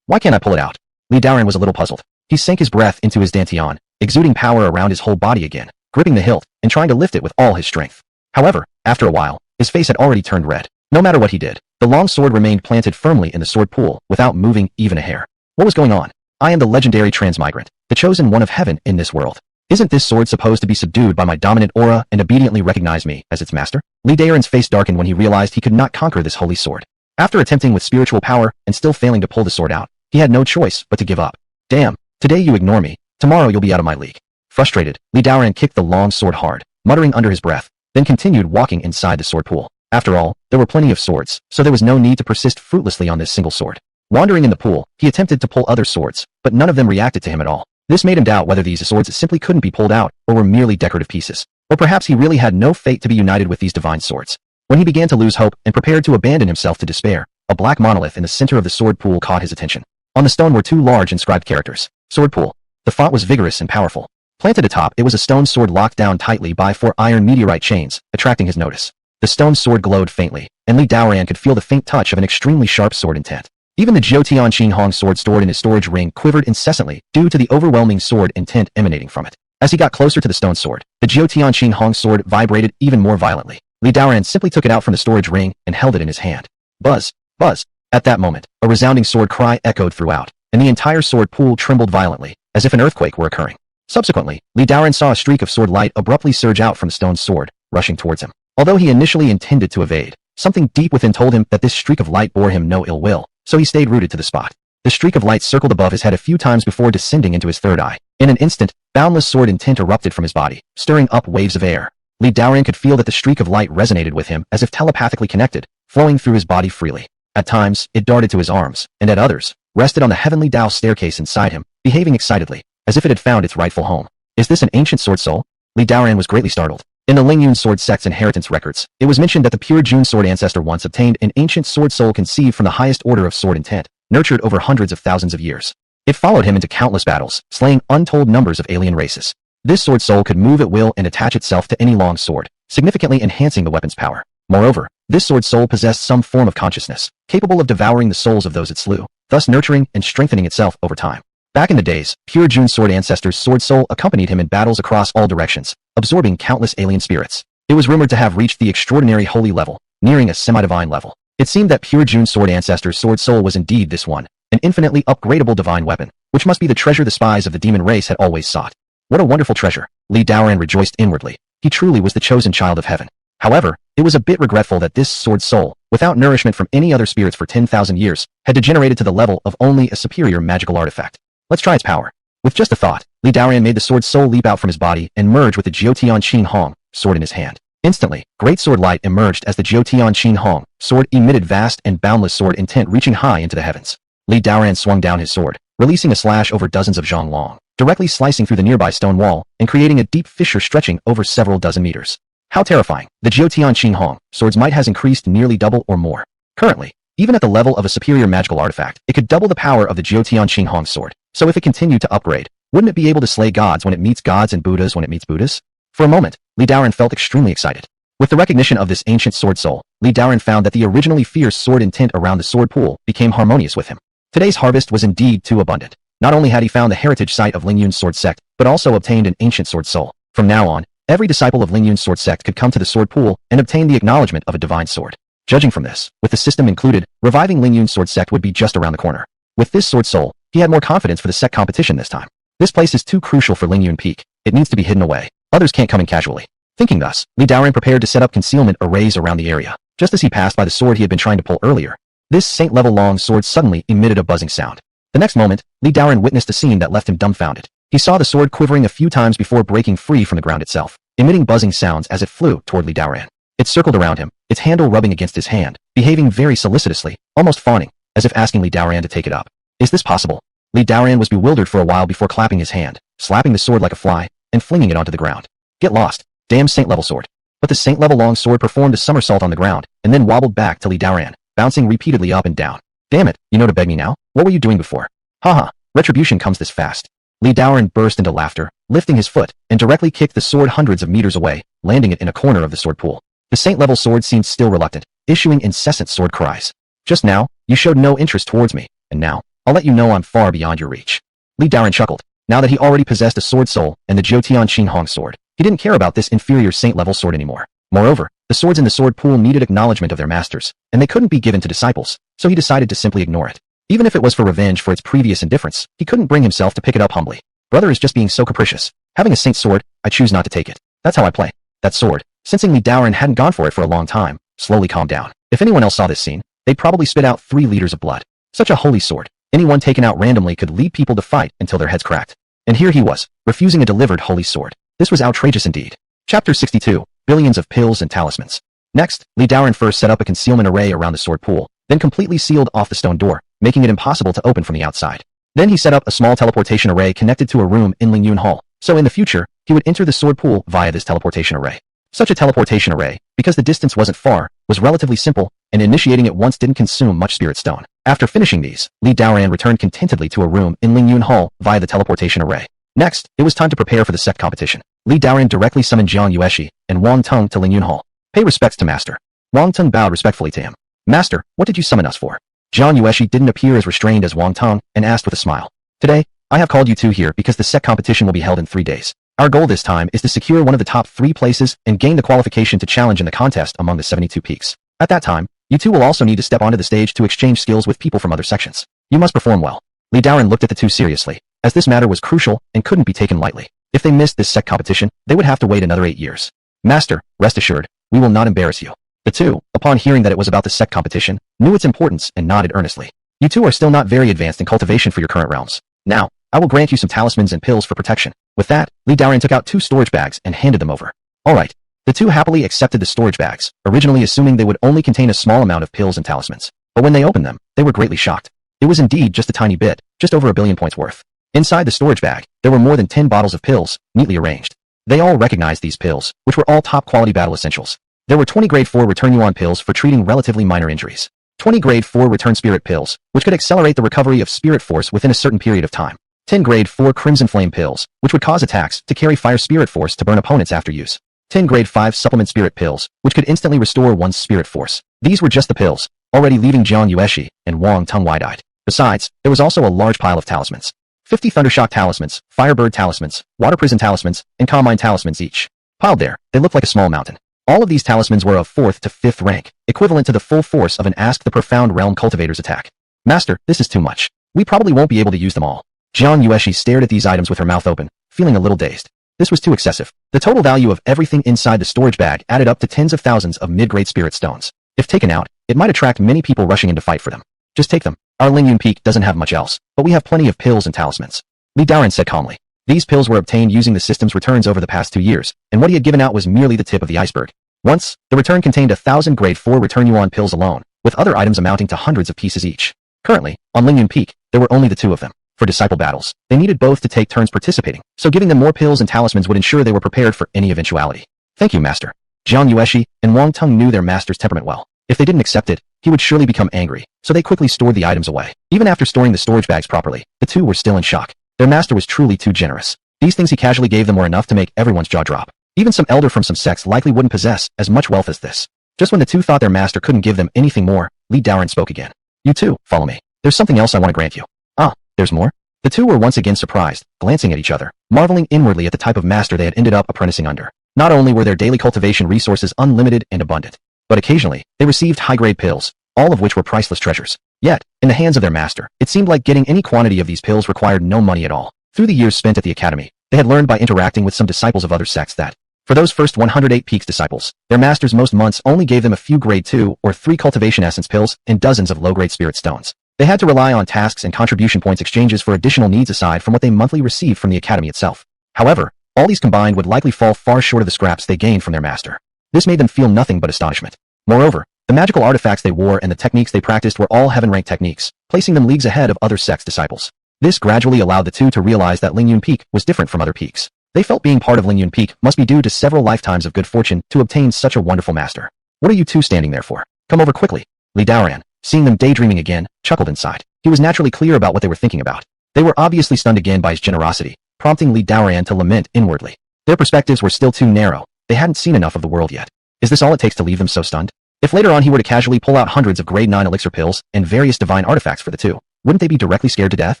Why can't I pull it out? Daan was a little puzzled. He sank his breath into his dantian, exuding power around his whole body again, gripping the hilt, and trying to lift it with all his strength. However, after a while, his face had already turned red. No matter what he did, the long sword remained planted firmly in the sword pool, without moving even a hair. What was going on? I am the legendary Transmigrant, the chosen one of heaven in this world. Isn't this sword supposed to be subdued by my dominant aura and obediently recognize me as its master? Daan's face darkened when he realized he could not conquer this holy sword. After attempting with spiritual power and still failing to pull the sword out, he had no choice but to give up. Damn, today you ignore me, Tomorrow you'll be out of my league. Frustrated, Li Daoran kicked the long sword hard, muttering under his breath, then continued walking inside the sword pool. After all, there were plenty of swords, so there was no need to persist fruitlessly on this single sword. Wandering in the pool, he attempted to pull other swords, but none of them reacted to him at all. This made him doubt whether these swords simply couldn't be pulled out, or were merely decorative pieces. Or perhaps he really had no fate to be united with these divine swords. When he began to lose hope and prepared to abandon himself to despair, a black monolith in the center of the sword pool caught his attention. On the stone were two large inscribed characters. Sword pool. The font was vigorous and powerful. Planted atop, it was a stone sword locked down tightly by 4 iron meteorite chains, attracting his notice. The stone sword glowed faintly, and Li Daoran could feel the faint touch of an extremely sharp sword intent. Even the Jiutian Qinghong sword stored in his storage ring quivered incessantly due to the overwhelming sword intent emanating from it. As he got closer to the stone sword, the Jiutian Qinghong sword vibrated even more violently. Li Daoran simply took it out from the storage ring and held it in his hand. Buzz! Buzz! At that moment, a resounding sword cry echoed throughout, and the entire sword pool trembled violently, as if an earthquake were occurring. Subsequently, Li Daoran saw a streak of sword light abruptly surge out from the stone sword, rushing towards him. Although he initially intended to evade, something deep within told him that this streak of light bore him no ill will, so he stayed rooted to the spot. The streak of light circled above his head a few times before descending into his third eye. In an instant, boundless sword intent erupted from his body, stirring up waves of air. Li Daoran could feel that the streak of light resonated with him as if telepathically connected, flowing through his body freely. At times, it darted to his arms, and at others, rested on the heavenly Tao staircase inside him, behaving excitedly, as if it had found its rightful home. Is this an ancient sword soul? Li Daoran was greatly startled. In the Ling Yun Sword sect's inheritance records, it was mentioned that the pure Jun sword ancestor once obtained an ancient sword soul conceived from the highest order of sword intent, nurtured over hundreds of thousands of years. It followed him into countless battles, slaying untold numbers of alien races. This sword soul could move at will and attach itself to any long sword, significantly enhancing the weapon's power. Moreover, this sword soul possessed some form of consciousness, capable of devouring the souls of those it slew, thus nurturing and strengthening itself over time. Back in the days, pure Jun sword ancestor's sword soul accompanied him in battles across all directions, absorbing countless alien spirits. It was rumored to have reached the extraordinary holy level, nearing a semi-divine level. It seemed that pure Jun sword ancestor's sword soul was indeed this one, an infinitely upgradable divine weapon, which must be the treasure the spies of the demon race had always sought. What a wonderful treasure! Li Daoran rejoiced inwardly. He truly was the chosen child of heaven. However, it was a bit regretful that this sword soul, without nourishment from any other spirits for 10,000 years, had degenerated to the level of only a superior magical artifact. Let's try its power. With just a thought, Li Daoran made the sword soul leap out from his body and merge with the Jiutian Qinghong sword in his hand. Instantly, great sword light emerged as the Jiutian Qinghong sword emitted vast and boundless sword intent reaching high into the heavens. Li Daoran swung down his sword, releasing a slash over dozens of zhang long, directly slicing through the nearby stone wall and creating a deep fissure stretching over several dozen meters. How terrifying! The Jiutian Qinghong sword's might has increased nearly double or more. Currently, even at the level of a superior magical artifact, it could double the power of the Jiutian Qinghong sword. So if it continued to upgrade, wouldn't it be able to slay gods when it meets gods and Buddhas when it meets Buddhas? For a moment, Li Daoran felt extremely excited. With the recognition of this ancient sword soul, Li Daoran found that the originally fierce sword intent around the sword pool became harmonious with him. Today's harvest was indeed too abundant. Not only had he found the heritage site of Ling Yun Sword sect, but also obtained an ancient sword soul. From now on, every disciple of Ling Yun Sword sect could come to the sword pool and obtain the acknowledgement of a divine sword. Judging from this, with the system included, reviving Ling Yun Sword sect would be just around the corner. With this sword soul, he had more confidence for the sect competition this time. This place is too crucial for Ling Yun Peak. It needs to be hidden away. Others can't come in casually. Thinking thus, Li Daoran prepared to set up concealment arrays around the area. Just as he passed by the sword he had been trying to pull earlier, this saint-level long sword suddenly emitted a buzzing sound. The next moment, Li Daoran witnessed a scene that left him dumbfounded. He saw the sword quivering a few times before breaking free from the ground itself, emitting buzzing sounds as it flew toward Li Daoran. It circled around him, its handle rubbing against his hand, behaving very solicitously, almost fawning, as if asking Li Daoran to take it up. Is this possible? Li Daoran was bewildered for a while before clapping his hand, slapping the sword like a fly, and flinging it onto the ground. Get lost. Damn saint-level sword. But the saint-level long sword performed a somersault on the ground, and then wobbled back to Li Daoran, bouncing repeatedly up and down. Damn it, you know to beg me now? What were you doing before? Haha, retribution comes this fast. Li Daoran burst into laughter, lifting his foot, and directly kicked the sword hundreds of meters away, landing it in a corner of the sword pool. The saint-level sword seemed still reluctant, issuing incessant sword cries. Just now, you showed no interest towards me, and now, I'll let you know I'm far beyond your reach. Li Daoran chuckled. Now that he already possessed a sword soul and the Jiutian Qinghong sword, he didn't care about this inferior saint-level sword anymore. Moreover, the swords in the sword pool needed acknowledgement of their masters, and they couldn't be given to disciples, so he decided to simply ignore it. Even if it was for revenge for its previous indifference, he couldn't bring himself to pick it up humbly. Brother is just being so capricious. Having a saint sword, I choose not to take it. That's how I play. That sword, sensing Li Daoran hadn't gone for it for a long time, slowly calmed down. If anyone else saw this scene, they'd probably spit out 3 liters of blood. Such a holy sword. Anyone taken out randomly could lead people to fight until their heads cracked. And here he was, refusing a delivered holy sword. This was outrageous indeed. Chapter 62. Billions of pills and talismans. Next, Li Daoran first set up a concealment array around the sword pool, then completely sealed off the stone door, making it impossible to open from the outside. Then he set up a small teleportation array connected to a room in Ling Yun Hall, so in the future, he would enter the sword pool via this teleportation array. Such a teleportation array, because the distance wasn't far, was relatively simple, and initiating it once didn't consume much spirit stone. After finishing these, Li Daoran returned contentedly to a room in Ling Yun Hall via the teleportation array. Next, it was time to prepare for the sect competition. Li Daoran directly summoned Jiang Yueshi and Wang Teng to Ling Yun Hall. Pay respects to Master. Wang Teng bowed respectfully to him. Master, what did you summon us for? Jiang Yueshi didn't appear as restrained as Wang Teng and asked with a smile. Today, I have called you two here because the sect competition will be held in 3 days. Our goal this time is to secure one of the top 3 places and gain the qualification to challenge in the contest among the 72 peaks. At that time, you two will also need to step onto the stage to exchange skills with people from other sections. You must perform well. Li Daoran looked at the two seriously, as this matter was crucial and couldn't be taken lightly. If they missed this sect competition, they would have to wait another 8 years. Master, rest assured, we will not embarrass you. The two, upon hearing that it was about the sect competition, knew its importance and nodded earnestly. You two are still not very advanced in cultivation for your current realms. Now, I will grant you some talismans and pills for protection. With that, Li Daoran took out 2 storage bags and handed them over. Alright. The two happily accepted the storage bags, originally assuming they would only contain a small amount of pills and talismans. But when they opened them, they were greatly shocked. It was indeed just a tiny bit, just over 1 billion points worth. Inside the storage bag, there were more than 10 bottles of pills, neatly arranged. They all recognized these pills, which were all top-quality battle essentials. There were 20 grade 4 return yuan pills for treating relatively minor injuries. 20 grade 4 return spirit pills, which could accelerate the recovery of spirit force within a certain period of time. 10 grade 4 crimson flame pills, which would cause attacks to carry fire spirit force to burn opponents after use. 10 grade 5 supplement spirit pills, which could instantly restore one's spirit force. These were just the pills, already leaving Jiang Yueshi and Wang Teng wide-eyed. Besides, there was also a large pile of talismans. 50 Thundershock talismans, Firebird talismans, Water Prison talismans, and Calm Mind talismans each. Piled there, they looked like a small mountain. All of these talismans were of 4th to 5th rank, equivalent to the full force of an Ask the Profound Realm cultivator's attack. Master, this is too much. We probably won't be able to use them all. Jiang Yueshi stared at these items with her mouth open, feeling a little dazed. This was too excessive. The total value of everything inside the storage bag added up to tens of thousands of mid-grade spirit stones. If taken out, it might attract many people rushing in to fight for them. Just take them. Our Ling Yun Peak doesn't have much else, but we have plenty of pills and talismans. Li Daoran said calmly. These pills were obtained using the system's returns over the past 2 years, and what he had given out was merely the tip of the iceberg. Once, the return contained 1,000 grade 4 return yuan pills alone, with other items amounting to hundreds of pieces each. Currently, on Ling Yun Peak, there were only the 2 of them. For disciple battles, they needed both to take turns participating, so giving them more pills and talismans would ensure they were prepared for any eventuality. Thank you, Master. Jiang Yueshi and Wang Teng knew their master's temperament well. If they didn't accept it, he would surely become angry, so they quickly stored the items away. Even after storing the storage bags properly, the two were still in shock. Their master was truly too generous. These things he casually gave them were enough to make everyone's jaw drop. Even some elder from some sects likely wouldn't possess as much wealth as this. Just when the two thought their master couldn't give them anything more, Li Daoran spoke again. You two, follow me. There's something else I want to grant you. Ah, there's more? The two were once again surprised, glancing at each other, marveling inwardly at the type of master they had ended up apprenticing under. Not only were their daily cultivation resources unlimited and abundant, but occasionally, they received high-grade pills, all of which were priceless treasures. Yet, in the hands of their master, it seemed like getting any quantity of these pills required no money at all. Through the years spent at the academy, they had learned by interacting with some disciples of other sects that, for those first 108 peaks disciples, their masters most months only gave them a few grade 2 or 3 cultivation essence pills and dozens of low-grade spirit stones. They had to rely on tasks and contribution points exchanges for additional needs aside from what they monthly received from the academy itself. However, all these combined would likely fall far short of the scraps they gained from their master. This made them feel nothing but astonishment. Moreover, the magical artifacts they wore and the techniques they practiced were all heaven-ranked techniques, placing them leagues ahead of other sects' disciples. This gradually allowed the two to realize that Ling Yun Peak was different from other peaks. They felt being part of Ling Yun Peak must be due to several lifetimes of good fortune to obtain such a wonderful master. What are you two standing there for? Come over quickly. Li Daoran, seeing them daydreaming again, chuckled inside. He was naturally clear about what they were thinking about. They were obviously stunned again by his generosity, prompting Li Daoran to lament inwardly. Their perspectives were still too narrow. They hadn't seen enough of the world yet. Is this all it takes to leave them so stunned? If later on he were to casually pull out hundreds of grade 9 elixir pills and various divine artifacts for the two, wouldn't they be directly scared to death?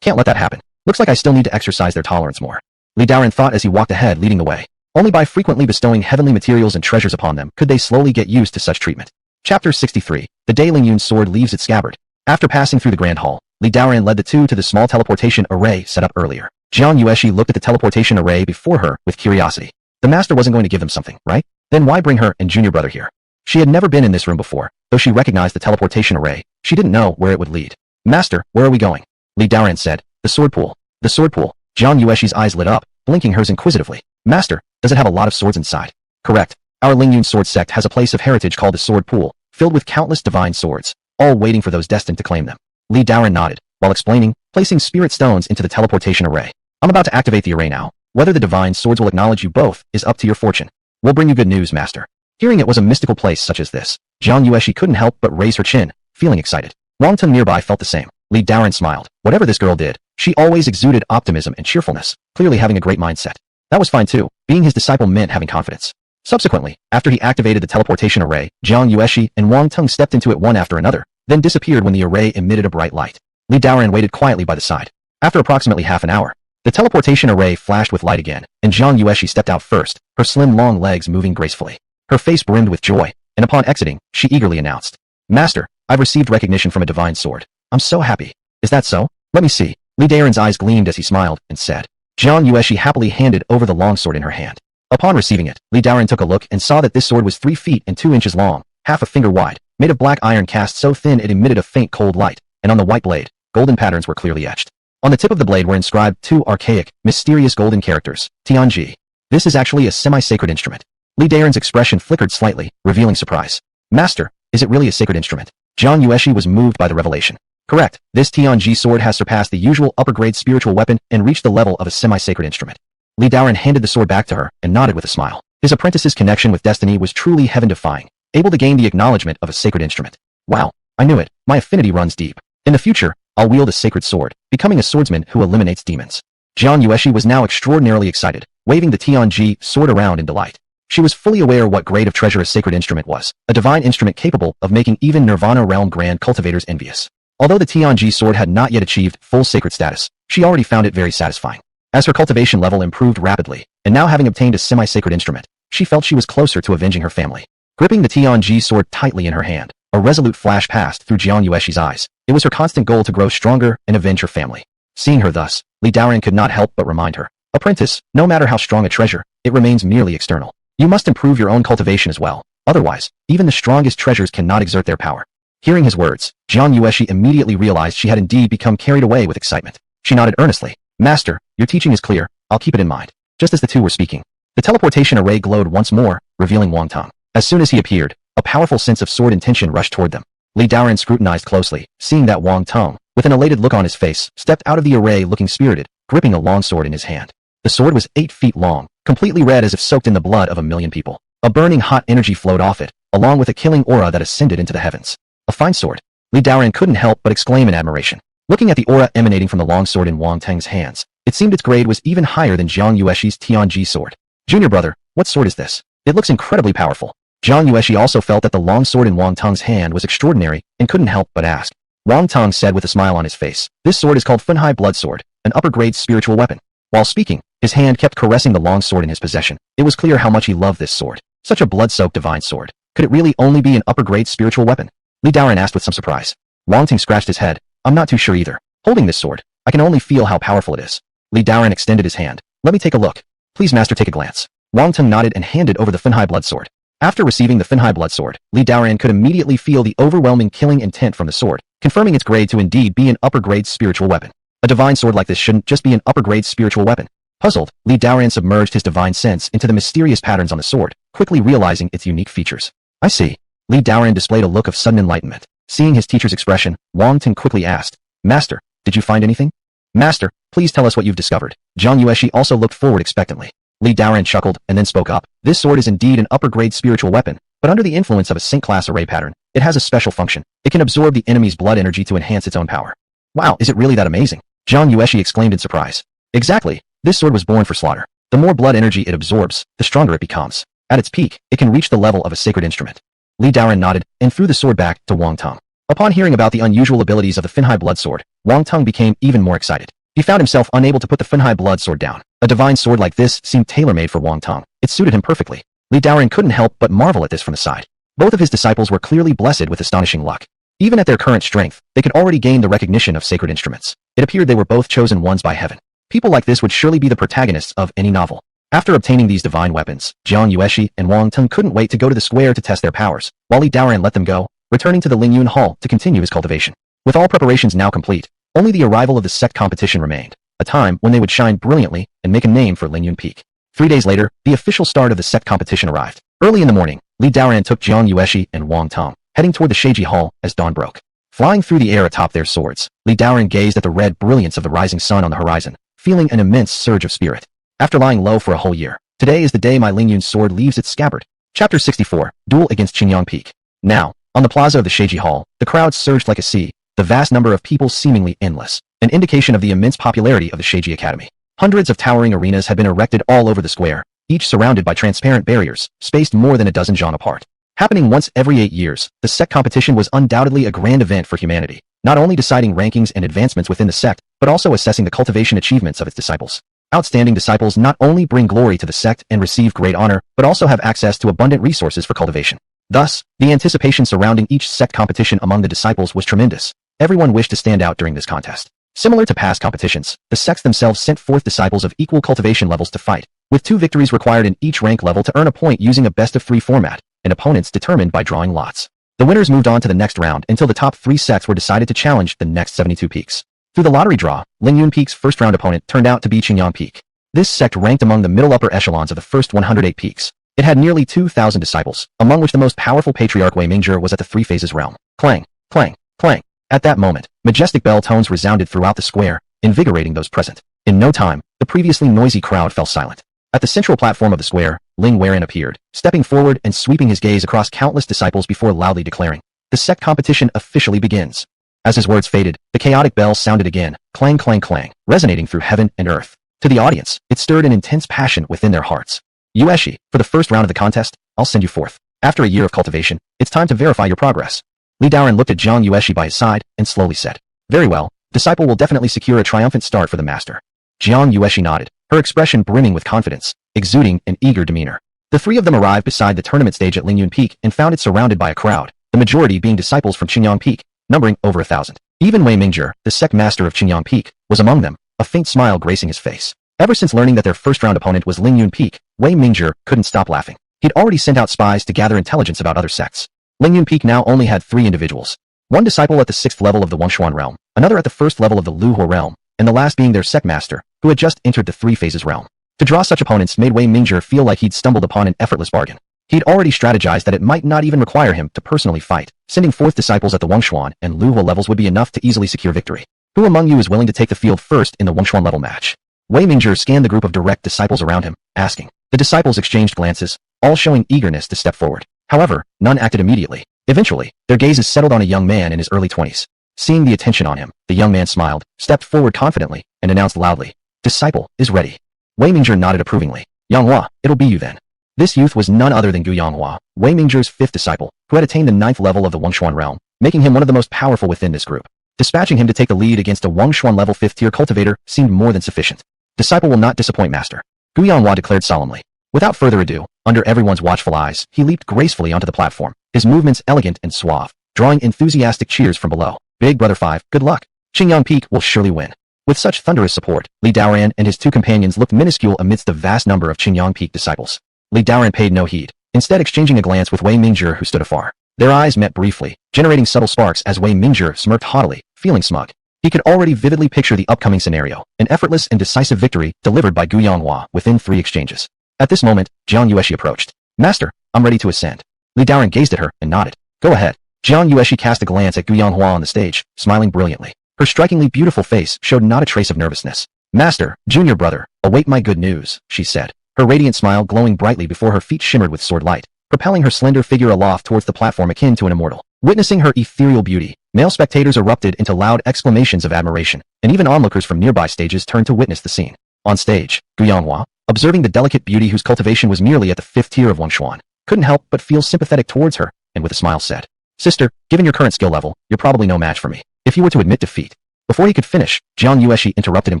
Can't let that happen. Looks like I still need to exercise their tolerance more. Li Daoran thought as he walked ahead leading the way. Only by frequently bestowing heavenly materials and treasures upon them could they slowly get used to such treatment. Chapter 63. The day Ling Yun's sword leaves its scabbard. After passing through the Grand Hall, Li Daoran led the two to the small teleportation array set up earlier. Jiang Yueshi looked at the teleportation array before her with curiosity. The master wasn't going to give them something, right? Then why bring her and junior brother here? She had never been in this room before, though she recognized the teleportation array. She didn't know where it would lead. Master, where are we going? Li Daoran said. The sword pool. The sword pool. Jiang Yueshi's eyes lit up, blinking hers inquisitively. Master, does it have a lot of swords inside? Correct. Our Ling Yun Sword sect has a place of heritage called the Sword Pool, filled with countless divine swords, all waiting for those destined to claim them. Li Daoran nodded, while explaining, placing spirit stones into the teleportation array. I'm about to activate the array now. Whether the divine swords will acknowledge you both is up to your fortune. We'll bring you good news, Master. Hearing it was a mystical place such as this, Jiang Yueshi couldn't help but raise her chin, feeling excited. Wang Teng nearby felt the same. Li Daoran smiled. Whatever this girl did, she always exuded optimism and cheerfulness, clearly having a great mindset. That was fine too, being his disciple meant having confidence. Subsequently, after he activated the teleportation array, Jiang Yueshi and Wang Teng stepped into it one after another, then disappeared when the array emitted a bright light. Li Daoran waited quietly by the side. After approximately half an hour, the teleportation array flashed with light again, and Jiang Yueshi stepped out first, her slim long legs moving gracefully. Her face brimmed with joy, and upon exiting, she eagerly announced, Master, I've received recognition from a divine sword. I'm so happy. Is that so? Let me see. Li Daoran's eyes gleamed as he smiled, and said. Jiang Yueshi happily handed over the longsword in her hand. Upon receiving it, Li Daoran took a look and saw that this sword was 3 feet and 2 inches long, half a finger wide, made of black iron cast so thin it emitted a faint cold light, and on the white blade, golden patterns were clearly etched. On the tip of the blade were inscribed 2 archaic, mysterious golden characters, Tianji. This is actually a semi-sacred instrument. Li Daoran's expression flickered slightly, revealing surprise. Master, is it really a sacred instrument? Jiang Yueshi was moved by the revelation. Correct, this Tianji sword has surpassed the usual upper-grade spiritual weapon and reached the level of a semi-sacred instrument. Li Daoran handed the sword back to her and nodded with a smile. His apprentice's connection with destiny was truly heaven-defying, able to gain the acknowledgement of a sacred instrument. Wow, I knew it, my affinity runs deep. In the future, I'll wield a sacred sword, becoming a swordsman who eliminates demons. Jiang Yueshi was now extraordinarily excited, waving the Tianji sword around in delight. She was fully aware what grade of treasure a sacred instrument was, a divine instrument capable of making even Nirvana realm grand cultivators envious. Although the Tianji sword had not yet achieved full sacred status, she already found it very satisfying. As her cultivation level improved rapidly, and now having obtained a semi-sacred instrument, she felt she was closer to avenging her family. Gripping the Tianji sword tightly in her hand, a resolute flash passed through Jiang Yueshi's eyes. It was her constant goal to grow stronger and avenge her family. Seeing her thus, Li Daoran could not help but remind her, Apprentice, no matter how strong a treasure, it remains merely external. You must improve your own cultivation as well. Otherwise, even the strongest treasures cannot exert their power. Hearing his words, Jiang Yueshi immediately realized she had indeed become carried away with excitement. She nodded earnestly. Master, your teaching is clear, I'll keep it in mind. Just as the two were speaking, the teleportation array glowed once more, revealing Wang Teng. As soon as he appeared, a powerful sense of sword intention rushed toward them. Li Daoran scrutinized closely, seeing that Wang Teng, with an elated look on his face, stepped out of the array looking spirited, gripping a long sword in his hand. The sword was 8 feet long, completely red as if soaked in the blood of a million people. A burning hot energy flowed off it, along with a killing aura that ascended into the heavens. A fine sword. Li Daoran couldn't help but exclaim in admiration. Looking at the aura emanating from the long sword in Wang Teng's hands, it seemed its grade was even higher than Jiang Yueshi's Tianji sword. Junior brother, what sword is this? It looks incredibly powerful. Jiang Yueshi also felt that the long sword in Wang Teng's hand was extraordinary and couldn't help but ask. Wang Teng said with a smile on his face, this sword is called Funhai Blood Sword, an upper-grade spiritual weapon. While speaking, his hand kept caressing the long sword in his possession. It was clear how much he loved this sword. Such a blood-soaked divine sword. Could it really only be an upper-grade spiritual weapon? Li Daoran asked with some surprise. Wang Teng scratched his head. I'm not too sure either. Holding this sword, I can only feel how powerful it is. Li Daoran extended his hand. Let me take a look. Please, master, take a glance. Wang Teng nodded and handed over the Funhai Blood Sword. After receiving the Funhai Blood Sword, Li Daoran could immediately feel the overwhelming killing intent from the sword, confirming its grade to indeed be an upper-grade spiritual weapon. A divine sword like this shouldn't just be an upper-grade spiritual weapon. Puzzled, Li Daoran submerged his divine sense into the mysterious patterns on the sword, quickly realizing its unique features. I see. Li Daoran displayed a look of sudden enlightenment. Seeing his teacher's expression, Wang Teng quickly asked, Master, did you find anything? Master, please tell us what you've discovered. Jiang Yueshi also looked forward expectantly. Li Daoran chuckled and then spoke up. This sword is indeed an upper-grade spiritual weapon, but under the influence of a sync-class array pattern, it has a special function. It can absorb the enemy's blood energy to enhance its own power. Wow, is it really that amazing? Jiang Yueshi exclaimed in surprise. Exactly. This sword was born for slaughter. The more blood energy it absorbs, the stronger it becomes. At its peak, it can reach the level of a sacred instrument. Li Daoran nodded and threw the sword back to Wang Teng. Upon hearing about the unusual abilities of the Funhai Blood Sword, Wang Teng became even more excited. He found himself unable to put the Funhai Blood Sword down. A divine sword like this seemed tailor-made for Wang Teng. It suited him perfectly. Li Daoran couldn't help but marvel at this from the side. Both of his disciples were clearly blessed with astonishing luck. Even at their current strength, they could already gain the recognition of sacred instruments. It appeared they were both chosen ones by heaven. People like this would surely be the protagonists of any novel. After obtaining these divine weapons, Jiang Yueshi and Wang Teng couldn't wait to go to the square to test their powers, while Li Daoran let them go, returning to the Ling Yun Hall to continue his cultivation. With all preparations now complete, only the arrival of the sect competition remained. a time when they would shine brilliantly and make a name for Ling Yun Peak. 3 days later, the official start of the sect competition arrived. Early in the morning, Li Daoran took Jiang Yueshi and Wang Tong, heading toward the Sheiji Hall as dawn broke. Flying through the air atop their swords, Li Daoran gazed at the red brilliance of the rising sun on the horizon, feeling an immense surge of spirit. After lying low for a whole year, today is the day my Ling Yun sword leaves its scabbard. Chapter 64, Duel against Qingyang Peak. Now, on the plaza of the Sheiji Hall, the crowd surged like a sea, the vast number of people seemingly endless, an indication of the immense popularity of the Sheiji Academy. Hundreds of towering arenas had been erected all over the square, each surrounded by transparent barriers, spaced more than a dozen zhang apart. Happening once every 8 years, the sect competition was undoubtedly a grand event for humanity, not only deciding rankings and advancements within the sect, but also assessing the cultivation achievements of its disciples. Outstanding disciples not only bring glory to the sect and receive great honor, but also have access to abundant resources for cultivation. Thus, the anticipation surrounding each sect competition among the disciples was tremendous. Everyone wished to stand out during this contest. Similar to past competitions, the sects themselves sent forth disciples of equal cultivation levels to fight, with 2 victories required in each rank level to earn a point using a best-of-3 format, and opponents determined by drawing lots. The winners moved on to the next round until the top 3 sects were decided to challenge the next 72 peaks. Through the lottery draw, Ling Yun Peak's first-round opponent turned out to be Qingyang Peak. This sect ranked among the middle-upper echelons of the first 108 peaks. It had nearly 2,000 disciples, among which the most powerful patriarch Wei Mingzhi was at the 3 phases realm. Clang, clang, clang. At that moment, majestic bell tones resounded throughout the square, invigorating those present. In no time, the previously noisy crowd fell silent. At the central platform of the square, Ling Werin appeared, stepping forward and sweeping his gaze across countless disciples before loudly declaring, "The sect competition officially begins." As his words faded, the chaotic bell sounded again, clang clang clang, resonating through heaven and earth. To the audience, it stirred an intense passion within their hearts. "Yueshi, for the first round of the contest, I'll send you forth. After a year of cultivation, it's time to verify your progress." Li Daoran looked at Jiang Yueshi by his side and slowly said, "Very well, disciple will definitely secure a triumphant start for the master." Jiang Yueshi nodded, her expression brimming with confidence, exuding an eager demeanor. The 3 of them arrived beside the tournament stage at Ling Yun Peak and found it surrounded by a crowd, the majority being disciples from Qingyang Peak, numbering over 1,000. Even Wei Mingzhi, the sect master of Qingyang Peak, was among them, a faint smile gracing his face. Ever since learning that their first-round opponent was Ling Yun Peak, Wei Mingzhi couldn't stop laughing. He'd already sent out spies to gather intelligence about other sects. Ling Yun Peak now only had 3 individuals. One disciple at the 6th level of the Wenshuan realm, another at the 1st level of the Luhuo realm, and the last being their sect master, who had just entered the 3 phases realm. To draw such opponents made Wei Mingzhi feel like he'd stumbled upon an effortless bargain. He'd already strategized that it might not even require him to personally fight. Sending forth disciples at the Wenshuan and Luhuo levels would be enough to easily secure victory. Who among you is willing to take the field first in the Wenshuan level match? Wei Mingzhi scanned the group of direct disciples around him, asking. The disciples exchanged glances, all showing eagerness to step forward. However, none acted immediately. Eventually, their gazes settled on a young man in his early 20s. Seeing the attention on him, the young man smiled, stepped forward confidently, and announced loudly, "Disciple is ready." Wei Mingzhi nodded approvingly. "Yanghua, it'll be you then." This youth was none other than Gu Yanghua, Wei Mingzhi's 5th disciple, who had attained the 9th level of the Wenshuan realm, making him one of the most powerful within this group. Dispatching him to take the lead against a Wenshuan level 5th-tier cultivator seemed more than sufficient. "Disciple will not disappoint, master," Gu Yanghua declared solemnly. Without further ado, under everyone's watchful eyes, he leaped gracefully onto the platform, his movements elegant and suave, drawing enthusiastic cheers from below. "Big Brother 5, good luck. Qingyang Peak will surely win." With such thunderous support, Li Daoran and his 2 companions looked minuscule amidst the vast number of Qingyang Peak disciples. Li Daoran paid no heed, instead exchanging a glance with Wei Mingzhi who stood afar. Their eyes met briefly, generating subtle sparks as Wei Mingzhi smirked haughtily, feeling smug. He could already vividly picture the upcoming scenario, an effortless and decisive victory delivered by Gu Yanghua within 3 exchanges. At this moment, Jiang Yueshi approached. "Master, I'm ready to ascend." Li Daoran gazed at her and nodded. "Go ahead." Jiang Yueshi cast a glance at Gu Yanghua on the stage, smiling brilliantly. Her strikingly beautiful face showed not a trace of nervousness. "Master, junior brother, await my good news," she said, her radiant smile glowing brightly before her feet shimmered with sword light, propelling her slender figure aloft towards the platform akin to an immortal. Witnessing her ethereal beauty, male spectators erupted into loud exclamations of admiration, and even onlookers from nearby stages turned to witness the scene. On stage, Gu Yanghua, observing the delicate beauty whose cultivation was merely at the 5th tier of Wenshuan, couldn't help but feel sympathetic towards her, and with a smile said, "Sister, given your current skill level, you're probably no match for me. If you were to admit defeat." Before he could finish, Jiang Yueshi interrupted him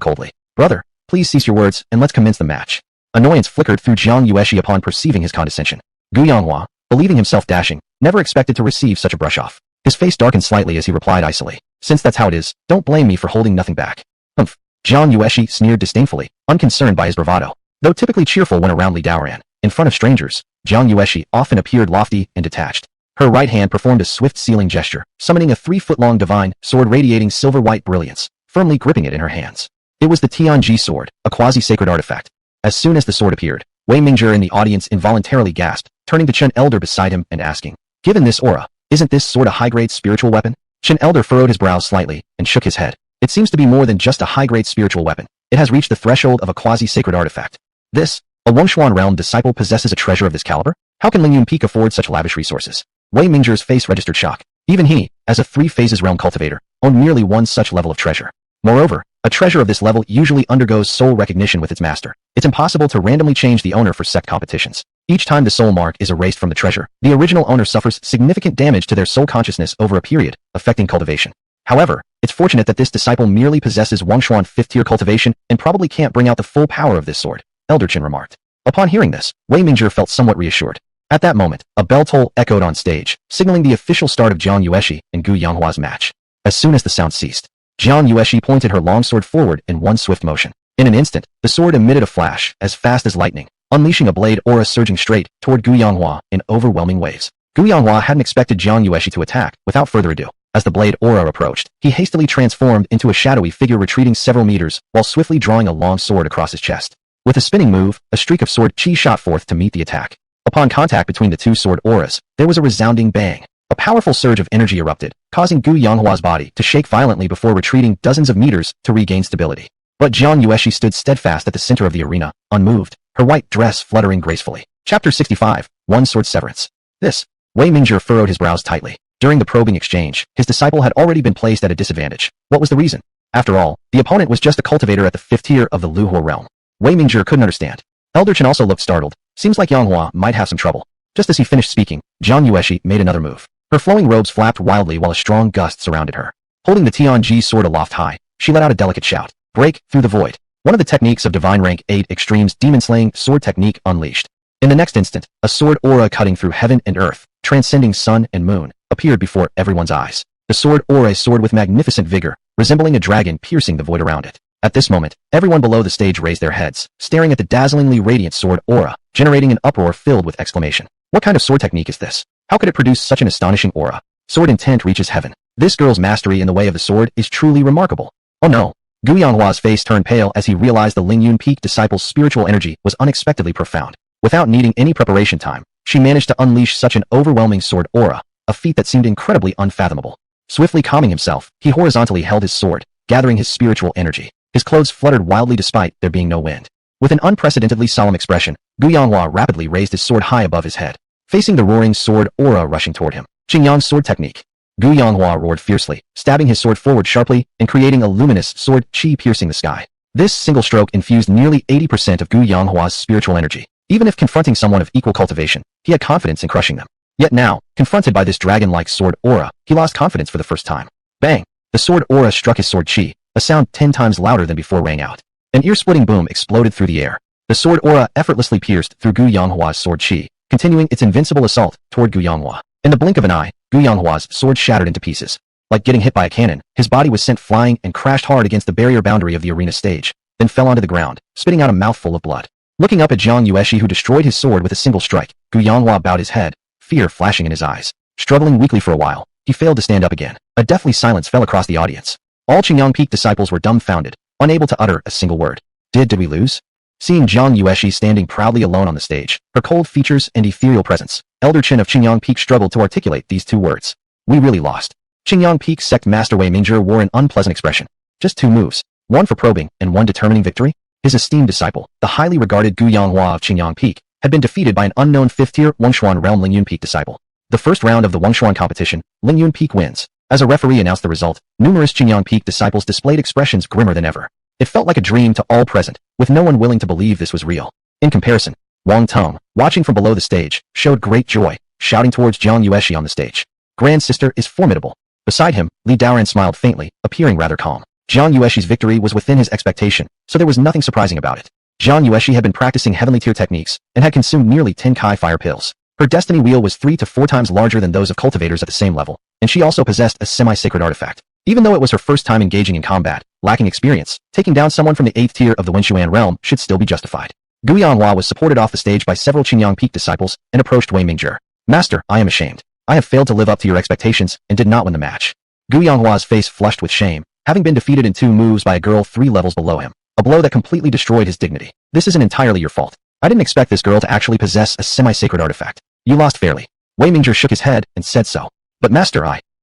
coldly. "Brother, please cease your words and let's commence the match." Annoyance flickered through Jiang Yueshi upon perceiving his condescension. Gu Yanghua, believing himself dashing, never expected to receive such a brush-off. His face darkened slightly as he replied icily, "Since that's how it is, don't blame me for holding nothing back." "Humph." Jiang Yueshi sneered disdainfully, unconcerned by his bravado. Though typically cheerful when around Li Daoran, in front of strangers, Jiang Yueshi often appeared lofty and detached. Her right hand performed a swift sealing gesture, summoning a 3-foot-long divine sword radiating silver-white brilliance, firmly gripping it in her hands. It was the Tianji sword, a quasi-sacred artifact. As soon as the sword appeared, Wei Mingzhi in the audience involuntarily gasped, turning to Chen Elder beside him and asking, "Given this aura, isn't this sword a high-grade spiritual weapon?" Chen Elder furrowed his brows slightly and shook his head. "It seems to be more than just a high-grade spiritual weapon. It has reached the threshold of a quasi-sacred artifact. A Wongshuan realm disciple possesses a treasure of this caliber? How can Ling Yun Peak afford such lavish resources?" Wei Mingzhi's face registered shock. Even he, as a three-phases realm cultivator, owned merely one such level of treasure. Moreover, a treasure of this level usually undergoes soul recognition with its master. It's impossible to randomly change the owner for sect competitions. Each time the soul mark is erased from the treasure, the original owner suffers significant damage to their soul consciousness over a period, affecting cultivation. However, it's fortunate that this disciple merely possesses Wongshuan 5th-tier cultivation and probably can't bring out the full power of this sword, Elder Chen remarked. Upon hearing this, Wei Mingzhi felt somewhat reassured. At that moment, a bell toll echoed on stage, signaling the official start of Jiang Yueshi and Gu Yanghua's match. As soon as the sound ceased, Jiang Yueshi pointed her long sword forward in one swift motion. In an instant, the sword emitted a flash as fast as lightning, unleashing a blade aura surging straight toward Gu Yanghua in overwhelming waves. Gu Yanghua hadn't expected Jiang Yueshi to attack. Without further ado, as the blade aura approached, he hastily transformed into a shadowy figure retreating several meters while swiftly drawing a long sword across his chest. With a spinning move, a streak of sword chi shot forth to meet the attack. Upon contact between the two sword auras, there was a resounding bang. A powerful surge of energy erupted, causing Gu Yanghua's body to shake violently before retreating dozens of meters to regain stability. But Jiang Yueshi stood steadfast at the center of the arena, unmoved, her white dress fluttering gracefully. Chapter 65, One Sword Severance. Wei Mingzhi furrowed his brows tightly. During the probing exchange, his disciple had already been placed at a disadvantage. What was the reason? After all, the opponent was just a cultivator at the 5th tier of the Luhuo realm. Wei Mingzhi couldn't understand. Elder Chen also looked startled. Seems like Yanghua might have some trouble. Just as he finished speaking, Jiang Yueshi made another move. Her flowing robes flapped wildly while a strong gust surrounded her. Holding the Tianji sword aloft high, she let out a delicate shout. Break through the void. One of the techniques of Divine Rank 8 Extreme's demon-slaying sword technique unleashed. In the next instant, a sword aura cutting through heaven and earth, transcending sun and moon, appeared before everyone's eyes. The sword aura soared with magnificent vigor, resembling a dragon piercing the void around it. At this moment, everyone below the stage raised their heads, staring at the dazzlingly radiant sword aura, generating an uproar filled with exclamation. What kind of sword technique is this? How could it produce such an astonishing aura? Sword intent reaches heaven. This girl's mastery in the way of the sword is truly remarkable. Oh no! Gu Yanghua's face turned pale as he realized the Ling Yun Peak disciple's spiritual energy was unexpectedly profound. Without needing any preparation time, she managed to unleash such an overwhelming sword aura, a feat that seemed incredibly unfathomable. Swiftly calming himself, he horizontally held his sword, gathering his spiritual energy. His clothes fluttered wildly despite there being no wind. With an unprecedentedly solemn expression, Gu Yanghua rapidly raised his sword high above his head, facing the roaring sword aura rushing toward him. Qingyang's sword technique. Gu Yanghua roared fiercely, stabbing his sword forward sharply and creating a luminous sword chi piercing the sky. This single stroke infused nearly 80% of Gu Yanghua's spiritual energy. Even if confronting someone of equal cultivation, he had confidence in crushing them. Yet now, confronted by this dragon-like sword aura, he lost confidence for the first time. Bang! The sword aura struck his sword chi. A sound 10 times louder than before rang out. An ear-splitting boom exploded through the air. The sword aura effortlessly pierced through Gu Yanghua's sword chi, continuing its invincible assault toward Gu Yanghua. In the blink of an eye, Gu Yanghua's sword shattered into pieces. Like getting hit by a cannon, his body was sent flying and crashed hard against the barrier boundary of the arena stage, then fell onto the ground, spitting out a mouthful of blood. Looking up at Jiang Yueshi, who destroyed his sword with a single strike, Gu Yanghua bowed his head, fear flashing in his eyes. Struggling weakly for a while, he failed to stand up again. A deathly silence fell across the audience. All Qingyang Peak disciples were dumbfounded, unable to utter a single word. Did we lose? Seeing Jiang Yueshi standing proudly alone on the stage, her cold features and ethereal presence, Elder Chen of Qingyang Peak struggled to articulate these two words. We really lost. Qingyang Peak sect master Wei Mingzhi wore an unpleasant expression. Just two moves, one for probing and one determining victory? His esteemed disciple, the highly regarded Gu Yanghua of Qingyang Peak, had been defeated by an unknown 5th-tier Wongshuan realm Ling Yun Peak disciple. The first round of the Wongshuan competition, Ling Yun Peak wins. As a referee announced the result, numerous Qingyang Peak disciples displayed expressions grimmer than ever. It felt like a dream to all present, with no one willing to believe this was real. In comparison, Wang Tong, watching from below the stage, showed great joy, shouting towards Jiang Yueshi on the stage. Grand sister is formidable. Beside him, Li Daoran smiled faintly, appearing rather calm. Jiang Yueshi's victory was within his expectation, so there was nothing surprising about it. Jiang Yueshi had been practicing heavenly tier techniques, and had consumed nearly 10 Kai fire pills. Her destiny wheel was 3 to 4 times larger than those of cultivators at the same level, and she also possessed a semi-sacred artifact. Even though it was her first time engaging in combat, lacking experience, taking down someone from the 8th tier of the Wenshuan realm should still be justified. Gu Yanghua was supported off the stage by several Qingyang Peak disciples and approached Wei Mingzhi. Master, I am ashamed. I have failed to live up to your expectations and did not win the match. Gu Yanghua's face flushed with shame, having been defeated in 2 moves by a girl 3 levels below him. A blow that completely destroyed his dignity. This isn't entirely your fault. I didn't expect this girl to actually possess a semi-sacred artifact. You lost fairly. Wei Mingzhi shook his head and said so. But Master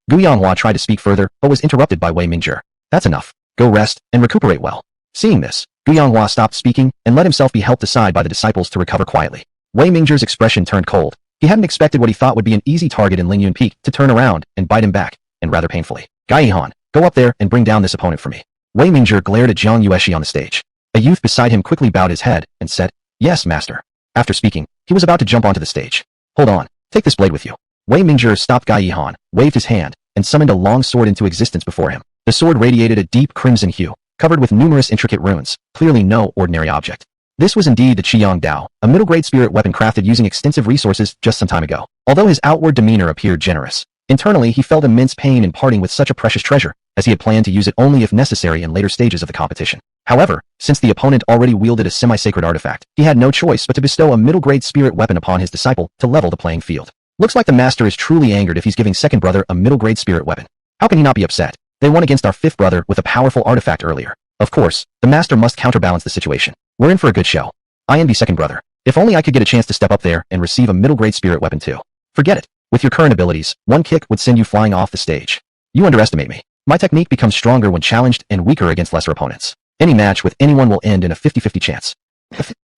Gu Yanghua tried to speak further, but was interrupted by Wei Mingzhi. That's enough. Go rest and recuperate well. Seeing this, Gu Yanghua stopped speaking and let himself be helped aside by the disciples to recover quietly. Wei Mingzhi's expression turned cold. He hadn't expected what he thought would be an easy target in Ling Yun Peak to turn around and bite him back, and rather painfully. Gai Yihan, go up there and bring down this opponent for me. Wei Mingzhi glared at Jiang Yueshi on the stage. A youth beside him quickly bowed his head and said, Yes, master. After speaking, he was about to jump onto the stage. Hold on, take this blade with you. Wei Mingzhi stopped Gai Yihan, waved his hand, and summoned a long sword into existence before him. The sword radiated a deep crimson hue, covered with numerous intricate runes, clearly no ordinary object. This was indeed the Qiyang Dao, a middle-grade spirit weapon crafted using extensive resources just some time ago. Although his outward demeanor appeared generous, internally he felt immense pain in parting with such a precious treasure, as he had planned to use it only if necessary in later stages of the competition. However, since the opponent already wielded a semi-sacred artifact, he had no choice but to bestow a middle-grade spirit weapon upon his disciple to level the playing field. Looks like the master is truly angered if he's giving second brother a middle-grade spirit weapon. How can he not be upset? They won against our fifth brother with a powerful artifact earlier. Of course, the master must counterbalance the situation. We're in for a good show. I envy second brother. If only I could get a chance to step up there and receive a middle-grade spirit weapon too. Forget it. With your current abilities, one kick would send you flying off the stage. You underestimate me. My technique becomes stronger when challenged and weaker against lesser opponents. Any match with anyone will end in a 50-50 chance.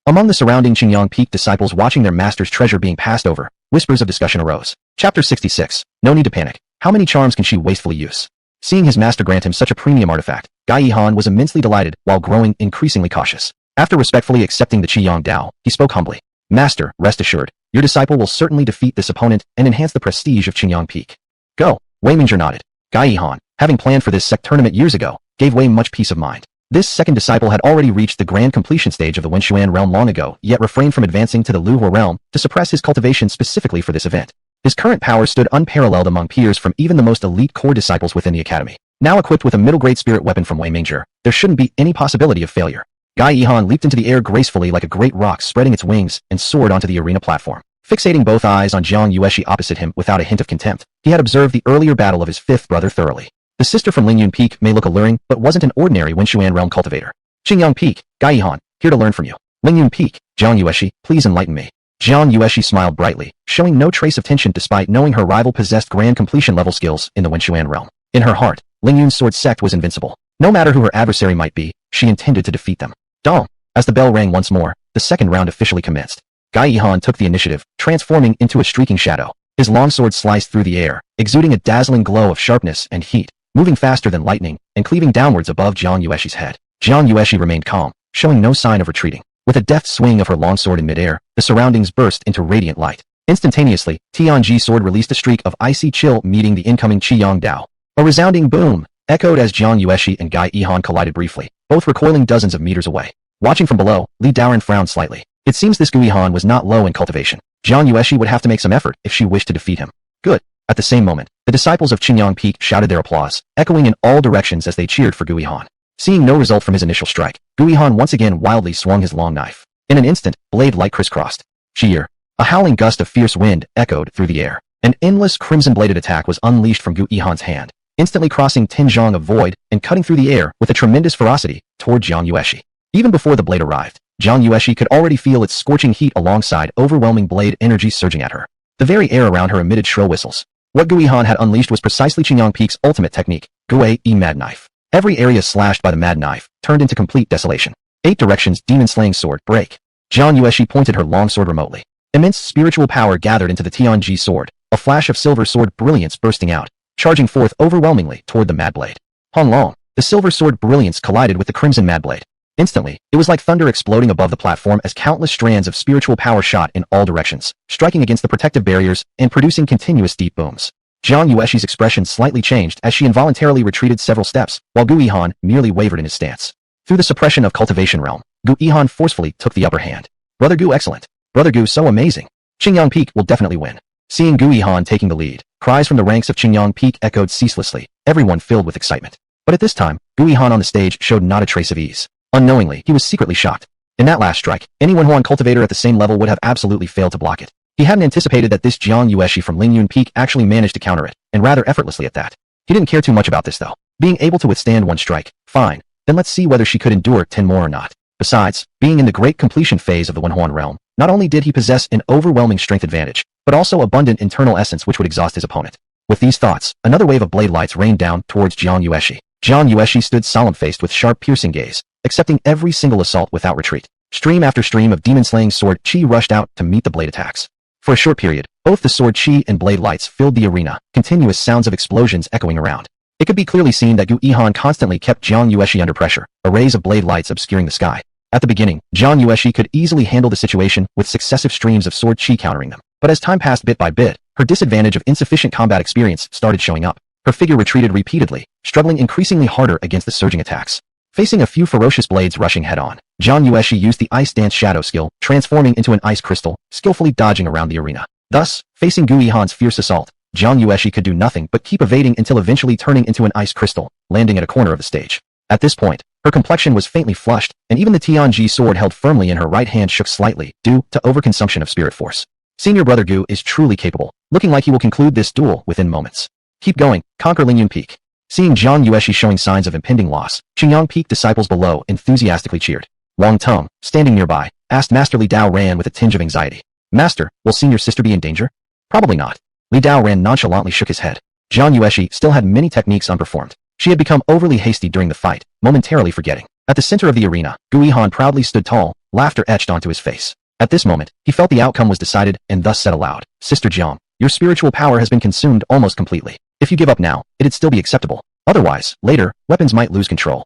Among the surrounding Qingyang Peak disciples watching their master's treasure being passed over, whispers of discussion arose. Chapter 66. No need to panic. How many charms can she wastefully use? Seeing his master grant him such a premium artifact, Gai Yihan was immensely delighted while growing increasingly cautious. After respectfully accepting the Qiyang Dao, he spoke humbly. Master, rest assured, your disciple will certainly defeat this opponent and enhance the prestige of Qingyang Peak. Go. Wei Mingzhi nodded. Gai Yihan, having planned for this sect tournament years ago, gave Wei much peace of mind. This second disciple had already reached the grand completion stage of the Wenshuan realm long ago, yet refrained from advancing to the Luhua realm to suppress his cultivation specifically for this event. His current power stood unparalleled among peers from even the most elite core disciples within the academy. Now equipped with a middle-grade spirit weapon from Wei Mingzhi, there shouldn't be any possibility of failure. Gai Yihan leaped into the air gracefully like a great roc spreading its wings and soared onto the arena platform. Fixating both eyes on Jiang Yueshi opposite him without a hint of contempt, he had observed the earlier battle of his fifth brother thoroughly. The sister from Ling Yun Peak may look alluring, but wasn't an ordinary Wenshuan realm cultivator. Qingyang Peak, Gai Yihan, here to learn from you. Ling Yun Peak, Jiang Yueshi, please enlighten me. Jiang Yueshi smiled brightly, showing no trace of tension despite knowing her rival possessed grand completion level skills in the Wenshuan realm. In her heart, Ling Yun Sword sect was invincible. No matter who her adversary might be, she intended to defeat them. Daan. As the bell rang once more, the second round officially commenced. Gai Yihan took the initiative, transforming into a streaking shadow. His longsword sliced through the air, exuding a dazzling glow of sharpness and heat, moving faster than lightning, and cleaving downwards above Jiang Yueshi's head. Jiang Yueshi remained calm, showing no sign of retreating. With a deft swing of her longsword in midair, the surroundings burst into radiant light. Instantaneously, Tianji's sword released a streak of icy chill meeting the incoming Qiyang Dao. A resounding boom echoed as Jiang Yueshi and Gai Yihan collided briefly, both recoiling dozens of meters away. Watching from below, Li Daoran frowned slightly. It seems this Gu Yihan was not low in cultivation. Jiang Yueshi would have to make some effort if she wished to defeat him. Good. At the same moment, the disciples of Qingyang Peak shouted their applause, echoing in all directions as they cheered for Gu Yihan. Seeing no result from his initial strike, Gu Yihan once again wildly swung his long knife. In an instant, blade light crisscrossed. Cheer. A howling gust of fierce wind echoed through the air. An endless crimson-bladed attack was unleashed from Gu Yihan's hand, instantly crossing 10 zhang of void and cutting through the air with a tremendous ferocity toward Jiang Yueshi. Even before the blade arrived, Jiang Yueshi could already feel its scorching heat alongside overwhelming blade energy surging at her. The very air around her emitted shrill whistles. What Gu Yihan had unleashed was precisely Qingyang Peak's ultimate technique, Gue E Mad Knife. Every area slashed by the Mad Knife turned into complete desolation. 8 directions demon-slaying sword break. Jiang Yueshi pointed her longsword remotely. Immense spiritual power gathered into the Tianji sword, a flash of silver sword brilliance bursting out, charging forth overwhelmingly toward the Mad Blade. Hong Long. The silver sword brilliance collided with the crimson Mad Blade. Instantly, it was like thunder exploding above the platform as countless strands of spiritual power shot in all directions, striking against the protective barriers and producing continuous deep booms. Jiang Yueshi's expression slightly changed as she involuntarily retreated several steps, while Gu Yihan merely wavered in his stance. Through the suppression of cultivation realm, Gu Yihan forcefully took the upper hand. Brother Gu excellent. Brother Gu so amazing. Qingyang Peak will definitely win. Seeing Gu Yihan taking the lead, cries from the ranks of Qingyang Peak echoed ceaselessly, everyone filled with excitement. But at this time, Gu Yihan on the stage showed not a trace of ease. Unknowingly, he was secretly shocked. In that last strike, anyone who on cultivator at the same level would have absolutely failed to block it. He hadn't anticipated that this Jiang Yueshi from Ling Yun Peak actually managed to counter it, and rather effortlessly at that. He didn't care too much about this though. Being able to withstand one strike, fine. Then let's see whether she could endure 10 more or not. Besides, being in the great completion phase of the Wenhuan realm, not only did he possess an overwhelming strength advantage, but also abundant internal essence which would exhaust his opponent. With these thoughts, another wave of blade lights rained down towards Jiang Yueshi. Jiang Yueshi stood solemn-faced with sharp piercing gaze, accepting every single assault without retreat. Stream after stream of demon-slaying sword chi rushed out to meet the blade attacks. For a short period, both the sword chi and blade lights filled the arena, continuous sounds of explosions echoing around. It could be clearly seen that Gu Yihan constantly kept Jiang Yueshi under pressure, arrays of blade lights obscuring the sky. At the beginning, Jiang Yueshi could easily handle the situation with successive streams of sword chi countering them. But as time passed bit by bit, her disadvantage of insufficient combat experience started showing up. Her figure retreated repeatedly, struggling increasingly harder against the surging attacks. Facing a few ferocious blades rushing head-on, Jiang Yueshi used the Ice Dance Shadow skill, transforming into an ice crystal, skillfully dodging around the arena. Thus, facing Gu Yihan's fierce assault, Jiang Yueshi could do nothing but keep evading until eventually turning into an ice crystal, landing at a corner of the stage. At this point, her complexion was faintly flushed, and even the Tianji sword held firmly in her right hand shook slightly, due to overconsumption of spirit force. Senior brother Gu is truly capable, looking like he will conclude this duel within moments. Keep going, conquer Ling Yun Peak. Seeing Jiang Yueshi showing signs of impending loss, Qingyang Peak disciples below enthusiastically cheered. Wang Tong, standing nearby, asked Master Li Dao Ran with a tinge of anxiety. Master, will senior sister be in danger? Probably not. Li Dao Ran nonchalantly shook his head. Jiang Yueshi still had many techniques unperformed. She had become overly hasty during the fight, momentarily forgetting. At the center of the arena, Gu Yihan proudly stood tall, laughter etched onto his face. At this moment, he felt the outcome was decided and thus said aloud, Sister Jiang, your spiritual power has been consumed almost completely. If you give up now, it'd still be acceptable. Otherwise, later, weapons might lose control.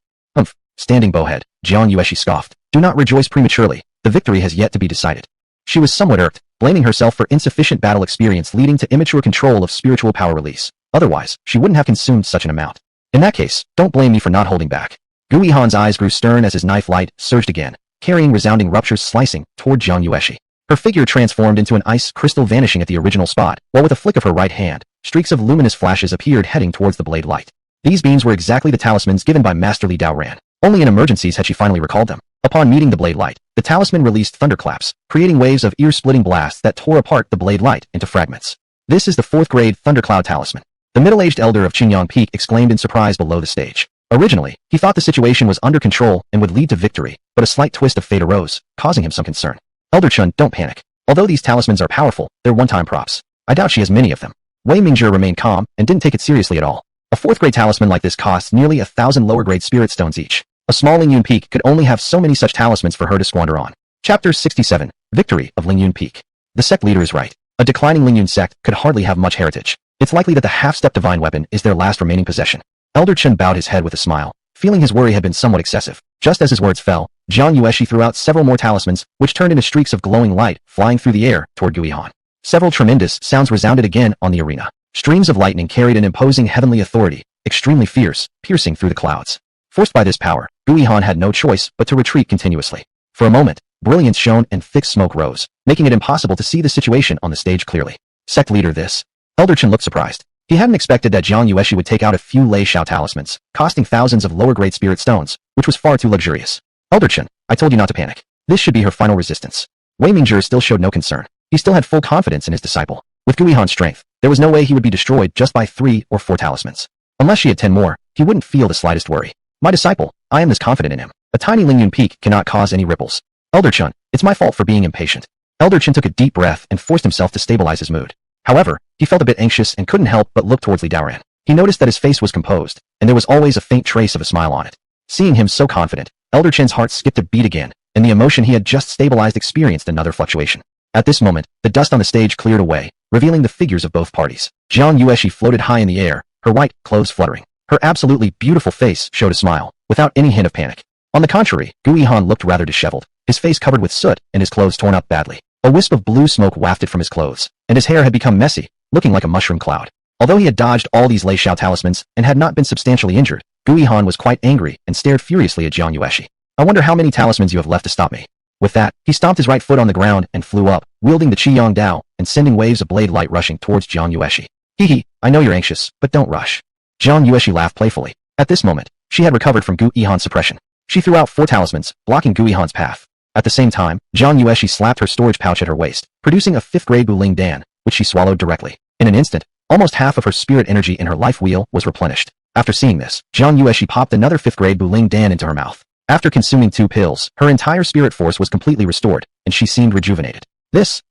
Standing bowhead, Jiang Yueshi scoffed. Do not rejoice prematurely. The victory has yet to be decided. She was somewhat irked, blaming herself for insufficient battle experience leading to immature control of spiritual power release. Otherwise, she wouldn't have consumed such an amount. In that case, don't blame me for not holding back. Gu Yihan's eyes grew stern as his knife light surged again, carrying resounding ruptures slicing toward Jiang Yueshi. Her figure transformed into an ice crystal vanishing at the original spot, while with a flick of her right hand, streaks of luminous flashes appeared heading towards the blade light. These beams were exactly the talismans given by Master Li Dao Ran. Only in emergencies had she finally recalled them. Upon meeting the blade light, the talisman released thunderclaps, creating waves of ear-splitting blasts that tore apart the blade light into fragments. This is the 4th grade Thundercloud Talisman. The middle-aged elder of Qingyang Peak exclaimed in surprise below the stage. Originally, he thought the situation was under control and would lead to victory, but a slight twist of fate arose, causing him some concern. Elder Chun, don't panic. Although these talismans are powerful, they're one-time props. I doubt she has many of them. Wei Mingzhe remained calm and didn't take it seriously at all. A 4th grade talisman like this costs nearly 1,000 lower-grade spirit stones each. A small Ling Yun Peak could only have so many such talismans for her to squander on. Chapter 67, Victory of Ling Yun Peak. The sect leader is right. A declining Ling Yun sect could hardly have much heritage. It's likely that the half-step divine weapon is their last remaining possession. Elder Chen bowed his head with a smile, feeling his worry had been somewhat excessive. Just as his words fell, Jiang Yueshi threw out several more talismans, which turned into streaks of glowing light flying through the air toward Gu Yihan. Several tremendous sounds resounded again on the arena. Streams of lightning carried an imposing heavenly authority, extremely fierce, piercing through the clouds. Forced by this power, Gu Yihan had no choice but to retreat continuously. For a moment, brilliance shone and thick smoke rose, making it impossible to see the situation on the stage clearly. Sect leader this. Elder Chen looked surprised. He hadn't expected that Jiang Yueshi would take out a few Lei Shao talismans, costing thousands of lower-grade spirit stones, which was far too luxurious. Elder Chen, I told you not to panic. This should be her final resistance. Wei Mingzhe still showed no concern. He still had full confidence in his disciple. With Gu Yihan's strength, there was no way he would be destroyed just by 3 or 4 talismans. Unless she had 10 more, he wouldn't feel the slightest worry. My disciple, I am this confident in him. A tiny Ling Yun Peak cannot cause any ripples. Elder Chen, it's my fault for being impatient. Elder Chen took a deep breath and forced himself to stabilize his mood. However, he felt a bit anxious and couldn't help but look towards Li Daoran. He noticed that his face was composed, and there was always a faint trace of a smile on it. Seeing him so confident, Elder Chen's heart skipped a beat again, and the emotion he had just stabilized experienced another fluctuation. At this moment, the dust on the stage cleared away, revealing the figures of both parties. Jiang Yueshi floated high in the air, her white clothes fluttering. Her absolutely beautiful face showed a smile, without any hint of panic. On the contrary, Gu Yihan looked rather disheveled, his face covered with soot and his clothes torn up badly. A wisp of blue smoke wafted from his clothes, and his hair had become messy, looking like a mushroom cloud. Although he had dodged all these Lei Shao talismans and had not been substantially injured, Gu Yihan was quite angry and stared furiously at Jiang Yueshi. I wonder how many talismans you have left to stop me. With that, he stomped his right foot on the ground and flew up, wielding the Qiyang Dao and sending waves of blade light rushing towards Jiang Yueshi. Hee, I know you're anxious, but don't rush. Jiang Yueshi laughed playfully. At this moment, she had recovered from Gu Yihan's suppression. She threw out 4 talismans, blocking Gu Yihan's path. At the same time, Jiang Yueshi slapped her storage pouch at her waist, producing a 5th-grade Buling Dan, which she swallowed directly. In an instant, almost half of her spirit energy in her life wheel was replenished. After seeing this, Jiang Yueshi popped another 5th grade Buling Dan into her mouth. After consuming 2 pills, her entire spirit force was completely restored, and she seemed rejuvenated. This,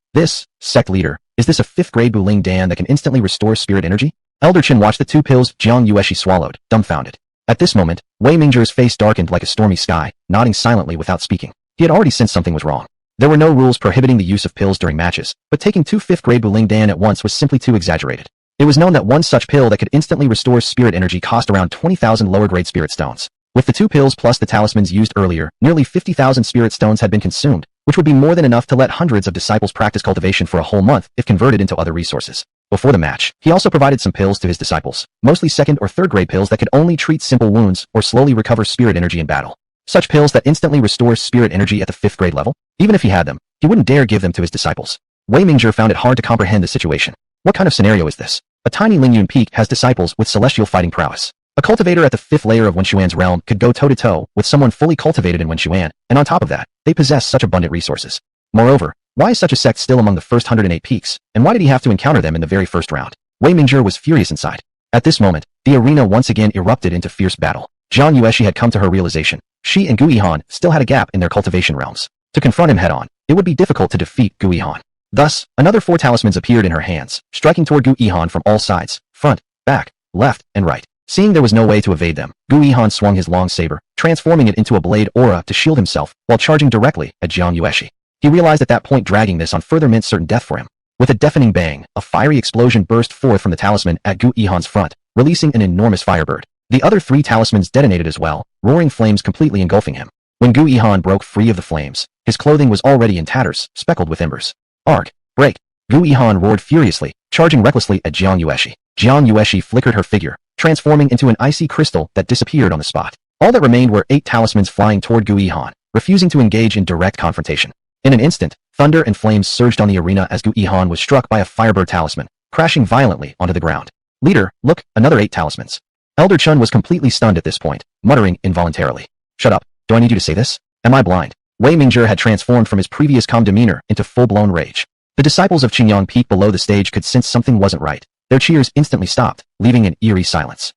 sect leader, is this a 5th grade Buling Dan that can instantly restore spirit energy? Elder Chen watched the 2 pills Jiang Yueshi swallowed, dumbfounded. At this moment, Wei Mingzhe's face darkened like a stormy sky, nodding silently without speaking. He had already sensed something was wrong. There were no rules prohibiting the use of pills during matches, but taking 2 5th grade Buling Dan at once was simply too exaggerated. It was known that one such pill that could instantly restore spirit energy cost around 20,000 lower grade spirit stones. With the 2 pills plus the talismans used earlier, nearly 50,000 spirit stones had been consumed, which would be more than enough to let hundreds of disciples practice cultivation for a whole month if converted into other resources. Before the match, he also provided some pills to his disciples, mostly 2nd or 3rd grade pills that could only treat simple wounds or slowly recover spirit energy in battle. Such pills that instantly restore spirit energy at the 5th grade level? Even if he had them, he wouldn't dare give them to his disciples. Wei Mingzhe found it hard to comprehend the situation. What kind of scenario is this? A tiny Ling Yun Peak has disciples with celestial fighting prowess. A cultivator at the 5th layer of Wenshuan's realm could go toe-to-toe with someone fully cultivated in Wenshuan, and on top of that, they possess such abundant resources. Moreover, why is such a sect still among the first 108 peaks, and why did he have to encounter them in the very first round? Wei Mingzhe was furious inside. At this moment, the arena once again erupted into fierce battle. Jiang Yueshi had come to her realization. She and Gu Yihan still had a gap in their cultivation realms. To confront him head-on, it would be difficult to defeat Gu Yihan. Thus, another 4 talismans appeared in her hands, striking toward Gu Yihan from all sides, front, back, left, and right. Seeing there was no way to evade them, Gu Yihan swung his long saber, transforming it into a blade aura to shield himself while charging directly at Jiang Yueshi. He realized at that point dragging this on further meant certain death for him. With a deafening bang, a fiery explosion burst forth from the talisman at Gu Yihan's front, releasing an enormous firebird. The other 3 talismans detonated as well, roaring flames completely engulfing him. When Gu Yihan broke free of the flames, his clothing was already in tatters, speckled with embers. Arg! Break! Gu Yihan roared furiously, charging recklessly at Jiang Yueshi. Jiang Yueshi flickered her figure, transforming into an icy crystal that disappeared on the spot. All that remained were 8 talismans flying toward Gu Yihan, refusing to engage in direct confrontation. In an instant, thunder and flames surged on the arena as Gu Yihan was struck by a firebird talisman, crashing violently onto the ground. Leader, look, another 8 talismans. Elder Chun was completely stunned at this point, muttering involuntarily. Shut up, do I need you to say this? Am I blind? Wei Mingzhe had transformed from his previous calm demeanor into full-blown rage. The disciples of Qingyang Peak below the stage could sense something wasn't right. Their cheers instantly stopped, leaving an eerie silence.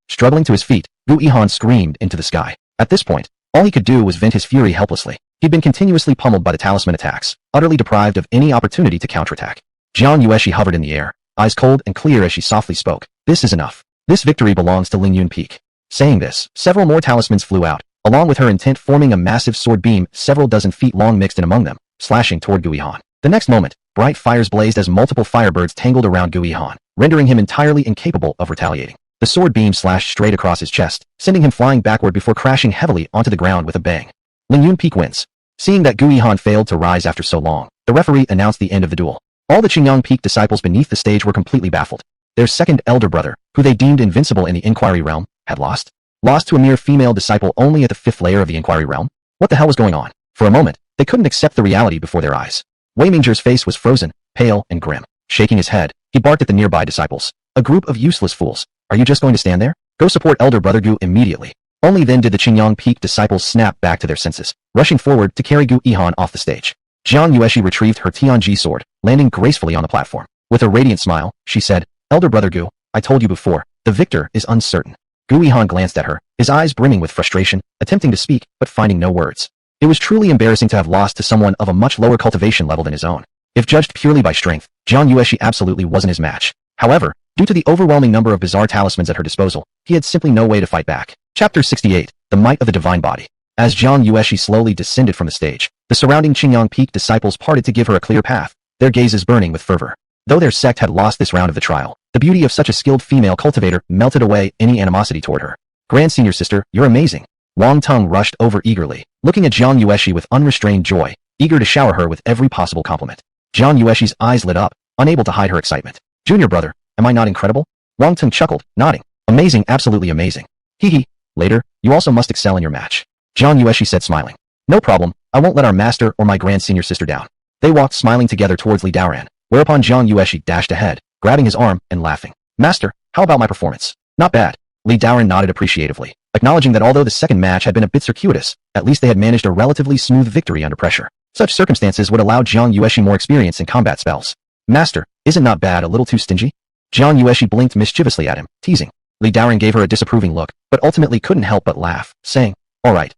Struggling to his feet, Gu Yihan screamed into the sky. At this point, all he could do was vent his fury helplessly. He'd been continuously pummeled by the talisman attacks, utterly deprived of any opportunity to counterattack. Jiang Yueshi hovered in the air, eyes cold and clear as she softly spoke. This is enough. This victory belongs to Ling Yun Peak. Saying this, several more talismans flew out, along with her intent forming a massive sword beam several dozen feet long mixed in among them, slashing toward Gu Yihan. The next moment, bright fires blazed as multiple firebirds tangled around Gu Yihan, rendering him entirely incapable of retaliating. The sword beam slashed straight across his chest, sending him flying backward before crashing heavily onto the ground with a bang. Ling Yun Peak wins. Seeing that Gu Yihan failed to rise after so long, the referee announced the end of the duel. All the Qingyang Peak disciples beneath the stage were completely baffled. Their second elder brother, who they deemed invincible in the Inquiry Realm, had lost. Lost to a mere female disciple only at the 5th layer of the Inquiry Realm? What the hell was going on? For a moment, they couldn't accept the reality before their eyes. Wei Mingzhe's face was frozen, pale, and grim. Shaking his head, he barked at the nearby disciples. A group of useless fools. Are you just going to stand there? Go support Elder Brother Gu immediately. Only then did the Qingyang Peak disciples snap back to their senses, rushing forward to carry Gu Yihan off the stage. Jiang Yueshi retrieved her Tianji sword, landing gracefully on the platform. With a radiant smile, she said, Elder Brother Gu, I told you before, the victor is uncertain. Gu Yihan glanced at her, his eyes brimming with frustration, attempting to speak, but finding no words. It was truly embarrassing to have lost to someone of a much lower cultivation level than his own. If judged purely by strength, Jiang Yueshi absolutely wasn't his match. However, due to the overwhelming number of bizarre talismans at her disposal, he had simply no way to fight back. Chapter 68, The Might of the Divine Body. As Jiang Yueshi slowly descended from the stage, the surrounding Qingyang Peak disciples parted to give her a clear path, their gazes burning with fervor. Though their sect had lost this round of the trial, the beauty of such a skilled female cultivator melted away any animosity toward her. Grand Senior Sister, you're amazing. Wang Teng rushed over eagerly, looking at Jiang Yueshi with unrestrained joy, eager to shower her with every possible compliment. Jiang Yueshi's eyes lit up, unable to hide her excitement. Junior brother, am I not incredible? Wang Teng chuckled, nodding. Amazing, absolutely amazing. Hee hee. Later, you also must excel in your match. Jiang Yueshi said smiling. No problem, I won't let our master or my Grand Senior Sister down. They walked smiling together towards Li Daoran, whereupon Jiang Yueshi dashed ahead, grabbing his arm and laughing. Master, how about my performance? Not bad. Li Daoran nodded appreciatively, acknowledging that although the second match had been a bit circuitous, at least they had managed a relatively smooth victory under pressure. Such circumstances would allow Jiang Yueshi more experience in combat spells. Master, isn't not bad a little too stingy? Jiang Yueshi blinked mischievously at him, teasing. Li Daoran gave her a disapproving look, but ultimately couldn't help but laugh, saying, All right,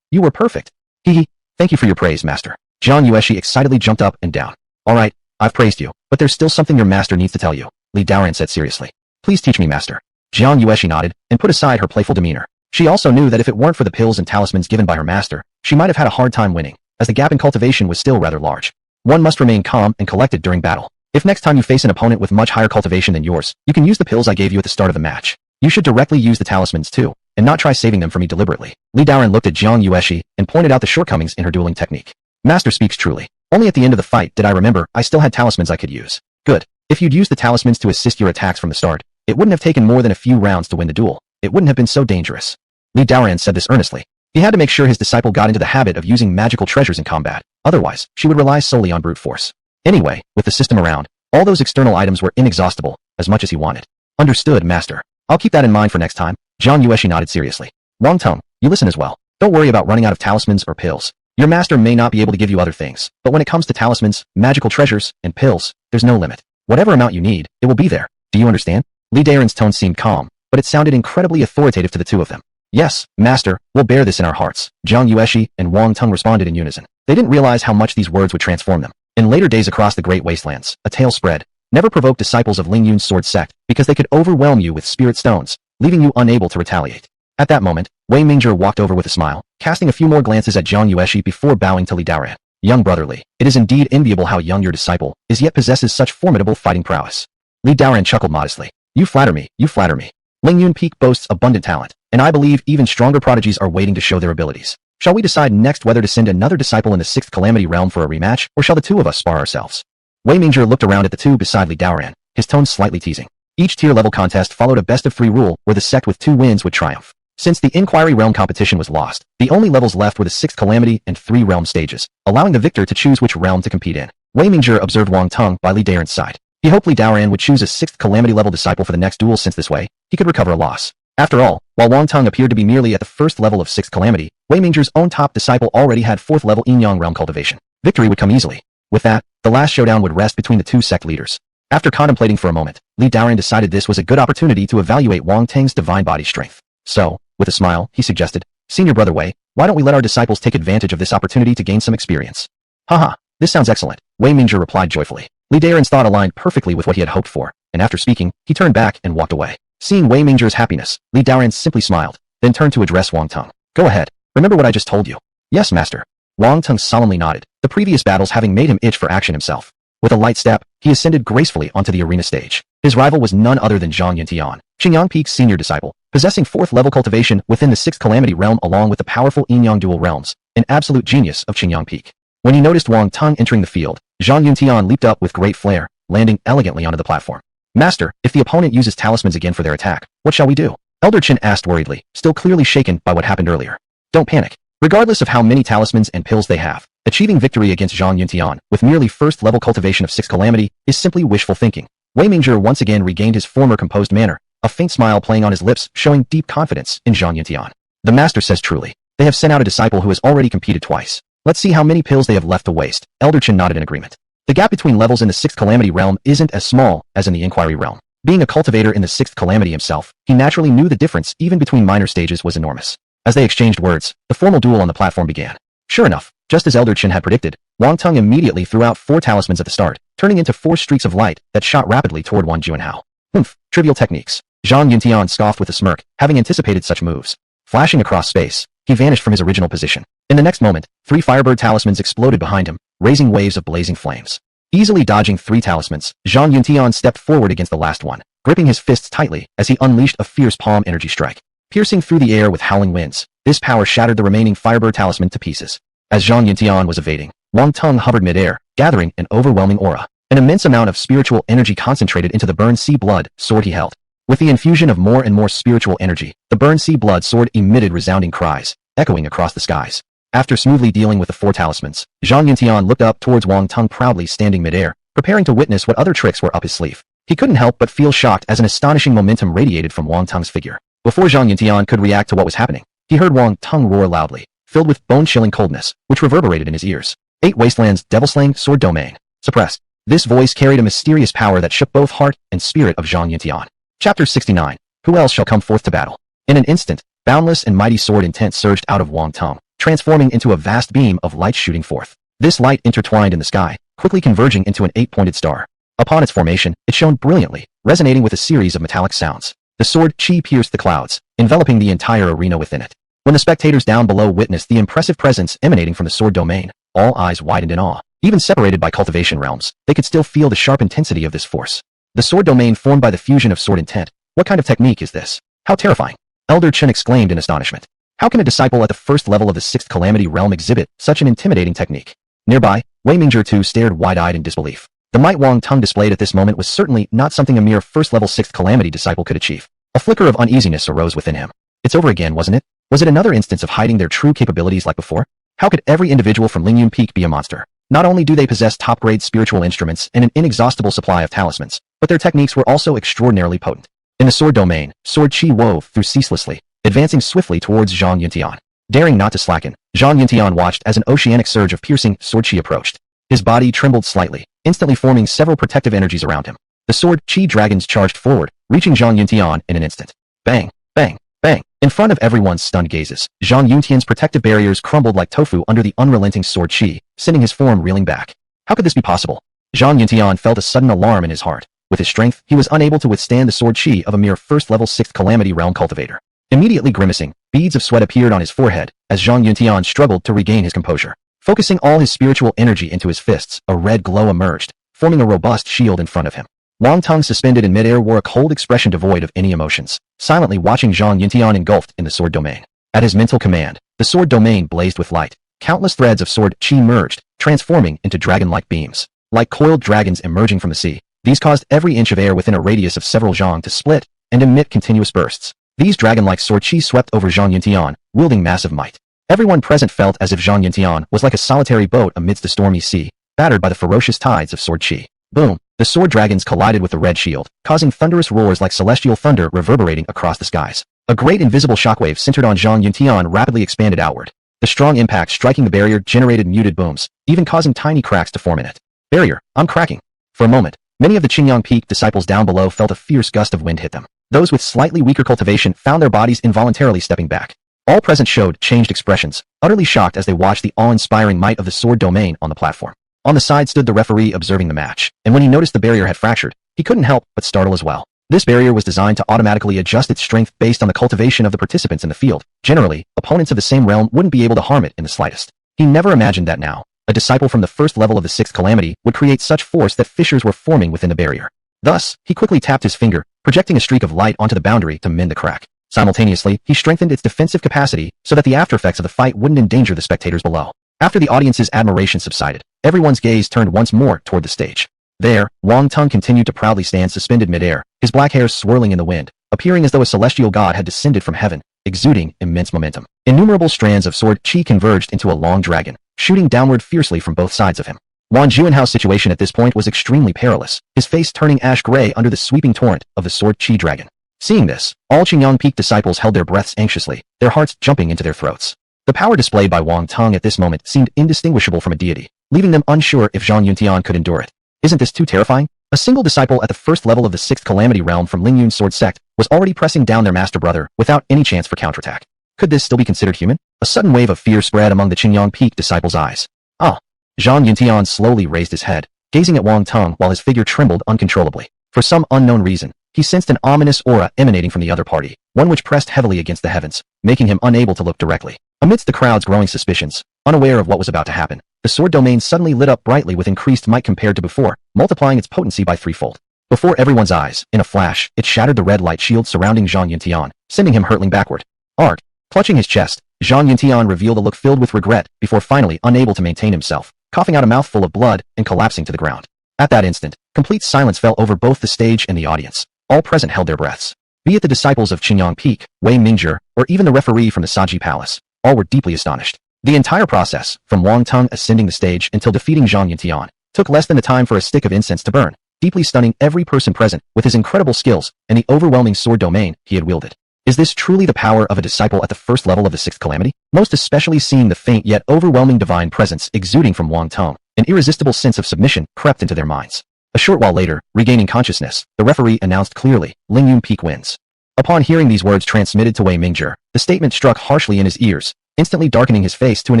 you were perfect. Hee, thank you for your praise, master. Jiang Yueshi excitedly jumped up and down. All right, I've praised you, but there's still something your master needs to tell you, Li Daoran said seriously. Please teach me, master. Jiang Yueshi nodded and put aside her playful demeanor. She also knew that if it weren't for the pills and talismans given by her master, she might have had a hard time winning, as the gap in cultivation was still rather large. One must remain calm and collected during battle. If next time you face an opponent with much higher cultivation than yours, you can use the pills I gave you at the start of the match. You should directly use the talismans too, and not try saving them for me deliberately. Li Daoran looked at Jiang Yueshi and pointed out the shortcomings in her dueling technique. Master speaks truly. Only at the end of the fight did I remember I still had talismans I could use. Good. If you'd used the talismans to assist your attacks from the start, it wouldn't have taken more than a few rounds to win the duel. It wouldn't have been so dangerous. Li Daoran said this earnestly. He had to make sure his disciple got into the habit of using magical treasures in combat. Otherwise, she would rely solely on brute force. Anyway, with the system around, all those external items were inexhaustible, as much as he wanted. Understood, master. I'll keep that in mind for next time. Jiang Yueshi nodded seriously. Wang Tong, you listen as well. Don't worry about running out of talismans or pills. Your master may not be able to give you other things, but when it comes to talismans, magical treasures, and pills, there's no limit. Whatever amount you need, it will be there. Do you understand? Li Daoran's tone seemed calm, but it sounded incredibly authoritative to the two of them. Yes, master, we'll bear this in our hearts. Jiang Yueshi and Wang Tong responded in unison. They didn't realize how much these words would transform them. In later days across the Great Wastelands, a tale spread. Never provoke disciples of Ling Yun Sword sect, because they could overwhelm you with spirit stones, leaving you unable to retaliate. At that moment, Wei Mingzhi walked over with a smile, casting a few more glances at Jiang Yueshi before bowing to Li Daoran. Young brotherly, it is indeed enviable how young your disciple is yet possesses such formidable fighting prowess. Li Daoran chuckled modestly. You flatter me, you flatter me. Ling Yun Peak boasts abundant talent, and I believe even stronger prodigies are waiting to show their abilities. Shall we decide next whether to send another disciple in the 6th Calamity Realm for a rematch, or shall the two of us spar ourselves? Wei Mingzhi looked around at the two beside Li Daoran, his tone slightly teasing. Each tier-level contest followed a best-of-3 rule where the sect with 2 wins would triumph. Since the Inquiry Realm competition was lost, the only levels left were the 6th Calamity and 3 Realm stages, allowing the victor to choose which realm to compete in. Wei Mingzhi observed Wang Tong by Li Daoran's side. He hoped Li Daoran would choose a 6th Calamity level disciple for the next duel since this way, he could recover a loss. After all, while Wang Tong appeared to be merely at the first level of 6th Calamity, Wei Mingzhi's own top disciple already had 4th level Yin-Yang Realm cultivation. Victory would come easily. With that, the last showdown would rest between the two sect leaders. After contemplating for a moment, Li Daoran decided this was a good opportunity to evaluate Wang Teng's divine body strength. So, with a smile, he suggested, Senior Brother Wei, why don't we let our disciples take advantage of this opportunity to gain some experience? Haha, this sounds excellent, Wei Mingzhi replied joyfully. Li Daoran's thought aligned perfectly with what he had hoped for, and after speaking, he turned back and walked away. Seeing Wei Mingzhi's happiness, Li Daoran simply smiled, then turned to address Wang Tong. Go ahead, remember what I just told you? Yes, master. Wang Tong solemnly nodded, the previous battles having made him itch for action himself. With a light step, he ascended gracefully onto the arena stage. His rival was none other than Zhang Yuntian, Xinjiang Peak's senior disciple, possessing 4th level cultivation within the 6th Calamity Realm along with the powerful Yin-Yang dual realms, an absolute genius of Xinjiang Peak. When he noticed Wang Tong entering the field, Zhang Yuntian leaped up with great flair, landing elegantly onto the platform. Master, if the opponent uses talismans again for their attack, what shall we do? Elder Chen asked worriedly, still clearly shaken by what happened earlier. Don't panic. Regardless of how many talismans and pills they have, achieving victory against Zhang Yuntian with merely 1st level cultivation of 6th Calamity is simply wishful thinking. Wei Mingzhi once again regained his former composed manner, a faint smile playing on his lips showing deep confidence in Zhang Yuntian. The master says truly. They have sent out a disciple who has already competed twice. Let's see how many pills they have left to waste. Elder Chen nodded in agreement. The gap between levels in the 6th Calamity Realm isn't as small as in the Inquiry Realm. Being a cultivator in the 6th Calamity himself, he naturally knew the difference even between minor stages was enormous. As they exchanged words, the formal duel on the platform began. Sure enough, just as Elder Chen had predicted, Wang Tong immediately threw out 4 talismans at the start, turning into 4 streaks of light that shot rapidly toward Wan Juanhao. Humph, trivial techniques. Zhang Yuntian scoffed with a smirk, having anticipated such moves. Flashing across space, he vanished from his original position. In the next moment, 3 Firebird talismans exploded behind him, raising waves of blazing flames. Easily dodging 3 talismans, Zhang Yuntian stepped forward against the last one, gripping his fists tightly as he unleashed a fierce palm energy strike. Piercing through the air with howling winds, this power shattered the remaining Firebird talisman to pieces. As Zhang Yuntian was evading, Wang Tong hovered midair, gathering an overwhelming aura. An immense amount of spiritual energy concentrated into the Burn Sea Blood sword he held. With the infusion of more and more spiritual energy, the Burn Sea Blood sword emitted resounding cries, echoing across the skies. After smoothly dealing with the 4 talismans, Zhang Yuntian looked up towards Wang Tong proudly standing midair, preparing to witness what other tricks were up his sleeve. He couldn't help but feel shocked as an astonishing momentum radiated from Wang Tong's figure. Before Zhang Yuntian could react to what was happening, he heard Wang Tong roar loudly, filled with bone-chilling coldness, which reverberated in his ears. 8 Wastelands Devil-Slaying Sword Domain. Suppressed. This voice carried a mysterious power that shook both heart and spirit of Zhang Yuntian. Chapter 69. Who else shall come forth to battle? In an instant, boundless and mighty sword intent surged out of Wang Tong, transforming into a vast beam of light shooting forth. This light intertwined in the sky, quickly converging into an 8-pointed star. Upon its formation, it shone brilliantly, resonating with a series of metallic sounds. The sword chi pierced the clouds, enveloping the entire arena within it. When the spectators down below witnessed the impressive presence emanating from the sword domain, all eyes widened in awe. Even separated by cultivation realms, they could still feel the sharp intensity of this force. The sword domain formed by the fusion of sword intent. What kind of technique is this? How terrifying! Elder Chen exclaimed in astonishment. How can a disciple at the first level of the 6th Calamity realm exhibit such an intimidating technique? Nearby, Wei Mingzhi too stared wide-eyed in disbelief. The might Wang Tong displayed at this moment was certainly not something a mere first-level 6th Calamity disciple could achieve. A flicker of uneasiness arose within him. It's over again, wasn't it? Was it another instance of hiding their true capabilities like before? How could every individual from Ling Yun Peak be a monster? Not only do they possess top-grade spiritual instruments and an inexhaustible supply of talismans, but their techniques were also extraordinarily potent. In the sword domain, sword chi wove through ceaselessly, advancing swiftly towards Zhang Yuntian. Daring not to slacken, Zhang Yuntian watched as an oceanic surge of piercing sword chi approached. His body trembled slightly, instantly forming several protective energies around him. The sword chi dragons charged forward, reaching Zhang Yuntian in an instant. Bang! Bang! Bang! In front of everyone's stunned gazes, Zhang Yuntian's protective barriers crumbled like tofu under the unrelenting sword chi, sending his form reeling back. How could this be possible? Zhang Yuntian felt a sudden alarm in his heart. With his strength, he was unable to withstand the sword chi of a mere first-level 6th Calamity realm cultivator. Immediately grimacing, beads of sweat appeared on his forehead as Zhang Yuntian struggled to regain his composure. Focusing all his spiritual energy into his fists, a red glow emerged, forming a robust shield in front of him. Wang Tong, suspended in midair, wore a cold expression devoid of any emotions, silently watching Zhang Yuntian engulfed in the sword domain. At his mental command, the sword domain blazed with light. Countless threads of sword chi merged, transforming into dragon-like beams. Like coiled dragons emerging from the sea, these caused every inch of air within a radius of several zhang to split and emit continuous bursts. These dragon-like sword chi swept over Zhang Yuntian, wielding massive might. Everyone present felt as if Zhang Yuntian was like a solitary boat amidst the stormy sea, battered by the ferocious tides of sword chi. Boom! The sword dragons collided with the red shield, causing thunderous roars like celestial thunder reverberating across the skies. A great invisible shockwave centered on Zhang Yuntian rapidly expanded outward. The strong impact striking the barrier generated muted booms, even causing tiny cracks to form in it. Barrier, I'm cracking. For a moment, many of the Qingyang Peak disciples down below felt a fierce gust of wind hit them. Those with slightly weaker cultivation found their bodies involuntarily stepping back. All present showed changed expressions, utterly shocked as they watched the awe-inspiring might of the sword domain on the platform. On the side stood the referee observing the match, and when he noticed the barrier had fractured, he couldn't help but startle as well. This barrier was designed to automatically adjust its strength based on the cultivation of the participants in the field. Generally, opponents of the same realm wouldn't be able to harm it in the slightest. He never imagined that now, a disciple from the first level of the 6th Calamity would create such force that fissures were forming within the barrier. Thus, he quickly tapped his finger, projecting a streak of light onto the boundary to mend the crack. Simultaneously, he strengthened its defensive capacity so that the aftereffects of the fight wouldn't endanger the spectators below. After the audience's admiration subsided, everyone's gaze turned once more toward the stage. There, Wang Tong continued to proudly stand suspended midair, his black hair swirling in the wind, appearing as though a celestial god had descended from heaven, exuding immense momentum. Innumerable strands of sword chi converged into a long dragon, shooting downward fiercely from both sides of him. Wang Juanhao's situation at this point was extremely perilous, his face turning ash-gray under the sweeping torrent of the sword chi dragon. Seeing this, all Qingyang Peak disciples held their breaths anxiously, their hearts jumping into their throats. The power displayed by Wang Tong at this moment seemed indistinguishable from a deity, leaving them unsure if Zhang Yuntian could endure it. Isn't this too terrifying? A single disciple at the first level of the 6th Calamity realm from Ling Yun Sword sect was already pressing down their master brother without any chance for counterattack. Could this still be considered human? A sudden wave of fear spread among the Qingyang Peak disciples' eyes. Ah! Zhang Yuntian slowly raised his head, gazing at Wang Tong while his figure trembled uncontrollably. For some unknown reason, he sensed an ominous aura emanating from the other party, one which pressed heavily against the heavens, making him unable to look directly. Amidst the crowd's growing suspicions, unaware of what was about to happen, the sword domain suddenly lit up brightly with increased might compared to before, multiplying its potency by threefold. Before everyone's eyes, in a flash, it shattered the red light shield surrounding Zhang Yuntian, sending him hurtling backward. Arg! Clutching his chest, Zhang Yuntian revealed a look filled with regret before finally unable to maintain himself, coughing out a mouthful of blood and collapsing to the ground. At that instant, complete silence fell over both the stage and the audience. All present held their breaths. Be it the disciples of Qingyang Peak, Wei Mingzhi, or even the referee from the Saji Palace, all were deeply astonished. The entire process, from Wang Tong ascending the stage until defeating Zhang Yuntian, took less than the time for a stick of incense to burn, deeply stunning every person present with his incredible skills and the overwhelming sword domain he had wielded. Is this truly the power of a disciple at the first level of the 6th Calamity? Most especially seeing the faint yet overwhelming divine presence exuding from Wang Tong, an irresistible sense of submission crept into their minds. A short while later, regaining consciousness, the referee announced clearly, Ling Yun Peak wins. Upon hearing these words transmitted to Wei Mingzhi, the statement struck harshly in his ears, instantly darkening his face to an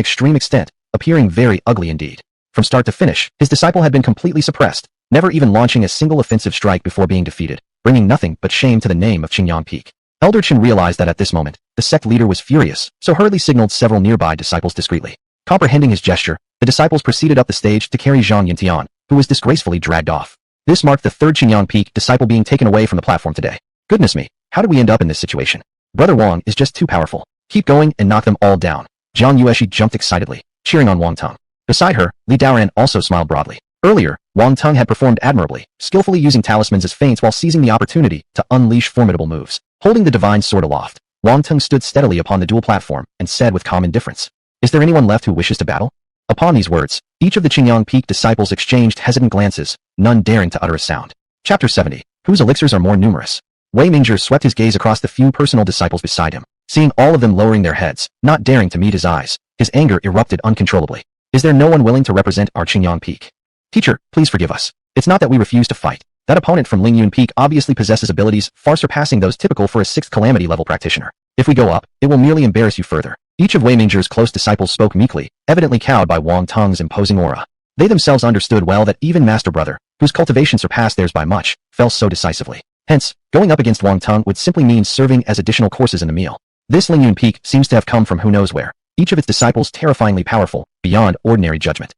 extreme extent, appearing very ugly indeed. From start to finish, his disciple had been completely suppressed, never even launching a single offensive strike before being defeated, bringing nothing but shame to the name of Qingyang Peak. Elder Chen realized that at this moment, the sect leader was furious, so hurriedly signaled several nearby disciples discreetly. Comprehending his gesture, the disciples proceeded up the stage to carry Zhang Yintian, who was disgracefully dragged off. This marked the third Qingyang Peak disciple being taken away from the platform today. Goodness me, how did we end up in this situation? Brother Wang is just too powerful. Keep going and knock them all down. Zhang Yueshi jumped excitedly, cheering on Wang Teng. Beside her, Li Daoran also smiled broadly. Earlier, Wang Teng had performed admirably, skillfully using talismans as feints while seizing the opportunity to unleash formidable moves. Holding the divine sword aloft, Wang Teng stood steadily upon the dual platform and said with calm indifference, "Is there anyone left who wishes to battle?" Upon these words, each of the Qingyang Peak disciples exchanged hesitant glances, none daring to utter a sound. Chapter 70. Whose elixirs are more numerous? Wei Mingzhi swept his gaze across the few personal disciples beside him, seeing all of them lowering their heads, not daring to meet his eyes. His anger erupted uncontrollably. Is there no one willing to represent our Qingyang Peak? Teacher, please forgive us. It's not that we refuse to fight. That opponent from Ling Yun Peak obviously possesses abilities far surpassing those typical for a 6th calamity level practitioner. If we go up, it will merely embarrass you further. Each of Wei Mingzhi's close disciples spoke meekly, evidently cowed by Wang Teng's imposing aura. They themselves understood well that even Master Brother, whose cultivation surpassed theirs by much, fell so decisively. Hence, going up against Wang Teng would simply mean serving as additional courses in the meal. This Ling Yun Peak seems to have come from who knows where, each of its disciples terrifyingly powerful, beyond ordinary judgment.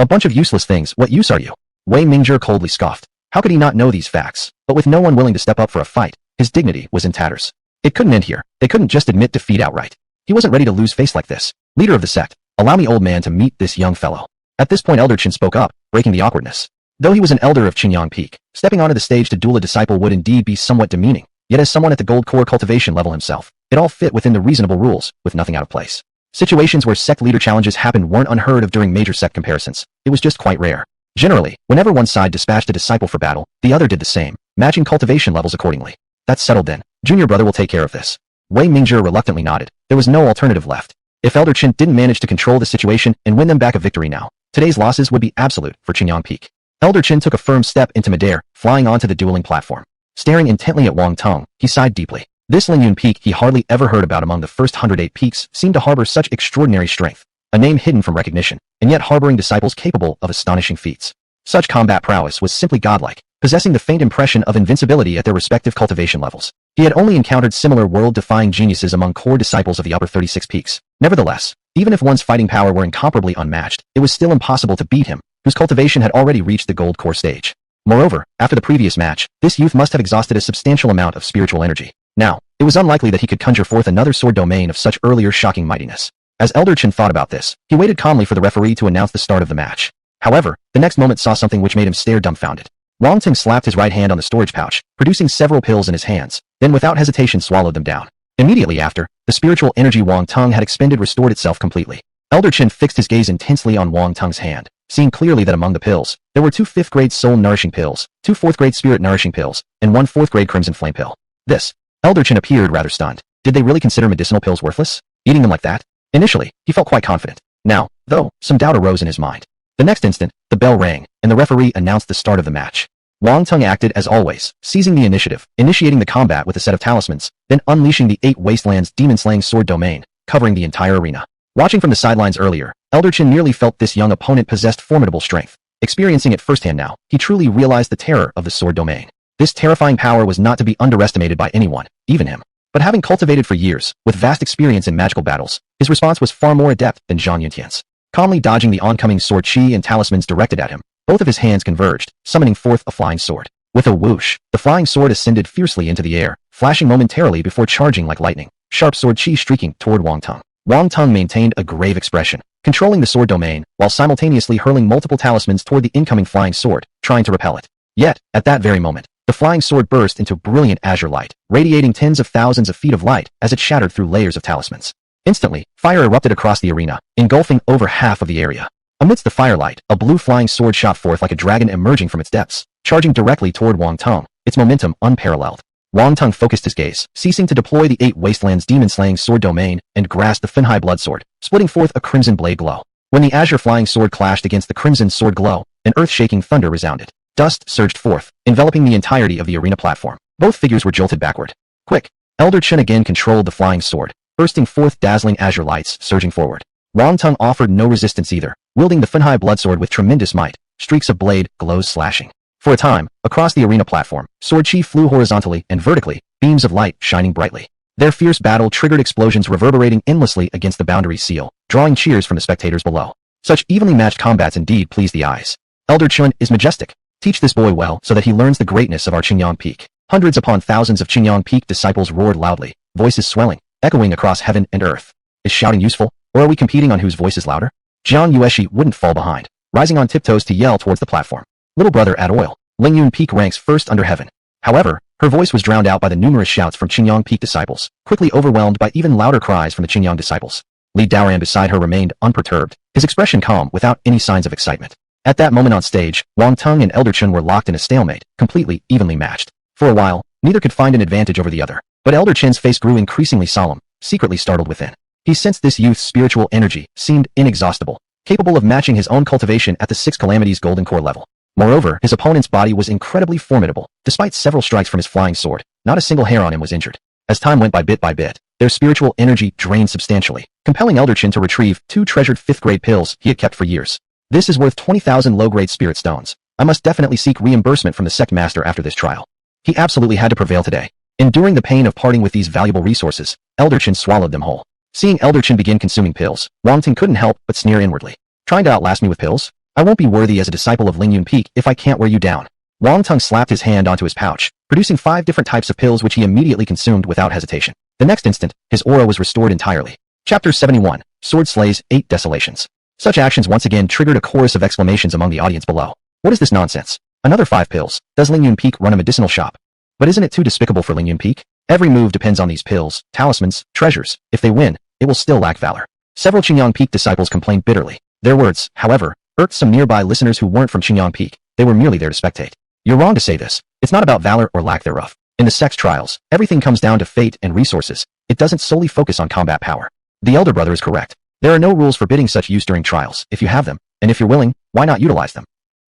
A bunch of useless things, what use are you? Wei Mingzhi coldly scoffed. How could he not know these facts? But with no one willing to step up for a fight, his dignity was in tatters. It couldn't end here. They couldn't just admit defeat outright. He wasn't ready to lose face like this. Leader of the sect, allow me, old man, to meet this young fellow. At this point, Elder Chen spoke up, breaking the awkwardness. Though he was an elder of Qingyang Peak, stepping onto the stage to duel a disciple would indeed be somewhat demeaning, yet as someone at the gold core cultivation level himself, it all fit within the reasonable rules, with nothing out of place. Situations where sect leader challenges happened weren't unheard of during major sect comparisons. It was just quite rare. Generally, whenever one side dispatched a disciple for battle, the other did the same, matching cultivation levels accordingly. That's settled then. Junior brother will take care of this. Wei Mingzhi reluctantly nodded. There was no alternative left. If Elder Chen didn't manage to control the situation and win them back a victory now, today's losses would be absolute for Qingyang Peak. Elder Chen took a firm step into midair, flying onto the dueling platform. Staring intently at Wang Teng, he sighed deeply. This Ling Yun Peak he hardly ever heard about among the first 108 peaks seemed to harbor such extraordinary strength, a name hidden from recognition, and yet harboring disciples capable of astonishing feats. Such combat prowess was simply godlike, possessing the faint impression of invincibility at their respective cultivation levels. He had only encountered similar world-defying geniuses among core disciples of the upper 36 peaks. Nevertheless, even if one's fighting power were incomparably unmatched, it was still impossible to beat him, whose cultivation had already reached the gold core stage. Moreover, after the previous match, this youth must have exhausted a substantial amount of spiritual energy. Now, it was unlikely that he could conjure forth another sword domain of such earlier shocking mightiness. As Elder Chen thought about this, he waited calmly for the referee to announce the start of the match. However, the next moment saw something which made him stare dumbfounded. Wang Teng slapped his right hand on the storage pouch, producing several pills in his hands, then without hesitation swallowed them down. Immediately after, the spiritual energy Wang Teng had expended restored itself completely. Elder Chen fixed his gaze intensely on Wang Teng's hand, seeing clearly that among the pills, there were 2 5th-grade soul-nourishing pills, 2 4th-grade spirit-nourishing pills, and 1 4th-grade crimson flame pill. Elder Chen appeared rather stunned. Did they really consider medicinal pills worthless? Eating them like that? Initially, he felt quite confident. Now, though, some doubt arose in his mind. The next instant, the bell rang, and the referee announced the start of the match. Wang Teng acted as always, seizing the initiative, initiating the combat with a set of talismans, then unleashing the 8 Wastelands demon-slaying sword domain, covering the entire arena. Watching from the sidelines earlier, Elder Chen nearly felt this young opponent possessed formidable strength. Experiencing it firsthand now, he truly realized the terror of the sword domain. This terrifying power was not to be underestimated by anyone, even him. But having cultivated for years, with vast experience in magical battles, his response was far more adept than Zhang Yuntian's. Calmly dodging the oncoming sword chi and talismans directed at him, both of his hands converged, summoning forth a flying sword. With a whoosh, the flying sword ascended fiercely into the air, flashing momentarily before charging like lightning, sharp sword chi streaking toward Wang Teng. Wang Teng maintained a grave expression, controlling the sword domain, while simultaneously hurling multiple talismans toward the incoming flying sword, trying to repel it. Yet, at that very moment, the flying sword burst into brilliant azure light, radiating tens of thousands of feet of light as it shattered through layers of talismans. Instantly, fire erupted across the arena, engulfing over half of the area. Amidst the firelight, a blue flying sword shot forth like a dragon emerging from its depths, charging directly toward Wang Teng, its momentum unparalleled. Wang Teng focused his gaze, ceasing to deploy the 8 Wastelands demon-slaying sword domain, and grasped the Finhai blood sword, splitting forth a crimson blade glow. When the azure flying sword clashed against the crimson sword glow, an earth-shaking thunder resounded. Dust surged forth, enveloping the entirety of the arena platform. Both figures were jolted backward. Quick! Elder Chen again controlled the flying sword, bursting forth dazzling azure lights, surging forward. Wang Teng offered no resistance either, wielding the Funhai bloodsword with tremendous might, streaks of blade, glows slashing. For a time, across the arena platform, sword chi flew horizontally and vertically, beams of light shining brightly. Their fierce battle triggered explosions reverberating endlessly against the boundary seal, drawing cheers from the spectators below. Such evenly matched combats indeed pleased the eyes. Elder Chen is majestic. Teach this boy well so that he learns the greatness of our Qingyang Peak. Hundreds upon thousands of Qingyang Peak disciples roared loudly, voices swelling, echoing across heaven and earth. Is shouting useful, or are we competing on whose voice is louder? Jiang Yueshi wouldn't fall behind, rising on tiptoes to yell towards the platform. Little brother add oil. Ling Yun Peak ranks first under heaven. However, her voice was drowned out by the numerous shouts from Qingyang Peak disciples, quickly overwhelmed by even louder cries from the Qingyang disciples. Li Daoran beside her remained unperturbed, his expression calm without any signs of excitement. At that moment on stage, Wang Teng and Elder Chen were locked in a stalemate, completely evenly matched. For a while, neither could find an advantage over the other, but Elder Chen's face grew increasingly solemn, secretly startled within. He sensed this youth's spiritual energy seemed inexhaustible, capable of matching his own cultivation at the Six Calamities Golden Core level. Moreover, his opponent's body was incredibly formidable. Despite several strikes from his flying sword, not a single hair on him was injured. As time went by bit, their spiritual energy drained substantially, compelling Elder Chen to retrieve 2 treasured 5th-grade pills he had kept for years. This is worth 20,000 low-grade spirit stones. I must definitely seek reimbursement from the sect master after this trial. He absolutely had to prevail today. Enduring the pain of parting with these valuable resources, Elder Chen swallowed them whole. Seeing Elder Chen begin consuming pills, Wang Teng couldn't help but sneer inwardly. Trying to outlast me with pills? I won't be worthy as a disciple of Ling Yun Peak if I can't wear you down. Wang Teng slapped his hand onto his pouch, producing 5 different types of pills which he immediately consumed without hesitation. The next instant, his aura was restored entirely. Chapter 71, Sword Slays 8 Desolations. Such actions once again triggered a chorus of exclamations among the audience below. What is this nonsense? Another 5 pills. Does Ling Yun Peak run a medicinal shop? But isn't it too despicable for Ling Yun Peak? Every move depends on these pills, talismans, treasures. If they win, it will still lack valor. Several Qingyang Peak disciples complained bitterly. Their words, however, irked some nearby listeners who weren't from Qingyang Peak. They were merely there to spectate. You're wrong to say this. It's not about valor or lack thereof. In the sect's trials, everything comes down to fate and resources. It doesn't solely focus on combat power. The elder brother is correct. There are no rules forbidding such use during trials, if you have them, and if you're willing, why not utilize them?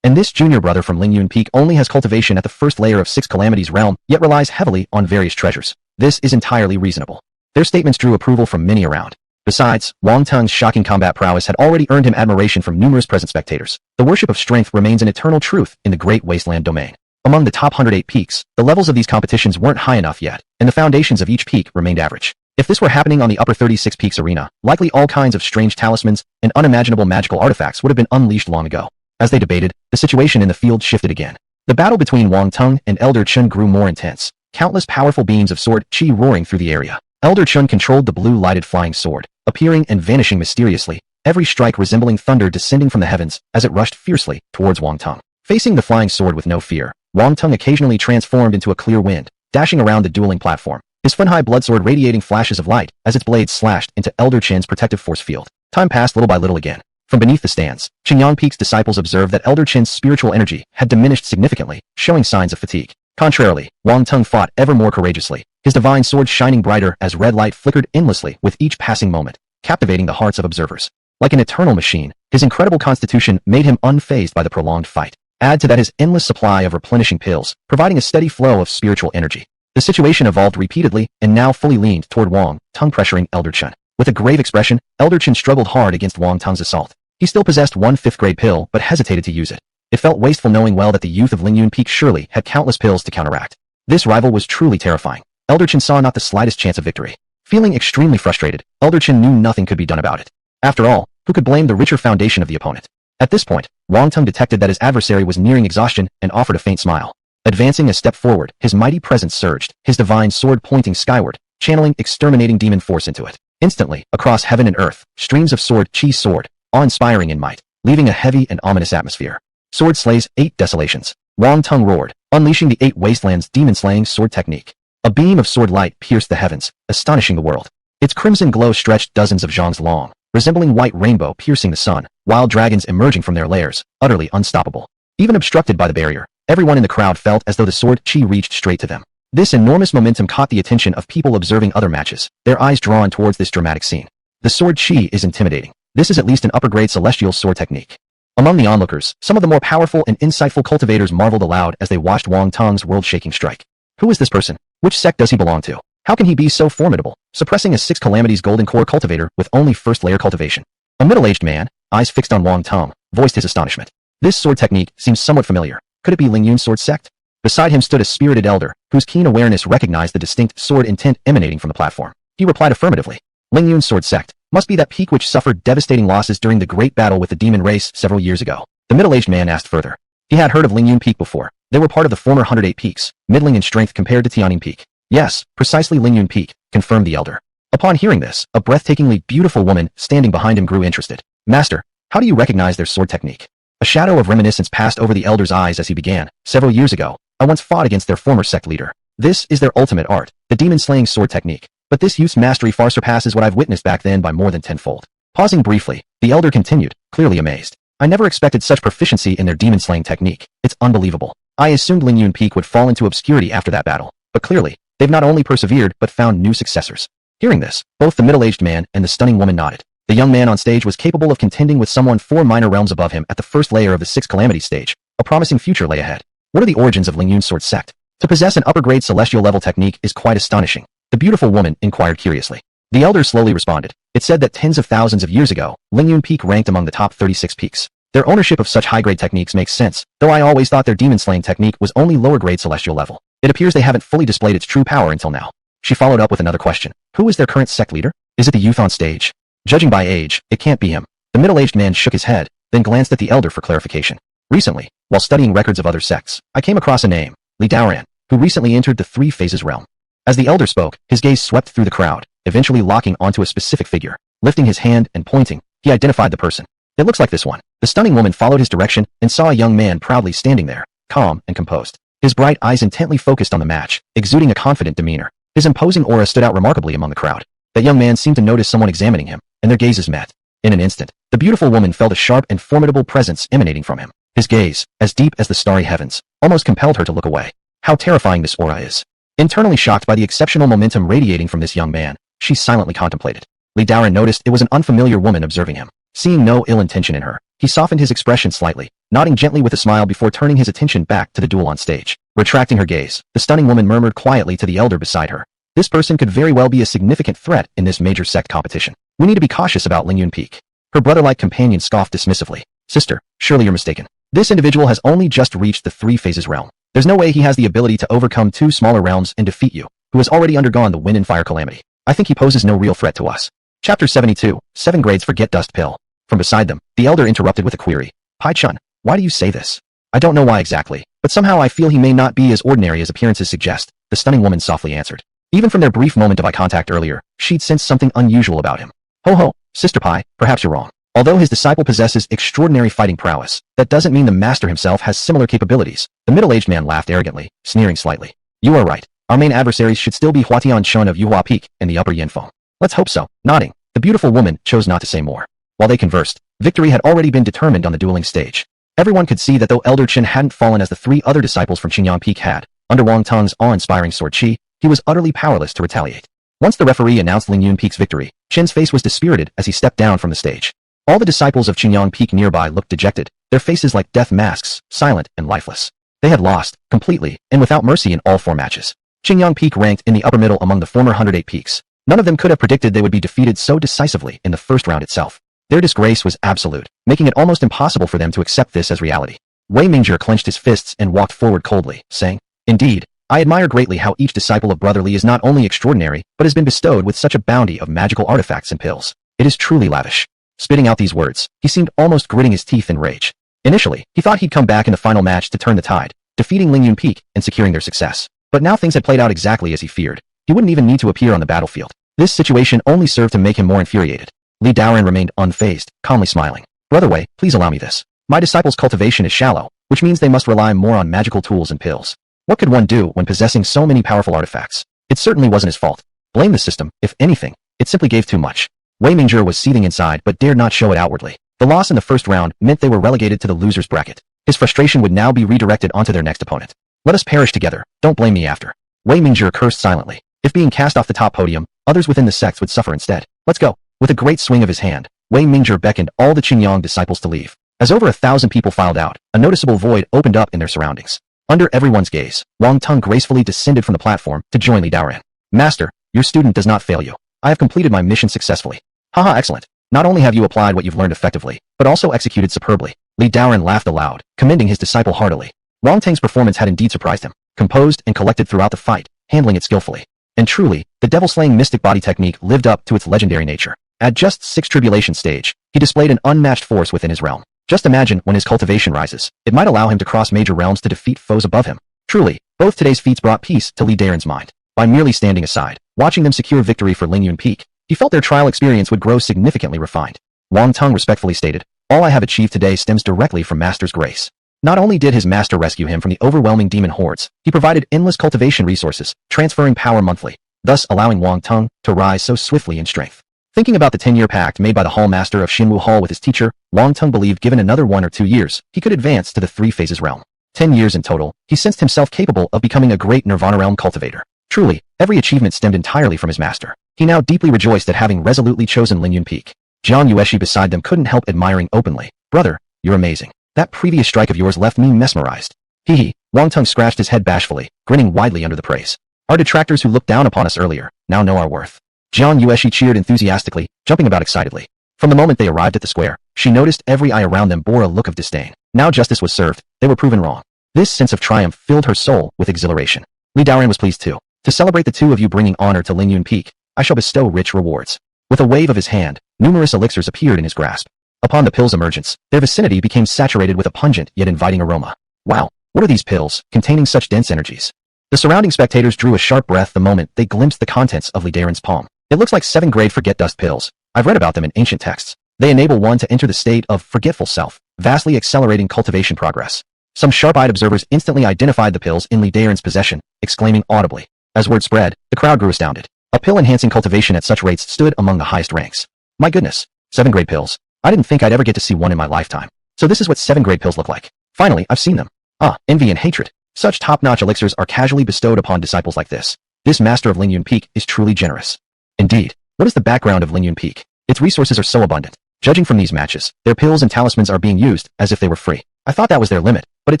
And this junior brother from Ling Yun Peak only has cultivation at the first layer of Six Calamities realm, yet relies heavily on various treasures. This is entirely reasonable. Their statements drew approval from many around. Besides, Wang Teng's shocking combat prowess had already earned him admiration from numerous present spectators. The worship of strength remains an eternal truth in the Great Wasteland domain. Among the top 108 peaks, the levels of these competitions weren't high enough yet, and the foundations of each peak remained average. If this were happening on the upper 36 peaks arena, likely all kinds of strange talismans and unimaginable magical artifacts would have been unleashed long ago. As they debated, the situation in the field shifted again. The battle between Wang Teng and Elder Chen grew more intense, countless powerful beams of sword chi roaring through the area. Elder Chen controlled the blue-lighted flying sword, appearing and vanishing mysteriously, every strike resembling thunder descending from the heavens as it rushed fiercely towards Wang Teng. Facing the flying sword with no fear, Wang Teng occasionally transformed into a clear wind, dashing around the dueling platform, his Funhai bloodsword radiating flashes of light as its blade slashed into Elder Chen's protective force field. Time passed little by little again. From beneath the stands, Qingyang Peak's disciples observed that Elder Chen's spiritual energy had diminished significantly, showing signs of fatigue. Contrarily, Wang Teng fought ever more courageously, his divine sword shining brighter as red light flickered endlessly with each passing moment, captivating the hearts of observers. Like an eternal machine, his incredible constitution made him unfazed by the prolonged fight. Add to that his endless supply of replenishing pills, providing a steady flow of spiritual energy. The situation evolved repeatedly and now fully leaned toward Wang Teng pressuring Elder Chen. With a grave expression, Elder Chen struggled hard against Wang Teng's assault. He still possessed one 5th-grade pill but hesitated to use it. It felt wasteful knowing well that the youth of Ling Yun Peak surely had countless pills to counteract. This rival was truly terrifying. Elder Chen saw not the slightest chance of victory. Feeling extremely frustrated, Elder Chen knew nothing could be done about it. After all, who could blame the richer foundation of the opponent? At this point, Wang Teng detected that his adversary was nearing exhaustion and offered a faint smile. Advancing a step forward, his mighty presence surged, his divine sword pointing skyward, channeling exterminating demon force into it. Instantly, across heaven and earth, streams of sword chi soared, awe-inspiring in might, leaving a heavy and ominous atmosphere. Sword slays 8 desolations. Wang Teng roared, unleashing the 8 wastelands demon-slaying sword technique. A beam of sword light pierced the heavens, astonishing the world. Its crimson glow stretched dozens of zhongs long, resembling white rainbow piercing the sun, wild dragons emerging from their lairs, utterly unstoppable. Even obstructed by the barrier, everyone in the crowd felt as though the sword chi reached straight to them. This enormous momentum caught the attention of people observing other matches, their eyes drawn towards this dramatic scene. The sword chi is intimidating. This is at least an upper-grade celestial sword technique. Among the onlookers, some of the more powerful and insightful cultivators marveled aloud as they watched Wang Teng's world-shaking strike. Who is this person? Which sect does he belong to? How can he be so formidable, suppressing a 6 calamities golden core cultivator with only first layer cultivation? A middle-aged man, eyes fixed on Wang Tong, voiced his astonishment. This sword technique seems somewhat familiar. Could it be Ling Yun Sword sect? Beside him stood a spirited elder, whose keen awareness recognized the distinct sword intent emanating from the platform. He replied affirmatively. Ling Yun Sword sect must be that peak which suffered devastating losses during the great battle with the demon race several years ago. The middle-aged man asked further. He had heard of Ling Yun Peak before. They were part of the former 108 peaks, middling in strength compared to Tianning Peak. Yes, precisely Ling Yun Peak, confirmed the elder. Upon hearing this, a breathtakingly beautiful woman standing behind him grew interested. Master, how do you recognize their sword technique? A shadow of reminiscence passed over the elder's eyes as he began. Several years ago, I once fought against their former sect leader. This is their ultimate art, the demon-slaying sword technique. But this youth's mastery far surpasses what I've witnessed back then by more than tenfold. Pausing briefly, the elder continued, clearly amazed. I never expected such proficiency in their demon-slaying technique. It's unbelievable. I assumed Ling Yun Peak would fall into obscurity after that battle. But clearly, they've not only persevered but found new successors. Hearing this, both the middle-aged man and the stunning woman nodded. The young man on stage was capable of contending with someone 4 minor realms above him at the first layer of the 6 calamity stage. A promising future lay ahead. What are the origins of Ling Yun Sword sect? To possess an upper-grade celestial level technique is quite astonishing. The beautiful woman inquired curiously. The elder slowly responded. It said that tens of thousands of years ago, Ling Yun Peak ranked among the top 36 peaks. Their ownership of such high-grade techniques makes sense, though I always thought their demon-slaying technique was only lower-grade celestial level. It appears they haven't fully displayed its true power until now. She followed up with another question. Who is their current sect leader? Is it the youth on stage? Judging by age, it can't be him. The middle-aged man shook his head, then glanced at the elder for clarification. Recently, while studying records of other sects, I came across a name, Daan, who recently entered the 3 phases realm. As the elder spoke, his gaze swept through the crowd, eventually locking onto a specific figure. Lifting his hand and pointing, he identified the person. It looks like this one. The stunning woman followed his direction and saw a young man proudly standing there, calm and composed. His bright eyes intently focused on the match, exuding a confident demeanor. His imposing aura stood out remarkably among the crowd. That young man seemed to notice someone examining him, and their gazes met. In an instant, the beautiful woman felt a sharp and formidable presence emanating from him. His gaze, as deep as the starry heavens, almost compelled her to look away. How terrifying this aura is. Internally shocked by the exceptional momentum radiating from this young man, she silently contemplated. Daan noticed it was an unfamiliar woman observing him. Seeing no ill intention in her, he softened his expression slightly, nodding gently with a smile before turning his attention back to the duel on stage. Retracting her gaze, the stunning woman murmured quietly to the elder beside her. This person could very well be a significant threat in this major sect competition. We need to be cautious about Ling Yun Peak. Her brother-like companion scoffed dismissively. Sister, surely you're mistaken. This individual has only just reached the 3 phases realm. There's no way he has the ability to overcome 2 smaller realms and defeat you, who has already undergone the wind and fire calamity. I think he poses no real threat to us. Chapter 72, 7 grades for Get Dust Pill. From beside them, the elder interrupted with a query. Pai Chun, why do you say this? I don't know why exactly, but somehow I feel he may not be as ordinary as appearances suggest, the stunning woman softly answered. Even from their brief moment of eye contact earlier, she'd sensed something unusual about him. Ho ho, Sister Pai, perhaps you're wrong. Although his disciple possesses extraordinary fighting prowess, that doesn't mean the master himself has similar capabilities. The middle-aged man laughed arrogantly, sneering slightly. You are right. Our main adversaries should still be Huatian Chun of Yuhua Peak and the Upper Yanfeng. Let's hope so. Nodding, the beautiful woman chose not to say more. While they conversed, victory had already been determined on the dueling stage. Everyone could see that though Elder Chen hadn't fallen as the 3 other disciples from Qingyang Peak had, under Wang Tong's awe-inspiring sword chi, he was utterly powerless to retaliate. Once the referee announced Ling Yun Peak's victory, Chen's face was dispirited as he stepped down from the stage. All the disciples of Qingyang Peak nearby looked dejected, their faces like death masks, silent and lifeless. They had lost, completely, and without mercy in all 4 matches. Qingyang Peak ranked in the upper middle among the former 108 peaks. None of them could have predicted they would be defeated so decisively in the first round itself. Their disgrace was absolute, making it almost impossible for them to accept this as reality. Wei Mingzhi clenched his fists and walked forward coldly, saying, Indeed, I admire greatly how each disciple of Brother Li is not only extraordinary, but has been bestowed with such a bounty of magical artifacts and pills. It is truly lavish. Spitting out these words, he seemed almost gritting his teeth in rage. Initially, he thought he'd come back in the final match to turn the tide, defeating Ling Yun Peak and securing their success. But now things had played out exactly as he feared. He wouldn't even need to appear on the battlefield. This situation only served to make him more infuriated. Daan remained unfazed, calmly smiling. Brother Wei, please allow me this. My disciples' cultivation is shallow, which means they must rely more on magical tools and pills. What could one do when possessing so many powerful artifacts? It certainly wasn't his fault. Blame the system, if anything. It simply gave too much. Wei Mingzhi was seething inside but dared not show it outwardly. The loss in the first round meant they were relegated to the loser's bracket. His frustration would now be redirected onto their next opponent. Let us perish together, don't blame me after. Wei Mingzhi cursed silently. If being cast off the top podium, others within the sects would suffer instead. Let's go. With a great swing of his hand, Wei Mingzhi beckoned all the Qingyang disciples to leave. As over 1,000 people filed out, a noticeable void opened up in their surroundings. Under everyone's gaze, Wang Teng gracefully descended from the platform to join Li Daoran. Master, your student does not fail you. I have completed my mission successfully. Haha, excellent. Not only have you applied what you've learned effectively, but also executed superbly. Li Daoran laughed aloud, commending his disciple heartily. Wang Teng's performance had indeed surprised him, composed and collected throughout the fight, handling it skillfully. And truly, the devil-slaying mystic body technique lived up to its legendary nature. At just 6th tribulation stage, he displayed an unmatched force within his realm. Just imagine when his cultivation rises, it might allow him to cross major realms to defeat foes above him. Truly, both today's feats brought peace to Li Daoran's mind. By merely standing aside, watching them secure victory for Ling Yun Peak, he felt their trial experience would grow significantly refined. Wang Teng respectfully stated, all I have achieved today stems directly from Master's grace. Not only did his master rescue him from the overwhelming demon hordes, he provided endless cultivation resources, transferring power monthly, thus allowing Wang Teng to rise so swiftly in strength. Thinking about the 10-year pact made by the Hall Master of Xinwu Hall with his teacher, Wang Teng believed given another 1 or 2 years, he could advance to the 3 phases realm. 10 years in total, he sensed himself capable of becoming a great Nirvana realm cultivator. Truly, every achievement stemmed entirely from his master. He now deeply rejoiced at having resolutely chosen Ling Yun Peak. Jiang Yueshi beside them couldn't help admiring openly. Brother, you're amazing. That previous strike of yours left me mesmerized. Hee. Wang Teng scratched his head bashfully, grinning widely under the praise. Our detractors who looked down upon us earlier, now know our worth. Jiang Yueshi cheered enthusiastically, jumping about excitedly. From the moment they arrived at the square, she noticed every eye around them bore a look of disdain. Now justice was served, they were proven wrong. This sense of triumph filled her soul with exhilaration. Li Daoran was pleased too. To celebrate the two of you bringing honor to Ling Yun Peak, I shall bestow rich rewards. With a wave of his hand, numerous elixirs appeared in his grasp. Upon the pills' emergence, their vicinity became saturated with a pungent yet inviting aroma. Wow, what are these pills, containing such dense energies? The surrounding spectators drew a sharp breath the moment they glimpsed the contents of Li Daoran's palm. It looks like 7th grade forget dust pills. I've read about them in ancient texts. They enable one to enter the state of forgetful self, vastly accelerating cultivation progress. Some sharp-eyed observers instantly identified the pills in Li Daoran's possession, exclaiming audibly. As word spread, the crowd grew astounded. A pill-enhancing cultivation at such rates stood among the highest ranks. My goodness, 7th grade pills. I didn't think I'd ever get to see one in my lifetime. So this is what 7th grade pills look like. Finally, I've seen them. Ah, envy and hatred. Such top-notch elixirs are casually bestowed upon disciples like this. This master of Ling Yun Peak is truly generous. Indeed, what is the background of Ling Yun Peak? Its resources are so abundant. Judging from these matches, their pills and talismans are being used as if they were free. I thought that was their limit, but it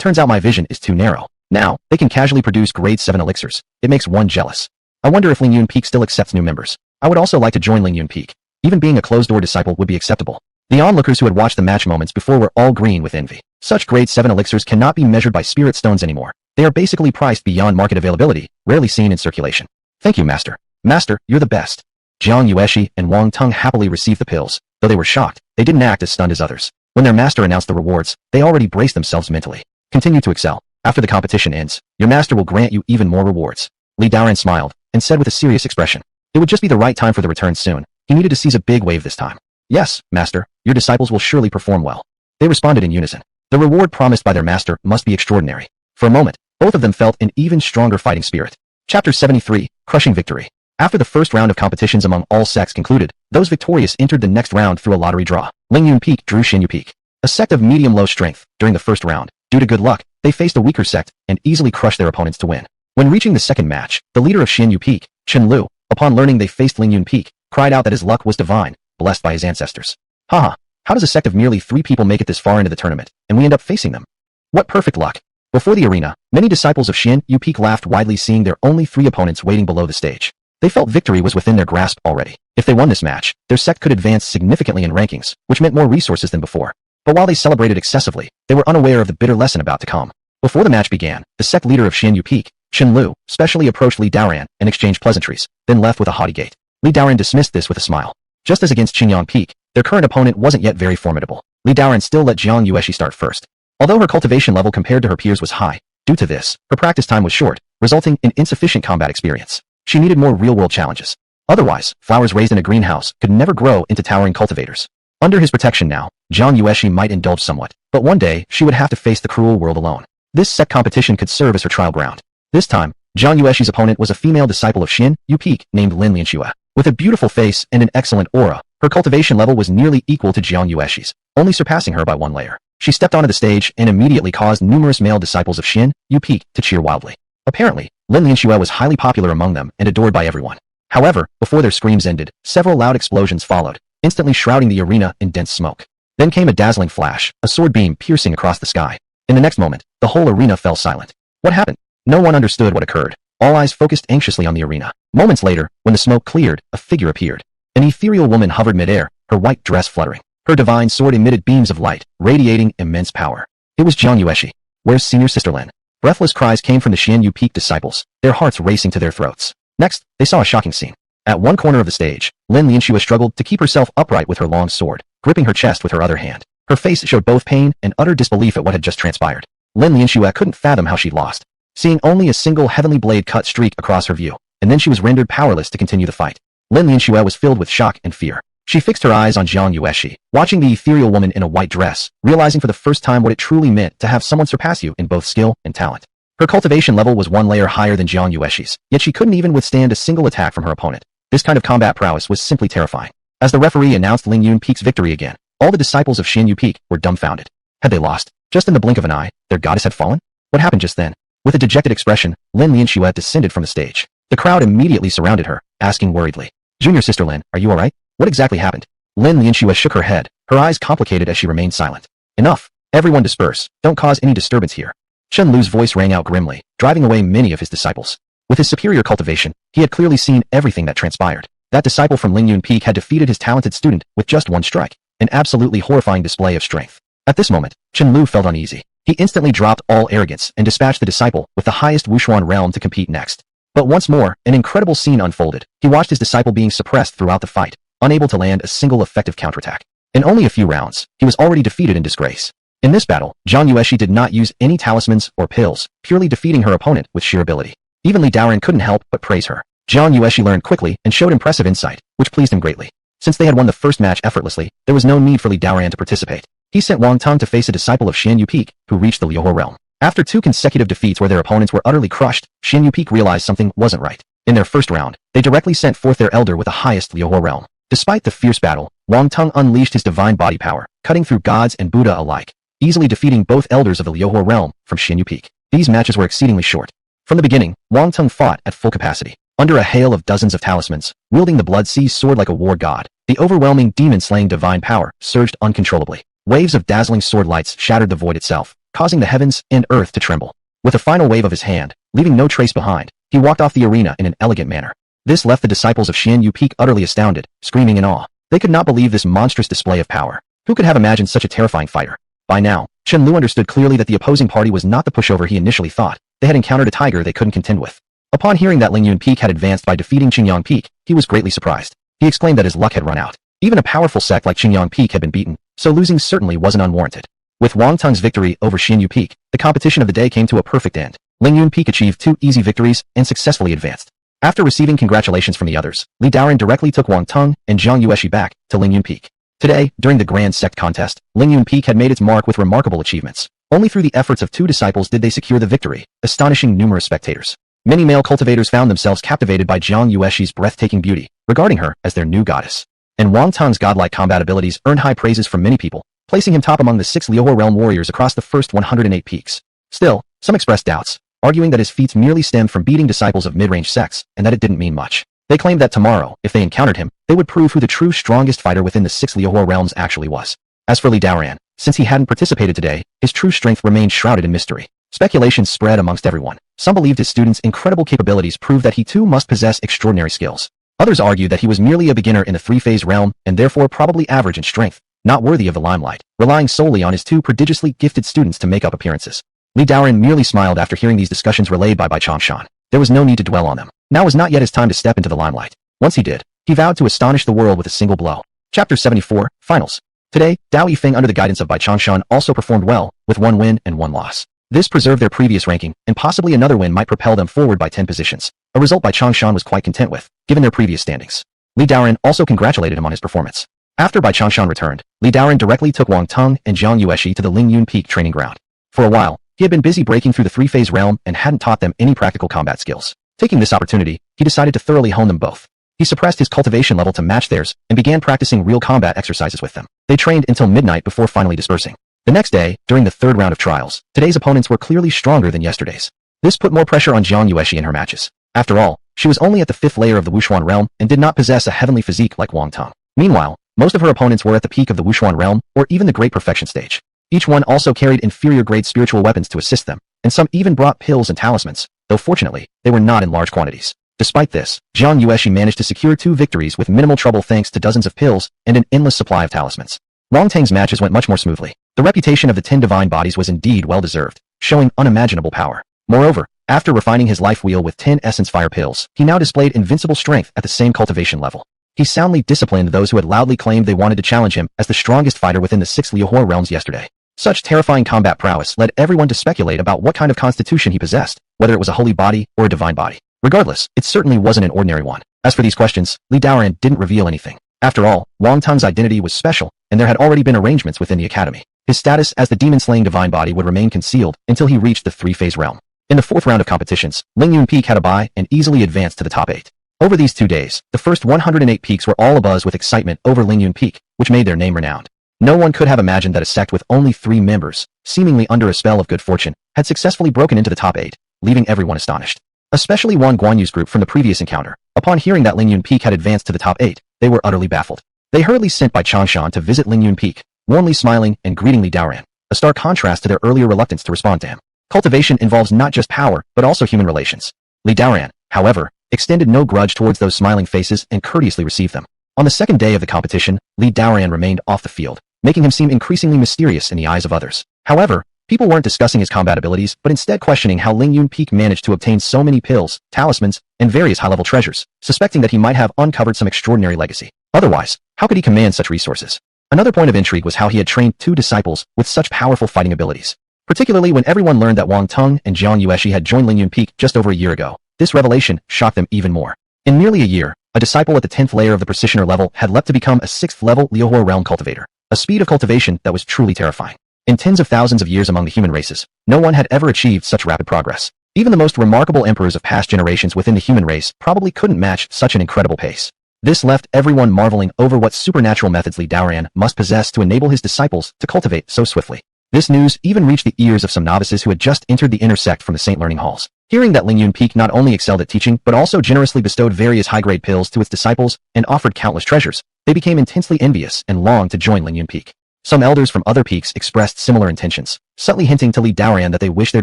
turns out my vision is too narrow. Now, they can casually produce grade 7 elixirs. It makes one jealous. I wonder if Ling Yun Peak still accepts new members. I would also like to join Ling Yun Peak. Even being a closed-door disciple would be acceptable. The onlookers who had watched the match moments before were all green with envy. Such grade 7 elixirs cannot be measured by spirit stones anymore. They are basically priced beyond market availability, rarely seen in circulation. Thank you, Master. Master, you're the best. Jiang Yueshi and Wang Teng happily received the pills. Though they were shocked, they didn't act as stunned as others. When their master announced the rewards, they already braced themselves mentally. Continue to excel. After the competition ends, your master will grant you even more rewards. Li Daoran smiled, and said with a serious expression. It would just be the right time for the return soon. He needed to seize a big wave this time. Yes, Master, your disciples will surely perform well. They responded in unison. The reward promised by their master must be extraordinary. For a moment, both of them felt an even stronger fighting spirit. Chapter 73, Crushing Victory. After the first round of competitions among all sects concluded, those victorious entered the next round through a lottery draw. Ling Yun Peak drew Xinyu Peak, a sect of medium-low strength. During the first round, due to good luck, they faced a weaker sect and easily crushed their opponents to win. When reaching the second match, the leader of Xinyu Peak, Chen Lu, upon learning they faced Ling Yun Peak, cried out that his luck was divine, blessed by his ancestors. Haha, how does a sect of merely 3 people make it this far into the tournament, and we end up facing them? What perfect luck. Before the arena, many disciples of Xinyu Peak laughed widely seeing their only 3 opponents waiting below the stage. They felt victory was within their grasp already. If they won this match, their sect could advance significantly in rankings, which meant more resources than before. But while they celebrated excessively, they were unaware of the bitter lesson about to come. Before the match began, the sect leader of Xinyu Peak, Chen Lu, specially approached Li Daoran and exchanged pleasantries, then left with a haughty gait. Li Daoran dismissed this with a smile. Just as against Qingyang Peak, their current opponent wasn't yet very formidable. Li Daoran still let Jiang Yueshi start first. Although her cultivation level compared to her peers was high, due to this, her practice time was short, resulting in insufficient combat experience. She needed more real-world challenges. Otherwise, flowers raised in a greenhouse could never grow into towering cultivators. Under his protection now, Jiang Yueshi might indulge somewhat, but one day she would have to face the cruel world alone. This sect competition could serve as her trial ground. This time, Jiang Yueshi's opponent was a female disciple of Xinyu Peak named Ling Yun Sword Peak. With a beautiful face and an excellent aura, her cultivation level was nearly equal to Jiang Yueshi's, only surpassing her by 1 layer. She stepped onto the stage and immediately caused numerous male disciples of Xinyu Peak to cheer wildly. Apparently, Ling Yun Sword Peak was highly popular among them and adored by everyone. However, before their screams ended, several loud explosions followed, instantly shrouding the arena in dense smoke. Then came a dazzling flash, a sword beam piercing across the sky. In the next moment, the whole arena fell silent. What happened? No one understood what occurred. All eyes focused anxiously on the arena. Moments later, when the smoke cleared, a figure appeared. An ethereal woman hovered midair, her white dress fluttering. Her divine sword emitted beams of light, radiating immense power. It was Jiang Yueshi. Where's senior sister Lin? Breathless cries came from the Xianyu Peak disciples, their hearts racing to their throats. Next, they saw a shocking scene. At one corner of the stage, Ling Yun struggled to keep herself upright with her long sword, gripping her chest with her other hand. Her face showed both pain and utter disbelief at what had just transpired. Ling Yun couldn't fathom how she'd lost, seeing only a single heavenly blade cut streak across her view, and then she was rendered powerless to continue the fight. Ling Yun was filled with shock and fear. She fixed her eyes on Jiang Yueshi, watching the ethereal woman in a white dress, realizing for the first time what it truly meant to have someone surpass you in both skill and talent. Her cultivation level was one layer higher than Jiang Yueshi's, yet she couldn't even withstand a single attack from her opponent. This kind of combat prowess was simply terrifying. As the referee announced Ling Yun Peak's victory again, all the disciples of Xianyu Peak were dumbfounded. Had they lost? Just in the blink of an eye, their goddess had fallen? What happened just then? With a dejected expression, Ling Yun descended from the stage. The crowd immediately surrounded her, asking worriedly, "Junior sister Lin, are you alright? What exactly happened?" Ling Yun shook her head, her eyes complicated as she remained silent. "Enough. Everyone disperse. Don't cause any disturbance here." Chen Lu's voice rang out grimly, driving away many of his disciples. With his superior cultivation, he had clearly seen everything that transpired. That disciple from Ling Yun Peak had defeated his talented student with just one strike, an absolutely horrifying display of strength. At this moment, Chen Lu felt uneasy. He instantly dropped all arrogance and dispatched the disciple with the highest Wushuan realm to compete next. But once more, an incredible scene unfolded. He watched his disciple being suppressed throughout the fight, unable to land a single effective counterattack. In only a few rounds, he was already defeated in disgrace. In this battle, Jiang Yueshi did not use any talismans or pills, purely defeating her opponent with sheer ability. Even Li Daoran couldn't help but praise her. Jiang Yueshi learned quickly and showed impressive insight, which pleased him greatly. Since they had won the first match effortlessly, there was no need for Li Daoran to participate. He sent Wang Tong to face a disciple of Xianyu Peak, who reached the Liuhe realm. After 2 consecutive defeats where their opponents were utterly crushed, Xianyu Peak realized something wasn't right. In their first round, they directly sent forth their elder with the highest Liuhe realm. Despite the fierce battle, Wang Tong unleashed his divine body power, cutting through gods and Buddha alike, easily defeating both elders of the Liuhe realm from Xianyu Peak. These matches were exceedingly short. From the beginning, Wang Tong fought at full capacity. Under a hail of dozens of talismans, wielding the blood-seized sword like a war god, the overwhelming demon-slaying divine power surged uncontrollably. Waves of dazzling sword lights shattered the void itself, causing the heavens and earth to tremble. With a final wave of his hand, leaving no trace behind, he walked off the arena in an elegant manner. This left the disciples of Xianyu Peak utterly astounded, screaming in awe. They could not believe this monstrous display of power. Who could have imagined such a terrifying fighter? By now, Chen Lu understood clearly that the opposing party was not the pushover he initially thought. They had encountered a tiger they couldn't contend with. Upon hearing that Ling Yun Peak had advanced by defeating Qingyang Peak, he was greatly surprised. He exclaimed that his luck had run out. Even a powerful sect like Qingyang Peak had been beaten, so losing certainly wasn't unwarranted. With Wang Tong's victory over Xianyu Peak, the competition of the day came to a perfect end. Ling Yun Peak achieved 2 easy victories and successfully advanced. After receiving congratulations from the others, Li Daoran directly took Wang Tong and Jiang Yueshi back to Ling Yun Peak. Today, during the Grand Sect contest, Ling Yun Peak had made its mark with remarkable achievements. Only through the efforts of 2 disciples did they secure the victory, astonishing numerous spectators. Many male cultivators found themselves captivated by Jiang Yueshi's breathtaking beauty, regarding her as their new goddess. And Wang Tong's godlike combat abilities earned high praises from many people, placing him top among the 6 Liuhe realm warriors across the first 108 peaks. Still, some expressed doubts, arguing that his feats merely stemmed from beating disciples of mid-range sects, and that it didn't mean much. They claimed that tomorrow, if they encountered him, they would prove who the true strongest fighter within the 6 Liuhe realms actually was. As for Li Daoran, since he hadn't participated today, his true strength remained shrouded in mystery. Speculations spread amongst everyone. Some believed his student's incredible capabilities proved that he too must possess extraordinary skills. Others argued that he was merely a beginner in the 3-phase realm and therefore probably average in strength, not worthy of the limelight, relying solely on his 2 prodigiously gifted students to make up appearances. Li Daoran merely smiled after hearing these discussions relayed by Bai Changshan. There was no need to dwell on them. Now was not yet his time to step into the limelight. Once he did, he vowed to astonish the world with a single blow. Chapter 74, Finals. Today, Dao Yifeng under the guidance of Bai Changshan also performed well, with 1 win and 1 loss. This preserved their previous ranking, and possibly another win might propel them forward by 10 positions, a result Bai Changshan was quite content with, given their previous standings. Li Daoran also congratulated him on his performance. After Bai Changshan returned, Li Daoran directly took Wang Tong and Jiang Yueshi to the Ling Yun Peak training ground. For a while, he had been busy breaking through the 3-phase realm and hadn't taught them any practical combat skills. Taking this opportunity, he decided to thoroughly hone them both. He suppressed his cultivation level to match theirs and began practicing real combat exercises with them. They trained until midnight before finally dispersing. The next day, during the 3rd round of trials, today's opponents were clearly stronger than yesterday's. This put more pressure on Jiang Yueshi in her matches. After all, she was only at the 5th layer of the Wushuan realm and did not possess a heavenly physique like Wang Tong. Meanwhile, most of her opponents were at the peak of the Wushuan realm or even the Great Perfection stage. Each one also carried inferior grade spiritual weapons to assist them, and some even brought pills and talismans, though fortunately, they were not in large quantities. Despite this, Jiang Yueshi managed to secure 2 victories with minimal trouble thanks to dozens of pills and an endless supply of talismans. Wang Tang's matches went much more smoothly. The reputation of the 10 divine bodies was indeed well-deserved, showing unimaginable power. Moreover, after refining his life wheel with 10 essence fire pills, he now displayed invincible strength at the same cultivation level. He soundly disciplined those who had loudly claimed they wanted to challenge him as the strongest fighter within the 6 Liuhua realms yesterday. Such terrifying combat prowess led everyone to speculate about what kind of constitution he possessed, whether it was a holy body or a divine body. Regardless, it certainly wasn't an ordinary one. As for these questions, Li Daoran didn't reveal anything. After all, Wang Tang's identity was special, and there had already been arrangements within the academy. His status as the demon-slaying divine body would remain concealed until he reached the 3-phase realm. In the 4th round of competitions, Ling Yun Peak had a bye and easily advanced to the top 8. Over these 2 days, the first 108 peaks were all abuzz with excitement over Ling Yun Peak, which made their name renowned. No one could have imagined that a sect with only 3 members, seemingly under a spell of good fortune, had successfully broken into the top 8, leaving everyone astonished. Especially Wang Guanyu's group from the previous encounter. Upon hearing that Ling Yun Peak had advanced to the top 8, they were utterly baffled. They hurriedly sent by Changshan to visit Ling Yun Peak, warmly smiling and greeting Li Daoran, a stark contrast to their earlier reluctance to respond to him. Cultivation involves not just power, but also human relations. Li Daoran, however, extended no grudge towards those smiling faces and courteously received them. On the 2nd day of the competition, Li Daoran remained off the field, making him seem increasingly mysterious in the eyes of others. However, people weren't discussing his combat abilities, but instead questioning how Ling Yun Peak managed to obtain so many pills, talismans, and various high-level treasures, suspecting that he might have uncovered some extraordinary legacy. Otherwise, how could he command such resources? Another point of intrigue was how he had trained 2 disciples with such powerful fighting abilities. Particularly when everyone learned that Wang Tang and Jiang Yueshi had joined Ling Yun Peak just over a year ago. This revelation shocked them even more. In merely a year, a disciple at the 10th layer of the practitioner level had leapt to become a 6th level Liuhua realm cultivator, a speed of cultivation that was truly terrifying. In tens of thousands of years among the human races, no one had ever achieved such rapid progress. Even the most remarkable emperors of past generations within the human race probably couldn't match such an incredible pace. This left everyone marveling over what supernatural methods Li Daoran must possess to enable his disciples to cultivate so swiftly. This news even reached the ears of some novices who had just entered the inner sect from the Saint Learning Halls. Hearing that Ling Yun Peak not only excelled at teaching but also generously bestowed various high-grade pills to its disciples and offered countless treasures, they became intensely envious and longed to join Ling Yun Peak. Some elders from other peaks expressed similar intentions, subtly hinting to Li Daoran that they wished their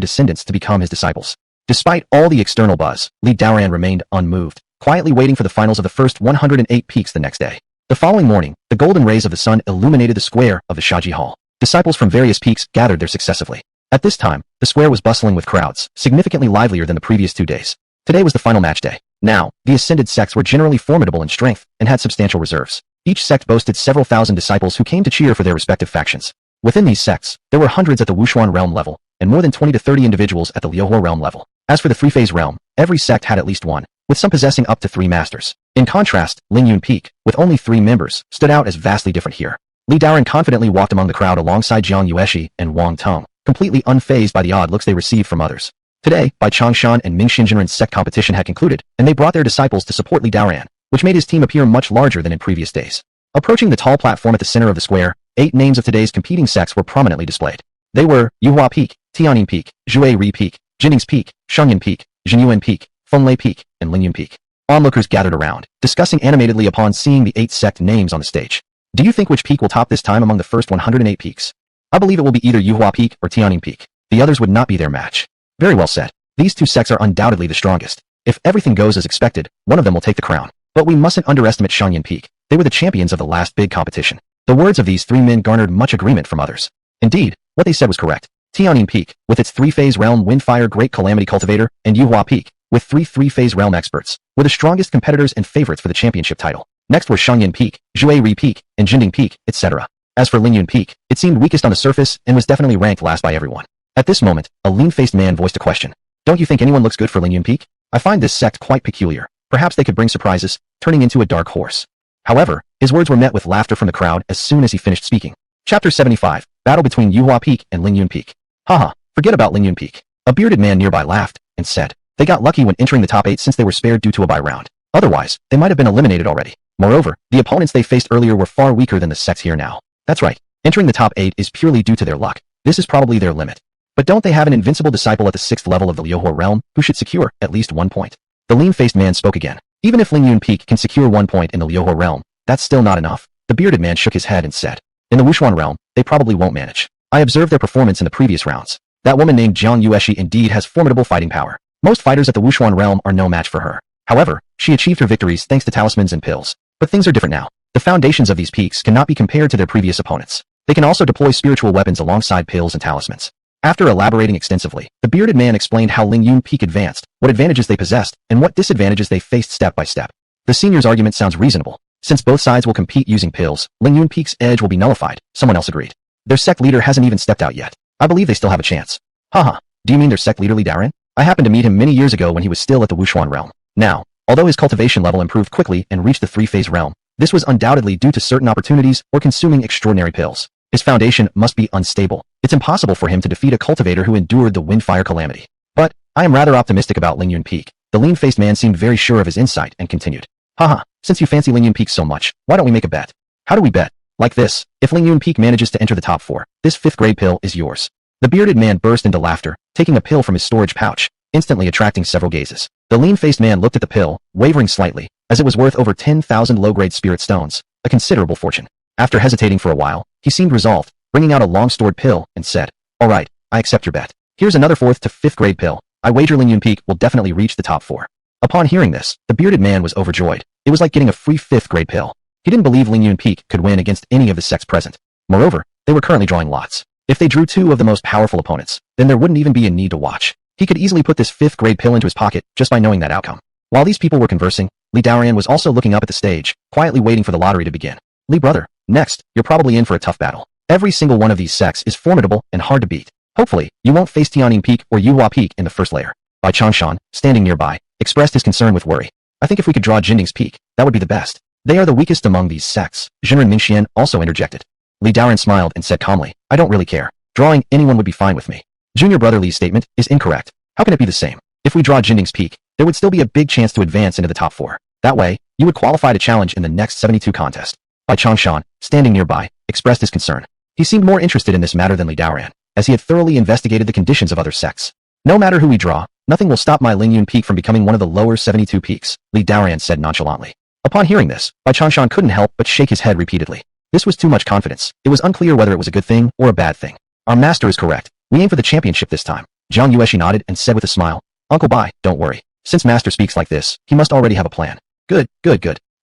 descendants to become his disciples. Despite all the external buzz, Li Daoran remained unmoved, quietly waiting for the finals of the first 108 peaks the next day. The following morning, the golden rays of the sun illuminated the square of the Shaji Hall. Disciples from various peaks gathered there successively. At this time, the square was bustling with crowds, significantly livelier than the previous 2 days. Today was the final match day. Now, the ascended sects were generally formidable in strength and had substantial reserves. Each sect boasted several thousand disciples who came to cheer for their respective factions. Within these sects, there were hundreds at the Wushuan realm level, and more than 20 to 30 individuals at the Liuhua realm level. As for the 3-phase realm, every sect had at least one, with some possessing up to 3 masters. In contrast, Ling Yun Peak, with only 3 members, stood out as vastly different here. Li Daoran confidently walked among the crowd alongside Jiang Yueshi and Wang Tang, completely unfazed by the odd looks they received from others. Today, Bai Changshan and Ming Xinjianren's sect competition had concluded, and they brought their disciples to support Li Daoran, which made his team appear much larger than in previous days. Approaching the tall platform at the center of the square, 8 names of today's competing sects were prominently displayed. They were Yuhua Peak, Tianning Peak, Zhuiri Peak, Jinding's Peak, Shengyan Peak, Jinyuan Peak, Fenglei Peak, and Ling Yun Peak. Onlookers gathered around, discussing animatedly upon seeing the 8 sect names on the stage. Do you think which peak will top this time among the first 108 peaks? I believe it will be either Yuhua Peak or Tianning Peak. The others would not be their match. Very well said. These 2 sects are undoubtedly the strongest. If everything goes as expected, one of them will take the crown. But we mustn't underestimate Shengyan Peak. They were the champions of the last big competition. The words of these 3 men garnered much agreement from others. Indeed, what they said was correct. Tianning Peak, with its 3-phase realm Windfire Great Calamity Cultivator, and Yuhua Peak, with 3-phase realm experts, were the strongest competitors and favorites for the championship title. Next were Shengyan Peak, Zhuiri Peak, and Jinding Peak, etc. As for Ling Yun Peak, it seemed weakest on the surface and was definitely ranked last by everyone. At this moment, a lean-faced man voiced a question. Don't you think anyone looks good for Ling Yun Peak? I find this sect quite peculiar. Perhaps they could bring surprises, turning into a dark horse. However, his words were met with laughter from the crowd as soon as he finished speaking. Chapter 75, Battle between Yuhua Peak and Ling Yun Peak. Haha, forget about Ling Yun Peak. A bearded man nearby laughed and said, they got lucky when entering the top 8 since they were spared due to a bye round. Otherwise, they might have been eliminated already. Moreover, the opponents they faced earlier were far weaker than the sects here now. That's right, entering the top 8 is purely due to their luck. This is probably their limit. But don't they have an invincible disciple at the 6th level of the Liuhua realm who should secure at least 1 point? The lean-faced man spoke again. Even if Ling Yun Peak can secure 1 point in the Liuhua realm, that's still not enough. The bearded man shook his head and said, in the Wushuan realm, they probably won't manage. I observed their performance in the previous rounds. That woman named Jiang Yueshi indeed has formidable fighting power. Most fighters at the Wushuan realm are no match for her. However, she achieved her victories thanks to talismans and pills. But things are different now. The foundations of these peaks cannot be compared to their previous opponents. They can also deploy spiritual weapons alongside pills and talismans. After elaborating extensively, the bearded man explained how Ling Yun Peak advanced, what advantages they possessed, and what disadvantages they faced step by step. The senior's argument sounds reasonable. Since both sides will compete using pills, Ling Yun Peak's edge will be nullified, someone else agreed. Their sect leader hasn't even stepped out yet. I believe they still have a chance. Haha, do you mean their sect leader Li Daan? I happened to meet him many years ago when he was still at the Wushuan realm. Now, although his cultivation level improved quickly and reached the three-phase realm, this was undoubtedly due to certain opportunities or consuming extraordinary pills. His foundation must be unstable. It's impossible for him to defeat a cultivator who endured the windfire calamity. But, I am rather optimistic about Ling Yun Peak. The lean-faced man seemed very sure of his insight and continued. Haha, since you fancy Ling Yun Peak so much, why don't we make a bet? How do we bet? Like this, if Ling Yun Peak manages to enter the top 4, this 5th grade pill is yours. The bearded man burst into laughter, taking a pill from his storage pouch, instantly attracting several gazes. The lean-faced man looked at the pill, wavering slightly, as it was worth over 10,000 low-grade spirit stones, a considerable fortune. After hesitating for a while, he seemed resolved, bringing out a long-stored pill, and said, Alright, I accept your bet. Here's another 4th to 5th grade pill. I wager Ling Yun Peak will definitely reach the top 4. Upon hearing this, the bearded man was overjoyed. It was like getting a free 5th grade pill. He didn't believe Ling Yun Peak could win against any of the sects present. Moreover, they were currently drawing lots. If they drew 2 of the most powerful opponents, then there wouldn't even be a need to watch. He could easily put this 5th grade pill into his pocket just by knowing that outcome. While these people were conversing, Li Daan was also looking up at the stage, quietly waiting for the lottery to begin. Li brother, next, you're probably in for a tough battle. Every single one of these sects is formidable and hard to beat. Hopefully, you won't face Tianyin Peak or Yuhua Peak in the first layer. Bai Changshan, standing nearby, expressed his concern with worry. I think if we could draw Jinding's Peak, that would be the best. They are the weakest among these sects. Jinren Mingxian also interjected. Li Daan smiled and said calmly, I don't really care. Drawing anyone would be fine with me. Junior brother Li's statement is incorrect. How can it be the same? If we draw Jinding's Peak, there would still be a big chance to advance into the top 4. That way, you would qualify to challenge in the next 72 contest. Bai Changshan, standing nearby, expressed his concern. He seemed more interested in this matter than Li Daan, as he had thoroughly investigated the conditions of other sects. No matter who we draw, nothing will stop my Ling Yun Peak from becoming one of the lower 72 peaks, Li Daan said nonchalantly. Upon hearing this, Bai Changshan couldn't help but shake his head repeatedly. This was too much confidence. It was unclear whether it was a good thing or a bad thing. Our master is correct. We aim for the championship this time. Jiang Yueshi nodded and said with a smile, Uncle Bai, don't worry. Since master speaks like this, he must already have a plan. Good.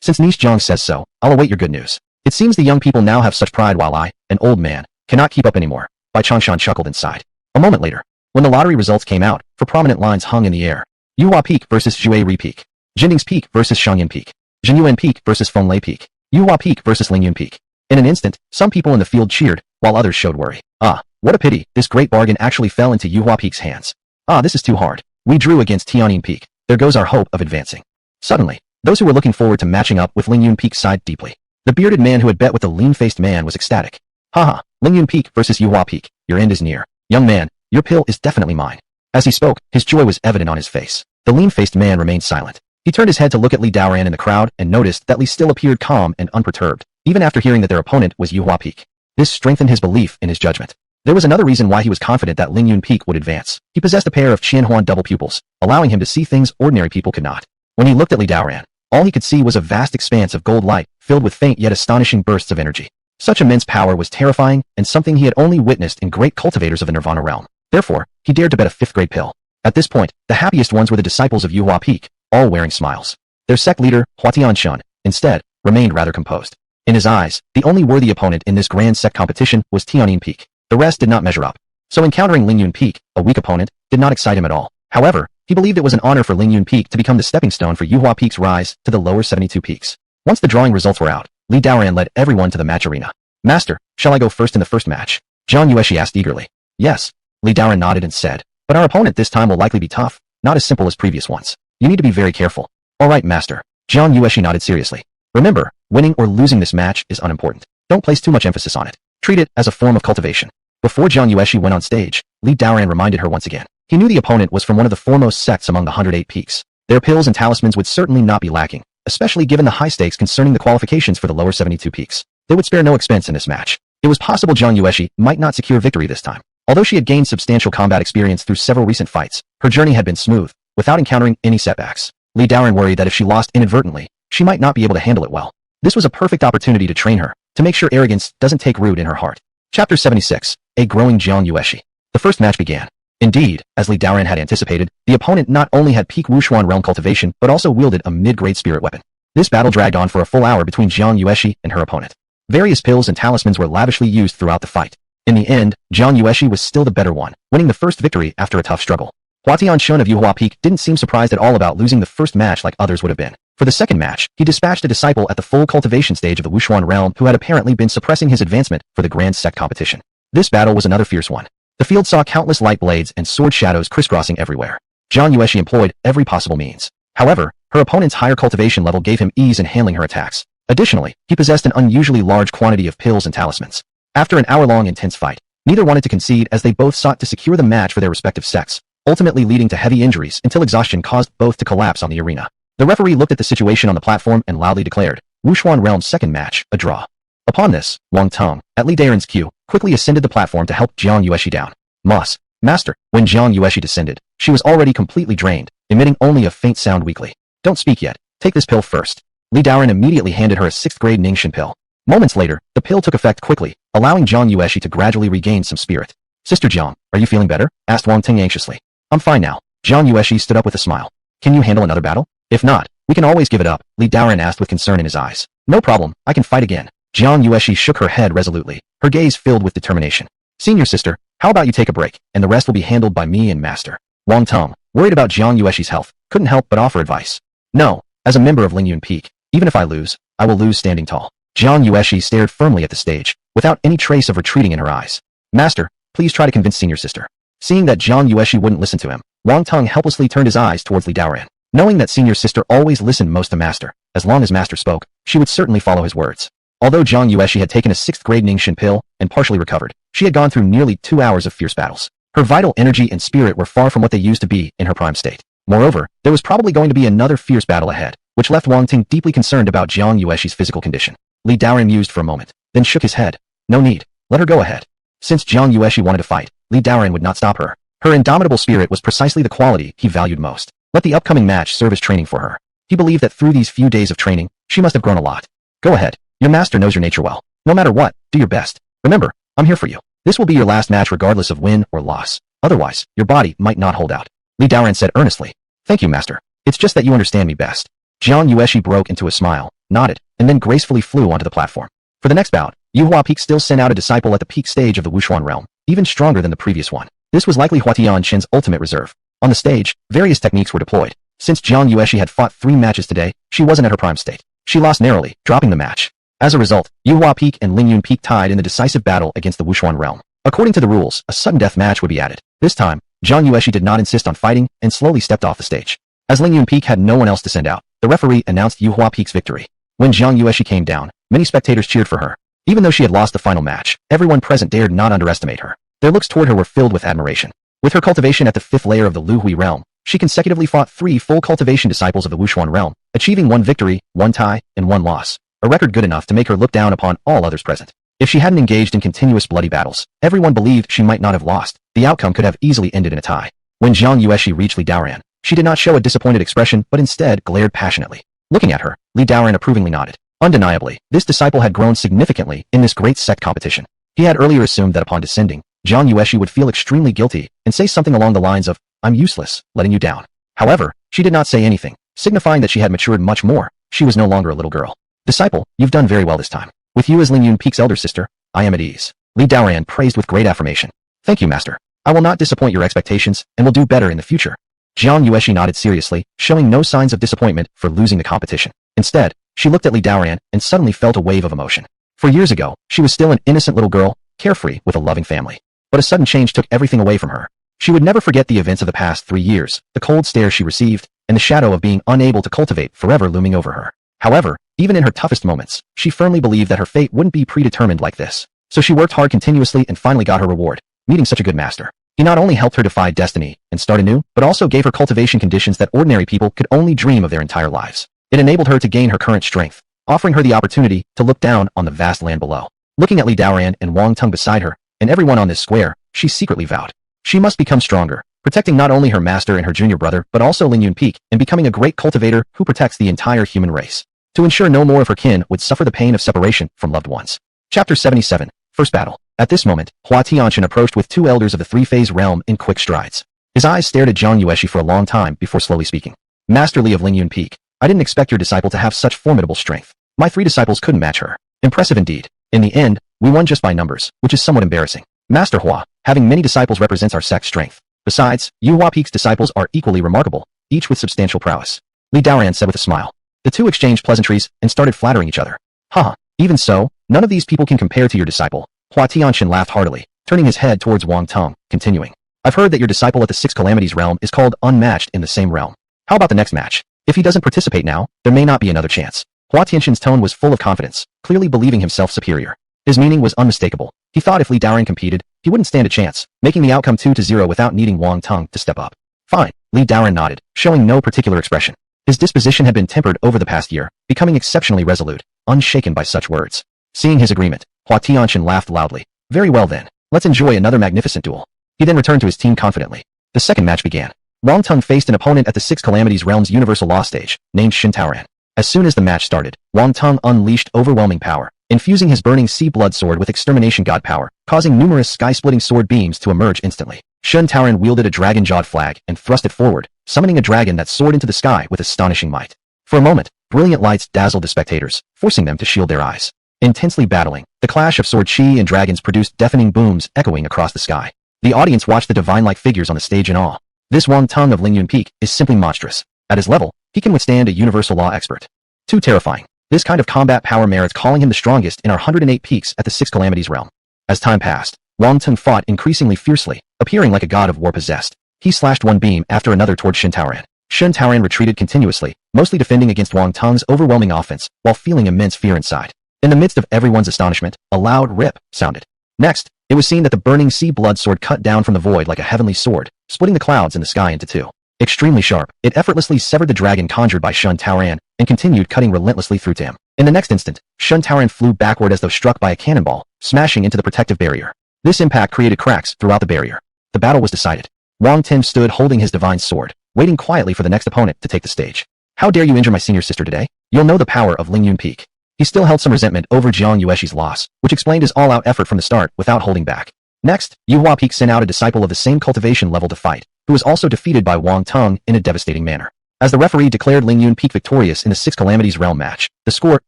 Since niece Jiang says so, I'll await your good news. It seems the young people now have such pride while I, an old man, cannot keep up anymore. Bai Changshan chuckled and sighed. A moment later, when the lottery results came out, 4 prominent lines hung in the air. Yuhua Peak versus Zhuiri Peak. Jinding's Peak versus Shangyan Peak. Jinyuan Peak versus Fenglei Peak. Yuhua Peak versus Ling Yun Peak. In an instant, some people in the field cheered, while others showed worry. Ah, what a pity, this great bargain actually fell into Yuhua Peak's hands. Ah, this is too hard. We drew against Tianyin Peak. There goes our hope of advancing. Suddenly, those who were looking forward to matching up with Ling Yun Peak sighed deeply. The bearded man who had bet with the lean-faced man was ecstatic. Haha, Ling Yun Peak versus Yuhua Peak. Your end is near. Young man, your pill is definitely mine. As he spoke, his joy was evident on his face. The lean-faced man remained silent. He turned his head to look at Li Daan in the crowd and noticed that Li still appeared calm and unperturbed, even after hearing that their opponent was Yuhua Peak. This strengthened his belief in his judgment. There was another reason why he was confident that Ling Yun Peak would advance. He possessed a pair of Qianhuan double pupils, allowing him to see things ordinary people could not. When he looked at Li Daan, all he could see was a vast expanse of gold light, filled with faint yet astonishing bursts of energy. Such immense power was terrifying and something he had only witnessed in great cultivators of the Nirvana realm. Therefore, he dared to bet a 5th grade pill. At this point, the happiest ones were the disciples of Yuhua Peak, all wearing smiles. Their sect leader, Hua Tianshun, instead, remained rather composed. In his eyes, the only worthy opponent in this grand sect competition was Tianyin Peak. The rest did not measure up. So encountering Ling Yun Peak, a weak opponent, did not excite him at all. However, he believed it was an honor for Ling Yun Peak to become the stepping stone for Yuhua Peak's rise to the lower 72 peaks. Once the drawing results were out, Li Daan led everyone to the match arena. Master, shall I go first in the first match? Jiang Yueshi asked eagerly. Yes. Li Daan nodded and said, but our opponent this time will likely be tough, not as simple as previous ones. You need to be very careful. Alright, master. Jiang Yueshi nodded seriously. Remember, winning or losing this match is unimportant. Don't place too much emphasis on it. Treat it as a form of cultivation. Before Jiang Yueshi went on stage, Li Daan reminded her once again. He knew the opponent was from one of the foremost sects among the 108 peaks. Their pills and talismans would certainly not be lacking, especially given the high stakes concerning the qualifications for the lower 72 peaks. They would spare no expense in this match. It was possible Jiang Yueshi might not secure victory this time. Although she had gained substantial combat experience through several recent fights, her journey had been smooth, without encountering any setbacks. Li Daan worried that if she lost inadvertently, she might not be able to handle it well. This was a perfect opportunity to train her, to make sure arrogance doesn't take root in her heart. Chapter 76, A Growing Jiang Yueshi. The first match began. Indeed, as Li Daoran had anticipated, the opponent not only had peak Wushuan realm cultivation but also wielded a mid-grade spirit weapon. This battle dragged on for a full hour between Jiang Yueshi and her opponent. Various pills and talismans were lavishly used throughout the fight. In the end, Jiang Yueshi was still the better one, winning the first victory after a tough struggle. Huatian Shun of Yuhua Peak didn't seem surprised at all about losing the first match like others would have been. For the second match, he dispatched a disciple at the full cultivation stage of the Wushuan realm who had apparently been suppressing his advancement for the grand sect competition. This battle was another fierce one. The field saw countless light blades and sword shadows crisscrossing everywhere. Jiang Yueshi employed every possible means. However, her opponent's higher cultivation level gave him ease in handling her attacks. Additionally, he possessed an unusually large quantity of pills and talismans. After an hour-long intense fight, neither wanted to concede as they both sought to secure the match for their respective sects, ultimately leading to heavy injuries until exhaustion caused both to collapse on the arena. The referee looked at the situation on the platform and loudly declared, Wushuan Realm's second match, a draw. Upon this, Wang Tong, at Li Daoran's cue, quickly ascended the platform to help Jiang Yueshi down. Master. When Jiang Yueshi descended, she was already completely drained, emitting only a faint sound weakly. Don't speak yet. Take this pill first. Li Daoran immediately handed her a 6th-grade Ningxin pill. Moments later, the pill took effect quickly, allowing Jiang Yueshi to gradually regain some spirit. Sister Jiang, are you feeling better? Asked Wang Ting anxiously. I'm fine now. Jiang Yueshi stood up with a smile. Can you handle another battle? If not, we can always give it up, Li Daoran asked with concern in his eyes. No problem, I can fight again. Jiang Yueshi shook her head resolutely, her gaze filled with determination. Senior sister, how about you take a break, and the rest will be handled by me and Master. Wang Tong, worried about Jiang Yueshi's health, couldn't help but offer advice. No, as a member of Ling Yun Peak, even if I lose, I will lose standing tall. Jiang Yueshi stared firmly at the stage, without any trace of retreating in her eyes. Master, please try to convince senior sister. Seeing that Jiang Yueshi wouldn't listen to him, Wang Tong helplessly turned his eyes towards Li Daoran. Knowing that senior sister always listened most to Master, as long as Master spoke, she would certainly follow his words. Although Jiang Yueshi had taken a 6th-grade Ningxin pill and partially recovered, she had gone through nearly 2 hours of fierce battles. Her vital energy and spirit were far from what they used to be in her prime state. Moreover, there was probably going to be another fierce battle ahead, which left Wang Ting deeply concerned about Jiang Yueshi's physical condition. Li Daoran mused for a moment, then shook his head. No need. Let her go ahead. Since Jiang Yueshi wanted to fight, Li Daoran would not stop her. Her indomitable spirit was precisely the quality he valued most. Let the upcoming match serve as training for her. He believed that through these few days of training, she must have grown a lot. Go ahead. Your master knows your nature well. No matter what, do your best. Remember, I'm here for you. This will be your last match regardless of win or loss. Otherwise, your body might not hold out. Li Daoran said earnestly. Thank you, master. It's just that you understand me best. Jiang Yueshi broke into a smile, nodded, and then gracefully flew onto the platform. For the next bout, Yuhua Peak still sent out a disciple at the peak stage of the Wushuan realm, even stronger than the previous one. This was likely Huatian Chen's ultimate reserve. On the stage, various techniques were deployed. Since Jiang Yueshi had fought 3 matches today, she wasn't at her prime state. She lost narrowly, dropping the match. As a result, Yuhua Peak and Ling Yun Peak tied in the decisive battle against the Wushuan realm. According to the rules, a sudden death match would be added. This time, Jiang Yueshi did not insist on fighting and slowly stepped off the stage. As Ling Yun Peak had no one else to send out, the referee announced Yuhua Peak's victory. When Jiang Yueshi came down, many spectators cheered for her. Even though she had lost the final match, everyone present dared not underestimate her. Their looks toward her were filled with admiration. With her cultivation at the 5th layer of the Luhui realm, she consecutively fought 3 full cultivation disciples of the Wushuan realm, achieving 1 victory, 1 tie, and 1 loss. A record good enough to make her look down upon all others present. If she hadn't engaged in continuous bloody battles, everyone believed she might not have lost. The outcome could have easily ended in a tie. When Jiang Yueshi reached Li Daoran, she did not show a disappointed expression but instead glared passionately. Looking at her, Li Daoran approvingly nodded. Undeniably, this disciple had grown significantly in this great sect competition. He had earlier assumed that upon descending, Jiang Yueshi would feel extremely guilty and say something along the lines of, I'm useless, letting you down. However, she did not say anything, signifying that she had matured much more. She was no longer a little girl. Disciple, you've done very well this time. With you as Ling Yun Peak's elder sister, I am at ease. Li Daoran praised with great affirmation. Thank you, master. I will not disappoint your expectations and will do better in the future. Jiang Yueshi nodded seriously, showing no signs of disappointment for losing the competition. Instead, she looked at Li Daoran and suddenly felt a wave of emotion. For years ago, she was still an innocent little girl, carefree with a loving family. But a sudden change took everything away from her. She would never forget the events of the past 3 years, the cold stare she received, and the shadow of being unable to cultivate forever looming over her. However, even in her toughest moments, she firmly believed that her fate wouldn't be predetermined like this. So she worked hard continuously and finally got her reward, meeting such a good master. He not only helped her defy destiny and start anew, but also gave her cultivation conditions that ordinary people could only dream of their entire lives. It enabled her to gain her current strength, offering her the opportunity to look down on the vast land below. Looking at Li Daoran and Wang Tong beside her, and everyone on this square, she secretly vowed. She must become stronger, protecting not only her master and her junior brother, but also Ling Yun Peak, and becoming a great cultivator who protects the entire human race. To ensure no more of her kin would suffer the pain of separation from loved ones. Chapter 77, First Battle. At this moment, Hua Tianqian approached with two elders of the three-phase realm in quick strides. His eyes stared at Jiang Yueshi for a long time before slowly speaking. Master Li of Ling Yun Peak, I didn't expect your disciple to have such formidable strength. My 3 disciples couldn't match her. Impressive indeed. In the end, we won just by numbers, which is somewhat embarrassing. Master Hua, having many disciples represents our sect's strength. Besides, Yuhua Peak's disciples are equally remarkable, each with substantial prowess. Li Daoran said with a smile. The two exchanged pleasantries and started flattering each other. Haha, even so, none of these people can compare to your disciple. Hua Tianqian laughed heartily, turning his head towards Wang Teng, continuing. I've heard that your disciple at the Six Calamities realm is called unmatched in the same realm. How about the next match? If he doesn't participate now, there may not be another chance. Hua Tianqian's tone was full of confidence, clearly believing himself superior. His meaning was unmistakable. He thought if Li Daoran competed, he wouldn't stand a chance, making the outcome 2-0 without needing Wang Teng to step up. Fine, Li Daoran nodded, showing no particular expression. His disposition had been tempered over the past year, becoming exceptionally resolute, unshaken by such words. Seeing his agreement, Hua Tianqian laughed loudly. Very well then, let's enjoy another magnificent duel. He then returned to his team confidently. The second match began. Wang Teng faced an opponent at the Six Calamities Realm's Universal Law stage, named Shen Taoran. As soon as the match started, Wang Teng unleashed overwhelming power, infusing his burning sea blood sword with extermination god power, causing numerous sky-splitting sword beams to emerge instantly. Shen Taoran wielded a dragon-jawed flag and thrust it forward, summoning a dragon that soared into the sky with astonishing might. For a moment, brilliant lights dazzled the spectators, forcing them to shield their eyes. Intensely battling, the clash of sword chi and dragons produced deafening booms echoing across the sky. The audience watched the divine-like figures on the stage in awe. This Wang Teng of Ling Yun Peak is simply monstrous. At his level, he can withstand a universal law expert. Too terrifying. This kind of combat power merits calling him the strongest in our 108 peaks at the Six Calamities realm. As time passed, Wang Teng fought increasingly fiercely, appearing like a god of war possessed. He slashed one beam after another toward Shen Taoran. Shen Taoran retreated continuously, mostly defending against Wang Teng's overwhelming offense, while feeling immense fear inside. In the midst of everyone's astonishment, a loud rip sounded. Next, it was seen that the burning sea blood sword cut down from the void like a heavenly sword, splitting the clouds in the sky into two. Extremely sharp, it effortlessly severed the dragon conjured by Shen Taoran, and continued cutting relentlessly through to him. In the next instant, Shen Taoran flew backward as though struck by a cannonball, smashing into the protective barrier. This impact created cracks throughout the barrier. The battle was decided. Wang Teng stood holding his divine sword, waiting quietly for the next opponent to take the stage. How dare you injure my senior sister today? You'll know the power of Ling Yun Peak. He still held some resentment over Jiang Yueshi's loss, which explained his all-out effort from the start without holding back. Next, Yuhua Peak sent out a disciple of the same cultivation level to fight, who was also defeated by Wang Teng in a devastating manner. As the referee declared Ling Yun Peak victorious in the Six Calamities realm match, the score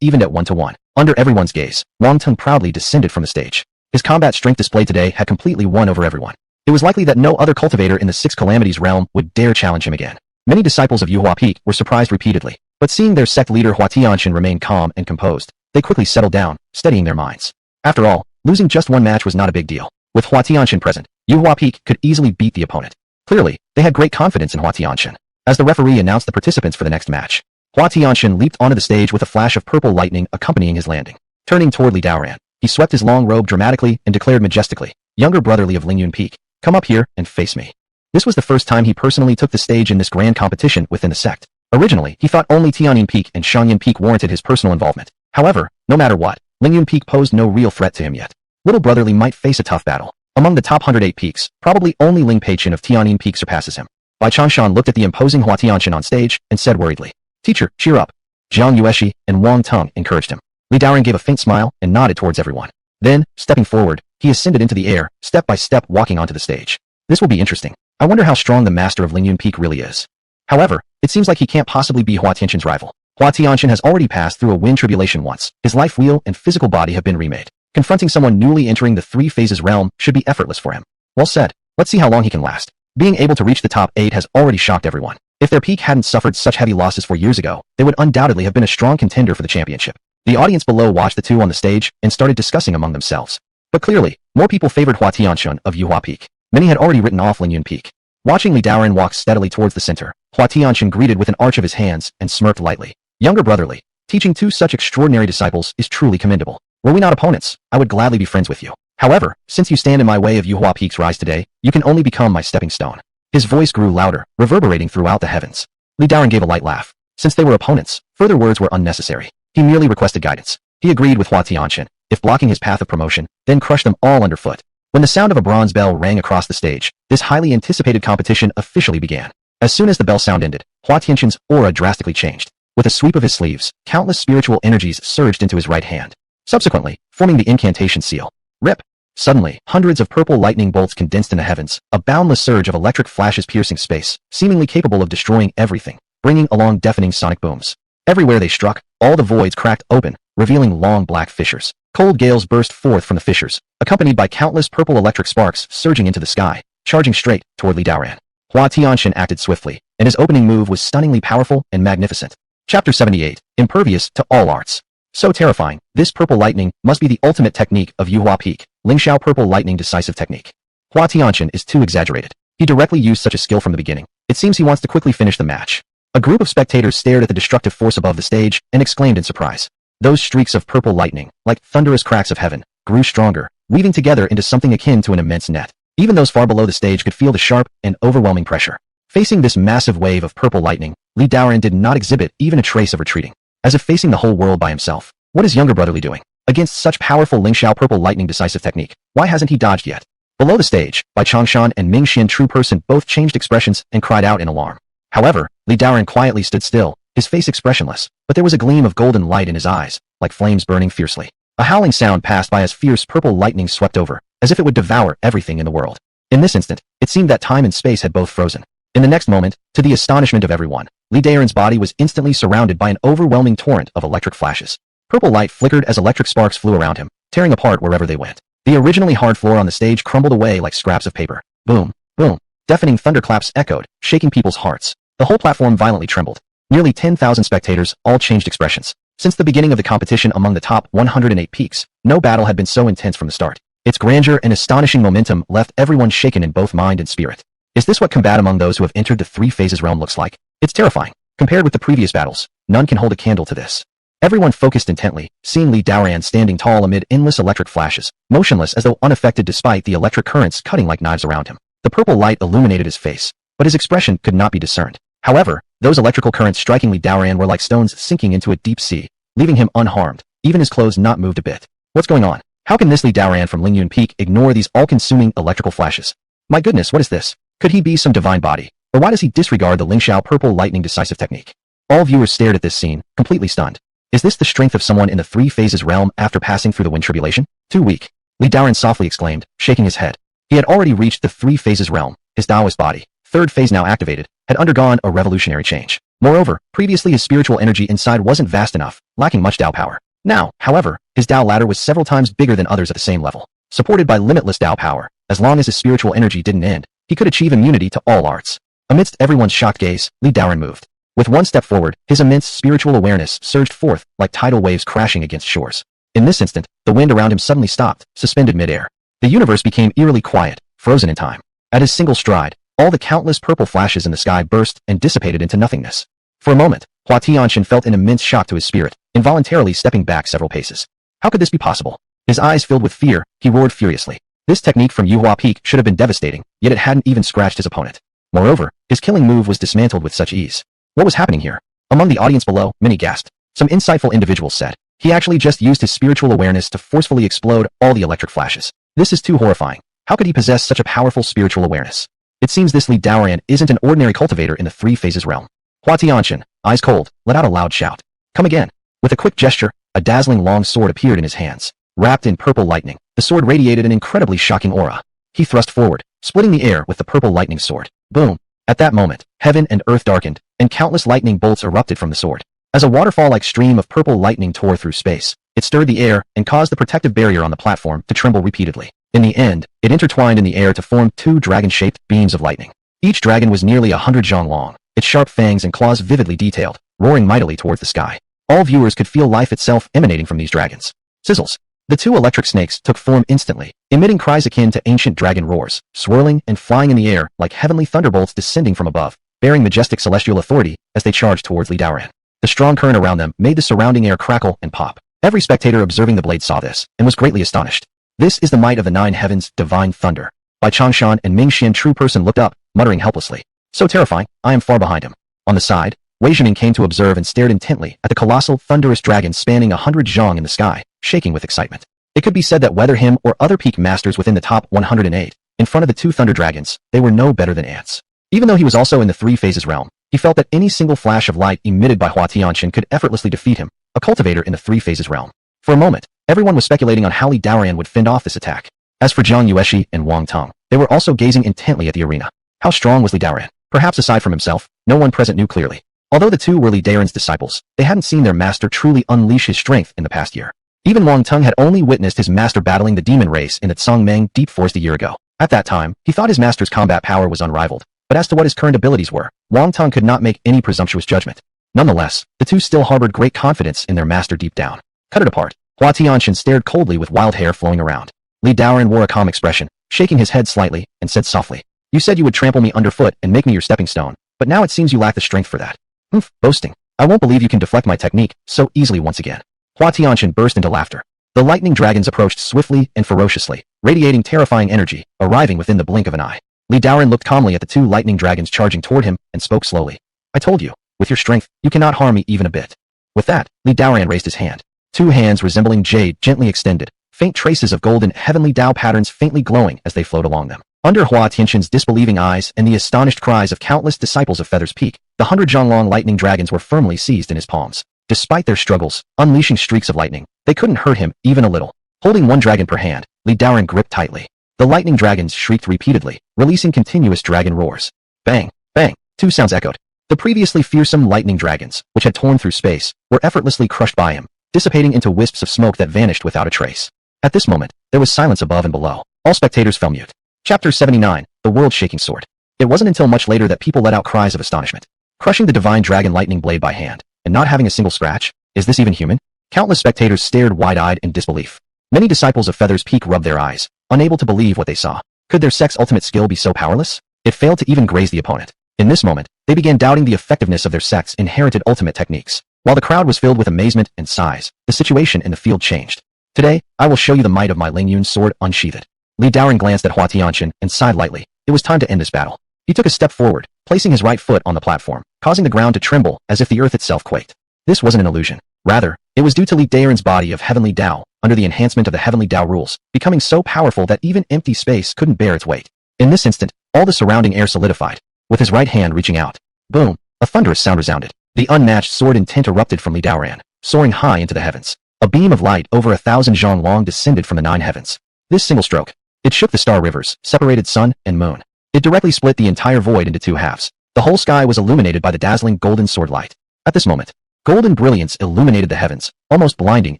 evened at 1-1. Under everyone's gaze, Wang Teng proudly descended from the stage. His combat strength displayed today had completely won over everyone. It was likely that no other cultivator in the Six Calamities realm would dare challenge him again. Many disciples of Yuhua Peak were surprised repeatedly, but seeing their sect leader Hua Tianqian remain calm and composed, they quickly settled down, steadying their minds. After all, losing just one match was not a big deal. With Hua Tianqian present, Yuhua Peak could easily beat the opponent. Clearly, they had great confidence in Hua Tianqian. As the referee announced the participants for the next match, Hua Tianqian leaped onto the stage with a flash of purple lightning accompanying his landing. Turning toward Li Daoran, he swept his long robe dramatically and declared majestically, "Younger brother Li of Ling Yun Peak, come up here and face me." This was the first time he personally took the stage in this grand competition within the sect. Originally, he thought only Tianyin Peak and Shangyin Peak warranted his personal involvement. However, no matter what, Ling Yun Peak posed no real threat to him yet. Little brother Li might face a tough battle. Among the top 108 peaks, probably only Ling Peichin of Tianyin Peak surpasses him. Bai Chanshan looked at the imposing Hua Tianqian on stage and said worriedly, "Teacher, cheer up." Jiang Yueshi and Wang Teng encouraged him. Li Daoran gave a faint smile and nodded towards everyone. Then, stepping forward, he ascended into the air, step by step walking onto the stage. This will be interesting. I wonder how strong the master of Ling Yun Peak really is. However, it seems like he can't possibly be Hua Tianqian's rival. Hua Tianqian has already passed through a wind tribulation once. His life wheel and physical body have been remade. Confronting someone newly entering the three phases realm should be effortless for him. Well said. Let's see how long he can last. Being able to reach the top 8 has already shocked everyone. If their peak hadn't suffered such heavy losses 4 years ago, they would undoubtedly have been a strong contender for the championship. The audience below watched the two on the stage and started discussing among themselves. But clearly, more people favored Hua Tianqian of Yuhua Peak. Many had already written off Ling Yun Peak. Watching Li Daoran walk steadily towards the center, Hua Tianqian greeted with an arch of his hands and smirked lightly. Younger brother Li, teaching 2 such extraordinary disciples is truly commendable. Were we not opponents, I would gladly be friends with you. However, since you stand in my way of Yuhua Peak's rise today, you can only become my stepping stone. His voice grew louder, reverberating throughout the heavens. Li Daoran gave a light laugh. Since they were opponents, further words were unnecessary. He merely requested guidance. He agreed with Hua Tianqian, if blocking his path of promotion, then crush them all underfoot. When the sound of a bronze bell rang across the stage, this highly anticipated competition officially began. As soon as the bell sound ended, Hua Tianqian's aura drastically changed. With a sweep of his sleeves, countless spiritual energies surged into his right hand, subsequently forming the incantation seal. Rip. Suddenly, hundreds of purple lightning bolts condensed in the heavens, a boundless surge of electric flashes piercing space, seemingly capable of destroying everything, bringing along deafening sonic booms. Everywhere they struck, all the voids cracked open, revealing long black fissures. Cold gales burst forth from the fissures, accompanied by countless purple electric sparks surging into the sky, charging straight toward Li Daoran. Hua Tianxin acted swiftly, and his opening move was stunningly powerful and magnificent. Chapter 78, Impervious to All Arts. So terrifying, this purple lightning must be the ultimate technique of Yuhua Peak, Lingxiao Purple Lightning Decisive Technique. Hua Tianxin is too exaggerated. He directly used such a skill from the beginning. It seems he wants to quickly finish the match. A group of spectators stared at the destructive force above the stage and exclaimed in surprise. Those streaks of purple lightning, like thunderous cracks of heaven, grew stronger, weaving together into something akin to an immense net. Even those far below the stage could feel the sharp and overwhelming pressure. Facing this massive wave of purple lightning, Li Daoran did not exhibit even a trace of retreating. As if facing the whole world by himself. What is younger brother Li doing? Against such powerful Lingxiao Purple Lightning Decisive Technique, why hasn't he dodged yet? Below the stage, Bai Changshan and Ming Xian True Person both changed expressions and cried out in alarm. However, Li Daoran quietly stood still, his face expressionless, but there was a gleam of golden light in his eyes, like flames burning fiercely. A howling sound passed by as fierce purple lightning swept over, as if it would devour everything in the world. In this instant, it seemed that time and space had both frozen. In the next moment, to the astonishment of everyone, Li Daoran's body was instantly surrounded by an overwhelming torrent of electric flashes. Purple light flickered as electric sparks flew around him, tearing apart wherever they went. The originally hard floor on the stage crumbled away like scraps of paper. Boom, boom. Deafening thunderclaps echoed, shaking people's hearts. The whole platform violently trembled. Nearly 10,000 spectators all changed expressions. Since the beginning of the competition among the top 108 peaks, no battle had been so intense from the start. Its grandeur and astonishing momentum left everyone shaken in both mind and spirit. Is this what combat among those who have entered the three phases realm looks like? It's terrifying. Compared with the previous battles, none can hold a candle to this. Everyone focused intently, seeing Li Daoran standing tall amid endless electric flashes, motionless as though unaffected despite the electric currents cutting like knives around him. The purple light illuminated his face, but his expression could not be discerned. However, those electrical currents striking Li Daoran were like stones sinking into a deep sea, leaving him unharmed, even his clothes not moved a bit. What's going on? How can this Li Daoran from Ling Yun Peak ignore these all-consuming electrical flashes? My goodness, what is this? Could he be some divine body? Or why does he disregard the Lingxiao Purple Lightning Decisive Technique? All viewers stared at this scene, completely stunned. Is this the strength of someone in the three phases realm after passing through the wind tribulation? Too weak. Li Daoran softly exclaimed, shaking his head. He had already reached the three phases realm. His Taoist body, third phase now activated, had undergone a revolutionary change. Moreover, previously his spiritual energy inside wasn't vast enough, lacking much Tao power. Now, however, his Tao ladder was several times bigger than others at the same level. Supported by limitless Tao power, as long as his spiritual energy didn't end, he could achieve immunity to all arts. Amidst everyone's shocked gaze, Li Daoran moved. With one step forward, his immense spiritual awareness surged forth like tidal waves crashing against shores. In this instant, the wind around him suddenly stopped, suspended midair. The universe became eerily quiet, frozen in time. At his single stride, all the countless purple flashes in the sky burst and dissipated into nothingness. For a moment, Hua Tianxin felt an immense shock to his spirit, involuntarily stepping back several paces. How could this be possible? His eyes filled with fear, he roared furiously. This technique from Yuhua Peak should have been devastating, yet it hadn't even scratched his opponent. Moreover, his killing move was dismantled with such ease. What was happening here? Among the audience below, many gasped. Some insightful individuals said, he actually just used his spiritual awareness to forcefully explode all the electric flashes. This is too horrifying. How could he possess such a powerful spiritual awareness? It seems this Li Daoran isn't an ordinary cultivator in the three phases realm. Hua Tianxin, eyes cold, let out a loud shout. Come again. With a quick gesture, a dazzling long sword appeared in his hands. Wrapped in purple lightning, the sword radiated an incredibly shocking aura. He thrust forward, splitting the air with the purple lightning sword. Boom. At that moment, heaven and earth darkened, and countless lightning bolts erupted from the sword. As a waterfall-like stream of purple lightning tore through space, it stirred the air and caused the protective barrier on the platform to tremble repeatedly. In the end, it intertwined in the air to form two dragon-shaped beams of lightning. Each dragon was nearly 100 zhang long, its sharp fangs and claws vividly detailed, roaring mightily towards the sky. All viewers could feel life itself emanating from these dragons. Sizzles. The two electric snakes took form instantly, emitting cries akin to ancient dragon roars, swirling and flying in the air like heavenly thunderbolts descending from above, bearing majestic celestial authority as they charged towards Li Daoran. The strong current around them made the surrounding air crackle and pop. Every spectator observing the blade saw this, and was greatly astonished. This is the might of the nine heavens, divine thunder. Bai Changshan and Ming Xian True Person looked up, muttering helplessly. So terrifying, I am far behind him. On the side, Wei Zhiming came to observe and stared intently at the colossal, thunderous dragon spanning 100 zhang in the sky, shaking with excitement. It could be said that whether him or other peak masters within the top 108, in front of the two thunder dragons, they were no better than ants. Even though he was also in the three phases realm, he felt that any single flash of light emitted by Hua Tianxin could effortlessly defeat him, a cultivator in the three phases realm. For a moment, everyone was speculating on how Li Daoran would fend off this attack. As for Jiang Yueshi and Wang Tong, they were also gazing intently at the arena. How strong was Li Daoran? Perhaps aside from himself, no one present knew clearly. Although the two were Li Daoran's disciples, they hadn't seen their master truly unleash his strength in the past year. Even Wang Tong had only witnessed his master battling the demon race in the Tsangmeng Deep Forest a year ago. At that time, he thought his master's combat power was unrivaled, but as to what his current abilities were, Wang Tong could not make any presumptuous judgment. Nonetheless, the two still harbored great confidence in their master deep down. Cut it apart. Hua Tianxin stared coldly with wild hair flowing around. Li Daoran wore a calm expression, shaking his head slightly, and said softly, "You said you would trample me underfoot and make me your stepping stone, but now it seems you lack the strength for that. Humph, boasting. I won't believe you can deflect my technique so easily once again." Hua Tianxin burst into laughter. The lightning dragons approached swiftly and ferociously, radiating terrifying energy, arriving within the blink of an eye. Li Daoran looked calmly at the two lightning dragons charging toward him and spoke slowly. "I told you, with your strength, you cannot harm me even a bit." With that, Li Daoran raised his hand. Two hands resembling jade gently extended, faint traces of golden heavenly Dao patterns faintly glowing as they flowed along them. Under Hua Tianxin's disbelieving eyes and the astonished cries of countless disciples of Feather's Peak, the 100 Zhonglong lightning dragons were firmly seized in his palms. Despite their struggles, unleashing streaks of lightning, they couldn't hurt him even a little. Holding one dragon per hand, Li Daoran gripped tightly. The lightning dragons shrieked repeatedly, releasing continuous dragon roars. Bang, bang, two sounds echoed. The previously fearsome lightning dragons, which had torn through space, were effortlessly crushed by him, dissipating into wisps of smoke that vanished without a trace. At this moment, there was silence above and below. All spectators fell mute. Chapter 79, The World-Shaking Sword. It wasn't until much later that people let out cries of astonishment. Crushing the divine dragon lightning blade by hand, and not having a single scratch? Is this even human? Countless spectators stared wide-eyed in disbelief. Many disciples of Feather's Peak rubbed their eyes, unable to believe what they saw. Could their sect's ultimate skill be so powerless? It failed to even graze the opponent. In this moment, they began doubting the effectiveness of their sect's inherited ultimate techniques. While the crowd was filled with amazement and sighs, the situation in the field changed. "Today, I will show you the might of my Ling Yun sword unsheathed." Li Daoran glanced at Hua Tianxin and sighed lightly. It was time to end this battle. He took a step forward, placing his right foot on the platform, causing the ground to tremble as if the earth itself quaked. This wasn't an illusion. Rather, it was due to Li Daoran's body of heavenly Dao, under the enhancement of the heavenly Dao rules, becoming so powerful that even empty space couldn't bear its weight. In this instant, all the surrounding air solidified. With his right hand reaching out, boom, a thunderous sound resounded. The unmatched sword intent erupted from Li Daoran, soaring high into the heavens. A beam of light over 1,000 zhong long descended from the 9 heavens. This single stroke, it shook the star rivers, separated sun and moon. It directly split the entire void into 2 halves. The whole sky was illuminated by the dazzling golden sword light. At this moment, golden brilliance illuminated the heavens, almost blinding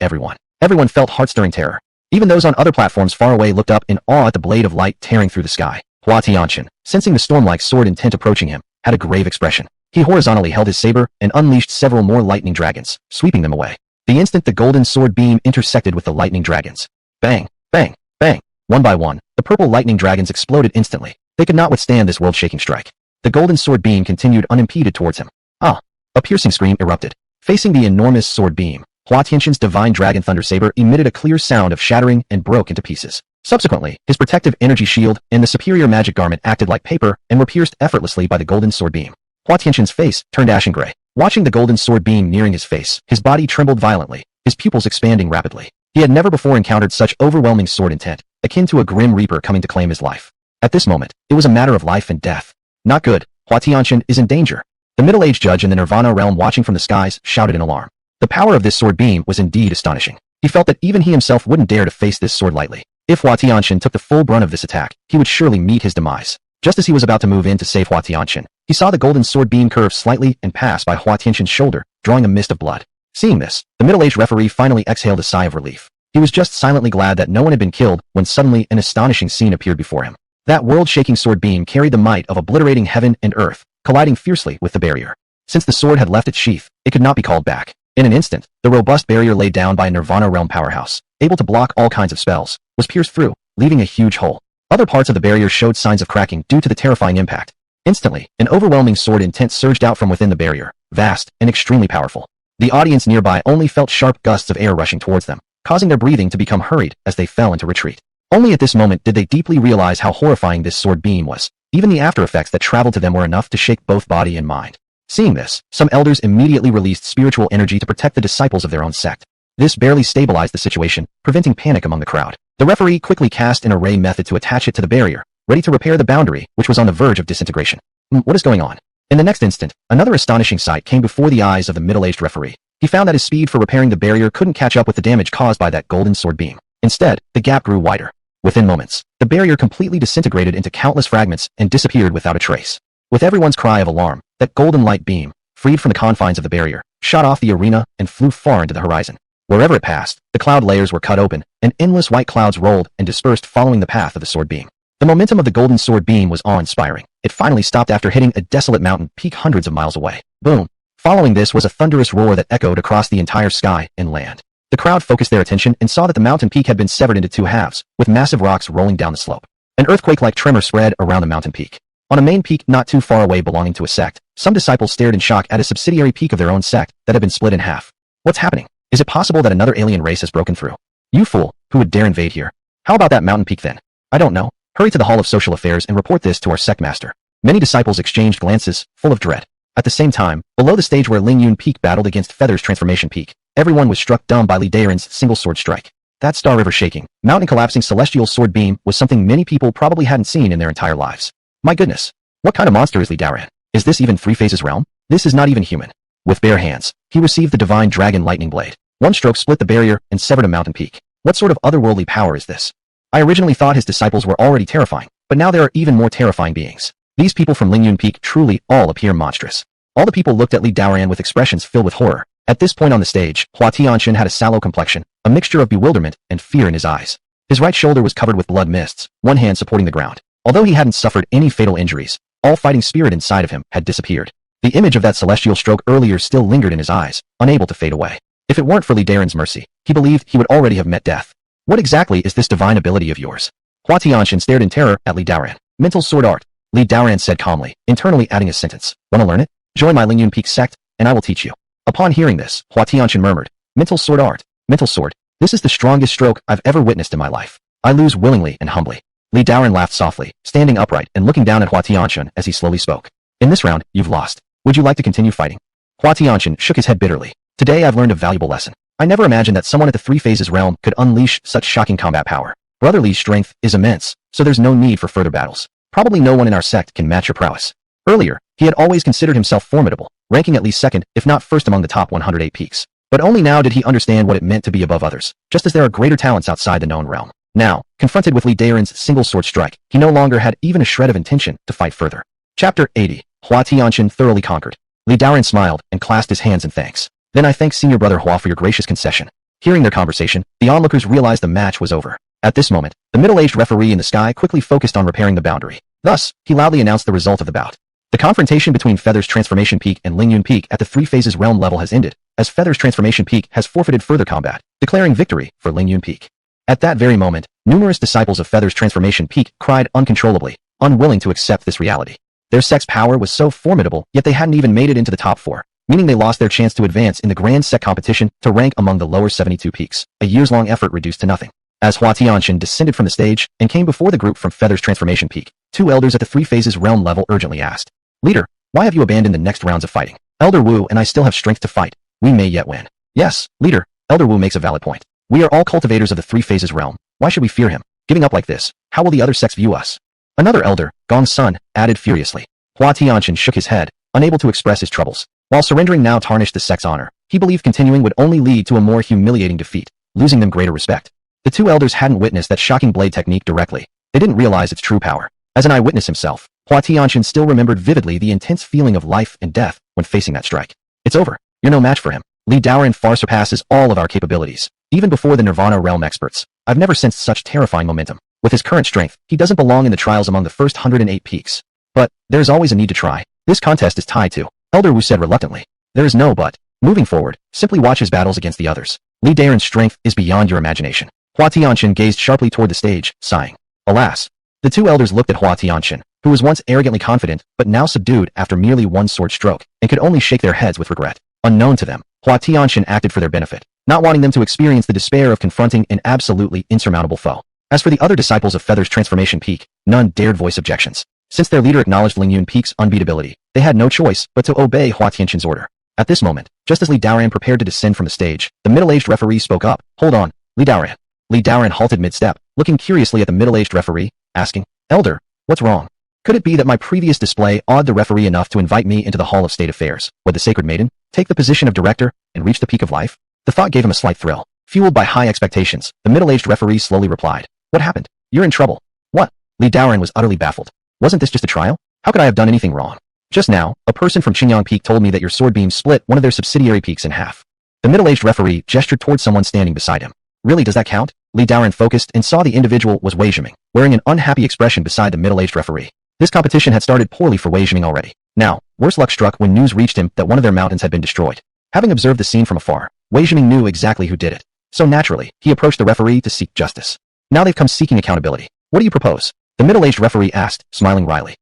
everyone. Everyone felt heart-stirring terror. Even those on other platforms far away looked up in awe at the blade of light tearing through the sky. Hua Tianxin, sensing the storm-like sword intent approaching him, had a grave expression. He horizontally held his saber and unleashed several more lightning dragons, sweeping them away. The instant the golden sword beam intersected with the lightning dragons. Bang, bang, bang. One by one, the purple lightning dragons exploded instantly. They could not withstand this world-shaking strike. The golden sword beam continued unimpeded towards him. Ah! A piercing scream erupted. Facing the enormous sword beam, Hua Tianxin's divine dragon thunder saber emitted a clear sound of shattering and broke into pieces. Subsequently, his protective energy shield and the superior magic garment acted like paper and were pierced effortlessly by the golden sword beam. Hua Tianxin's face turned ashen gray. Watching the golden sword beam nearing his face, his body trembled violently, his pupils expanding rapidly. He had never before encountered such overwhelming sword intent, akin to a grim reaper coming to claim his life. At this moment, it was a matter of life and death. Not good. Hua Tianxin is in danger. The middle-aged judge in the Nirvana realm watching from the skies shouted in alarm. The power of this sword beam was indeed astonishing. He felt that even he himself wouldn't dare to face this sword lightly. If Hua Tianxin took the full brunt of this attack, he would surely meet his demise. Just as he was about to move in to save Hua Tianxin, he saw the golden sword beam curve slightly and pass by Hua Tianxin's shoulder, drawing a mist of blood. Seeing this, the middle-aged referee finally exhaled a sigh of relief. He was just silently glad that no one had been killed when suddenly an astonishing scene appeared before him. That world-shaking sword beam carried the might of obliterating heaven and earth, colliding fiercely with the barrier. Since the sword had left its sheath, it could not be called back. In an instant, the robust barrier laid down by a Nirvana realm powerhouse, able to block all kinds of spells, was pierced through, leaving a huge hole. Other parts of the barrier showed signs of cracking due to the terrifying impact. Instantly, an overwhelming sword intent surged out from within the barrier, vast and extremely powerful. The audience nearby only felt sharp gusts of air rushing towards them, causing their breathing to become hurried as they fell into retreat. Only at this moment did they deeply realize how horrifying this sword beam was. Even the after effects that traveled to them were enough to shake both body and mind. Seeing this, some elders immediately released spiritual energy to protect the disciples of their own sect. This barely stabilized the situation, preventing panic among the crowd. The referee quickly cast an array method to attach it to the barrier, ready to repair the boundary, which was on the verge of disintegration. What is going on? In the next instant, another astonishing sight came before the eyes of the middle-aged referee. He found that his speed for repairing the barrier couldn't catch up with the damage caused by that golden sword beam. Instead, the gap grew wider. Within moments, the barrier completely disintegrated into countless fragments and disappeared without a trace. With everyone's cry of alarm, that golden light beam, freed from the confines of the barrier, shot off the arena and flew far into the horizon. Wherever it passed, the cloud layers were cut open, and endless white clouds rolled and dispersed following the path of the sword beam. The momentum of the golden sword beam was awe-inspiring. It finally stopped after hitting a desolate mountain peak hundreds of miles away. Boom! Following this was a thunderous roar that echoed across the entire sky and land. The crowd focused their attention and saw that the mountain peak had been severed into two halves, with massive rocks rolling down the slope. An earthquake-like tremor spread around the mountain peak. On a main peak not too far away belonging to a sect, some disciples stared in shock at a subsidiary peak of their own sect that had been split in half. What's happening? Is it possible that another alien race has broken through? You fool, who would dare invade here? How about that mountain peak then? I don't know. Hurry to the Hall of Social Affairs and report this to our sect master. Many disciples exchanged glances, full of dread. At the same time, below the stage where Ling Yun Peak battled against Feather's Transformation Peak, everyone was struck dumb by Li Daren's single sword strike. That Star River shaking, mountain collapsing celestial sword beam was something many people probably hadn't seen in their entire lives. My goodness. What kind of monster is Li Daren? Is this even Three Phases realm? This is not even human. With bare hands, he received the divine dragon lightning blade. One stroke split the barrier and severed a mountain peak. What sort of otherworldly power is this? I originally thought his disciples were already terrifying, but now there are even more terrifying beings. These people from Ling Yun Peak truly all appear monstrous. All the people looked at Li Daren with expressions filled with horror. At this point on the stage, Hua Tianxin had a sallow complexion, a mixture of bewilderment and fear in his eyes. His right shoulder was covered with blood mists, one hand supporting the ground. Although he hadn't suffered any fatal injuries, all fighting spirit inside of him had disappeared. The image of that celestial stroke earlier still lingered in his eyes, unable to fade away. If it weren't for Li Daren's mercy, he believed he would already have met death. What exactly is this divine ability of yours? Hua Tianxin stared in terror at Li Daren. Mental sword art. Li Daren said calmly, internally adding a sentence. Want to learn it? Join my Ling Yun Peak sect, and I will teach you. Upon hearing this, Hua Tianxin murmured, mental sword art. Mental sword. This is the strongest stroke I've ever witnessed in my life. I lose willingly and humbly. Li Daren laughed softly, standing upright and looking down at Hua Tianxin as he slowly spoke. In this round, you've lost. Would you like to continue fighting? Hua Tianxin shook his head bitterly. Today I've learned a valuable lesson. I never imagined that someone at the Three Phases realm could unleash such shocking combat power. Brother Li's strength is immense, so there's no need for further battles. Probably no one in our sect can match your prowess. Earlier, he had always considered himself formidable, ranking at least second, if not first among the top 108 peaks. But only now did he understand what it meant to be above others, just as there are greater talents outside the known realm. Now, confronted with Li Daren's single sword strike, he no longer had even a shred of intention to fight further. Chapter 80. Hua Tianxin thoroughly conquered. Li Daren smiled and clasped his hands in thanks. Then I thank Senior Brother Hua for your gracious concession. Hearing their conversation, the onlookers realized the match was over. At this moment, the middle-aged referee in the sky quickly focused on repairing the boundary. Thus, he loudly announced the result of the bout. The confrontation between Feather's Transformation Peak and Ling Yun Peak at the Three Phases realm level has ended, as Feather's Transformation Peak has forfeited further combat, declaring victory for Ling Yun Peak. At that very moment, numerous disciples of Feather's Transformation Peak cried uncontrollably, unwilling to accept this reality. Their sect's power was so formidable, yet they hadn't even made it into the top 4, meaning they lost their chance to advance in the grand sect competition to rank among the lower 72 peaks, a years-long effort reduced to nothing. As Hua Tianxin descended from the stage and came before the group from Feather's Transformation Peak, two elders at the Three Phases realm level urgently asked, Leader, why have you abandoned the next rounds of fighting? Elder Wu and I still have strength to fight. We may yet win. Yes, Leader, Elder Wu makes a valid point. We are all cultivators of the Three Phases realm. Why should we fear him? Giving up like this, how will the other sects view us? Another elder, Gong's son, added furiously. Hua Tianxin shook his head, unable to express his troubles. While surrendering now tarnished the sect's honor, he believed continuing would only lead to a more humiliating defeat, losing them greater respect. The two elders hadn't witnessed that shocking blade technique directly. They didn't realize its true power. As an eyewitness himself, Hua Tianxin still remembered vividly the intense feeling of life and death when facing that strike. It's over. You're no match for him. Li Daren far surpasses all of our capabilities. Even before the Nirvana realm experts, I've never sensed such terrifying momentum. With his current strength, he doesn't belong in the trials among the first 108 peaks. But, there's always a need to try. This contest is tied to, Elder Wu said reluctantly. There is no but. Moving forward, simply watch his battles against the others. Li Daren's strength is beyond your imagination. Hua Tianxin gazed sharply toward the stage, sighing. Alas. The two elders looked at Hua Tianxin, who was once arrogantly confident, but now subdued after merely one sword stroke, and could only shake their heads with regret. Unknown to them, Hua Tianxin acted for their benefit, not wanting them to experience the despair of confronting an absolutely insurmountable foe. As for the other disciples of Feather's Transformation Peak, none dared voice objections. Since their leader acknowledged Ling Yun Peak's unbeatability, they had no choice but to obey Hua Tianxin's order. At this moment, just as Li Daren prepared to descend from the stage, the middle-aged referee spoke up. Hold on, Li Daren. Li Daren halted mid-step, looking curiously at the middle-aged referee, asking, Elder, what's wrong? Could it be that my previous display awed the referee enough to invite me into the Hall of State Affairs? Would the Sacred Maiden take the position of director and reach the peak of life? The thought gave him a slight thrill. Fueled by high expectations, the middle-aged referee slowly replied, What happened? You're in trouble. What? Li Daoran was utterly baffled. Wasn't this just a trial? How could I have done anything wrong? Just now, a person from Qingyang Peak told me that your sword beam split one of their subsidiary peaks in half. The middle-aged referee gestured towards someone standing beside him. Really, does that count? Li Daoran focused and saw the individual was Wei Zhiming, wearing an unhappy expression beside the middle-aged referee. This competition had started poorly for Wei Zhiming already. Now, worse luck struck when news reached him that one of their mountains had been destroyed. Having observed the scene from afar, Wei Zhiming knew exactly who did it. So naturally, he approached the referee to seek justice. Now they've come seeking accountability. What do you propose? The middle-aged referee asked, smiling wryly.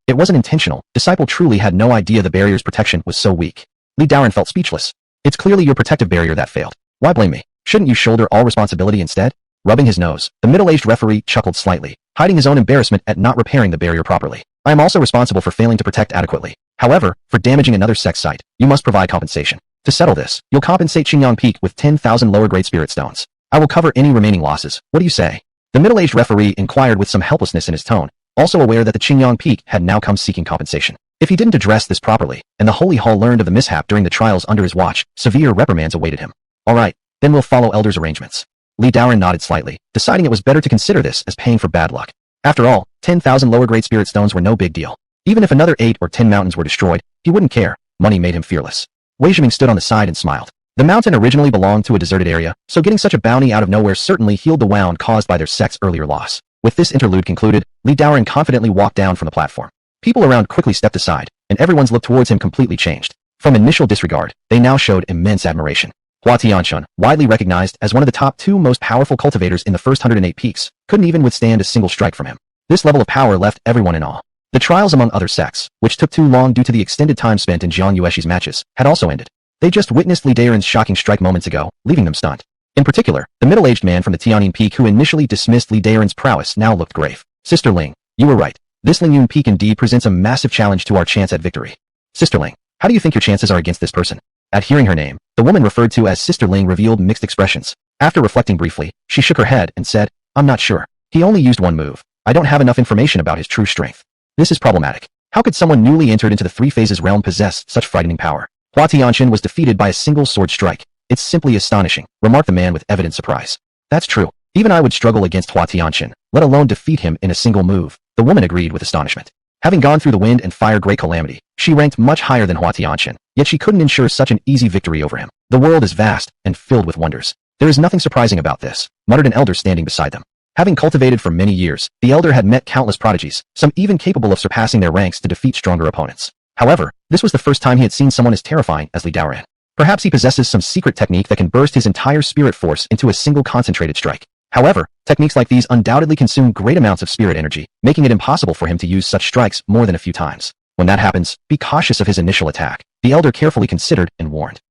It wasn't intentional. Disciple truly had no idea the barrier's protection was so weak. Li Daoran felt speechless. It's clearly your protective barrier that failed. Why blame me? Shouldn't you shoulder all responsibility instead? Rubbing his nose, the middle-aged referee chuckled slightly, hiding his own embarrassment at not repairing the barrier properly. I am also responsible for failing to protect adequately. However, for damaging another sect site, you must provide compensation. To settle this, you'll compensate Qingyang Peak with 10,000 lower-grade spirit stones. I will cover any remaining losses. What do you say? The middle-aged referee inquired with some helplessness in his tone, also aware that the Qingyang Peak had now come seeking compensation. If he didn't address this properly, and the Holy Hall learned of the mishap during the trials under his watch, severe reprimands awaited him. All right, then we'll follow Elder's arrangements. Li Daoran nodded slightly, deciding it was better to consider this as paying for bad luck. After all, 10,000 lower-grade spirit stones were no big deal. Even if another 8 or 10 mountains were destroyed, he wouldn't care. Money made him fearless. Wei Zhiming stood on the side and smiled. The mountain originally belonged to a deserted area, so getting such a bounty out of nowhere certainly healed the wound caused by their sect's earlier loss. With this interlude concluded, Li Daoran confidently walked down from the platform. People around quickly stepped aside, and everyone's look towards him completely changed. From initial disregard, they now showed immense admiration. Hua Tianchun, widely recognized as one of the top 2 most powerful cultivators in the first 108 peaks, couldn't even withstand a single strike from him. This level of power left everyone in awe. The trials among other sects, which took too long due to the extended time spent in Jiang Yueshi's matches, had also ended. They just witnessed Li Daoran's shocking strike moments ago, leaving them stunned. In particular, the middle-aged man from the Tianyin Peak who initially dismissed Li Daoran's prowess now looked grave. Sister Ling, you were right. This Ling Yun Peak indeed presents a massive challenge to our chance at victory. Sister Ling, how do you think your chances are against this person? At hearing her name, the woman referred to as Sister Ling revealed mixed expressions. After reflecting briefly, she shook her head and said, I'm not sure. He only used one move. I don't have enough information about his true strength. This is problematic. How could someone newly entered into the 3 phases realm possess such frightening power? Hua Tianchun was defeated by a single sword strike. It's simply astonishing, remarked the man with evident surprise. That's true. Even I would struggle against Hua Tianchun, let alone defeat him in a single move. The woman agreed with astonishment. Having gone through the wind and fire great calamity, she ranked much higher than Hua Tianchun, yet she couldn't ensure such an easy victory over him. The world is vast and filled with wonders. There is nothing surprising about this, muttered an elder standing beside them. Having cultivated for many years, the elder had met countless prodigies, some even capable of surpassing their ranks to defeat stronger opponents. However, this was the first time he had seen someone as terrifying as Li Daoran. Perhaps he possesses some secret technique that can burst his entire spirit force into a single concentrated strike. However, techniques like these undoubtedly consume great amounts of spirit energy, making it impossible for him to use such strikes more than a few times. When that happens, be cautious of his initial attack, the elder carefully considered and warned.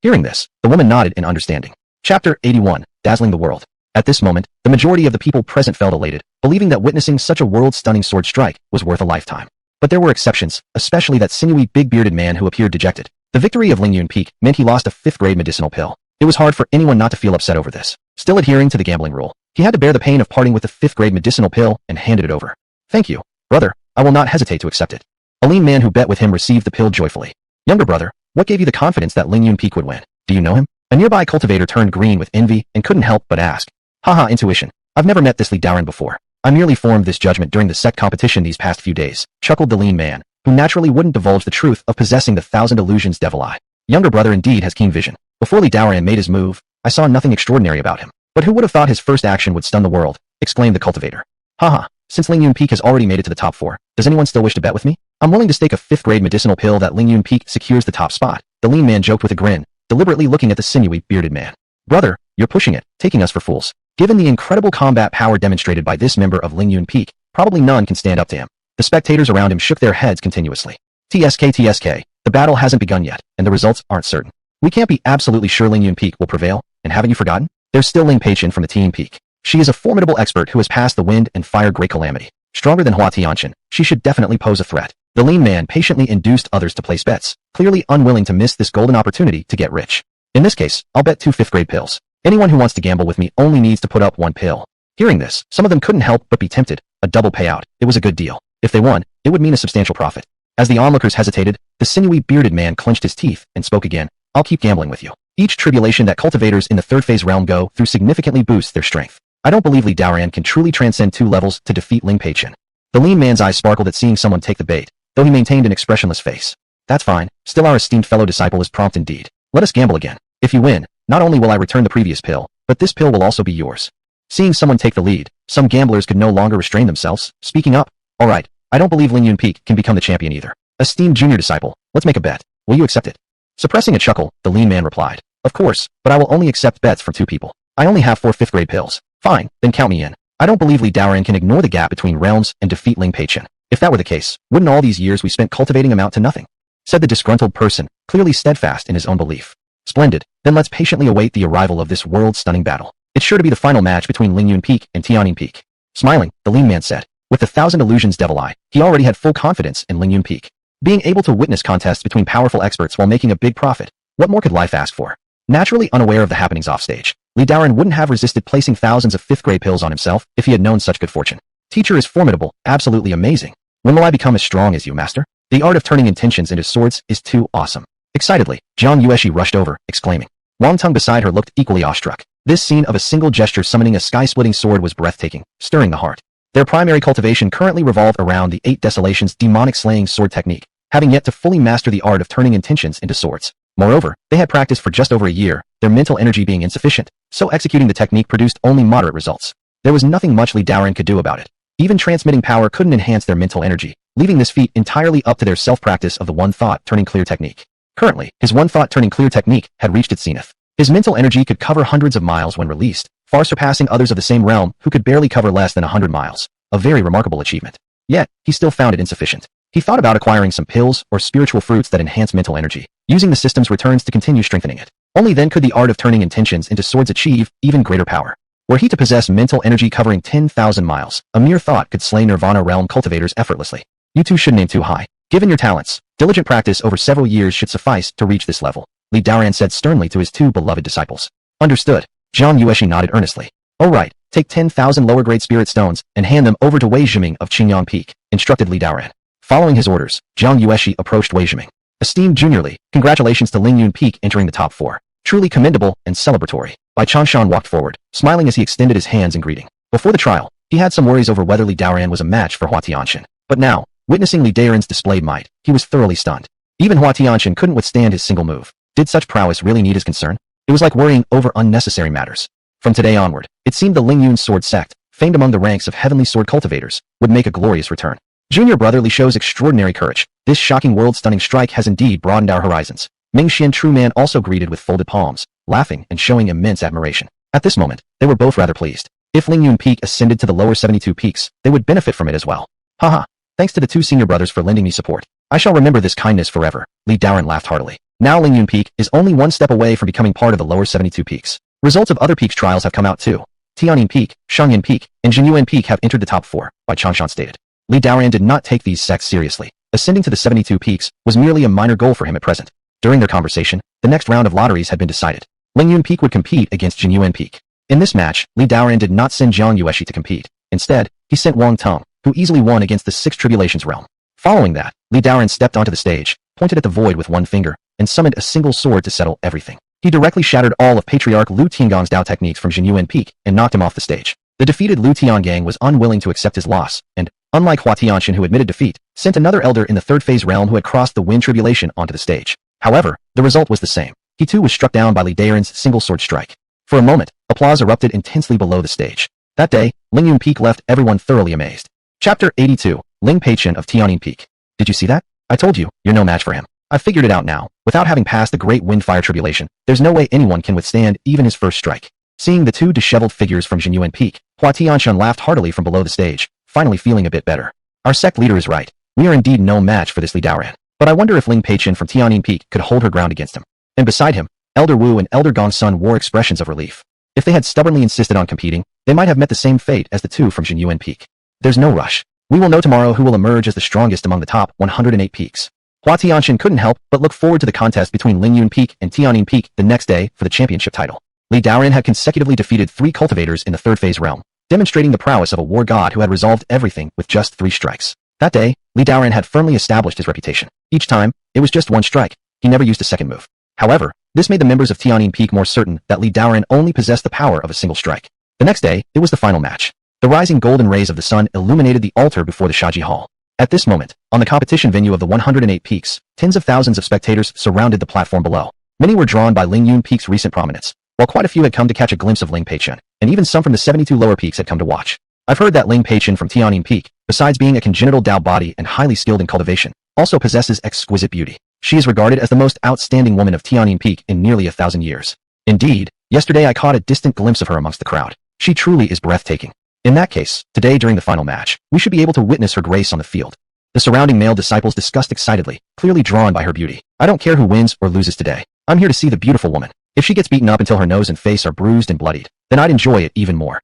Hearing this, the woman nodded in understanding. Chapter 81, Dazzling the World. At this moment, the majority of the people present felt elated, believing that witnessing such a world-stunning sword strike was worth a lifetime. But there were exceptions, especially that sinewy, big-bearded man who appeared dejected. The victory of Ling Yun Peak meant he lost a 5th-grade medicinal pill. It was hard for anyone not to feel upset over this. Still adhering to the gambling rule, he had to bear the pain of parting with the 5th-grade medicinal pill and handed it over. Thank you, brother. I will not hesitate to accept it. A lean man who bet with him received the pill joyfully. Younger brother, what gave you the confidence that Ling Yun Peak would win? Do you know him? A nearby cultivator turned green with envy and couldn't help but ask. Haha, intuition. I've never met this Li Daoran before. I merely formed this judgment during the sect competition these past few days, chuckled the lean man, who naturally wouldn't divulge the truth of possessing the 1,000 illusions devil eye. Younger brother indeed has keen vision. Before Li Daoran made his move, I saw nothing extraordinary about him. But who would have thought his first action would stun the world? Exclaimed the cultivator. Haha, since Ling Yun Peak has already made it to the top 4, does anyone still wish to bet with me? I'm willing to stake a 5th-grade medicinal pill that Ling Yun Peak secures the top spot. The lean man joked with a grin, deliberately looking at the sinewy, bearded man. Brother, you're pushing it, taking us for fools. Given the incredible combat power demonstrated by this member of Ling Yun Peak, probably none can stand up to him. The spectators around him shook their heads continuously. TSK, the battle hasn't begun yet, and the results aren't certain. We can't be absolutely sure Ling Yun Peak will prevail, and haven't you forgotten? There's still Ling Peichin from the Team Peak. She is a formidable expert who has passed the wind and fire great calamity. Stronger than Hua Tianchun, she should definitely pose a threat. The lean man patiently induced others to place bets, clearly unwilling to miss this golden opportunity to get rich. In this case, I'll bet 2 5th-grade pills. Anyone who wants to gamble with me only needs to put up 1 pill. Hearing this, some of them couldn't help but be tempted. A double payout. It was a good deal. If they won, it would mean a substantial profit. As the onlookers hesitated, the sinewy, bearded man clenched his teeth and spoke again. I'll keep gambling with you. Each tribulation that cultivators in the 3rd phase realm go through significantly boosts their strength. I don't believe Li Daoran can truly transcend 2 levels to defeat Ling Peichen. The lean man's eyes sparkled at seeing someone take the bait, though he maintained an expressionless face. That's fine, still our esteemed fellow disciple is prompt indeed. Let us gamble again. If you win, not only will I return the previous pill, but this pill will also be yours. Seeing someone take the lead, some gamblers could no longer restrain themselves, speaking up. Alright, I don't believe Ling Yun Peak can become the champion either. Esteemed junior disciple, let's make a bet. Will you accept it? Suppressing a chuckle, the lean man replied. Of course, but I will only accept bets from 2 people. I only have 4 5th-grade pills. Fine, then count me in. I don't believe Li Daoran can ignore the gap between realms and defeat Ling Peichen. If that were the case, wouldn't all these years we spent cultivating amount to nothing? Said the disgruntled person, clearly steadfast in his own belief. Splendid, then let's patiently await the arrival of this world-stunning battle. It's sure to be the final match between Ling Yun Peak and Tianin Peak. Smiling, the lean man said. With the 1,000 illusions devil eye, he already had full confidence in Ling Yun Peak. Being able to witness contests between powerful experts while making a big profit, what more could life ask for? Naturally unaware of the happenings offstage, Li Daoran wouldn't have resisted placing thousands of 5th-grade pills on himself if he had known such good fortune. Teacher is formidable, absolutely amazing. When will I become as strong as you, master? The art of turning intentions into swords is too awesome. Excitedly, Jiang Yueshi rushed over, exclaiming. Wang Tung beside her looked equally awestruck. This scene of a single gesture summoning a sky-splitting sword was breathtaking, stirring the heart. Their primary cultivation currently revolved around the 8 Desolations demonic slaying sword technique, having yet to fully master the art of turning intentions into swords. Moreover, they had practiced for just over a year, their mental energy being insufficient, so executing the technique produced only moderate results. There was nothing much Li Daoran could do about it. Even transmitting power couldn't enhance their mental energy, leaving this feat entirely up to their self-practice of the one-thought turning clear technique. Currently, his one-thought turning clear technique had reached its zenith. His mental energy could cover hundreds of miles when released, far surpassing others of the same realm who could barely cover less than 100 miles. A very remarkable achievement. Yet, he still found it insufficient. He thought about acquiring some pills or spiritual fruits that enhance mental energy, using the system's returns to continue strengthening it. Only then could the art of turning intentions into swords achieve even greater power. Were he to possess mental energy covering 10,000 miles, a mere thought could slay Nirvana realm cultivators effortlessly. You two shouldn't aim too high. Given your talents, diligent practice over several years should suffice to reach this level, Li Daoran said sternly to his 2 beloved disciples. Understood. Jiang Yueshi nodded earnestly. All right, take 10,000 lower-grade spirit stones and hand them over to Wei Zhiming of Qingyang Peak, instructed Li Daoran. Following his orders, Jiang Yueshi approached Wei Zhiming. Esteemed Junior Li, congratulations to Ling Yun Peak entering the top 4. Truly commendable and celebratory. Bai Chanshan walked forward, smiling as he extended his hands in greeting. Before the trial, he had some worries over whether Li Daoran was a match for Hua Tianshan. But now, witnessing Li Daoran's displayed might, he was thoroughly stunned. Even Hua Tianshan couldn't withstand his single move. Did such prowess really need his concern? It was like worrying over unnecessary matters. From today onward, it seemed the Ling Yun Sword sect, famed among the ranks of heavenly sword cultivators, would make a glorious return. Junior brother Li shows extraordinary courage. This shocking world-stunning strike has indeed broadened our horizons. Ming Xian True Man also greeted with folded palms, laughing and showing immense admiration. At this moment, they were both rather pleased. If Ling Yun Peak ascended to the lower 72 peaks, they would benefit from it as well. Haha, thanks to the 2 senior brothers for lending me support. I shall remember this kindness forever. Li Daoran laughed heartily. Now Ling Yun Peak is only 1 step away from becoming part of the lower 72 peaks. Results of other peaks trials have come out too. Tianin Peak, Shangyan Peak, and Jinyuan Peak have entered the top 4, Bai Chanshan stated. Li Daoran did not take these sects seriously. Ascending to the 72 peaks was merely a minor goal for him at present. During their conversation, the next round of lotteries had been decided. Ling Yun Peak would compete against Jinyuan Peak. In this match, Li Daoran did not send Jiang Yueshi to compete. Instead, he sent Wang Tung, who easily won against the 6 Tribulations realm. Following that, Li Daoran stepped onto the stage, pointed at the void with one finger, and summoned a single sword to settle everything. He directly shattered all of Patriarch Lu Tiangong's Dao techniques from Jinyuan Peak and knocked him off the stage. The defeated Lu Tiangang was unwilling to accept his loss, and, unlike Hua Tianshan who admitted defeat, sent another elder in the 3rd phase realm who had crossed the Wind Tribulation onto the stage. However, the result was the same. He too was struck down by Li Daoran's single sword strike. For a moment, applause erupted intensely below the stage. That day, Ling Yun Peak left everyone thoroughly amazed. Chapter 82, Ling Peichen of Tianin Peak. Did you see that? I told you, you're no match for him. I figured it out now. Without having passed the Great Windfire Tribulation, there's no way anyone can withstand even his first strike. Seeing the 2 disheveled figures from Jinyuan Peak, Hua Tianshan laughed heartily from below the stage, finally feeling a bit better. Our sect leader is right. We are indeed no match for this Li Daoran. But I wonder if Ling Peichen from Tianin Peak could hold her ground against him. And beside him, Elder Wu and Elder Gong's son wore expressions of relief. If they had stubbornly insisted on competing, they might have met the same fate as the 2 from Jinyuan Peak. There's no rush. We will know tomorrow who will emerge as the strongest among the top 108 peaks. Hua Tianshan couldn't help but look forward to the contest between Ling Yun Peak and Tianin Peak the next day for the championship title. Li Daoran had consecutively defeated 3 cultivators in the 3rd phase realm, demonstrating the prowess of a war god who had resolved everything with just 3 strikes. That day, Li Daoran had firmly established his reputation. Each time, it was just 1 strike. He never used a second move. However, this made the members of Tianin Peak more certain that Li Daoran only possessed the power of a single strike. The next day, it was the final match. The rising golden rays of the sun illuminated the altar before the Shaji Hall. At this moment, on the competition venue of the 108 Peaks, tens of thousands of spectators surrounded the platform below. Many were drawn by Ling Yun Peak's recent prominence, while quite a few had come to catch a glimpse of Ling Peichen, and even some from the 72 lower peaks had come to watch. I've heard that Ling Peichen from Tianyin Peak, besides being a congenital Dao body and highly skilled in cultivation, also possesses exquisite beauty. She is regarded as the most outstanding woman of Tianyin Peak in nearly 1,000 years. Indeed, yesterday I caught a distant glimpse of her amongst the crowd. She truly is breathtaking. In that case, today during the final match, we should be able to witness her grace on the field. The surrounding male disciples discussed excitedly, clearly drawn by her beauty. I don't care who wins or loses today. I'm here to see the beautiful woman. If she gets beaten up until her nose and face are bruised and bloodied, then I'd enjoy it even more.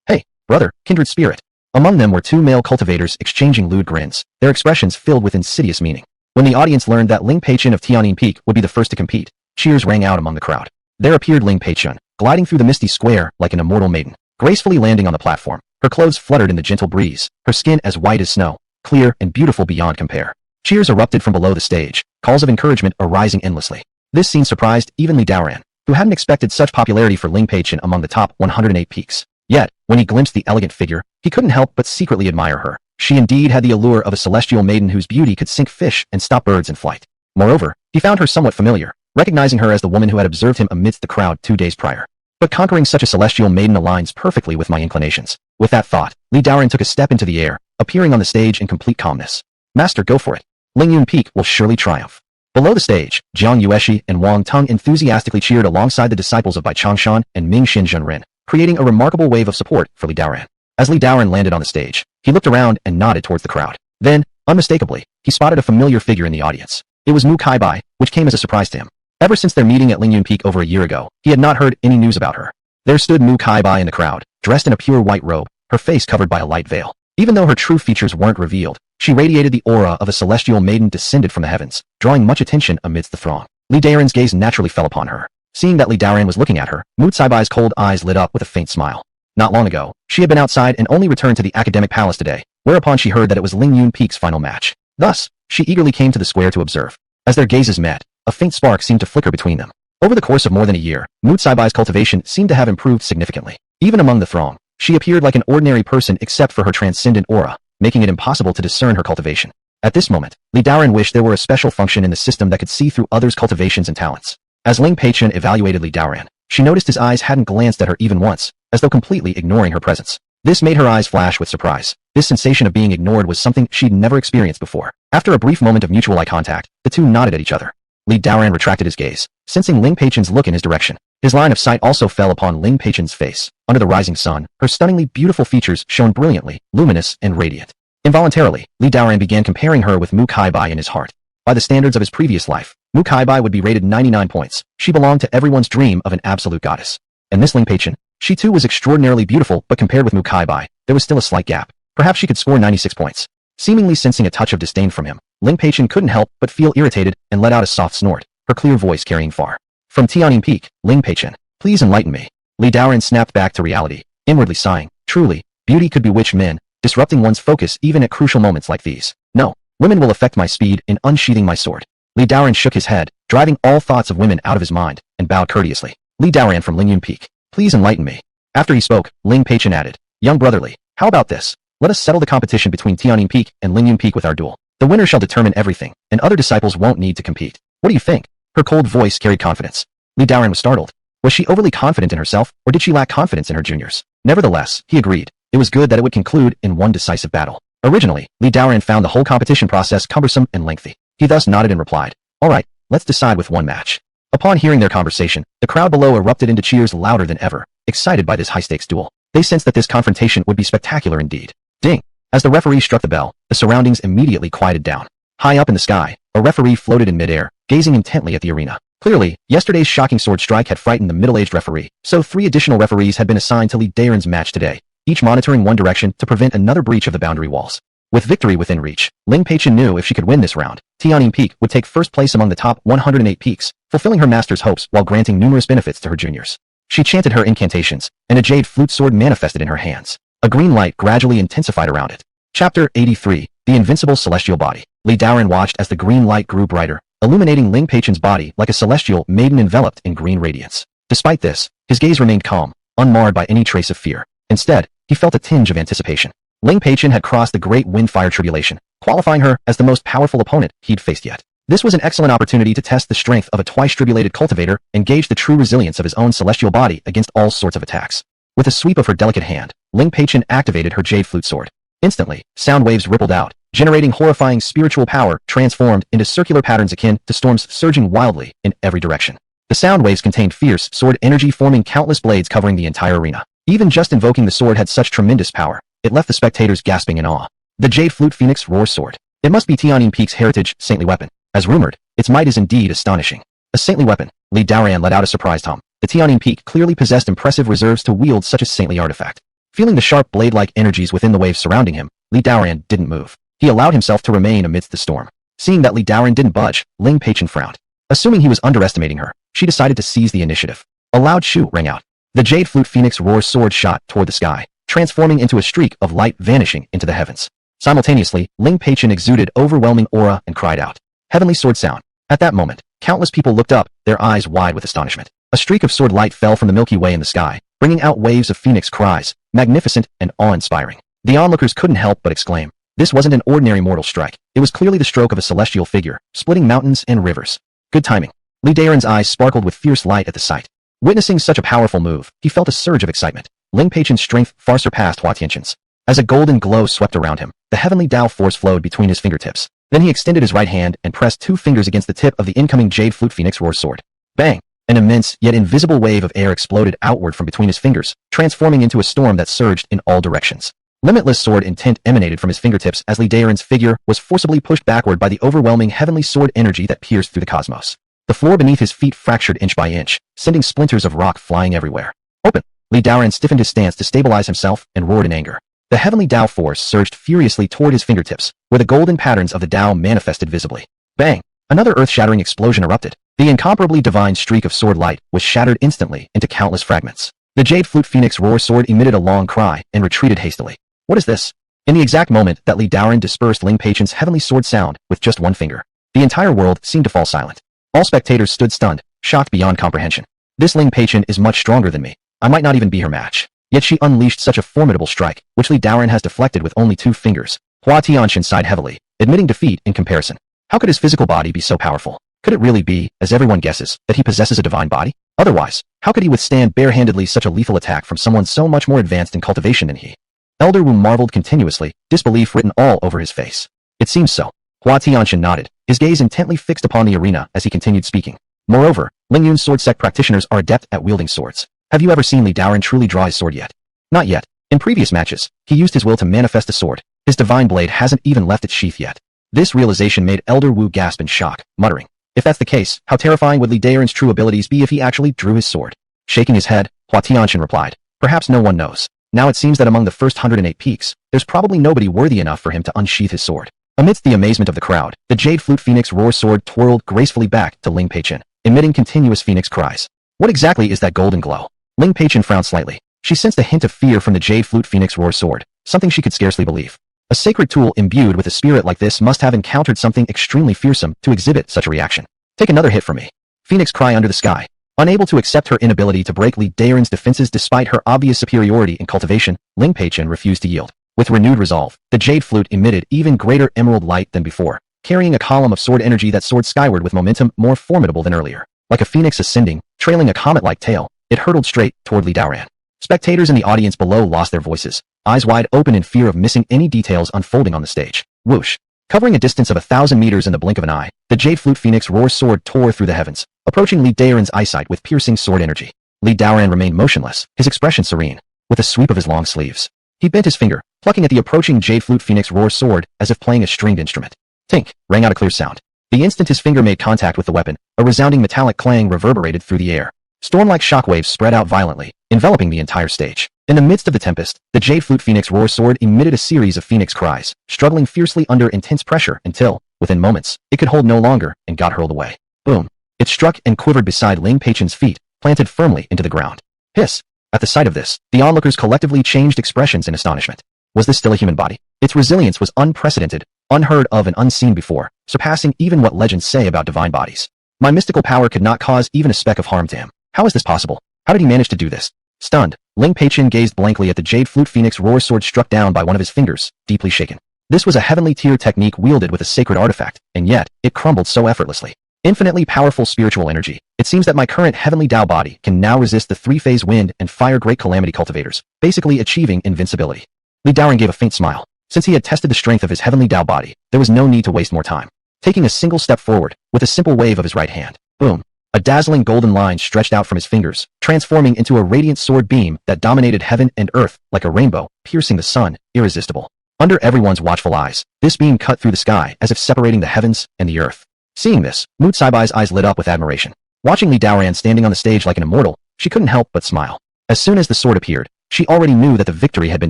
Hey, brother, kindred spirit. Among them were two male cultivators exchanging lewd grins, their expressions filled with insidious meaning. When the audience learned that Ling Peichen of Tianyin Peak would be the first to compete, cheers rang out among the crowd. There appeared Ling Peichen, gliding through the misty square like an immortal maiden, gracefully landing on the platform. Her clothes fluttered in the gentle breeze, her skin as white as snow, clear and beautiful beyond compare. Cheers erupted from below the stage, calls of encouragement arising endlessly. This scene surprised even Li Daoran, who hadn't expected such popularity for Ling Peichen among the top 108 peaks. Yet, when he glimpsed the elegant figure, he couldn't help but secretly admire her. She indeed had the allure of a celestial maiden whose beauty could sink fish and stop birds in flight. Moreover, he found her somewhat familiar, recognizing her as the woman who had observed him amidst the crowd 2 days prior. But conquering such a celestial maiden aligns perfectly with my inclinations. With that thought, Li Daoran took a step into the air, appearing on the stage in complete calmness. Master, go for it. Ling Yun Peak will surely triumph. Below the stage, Jiang Yueshi and Wang Tung enthusiastically cheered alongside the disciples of Bai Changshan and Ming Xin Zhenren, creating a remarkable wave of support for Li Daoran. As Li Daoran landed on the stage, he looked around and nodded towards the crowd. Then, unmistakably, he spotted a familiar figure in the audience. It was Mu Kaibai, which came as a surprise to him. Ever since their meeting at Ling Yun Peak over a year ago, he had not heard any news about her. There stood Mu Kaibai in the crowd, dressed in a pure white robe, her face covered by a light veil. Even though her true features weren't revealed, she radiated the aura of a celestial maiden descended from the heavens, drawing much attention amidst the throng. Li Daoran's gaze naturally fell upon her. Seeing that Li Daoran was looking at her, Mu Kaibai's cold eyes lit up with a faint smile. Not long ago, she had been outside and only returned to the academic palace today, whereupon she heard that it was Ling Yun Peak's final match. Thus, she eagerly came to the square to observe. As their gazes met, a faint spark seemed to flicker between them. Over the course of more than a year, Mu Kaibai's cultivation seemed to have improved significantly. Even among the throng, she appeared like an ordinary person except for her transcendent aura, making it impossible to discern her cultivation. At this moment, Li Daoran wished there were a special function in the system that could see through others' cultivations and talents. As Ling Peichen evaluated Li Daoran, she noticed his eyes hadn't glanced at her even once, as though completely ignoring her presence. This made her eyes flash with surprise. This sensation of being ignored was something she'd never experienced before. After a brief moment of mutual eye contact, the two nodded at each other. Li Daoran retracted his gaze, sensing Ling Peichen's look in his direction. His line of sight also fell upon Ling Peichen's face. Under the rising sun, her stunningly beautiful features shone brilliantly, luminous and radiant. Involuntarily, Li Daoran began comparing her with Mu Kaibai in his heart. By the standards of his previous life, Mu Kaibai would be rated 99 points. She belonged to everyone's dream of an absolute goddess. And this Ling Peichen, she too was extraordinarily beautiful, but compared with Mu Kaibai, there was still a slight gap. Perhaps she could score 96 points. Seemingly sensing a touch of disdain from him, Ling Peichen couldn't help but feel irritated and let out a soft snort, her clear voice carrying far. From Tianyin Peak, Ling Peichen, please enlighten me. Li Daoran snapped back to reality, inwardly sighing. Truly, beauty could bewitch men, disrupting one's focus even at crucial moments like these. No, women will affect my speed in unsheathing my sword. Li Daoran shook his head, driving all thoughts of women out of his mind, and bowed courteously. Li Daoran from Ling Yun Peak, please enlighten me. After he spoke, Ling Peichen added, young brotherly, how about this? Let us settle the competition between Tianyin Peak and Ling Yun Peak with our duel. The winner shall determine everything, and other disciples won't need to compete. What do you think? Her cold voice carried confidence. Li Daoran was startled. Was she overly confident in herself, or did she lack confidence in her juniors? Nevertheless, he agreed. It was good that it would conclude in one decisive battle. Originally, Li Daoran found the whole competition process cumbersome and lengthy. He thus nodded and replied, all right, let's decide with one match. Upon hearing their conversation, the crowd below erupted into cheers louder than ever, excited by this high-stakes duel. They sensed that this confrontation would be spectacular indeed. Ding! As the referee struck the bell, the surroundings immediately quieted down. High up in the sky, a referee floated in midair, gazing intently at the arena. Clearly, yesterday's shocking sword strike had frightened the middle-aged referee, so 3 additional referees had been assigned to Li Daoran's match today, each monitoring one direction to prevent another breach of the boundary walls. With victory within reach, Ling Peichen knew if she could win this round, Tianyin Peak would take first place among the top 108 peaks, fulfilling her master's hopes while granting numerous benefits to her juniors. She chanted her incantations, and a jade flute sword manifested in her hands. A green light gradually intensified around it. Chapter 83, The Invincible Celestial Body. Li Daoran watched as the green light grew brighter, illuminating Ling Peichen's body like a celestial maiden enveloped in green radiance. Despite this, his gaze remained calm, unmarred by any trace of fear. Instead, he felt a tinge of anticipation. Ling Peichen had crossed the great wind-fire tribulation, qualifying her as the most powerful opponent he'd faced yet. This was an excellent opportunity to test the strength of a twice-tribulated cultivator and gauge the true resilience of his own celestial body against all sorts of attacks. With a sweep of her delicate hand, Ling Peichen activated her jade flute sword. Instantly, sound waves rippled out, generating horrifying spiritual power transformed into circular patterns akin to storms surging wildly in every direction. The sound waves contained fierce sword energy forming countless blades covering the entire arena. Even just invoking the sword had such tremendous power, it left the spectators gasping in awe. The Jade Flute Phoenix Roar Sword. It must be Tianyin Peak's heritage saintly weapon. As rumored, its might is indeed astonishing. A saintly weapon, Li Daoran let out a surprised hum. The Tianyin Peak clearly possessed impressive reserves to wield such a saintly artifact. Feeling the sharp blade-like energies within the waves surrounding him, Li Daoran didn't move. He allowed himself to remain amidst the storm. Seeing that Li Daoran didn't budge, Ling Peichen frowned. Assuming he was underestimating her, she decided to seize the initiative. A loud shoo rang out. The Jade Flute Phoenix Roar Sword shot toward the sky, transforming into a streak of light vanishing into the heavens. Simultaneously, Ling Peichen exuded overwhelming aura and cried out. Heavenly sword sound. At that moment, countless people looked up, their eyes wide with astonishment. A streak of sword light fell from the Milky Way in the sky, bringing out waves of phoenix cries, magnificent and awe-inspiring. The onlookers couldn't help but exclaim. This wasn't an ordinary mortal strike. It was clearly the stroke of a celestial figure, splitting mountains and rivers. Good timing. Li Daoran's eyes sparkled with fierce light at the sight. Witnessing such a powerful move, he felt a surge of excitement. Ling Peichen's strength far surpassed Hua Tianqin's. As a golden glow swept around him, the heavenly Tao force flowed between his fingertips. Then he extended his right hand and pressed 2 fingers against the tip of the incoming Jade Flute Phoenix Roar Sword. Bang! An immense, yet invisible wave of air exploded outward from between his fingers, transforming into a storm that surged in all directions. Limitless sword intent emanated from his fingertips as Li Daoran's figure was forcibly pushed backward by the overwhelming heavenly sword energy that pierced through the cosmos. The floor beneath his feet fractured inch by inch, sending splinters of rock flying everywhere. Open! Li Daoran stiffened his stance to stabilize himself and roared in anger. The heavenly Tao force surged furiously toward his fingertips, where the golden patterns of the Tao manifested visibly. Bang! Another earth-shattering explosion erupted. The incomparably divine streak of sword light was shattered instantly into countless fragments. The Jade Flute Phoenix Roar Sword emitted a long cry and retreated hastily. What is this? In the exact moment that Li Daoran dispersed Ling Peichen's heavenly sword sound with just one finger, the entire world seemed to fall silent. All spectators stood stunned, shocked beyond comprehension. This Ling Peichen is much stronger than me. I might not even be her match. Yet she unleashed such a formidable strike, which Li Daoran has deflected with only 2 fingers. Hua Tianqin sighed heavily, admitting defeat in comparison. How could his physical body be so powerful? Could it really be, as everyone guesses, that he possesses a divine body? Otherwise, how could he withstand barehandedly such a lethal attack from someone so much more advanced in cultivation than he? Elder Wu marveled continuously, disbelief written all over his face. It seems so. Hua Tianqin nodded, his gaze intently fixed upon the arena as he continued speaking. Moreover, Ling Yun Sword Sect practitioners are adept at wielding swords. Have you ever seen Li Daoran truly draw his sword yet? Not yet. In previous matches, he used his will to manifest a sword. His divine blade hasn't even left its sheath yet. This realization made Elder Wu gasp in shock, muttering, if that's the case, how terrifying would Li Daoran's true abilities be if he actually drew his sword? Shaking his head, Hua Tianqin replied, perhaps no one knows. Now it seems that among the first 108 peaks, there's probably nobody worthy enough for him to unsheath his sword. Amidst the amazement of the crowd, the Jade Flute Phoenix Roar Sword twirled gracefully back to Ling Peichen, emitting continuous phoenix cries. What exactly is that golden glow? Ling Peichen frowned slightly. She sensed a hint of fear from the Jade Flute Phoenix Roar Sword, something she could scarcely believe. A sacred tool imbued with a spirit like this must have encountered something extremely fearsome to exhibit such a reaction. Take another hit from me. Phoenix cry under the sky. Unable to accept her inability to break Li Daoran's defenses despite her obvious superiority in cultivation, Ling Peichen refused to yield. With renewed resolve, the Jade Flute emitted even greater emerald light than before, carrying a column of sword energy that soared skyward with momentum more formidable than earlier. Like a phoenix ascending, trailing a comet-like tail, it hurtled straight toward Li Daoran. Spectators in the audience below lost their voices, eyes wide open in fear of missing any details unfolding on the stage. Whoosh! Covering a distance of 1,000 meters in the blink of an eye, the Jade Flute Phoenix Roar Sword tore through the heavens, approaching Li Daoran's eyesight with piercing sword energy. Li Daoran remained motionless, his expression serene. With a sweep of his long sleeves, he bent his finger, plucking at the approaching Jade Flute Phoenix Roar Sword as if playing a stringed instrument. Tink! Rang out a clear sound. The instant his finger made contact with the weapon, a resounding metallic clang reverberated through the air. Storm-like shockwaves spread out violently, enveloping the entire stage. In the midst of the tempest, the Jade Flute Phoenix Roar Sword emitted a series of phoenix cries, struggling fiercely under intense pressure until, within moments, it could hold no longer and got hurled away. Boom! It struck and quivered beside Ling Peichen's feet, planted firmly into the ground. Hiss! At the sight of this, the onlookers collectively changed expressions in astonishment. Was this still a human body? Its resilience was unprecedented, unheard of and unseen before, surpassing even what legends say about divine bodies. My mystical power could not cause even a speck of harm to him. How is this possible? How did he manage to do this? Stunned, Ling Peichen gazed blankly at the Jade Flute Phoenix roar sword struck down by one of his fingers, deeply shaken. This was a heavenly tier technique wielded with a sacred artifact, and yet, it crumbled so effortlessly. Infinitely powerful spiritual energy. It seems that my current heavenly Dao body can now resist the three-phase wind and fire great calamity cultivators, basically achieving invincibility. Li Daoran gave a faint smile. Since he had tested the strength of his heavenly Dao body, there was no need to waste more time. Taking a single step forward, with a simple wave of his right hand, boom, a dazzling golden line stretched out from his fingers, transforming into a radiant sword beam that dominated heaven and earth like a rainbow, piercing the sun, irresistible. Under everyone's watchful eyes, this beam cut through the sky as if separating the heavens and the earth. Seeing this, Moot Saibai's eyes lit up with admiration. Watching Li Daoran standing on the stage like an immortal, she couldn't help but smile. As soon as the sword appeared, she already knew that the victory had been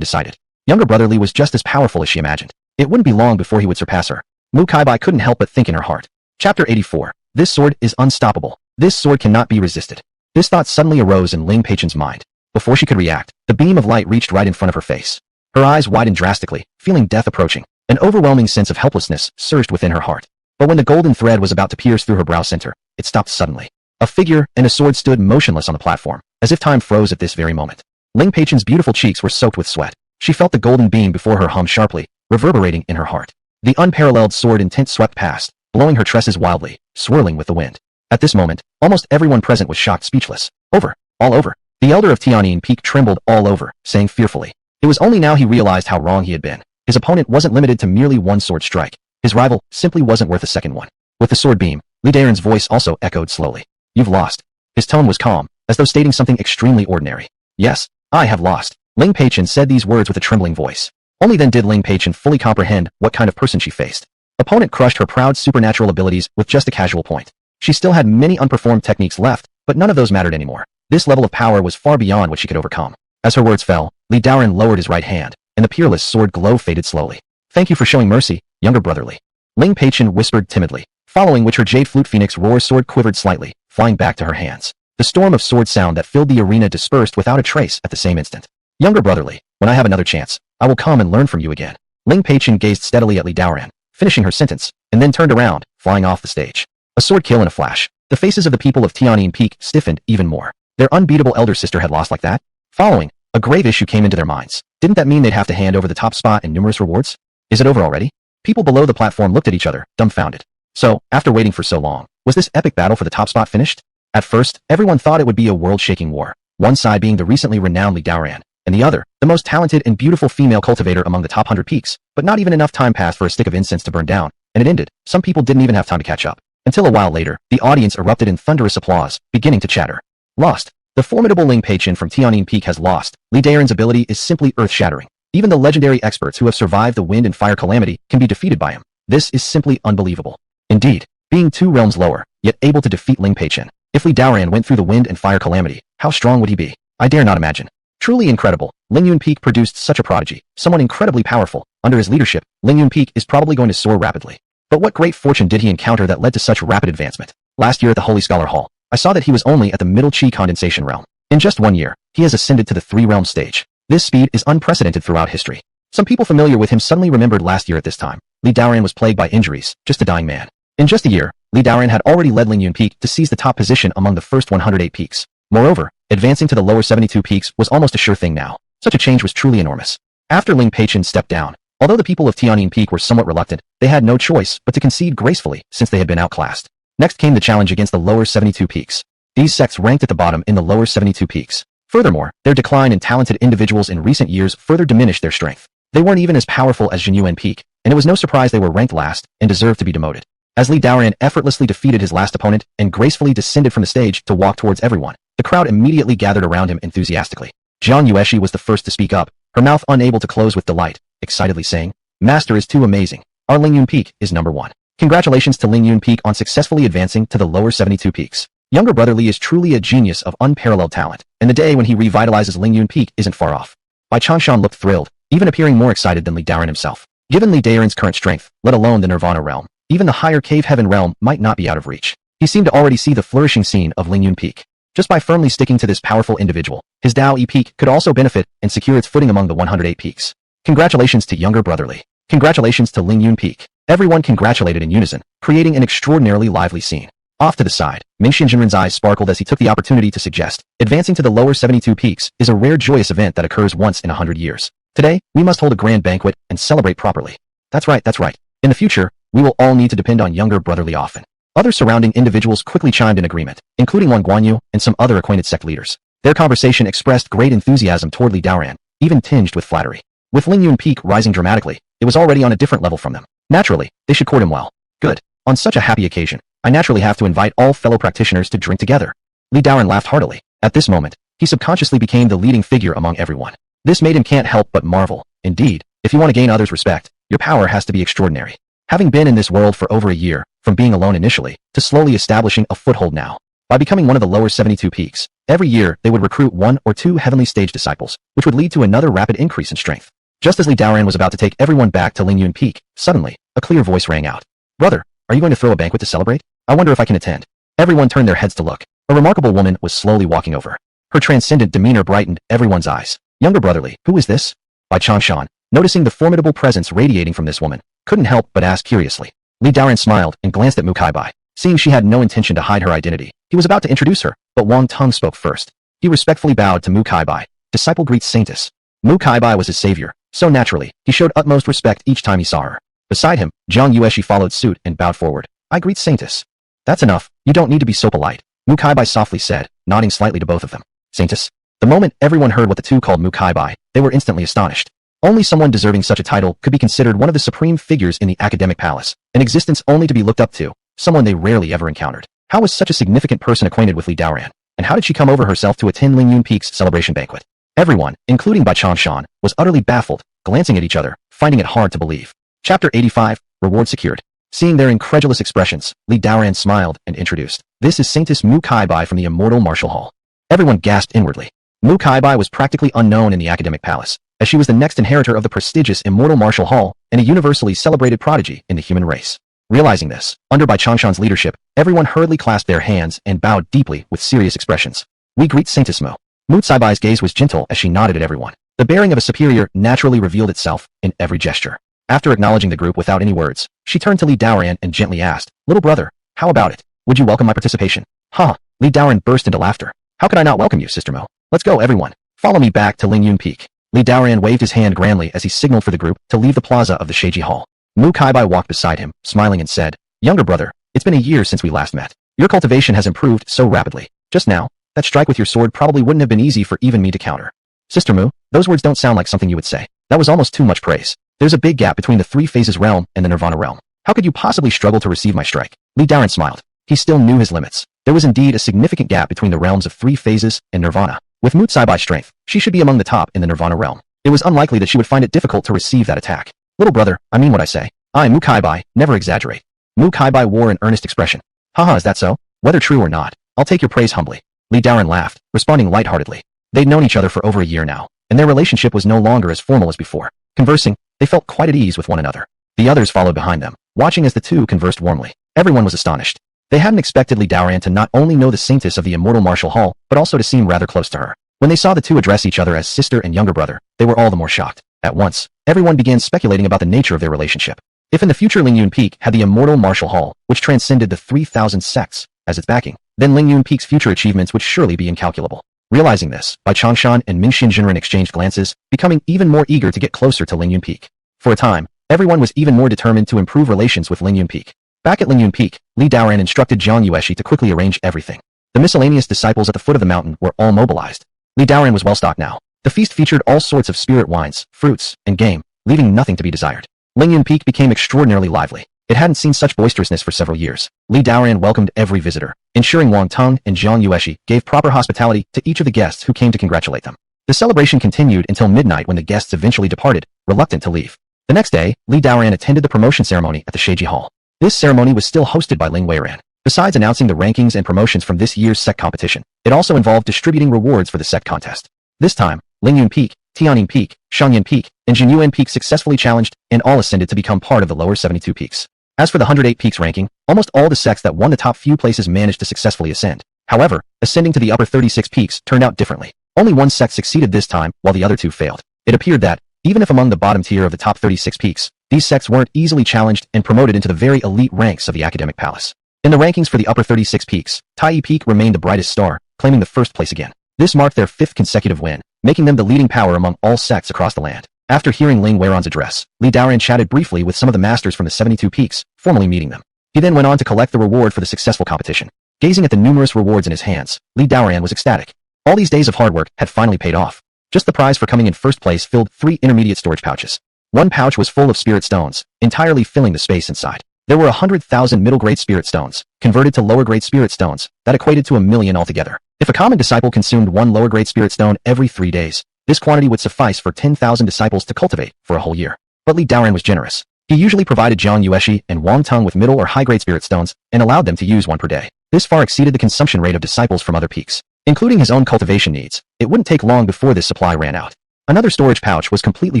decided. Younger brother Li was just as powerful as she imagined. It wouldn't be long before he would surpass her. Mu Kaibai couldn't help but think in her heart. Chapter 84. This sword is unstoppable. This sword cannot be resisted. This thought suddenly arose in Ling Peichen's mind. Before she could react, the beam of light reached right in front of her face. Her eyes widened drastically, feeling death approaching. An overwhelming sense of helplessness surged within her heart. But when the golden thread was about to pierce through her brow center, it stopped suddenly. A figure and a sword stood motionless on the platform, as if time froze at this very moment. Ling Peichen's beautiful cheeks were soaked with sweat. She felt the golden beam before her hum sharply, reverberating in her heart. The unparalleled sword intent swept past, blowing her tresses wildly, swirling with the wind. At this moment, almost everyone present was shocked speechless. Over. All over. The elder of Tianyin Peak trembled all over, saying fearfully. It was only now he realized how wrong he had been. His opponent wasn't limited to merely one sword strike. His rival simply wasn't worth a second one. With the sword beam, Li Daoran's voice also echoed slowly. You've lost. His tone was calm, as though stating something extremely ordinary. Yes, I have lost. Ling Peichen said these words with a trembling voice. Only then did Ling Peichen fully comprehend what kind of person she faced. Opponent crushed her proud supernatural abilities with just a casual point. She still had many unperformed techniques left, but none of those mattered anymore. This level of power was far beyond what she could overcome. As her words fell, Li Daoran lowered his right hand, and the peerless sword glow faded slowly. Thank you for showing mercy, younger brother Li. Ling Peichen whispered timidly, following which her Jade Flute Phoenix roar sword quivered slightly, flying back to her hands. The storm of sword sound that filled the arena dispersed without a trace at the same instant. Younger brother Li, when I have another chance, I will come and learn from you again. Ling Peichen gazed steadily at Li Daoran, finishing her sentence, and then turned around, flying off the stage. A sword kill in a flash. The faces of the people of Tianyin Peak stiffened even more. Their unbeatable elder sister had lost like that? Following, a grave issue came into their minds. Didn't that mean they'd have to hand over the top spot and numerous rewards? Is it over already? People below the platform looked at each other, dumbfounded. So, after waiting for so long, was this epic battle for the top spot finished? At first, everyone thought it would be a world-shaking war, one side being the recently renowned Li Daoran, and the other, the most talented and beautiful female cultivator among the top 100 peaks. But not even enough time passed for a stick of incense to burn down, and it ended. Some people didn't even have time to catch up. Until a while later, the audience erupted in thunderous applause, beginning to chatter. Lost. The formidable Ling Peichen from Tianyin Peak has lost. Li Daoran's ability is simply earth-shattering. Even the legendary experts who have survived the wind and fire calamity can be defeated by him. This is simply unbelievable. Indeed, being 2 realms lower, yet able to defeat Ling Peichen. If Li Daoran went through the wind and fire calamity, how strong would he be? I dare not imagine. Truly incredible. Ling Yun Peak produced such a prodigy, someone incredibly powerful. Under his leadership, Ling Yun Peak is probably going to soar rapidly. But what great fortune did he encounter that led to such rapid advancement? Last year at the Holy Scholar Hall, I saw that he was only at the middle Qi condensation realm. In just 1 year, he has ascended to the 3-realm stage. This speed is unprecedented throughout history. Some people familiar with him suddenly remembered last year at this time. Li Daoran was plagued by injuries, just a dying man. In just a year, Li Daoran had already led Ling Yun Peak to seize the top position among the first 108 peaks. Moreover, advancing to the lower 72 peaks was almost a sure thing now. Such a change was truly enormous. After Ling Peichen stepped down, although the people of Tianyin Peak were somewhat reluctant, they had no choice but to concede gracefully since they had been outclassed. Next came the challenge against the lower 72 peaks. These sects ranked at the bottom in the lower 72 peaks. Furthermore, their decline in talented individuals in recent years further diminished their strength. They weren't even as powerful as Jinyuan Peak, and it was no surprise they were ranked last and deserved to be demoted. As Li Daoran effortlessly defeated his last opponent and gracefully descended from the stage to walk towards everyone, the crowd immediately gathered around him enthusiastically. Jiang Yueshi was the first to speak up, her mouth unable to close with delight, excitedly saying, Master is too amazing. Our Ling Yun Peak is #1. Congratulations to Ling Yun Peak on successfully advancing to the lower 72 peaks. Younger brother Li is truly a genius of unparalleled talent, and the day when he revitalizes Ling Yun Peak isn't far off. Bai Changshan looked thrilled, even appearing more excited than Li Daoran himself. Given Li Daoran's current strength, let alone the Nirvana realm, even the higher Cave Heaven realm might not be out of reach. He seemed to already see the flourishing scene of Ling Yun Peak. Just by firmly sticking to this powerful individual, his Dao E Peak could also benefit and secure its footing among the 108 peaks. Congratulations to younger brother Li. Congratulations to Ling Yun Peak. Everyone congratulated in unison, creating an extraordinarily lively scene. Off to the side, Ming Xinjinren's eyes sparkled as he took the opportunity to suggest, advancing to the lower 72 peaks is a rare joyous event that occurs once in 100 years. Today, we must hold a grand banquet and celebrate properly. That's right, that's right. In the future, we will all need to depend on younger brotherly often. Other surrounding individuals quickly chimed in agreement, including Wang Guanyu and some other acquainted sect leaders. Their conversation expressed great enthusiasm toward Li Daoran, even tinged with flattery. With Ling Yun Peak rising dramatically, it was already on a different level from them. Naturally, they should court him well. Good. On such a happy occasion, I naturally have to invite all fellow practitioners to drink together. Li Daoran laughed heartily. At this moment, he subconsciously became the leading figure among everyone. This made him can't help but marvel. Indeed, if you want to gain others' respect, your power has to be extraordinary. Having been in this world for over a year, from being alone initially, to slowly establishing a foothold now, by becoming one of the lower 72 peaks, every year they would recruit 1 or 2 heavenly stage disciples, which would lead to another rapid increase in strength. Just as Li Daoran was about to take everyone back to Ling Yun Peak, suddenly, a clear voice rang out. Brother, are you going to throw a banquet to celebrate? I wonder if I can attend. Everyone turned their heads to look. A remarkable woman was slowly walking over. Her transcendent demeanor brightened everyone's eyes. Younger brotherly, who is this? Bai Changshan, noticing the formidable presence radiating from this woman, couldn't help but ask curiously. Li Daoran smiled and glanced at Mu Kaibai. Seeing she had no intention to hide her identity, he was about to introduce her, but Wang Tong spoke first. He respectfully bowed to Mu Kaibai. Disciple greets Saintess. Mu Kaibai was his savior, so naturally, he showed utmost respect each time he saw her. Beside him, Zhang Yueshi followed suit and bowed forward. I greet Saintess. That's enough, you don't need to be so polite, Mu Kaibai softly said, nodding slightly to both of them. Saintess. The moment everyone heard what the two called Mu Kaibai, they were instantly astonished. Only someone deserving such a title could be considered one of the supreme figures in the academic palace, an existence only to be looked up to, someone they rarely ever encountered. How was such a significant person acquainted with Li Daoran? And how did she come over herself to attend Ling Yun Peak's celebration banquet? Everyone, including Bai Changshan, was utterly baffled, glancing at each other, finding it hard to believe. Chapter 85, Reward Secured. Seeing their incredulous expressions, Li Daoran smiled and introduced. This is Saintess Mu Kaibai from the Immortal Martial Hall. Everyone gasped inwardly. Mu Kaibai was practically unknown in the academic palace, as she was the next inheritor of the prestigious Immortal Martial Hall and a universally celebrated prodigy in the human race. Realizing this, under Bai Changshan's leadership, everyone hurriedly clasped their hands and bowed deeply with serious expressions. We greet Saintess Mu. Mu Kaibai's gaze was gentle as she nodded at everyone. The bearing of a superior naturally revealed itself in every gesture. After acknowledging the group without any words, she turned to Li Daoran and gently asked, Little brother, how about it? Would you welcome my participation? Ha! Li Daoran burst into laughter. How could I not welcome you, Sister Mo? Let's go, everyone. Follow me back to Ling Yun Peak. Li Daoran waved his hand grandly as he signaled for the group to leave the plaza of the Sheiji Hall. Mu Kaibai walked beside him, smiling and said, Younger brother, it's been a year since we last met. Your cultivation has improved so rapidly. Just now, that strike with your sword probably wouldn't have been easy for even me to counter. Sister Mu, those words don't sound like something you would say. That was almost too much praise. There's a big gap between the 3 phases realm and the Nirvana realm. How could you possibly struggle to receive my strike? Li Daoran smiled. He still knew his limits. There was indeed a significant gap between the realms of 3 phases and Nirvana. With Mu Kaibai's strength, she should be among the top in the Nirvana realm. It was unlikely that she would find it difficult to receive that attack. Little brother, I mean what I say. I, Mu Kaibai, never exaggerate. Mu Kaibai wore an earnest expression. Haha, is that so? Whether true or not, I'll take your praise humbly. Li Daoran laughed, responding lightheartedly. They'd known each other for over a year now, and their relationship was no longer as formal as before. Conversing, they felt quite at ease with one another. The others followed behind them, watching as the two conversed warmly. Everyone was astonished. They hadn't expected Li Daoran to not only know the saintess of the Immortal Martial Hall, but also to seem rather close to her. When they saw the two address each other as sister and younger brother, they were all the more shocked. At once, everyone began speculating about the nature of their relationship. If in the future Ling Yun Peak had the Immortal Martial Hall, which transcended the 3,000 sects, as its backing, then Ling Yun Peak's future achievements would surely be incalculable. Realizing this, Bai Changshan and Ming Xinjinren exchanged glances, becoming even more eager to get closer to Ling Yun Peak. For a time, everyone was even more determined to improve relations with Ling Yun Peak. Back at Ling Yun Peak, Li Daoran instructed Zhang Yueshi to quickly arrange everything. The miscellaneous disciples at the foot of the mountain were all mobilized. Li Daoran was well stocked now. The feast featured all sorts of spirit wines, fruits, and game, leaving nothing to be desired. Ling Yun Peak became extraordinarily lively. It hadn't seen such boisterousness for several years. Li Daoran welcomed every visitor, ensuring Wang Tong and Zhang Yueshi gave proper hospitality to each of the guests who came to congratulate them. The celebration continued until midnight when the guests eventually departed, reluctant to leave. The next day, Li Daoran attended the promotion ceremony at the Sheiji Hall. This ceremony was still hosted by Ling Weiran. Besides announcing the rankings and promotions from this year's sect competition, it also involved distributing rewards for the sect contest. This time, Ling Yun Peak, Tianning Peak, Shangyan Peak, and Jinyuan Peak successfully challenged and all ascended to become part of the lower 72 peaks. As for the 108 peaks ranking, almost all the sects that won the top few places managed to successfully ascend. However, ascending to the upper 36 peaks turned out differently. Only one sect succeeded this time, while the other two failed. It appeared that, even if among the bottom tier of the top 36 peaks, these sects weren't easily challenged and promoted into the very elite ranks of the academic palace. In the rankings for the upper 36 peaks, Tai Peak remained the brightest star, claiming the first place again. This marked their 5th consecutive win, making them the leading power among all sects across the land. After hearing Ling Weiron's address, Li Daoran chatted briefly with some of the masters from the 72 peaks, formally meeting them. He then went on to collect the reward for the successful competition. Gazing at the numerous rewards in his hands, Li Daoran was ecstatic. All these days of hard work had finally paid off. Just the prize for coming in first place filled 3 intermediate storage pouches. One pouch was full of spirit stones, entirely filling the space inside. There were 100,000 middle-grade spirit stones, converted to lower-grade spirit stones, that equated to 1 million altogether. If a common disciple consumed 1 lower-grade spirit stone every 3 days, this quantity would suffice for 10,000 disciples to cultivate for a whole year. But Li Daoran was generous. He usually provided Jiang Yueshi and Wang Teng with middle or high-grade spirit stones, and allowed them to use 1 per day. This far exceeded the consumption rate of disciples from other peaks. Including his own cultivation needs, it wouldn't take long before this supply ran out. Another storage pouch was completely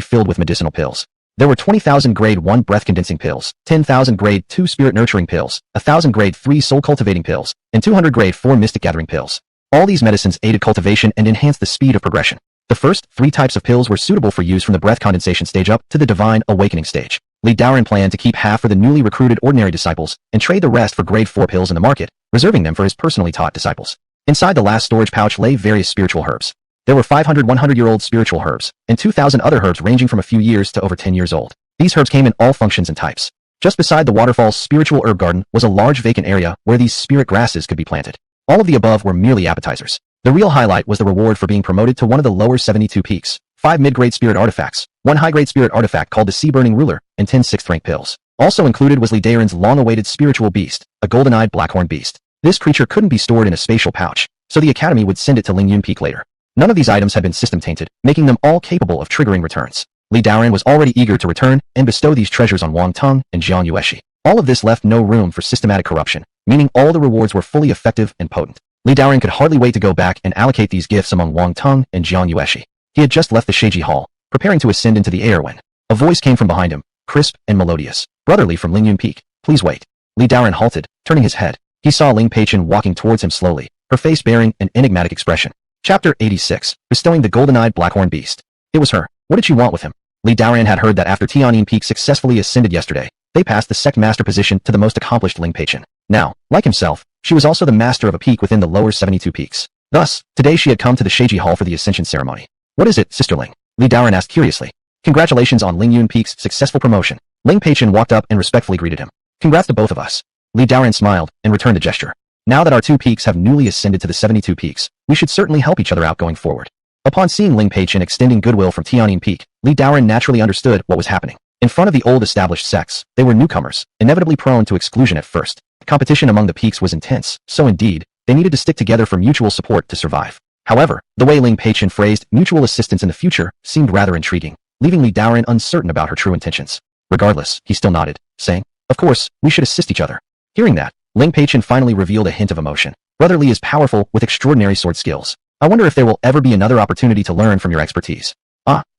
filled with medicinal pills. There were 20,000 grade 1 breath-condensing pills, 10,000 grade 2 spirit-nurturing pills, 1,000 grade 3 soul-cultivating pills, and 200 grade 4 mystic-gathering pills. All these medicines aided cultivation and enhanced the speed of progression. The first 3 types of pills were suitable for use from the breath condensation stage up to the divine awakening stage. Li Daoran planned to keep half for the newly recruited ordinary disciples and trade the rest for grade 4 pills in the market, reserving them for his personally taught disciples. Inside the last storage pouch lay various spiritual herbs. There were 500 100-year-old spiritual herbs, and 2,000 other herbs ranging from a few years to over 10 years old. These herbs came in all functions and types. Just beside the waterfall's spiritual herb garden was a large vacant area where these spirit grasses could be planted. All of the above were merely appetizers. The real highlight was the reward for being promoted to one of the lower 72 peaks, 5 mid-grade spirit artifacts, 1 high-grade spirit artifact called the Sea-Burning Ruler, and 10 6th-rank pills. Also included was Li Daoran's long-awaited spiritual beast, a golden-eyed blackhorn beast. This creature couldn't be stored in a spatial pouch, so the Academy would send it to Ling Yun Peak later. None of these items had been system-tainted, making them all capable of triggering returns. Li Daoran was already eager to return and bestow these treasures on Wang Teng and Jiang Yueshi. All of this left no room for systematic corruption, meaning all the rewards were fully effective and potent. Li Daoran could hardly wait to go back and allocate these gifts among Wang Teng and Jiang Yueshi. He had just left the Sheiji Hall, preparing to ascend into the air when a voice came from behind him, crisp and melodious. "Brotherly from Ling Yun Peak, please wait." Li Daoran halted, turning his head. He saw Ling Peichen walking towards him slowly, her face bearing an enigmatic expression. Chapter 86, Bestowing the Golden-Eyed Blackhorn Beast. It was her. What did she want with him? Li Daoran had heard that after Tianyin Peak successfully ascended yesterday, they passed the sect master position to the most accomplished Ling Peichen. Now, like himself, she was also the master of a peak within the lower 72 peaks. Thus, today she had come to the Sheiji Hall for the ascension ceremony. "What is it, Sister Ling?" Li Daoran asked curiously. "Congratulations on Ling Yun Peak's successful promotion." Ling Peichen walked up and respectfully greeted him. "Congrats to both of us." Li Daoran smiled and returned the gesture. "Now that our 2 peaks have newly ascended to the 72 peaks, we should certainly help each other out going forward." Upon seeing Ling Peichen extending goodwill from Tianyin Peak, Li Daoran naturally understood what was happening. In front of the old established sects, they were newcomers, inevitably prone to exclusion at first. Competition among the peaks was intense, so indeed, they needed to stick together for mutual support to survive. However, the way Ling Peichen phrased mutual assistance in the future seemed rather intriguing, leaving Li Daoran uncertain about her true intentions. Regardless, he still nodded, saying, "Of course, we should assist each other." Hearing that, Ling Peichen finally revealed a hint of emotion. "Brother Li is powerful with extraordinary sword skills. I wonder if there will ever be another opportunity to learn from your expertise."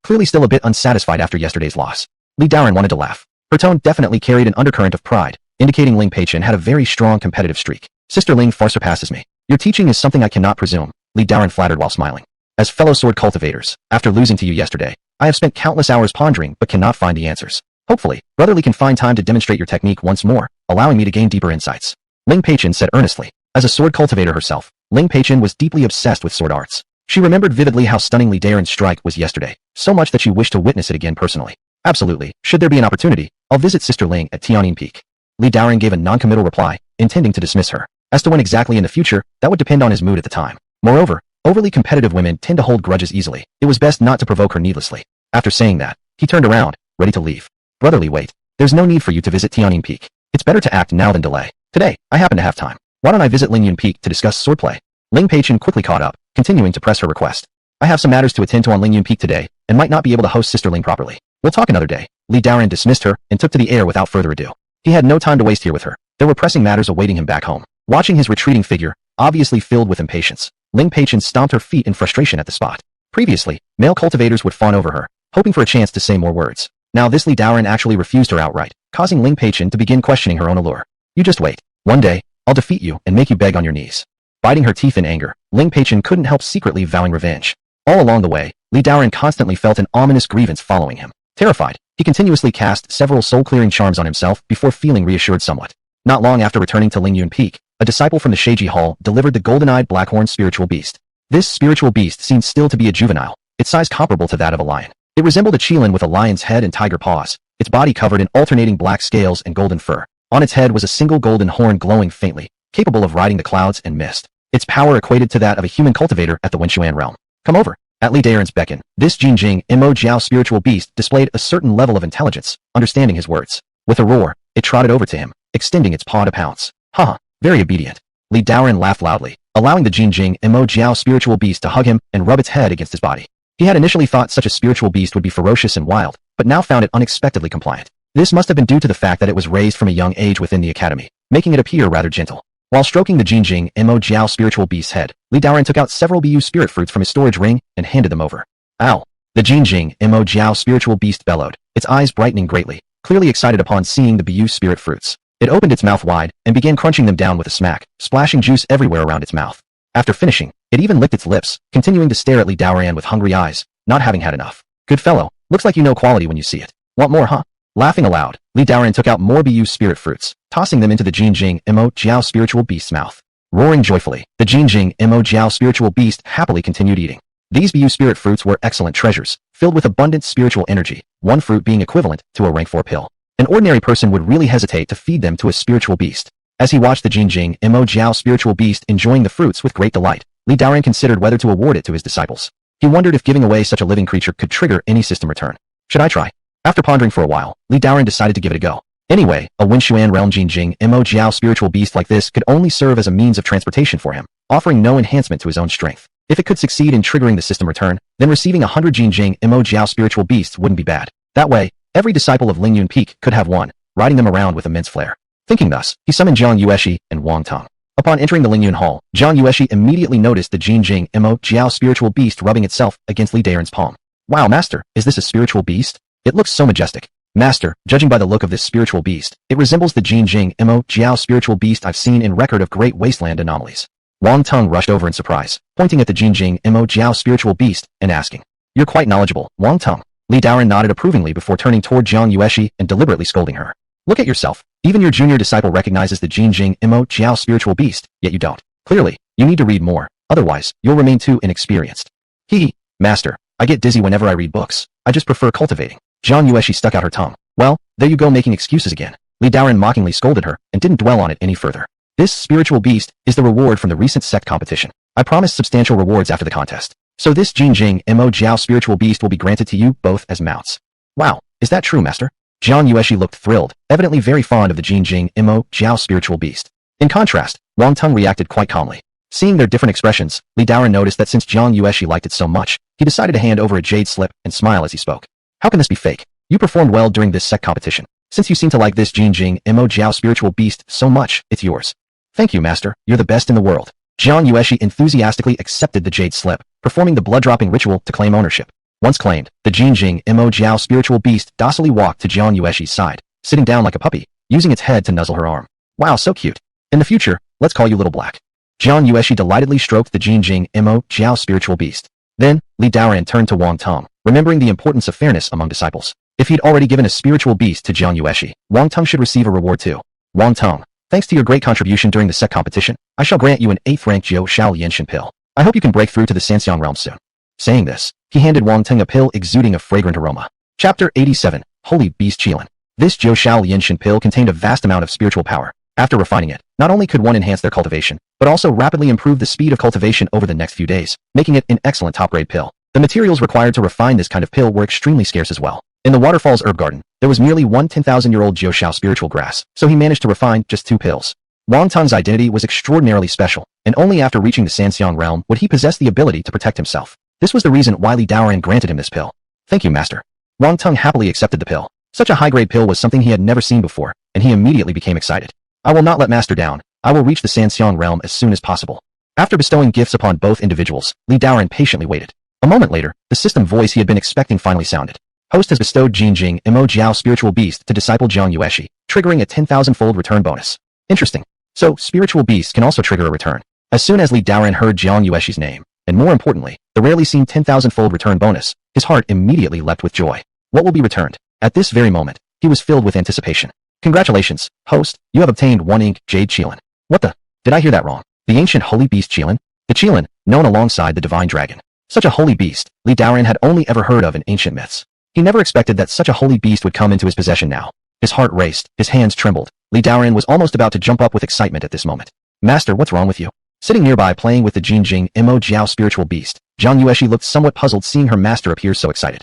Clearly still a bit unsatisfied after yesterday's loss. Li Daoran wanted to laugh. Her tone definitely carried an undercurrent of pride, indicating Ling Peichen had a very strong competitive streak. "Sister Ling far surpasses me. Your teaching is something I cannot presume," Li Daoran flattered while smiling. "As fellow sword cultivators, after losing to you yesterday, I have spent countless hours pondering but cannot find the answers. Hopefully, Brother Li can find time to demonstrate your technique once more, allowing me to gain deeper insights." Ling Peichen said earnestly. As a sword cultivator herself, Ling Peichen was deeply obsessed with sword arts. She remembered vividly how stunning Li Daoran's strike was yesterday, so much that she wished to witness it again personally. "Absolutely, should there be an opportunity, I'll visit Sister Ling at Tianyin Peak." Li Daoran gave a non-committal reply, intending to dismiss her. As to when exactly in the future, that would depend on his mood at the time. Moreover, overly competitive women tend to hold grudges easily. It was best not to provoke her needlessly. After saying that, he turned around, ready to leave. "Brother Li, wait. There's no need for you to visit Tianyin Peak. It's better to act now than delay. Today, I happen to have time. Why don't I visit Ling Yun Peak to discuss swordplay?" Ling Peichen quickly caught up, continuing to press her request. "I have some matters to attend to on Ling Yun Peak today, and might not be able to host Sister Ling properly. We'll talk another day." Li Daoran dismissed her and took to the air without further ado. He had no time to waste here with her. There were pressing matters awaiting him back home. Watching his retreating figure, obviously filled with impatience, Ling Peichen stomped her feet in frustration at the spot. Previously, male cultivators would fawn over her, hoping for a chance to say more words. Now this Li Daoran actually refused her outright, causing Ling Peichen to begin questioning her own allure. "You just wait. One day, I'll defeat you and make you beg on your knees." Biting her teeth in anger, Ling Peichen couldn't help secretly vowing revenge. All along the way, Li Daoran constantly felt an ominous grievance following him. Terrified, he continuously cast several soul-clearing charms on himself before feeling reassured somewhat. Not long after returning to Ling Yun Peak, a disciple from the Sheiji Hall delivered the golden-eyed blackhorn spiritual beast. This spiritual beast seemed still to be a juvenile, its size comparable to that of a lion. It resembled a qilin with a lion's head and tiger paws, its body covered in alternating black scales and golden fur. On its head was a single golden horn glowing faintly, capable of riding the clouds and mist. Its power equated to that of a human cultivator at the Wenshuan realm. Come over. At Li Daren's beckon, this Jinjing Mo Jiao spiritual beast displayed a certain level of intelligence, understanding his words. With a roar, it trotted over to him, extending its paw to pounce. Haha, very obedient. Li Daren laughed loudly, allowing the Jinjing Mo Jiao spiritual beast to hug him and rub its head against his body. He had initially thought such a spiritual beast would be ferocious and wild, but now found it unexpectedly compliant. This must have been due to the fact that it was raised from a young age within the academy, making it appear rather gentle. While stroking the Jinjing Mo Jiao spiritual beast's head, Li Daren took out several Bu spirit fruits from his storage ring and handed them over. Ow! The Jinjing Mo Jiao spiritual beast bellowed, its eyes brightening greatly, clearly excited upon seeing the Bu spirit fruits. It opened its mouth wide and began crunching them down with a smack, splashing juice everywhere around its mouth. After finishing, it even licked its lips, continuing to stare at Li Daren with hungry eyes, not having had enough. Good fellow, looks like you know quality when you see it. Want more, huh? Laughing aloud, Li Daren took out more Bu spirit fruits, tossing them into the Jinjing Mo Jiao spiritual beast's mouth. Roaring joyfully, the Jinjing Mo Jiao spiritual beast happily continued eating. These Bu spirit fruits were excellent treasures, filled with abundant spiritual energy, one fruit being equivalent to a rank 4 pill. An ordinary person would really hesitate to feed them to a spiritual beast. As he watched the Jinjing Mo Jiao spiritual beast enjoying the fruits with great delight, Li Daren considered whether to award it to his disciples. He wondered if giving away such a living creature could trigger any system return. Should I try? After pondering for a while, Li Daren decided to give it a go. Anyway, a Wenshuan realm Jinjing Mo Jiao spiritual beast like this could only serve as a means of transportation for him, offering no enhancement to his own strength. If it could succeed in triggering the system return, then receiving 100 Jinjing Mo Jiao spiritual beasts wouldn't be bad. That way, every disciple of Ling Yun Peak could have one, riding them around with immense flair. Thinking thus, he summoned Zhang Yueshi and Wang Tong. Upon entering the Ling Yun Hall, Zhang Yueshi immediately noticed the Jinjing Mo Jiao spiritual beast rubbing itself against Li Daren's palm. Wow, master, is this a spiritual beast? It looks so majestic. Master, judging by the look of this spiritual beast, it resembles the Jinjing Mo Jiao spiritual beast I've seen in record of great wasteland anomalies. Wang Tong rushed over in surprise, pointing at the Jinjing Mo Jiao spiritual beast and asking, "You're quite knowledgeable, Wang Tong." Li Daren nodded approvingly before turning toward Zhang Yueshi and deliberately scolding her. Look at yourself. Even your junior disciple recognizes the Jinjing Mo Jiao spiritual beast, yet you don't. Clearly, you need to read more, otherwise, you'll remain too inexperienced. Hee, master, I get dizzy whenever I read books. I just prefer cultivating. Zhang Yueshi stuck out her tongue. Well, there you go making excuses again. Li Daren mockingly scolded her and didn't dwell on it any further. This spiritual beast is the reward from the recent sect competition. I promised substantial rewards after the contest. So this Jinjing Mo Jiao spiritual beast will be granted to you both as mounts. Wow, is that true, master? Zhang Yueshi looked thrilled, evidently very fond of the Jinjing Mo Jiao spiritual beast. In contrast, Wang Tong reacted quite calmly. Seeing their different expressions, Li Daren noticed that since Zhang Yueshi liked it so much, he decided to hand over a jade slip and smile as he spoke. How can this be fake? You performed well during this sect competition. Since you seem to like this Jinjing Mo Jiao spiritual beast so much, it's yours. Thank you, master. You're the best in the world. Zhang Yueshi enthusiastically accepted the jade slip, performing the blood-dropping ritual to claim ownership. Once claimed, the Jinjing Mo Jiao spiritual beast docilely walked to Zhang Yueshi's side, sitting down like a puppy, using its head to nuzzle her arm. Wow, so cute. In the future, let's call you Little Black. Zhang Yueshi delightedly stroked the Jinjing Mo Jiao spiritual beast. Then, Li Daren turned to Wang Tong, remembering the importance of fairness among disciples. If he'd already given a spiritual beast to Zhang Yueshi, Wang Tong should receive a reward too. Wang Tong, thanks to your great contribution during the sect competition, I shall grant you an 8th rank Jiu Shao Lianshan pill. I hope you can break through to the Sanxiang realm soon. Saying this, he handed Wang Tong a pill exuding a fragrant aroma. Chapter 87, Holy Beast Qilin. This Jiu Shao Lianshan pill contained a vast amount of spiritual power. After refining it, not only could one enhance their cultivation, but also rapidly improve the speed of cultivation over the next few days, making it an excellent top-grade pill. The materials required to refine this kind of pill were extremely scarce as well. In the Waterfalls Herb Garden, there was merely one 10,000-year-old Jiu Shao spiritual grass, so he managed to refine just 2 pills. Wang Tong's identity was extraordinarily special, and only after reaching the Sanxiang realm would he possess the ability to protect himself. This was the reason why Li Daren granted him this pill. Thank you, master. Wang Tong happily accepted the pill. Such a high-grade pill was something he had never seen before, and he immediately became excited. I will not let master down. I will reach the Sanxiang realm as soon as possible. After bestowing gifts upon both individuals, Li Daren patiently waited. A moment later, the system voice he had been expecting finally sounded. Host has bestowed Jinjing Mo Jiao spiritual beast to disciple Zhang Yueshi, triggering a 10,000-fold return bonus. Interesting. So, spiritual beasts can also trigger a return. As soon as Li Daren heard Zhang Yueshi's name, and more importantly, the rarely seen 10,000-fold return bonus, his heart immediately leapt with joy. What will be returned? At this very moment, he was filled with anticipation. Congratulations, host, you have obtained one ink jade Qilin. What the? Did I hear that wrong? The ancient holy beast Qilin? The Qilin, known alongside the divine dragon. Such a holy beast, Li Daoran had only ever heard of in ancient myths. He never expected that such a holy beast would come into his possession now. His heart raced, his hands trembled. Li Daoran was almost about to jump up with excitement at this moment. Master, what's wrong with you? Sitting nearby playing with the Jinjing Mo Jiao spiritual beast, Zhang Yueshi looked somewhat puzzled seeing her master appear so excited.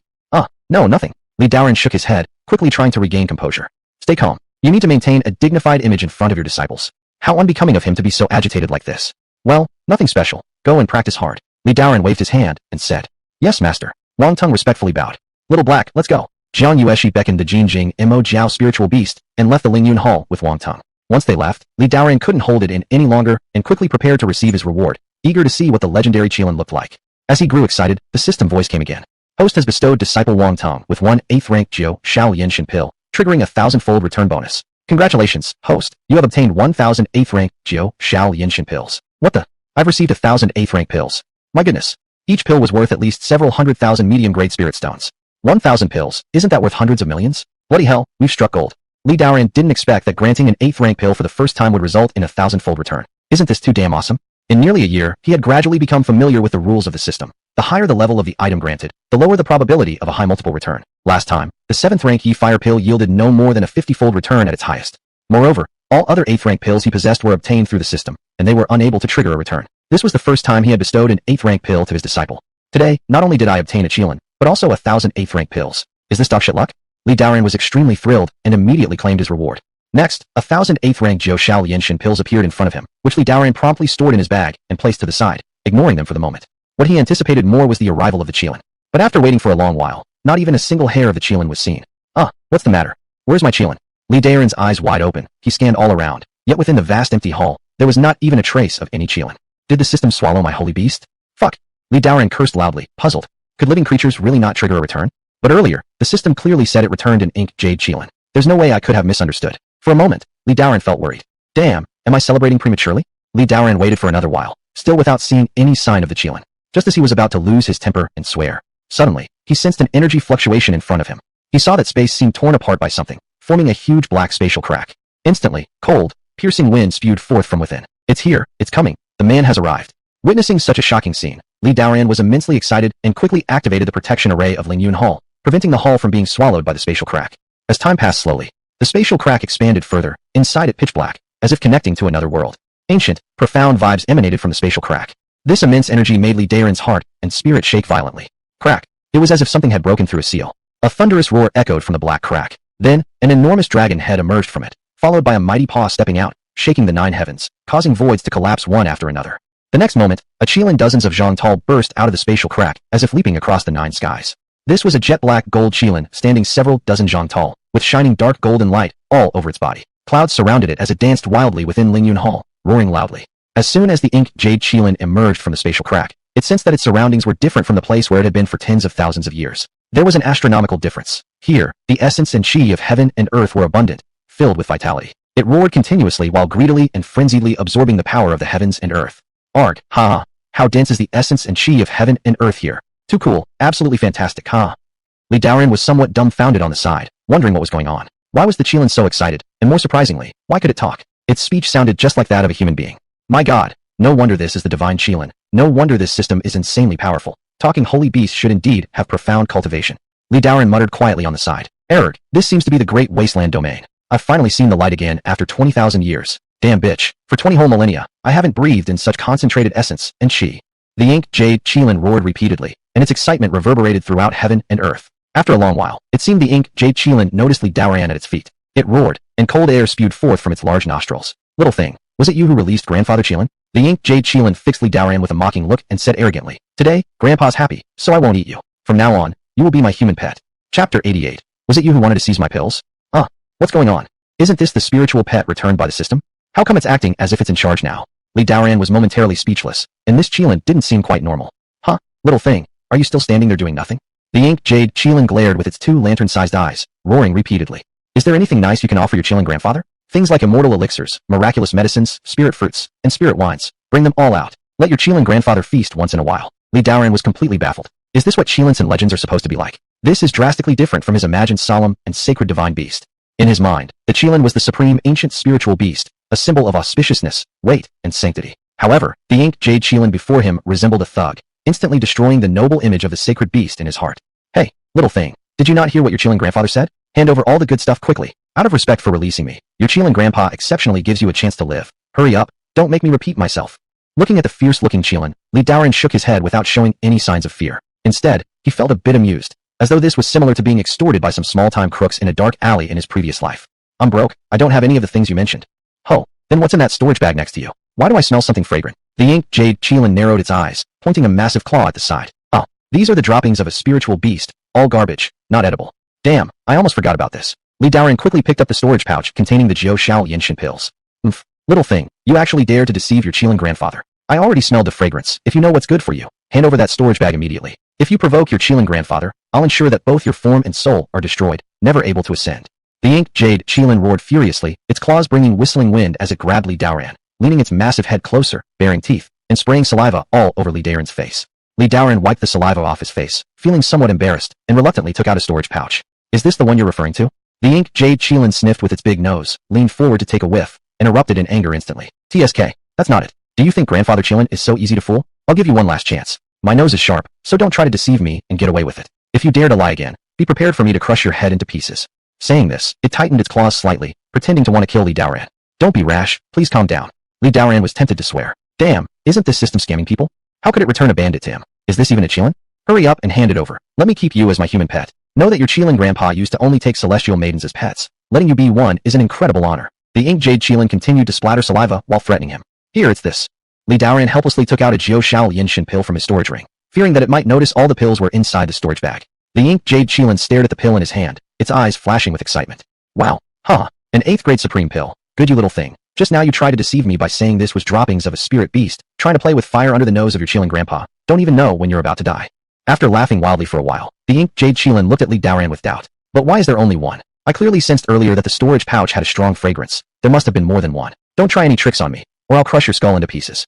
No, nothing. Li Daoran shook his head, quickly trying to regain composure. Stay calm. You need to maintain a dignified image in front of your disciples. How unbecoming of him to be so agitated like this. Well, nothing special. Go and practice hard. Li Daoran waved his hand and said, Yes, master. Wang Teng respectfully bowed. Little Black, let's go. Zhang Yueshi beckoned the Jinjing Mo Jiao spiritual beast and left the Ling Yun Hall with Wang Teng. Once they left, Li Daoran couldn't hold it in any longer and quickly prepared to receive his reward, eager to see what the legendary Qilin looked like. As he grew excited, the system voice came again. Host has bestowed disciple Wang Teng with 1/8 rank Jiu Shao Yinshin pill, triggering a 1,000-fold return bonus. Congratulations, host, you have obtained 1,008th rank Jiu Shao Yinshin pills. What the? I've received 1,008th rank pills. My goodness. Each pill was worth at least several 100,000 medium-grade spirit stones. 1,000 pills, isn't that worth hundreds of millions? Bloody hell, we've struck gold. Li Daoran didn't expect that granting an 8th rank pill for the first time would result in a 1,000-fold return. Isn't this too damn awesome? In nearly a year, he had gradually become familiar with the rules of the system. The higher the level of the item granted, the lower the probability of a high multiple return. Last time, the 7th rank Yi Fire pill yielded no more than a 50-fold return at its highest. Moreover, all other 8th rank pills he possessed were obtained through the system, and they were unable to trigger a return. This was the first time he had bestowed an 8th rank pill to his disciple. Today, not only did I obtain a Qilin, but also 1,000 8th rank pills. Is this dogshit luck? Li Daoran was extremely thrilled and immediately claimed his reward. Next, 1,000 8th rank Jiu Shao Yinshin pills appeared in front of him, which Li Daoran promptly stored in his bag and placed to the side, ignoring them for the moment. What he anticipated more was the arrival of the Qilin. But after waiting for a long while, not even a single hair of the Qilin was seen. What's the matter? Where's my Qilin? Li Daoran's eyes wide open, he scanned all around, yet within the vast empty hall, there was not even a trace of any Qilin. Did the system swallow my holy beast? Fuck! Li Daoran cursed loudly, puzzled. Could living creatures really not trigger a return? But earlier, the system clearly said it returned an ink jade Qilin. There's no way I could have misunderstood. For a moment, Li Daoran felt worried. Damn, am I celebrating prematurely? Li Daoran waited for another while, still without seeing any sign of the Qilin. Just as he was about to lose his temper and swear, suddenly, he sensed an energy fluctuation in front of him. He saw that space seemed torn apart by something, forming a huge black spatial crack. Instantly, cold, piercing wind spewed forth from within. It's here, it's coming, the man has arrived. Witnessing such a shocking scene, Li Daoran was immensely excited and quickly activated the protection array of Ling Yun Hall, preventing the hall from being swallowed by the spatial crack. As time passed slowly, the spatial crack expanded further, inside it pitch black, as if connecting to another world. Ancient, profound vibes emanated from the spatial crack. This immense energy made Li Daoran's heart and spirit shake violently. Crack. It was as if something had broken through a seal. A thunderous roar echoed from the black crack. Then, an enormous dragon head emerged from it, followed by a mighty paw stepping out, shaking the 9 heavens, causing voids to collapse one after another. The next moment, a Qilin dozens of zhang tall burst out of the spatial crack, as if leaping across the 9 skies. This was a jet-black gold Qilin standing several dozen zhang tall, with shining dark golden light all over its body. Clouds surrounded it as it danced wildly within Ling Yun Hall, roaring loudly. As soon as the ink jade Qilin emerged from the spatial crack, it sensed that its surroundings were different from the place where it had been for tens of thousands of years. There was an astronomical difference. Here, the essence and chi of heaven and earth were abundant, filled with vitality. It roared continuously while greedily and frenziedly absorbing the power of the heavens and earth. Arg, ha! How dense is the essence and chi of heaven and earth here. Too cool, absolutely fantastic, ha! Li Daoran was somewhat dumbfounded on the side, wondering what was going on. Why was the Qilin so excited, and more surprisingly, why could it talk? Its speech sounded just like that of a human being. My god, no wonder this is the divine Qilin. No wonder this system is insanely powerful. Talking holy beasts should indeed have profound cultivation. Li Daoran muttered quietly on the side. Erg, this seems to be the great wasteland domain. I've finally seen the light again after 20,000 years. Damn bitch, for 20 whole millennia, I haven't breathed in such concentrated essence and chi. The ink jade Qilin roared repeatedly, and its excitement reverberated throughout heaven and earth. After a long while, it seemed the ink jade Qilin noticed Li Daoran at its feet. It roared, and cold air spewed forth from its large nostrils. Little thing, was it you who released Grandfather Qilin? The ink jade Qilin fixed Li Daoran with a mocking look and said arrogantly, Today, Grandpa's happy, so I won't eat you. From now on, you will be my human pet. Chapter 88. Was it you who wanted to seize my pills? What's going on? Isn't this the spiritual pet returned by the system? How come it's acting as if it's in charge now? Li Daoran was momentarily speechless, and this Qilin didn't seem quite normal. Little thing, are you still standing there doing nothing? The ink jade Qilin glared with its 2 lantern-sized eyes, roaring repeatedly. Is there anything nice you can offer your Qilin grandfather? Things like immortal elixirs, miraculous medicines, spirit fruits, and spirit wines. Bring them all out. Let your Qilin grandfather feast once in a while. Li Daoran was completely baffled. Is this what Qilins and legends are supposed to be like? This is drastically different from his imagined solemn and sacred divine beast. In his mind, the Qilin was the supreme ancient spiritual beast, a symbol of auspiciousness, weight, and sanctity. However, the inked jade Qilin before him resembled a thug, instantly destroying the noble image of the sacred beast in his heart. Hey, little thing, did you not hear what your Qilin grandfather said? Hand over all the good stuff quickly. Out of respect for releasing me, your Qilin grandpa exceptionally gives you a chance to live. Hurry up, don't make me repeat myself. Looking at the fierce-looking Qilin, Li Daoran shook his head without showing any signs of fear. Instead, he felt a bit amused, as though this was similar to being extorted by some small-time crooks in a dark alley in his previous life. I'm broke, I don't have any of the things you mentioned. Oh, then what's in that storage bag next to you? Why do I smell something fragrant? The inked jade Qilin narrowed its eyes, pointing a massive claw at the side. Oh, these are the droppings of a spiritual beast, all garbage, not edible. Damn, I almost forgot about this. Li Daoran quickly picked up the storage pouch containing the Jiao Shao Yinshin pills. Oomph, little thing, you actually dared to deceive your Qilin grandfather. I already smelled the fragrance. If you know what's good for you, hand over that storage bag immediately. If you provoke your Qilin grandfather, I'll ensure that both your form and soul are destroyed, never able to ascend. The inked jade Qilin roared furiously, its claws bringing whistling wind as it grabbed Li Daoran, leaning its massive head closer, baring teeth, and spraying saliva all over Li Daoran's face. Li Daoran wiped the saliva off his face, feeling somewhat embarrassed, and reluctantly took out a storage pouch. Is this the one you're referring to? The inked jade Qilin sniffed with its big nose, leaned forward to take a whiff, and erupted in anger instantly. TSK, that's not it. Do you think Grandfather Qilin is so easy to fool? I'll give you one last chance. My nose is sharp, so don't try to deceive me and get away with it. If you dare to lie again, be prepared for me to crush your head into pieces. Saying this, it tightened its claws slightly, pretending to want to kill Li Daoran. Don't be rash, please calm down. Li Daoran was tempted to swear. Damn, isn't this system scamming people? How could it return a bandit to him? Is this even a Qilin? Hurry up and hand it over. Let me keep you as my human pet. Know that your Qilin grandpa used to only take celestial maidens as pets. Letting you be one is an incredible honor. The inked jade Qilin continued to splatter saliva while threatening him. Here, it's this. Li Daoran helplessly took out a Jiao Shao Yinshin pill from his storage ring, fearing that it might notice all the pills were inside the storage bag. The inked jade Qilin stared at the pill in his hand, its eyes flashing with excitement. Wow, huh, an 8th grade supreme pill. Good you little thing. Just now you tried to deceive me by saying this was droppings of a spirit beast, trying to play with fire under the nose of your Qilin grandpa. Don't even know when you're about to die. After laughing wildly for a while, the inked jade Qilin looked at Li Daoran with doubt. But why is there only one? I clearly sensed earlier that the storage pouch had a strong fragrance. There must have been more than one. Don't try any tricks on me, or I'll crush your skull into pieces.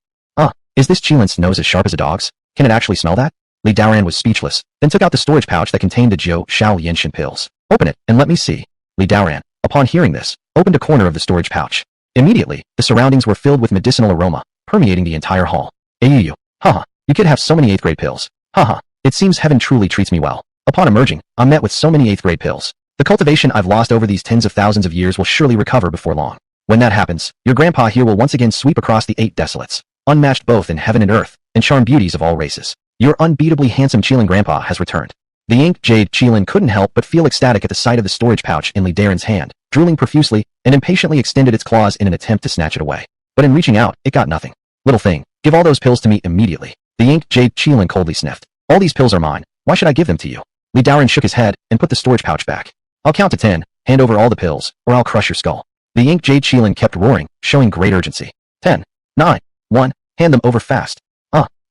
Is this Qilin's nose as sharp as a dog's? Can it actually smell that? Li Daoran was speechless, then took out the storage pouch that contained the Jiao Shao Yinshin pills. Open it, and let me see. Li Daoran, upon hearing this, opened a corner of the storage pouch. Immediately, the surroundings were filled with medicinal aroma, permeating the entire hall. Ayu, haha, you could have so many 8th grade pills. Haha, it seems heaven truly treats me well. Upon emerging, I'm met with so many 8th grade pills. The cultivation I've lost over these tens of thousands of years will surely recover before long. When that happens, your grandpa here will once again sweep across the 8 desolates, unmatched both in heaven and earth, and charm beauties of all races. Your unbeatably handsome Qilin grandpa has returned. The inked jade Qilin couldn't help but feel ecstatic at the sight of the storage pouch in Li Daoran's hand, drooling profusely, and impatiently extended its claws in an attempt to snatch it away. But in reaching out, it got nothing. Little thing, give all those pills to me immediately. The inked jade Qilin coldly sniffed. All these pills are mine. Why should I give them to you? Li Daoran shook his head and put the storage pouch back. I'll count to 10, hand over all the pills, or I'll crush your skull. The inked jade Qilin kept roaring, showing great urgency. 10, 9, 1, hand them over fast.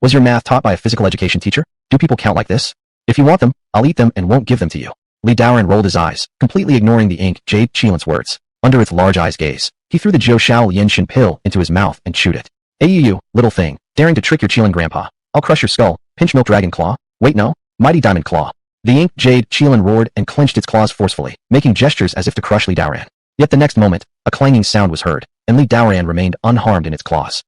Was your math taught by a physical education teacher? Do people count like this? If you want them, I'll eat them and won't give them to you. Li Daoran rolled his eyes, completely ignoring the inked jade Qilin's words. Under its large eyes gaze, he threw the Jiao Shao Yinshin pill into his mouth and chewed it. You, little thing, daring to trick your Qilin grandpa. I'll crush your skull. Pinch milk dragon claw. Wait no, mighty diamond claw. The inked jade Qilin roared and clenched its claws forcefully, making gestures as if to crush Li Daoran. Yet the next moment, a clanging sound was heard, and Li Daoran remained unharmed in its claws.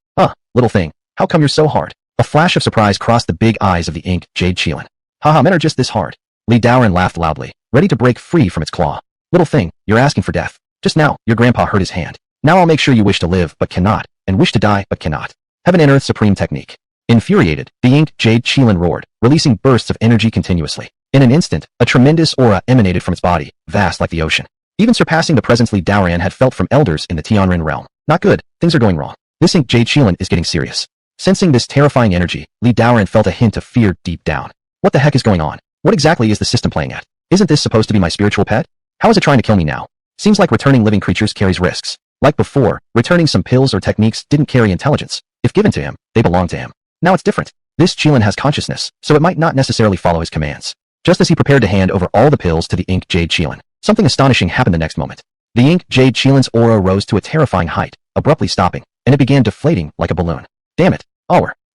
Little thing, how come you're so hard? A flash of surprise crossed the big eyes of the inked jade Qilin. Haha, men are just this hard. Li Daoran laughed loudly, ready to break free from its claw. Little thing, you're asking for death. Just now, your grandpa hurt his hand. Now I'll make sure you wish to live but cannot, and wish to die but cannot. Heaven and Earth supreme technique. Infuriated, the inked jade Qilin roared, releasing bursts of energy continuously. In an instant, a tremendous aura emanated from its body, vast like the ocean, even surpassing the presence Li Daoran had felt from elders in the Tianren realm. Not good, things are going wrong. This inked jade Qilin is getting serious. Sensing this terrifying energy, Li Daoran felt a hint of fear deep down. What the heck is going on? What exactly is the system playing at? Isn't this supposed to be my spiritual pet? How is it trying to kill me now? Seems like returning living creatures carries risks. Like before, returning some pills or techniques didn't carry intelligence. If given to him, they belonged to him. Now it's different. This Qilin has consciousness, so it might not necessarily follow his commands. Just as he prepared to hand over all the pills to the inked jade Qilin, something astonishing happened the next moment. The inked jade Qilin's aura rose to a terrifying height, abruptly stopping, and it began deflating like a balloon. Damn it,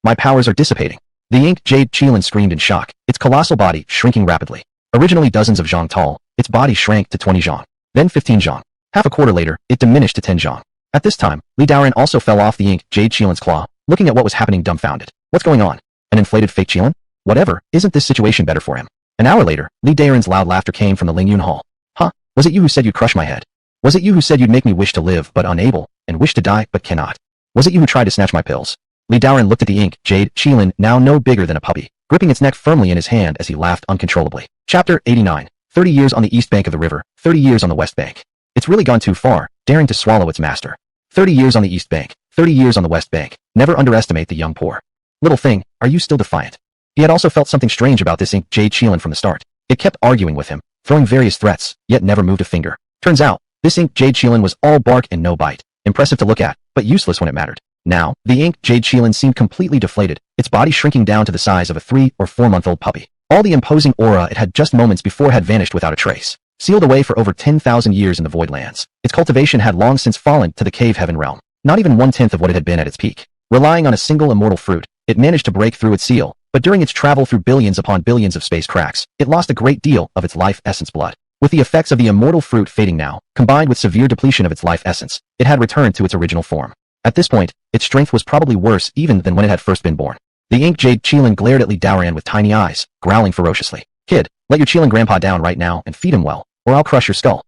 my powers are dissipating. The inked jade Qilin screamed in shock, its colossal body shrinking rapidly. Originally dozens of zhang tall, its body shrank to 20 zhang, then 15 zhang, Half a quarter later, it diminished to 10 zhong. At this time, Li Daoran also fell off the ink Jade Qilin's claw, looking at what was happening dumbfounded. What's going on? An inflated fake Qilin? Whatever, isn't this situation better for him? An hour later, Li Daoran's loud laughter came from the Ling Yun hall. Huh? Was it you who said you'd crush my head? Was it you who said you'd make me wish to live but unable, and wish to die but cannot? Was it you who tried to snatch my pills? Li Daoran looked at the ink Jade Qilin, now no bigger than a puppy, gripping its neck firmly in his hand as he laughed uncontrollably. Chapter 89. 30 years on the east bank of the river, 30 years on the west bank. It's really gone too far, daring to swallow its master. 30 years on the east bank, 30 years on the west bank. Never underestimate the young poor. Little thing, are you still defiant? He had also felt something strange about this ink Jade Qilin from the start. It kept arguing with him, throwing various threats, yet never moved a finger. Turns out, this ink Jade Qilin was all bark and no bite. Impressive to look at, but useless when it mattered. Now, the ink Jade Qilin seemed completely deflated, its body shrinking down to the size of a 3 or 4 month old puppy. All the imposing aura it had just moments before had vanished without a trace. Sealed away for over 10,000 years in the void lands, its cultivation had long since fallen to the cave heaven realm. Not even 1/10 of what it had been at its peak. Relying on a single immortal fruit, it managed to break through its seal, but during its travel through billions upon billions of space cracks, it lost a great deal of its life essence blood. With the effects of the immortal fruit fading now, combined with severe depletion of its life essence, it had returned to its original form. At this point, its strength was probably worse even than when it had first been born. The ink Jade Qilin glared at Li Daoran with tiny eyes, growling ferociously. Kid, let your Qilin grandpa down right now and feed him well, or I'll crush your skull.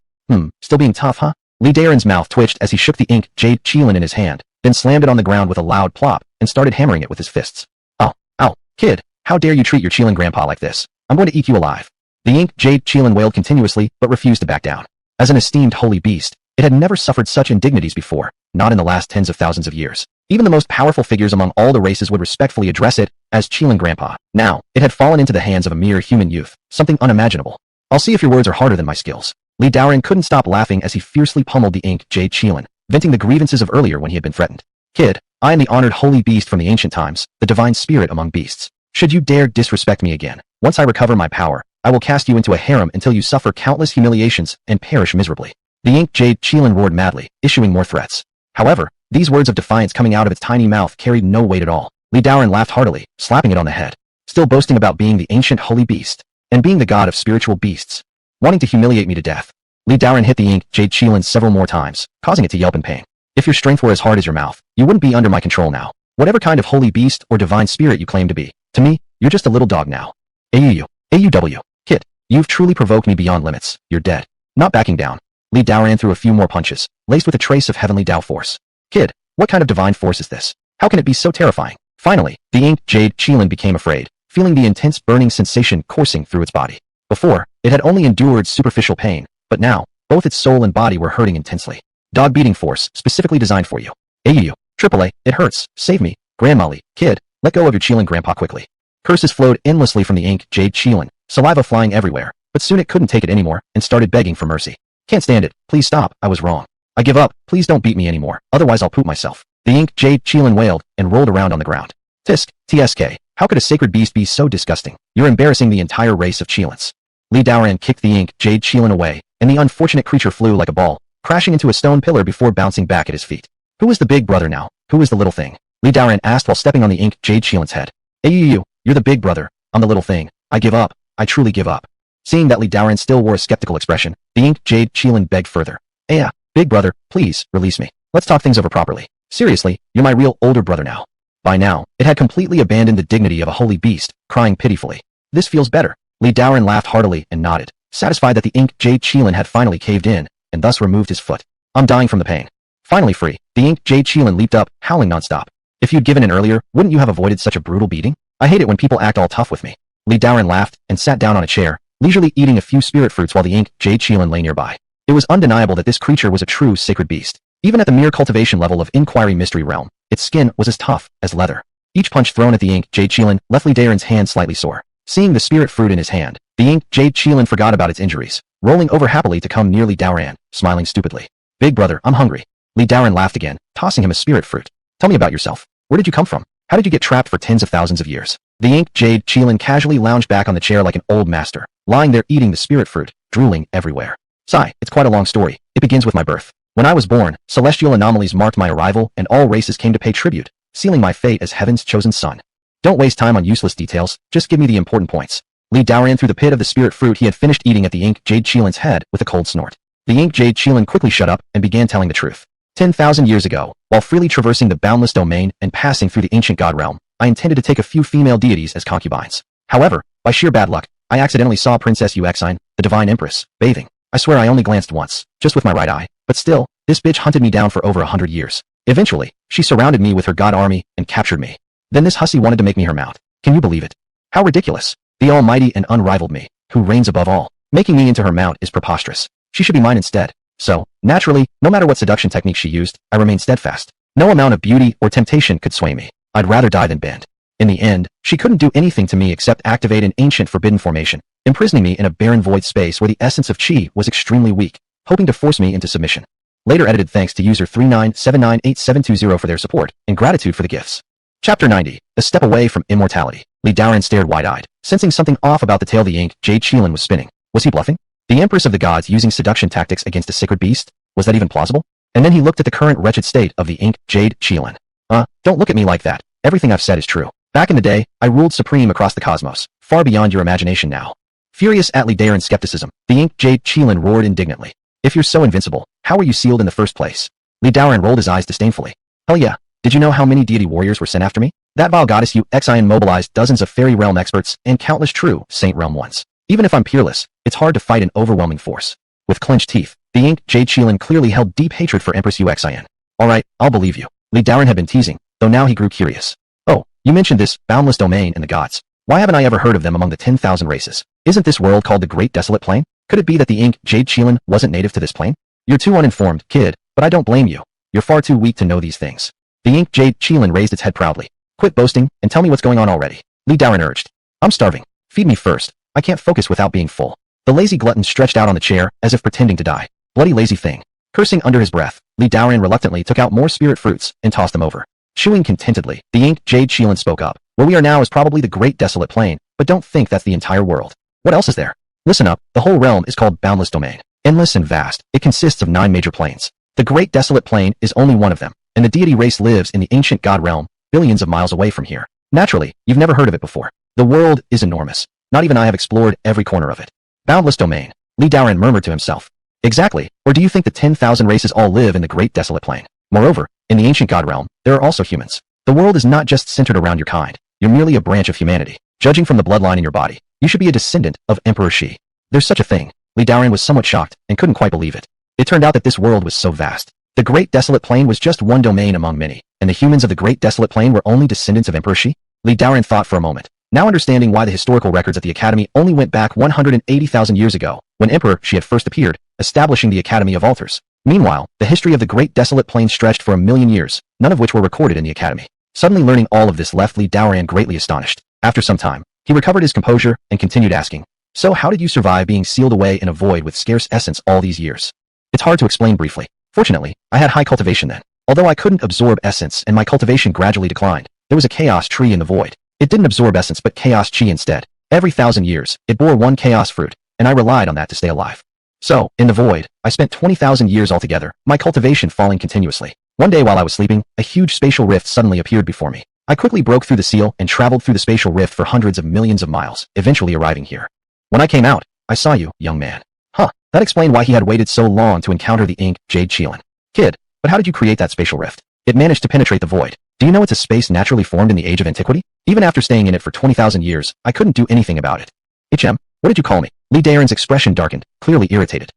Still being tough, huh? Li Daoran's mouth twitched as he shook the ink Jade Qilin in his hand, then slammed it on the ground with a loud plop, and started hammering it with his fists. Ow, kid, how dare you treat your Qilin grandpa like this? I'm going to eat you alive. The ink Jade Qilin wailed continuously, but refused to back down. As an esteemed holy beast, it had never suffered such indignities before, not in the last tens of thousands of years. Even the most powerful figures among all the races would respectfully address it as Qilin grandpa. Now, it had fallen into the hands of a mere human youth, something unimaginable. I'll see if your words are harder than my skills. Li Daoran couldn't stop laughing as he fiercely pummeled the ink Jade Qilin, venting the grievances of earlier when he had been threatened. Kid, I am the honored holy beast from the ancient times, the divine spirit among beasts. Should you dare disrespect me again, once I recover my power, I will cast you into a harem until you suffer countless humiliations and perish miserably. The ink Jade Qilin roared madly, issuing more threats. However, these words of defiance coming out of its tiny mouth carried no weight at all. Li Daoran laughed heartily, slapping it on the head. Still boasting about being the ancient holy beast, and being the god of spiritual beasts. Wanting to humiliate me to death. Li Daoran hit the ink Jade Qilin several more times, causing it to yelp in pain. If your strength were as hard as your mouth, you wouldn't be under my control now. Whatever kind of holy beast or divine spirit you claim to be, to me, you're just a little dog now. AUW. Kid, you've truly provoked me beyond limits. You're dead. Not backing down. Li Daoran threw a few more punches, laced with a trace of heavenly Dao force. Kid, what kind of divine force is this? How can it be so terrifying? Finally, the ink Jade Qilin became afraid, feeling the intense burning sensation coursing through its body. Before, it had only endured superficial pain, but now, both its soul and body were hurting intensely. Dog beating force, specifically designed for you. AAA, it hurts. Save me. Grandma Li. Kid, let go of your Qilin grandpa quickly. Curses flowed endlessly from the ink Jade Qilin, saliva flying everywhere, but soon it couldn't take it anymore and started begging for mercy. Can't stand it. Please stop. I was wrong. I give up. Please don't beat me anymore, otherwise I'll poop myself. The ink Jade Qilin wailed and rolled around on the ground. TSK, how could a sacred beast be so disgusting? You're embarrassing the entire race of Qilins. Li Daoran kicked the ink Jade Qilin away, and the unfortunate creature flew like a ball, crashing into a stone pillar before bouncing back at his feet. Who is the big brother now? Who is the little thing? Li Daoran asked while stepping on the ink Jade Qilin's head. You're the big brother. I'm the little thing. I give up. I truly give up. Seeing that Li Daoran still wore a skeptical expression, the ink Jade Qilin begged further. Big brother, please, release me. Let's talk things over properly. Seriously, you're my real older brother now. By now, it had completely abandoned the dignity of a holy beast, crying pitifully. This feels better. Li Daoran laughed heartily and nodded, satisfied that the ink Jade Qilin had finally caved in, and thus removed his foot. I'm dying from the pain. Finally free, the ink Jade Qilin leaped up, howling nonstop. If you'd given in earlier, wouldn't you have avoided such a brutal beating? I hate it when people act all tough with me. Li Daoran laughed and sat down on a chair, leisurely eating a few spirit fruits while the ink Jade Qilin lay nearby. It was undeniable that this creature was a true sacred beast. Even at the mere cultivation level of Inquiry Mystery Realm, its skin was as tough as leather. Each punch thrown at the ink Jade Qilin left Li Daoran's hand slightly sore. Seeing the spirit fruit in his hand, the ink Jade Qilin forgot about its injuries, rolling over happily to come near Li Daoran, smiling stupidly. Big brother, I'm hungry. Li Daoran laughed again, tossing him a spirit fruit. Tell me about yourself. Where did you come from? How did you get trapped for tens of thousands of years? The ink Jade Qilin casually lounged back on the chair like an old master, lying there eating the spirit fruit, drooling everywhere. Sigh, it's quite a long story. It begins with my birth. When I was born, celestial anomalies marked my arrival and all races came to pay tribute, sealing my fate as heaven's chosen son. Don't waste time on useless details, just give me the important points. Li Daoran threw the pit of the spirit fruit he had finished eating at the ink Jade Qilin's head with a cold snort. The ink jade Qilin quickly shut up and began telling the truth. 10,000 years ago, while freely traversing the boundless domain and passing through the ancient god realm, I intended to take a few female deities as concubines. However, by sheer bad luck, I accidentally saw Princess Yuexine, the Divine Empress, bathing. I swear I only glanced once, just with my right eye, but still, this bitch hunted me down for over 100 years. Eventually, she surrounded me with her god army and captured me. Then this hussy wanted to make me her mount. Can you believe it? How ridiculous. The almighty and unrivaled me, who reigns above all, making me into her mount is preposterous. She should be mine instead. So, naturally, no matter what seduction technique she used, I remained steadfast. No amount of beauty or temptation could sway me. I'd rather die than bend. In the end, she couldn't do anything to me except activate an ancient forbidden formation, imprisoning me in a barren void space where the essence of chi was extremely weak, hoping to force me into submission. Later edited thanks to user 39798720 for their support, and gratitude for the gifts. Chapter 90, A Step Away from Immortality. Li Daoran stared wide-eyed, sensing something off about the tale the ink jade Qilin was spinning. Was he bluffing? The Empress of the Gods using seduction tactics against a sacred beast? Was that even plausible? And then he looked at the current wretched state of the ink jade Qilin. Don't look at me like that. Everything I've said is true. Back in the day, I ruled supreme across the cosmos, far beyond your imagination now. Furious at Li Daoran's skepticism, the ink jade Qilin roared indignantly. If you're so invincible, how were you sealed in the first place? Li Daoran rolled his eyes disdainfully. Hell yeah. Did you know how many deity warriors were sent after me? That vile goddess Yuexine mobilized dozens of fairy realm experts and countless true saint realm ones. Even if I'm peerless, it's hard to fight an overwhelming force. With clenched teeth, the ink jade Qilin clearly held deep hatred for Empress Yuexine. Alright, I'll believe you. Li Daoran had been teasing, though now he grew curious. Oh, you mentioned this boundless domain and the gods. Why haven't I ever heard of them among the 10,000 races? Isn't this world called the Great Desolate Plain? Could it be that the ink jade Qilin wasn't native to this plane? You're too uninformed, kid, but I don't blame you. You're far too weak to know these things. The ink jade Qilin raised its head proudly. Quit boasting and tell me what's going on already. Li Daoran urged. I'm starving. Feed me first. I can't focus without being full. The lazy glutton stretched out on the chair as if pretending to die. Bloody lazy thing. Cursing under his breath, Li Daoran reluctantly took out more spirit fruits and tossed them over. Chewing contentedly, the ink jade Qilin spoke up. Where we are now is probably the Great Desolate Plain, but don't think that's the entire world. What else is there? Listen up, the whole realm is called Boundless Domain. Endless and vast, it consists of 9 major planes. The Great Desolate Plain is only one of them, and the deity race lives in the ancient god realm, billions of miles away from here. Naturally, you've never heard of it before. The world is enormous. Not even I have explored every corner of it. Boundless Domain. Li Daoran murmured to himself. Exactly, or do you think the 10,000 races all live in the Great Desolate Plain? Moreover, in the ancient god realm, there are also humans. The world is not just centered around your kind. You're merely a branch of humanity. Judging from the bloodline in your body, you should be a descendant of Emperor Shi. There's such a thing. Li Daoran was somewhat shocked and couldn't quite believe it. It turned out that this world was so vast. The Great Desolate Plain was just one domain among many, and the humans of the Great Desolate Plain were only descendants of Emperor Shi? Li Daoran thought for a moment, now understanding why the historical records at the Academy only went back 180,000 years ago, when Emperor Shi had first appeared, establishing the Academy of Altars. Meanwhile, the history of the Great Desolate Plain stretched for 1,000,000 years, none of which were recorded in the Academy. Suddenly learning all of this left Li Daoran greatly astonished. After some time, he recovered his composure and continued asking, so how did you survive being sealed away in a void with scarce essence all these years? It's hard to explain briefly. Fortunately, I had high cultivation then. Although I couldn't absorb essence and my cultivation gradually declined, there was a chaos tree in the void. It didn't absorb essence but chaos chi instead. Every 1,000 years, it bore one chaos fruit, and I relied on that to stay alive. So, in the void, I spent 20,000 years altogether, my cultivation falling continuously. One day while I was sleeping, a huge spatial rift suddenly appeared before me. I quickly broke through the seal and traveled through the spatial rift for hundreds of millions of miles, eventually arriving here. When I came out, I saw you, young man. That explained why he had waited so long to encounter the ink jade Qilin. Kid, but how did you create that spatial rift? It managed to penetrate the void. Do you know it's a space naturally formed in the age of antiquity? Even after staying in it for 20,000 years, I couldn't do anything about it. What did you call me? Li Daoran's expression darkened, clearly irritated.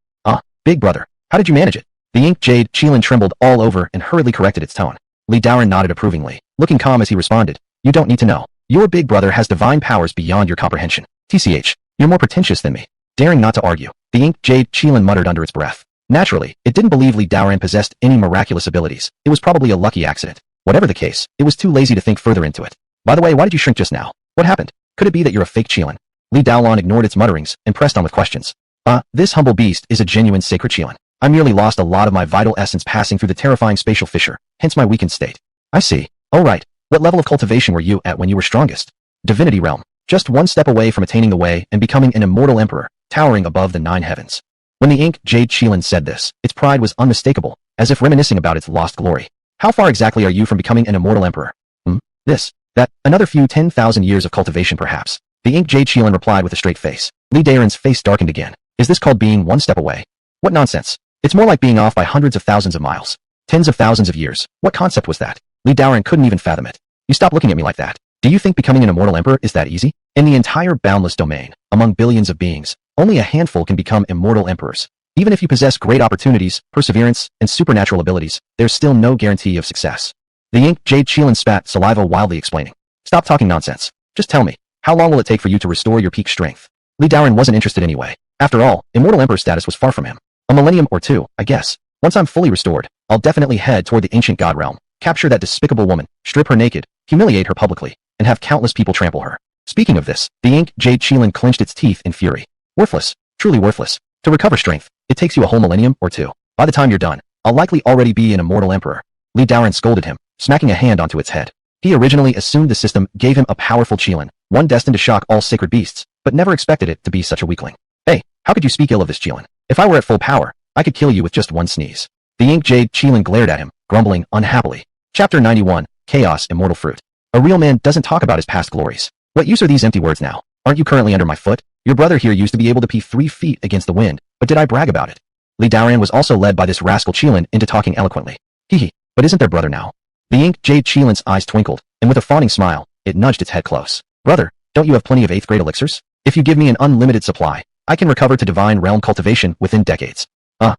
Big brother, how did you manage it? The ink jade Qilin trembled all over and hurriedly corrected its tone. Li Daoran nodded approvingly, looking calm as he responded. You don't need to know. Your big brother has divine powers beyond your comprehension. TCH, you're more pretentious than me. Daring not to argue, the ink jade Qilin muttered under its breath. Naturally, it didn't believe Li Daoran possessed any miraculous abilities. It was probably a lucky accident. Whatever the case, it was too lazy to think further into it. By the way, why did you shrink just now? What happened? Could it be that you're a fake Qilin? Li Daolan ignored its mutterings and pressed on with questions. This humble beast is a genuine sacred Qilin. I merely lost a lot of my vital essence passing through the terrifying spatial fissure, hence my weakened state. I see. Oh right. What level of cultivation were you at when you were strongest? Divinity realm. Just one step away from attaining the way and becoming an immortal emperor, towering above the 9 heavens. When the ink jade Qilin said this, its pride was unmistakable, as if reminiscing about its lost glory. How far exactly are you from becoming an immortal emperor? That, another few 10,000 years of cultivation perhaps. The ink jade Qilin replied with a straight face. Li Daoran's face darkened again. Is this called being one step away? What nonsense. It's more like being off by hundreds of thousands of miles. Tens of thousands of years. What concept was that? Li Daoran couldn't even fathom it. You stop looking at me like that. Do you think becoming an immortal emperor is that easy? In the entire boundless domain, among billions of beings, only a handful can become immortal emperors. Even if you possess great opportunities, perseverance, and supernatural abilities, there's still no guarantee of success. The ink Jade Qilin spat saliva wildly explaining. Stop talking nonsense. Just tell me, how long will it take for you to restore your peak strength? Li Daoran wasn't interested anyway. After all, immortal emperor status was far from him. A millennium or two, I guess. Once I'm fully restored, I'll definitely head toward the ancient god realm, capture that despicable woman, strip her naked, humiliate her publicly, and have countless people trample her. Speaking of this, the ink Jade Qilin clenched its teeth in fury. Worthless. Truly worthless. To recover strength, it takes you a whole millennium or two. By the time you're done, I'll likely already be an immortal emperor. Li Daoran scolded him, smacking a hand onto its head. He originally assumed the system gave him a powerful Qilin, one destined to shock all sacred beasts, but never expected it to be such a weakling. Hey, how could you speak ill of this Qilin? If I were at full power, I could kill you with just one sneeze. The ink Jade Qilin glared at him, grumbling unhappily. Chapter 91, Chaos Immortal Fruit. A real man doesn't talk about his past glories. What use are these empty words now? Aren't you currently under my foot? Your brother here used to be able to pee 3 feet against the wind, but did I brag about it? Li Daoran was also led by this rascal Qilin into talking eloquently. Hee, but isn't their brother now? The ink Jade Qilin's eyes twinkled, and with a fawning smile, it nudged its head close. Brother, don't you have plenty of 8th grade elixirs? If you give me an unlimited supply, I can recover to divine realm cultivation within decades.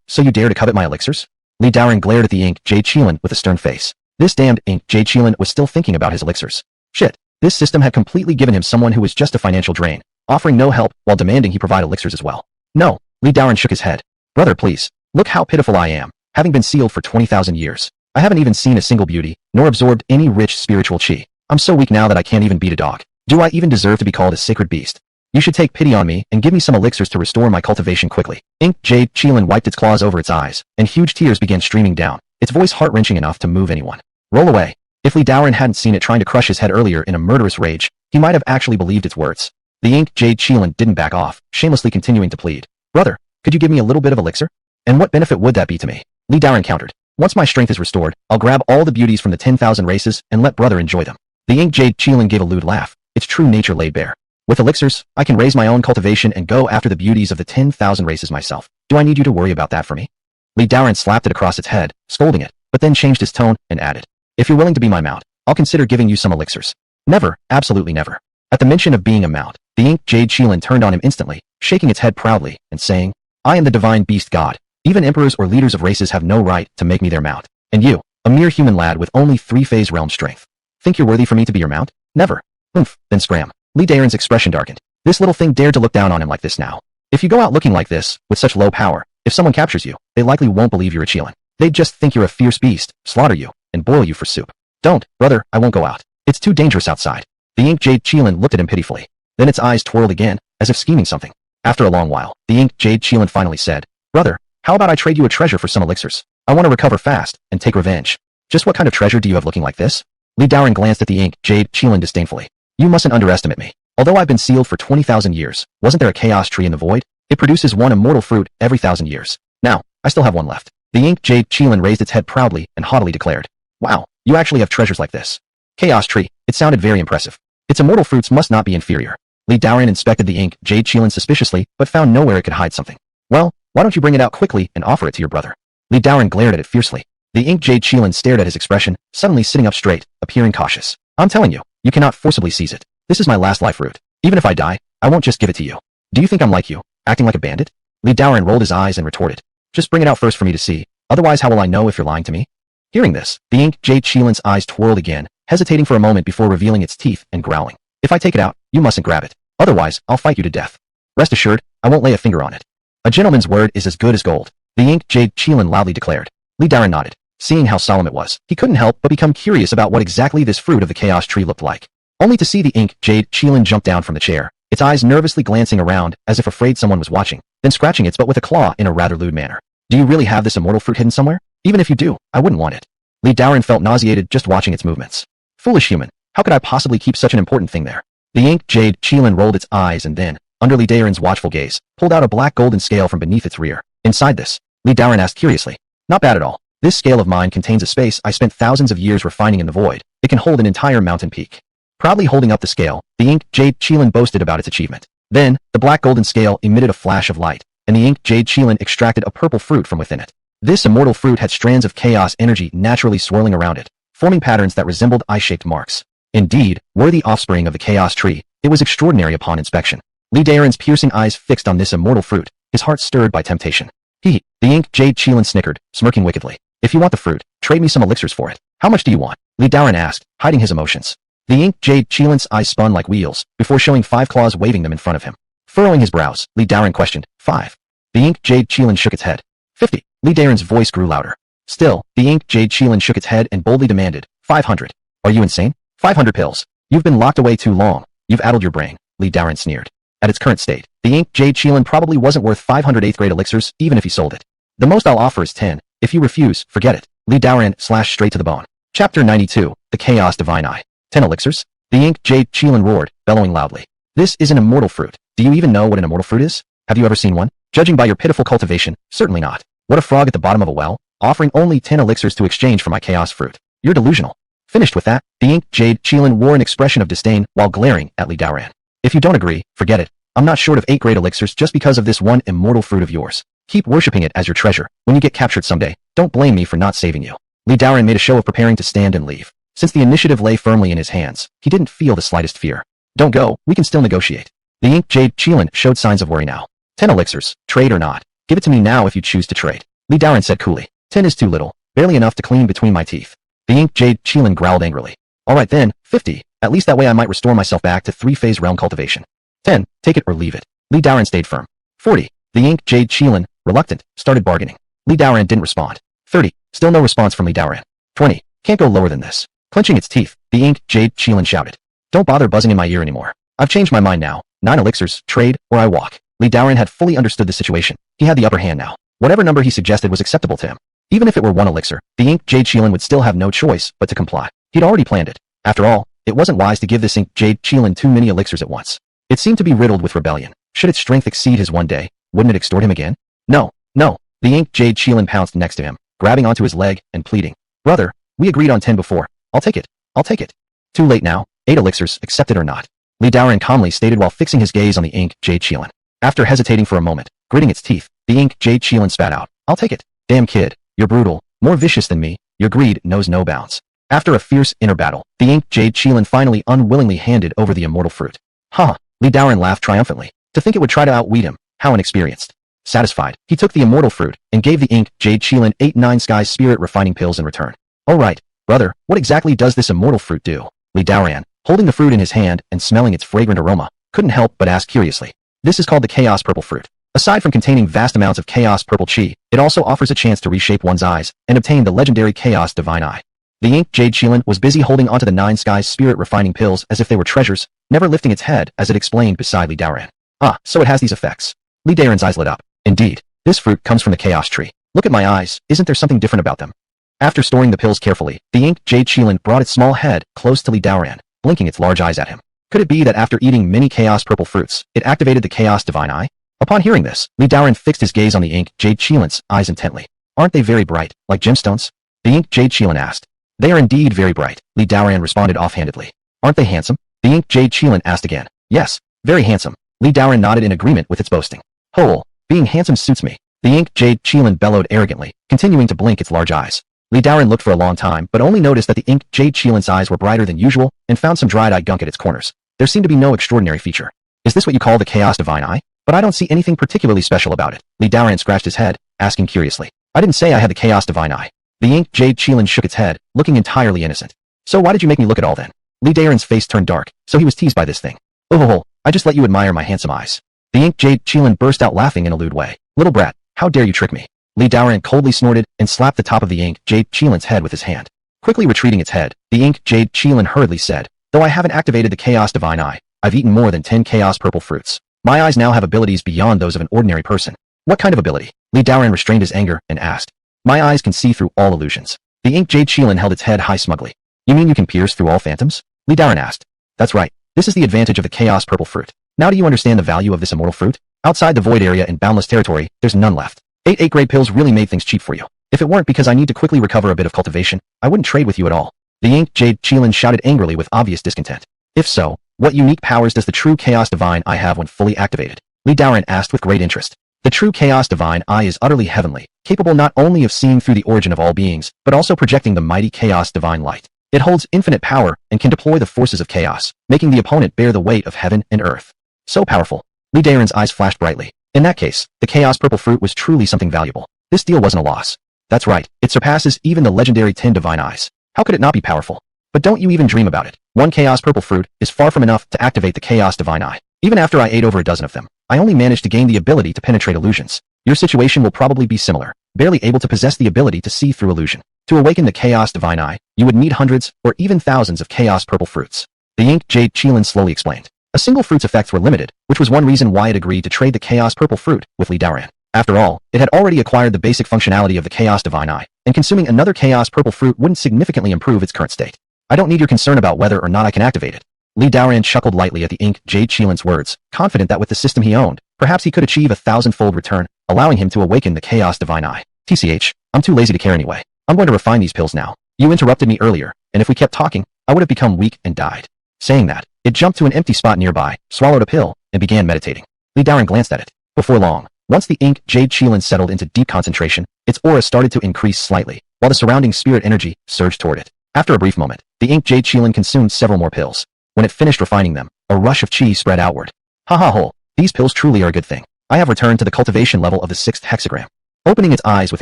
So you dare to covet my elixirs? Li Daoran glared at the ink Jade Qilin with a stern face. This damned ink Jade Qilin was still thinking about his elixirs. Shit, this system had completely given him someone who was just a financial drain, offering no help while demanding he provide elixirs as well. No, Li Daoran shook his head. Brother, please, look how pitiful I am, having been sealed for 20,000 years. I haven't even seen a single beauty, nor absorbed any rich spiritual chi. I'm so weak now that I can't even beat a dog. Do I even deserve to be called a sacred beast? You should take pity on me and give me some elixirs to restore my cultivation quickly. Ink Jade Qilin wiped its claws over its eyes, and huge tears began streaming down, its voice heart-wrenching enough to move anyone. Roll away. If Li Daoran hadn't seen it trying to crush his head earlier in a murderous rage, he might have actually believed its words. The ink Jade Qilin didn't back off, shamelessly continuing to plead. Brother, could you give me a little bit of elixir? And what benefit would that be to me? Li Daoran countered. Once my strength is restored, I'll grab all the beauties from the 10,000 races and let brother enjoy them. The ink Jade Qilin gave a lewd laugh, its true nature laid bare. With elixirs, I can raise my own cultivation and go after the beauties of the 10,000 races myself. Do I need you to worry about that for me? Li Daoran slapped it across its head, scolding it, but then changed his tone and added. If you're willing to be my mount, I'll consider giving you some elixirs. Never, absolutely never. At the mention of being a mount, the ink Jade Qilin turned on him instantly, shaking its head proudly and saying, I am the divine beast god. Even emperors or leaders of races have no right to make me their mount. And you, a mere human lad with only 3-phase realm strength. Think you're worthy for me to be your mount? Never. Oomph, then scram. Li Daoran's expression darkened. This little thing dared to look down on him like this now. If you go out looking like this, with such low power, if someone captures you, they likely won't believe you're a Qilin. They'd just think you're a fierce beast, slaughter you, and boil you for soup. Don't, brother, I won't go out. It's too dangerous outside. The ink Jade Qilin looked at him pitifully. Then its eyes twirled again, as if scheming something. After a long while, the ink Jade Qilin finally said, Brother, how about I trade you a treasure for some elixirs? I want to recover fast, and take revenge. Just what kind of treasure do you have looking like this? Li Daoran glanced at the ink Jade Qilin disdainfully. You mustn't underestimate me. Although I've been sealed for 20,000 years, wasn't there a chaos tree in the void? It produces one immortal fruit every 1,000 years. Now, I still have one left. The ink Jade Qilin raised its head proudly and haughtily declared. Wow, you actually have treasures like this. Chaos tree, it sounded very impressive. Its immortal fruits must not be inferior. Li Daoran inspected the ink Jade Qilin suspiciously, but found nowhere it could hide something. Well, why don't you bring it out quickly and offer it to your brother? Li Daoran glared at it fiercely. The ink Jade Qilin stared at his expression, suddenly sitting up straight, appearing cautious. I'm telling you, you cannot forcibly seize it. This is my last life fruit. Even if I die, I won't just give it to you. Do you think I'm like you, acting like a bandit? Li Daoran rolled his eyes and retorted. Just bring it out first for me to see, otherwise how will I know if you're lying to me? Hearing this, the ink Jade Qilin's eyes twirled again, hesitating for a moment before revealing its teeth and growling. If I take it out, you mustn't grab it. Otherwise, I'll fight you to death. Rest assured, I won't lay a finger on it. A gentleman's word is as good as gold. The ink Jade Qilin loudly declared. Li Daoran nodded. Seeing how solemn it was, he couldn't help but become curious about what exactly this fruit of the chaos tree looked like. Only to see the ink Jade Qilin jump down from the chair, its eyes nervously glancing around as if afraid someone was watching, then scratching its butt with a claw in a rather lewd manner. Do you really have this immortal fruit hidden somewhere? Even if you do, I wouldn't want it. Li Daoran felt nauseated just watching its movements. Foolish human, how could I possibly keep such an important thing there? The ink Jade Qilin rolled its eyes and then, under Li Daoran's watchful gaze, pulled out a black golden scale from beneath its rear. Inside this, Li Daoran asked curiously. Not bad at all. This scale of mine contains a space I spent thousands of years refining in the void. It can hold an entire mountain peak. Proudly holding up the scale, the ink Jade Qilin boasted about its achievement. Then, the black golden scale emitted a flash of light, and the ink jade Qilin extracted a purple fruit from within it. This immortal fruit had strands of chaos energy naturally swirling around it, forming patterns that resembled eye-shaped marks. Indeed, worthy offspring of the chaos tree, it was extraordinary upon inspection. Li Daren's piercing eyes fixed on this immortal fruit, his heart stirred by temptation. The ink jade Qilin snickered, smirking wickedly. If you want the fruit, trade me some elixirs for it. How much do you want? Li Daren asked, hiding his emotions. The ink jade Qilin's eyes spun like wheels, before showing 5 claws waving them in front of him. Furrowing his brows, Li Daren questioned, 5. The ink jade Qilin shook its head. 50. Li Daren's voice grew louder. Still, the ink jade Qilin shook its head and boldly demanded, 500. Are you insane? 500 pills. You've been locked away too long. You've addled your brain, Li Daren sneered. At its current state, the ink jade Qilin probably wasn't worth 500 8th grade elixirs even if he sold it. The most I'll offer is 10. If you refuse, forget it. Li Daren slashed straight to the bone. Chapter 92, The Chaos Divine Eye. 10 elixirs? The ink jade Qilin roared, bellowing loudly. This is an immortal fruit. Do you even know what an immortal fruit is? Have you ever seen one? Judging by your pitiful cultivation, certainly not. What a frog at the bottom of a well, offering only 10 elixirs to exchange for my chaos fruit. You're delusional. Finished with that, the ink jade Qilin wore an expression of disdain while glaring at Li Daren. If you don't agree, forget it. I'm not short of 8th grade elixirs just because of this one immortal fruit of yours. Keep worshipping it as your treasure. When you get captured someday, don't blame me for not saving you. Li Daren made a show of preparing to stand and leave. Since the initiative lay firmly in his hands, he didn't feel the slightest fear. Don't go, we can still negotiate. The ink jade Qilin showed signs of worry now. 10 elixirs, trade or not. Give it to me now if you choose to trade. Li Daren said coolly. 10 is too little, barely enough to clean between my teeth. The ink jade Qilin growled angrily. Alright then, 50, at least that way I might restore myself back to 3-phase realm cultivation. 10, take it or leave it. Li Daren stayed firm. 40, the ink jade Qilin, reluctant, started bargaining. Li Daren didn't respond. 30, still no response from Li Daren. 20, can't go lower than this. Clenching its teeth, the ink jade Qilin shouted. Don't bother buzzing in my ear anymore. I've changed my mind now. 9 elixirs, trade, or I walk. Li Daren had fully understood the situation. He had the upper hand now. Whatever number he suggested was acceptable to him. Even if it were 1 elixir, the ink jade Qilin would still have no choice but to comply. He'd already planned it. After all, it wasn't wise to give this ink jade Qilin too many elixirs at once. It seemed to be riddled with rebellion. Should its strength exceed his one day, wouldn't it extort him again? No, no. The ink jade Qilin pounced next to him, grabbing onto his leg and pleading. Brother, we agreed on 10 before. I'll take it. I'll take it. Too late now. 8 elixirs, accepted or not. Li Daren calmly stated while fixing his gaze on the ink jade Qilin. After hesitating for a moment, gritting its teeth, the ink jade Qilin spat out. I'll take it. Damn kid, you're brutal, more vicious than me, your greed knows no bounds. After a fierce inner battle, the ink jade Qilin finally unwillingly handed over the immortal fruit. Ha! Li Daren laughed triumphantly. To think it would try to outwit him, how inexperienced. Satisfied, he took the immortal fruit and gave the ink jade Qilin 8-9 sky spirit refining pills in return. Alright, brother, what exactly does this immortal fruit do? Li Daren, holding the fruit in his hand and smelling its fragrant aroma, couldn't help but ask curiously. This is called the chaos purple fruit. Aside from containing vast amounts of chaos purple chi, it also offers a chance to reshape one's eyes and obtain the legendary chaos divine eye. The ink jade Qilin was busy holding onto the 9 skies spirit refining pills as if they were treasures, never lifting its head as it explained beside Li Daren. Ah, so it has these effects. Li Daren's eyes lit up. Indeed, this fruit comes from the chaos tree. Look at my eyes, isn't there something different about them? After storing the pills carefully, the ink jade Qilin brought its small head close to Li Daren, blinking its large eyes at him. Could it be that after eating many chaos purple fruits, it activated the chaos divine eye? Upon hearing this, Li Daren fixed his gaze on the ink jade Qilin's eyes intently. Aren't they very bright, like gemstones? The ink jade Qilin asked. They are indeed very bright, Li Daren responded offhandedly. Aren't they handsome? The ink jade Qilin asked again. Yes, very handsome. Li Daren nodded in agreement with its boasting. Hole, being handsome suits me. The ink jade Qilin bellowed arrogantly, continuing to blink its large eyes. Li Daren looked for a long time but only noticed that the ink jade Qilin's eyes were brighter than usual and found some dried-eye gunk at its corners. There seemed to be no extraordinary feature. Is this what you call the chaos divine eye? But I don't see anything particularly special about it. Li Daren scratched his head, asking curiously. I didn't say I had the chaos divine eye. The ink jade Qilin shook its head, looking entirely innocent. So why did you make me look at all then? Li Daren's face turned dark, so he was teased by this thing. Oh, I just let you admire my handsome eyes. The ink jade Qilin burst out laughing in a lewd way. Little brat, how dare you trick me? Li Daren coldly snorted and slapped the top of the ink jade Qilin's head with his hand. Quickly retreating its head, the ink jade Qilin hurriedly said, though I haven't activated the chaos divine eye, I've eaten more than 10 chaos purple fruits. My eyes now have abilities beyond those of an ordinary person. What kind of ability? Li Daren restrained his anger and asked. My eyes can see through all illusions. The ink jade Qilin held its head high smugly. You mean you can pierce through all phantoms? Li Daren asked. That's right. This is the advantage of the chaos purple fruit. Now do you understand the value of this immortal fruit? Outside the void area in boundless territory, there's none left. 8 grade pills really made things cheap for you. If it weren't because I need to quickly recover a bit of cultivation, I wouldn't trade with you at all. The ink jade Qilin shouted angrily with obvious discontent. If so, what unique powers does the true chaos divine eye have when fully activated? Li Daren asked with great interest. The true Chaos Divine Eye is utterly heavenly, capable not only of seeing through the origin of all beings, but also projecting the mighty Chaos Divine Light. It holds infinite power and can deploy the forces of chaos, making the opponent bear the weight of heaven and earth. So powerful. Lee Daren's eyes flashed brightly. In that case, the Chaos Purple Fruit was truly something valuable. This deal wasn't a loss. That's right, it surpasses even the legendary 10 Divine Eyes. How could it not be powerful? But don't you even dream about it. One Chaos Purple Fruit is far from enough to activate the Chaos Divine Eye. Even after I ate over a dozen of them, I only managed to gain the ability to penetrate illusions. Your situation will probably be similar, barely able to possess the ability to see through illusion. To awaken the Chaos Divine Eye, you would need hundreds or even thousands of Chaos Purple Fruits. The Ink Jade Qilin slowly explained. A single fruit's effects were limited, which was one reason why it agreed to trade the Chaos Purple Fruit with Lee Daoran. After all, it had already acquired the basic functionality of the Chaos Divine Eye, and consuming another Chaos Purple Fruit wouldn't significantly improve its current state. I don't need your concern about whether or not I can activate it. Lee Daoran chuckled lightly at the Ink Jade Qilin's words, confident that with the system he owned, perhaps he could achieve a 1,000-fold return, allowing him to awaken the Chaos Divine Eye. TCH, I'm too lazy to care anyway. I'm going to refine these pills now. You interrupted me earlier, and if we kept talking, I would have become weak and died. Saying that, it jumped to an empty spot nearby, swallowed a pill, and began meditating. Lee Daoran glanced at it. Before long, once the Ink Jade Qilin settled into deep concentration, its aura started to increase slightly, while the surrounding spirit energy surged toward it. After a brief moment, the Ink Jade Qilin consumed several more pills. When it finished refining them, a rush of chi spread outward. Ha ha ho, these pills truly are a good thing. I have returned to the cultivation level of the 6th hexagram. Opening its eyes with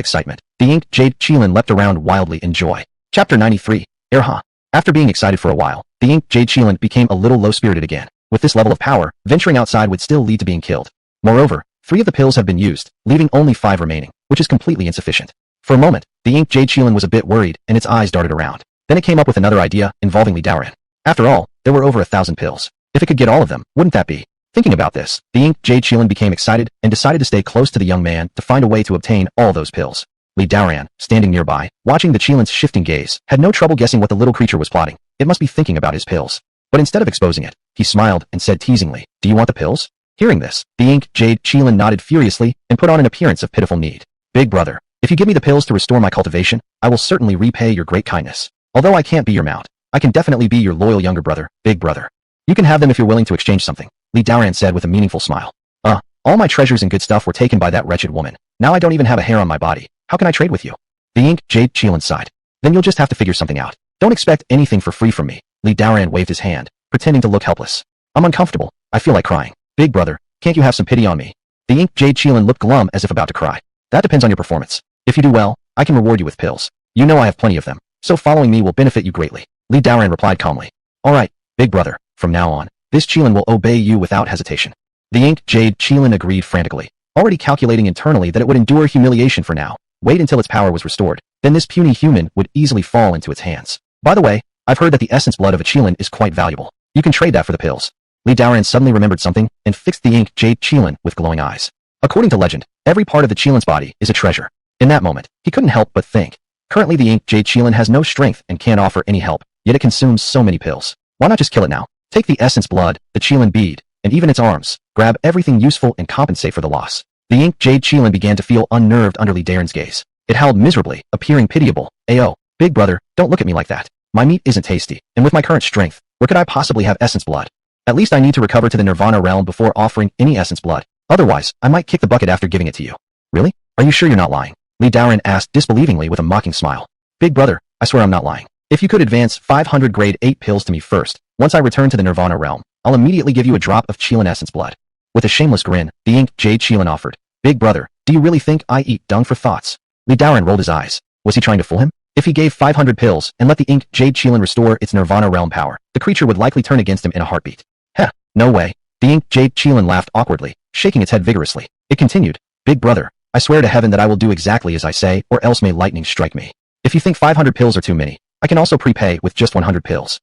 excitement, the Ink Jade Qilin leapt around wildly in joy. Chapter 93, Erha. After being excited for a while, the Ink Jade Qilin became a little low-spirited again. With this level of power, venturing outside would still lead to being killed. Moreover, 3 of the pills have been used, leaving only 5 remaining, which is completely insufficient. For a moment, the Ink Jade Qilin was a bit worried, and its eyes darted around. Then it came up with another idea, involving Lee Daoran. After all, there were over 1,000 pills. If it could get all of them, wouldn't that be? Thinking about this, the Ink Jade Qilin became excited and decided to stay close to the young man to find a way to obtain all those pills. Lee Daoran, standing nearby, watching the Qilin's shifting gaze, had no trouble guessing what the little creature was plotting. It must be thinking about his pills. But instead of exposing it, he smiled and said teasingly, "Do you want the pills?" Hearing this, the Ink Jade Qilin nodded furiously and put on an appearance of pitiful need. "Big brother, if you give me the pills to restore my cultivation, I will certainly repay your great kindness. Although I can't be your mount, I can definitely be your loyal younger brother, big brother. You can have them if you're willing to exchange something," Lee Daoran said with a meaningful smile. All my treasures and good stuff were taken by that wretched woman. Now I don't even have a hair on my body. How can I trade with you?" The Ink Jade Qilin sighed. "Then you'll just have to figure something out. Don't expect anything for free from me." Lee Daoran waved his hand, pretending to look helpless. "I'm uncomfortable. I feel like crying. Big brother, can't you have some pity on me?" The Ink Jade Qilin looked glum as if about to cry. "That depends on your performance. If you do well, I can reward you with pills. You know I have plenty of them, so following me will benefit you greatly," Lee Daoran replied calmly. "All right, big brother, from now on, this Qilin will obey you without hesitation." The Ink Jade Qilin agreed frantically, already calculating internally that it would endure humiliation for now, wait until its power was restored, then this puny human would easily fall into its hands. "By the way, I've heard that the essence blood of a Qilin is quite valuable. You can trade that for the pills." Lee Daoran suddenly remembered something and fixed the Ink Jade Qilin with glowing eyes. According to legend, every part of the Qilin's body is a treasure. In that moment, he couldn't help but think. Currently the Ink Jade Qilin has no strength and can't offer any help, yet it consumes so many pills. Why not just kill it now? Take the essence blood, the Qilin bead, and even its arms, grab everything useful and compensate for the loss. The Ink Jade Qilin began to feel unnerved under Lee Daoran's gaze. It howled miserably, appearing pitiable. "Ayo, big brother, don't look at me like that. My meat isn't tasty, and with my current strength, where could I possibly have essence blood? At least I need to recover to the Nirvana realm before offering any essence blood. Otherwise, I might kick the bucket after giving it to you." "Really? Are you sure you're not lying?" Lee Daoran asked disbelievingly with a mocking smile. "Big brother, I swear I'm not lying. If you could advance 500 grade 8 pills to me first, once I return to the Nirvana realm, I'll immediately give you a drop of Qilin essence blood." With a shameless grin, the Ink Jade Qilin offered. "Big brother, do you really think I eat dung for thoughts?" Lee Daoran rolled his eyes. Was he trying to fool him? If he gave 500 pills and let the Ink Jade Qilin restore its Nirvana realm power, the creature would likely turn against him in a heartbeat. Heh, no way. The Ink Jade Qilin laughed awkwardly, shaking its head vigorously. It continued, "Big brother, I swear to heaven that I will do exactly as I say, or else may lightning strike me. If you think 500 pills are too many, I can also prepay with just 100 pills.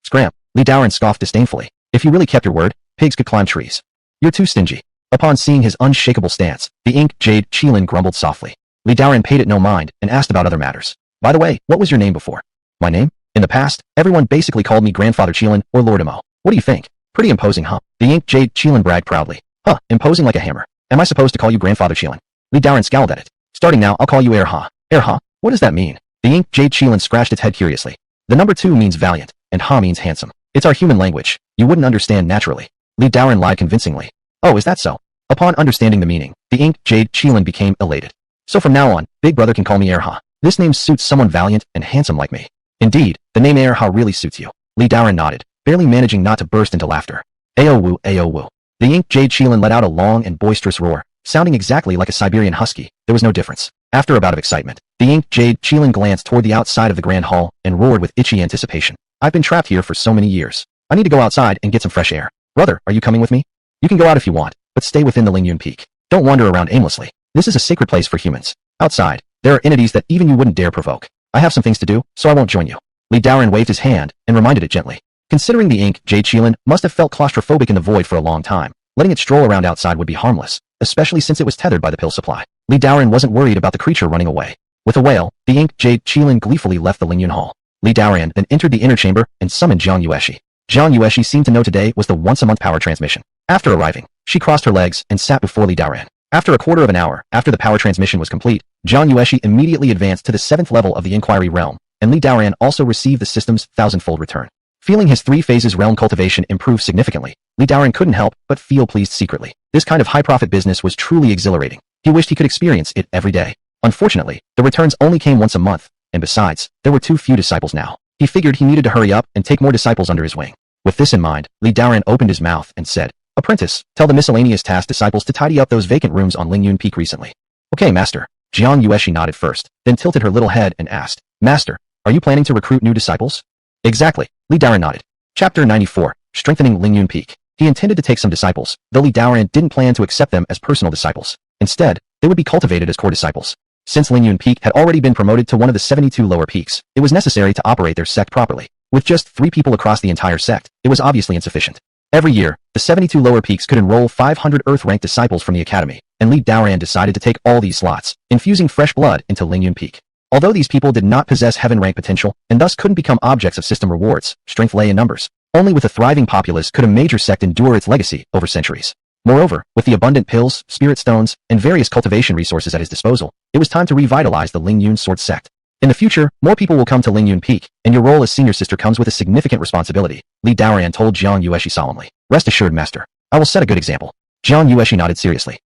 Scram. Lee Daoran scoffed disdainfully. If you really kept your word, pigs could climb trees. You're too stingy. Upon seeing his unshakable stance, the Ink Jade Qilin grumbled softly. Lee Daoran paid it no mind and asked about other matters. By the way, what was your name before? My name? In the past, everyone basically called me Grandfather Qilin or Lord Imo. What do you think? Pretty imposing, huh? The Ink Jade Qilin bragged proudly. Huh, imposing like a hammer. Am I supposed to call you Grandfather Qilin? Lee Daoran scowled at it. Starting now, I'll call you Erha. Erha? What does that mean? The Ink Jade Qilin scratched its head curiously. The number 2 means valiant, and Ha means handsome. It's our human language. You wouldn't understand naturally. Lee Daoran lied convincingly. Oh, is that so? Upon understanding the meaning, the inked jade Qilin became elated. So from now on, Big Brother can call me Erha. This name suits someone valiant and handsome like me. Indeed, the name Erha really suits you. Li Daoran nodded, barely managing not to burst into laughter. Ayo woo, ayo woo. The inked jade Qilin let out a long and boisterous roar, sounding exactly like a Siberian husky. There was no difference. After a bout of excitement, the inked jade Qilin glanced toward the outside of the grand hall and roared with itchy anticipation. I've been trapped here for so many years. I need to go outside and get some fresh air. Brother, are you coming with me? You can go out if you want, but stay within the Ling Yun Peak. Don't wander around aimlessly. This is a sacred place for humans. Outside, there are entities that even you wouldn't dare provoke. I have some things to do, so I won't join you. Li Daoran waved his hand and reminded it gently. Considering the ink, Jade Qilin must have felt claustrophobic in the void for a long time. Letting it stroll around outside would be harmless, especially since it was tethered by the pill supply. Li Daoran wasn't worried about the creature running away. With a wail, the ink, Jade Qilin gleefully left the Ling Yun Hall. Li Daoran then entered the inner chamber and summoned Jiang Yueshi. Jiang Yueshi seemed to know today was the once-a-month power transmission. After arriving, she crossed her legs and sat before Li Daoran. After a quarter of an hour after the power transmission was complete, Jiang Yueshi immediately advanced to the 7th level of the Inquiry Realm, and Li Daoran also received the system's 1000-fold return. Feeling his 3 phases realm cultivation improve significantly, Li Daoran couldn't help but feel pleased secretly. This kind of high-profit business was truly exhilarating. He wished he could experience it every day. Unfortunately, the returns only came once a month, and besides, there were too few disciples now. He figured he needed to hurry up and take more disciples under his wing. With this in mind, Li Daoran opened his mouth and said, Apprentice, tell the miscellaneous task disciples to tidy up those vacant rooms on Ling Yun Peak recently. Okay, Master. Jiang Yueshi nodded first, then tilted her little head and asked, Master, are you planning to recruit new disciples? Exactly, Li Daoran nodded. Chapter 94, Strengthening Ling Yun Peak. He intended to take some disciples, though Li Daoran didn't plan to accept them as personal disciples. Instead, they would be cultivated as core disciples. Since Ling Yun Peak had already been promoted to one of the 72 lower peaks, it was necessary to operate their sect properly. With just 3 people across the entire sect, it was obviously insufficient. Every year, the 72 lower peaks could enroll 500 Earth-ranked disciples from the academy, and Li Daoran decided to take all these slots, infusing fresh blood into Ling Yun Peak. Although these people did not possess heaven-rank potential, and thus couldn't become objects of system rewards, strength lay in numbers. Only with a thriving populace could a major sect endure its legacy over centuries. Moreover, with the abundant pills, spirit stones, and various cultivation resources at his disposal, it was time to revitalize the Ling Yun Sword sect. In the future, more people will come to Ling Yun Peak, and your role as senior sister comes with a significant responsibility, Li Daoran told Jiang Yueshi solemnly. Rest assured, Master. I will set a good example. Jiang Yueshi nodded seriously.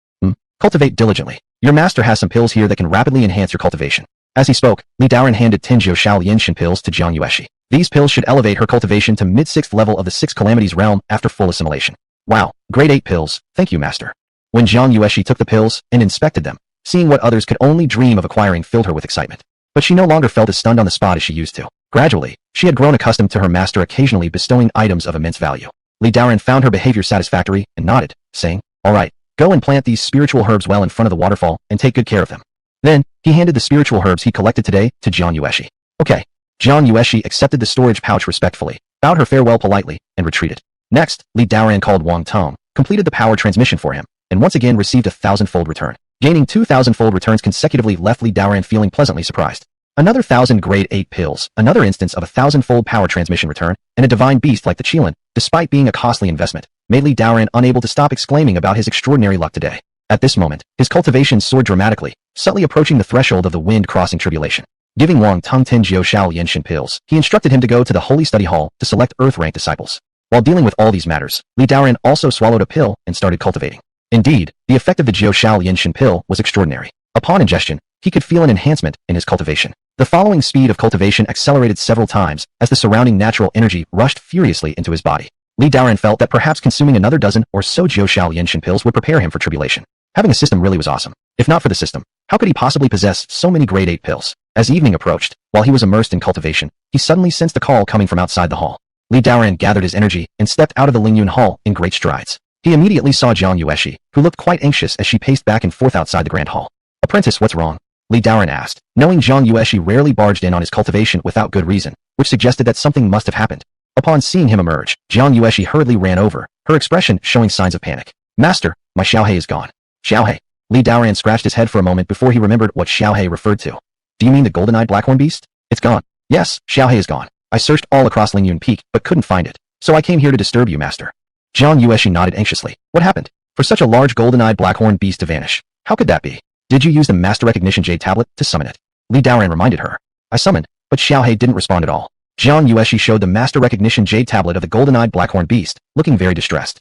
Cultivate diligently. Your master has some pills here that can rapidly enhance your cultivation. As he spoke, Li Daoran handed 10 Jiao Lianshan pills to Jiang Yueshi. These pills should elevate her cultivation to mid-6th level of the 6 Calamities realm after full assimilation. Wow, grade 8 pills, thank you, Master. When Jiang Yueshi took the pills and inspected them, seeing what others could only dream of acquiring filled her with excitement. But she no longer felt as stunned on the spot as she used to. Gradually, she had grown accustomed to her master occasionally bestowing items of immense value. Li Daoran found her behavior satisfactory and nodded, saying, All right, go and plant these spiritual herbs well in front of the waterfall and take good care of them. Then, he handed the spiritual herbs he collected today to Jiang Yueshi. Okay. Jiang Yueshi accepted the storage pouch respectfully, bowed her farewell politely, and retreated. Next, Li Daoran called Wang Tong, completed the power transmission for him, and once again received a 1000-fold return. Gaining 2000-fold returns consecutively left Li Daoran feeling pleasantly surprised. Another 1000 grade 8 pills, another instance of a 1000-fold power transmission return, and a divine beast like the Qilin, despite being a costly investment, made Li Daoran unable to stop exclaiming about his extraordinary luck today. At this moment, his cultivation soared dramatically, subtly approaching the threshold of the wind-crossing tribulation. Giving Wang Tong 10 Jiao Lianshan pills, he instructed him to go to the Holy Study Hall to select Earth-ranked disciples. While dealing with all these matters, Li Daoran also swallowed a pill and started cultivating. Indeed, the effect of the Jiao Lianshan pill was extraordinary. Upon ingestion, he could feel an enhancement in his cultivation. The following speed of cultivation accelerated several times as the surrounding natural energy rushed furiously into his body. Li Daoran felt that perhaps consuming another dozen or so Jiao Lianshan pills would prepare him for tribulation. Having a system really was awesome. If not for the system, how could he possibly possess so many grade 8 pills? As evening approached, while he was immersed in cultivation, he suddenly sensed a call coming from outside the hall. Li Daoran gathered his energy and stepped out of the Ling Yun Hall in great strides. He immediately saw Jiang Yueshi, who looked quite anxious as she paced back and forth outside the grand hall. Apprentice, what's wrong? Li Daoran asked, knowing Jiang Yueshi rarely barged in on his cultivation without good reason, which suggested that something must have happened. Upon seeing him emerge, Jiang Yueshi hurriedly ran over, her expression showing signs of panic. Master, my Xiaohei is gone. Xiaohei. Li Daoran scratched his head for a moment before he remembered what Xiaohei referred to. Do you mean the golden-eyed blackhorn beast? It's gone. Yes, Xiaohei is gone. I searched all across Ling Yun Peak, but couldn't find it. So I came here to disturb you, Master. Jiang Yueshi nodded anxiously. What happened? For such a large golden-eyed blackhorn beast to vanish. How could that be? Did you use the Master Recognition Jade Tablet to summon it? Li Daoran reminded her. I summoned, but Xiaohei didn't respond at all. Jiang Yueshi showed the Master Recognition Jade Tablet of the golden-eyed blackhorn beast, looking very distressed.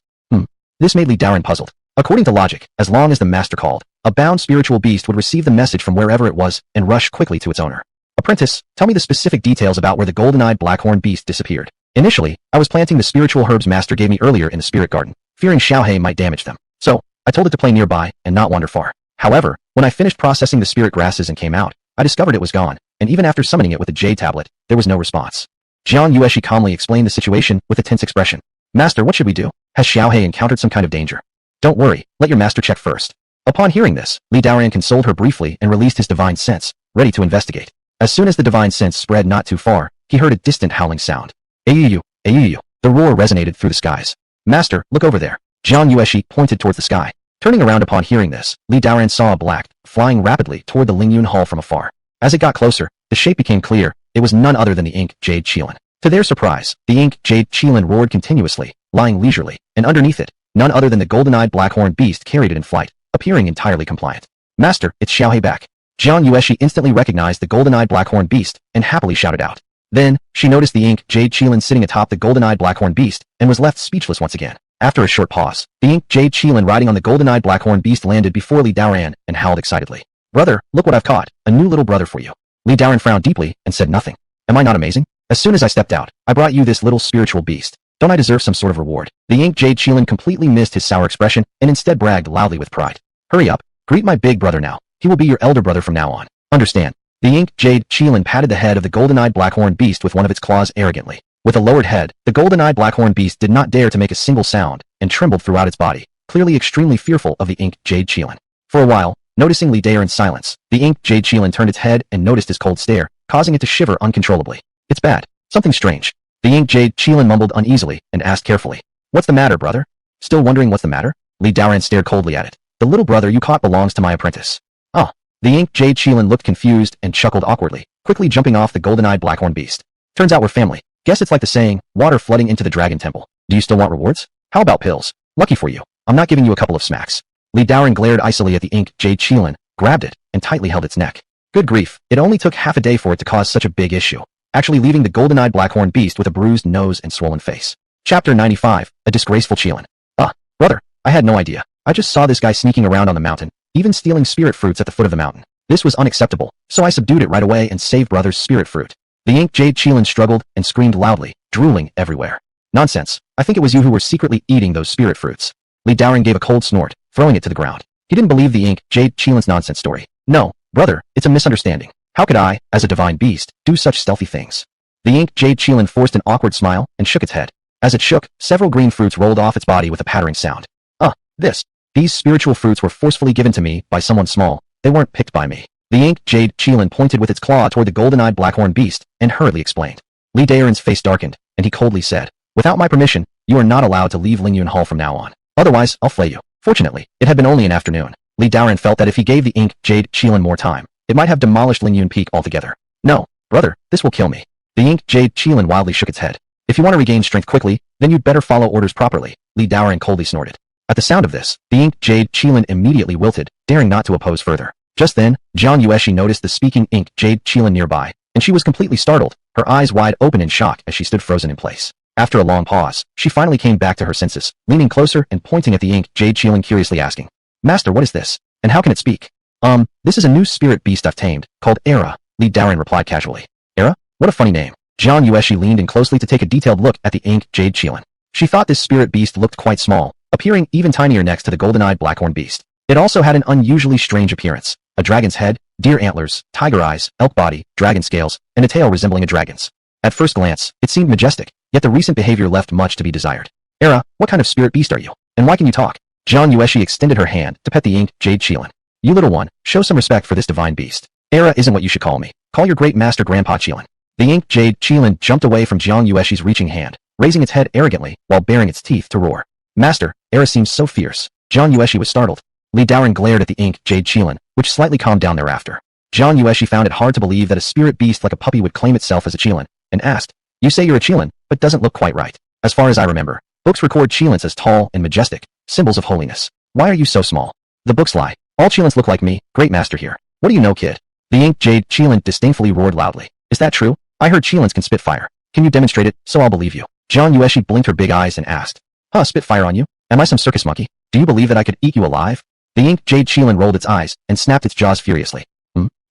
This made Li Daoran puzzled. According to logic, as long as the master called, a bound spiritual beast would receive the message from wherever it was and rush quickly to its owner. Apprentice, tell me the specific details about where the golden-eyed blackhorn beast disappeared. Initially, I was planting the spiritual herbs master gave me earlier in the spirit garden, fearing Xiaohei might damage them. So, I told it to play nearby and not wander far. However, when I finished processing the spirit grasses and came out, I discovered it was gone, and even after summoning it with a jade tablet, there was no response. Jiang Yueshi calmly explained the situation with a tense expression. Master, what should we do? Has Xiaohei encountered some kind of danger? Don't worry, let your master check first. Upon hearing this, Li Daoran consoled her briefly and released his divine sense, ready to investigate. As soon as the divine sense spread not too far, he heard a distant howling sound. Ayu, ayu. The roar resonated through the skies. Master, look over there. Jiang Yueshi pointed towards the sky. Turning around upon hearing this, Li Daoran saw a black, flying rapidly toward the Ling Yun Hall from afar. As it got closer, the shape became clear. It was none other than the ink jade Qilin. To their surprise, the ink jade Qilin roared continuously, lying leisurely, and underneath it, none other than the golden-eyed blackhorn beast carried it in flight, appearing entirely compliant. Master, it's Xiaohei back. Jiang Yueshi instantly recognized the golden-eyed blackhorn beast and happily shouted out. Then, she noticed the ink jade Qilin sitting atop the golden-eyed blackhorn beast and was left speechless once again. After a short pause, the ink jade Qilin riding on the golden-eyed blackhorn beast landed before Li Daoran and howled excitedly. Brother, look what I've caught, a new little brother for you. Li Daoran frowned deeply and said nothing. Am I not amazing? As soon as I stepped out, I brought you this little spiritual beast. Don't I deserve some sort of reward? The ink jade Qilin completely missed his sour expression and instead bragged loudly with pride. Hurry up, greet my big brother now. He will be your elder brother from now on. Understand? The ink jade Qilin patted the head of the golden-eyed blackhorn beast with one of its claws arrogantly. With a lowered head, the golden-eyed blackhorn beast did not dare to make a single sound and trembled throughout its body, clearly extremely fearful of the ink jade Qilin. For a while, noticing Li Daoran's silence, the ink jade Qilin turned its head and noticed his cold stare, causing it to shiver uncontrollably. It's bad. Something strange. The ink jade Qilin mumbled uneasily and asked carefully. What's the matter, brother? Still wondering what's the matter? Li Daoran stared coldly at it. The little brother you caught belongs to my apprentice. Oh. The ink jade Qilin looked confused and chuckled awkwardly, quickly jumping off the golden-eyed blackhorn beast. Turns out we're family. Guess it's like the saying, water flooding into the dragon temple. Do you still want rewards? How about pills? Lucky for you. I'm not giving you a couple of smacks. Li Daoran glared icily at the ink jade Qilin, grabbed it, and tightly held its neck. Good grief, it only took half a day for it to cause such a big issue, actually leaving the golden-eyed blackhorn beast with a bruised nose and swollen face. Chapter 95, A Disgraceful Qilin. Brother, I had no idea. I just saw this guy sneaking around on the mountain, even stealing spirit fruits at the foot of the mountain. This was unacceptable, so I subdued it right away and saved brother's spirit fruit. The ink jade Qilin struggled and screamed loudly, drooling everywhere. Nonsense, I think it was you who were secretly eating those spirit fruits. Li Daoran gave a cold snort, throwing it to the ground. He didn't believe the ink jade Qilin's nonsense story. No, brother, it's a misunderstanding. How could I, as a divine beast, do such stealthy things? The ink jade Qilin forced an awkward smile and shook its head. As it shook, several green fruits rolled off its body with a pattering sound. These spiritual fruits were forcefully given to me by someone small. They weren't picked by me. The ink jade Qilin pointed with its claw toward the golden-eyed blackhorn beast and hurriedly explained. Li Daoran's face darkened, and he coldly said, Without my permission, you are not allowed to leave Ling Yun Hall from now on. Otherwise, I'll flay you. Fortunately, it had been only an afternoon. Li Daoran felt that if he gave the ink jade Qilin more time, it might have demolished Ling Yun Peak altogether. No, brother, this will kill me. The ink jade Qilin wildly shook its head. If you want to regain strength quickly, then you'd better follow orders properly. Li Daoran coldly snorted. At the sound of this, the ink jade Qilin immediately wilted, daring not to oppose further. Just then, Jiang Yueshi noticed the speaking ink jade Qilin nearby, and she was completely startled, her eyes wide open in shock as she stood frozen in place. After a long pause, she finally came back to her senses, leaning closer and pointing at the ink jade Qilin curiously asking, Master, what is this? And how can it speak? This is a new spirit beast I've tamed, called Era, Li Daoran replied casually. Era? What a funny name. Jiang Yueshi leaned in closely to take a detailed look at the ink jade Qilin. She thought this spirit beast looked quite small, appearing even tinier next to the golden-eyed blackhorn beast. It also had an unusually strange appearance, a dragon's head, deer antlers, tiger eyes, elk body, dragon scales, and a tail resembling a dragon's. At first glance, it seemed majestic, yet the recent behavior left much to be desired. Era, what kind of spirit beast are you? And why can you talk? Jiang Yueshi extended her hand to pet the ink jade Qilin. You little one, show some respect for this divine beast. Era isn't what you should call me. Call your great master Grandpa Qilin. The ink jade Qilin jumped away from Jiang Yueshi's reaching hand, raising its head arrogantly while baring its teeth to roar. Master, Era seems so fierce. Jiang Yueshi was startled. Li Daoran glared at the ink jade Qilin, which slightly calmed down thereafter. Jiang Yueshi found it hard to believe that a spirit beast like a puppy would claim itself as a Qilin, and asked, You say you're a Qilin, but doesn't look quite right. As far as I remember, books record Qilins as tall and majestic, symbols of holiness. Why are you so small? The books lie. All Qilins look like me, great master here. What do you know, kid? The ink jade Qilin disdainfully roared loudly. Is that true? I heard Qilins can spit fire. Can you demonstrate it, so I'll believe you? Jiang Yueshi blinked her big eyes and asked, Spit fire on you? Am I some circus monkey? Do you believe that I could eat you alive? The ink jade Qilin rolled its eyes and snapped its jaws furiously.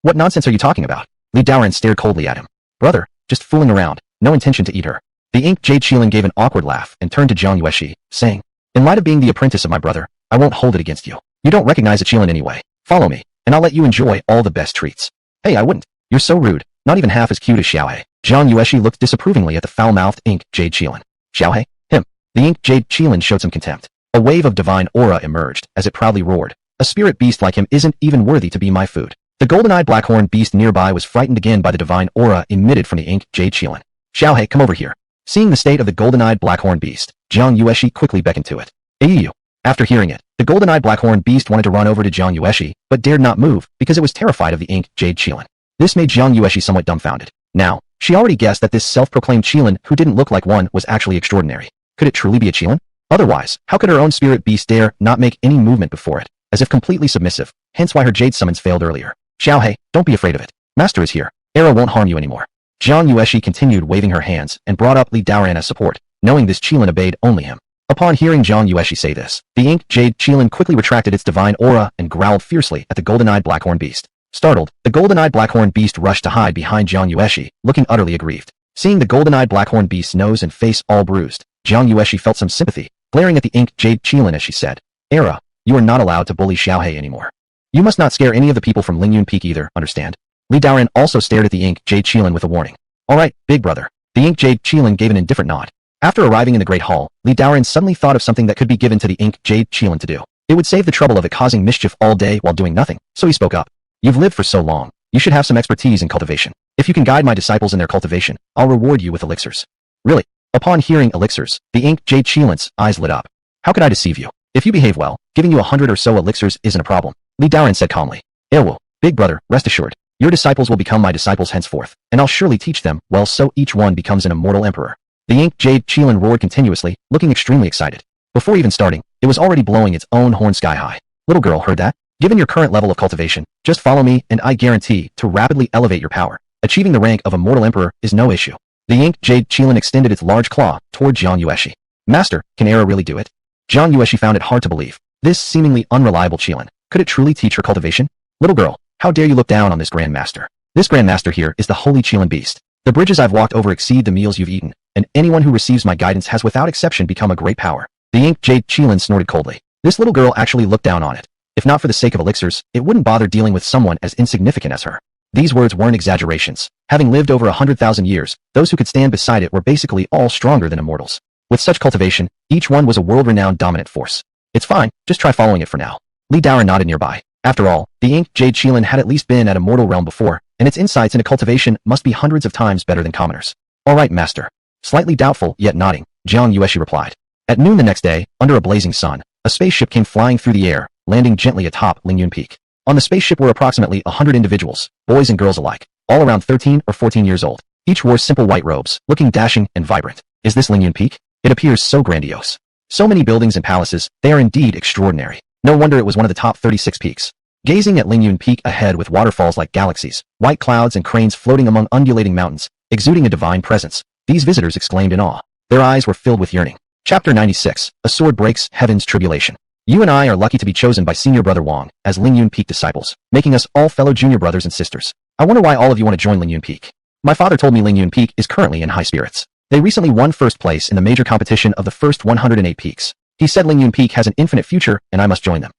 What nonsense are you talking about? Li Daoran stared coldly at him. Brother, just fooling around, no intention to eat her. The ink jade Qilin gave an awkward laugh and turned to Jiang Yueshi, saying, in light of being the apprentice of my brother, I won't hold it against you. You don't recognize a Qilin anyway. Follow me, and I'll let you enjoy all the best treats. Hey, I wouldn't. You're so rude, not even half as cute as Xiaohe. Jiang Yueshi looked disapprovingly at the foul-mouthed ink jade Qilin. Xiaohe? Him. The ink jade Qilin showed some contempt. A wave of divine aura emerged as it proudly roared. A spirit beast like him isn't even worthy to be my food. The golden-eyed blackhorn beast nearby was frightened again by the divine aura emitted from the ink jade Qilin. Xiaohe, come over here. Seeing the state of the golden-eyed blackhorn beast, Jiang Yueshi quickly beckoned to it. Ayu. After hearing it, the golden-eyed blackhorn beast wanted to run over to Jiang Yueshi, but dared not move because it was terrified of the ink jade Qilin. This made Jiang Yueshi somewhat dumbfounded. Now, she already guessed that this self-proclaimed Qilin who didn't look like one was actually extraordinary. Could it truly be a Qilin? Otherwise, how could her own spirit beast dare not make any movement before it, as if completely submissive, hence why her jade summons failed earlier. Xiaohe, don't be afraid of it. Master is here. Era won't harm you anymore. Jiang Yueshi continued waving her hands and brought up Li Daoran as support, knowing this Qilin obeyed only him. Upon hearing Jiang Yueshi say this, the ink jade Qilin quickly retracted its divine aura and growled fiercely at the golden-eyed blackhorn beast. Startled, the golden-eyed blackhorn beast rushed to hide behind Jiang Yueshi, looking utterly aggrieved. Seeing the golden-eyed blackhorn beast's nose and face all bruised, Jiang Yueshi felt some sympathy, glaring at the ink jade Qilin as she said, Era, you are not allowed to bully Xiaohe anymore. You must not scare any of the people from Ling Yun Peak either, understand? Li Daoran also stared at the ink jade Qilin with a warning. Alright, big brother. The ink jade Qilin gave an indifferent nod. After arriving in the Great Hall, Li Daoran suddenly thought of something that could be given to the ink jade Qilin to do. It would save the trouble of it causing mischief all day while doing nothing, so he spoke up. You've lived for so long. You should have some expertise in cultivation. If you can guide my disciples in their cultivation, I'll reward you with elixirs. Really? Upon hearing elixirs, the ink jade Qilin's eyes lit up. How could I deceive you? If you behave well, giving you 100 or so elixirs isn't a problem. Li Daoran said calmly. Ewo, big brother, rest assured. Your disciples will become my disciples henceforth, and I'll surely teach them well so each one becomes an immortal emperor. The ink jade Qilin roared continuously, looking extremely excited. Before even starting, it was already blowing its own horn sky high. Little girl, heard that? Given your current level of cultivation, just follow me and I guarantee to rapidly elevate your power. Achieving the rank of immortal emperor is no issue. The ink jade Qilin extended its large claw toward Jiang Yueshi. Master, can Era really do it? Jiang Yueshi found it hard to believe. This seemingly unreliable Qilin, could it truly teach her cultivation? Little girl, how dare you look down on this Grand Master? This Grand Master here is the holy Qilin beast. The bridges I've walked over exceed the meals you've eaten, and anyone who receives my guidance has without exception become a great power. The ink jade Qilin snorted coldly. This little girl actually looked down on it. If not for the sake of elixirs, it wouldn't bother dealing with someone as insignificant as her. These words weren't exaggerations. Having lived over 100,000 years, those who could stand beside it were basically all stronger than immortals. With such cultivation, each one was a world-renowned dominant force. It's fine, just try following it for now. Li Daoran nodded nearby. After all, the ink jade Qilin had at least been at a mortal realm before, and its insights into cultivation must be hundreds of times better than commoners. Alright, master. Slightly doubtful, yet nodding, Jiang Yueshi replied. At noon the next day, under a blazing sun, a spaceship came flying through the air, landing gently atop Ling Yun Peak. On the spaceship were approximately 100 individuals, boys and girls alike, all around 13 or 14 years old. Each wore simple white robes, looking dashing and vibrant. Is this Ling Yun Peak? It appears so grandiose. So many buildings and palaces, they are indeed extraordinary. No wonder it was one of the top 36 peaks. Gazing at Ling Yun Peak ahead with waterfalls like galaxies, white clouds and cranes floating among undulating mountains, exuding a divine presence, these visitors exclaimed in awe. Their eyes were filled with yearning. Chapter 96, A Sword Breaks Heaven's Tribulation. You and I are lucky to be chosen by Senior Brother Wang as Ling Yun Peak disciples, making us all fellow junior brothers and sisters. I wonder why all of you want to join Ling Yun Peak. My father told me Ling Yun Peak is currently in high spirits. They recently won first place in the major competition of the first 108 peaks. He said Ling Yun Peak has an infinite future, and I must join them.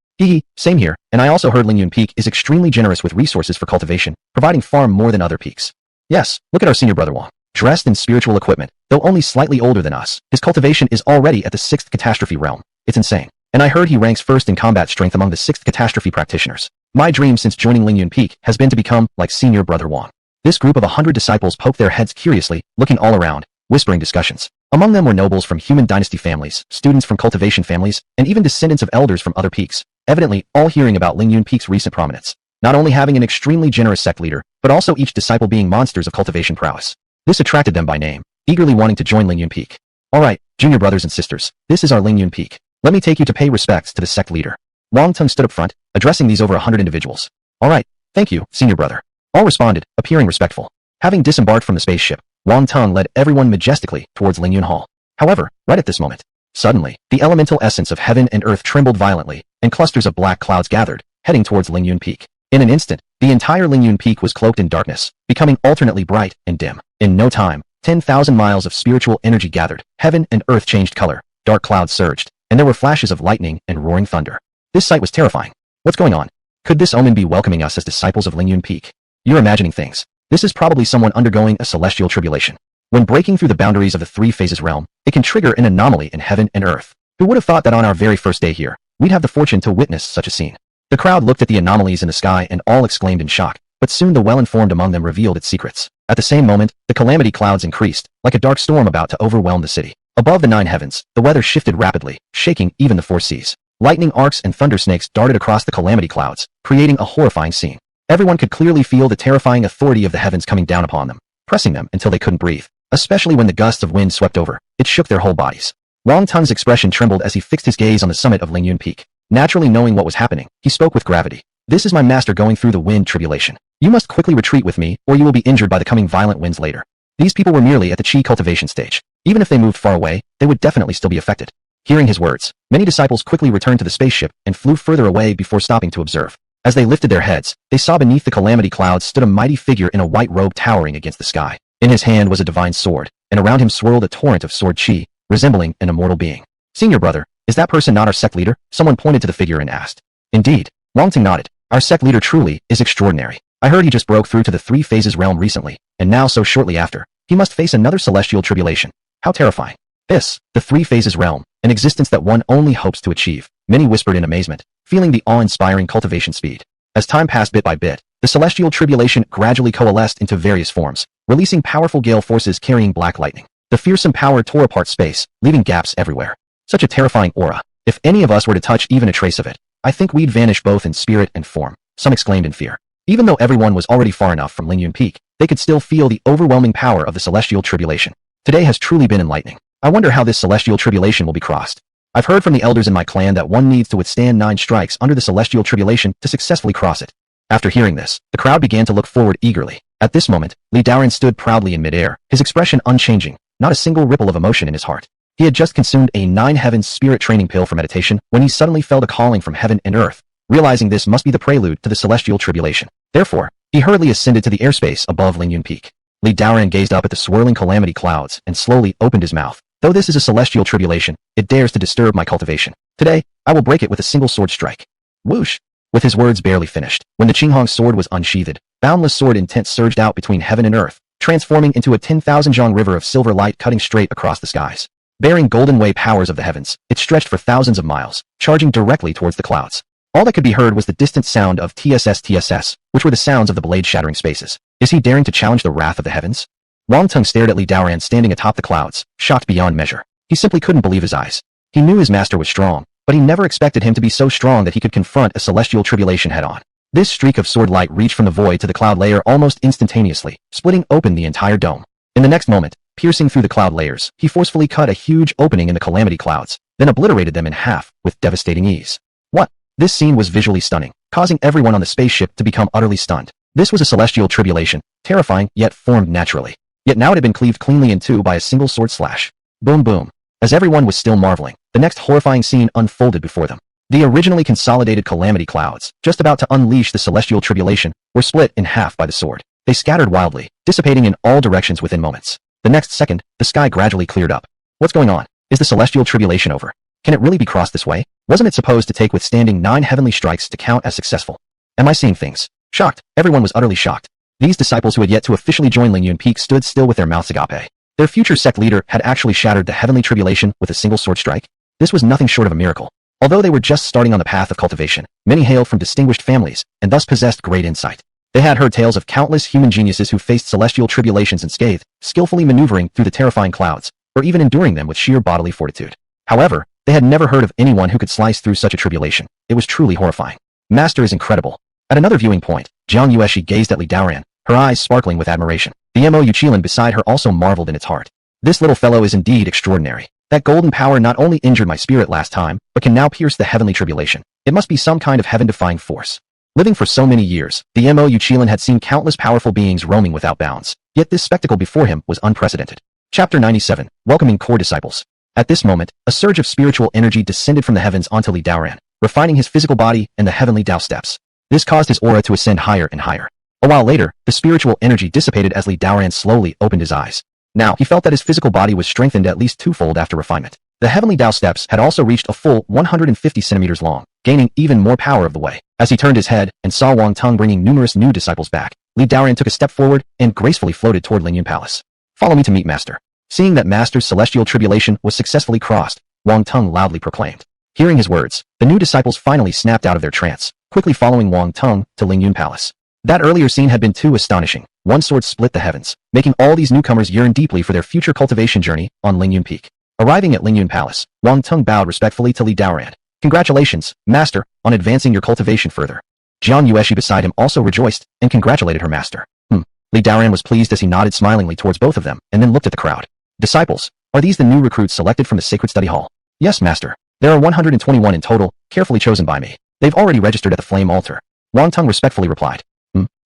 Same here, and I also heard Ling Yun Peak is extremely generous with resources for cultivation, providing far more than other peaks. Yes, look at our Senior Brother Wang. Dressed in spiritual equipment, though only slightly older than us, his cultivation is already at the 6th catastrophe realm. It's insane. And I heard he ranks first in combat strength among the 6th catastrophe practitioners. My dream since joining Ling Yun Peak has been to become like Senior Brother Wang. This group of 100 disciples poked their heads curiously, looking all around, whispering discussions. Among them were nobles from human dynasty families, students from cultivation families, and even descendants of elders from other peaks, evidently all hearing about Ling Yun Peak's recent prominence. Not only having an extremely generous sect leader, but also each disciple being monsters of cultivation prowess. This attracted them by name, eagerly wanting to join Ling Yun Peak. Alright, junior brothers and sisters, this is our Ling Yun Peak. Let me take you to pay respects to the sect leader. Wang Teng stood up front, addressing these over 100 individuals. Alright, thank you, senior brother. All responded, appearing respectful. Having disembarked from the spaceship, Wang Teng led everyone majestically towards Ling Yun Hall. However, right at this moment, Suddenly, the elemental essence of heaven and earth trembled violently, and clusters of black clouds gathered, heading towards Ling Yun Peak. In an instant, the entire Ling Yun Peak was cloaked in darkness, becoming alternately bright and dim. In no time, 10,000 miles of spiritual energy gathered, heaven and earth changed color, dark clouds surged, and there were flashes of lightning and roaring thunder. This sight was terrifying. What's going on? Could this omen be welcoming us as disciples of Ling Yun Peak? You're imagining things. This is probably someone undergoing a celestial tribulation. When breaking through the boundaries of the three phases realm, it can trigger an anomaly in heaven and earth. Who would have thought that on our very first day here, we'd have the fortune to witness such a scene? The crowd looked at the anomalies in the sky and all exclaimed in shock, but soon the well-informed among them revealed its secrets. At the same moment, the calamity clouds increased, like a dark storm about to overwhelm the city. Above the 9 heavens, the weather shifted rapidly, shaking even the 4 seas. Lightning arcs and thunder snakes darted across the calamity clouds, creating a horrifying scene. Everyone could clearly feel the terrifying authority of the heavens coming down upon them, pressing them until they couldn't breathe. Especially when the gusts of wind swept over, it shook their whole bodies. Wang Tung's expression trembled as he fixed his gaze on the summit of Ling Yun Peak. Naturally knowing what was happening, he spoke with gravity. This is my master going through the wind tribulation. You must quickly retreat with me, or you will be injured by the coming violent winds later. These people were merely at the chi cultivation stage. Even if they moved far away, they would definitely still be affected. Hearing his words, many disciples quickly returned to the spaceship and flew further away before stopping to observe. As they lifted their heads, they saw beneath the calamity clouds stood a mighty figure in a white robe towering against the sky. In his hand was a divine sword, and around him swirled a torrent of sword chi, resembling an immortal being. Senior brother, is that person not our sect leader? Someone pointed to the figure and asked. Indeed, Wang Ting nodded. Our sect leader truly is extraordinary. I heard he just broke through to the 3 phases realm recently, and now so shortly after, he must face another celestial tribulation. How terrifying. This, the 3 phases realm, an existence that one only hopes to achieve, many whispered in amazement, feeling the awe-inspiring cultivation speed. As time passed bit by bit, the celestial tribulation gradually coalesced into various forms, releasing powerful gale forces carrying black lightning. The fearsome power tore apart space, leaving gaps everywhere. Such a terrifying aura. If any of us were to touch even a trace of it, I think we'd vanish both in spirit and form, some exclaimed in fear. Even though everyone was already far enough from Ling Yun Peak, they could still feel the overwhelming power of the celestial tribulation. Today has truly been enlightening. I wonder how this celestial tribulation will be crossed. I've heard from the elders in my clan that one needs to withstand 9 strikes under the celestial tribulation to successfully cross it. After hearing this, the crowd began to look forward eagerly. At this moment, Daan stood proudly in midair, his expression unchanging, not a single ripple of emotion in his heart. He had just consumed a 9 heavens spirit training pill for meditation when he suddenly felt a calling from heaven and earth. Realizing this must be the prelude to the celestial tribulation. Therefore, he hurriedly ascended to the airspace above Ling Yun Peak. Daan gazed up at the swirling calamity clouds and slowly opened his mouth. Though this is a celestial tribulation, it dares to disturb my cultivation. Today, I will break it with a single sword strike. Whoosh! With his words barely finished, when the Qinghong's sword was unsheathed, boundless sword intent surged out between heaven and earth, transforming into a 10,000 zhang river of silver light cutting straight across the skies. Bearing golden way powers of the heavens, it stretched for thousands of miles, charging directly towards the clouds. All that could be heard was the distant sound of TSS, which were the sounds of the blade shattering spaces. Is he daring to challenge the wrath of the heavens? Wang Tung stared at Daan standing atop the clouds, shocked beyond measure. He simply couldn't believe his eyes. He knew his master was strong, but he never expected him to be so strong that he could confront a celestial tribulation head-on. This streak of sword light reached from the void to the cloud layer almost instantaneously, splitting open the entire dome. In the next moment, piercing through the cloud layers, he forcefully cut a huge opening in the calamity clouds, then obliterated them in half with devastating ease. What? This scene was visually stunning, causing everyone on the spaceship to become utterly stunned. This was a celestial tribulation, terrifying yet formed naturally. Yet now it had been cleaved cleanly in two by a single sword slash. Boom boom. As everyone was still marveling, the next horrifying scene unfolded before them. The originally consolidated calamity clouds, just about to unleash the celestial tribulation, were split in half by the sword. They scattered wildly, dissipating in all directions within moments. The next second, the sky gradually cleared up. What's going on? Is the celestial tribulation over? Can it really be crossed this way? Wasn't it supposed to take withstanding 9 heavenly strikes to count as successful? Am I seeing things? Shocked, everyone was utterly shocked. These disciples who had yet to officially join Ling Yun Peak stood still with their mouths agape. Their future sect leader had actually shattered the heavenly tribulation with a single sword strike. This was nothing short of a miracle. Although they were just starting on the path of cultivation, many hailed from distinguished families, and thus possessed great insight. They had heard tales of countless human geniuses who faced celestial tribulations unscathed, skillfully maneuvering through the terrifying clouds, or even enduring them with sheer bodily fortitude. However, they had never heard of anyone who could slice through such a tribulation. It was truly horrifying. Master is incredible. At another viewing point, Jiang Yueshi gazed at Daan, her eyes sparkling with admiration. The Mo Yuchilin beside her also marveled in its heart. This little fellow is indeed extraordinary. That golden power not only injured my spirit last time, but can now pierce the heavenly tribulation. It must be some kind of heaven-defying force. Living for so many years, the Mo Yuchilin had seen countless powerful beings roaming without bounds. Yet this spectacle before him was unprecedented. Chapter 97, Welcoming Core Disciples. At this moment, a surge of spiritual energy descended from the heavens onto Li Daoran, refining his physical body and the heavenly Dao steps. This caused his aura to ascend higher and higher. A while later, the spiritual energy dissipated as Li Daoran slowly opened his eyes. Now, he felt that his physical body was strengthened at least twofold after refinement. The heavenly Dao steps had also reached a full 150 centimeters long, gaining even more power of the way. As he turned his head and saw Wang Tung bringing numerous new disciples back, Li Daoran took a step forward and gracefully floated toward Ling Yun Palace. Follow me to meet Master. Seeing that Master's celestial tribulation was successfully crossed, Wang Tung loudly proclaimed. Hearing his words, the new disciples finally snapped out of their trance, quickly following Wang Tung to Ling Yun Palace. That earlier scene had been too astonishing. One sword split the heavens, making all these newcomers yearn deeply for their future cultivation journey on Ling Yun Peak. Arriving at Ling Yun Palace, Wang Tung bowed respectfully to Li Daoran. Congratulations, Master, on advancing your cultivation further. Jiang Yueshi beside him also rejoiced and congratulated her master. Li Daoran was pleased as he nodded smilingly towards both of them and then looked at the crowd. Disciples, are these the new recruits selected from the sacred study hall? Yes, Master. There are 121 in total, carefully chosen by me. They've already registered at the flame altar. Wang Tung respectfully replied.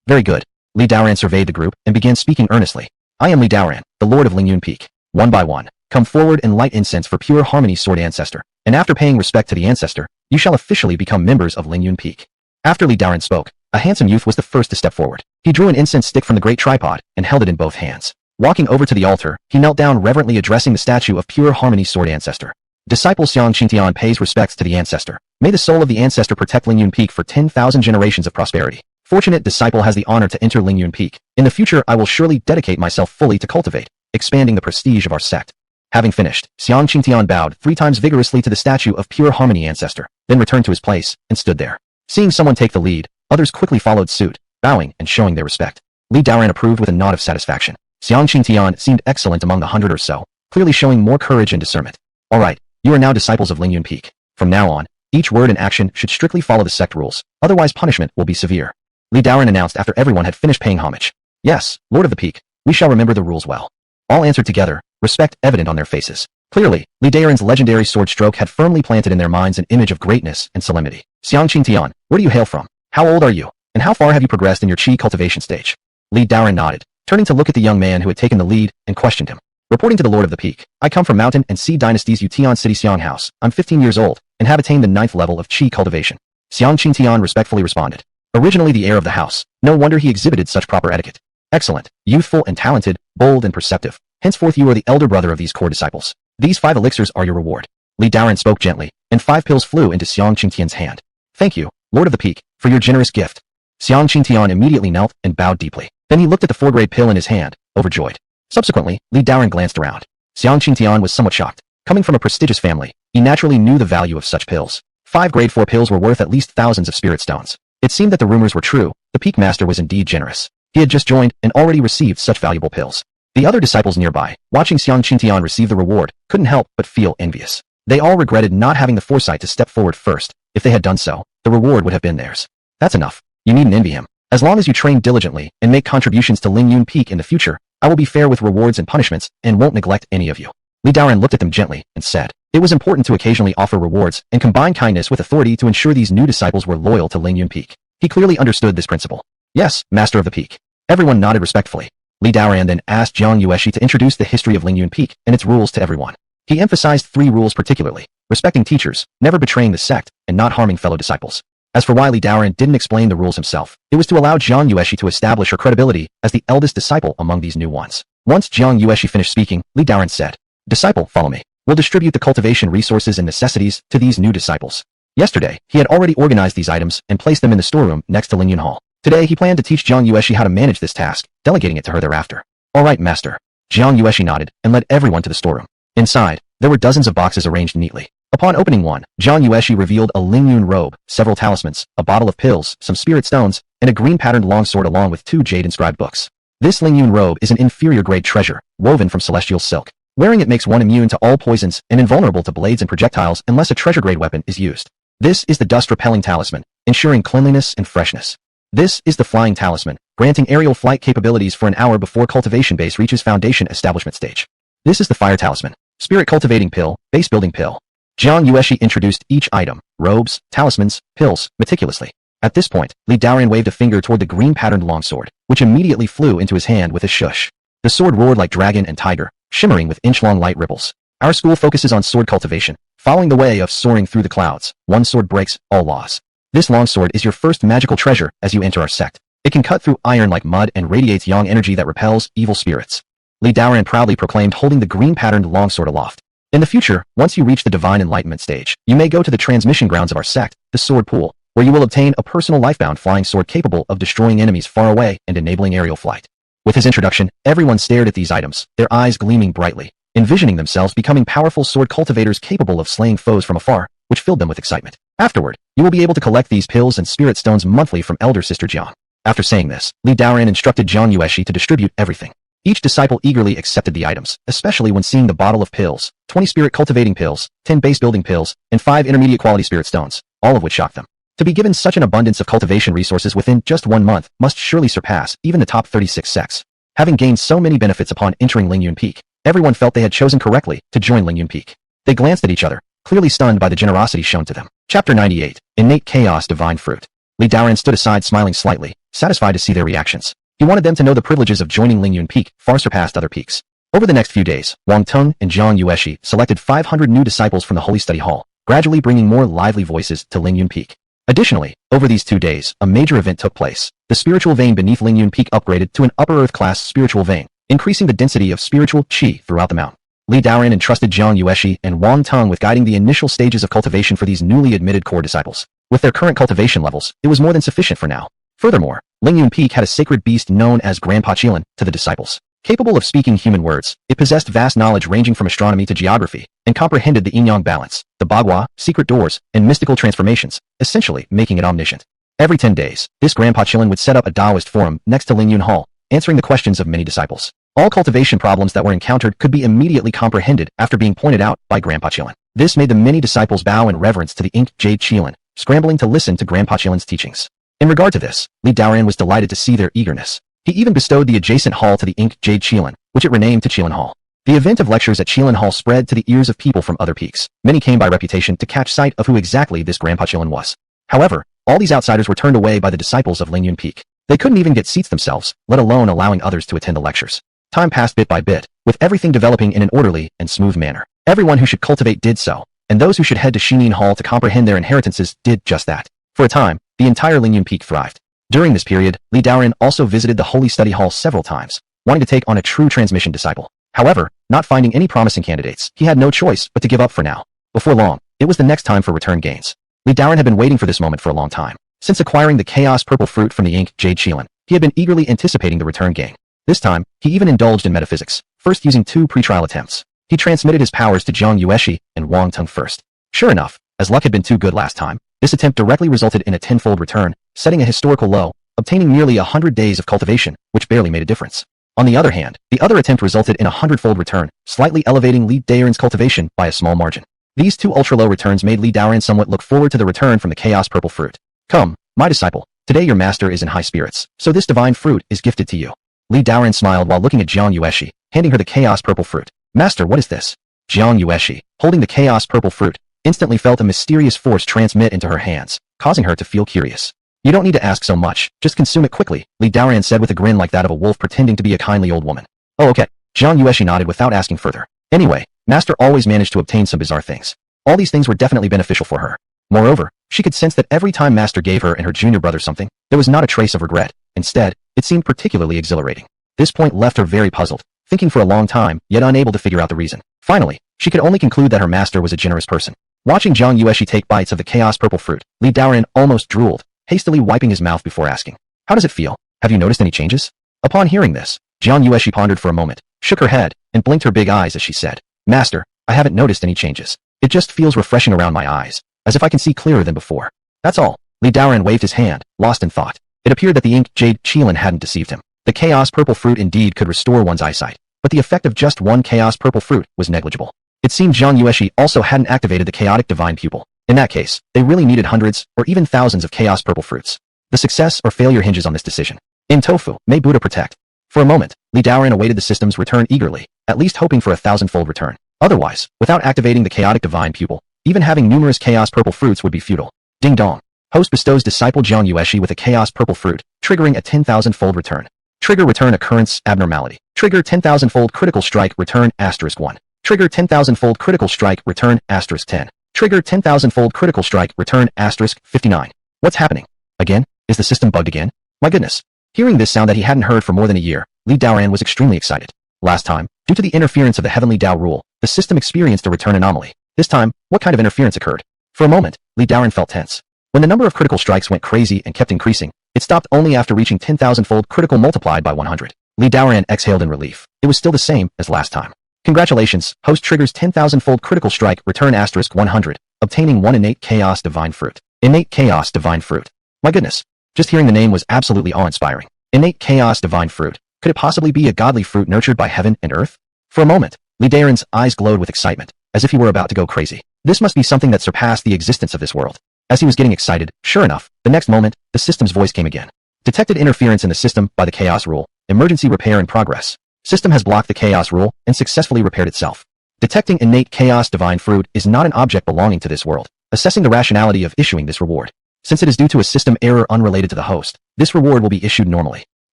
Very good. Li Daoran surveyed the group and began speaking earnestly. I am Li Daoran, the Lord of Ling Yun Peak. One by one, come forward and light incense for pure harmony's sword ancestor, and after paying respect to the ancestor, you shall officially become members of Ling Yun Peak. After Li Daoran spoke, a handsome youth was the first to step forward. He drew an incense stick from the great tripod and held it in both hands. Walking over to the altar, he knelt down reverently addressing the statue of pure harmony's sword ancestor. Disciple Xiang Qingtian pays respects to the ancestor. May the soul of the ancestor protect Ling Yun Peak for 10,000 generations of prosperity. Fortunate disciple has the honor to enter Ling Yun Peak. In the future, I will surely dedicate myself fully to cultivate, expanding the prestige of our sect. Having finished, Xiang Qingtian bowed 3 times vigorously to the statue of pure harmony ancestor, then returned to his place and stood there. Seeing someone take the lead, others quickly followed suit, bowing and showing their respect. Li Daoran approved with a nod of satisfaction. Xiang Qingtian seemed excellent among the 100 or so, clearly showing more courage and discernment. All right, you are now disciples of Ling Yun Peak. From now on, each word and action should strictly follow the sect rules, otherwise punishment will be severe. Li Daoran announced after everyone had finished paying homage. Yes, Lord of the Peak, we shall remember the rules well. All answered together, respect evident on their faces. Clearly, Li Daoran's legendary sword stroke had firmly planted in their minds an image of greatness and solemnity. Xiang Qingtian, where do you hail from? How old are you? And how far have you progressed in your qi cultivation stage? Li Daoran nodded, turning to look at the young man who had taken the lead and questioned him. Reporting to the Lord of the Peak, I come from Mountain and Sea Dynasty's Yutian City Xiang House. I'm 15 years old and have attained the 9th level of qi cultivation. Xiang Qingtian respectfully responded. Originally the heir of the house, no wonder he exhibited such proper etiquette. Excellent, youthful and talented, bold and perceptive. Henceforth you are the elder brother of these core disciples. These 5 elixirs are your reward. Li Daoran spoke gently, and 5 pills flew into Xiang Qingtian's hand. Thank you, Lord of the Peak, for your generous gift. Xiang Qingtian immediately knelt and bowed deeply. Then he looked at the 4-grade pill in his hand, overjoyed. Subsequently, Li Daoran glanced around. Xiang Qingtian was somewhat shocked. Coming from a prestigious family, he naturally knew the value of such pills. 5 grade 4 pills were worth at least thousands of spirit stones. It seemed that the rumors were true. The Peak Master was indeed generous. He had just joined and already received such valuable pills. The other disciples nearby, watching Xiang Qingtian receive the reward, couldn't help but feel envious. They all regretted not having the foresight to step forward first. If they had done so, the reward would have been theirs. That's enough. You needn't envy him. As long as you train diligently and make contributions to Ling Yun Peak in the future, I will be fair with rewards and punishments and won't neglect any of you. Li Daoran looked at them gently and said, it was important to occasionally offer rewards and combine kindness with authority to ensure these new disciples were loyal to Ling Yun Peak. He clearly understood this principle. Yes, Master of the Peak. Everyone nodded respectfully. Li Daoran then asked Jiang Yueshi to introduce the history of Ling Yun Peak and its rules to everyone. He emphasized 3 rules particularly: respecting teachers, never betraying the sect, and not harming fellow disciples. As for why Li Daoran didn't explain the rules himself, it was to allow Jiang Yueshi to establish her credibility as the eldest disciple among these new ones. Once Jiang Yueshi finished speaking, Li Daoran said, Disciple, follow me. We'll distribute the cultivation resources and necessities to these new disciples. Yesterday, he had already organized these items and placed them in the storeroom next to Ling Yun Hall. Today, he planned to teach Jiang Yueshi how to manage this task, delegating it to her thereafter. All right, Master. Jiang Yueshi nodded and led everyone to the storeroom. Inside, there were dozens of boxes arranged neatly. Upon opening one, Jiang Yueshi revealed a Ling Yun robe, several talismans, a bottle of pills, some spirit stones, and a green-patterned longsword along with 2 jade-inscribed books. This Ling Yun robe is an inferior-grade treasure, woven from celestial silk. Wearing it makes one immune to all poisons and invulnerable to blades and projectiles unless a treasure-grade weapon is used. This is the dust-repelling talisman, ensuring cleanliness and freshness. This is the flying talisman, granting aerial flight capabilities for an hour before cultivation base reaches foundation establishment stage. This is the fire talisman, spirit cultivating pill, base building pill. Jiang Yueshi introduced each item, robes, talismans, pills, meticulously. At this point, Li Daoran waved a finger toward the green-patterned longsword, which immediately flew into his hand with a shush. The sword roared like dragon and tiger, shimmering with inch-long light ripples. Our school focuses on sword cultivation, following the way of soaring through the clouds. One sword breaks all laws. This longsword is your first magical treasure as you enter our sect. It can cut through iron like mud and radiates yang energy that repels evil spirits. Li Daoran proudly proclaimed, holding the green-patterned longsword aloft. In the future, once you reach the divine enlightenment stage, you may go to the transmission grounds of our sect, the sword pool, where you will obtain a personal lifebound flying sword capable of destroying enemies far away and enabling aerial flight. With his introduction, everyone stared at these items, their eyes gleaming brightly, envisioning themselves becoming powerful sword cultivators capable of slaying foes from afar, which filled them with excitement. Afterward, you will be able to collect these pills and spirit stones monthly from elder sister Jiang. After saying this, Li Daoran instructed Jiang Yueshi to distribute everything. Each disciple eagerly accepted the items, especially when seeing the bottle of pills, 20 spirit cultivating pills, 10 base building pills, and 5 intermediate quality spirit stones, all of which shocked them. To be given such an abundance of cultivation resources within just 1 month must surely surpass even the top 36 sects. Having gained so many benefits upon entering Ling Yun Peak, everyone felt they had chosen correctly to join Ling Yun Peak. They glanced at each other, clearly stunned by the generosity shown to them. Chapter 98, Innate Chaos Divine Fruit. Li Daoran stood aside smiling slightly, satisfied to see their reactions. He wanted them to know the privileges of joining Ling Yun Peak far surpassed other peaks. Over the next few days, Wang Teng and Jiang Yueshi selected 500 new disciples from the Holy Study Hall, gradually bringing more lively voices to Ling Yun Peak. Additionally, over these 2 days, a major event took place. The spiritual vein beneath Ling Yun Peak upgraded to an upper earth class spiritual vein, increasing the density of spiritual qi throughout the mountain. Li Daoran entrusted Jiang Yueshi and Wang Teng with guiding the initial stages of cultivation for these newly admitted core disciples. With their current cultivation levels, it was more than sufficient for now. Furthermore, Ling Yun Peak had a sacred beast known as Grandpa Qilin to the disciples. Capable of speaking human words, it possessed vast knowledge ranging from astronomy to geography, and comprehended the yin-yang balance, the bagua, secret doors, and mystical transformations, essentially making it omniscient. Every 10 days, this Grandpa Qilin would set up a Taoist forum next to Ling Yun Hall, answering the questions of many disciples. All cultivation problems that were encountered could be immediately comprehended after being pointed out by Grandpa Qilin. This made the many disciples bow in reverence to the Ink Jade Qilin, scrambling to listen to Grandpa Qilin's teachings. In regard to this, Li Daoran was delighted to see their eagerness. He even bestowed the adjacent hall to the Ink Jade Qilin, which it renamed to Qilin Hall. The event of lectures at Qilin Hall spread to the ears of people from other peaks. Many came by reputation to catch sight of who exactly this Grandpa Qilin was. However, all these outsiders were turned away by the disciples of Ling Yun Peak. They couldn't even get seats themselves, let alone allowing others to attend the lectures. Time passed bit by bit, with everything developing in an orderly and smooth manner. Everyone who should cultivate did so, and those who should head to Shinin Hall to comprehend their inheritances did just that. For a time, the entire Ling Yun Peak thrived. During this period, Li Daoran also visited the Holy Study Hall several times, wanting to take on a true transmission disciple. However, not finding any promising candidates, he had no choice but to give up for now. Before long, it was the next time for return gains. Li Daoran had been waiting for this moment for a long time. Since acquiring the Chaos Purple Fruit from the Ink Jade Qilin, he had been eagerly anticipating the return gain. This time, he even indulged in metaphysics, first using 2 pre-trial attempts. He transmitted his powers to Jiang Yueshi and Wang Teng first. Sure enough, as luck had been too good last time, this attempt directly resulted in a 10-fold return, setting a historical low, obtaining nearly 100 days of cultivation, which barely made a difference. On the other hand, the other attempt resulted in a 100-fold return, slightly elevating Li Daoran's cultivation by a small margin. These 2 ultra-low returns made Li Daoran somewhat look forward to the return from the Chaos Purple Fruit. Come, my disciple, today your master is in high spirits, so this divine fruit is gifted to you. Li Daoran smiled while looking at Jiang Yueshi, handing her the Chaos Purple Fruit. Master, what is this? Jiang Yueshi, holding the Chaos Purple Fruit, instantly felt a mysterious force transmit into her hands, causing her to feel curious. You don't need to ask so much, just consume it quickly, Li Daoran said with a grin like that of a wolf pretending to be a kindly old woman. Oh okay, Jiang Yueshi nodded without asking further. Anyway, Master always managed to obtain some bizarre things. All these things were definitely beneficial for her. Moreover, she could sense that every time Master gave her and her junior brother something, there was not a trace of regret. Instead, it seemed particularly exhilarating. This point left her very puzzled, thinking for a long time, yet unable to figure out the reason. Finally, she could only conclude that her master was a generous person. Watching Jiang Yueshi take bites of the Chaos Purple Fruit, Li Daoran almost drooled, hastily wiping his mouth before asking, "How does it feel? Have you noticed any changes?" Upon hearing this, Jiang Yueshi pondered for a moment, shook her head, and blinked her big eyes as she said, "Master, I haven't noticed any changes. It just feels refreshing around my eyes, as if I can see clearer than before. That's all." Li Daoran waved his hand, lost in thought. It appeared that the Ink Jade Qilin hadn't deceived him. The Chaos Purple Fruit indeed could restore one's eyesight, but the effect of just one Chaos Purple Fruit was negligible. It seemed Jiang Yueshi also hadn't activated the Chaotic Divine Pupil. In that case, they really needed hundreds, or even thousands of Chaos Purple Fruits. The success or failure hinges on this decision. In Tofu, may Buddha protect. For a moment, Li Daoran awaited the system's return eagerly, at least hoping for a 1,000-fold return. Otherwise, without activating the Chaotic Divine Pupil, even having numerous Chaos Purple Fruits would be futile. Ding dong. Host bestows disciple Jiang Yueshi with a Chaos Purple Fruit, triggering a 10,000-fold return. Trigger return occurrence abnormality. Trigger 10,000-fold critical strike return *1. Trigger 10,000-fold critical strike, return, *10. Trigger 10,000-fold critical strike, return, *59. What's happening? Again? Is the system bugged again? My goodness. Hearing this sound that he hadn't heard for more than a year, Li Daoran was extremely excited. Last time, due to the interference of the Heavenly Dao rule, the system experienced a return anomaly. This time, what kind of interference occurred? For a moment, Li Daoran felt tense. When the number of critical strikes went crazy and kept increasing, it stopped only after reaching 10,000-fold critical multiplied by 100. Li Daoran exhaled in relief. It was still the same as last time. Congratulations, host triggers 10,000-fold critical strike, return, *100, obtaining 1 innate chaos divine fruit. Innate chaos divine fruit. My goodness. Just hearing the name was absolutely awe-inspiring. Innate chaos divine fruit. Could it possibly be a godly fruit nurtured by heaven and earth? For a moment, Li Daoran's eyes glowed with excitement, as if he were about to go crazy. This must be something that surpassed the existence of this world. As he was getting excited, sure enough, the next moment, the system's voice came again. Detected interference in the system by the chaos rule. Emergency repair in progress. System has blocked the chaos rule and successfully repaired itself. Detecting innate chaos divine fruit is not an object belonging to this world. Assessing the rationality of issuing this reward. Since it is due to a system error unrelated to the host, this reward will be issued normally.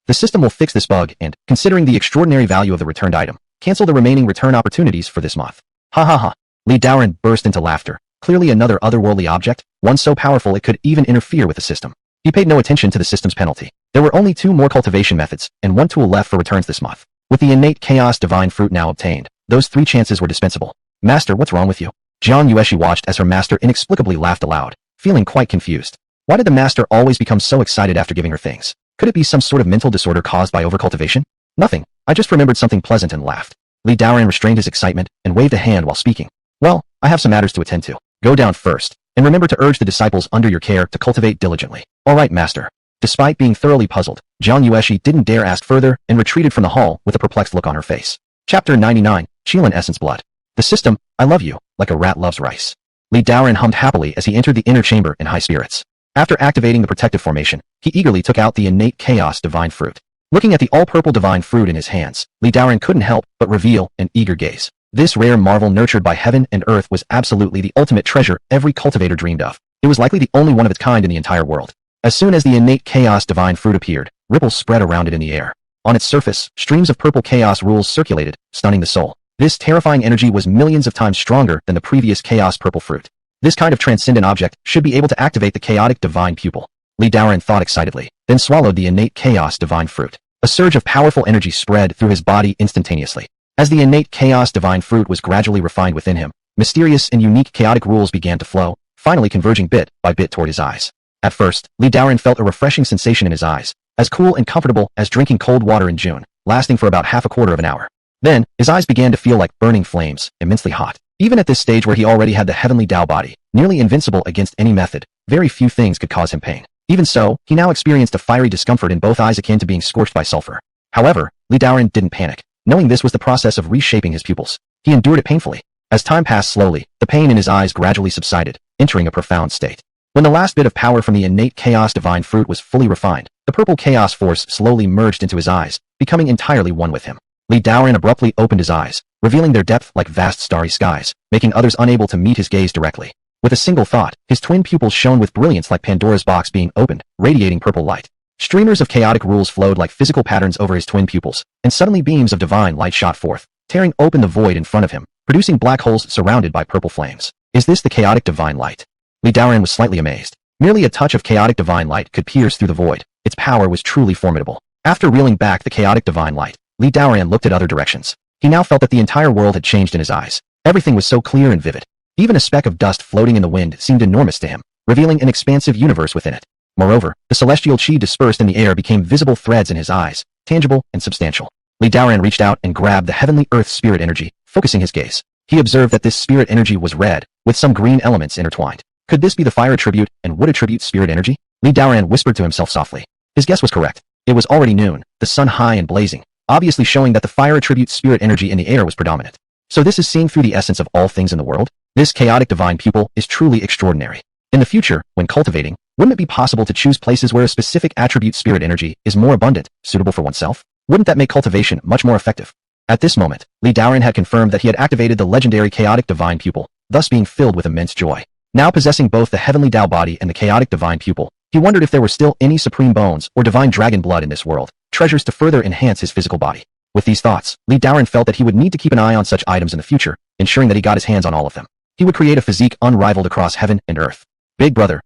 The system will fix this bug and, considering the extraordinary value of the returned item, cancel the remaining return opportunities for this month. Ha ha ha. Li Daoran burst into laughter. Clearly another otherworldly object, one so powerful it could even interfere with the system. He paid no attention to the system's penalty. There were only 2 more cultivation methods and 1 tool left for returns this month. With the innate chaos divine fruit now obtained, those 3 chances were dispensable. Master, what's wrong with you? Jiang Yueshi watched as her master inexplicably laughed aloud, feeling quite confused. Why did the master always become so excited after giving her things? Could it be some sort of mental disorder caused by overcultivation? Nothing. I just remembered something pleasant and laughed. Li Daoran restrained his excitement and waved a hand while speaking. Well, I have some matters to attend to. Go down first, and remember to urge the disciples under your care to cultivate diligently. All right, master. Despite being thoroughly puzzled, Jiang Yueshi didn't dare ask further and retreated from the hall with a perplexed look on her face. Chapter 99, Qilin Essence Blood. The system, I love you, like a rat loves rice. Li Daoran hummed happily as he entered the inner chamber in high spirits. After activating the protective formation, he eagerly took out the innate chaos divine fruit. Looking at the all-purple divine fruit in his hands, Li Daoran couldn't help but reveal an eager gaze. This rare marvel nurtured by heaven and earth was absolutely the ultimate treasure every cultivator dreamed of. It was likely the only one of its kind in the entire world. As soon as the innate chaos divine fruit appeared, ripples spread around it in the air. On its surface, streams of purple chaos rules circulated, stunning the soul. This terrifying energy was millions of times stronger than the previous chaos purple fruit. This kind of transcendent object should be able to activate the chaotic divine pupil. Li Daoran thought excitedly, then swallowed the innate chaos divine fruit. A surge of powerful energy spread through his body instantaneously. As the innate chaos divine fruit was gradually refined within him, mysterious and unique chaotic rules began to flow, finally converging bit by bit toward his eyes. At first, Li Daoran felt a refreshing sensation in his eyes, as cool and comfortable as drinking cold water in June, lasting for about half a quarter of an hour. Then, his eyes began to feel like burning flames, immensely hot. Even at this stage where he already had the heavenly Dao body, nearly invincible against any method, very few things could cause him pain. Even so, he now experienced a fiery discomfort in both eyes akin to being scorched by sulfur. However, Li Daoran didn't panic. Knowing this was the process of reshaping his pupils, he endured it painfully. As time passed slowly, the pain in his eyes gradually subsided, entering a profound state. When the last bit of power from the innate chaos divine fruit was fully refined, the purple chaos force slowly merged into his eyes, becoming entirely one with him. Li Daoran abruptly opened his eyes, revealing their depth like vast starry skies, making others unable to meet his gaze directly. With a single thought, his twin pupils shone with brilliance like Pandora's box being opened, radiating purple light. Streamers of chaotic rules flowed like physical patterns over his twin pupils, and suddenly beams of divine light shot forth, tearing open the void in front of him, producing black holes surrounded by purple flames. Is this the chaotic divine light? Li Daoran was slightly amazed. Merely a touch of chaotic divine light could pierce through the void. Its power was truly formidable. After reeling back the chaotic divine light, Li Daoran looked at other directions. He now felt that the entire world had changed in his eyes. Everything was so clear and vivid. Even a speck of dust floating in the wind seemed enormous to him, revealing an expansive universe within it. Moreover, the celestial chi dispersed in the air became visible threads in his eyes, tangible and substantial. Li Daoran reached out and grabbed the heavenly earth spirit energy, focusing his gaze. He observed that this spirit energy was red, with some green elements intertwined. Could this be the fire attribute and wood attribute spirit energy? Li Daoran whispered to himself softly. His guess was correct. It was already noon, the sun high and blazing, obviously showing that the fire attribute spirit energy in the air was predominant. So this is seeing through the essence of all things in the world? This chaotic divine pupil is truly extraordinary. In the future, when cultivating, wouldn't it be possible to choose places where a specific attribute spirit energy is more abundant, suitable for oneself? Wouldn't that make cultivation much more effective? At this moment, Li Daoran had confirmed that he had activated the legendary chaotic divine pupil, thus being filled with immense joy. Now possessing both the heavenly Dao body and the chaotic divine pupil, he wondered if there were still any supreme bones or divine dragon blood in this world, treasures to further enhance his physical body. With these thoughts, Li Daoran felt that he would need to keep an eye on such items in the future, ensuring that he got his hands on all of them. He would create a physique unrivaled across heaven and earth. Big brother,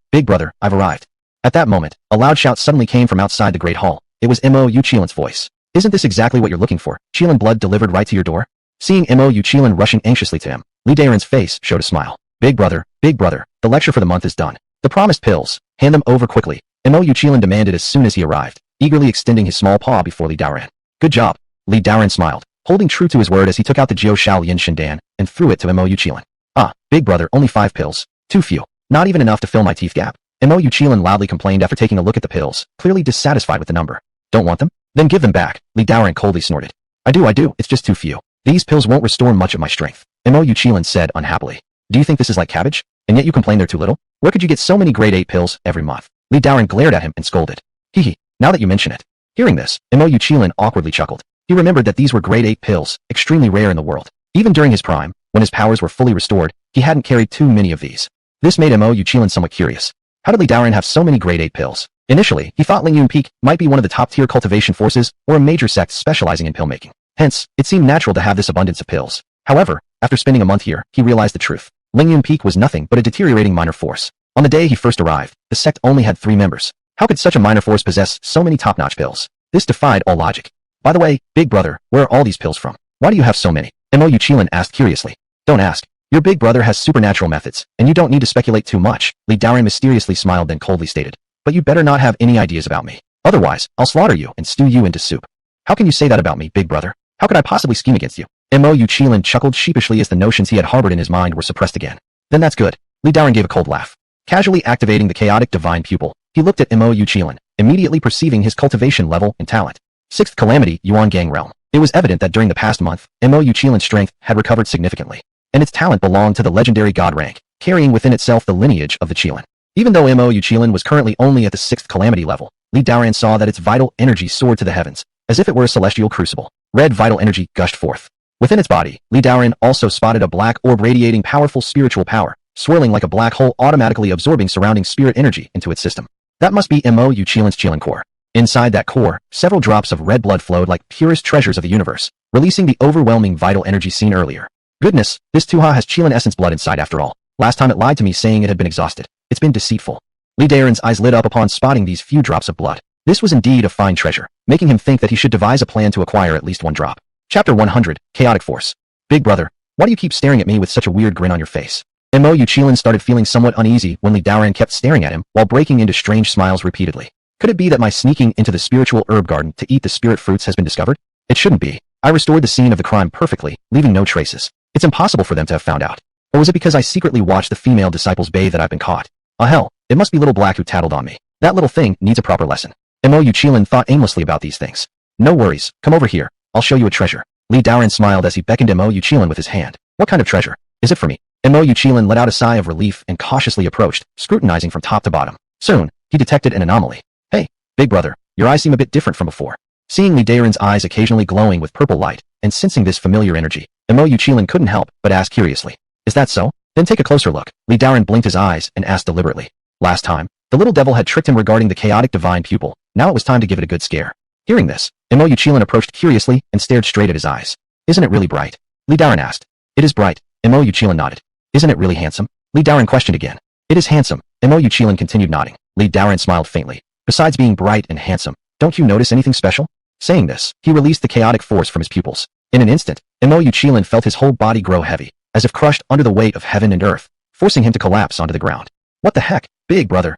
I've arrived. At that moment, a loud shout suddenly came from outside the great hall. It was Mo Yu Qilin's voice. Isn't this exactly what you're looking for? Qilin blood delivered right to your door? Seeing Mo Yu Qilin rushing anxiously to him, Li Daren's face showed a smile. Big brother, the lecture for the month is done. The promised pills, hand them over quickly. Mo Yu Qilin demanded as soon as he arrived, eagerly extending his small paw before Li Daren. Good job. Li Daren smiled, holding true to his word as he took out the Jiao Shao Yin Shindan and threw it to Mo Yu Qilin. Ah, big brother, only 5 pills. Too few. Not even enough to fill my teeth gap. Mo Yu Qilin loudly complained after taking a look at the pills, clearly dissatisfied with the number. Don't want them? Then give them back, Li Daren coldly snorted. I do, it's just too few. These pills won't restore much of my strength, Mo Yu Qilin said unhappily. Do you think this is like cabbage? And yet you complain they're too little? Where could you get so many grade 8 pills every month? Li Daren glared at him and scolded. Hee, now that you mention it. Hearing this, Mo Yu Qilin awkwardly chuckled. He remembered that these were grade 8 pills, extremely rare in the world. Even during his prime, when his powers were fully restored, he hadn't carried too many of these. This made Mo Yu Qilin somewhat curious. How did Li Daren have so many grade 8 pills? Initially, he thought Ling Yun Peak might be one of the top-tier cultivation forces or a major sect specializing in pill-making. Hence, it seemed natural to have this abundance of pills. However, after spending a month here, he realized the truth. Ling Yun Peak was nothing but a deteriorating minor force. On the day he first arrived, the sect only had 3 members. How could such a minor force possess so many top-notch pills? This defied all logic. By the way, big brother, where are all these pills from? Why do you have so many? Mo Yu Qilin asked curiously. Don't ask. Your big brother has supernatural methods, and you don't need to speculate too much, Li Daren mysteriously smiled then coldly stated. But you better not have any ideas about me. Otherwise, I'll slaughter you and stew you into soup. How can you say that about me, big brother? How could I possibly scheme against you? Mo Yu Qilin chuckled sheepishly as the notions he had harbored in his mind were suppressed again. Then that's good. Li Daren gave a cold laugh. Casually activating the chaotic divine pupil, he looked at Mo Yu Qilin, immediately perceiving his cultivation level and talent. 6th Calamity Yuan Gang Realm. It was evident that during the past month, Mo Yu Qilin's strength had recovered significantly, and its talent belonged to the legendary god rank, carrying within itself the lineage of the Qilin. Even though Mo Yu Qilin was currently only at the 6th Calamity level, Li Daren saw that its vital energy soared to the heavens, as if it were a celestial crucible. Red vital energy gushed forth. Within its body, Li Daren also spotted a black orb radiating powerful spiritual power, swirling like a black hole automatically absorbing surrounding spirit energy into its system. That must be Mo Yu Qilin's Qilin core. Inside that core, several drops of red blood flowed like purest treasures of the universe, releasing the overwhelming vital energy seen earlier. Goodness, this Tuha has Qilin essence blood inside after all. Last time it lied to me saying it had been exhausted. It's been deceitful. Li Daren's eyes lit up upon spotting these few drops of blood. This was indeed a fine treasure, making him think that he should devise a plan to acquire at least one drop. Chapter 100, Chaotic Force. Big brother, why do you keep staring at me with such a weird grin on your face? Mo Yu Qilin started feeling somewhat uneasy when Li Daren kept staring at him while breaking into strange smiles repeatedly. Could it be that my sneaking into the spiritual herb garden to eat the spirit fruits has been discovered? It shouldn't be. I restored the scene of the crime perfectly, leaving no traces. It's impossible for them to have found out. Or was it because I secretly watched the female disciples bathe that I've been caught? Ah hell, it must be Little Black who tattled on me. That little thing needs a proper lesson. Mo Yu Qilin thought aimlessly about these things. No worries, come over here. I'll show you a treasure. Li Daren smiled as he beckoned Mo Yu Qilin with his hand. What kind of treasure? Is it for me? Mo Yu Qilin let out a sigh of relief and cautiously approached, scrutinizing from top to bottom. Soon, he detected an anomaly. Hey, big brother, your eyes seem a bit different from before. Seeing Li Daren's eyes occasionally glowing with purple light, and sensing this familiar energy, Mo Yu Qilin couldn't help but ask curiously. Is that so? Then take a closer look. Li Daren blinked his eyes and asked deliberately. Last time, the little devil had tricked him regarding the chaotic divine pupil. Now it was time to give it a good scare. Hearing this, Mo Yu Qilin approached curiously and stared straight at his eyes. Isn't it really bright? Li Daren asked. It is bright. Mo Yu Qilin nodded. Isn't it really handsome? Li Daren questioned again. It is handsome. Mo Yu Qilin continued nodding. Li Daren smiled faintly. Besides being bright and handsome, don't you notice anything special? Saying this, he released the chaotic force from his pupils. In an instant, Mo Yu Qilin felt his whole body grow heavy, as if crushed under the weight of heaven and earth, forcing him to collapse onto the ground. What the heck? Big brother,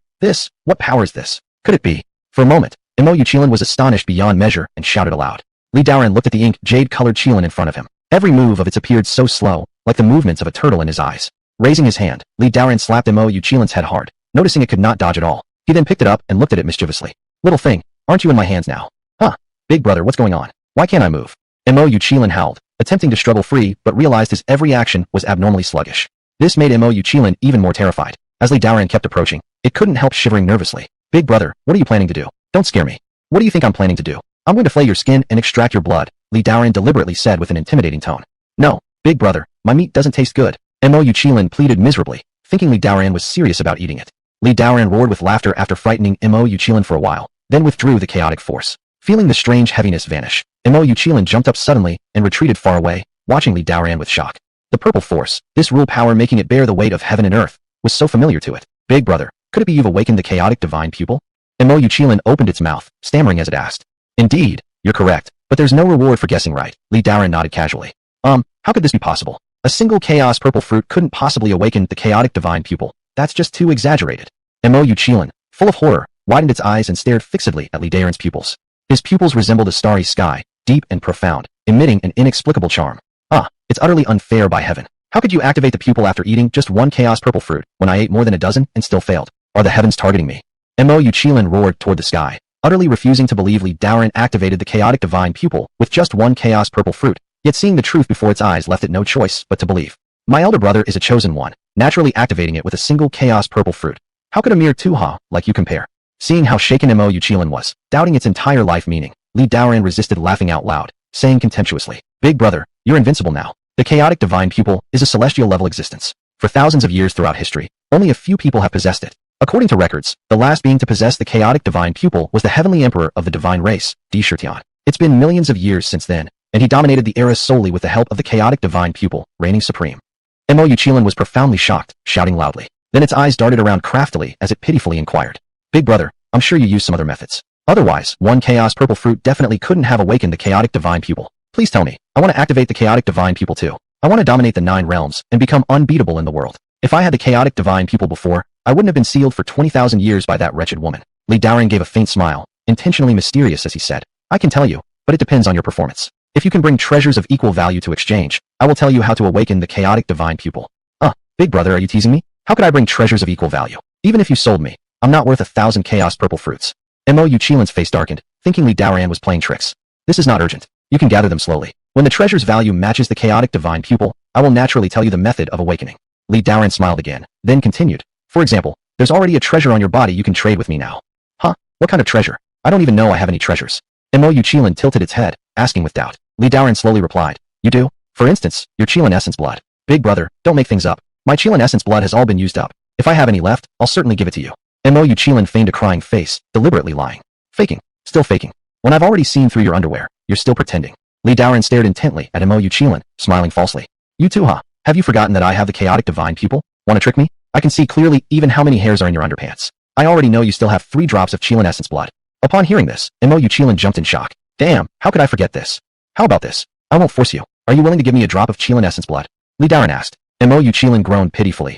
what power is this? Could it be? For a moment, Mo Yu Qilin was astonished beyond measure and shouted aloud. Li Daren looked at the ink jade-colored Qilin in front of him. Every move of its appeared so slow, like the movements of a turtle in his eyes. Raising his hand, Li Daren slapped Mo Yu Qilin's head hard, noticing it could not dodge at all. He then picked it up and looked at it mischievously. Little thing, aren't you in my hands now? Huh? Big brother, what's going on? Why can't I move? Mo Yu Qilin howled, attempting to struggle free but realized his every action was abnormally sluggish. This made Mo Yu Qilin even more terrified. As Li Daren kept approaching, it couldn't help shivering nervously. Big brother, what are you planning to do? Don't scare me. What do you think I'm planning to do? I'm going to flay your skin and extract your blood, Li Daren deliberately said with an intimidating tone. No, big brother, my meat doesn't taste good. Mo Yu Qilin pleaded miserably, thinking Li Daren was serious about eating it. Li Daren roared with laughter after frightening Mo Yu Qilin for a while, then withdrew the chaotic force. Feeling the strange heaviness vanish, Mo Yu Qilin jumped up suddenly and retreated far away, watching Li Daren with shock. The purple force, this rule power making it bear the weight of heaven and earth, was so familiar to it. Big brother, could it be you've awakened the chaotic divine pupil? Mo Yuchilin opened its mouth, stammering as it asked. Indeed, you're correct, but there's no reward for guessing right. Li Daoran nodded casually. How could this be possible? A single chaos purple fruit couldn't possibly awaken the chaotic divine pupil. That's just too exaggerated. Mo Yuchilin, full of horror, widened its eyes and stared fixedly at Li Daoran's pupils. His pupils resembled a starry sky, deep and profound, emitting an inexplicable charm. It's utterly unfair by heaven. How could you activate the pupil after eating just one chaos purple fruit when I ate more than a dozen and still failed? Are the heavens targeting me? Mo Yuchilin roared toward the sky, utterly refusing to believe Li Daoran activated the chaotic divine pupil with just one chaos purple fruit, yet seeing the truth before its eyes left it no choice but to believe. My elder brother is a chosen one, naturally activating it with a single chaos purple fruit. How could a mere tuha like you compare? Seeing how shaken Mo Yuchilin was, doubting its entire life meaning, Li Daoran resisted laughing out loud, saying contemptuously, Big brother, you're invincible now. The chaotic divine pupil is a celestial level existence. For thousands of years throughout history, only a few people have possessed it. According to records, the last being to possess the chaotic divine pupil was the heavenly emperor of the divine race, Di Shirtian. It's been millions of years since then, and he dominated the era solely with the help of the chaotic divine pupil, reigning supreme. Mo Yuchilin was profoundly shocked, shouting loudly. Then its eyes darted around craftily as it pitifully inquired. Big brother, I'm sure you used some other methods. Otherwise, one chaos purple fruit definitely couldn't have awakened the chaotic divine pupil. Please tell me. I want to activate the chaotic divine pupil too. I want to dominate the 9 realms and become unbeatable in the world. If I had the chaotic divine pupil before, I wouldn't have been sealed for 20,000 years by that wretched woman. Li Daoran gave a faint smile, intentionally mysterious as he said, I can tell you, but it depends on your performance. If you can bring treasures of equal value to exchange, I will tell you how to awaken the chaotic divine pupil. Big brother, are you teasing me? How could I bring treasures of equal value? Even if you sold me, I'm not worth 1,000 chaos purple fruits. Mo Yuchilin's face darkened, thinking Li Daoran was playing tricks. This is not urgent. You can gather them slowly. When the treasure's value matches the chaotic divine pupil, I will naturally tell you the method of awakening. Li Daoran smiled again, then continued. For example, there's already a treasure on your body you can trade with me now. What kind of treasure? I don't even know I have any treasures. Mo Yuchilin tilted its head, asking with doubt. Li Daoran slowly replied. You do? For instance, your Qilin essence blood. Big brother, don't make things up. My Qilin essence blood has all been used up. If I have any left, I'll certainly give it to you. Mo Yuchilin feigned a crying face, deliberately lying. Faking. Still faking. When I've already seen through your underwear, you're still pretending. Li Daoran stared intently at Mo Yuchilin, smiling falsely. You too, huh? Have you forgotten that I have the chaotic divine pupil? Want to trick me? I can see clearly even how many hairs are in your underpants. I already know you still have 3 drops of Qilin essence blood. Upon hearing this, Mo Yuchilin jumped in shock. Damn, how could I forget this? How about this? I won't force you. Are you willing to give me a drop of Qilin essence blood? Li Daoran asked. Mo Yuchilin groaned pitifully.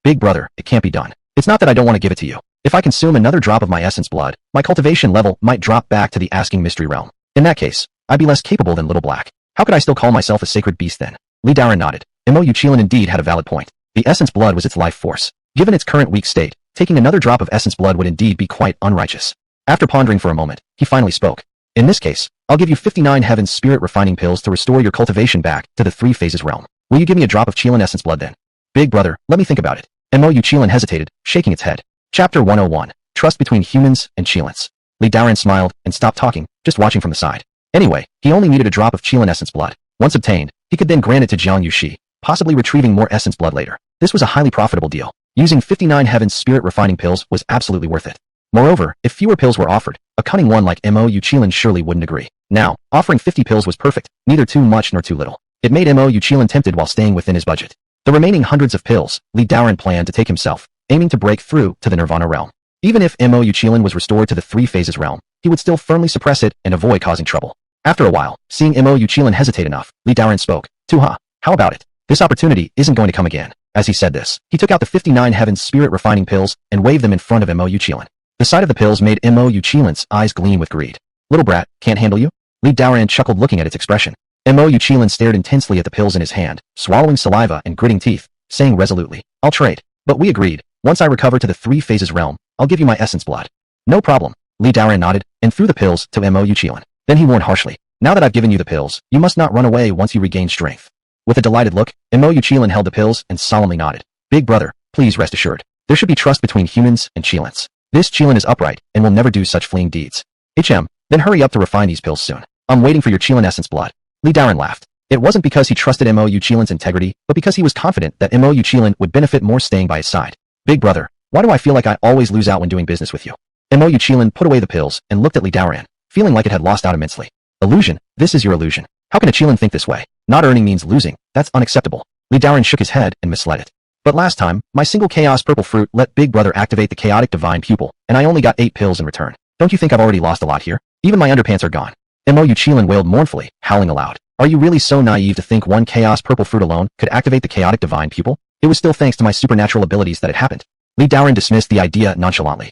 Big brother, it can't be done. It's not that I don't want to give it to you. If I consume another drop of my essence blood, my cultivation level might drop back to the asking mystery realm. In that case, I'd be less capable than Little Black. How could I still call myself a sacred beast then? Li Daoran nodded. Mo Yuchilin indeed had a valid point. The essence blood was its life force. Given its current weak state, taking another drop of essence blood would indeed be quite unrighteous. After pondering for a moment, he finally spoke. In this case, I'll give you 59 Heaven's Spirit Refining Pills to restore your cultivation back to the 3 phases realm. Will you give me a drop of Qilin essence blood then? Big brother, let me think about it. Mo Yuchilin hesitated, shaking its head. Chapter 101. Trust between humans and Qilins. Li Daoran smiled and stopped talking, just watching from the side. Anyway, he only needed a drop of Qilin essence blood. Once obtained, he could then grant it to Jiang Yushi, possibly retrieving more essence blood later. This was a highly profitable deal. Using 59 Heaven's Spirit Refining Pills was absolutely worth it. Moreover, if fewer pills were offered, a cunning one like Mo Yuchilin surely wouldn't agree. Now, offering 50 pills was perfect, neither too much nor too little. It made Mo Yuchilin tempted while staying within his budget. The remaining hundreds of pills, Li Daoran planned to take himself, aiming to break through to the Nirvana realm. Even if Mo Yuchilin was restored to the 3 phases realm, he would still firmly suppress it and avoid causing trouble. After a while, seeing Mo Yuchilin hesitate enough, Li Daoran spoke. Tuha, how about it? This opportunity isn't going to come again. As he said this, he took out the 59 Heaven's Spirit Refining Pills and waved them in front of Mo Yuchilin. The sight of the pills made Mo Yuchilin's eyes gleam with greed. Little brat, can't handle you? Li Daoran chuckled looking at its expression. Mo Yuchilin stared intensely at the pills in his hand, swallowing saliva and gritting teeth, saying resolutely, I'll trade. But we agreed. Once I recover to the 3 phases realm, I'll give you my essence blood. No problem. Li Daoran nodded and threw the pills to Mo Yuchilin. Then he warned harshly, now that I've given you the pills, you must not run away once you regain strength. With a delighted look, Mo Yuchilin held the pills and solemnly nodded. Big brother, please rest assured. There should be trust between humans and Qilins. This Qilin is upright and will never do such fleeing deeds. Then hurry up to refine these pills soon. I'm waiting for your Qilin essence blood. Li Daoran laughed. It wasn't because he trusted Mo Yuchilin's integrity, but because he was confident that Mo Yuchilin would benefit more staying by his side. Big brother, why do I feel like I always lose out when doing business with you? Mo Yuchilin put away the pills and looked at Li Daoran, feeling like it had lost out immensely. Illusion, this is your illusion. How can a Qilin think this way? Not earning means losing, that's unacceptable. Li Daoran shook his head and misled it. But last time, my single chaos purple fruit let Big Brother activate the chaotic divine pupil, and I only got 8 pills in return. Don't you think I've already lost a lot here? Even my underpants are gone. Mo Yuchilin wailed mournfully, howling aloud. Are you really so naive to think one chaos purple fruit alone could activate the chaotic divine pupil? It was still thanks to my supernatural abilities that it happened. Li Daoran dismissed the idea nonchalantly.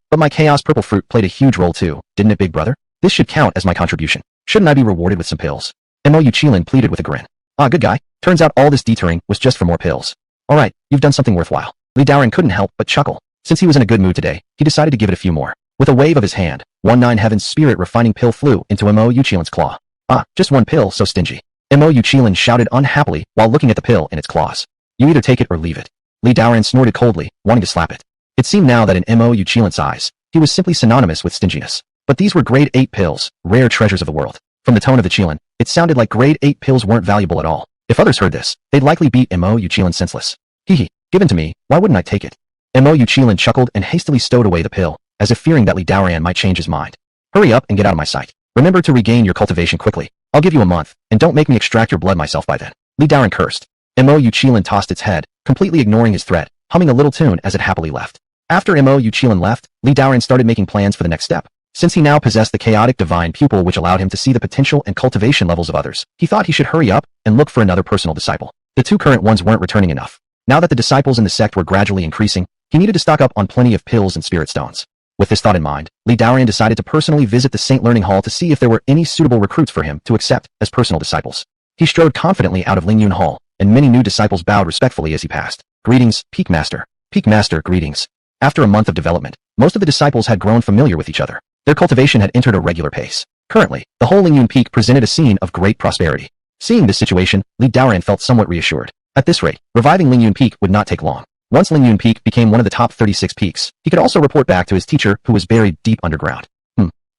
But my chaos purple fruit played a huge role too, didn't it, Big Brother? This should count as my contribution. Shouldn't I be rewarded with some pills? Mo Yuchilin pleaded with a grin. Ah, good guy. Turns out all this deterring was just for more pills. Alright, you've done something worthwhile. Li Daoran couldn't help but chuckle. Since he was in a good mood today, he decided to give it a few more. With a wave of his hand, 19 Heaven's spirit refining pill flew into Mo Yuchilin's claw. Ah, just one pill, so stingy. Mo Yuchilin shouted unhappily while looking at the pill in its claws. You either take it or leave it. Li Daoran snorted coldly, wanting to slap it. It seemed now that in Mo Yuchilin's eyes, he was simply synonymous with stinginess. But these were grade 8 pills, rare treasures of the world. From the tone of the Chilin, it sounded like grade 8 pills weren't valuable at all. If others heard this, they'd likely beat Mo Yuchilin senseless. Hee, given to me, why wouldn't I take it? Mo Yuchilin chuckled and hastily stowed away the pill, as if fearing that Li Daoran might change his mind. Hurry up and get out of my sight. Remember to regain your cultivation quickly. I'll give you a month, and don't make me extract your blood myself by then. Li Daoran cursed. Mo Yuchilin tossed its head, completely ignoring his threat, humming a little tune as it happily left. After Mo Yuchilin left, Li Daoran started making plans for the next step. Since he now possessed the chaotic divine pupil which allowed him to see the potential and cultivation levels of others, he thought he should hurry up and look for another personal disciple. The 2 current ones weren't returning enough. Now that the disciples in the sect were gradually increasing, he needed to stock up on plenty of pills and spirit stones. With this thought in mind, Li Daoran decided to personally visit the Saint Learning Hall to see if there were any suitable recruits for him to accept as personal disciples. He strode confidently out of Ling Yun Hall, and many new disciples bowed respectfully as he passed. Greetings, Peak Master. Peak Master, greetings. After a month of development, most of the disciples had grown familiar with each other. Their cultivation had entered a regular pace. Currently, the whole Ling Yun Peak presented a scene of great prosperity. Seeing this situation, Li Daoran felt somewhat reassured. At this rate, reviving Ling Yun Peak would not take long. Once Ling Yun Peak became one of the top 36 peaks, he could also report back to his teacher who was buried deep underground.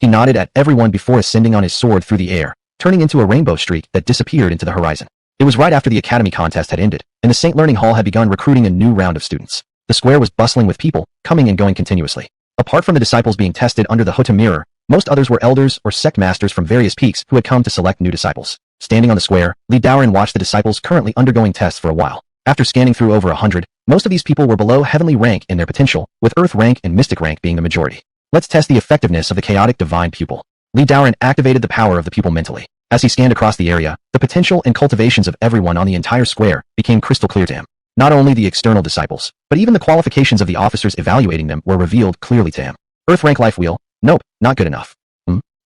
He nodded at everyone before ascending on his sword through the air, turning into a rainbow streak that disappeared into the horizon. It was right after the academy contest had ended, and the Saint Learning Hall had begun recruiting a new round of students. The square was bustling with people, coming and going continuously. Apart from the disciples being tested under the Hota mirror, most others were elders or sect masters from various peaks who had come to select new disciples. Standing on the square, Li Daoran watched the disciples currently undergoing tests for a while. After scanning through over 100, most of these people were below heavenly rank in their potential, with earth rank and mystic rank being the majority. Let's test the effectiveness of the chaotic divine pupil. Li Daoran activated the power of the pupil mentally. As he scanned across the area, the potential and cultivations of everyone on the entire square became crystal clear to him. Not only the external disciples, but even the qualifications of the officers evaluating them were revealed clearly to him. Earth rank life wheel? Nope, not good enough.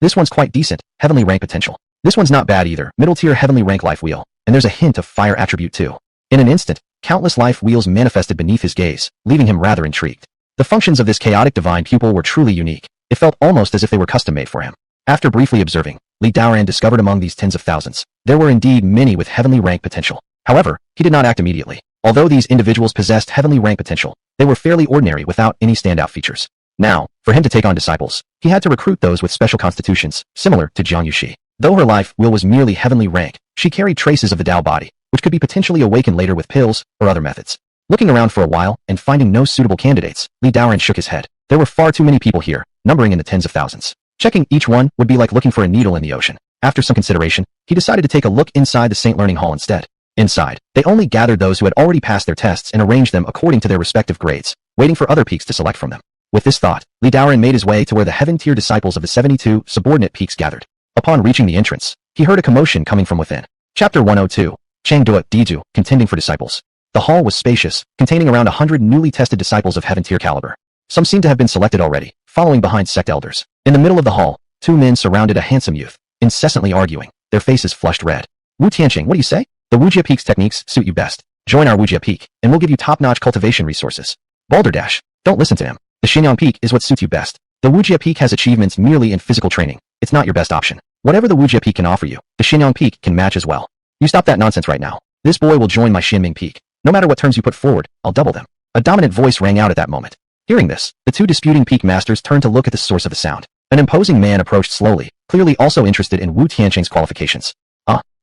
This one's quite decent, heavenly rank potential. This one's not bad either, middle tier heavenly rank life wheel, and there's a hint of fire attribute too. In an instant, countless life wheels manifested beneath his gaze, leaving him rather intrigued. The functions of this chaotic divine pupil were truly unique. It felt almost as if they were custom-made for him. After briefly observing, Li Daoran discovered among these tens of thousands, there were indeed many with heavenly rank potential. However, he did not act immediately. Although these individuals possessed heavenly rank potential, they were fairly ordinary without any standout features. Now, for him to take on disciples, he had to recruit those with special constitutions, similar to Jiang Yuxi. Though her life wheel was merely heavenly rank, she carried traces of the Dao body, which could be potentially awakened later with pills or other methods. Looking around for a while and finding no suitable candidates, Li Daoran shook his head. There were far too many people here, numbering in the tens of thousands. Checking each one would be like looking for a needle in the ocean. After some consideration, he decided to take a look inside the Saint Learning Hall instead. Inside, they only gathered those who had already passed their tests and arranged them according to their respective grades, waiting for other peaks to select from them. With this thought, Li Daoran made his way to where the heaven-tier disciples of the 72 subordinate peaks gathered. Upon reaching the entrance, he heard a commotion coming from within. Chapter 102, Changdua Diju, Contending for Disciples. The hall was spacious, containing around 100 newly tested disciples of heaven-tier caliber. Some seemed to have been selected already, following behind sect elders. In the middle of the hall, 2 men surrounded a handsome youth, incessantly arguing, their faces flushed red. Wu Tianqing, what do you say? The Wujia Peak's techniques suit you best. Join our Wujia Peak, and we'll give you top-notch cultivation resources. Balderdash, don't listen to him. The Shenyang Peak is what suits you best. The Wujia Peak has achievements merely in physical training. It's not your best option. Whatever the Wujia Peak can offer you, the Shenyang Peak can match as well. You stop that nonsense right now. This boy will join my Xinming Peak. No matter what terms you put forward, I'll double them. A dominant voice rang out at that moment. Hearing this, the 2 disputing peak masters turned to look at the source of the sound. An imposing man approached slowly, clearly also interested in Wu Tianqing's qualifications.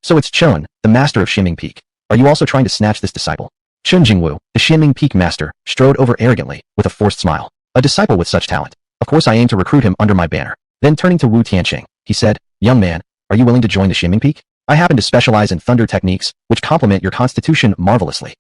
So it's Chun, the master of Xinming Peak. Are you also trying to snatch this disciple? Chun Jingwu, the Xinming Peak master, strode over arrogantly, with a forced smile. A disciple with such talent. Of course I aim to recruit him under my banner. Then turning to Wu Tianqing, he said, young man, are you willing to join the Xinming Peak? I happen to specialize in thunder techniques, which complement your constitution marvelously.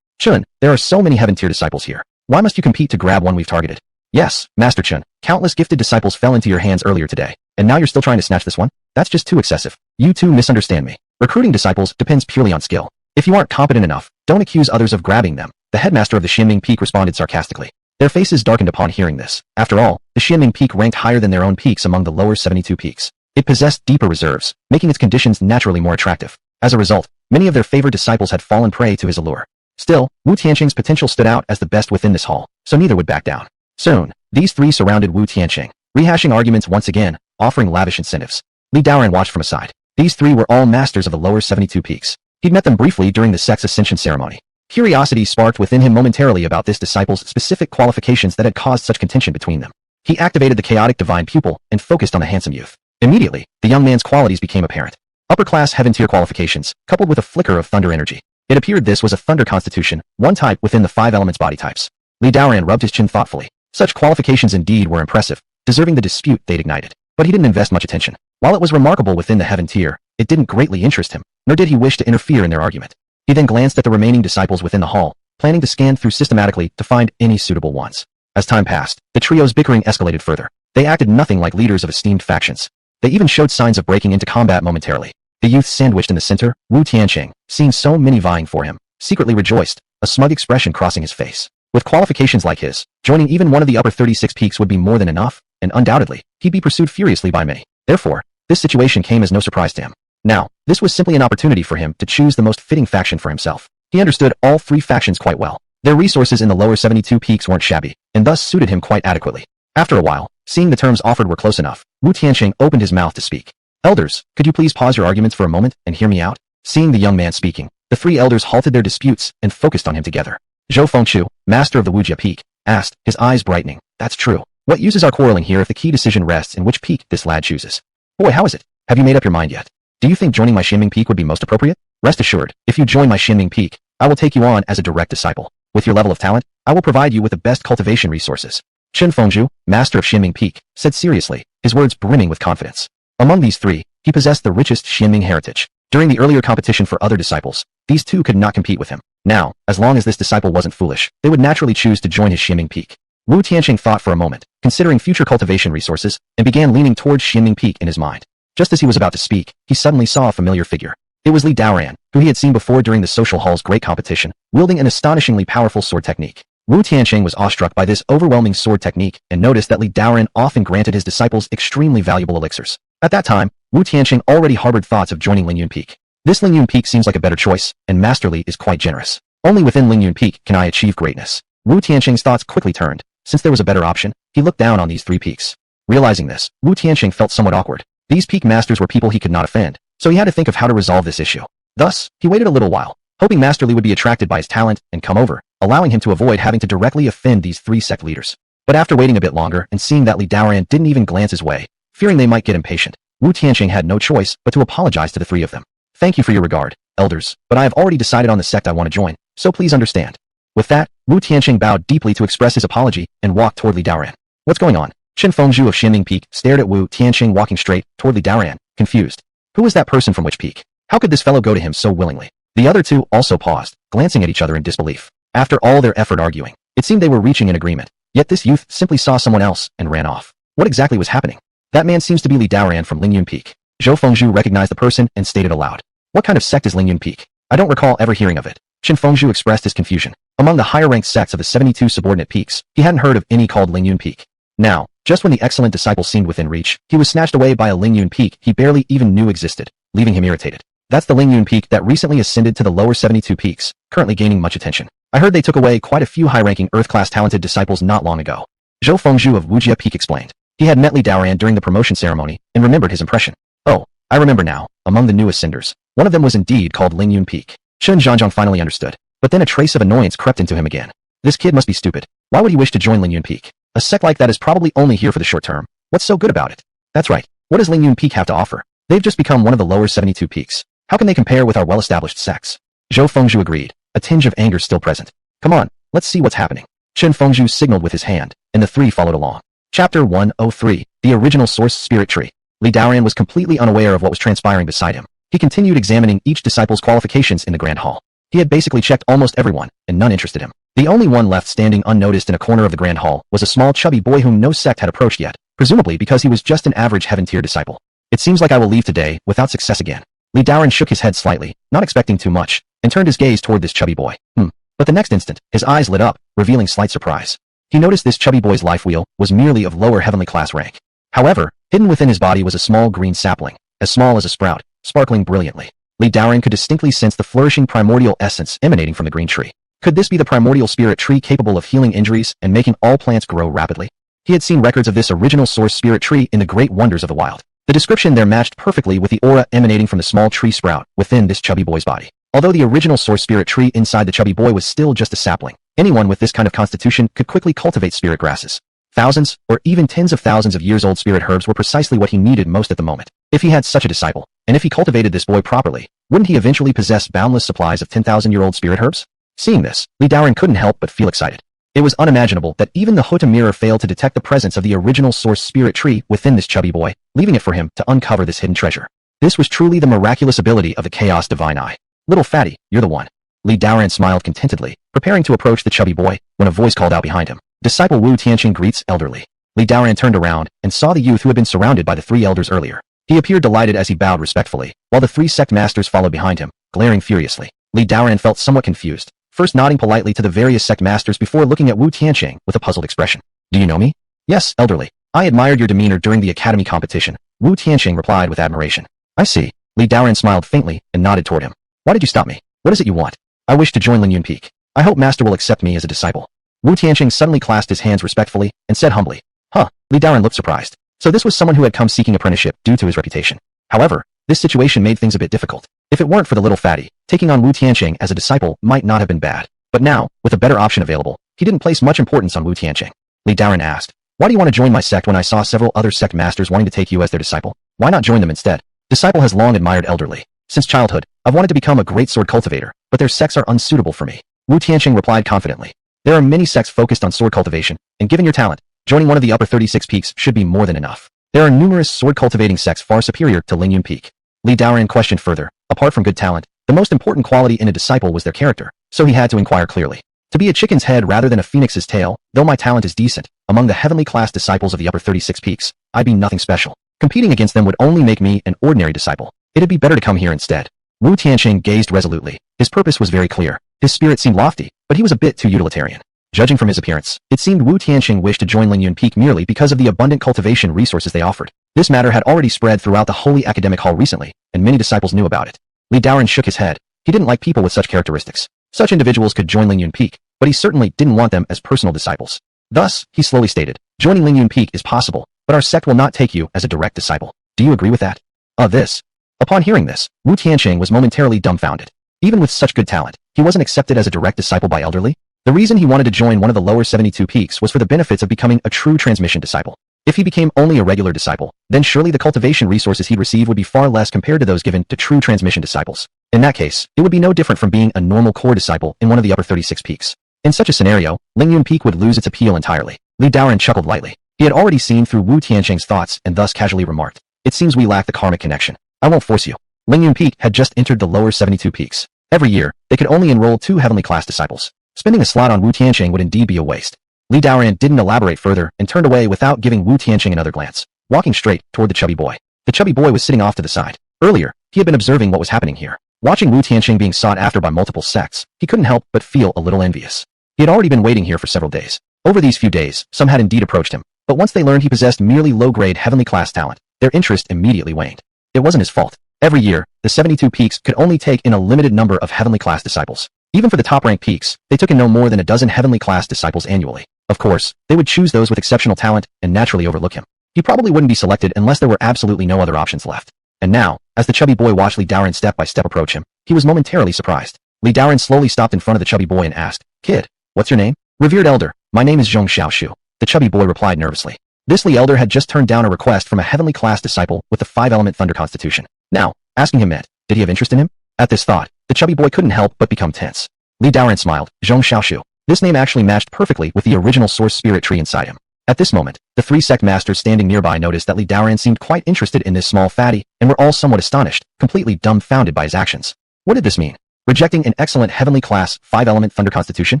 Chun, there are so many heaven-tier disciples here. Why must you compete to grab one we've targeted? Yes, Master Chun, countless gifted disciples fell into your hands earlier today, and now you're still trying to snatch this one? That's just too excessive. You two misunderstand me. Recruiting disciples depends purely on skill. If you aren't competent enough, don't accuse others of grabbing them. The headmaster of the Xianming Peak responded sarcastically. Their faces darkened upon hearing this. After all, the Xianming Peak ranked higher than their own peaks among the lower 72 peaks. It possessed deeper reserves, making its conditions naturally more attractive. As a result, many of their favored disciples had fallen prey to his allure. Still, Wu Tianqing's potential stood out as the best within this hall, so neither would back down. Soon, these three surrounded Wu Tianqing, rehashing arguments once again, offering lavish incentives. Li Daoran watched from aside. These three were all masters of the lower 72 peaks. He'd met them briefly during the sect's ascension ceremony. Curiosity sparked within him momentarily about this disciple's specific qualifications that had caused such contention between them. He activated the chaotic divine pupil and focused on the handsome youth. Immediately, the young man's qualities became apparent. Upper-class heaven-tier qualifications, coupled with a flicker of thunder energy. It appeared this was a thunder constitution, one type within the 5 elements body types. Li Daoran rubbed his chin thoughtfully. Such qualifications indeed were impressive, deserving the dispute they'd ignited. But he didn't invest much attention. While it was remarkable within the heaven tier, it didn't greatly interest him, nor did he wish to interfere in their argument. He then glanced at the remaining disciples within the hall, planning to scan through systematically to find any suitable ones. As time passed, the trio's bickering escalated further. They acted nothing like leaders of esteemed factions. They even showed signs of breaking into combat momentarily. The youth sandwiched in the center, Wu Tianqing, seeing so many vying for him, secretly rejoiced, a smug expression crossing his face. With qualifications like his, joining even one of the upper 36 peaks would be more than enough, and undoubtedly, he'd be pursued furiously by many. Therefore, this situation came as no surprise to him. Now, this was simply an opportunity for him to choose the most fitting faction for himself. He understood all three factions quite well. Their resources in the lower 72 peaks weren't shabby, and thus suited him quite adequately. After a while, seeing the terms offered were close enough, Wu Tianqing opened his mouth to speak. Elders, could you please pause your arguments for a moment and hear me out? Seeing the young man speaking, the three elders halted their disputes and focused on him together. Zhou Fengchu, master of the Wujia Peak, asked, his eyes brightening. That's true. What use is our quarreling here if the key decision rests in which peak this lad chooses? Boy, how is it? Have you made up your mind yet? Do you think joining my Xianming Peak would be most appropriate? Rest assured, if you join my Xianming Peak, I will take you on as a direct disciple. With your level of talent, I will provide you with the best cultivation resources. Chen Fengzhu, master of Xianming Peak, said seriously, his words brimming with confidence. Among these three, he possessed the richest Xianming heritage. During the earlier competition for other disciples, these two could not compete with him. Now, as long as this disciple wasn't foolish, they would naturally choose to join his Xianming Peak. Wu Tianqing thought for a moment, considering future cultivation resources, and began leaning towards Xianming Peak in his mind. Just as he was about to speak, he suddenly saw a familiar figure. It was Li Daoran, who he had seen before during the social hall's great competition, wielding an astonishingly powerful sword technique. Wu Tianqing was awestruck by this overwhelming sword technique and noticed that Li Daoran often granted his disciples extremely valuable elixirs. At that time, Wu Tianqing already harbored thoughts of joining Ling Yun Peak. This Ling Yun Peak seems like a better choice, and Master Li is quite generous. Only within Ling Yun Peak can I achieve greatness. Wu Tianqing's thoughts quickly turned. Since there was a better option, he looked down on these three peaks. Realizing this, Wu Tianqing felt somewhat awkward. These peak masters were people he could not offend, so he had to think of how to resolve this issue. Thus, he waited a little while, hoping Master Li would be attracted by his talent and come over, allowing him to avoid having to directly offend these three sect leaders. But after waiting a bit longer and seeing that Li Daoran didn't even glance his way, fearing they might get impatient, Wu Tianqing had no choice but to apologize to the three of them. Thank you for your regard, elders, but I have already decided on the sect I want to join, so please understand. With that, Wu Tianqing bowed deeply to express his apology and walked toward Li Daoran. What's going on? Chen Fengzhu of Xianming Peak stared at Wu Tianqing walking straight toward Li Daoran, confused. Who was that person from which peak? How could this fellow go to him so willingly? The other two also paused, glancing at each other in disbelief. After all their effort arguing, it seemed they were reaching an agreement, yet this youth simply saw someone else and ran off. What exactly was happening? That man seems to be Li Daoran from Ling Yun Peak. Zhou Fengzhu recognized the person and stated aloud. What kind of sect is Ling Yun Peak? I don't recall ever hearing of it. Chen Fengzhu expressed his confusion. Among the higher-ranked sects of the 72 subordinate peaks, he hadn't heard of any called Ling Yun Peak. Now, just when the excellent disciple seemed within reach, he was snatched away by a Ling Yun Peak he barely even knew existed, leaving him irritated. That's the Ling Yun Peak that recently ascended to the lower 72 peaks, currently gaining much attention. I heard they took away quite a few high-ranking Earth-class talented disciples not long ago. Zhou Fengzhu of Wujia Peak explained. He had met Li Daoran during the promotion ceremony and remembered his impression. Oh, I remember now. Among the new ascenders, one of them was indeed called Ling Yun Peak. Chen Zhanzhong finally understood, but then a trace of annoyance crept into him again. This kid must be stupid. Why would he wish to join Ling Yun Peak? A sect like that is probably only here for the short term. What's so good about it? That's right. What does Ling Yun Peak have to offer? They've just become one of the lower 72 peaks. How can they compare with our well-established sects? Zhou Fengzhu agreed, a tinge of anger still present. Come on, let's see what's happening. Chen Fengzhu signaled with his hand, and the three followed along. Chapter 103, The Original Source Spirit Tree. Li Daoran was completely unaware of what was transpiring beside him. He continued examining each disciple's qualifications in the Grand Hall. He had basically checked almost everyone, and none interested him. The only one left standing unnoticed in a corner of the Grand Hall was a small chubby boy whom no sect had approached yet, presumably because he was just an average heaven-tier disciple. It seems like I will leave today without success again. Daan shook his head slightly, not expecting too much, and turned his gaze toward this chubby boy. But the next instant, his eyes lit up, revealing slight surprise. He noticed this chubby boy's life wheel was merely of lower heavenly class rank. However, hidden within his body was a small green sapling, as small as a sprout, sparkling brilliantly. Daan could distinctly sense the flourishing primordial essence emanating from the green tree. Could this be the primordial spirit tree capable of healing injuries and making all plants grow rapidly? He had seen records of this original source spirit tree in the great wonders of the wild. The description there matched perfectly with the aura emanating from the small tree sprout within this chubby boy's body. Although the original source spirit tree inside the chubby boy was still just a sapling, anyone with this kind of constitution could quickly cultivate spirit grasses. Thousands, or even tens of thousands of years old spirit herbs were precisely what he needed most at the moment. If he had such a disciple, and if he cultivated this boy properly, wouldn't he eventually possess boundless supplies of 10,000-year-old spirit herbs? Seeing this, Daan couldn't help but feel excited. It was unimaginable that even the Hota mirror failed to detect the presence of the original source spirit tree within this chubby boy, leaving it for him to uncover this hidden treasure. This was truly the miraculous ability of the Chaos Divine Eye. Little fatty, you're the one. Daan smiled contentedly, preparing to approach the chubby boy, when a voice called out behind him. Disciple Wu Tianqing greets elderly. Daan turned around and saw the youth who had been surrounded by the 3 elders earlier. He appeared delighted as he bowed respectfully, while the 3 sect masters followed behind him, glaring furiously. Daan felt somewhat confused, first nodding politely to the various sect masters before looking at Wu Tianqing with a puzzled expression. Do you know me? Yes, elderly. I admired your demeanor during the academy competition, Wu Tianqing replied with admiration. I see. Daan smiled faintly and nodded toward him. Why did you stop me? What is it you want? I wish to join Ling Yun Peak. I hope Master will accept me as a disciple. Wu Tianqing suddenly clasped his hands respectfully and said humbly. Daan looked surprised. So this was someone who had come seeking apprenticeship due to his reputation. However, this situation made things a bit difficult. If it weren't for the little fatty, taking on Wu Tianqing as a disciple might not have been bad. But now, with a better option available, he didn't place much importance on Wu Tianqing. Daan asked, why do you want to join my sect when I saw several other sect masters wanting to take you as their disciple? Why not join them instead? Disciple has long admired elderly. Since childhood, I've wanted to become a great sword cultivator, but their sects are unsuitable for me. Wu Tianqing replied confidently. There are many sects focused on sword cultivation, and given your talent, joining one of the upper 36 peaks should be more than enough. There are numerous sword cultivating sects far superior to Ling Yun Peak. Daan questioned further. Apart from good talent, the most important quality in a disciple was their character, so he had to inquire clearly. To be a chicken's head rather than a phoenix's tail, though my talent is decent, among the heavenly class disciples of the upper 36 peaks, I'd be nothing special. Competing against them would only make me an ordinary disciple. It'd be better to come here instead. Wu Tianqing gazed resolutely. His purpose was very clear. His spirit seemed lofty, but he was a bit too utilitarian. Judging from his appearance, it seemed Wu Tianqing wished to join Ling Yun Peak merely because of the abundant cultivation resources they offered. This matter had already spread throughout the Holy Academic Hall recently, and many disciples knew about it. Daan shook his head. He didn't like people with such characteristics. Such individuals could join Ling Yun Peak, but he certainly didn't want them as personal disciples. Thus, he slowly stated, joining Ling Yun Peak is possible, but our sect will not take you as a direct disciple. Do you agree with that? Upon hearing this, Wu Tianqing was momentarily dumbfounded. Even with such good talent, he wasn't accepted as a direct disciple by elderly? The reason he wanted to join one of the lower 72 peaks was for the benefits of becoming a true transmission disciple. If he became only a regular disciple, then surely the cultivation resources he'd receive would be far less compared to those given to true transmission disciples. In that case, it would be no different from being a normal core disciple in one of the upper 36 peaks. In such a scenario, Ling Yun Peak would lose its appeal entirely. Daan chuckled lightly. He had already seen through Wu Tianqing's thoughts and thus casually remarked, it seems we lack the karmic connection. I won't force you. Ling Yun Peak had just entered the lower 72 peaks. Every year, they could only enroll 2 heavenly class disciples. Spending a slot on Wu Tianqing would indeed be a waste. Daan didn't elaborate further and turned away without giving Wu Tianqing another glance, walking straight toward the chubby boy. The chubby boy was sitting off to the side. Earlier, he had been observing what was happening here. Watching Wu Tianqing being sought after by multiple sects, he couldn't help but feel a little envious. He had already been waiting here for several days. Over these few days, some had indeed approached him, but once they learned he possessed merely low-grade heavenly class talent, their interest immediately waned. It wasn't his fault. Every year, the 72 peaks could only take in a limited number of heavenly class disciples. Even for the top-ranked peaks, they took in no more than a dozen heavenly class disciples annually. Of course, they would choose those with exceptional talent and naturally overlook him. He probably wouldn't be selected unless there were absolutely no other options left. And now, as the chubby boy watched Daan step by step approach him, he was momentarily surprised. Daan slowly stopped in front of the chubby boy and asked, Kid, what's your name? Revered elder, my name is Zhong Xiaoshu. The chubby boy replied nervously. This Li elder had just turned down a request from a heavenly class disciple with the 5-element thunder constitution. Now, asking him meant, did he have interest in him? At this thought, the chubby boy couldn't help but become tense. Daan smiled. Zhong Xiaoshu. This name actually matched perfectly with the original source spirit tree inside him. At this moment, the three sect masters standing nearby noticed that Li Daoran seemed quite interested in this small fatty, and were all somewhat astonished, completely dumbfounded by his actions. What did this mean? Rejecting an excellent heavenly class 5-element thunder constitution,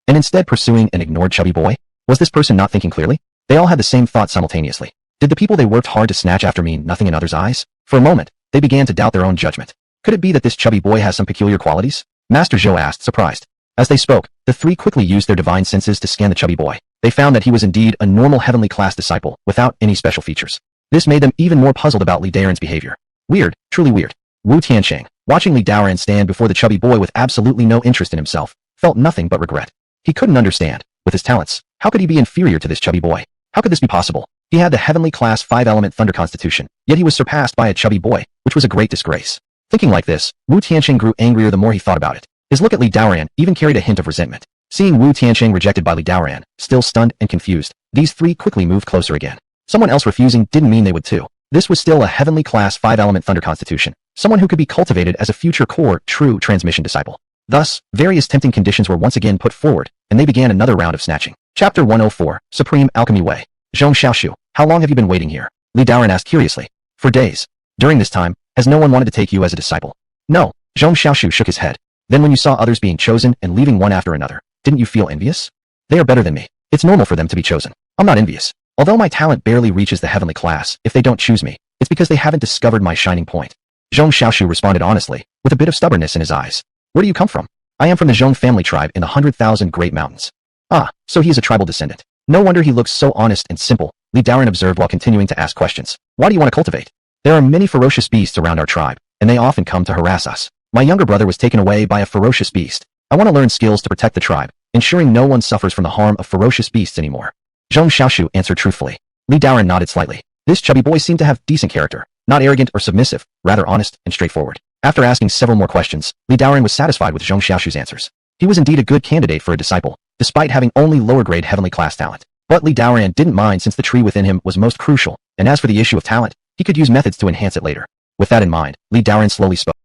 and instead pursuing an ignored chubby boy? Was this person not thinking clearly? They all had the same thought simultaneously. Did the people they worked hard to snatch after mean nothing in others' eyes? For a moment, they began to doubt their own judgment. Could it be that this chubby boy has some peculiar qualities? Master Zhou asked, surprised. As they spoke, the three quickly used their divine senses to scan the chubby boy. They found that he was indeed a normal heavenly class disciple, without any special features. This made them even more puzzled about Li Daoran's behavior. Weird, truly weird. Wu Tiansheng, watching Li Daoran stand before the chubby boy with absolutely no interest in himself, felt nothing but regret. He couldn't understand. With his talents, how could he be inferior to this chubby boy? How could this be possible? He had the heavenly class 5-element thunder constitution, yet he was surpassed by a chubby boy, which was a great disgrace. Thinking like this, Wu Tiansheng grew angrier the more he thought about it. His look at Li Daoran even carried a hint of resentment. Seeing Wu Tiansheng rejected by Li Daoran, still stunned and confused, these three quickly moved closer again. Someone else refusing didn't mean they would too. This was still a heavenly class 5-element thunder constitution, someone who could be cultivated as a future core, true transmission disciple. Thus, various tempting conditions were once again put forward, and they began another round of snatching. Chapter 104, Supreme Alchemy Way. Zhong Xiaoshu, how long have you been waiting here? Li Daoran asked curiously. For days. During this time, has no one wanted to take you as a disciple? No. Zhong Xiaoshu shook his head. Then when you saw others being chosen and leaving one after another, didn't you feel envious? They are better than me. It's normal for them to be chosen. I'm not envious. Although my talent barely reaches the heavenly class, if they don't choose me, it's because they haven't discovered my shining point. Zhong Xiaoshu responded honestly, with a bit of stubbornness in his eyes. Where do you come from? I am from the Zhong family tribe in the 100,000 Great Mountains. Ah, so he is a tribal descendant. No wonder he looks so honest and simple, Li Daoran observed while continuing to ask questions. Why do you want to cultivate? There are many ferocious beasts around our tribe, and they often come to harass us. My younger brother was taken away by a ferocious beast. I want to learn skills to protect the tribe, ensuring no one suffers from the harm of ferocious beasts anymore. Zhong Xiaoshu answered truthfully. Li Daoran nodded slightly. This chubby boy seemed to have decent character, not arrogant or submissive, rather honest and straightforward. After asking several more questions, Li Daoran was satisfied with Zhong Xiaoshu's answers. He was indeed a good candidate for a disciple, despite having only lower-grade heavenly class talent. But Li Daoran didn't mind since the tree within him was most crucial, and as for the issue of talent, he could use methods to enhance it later. With that in mind, Li Daoran slowly spoke.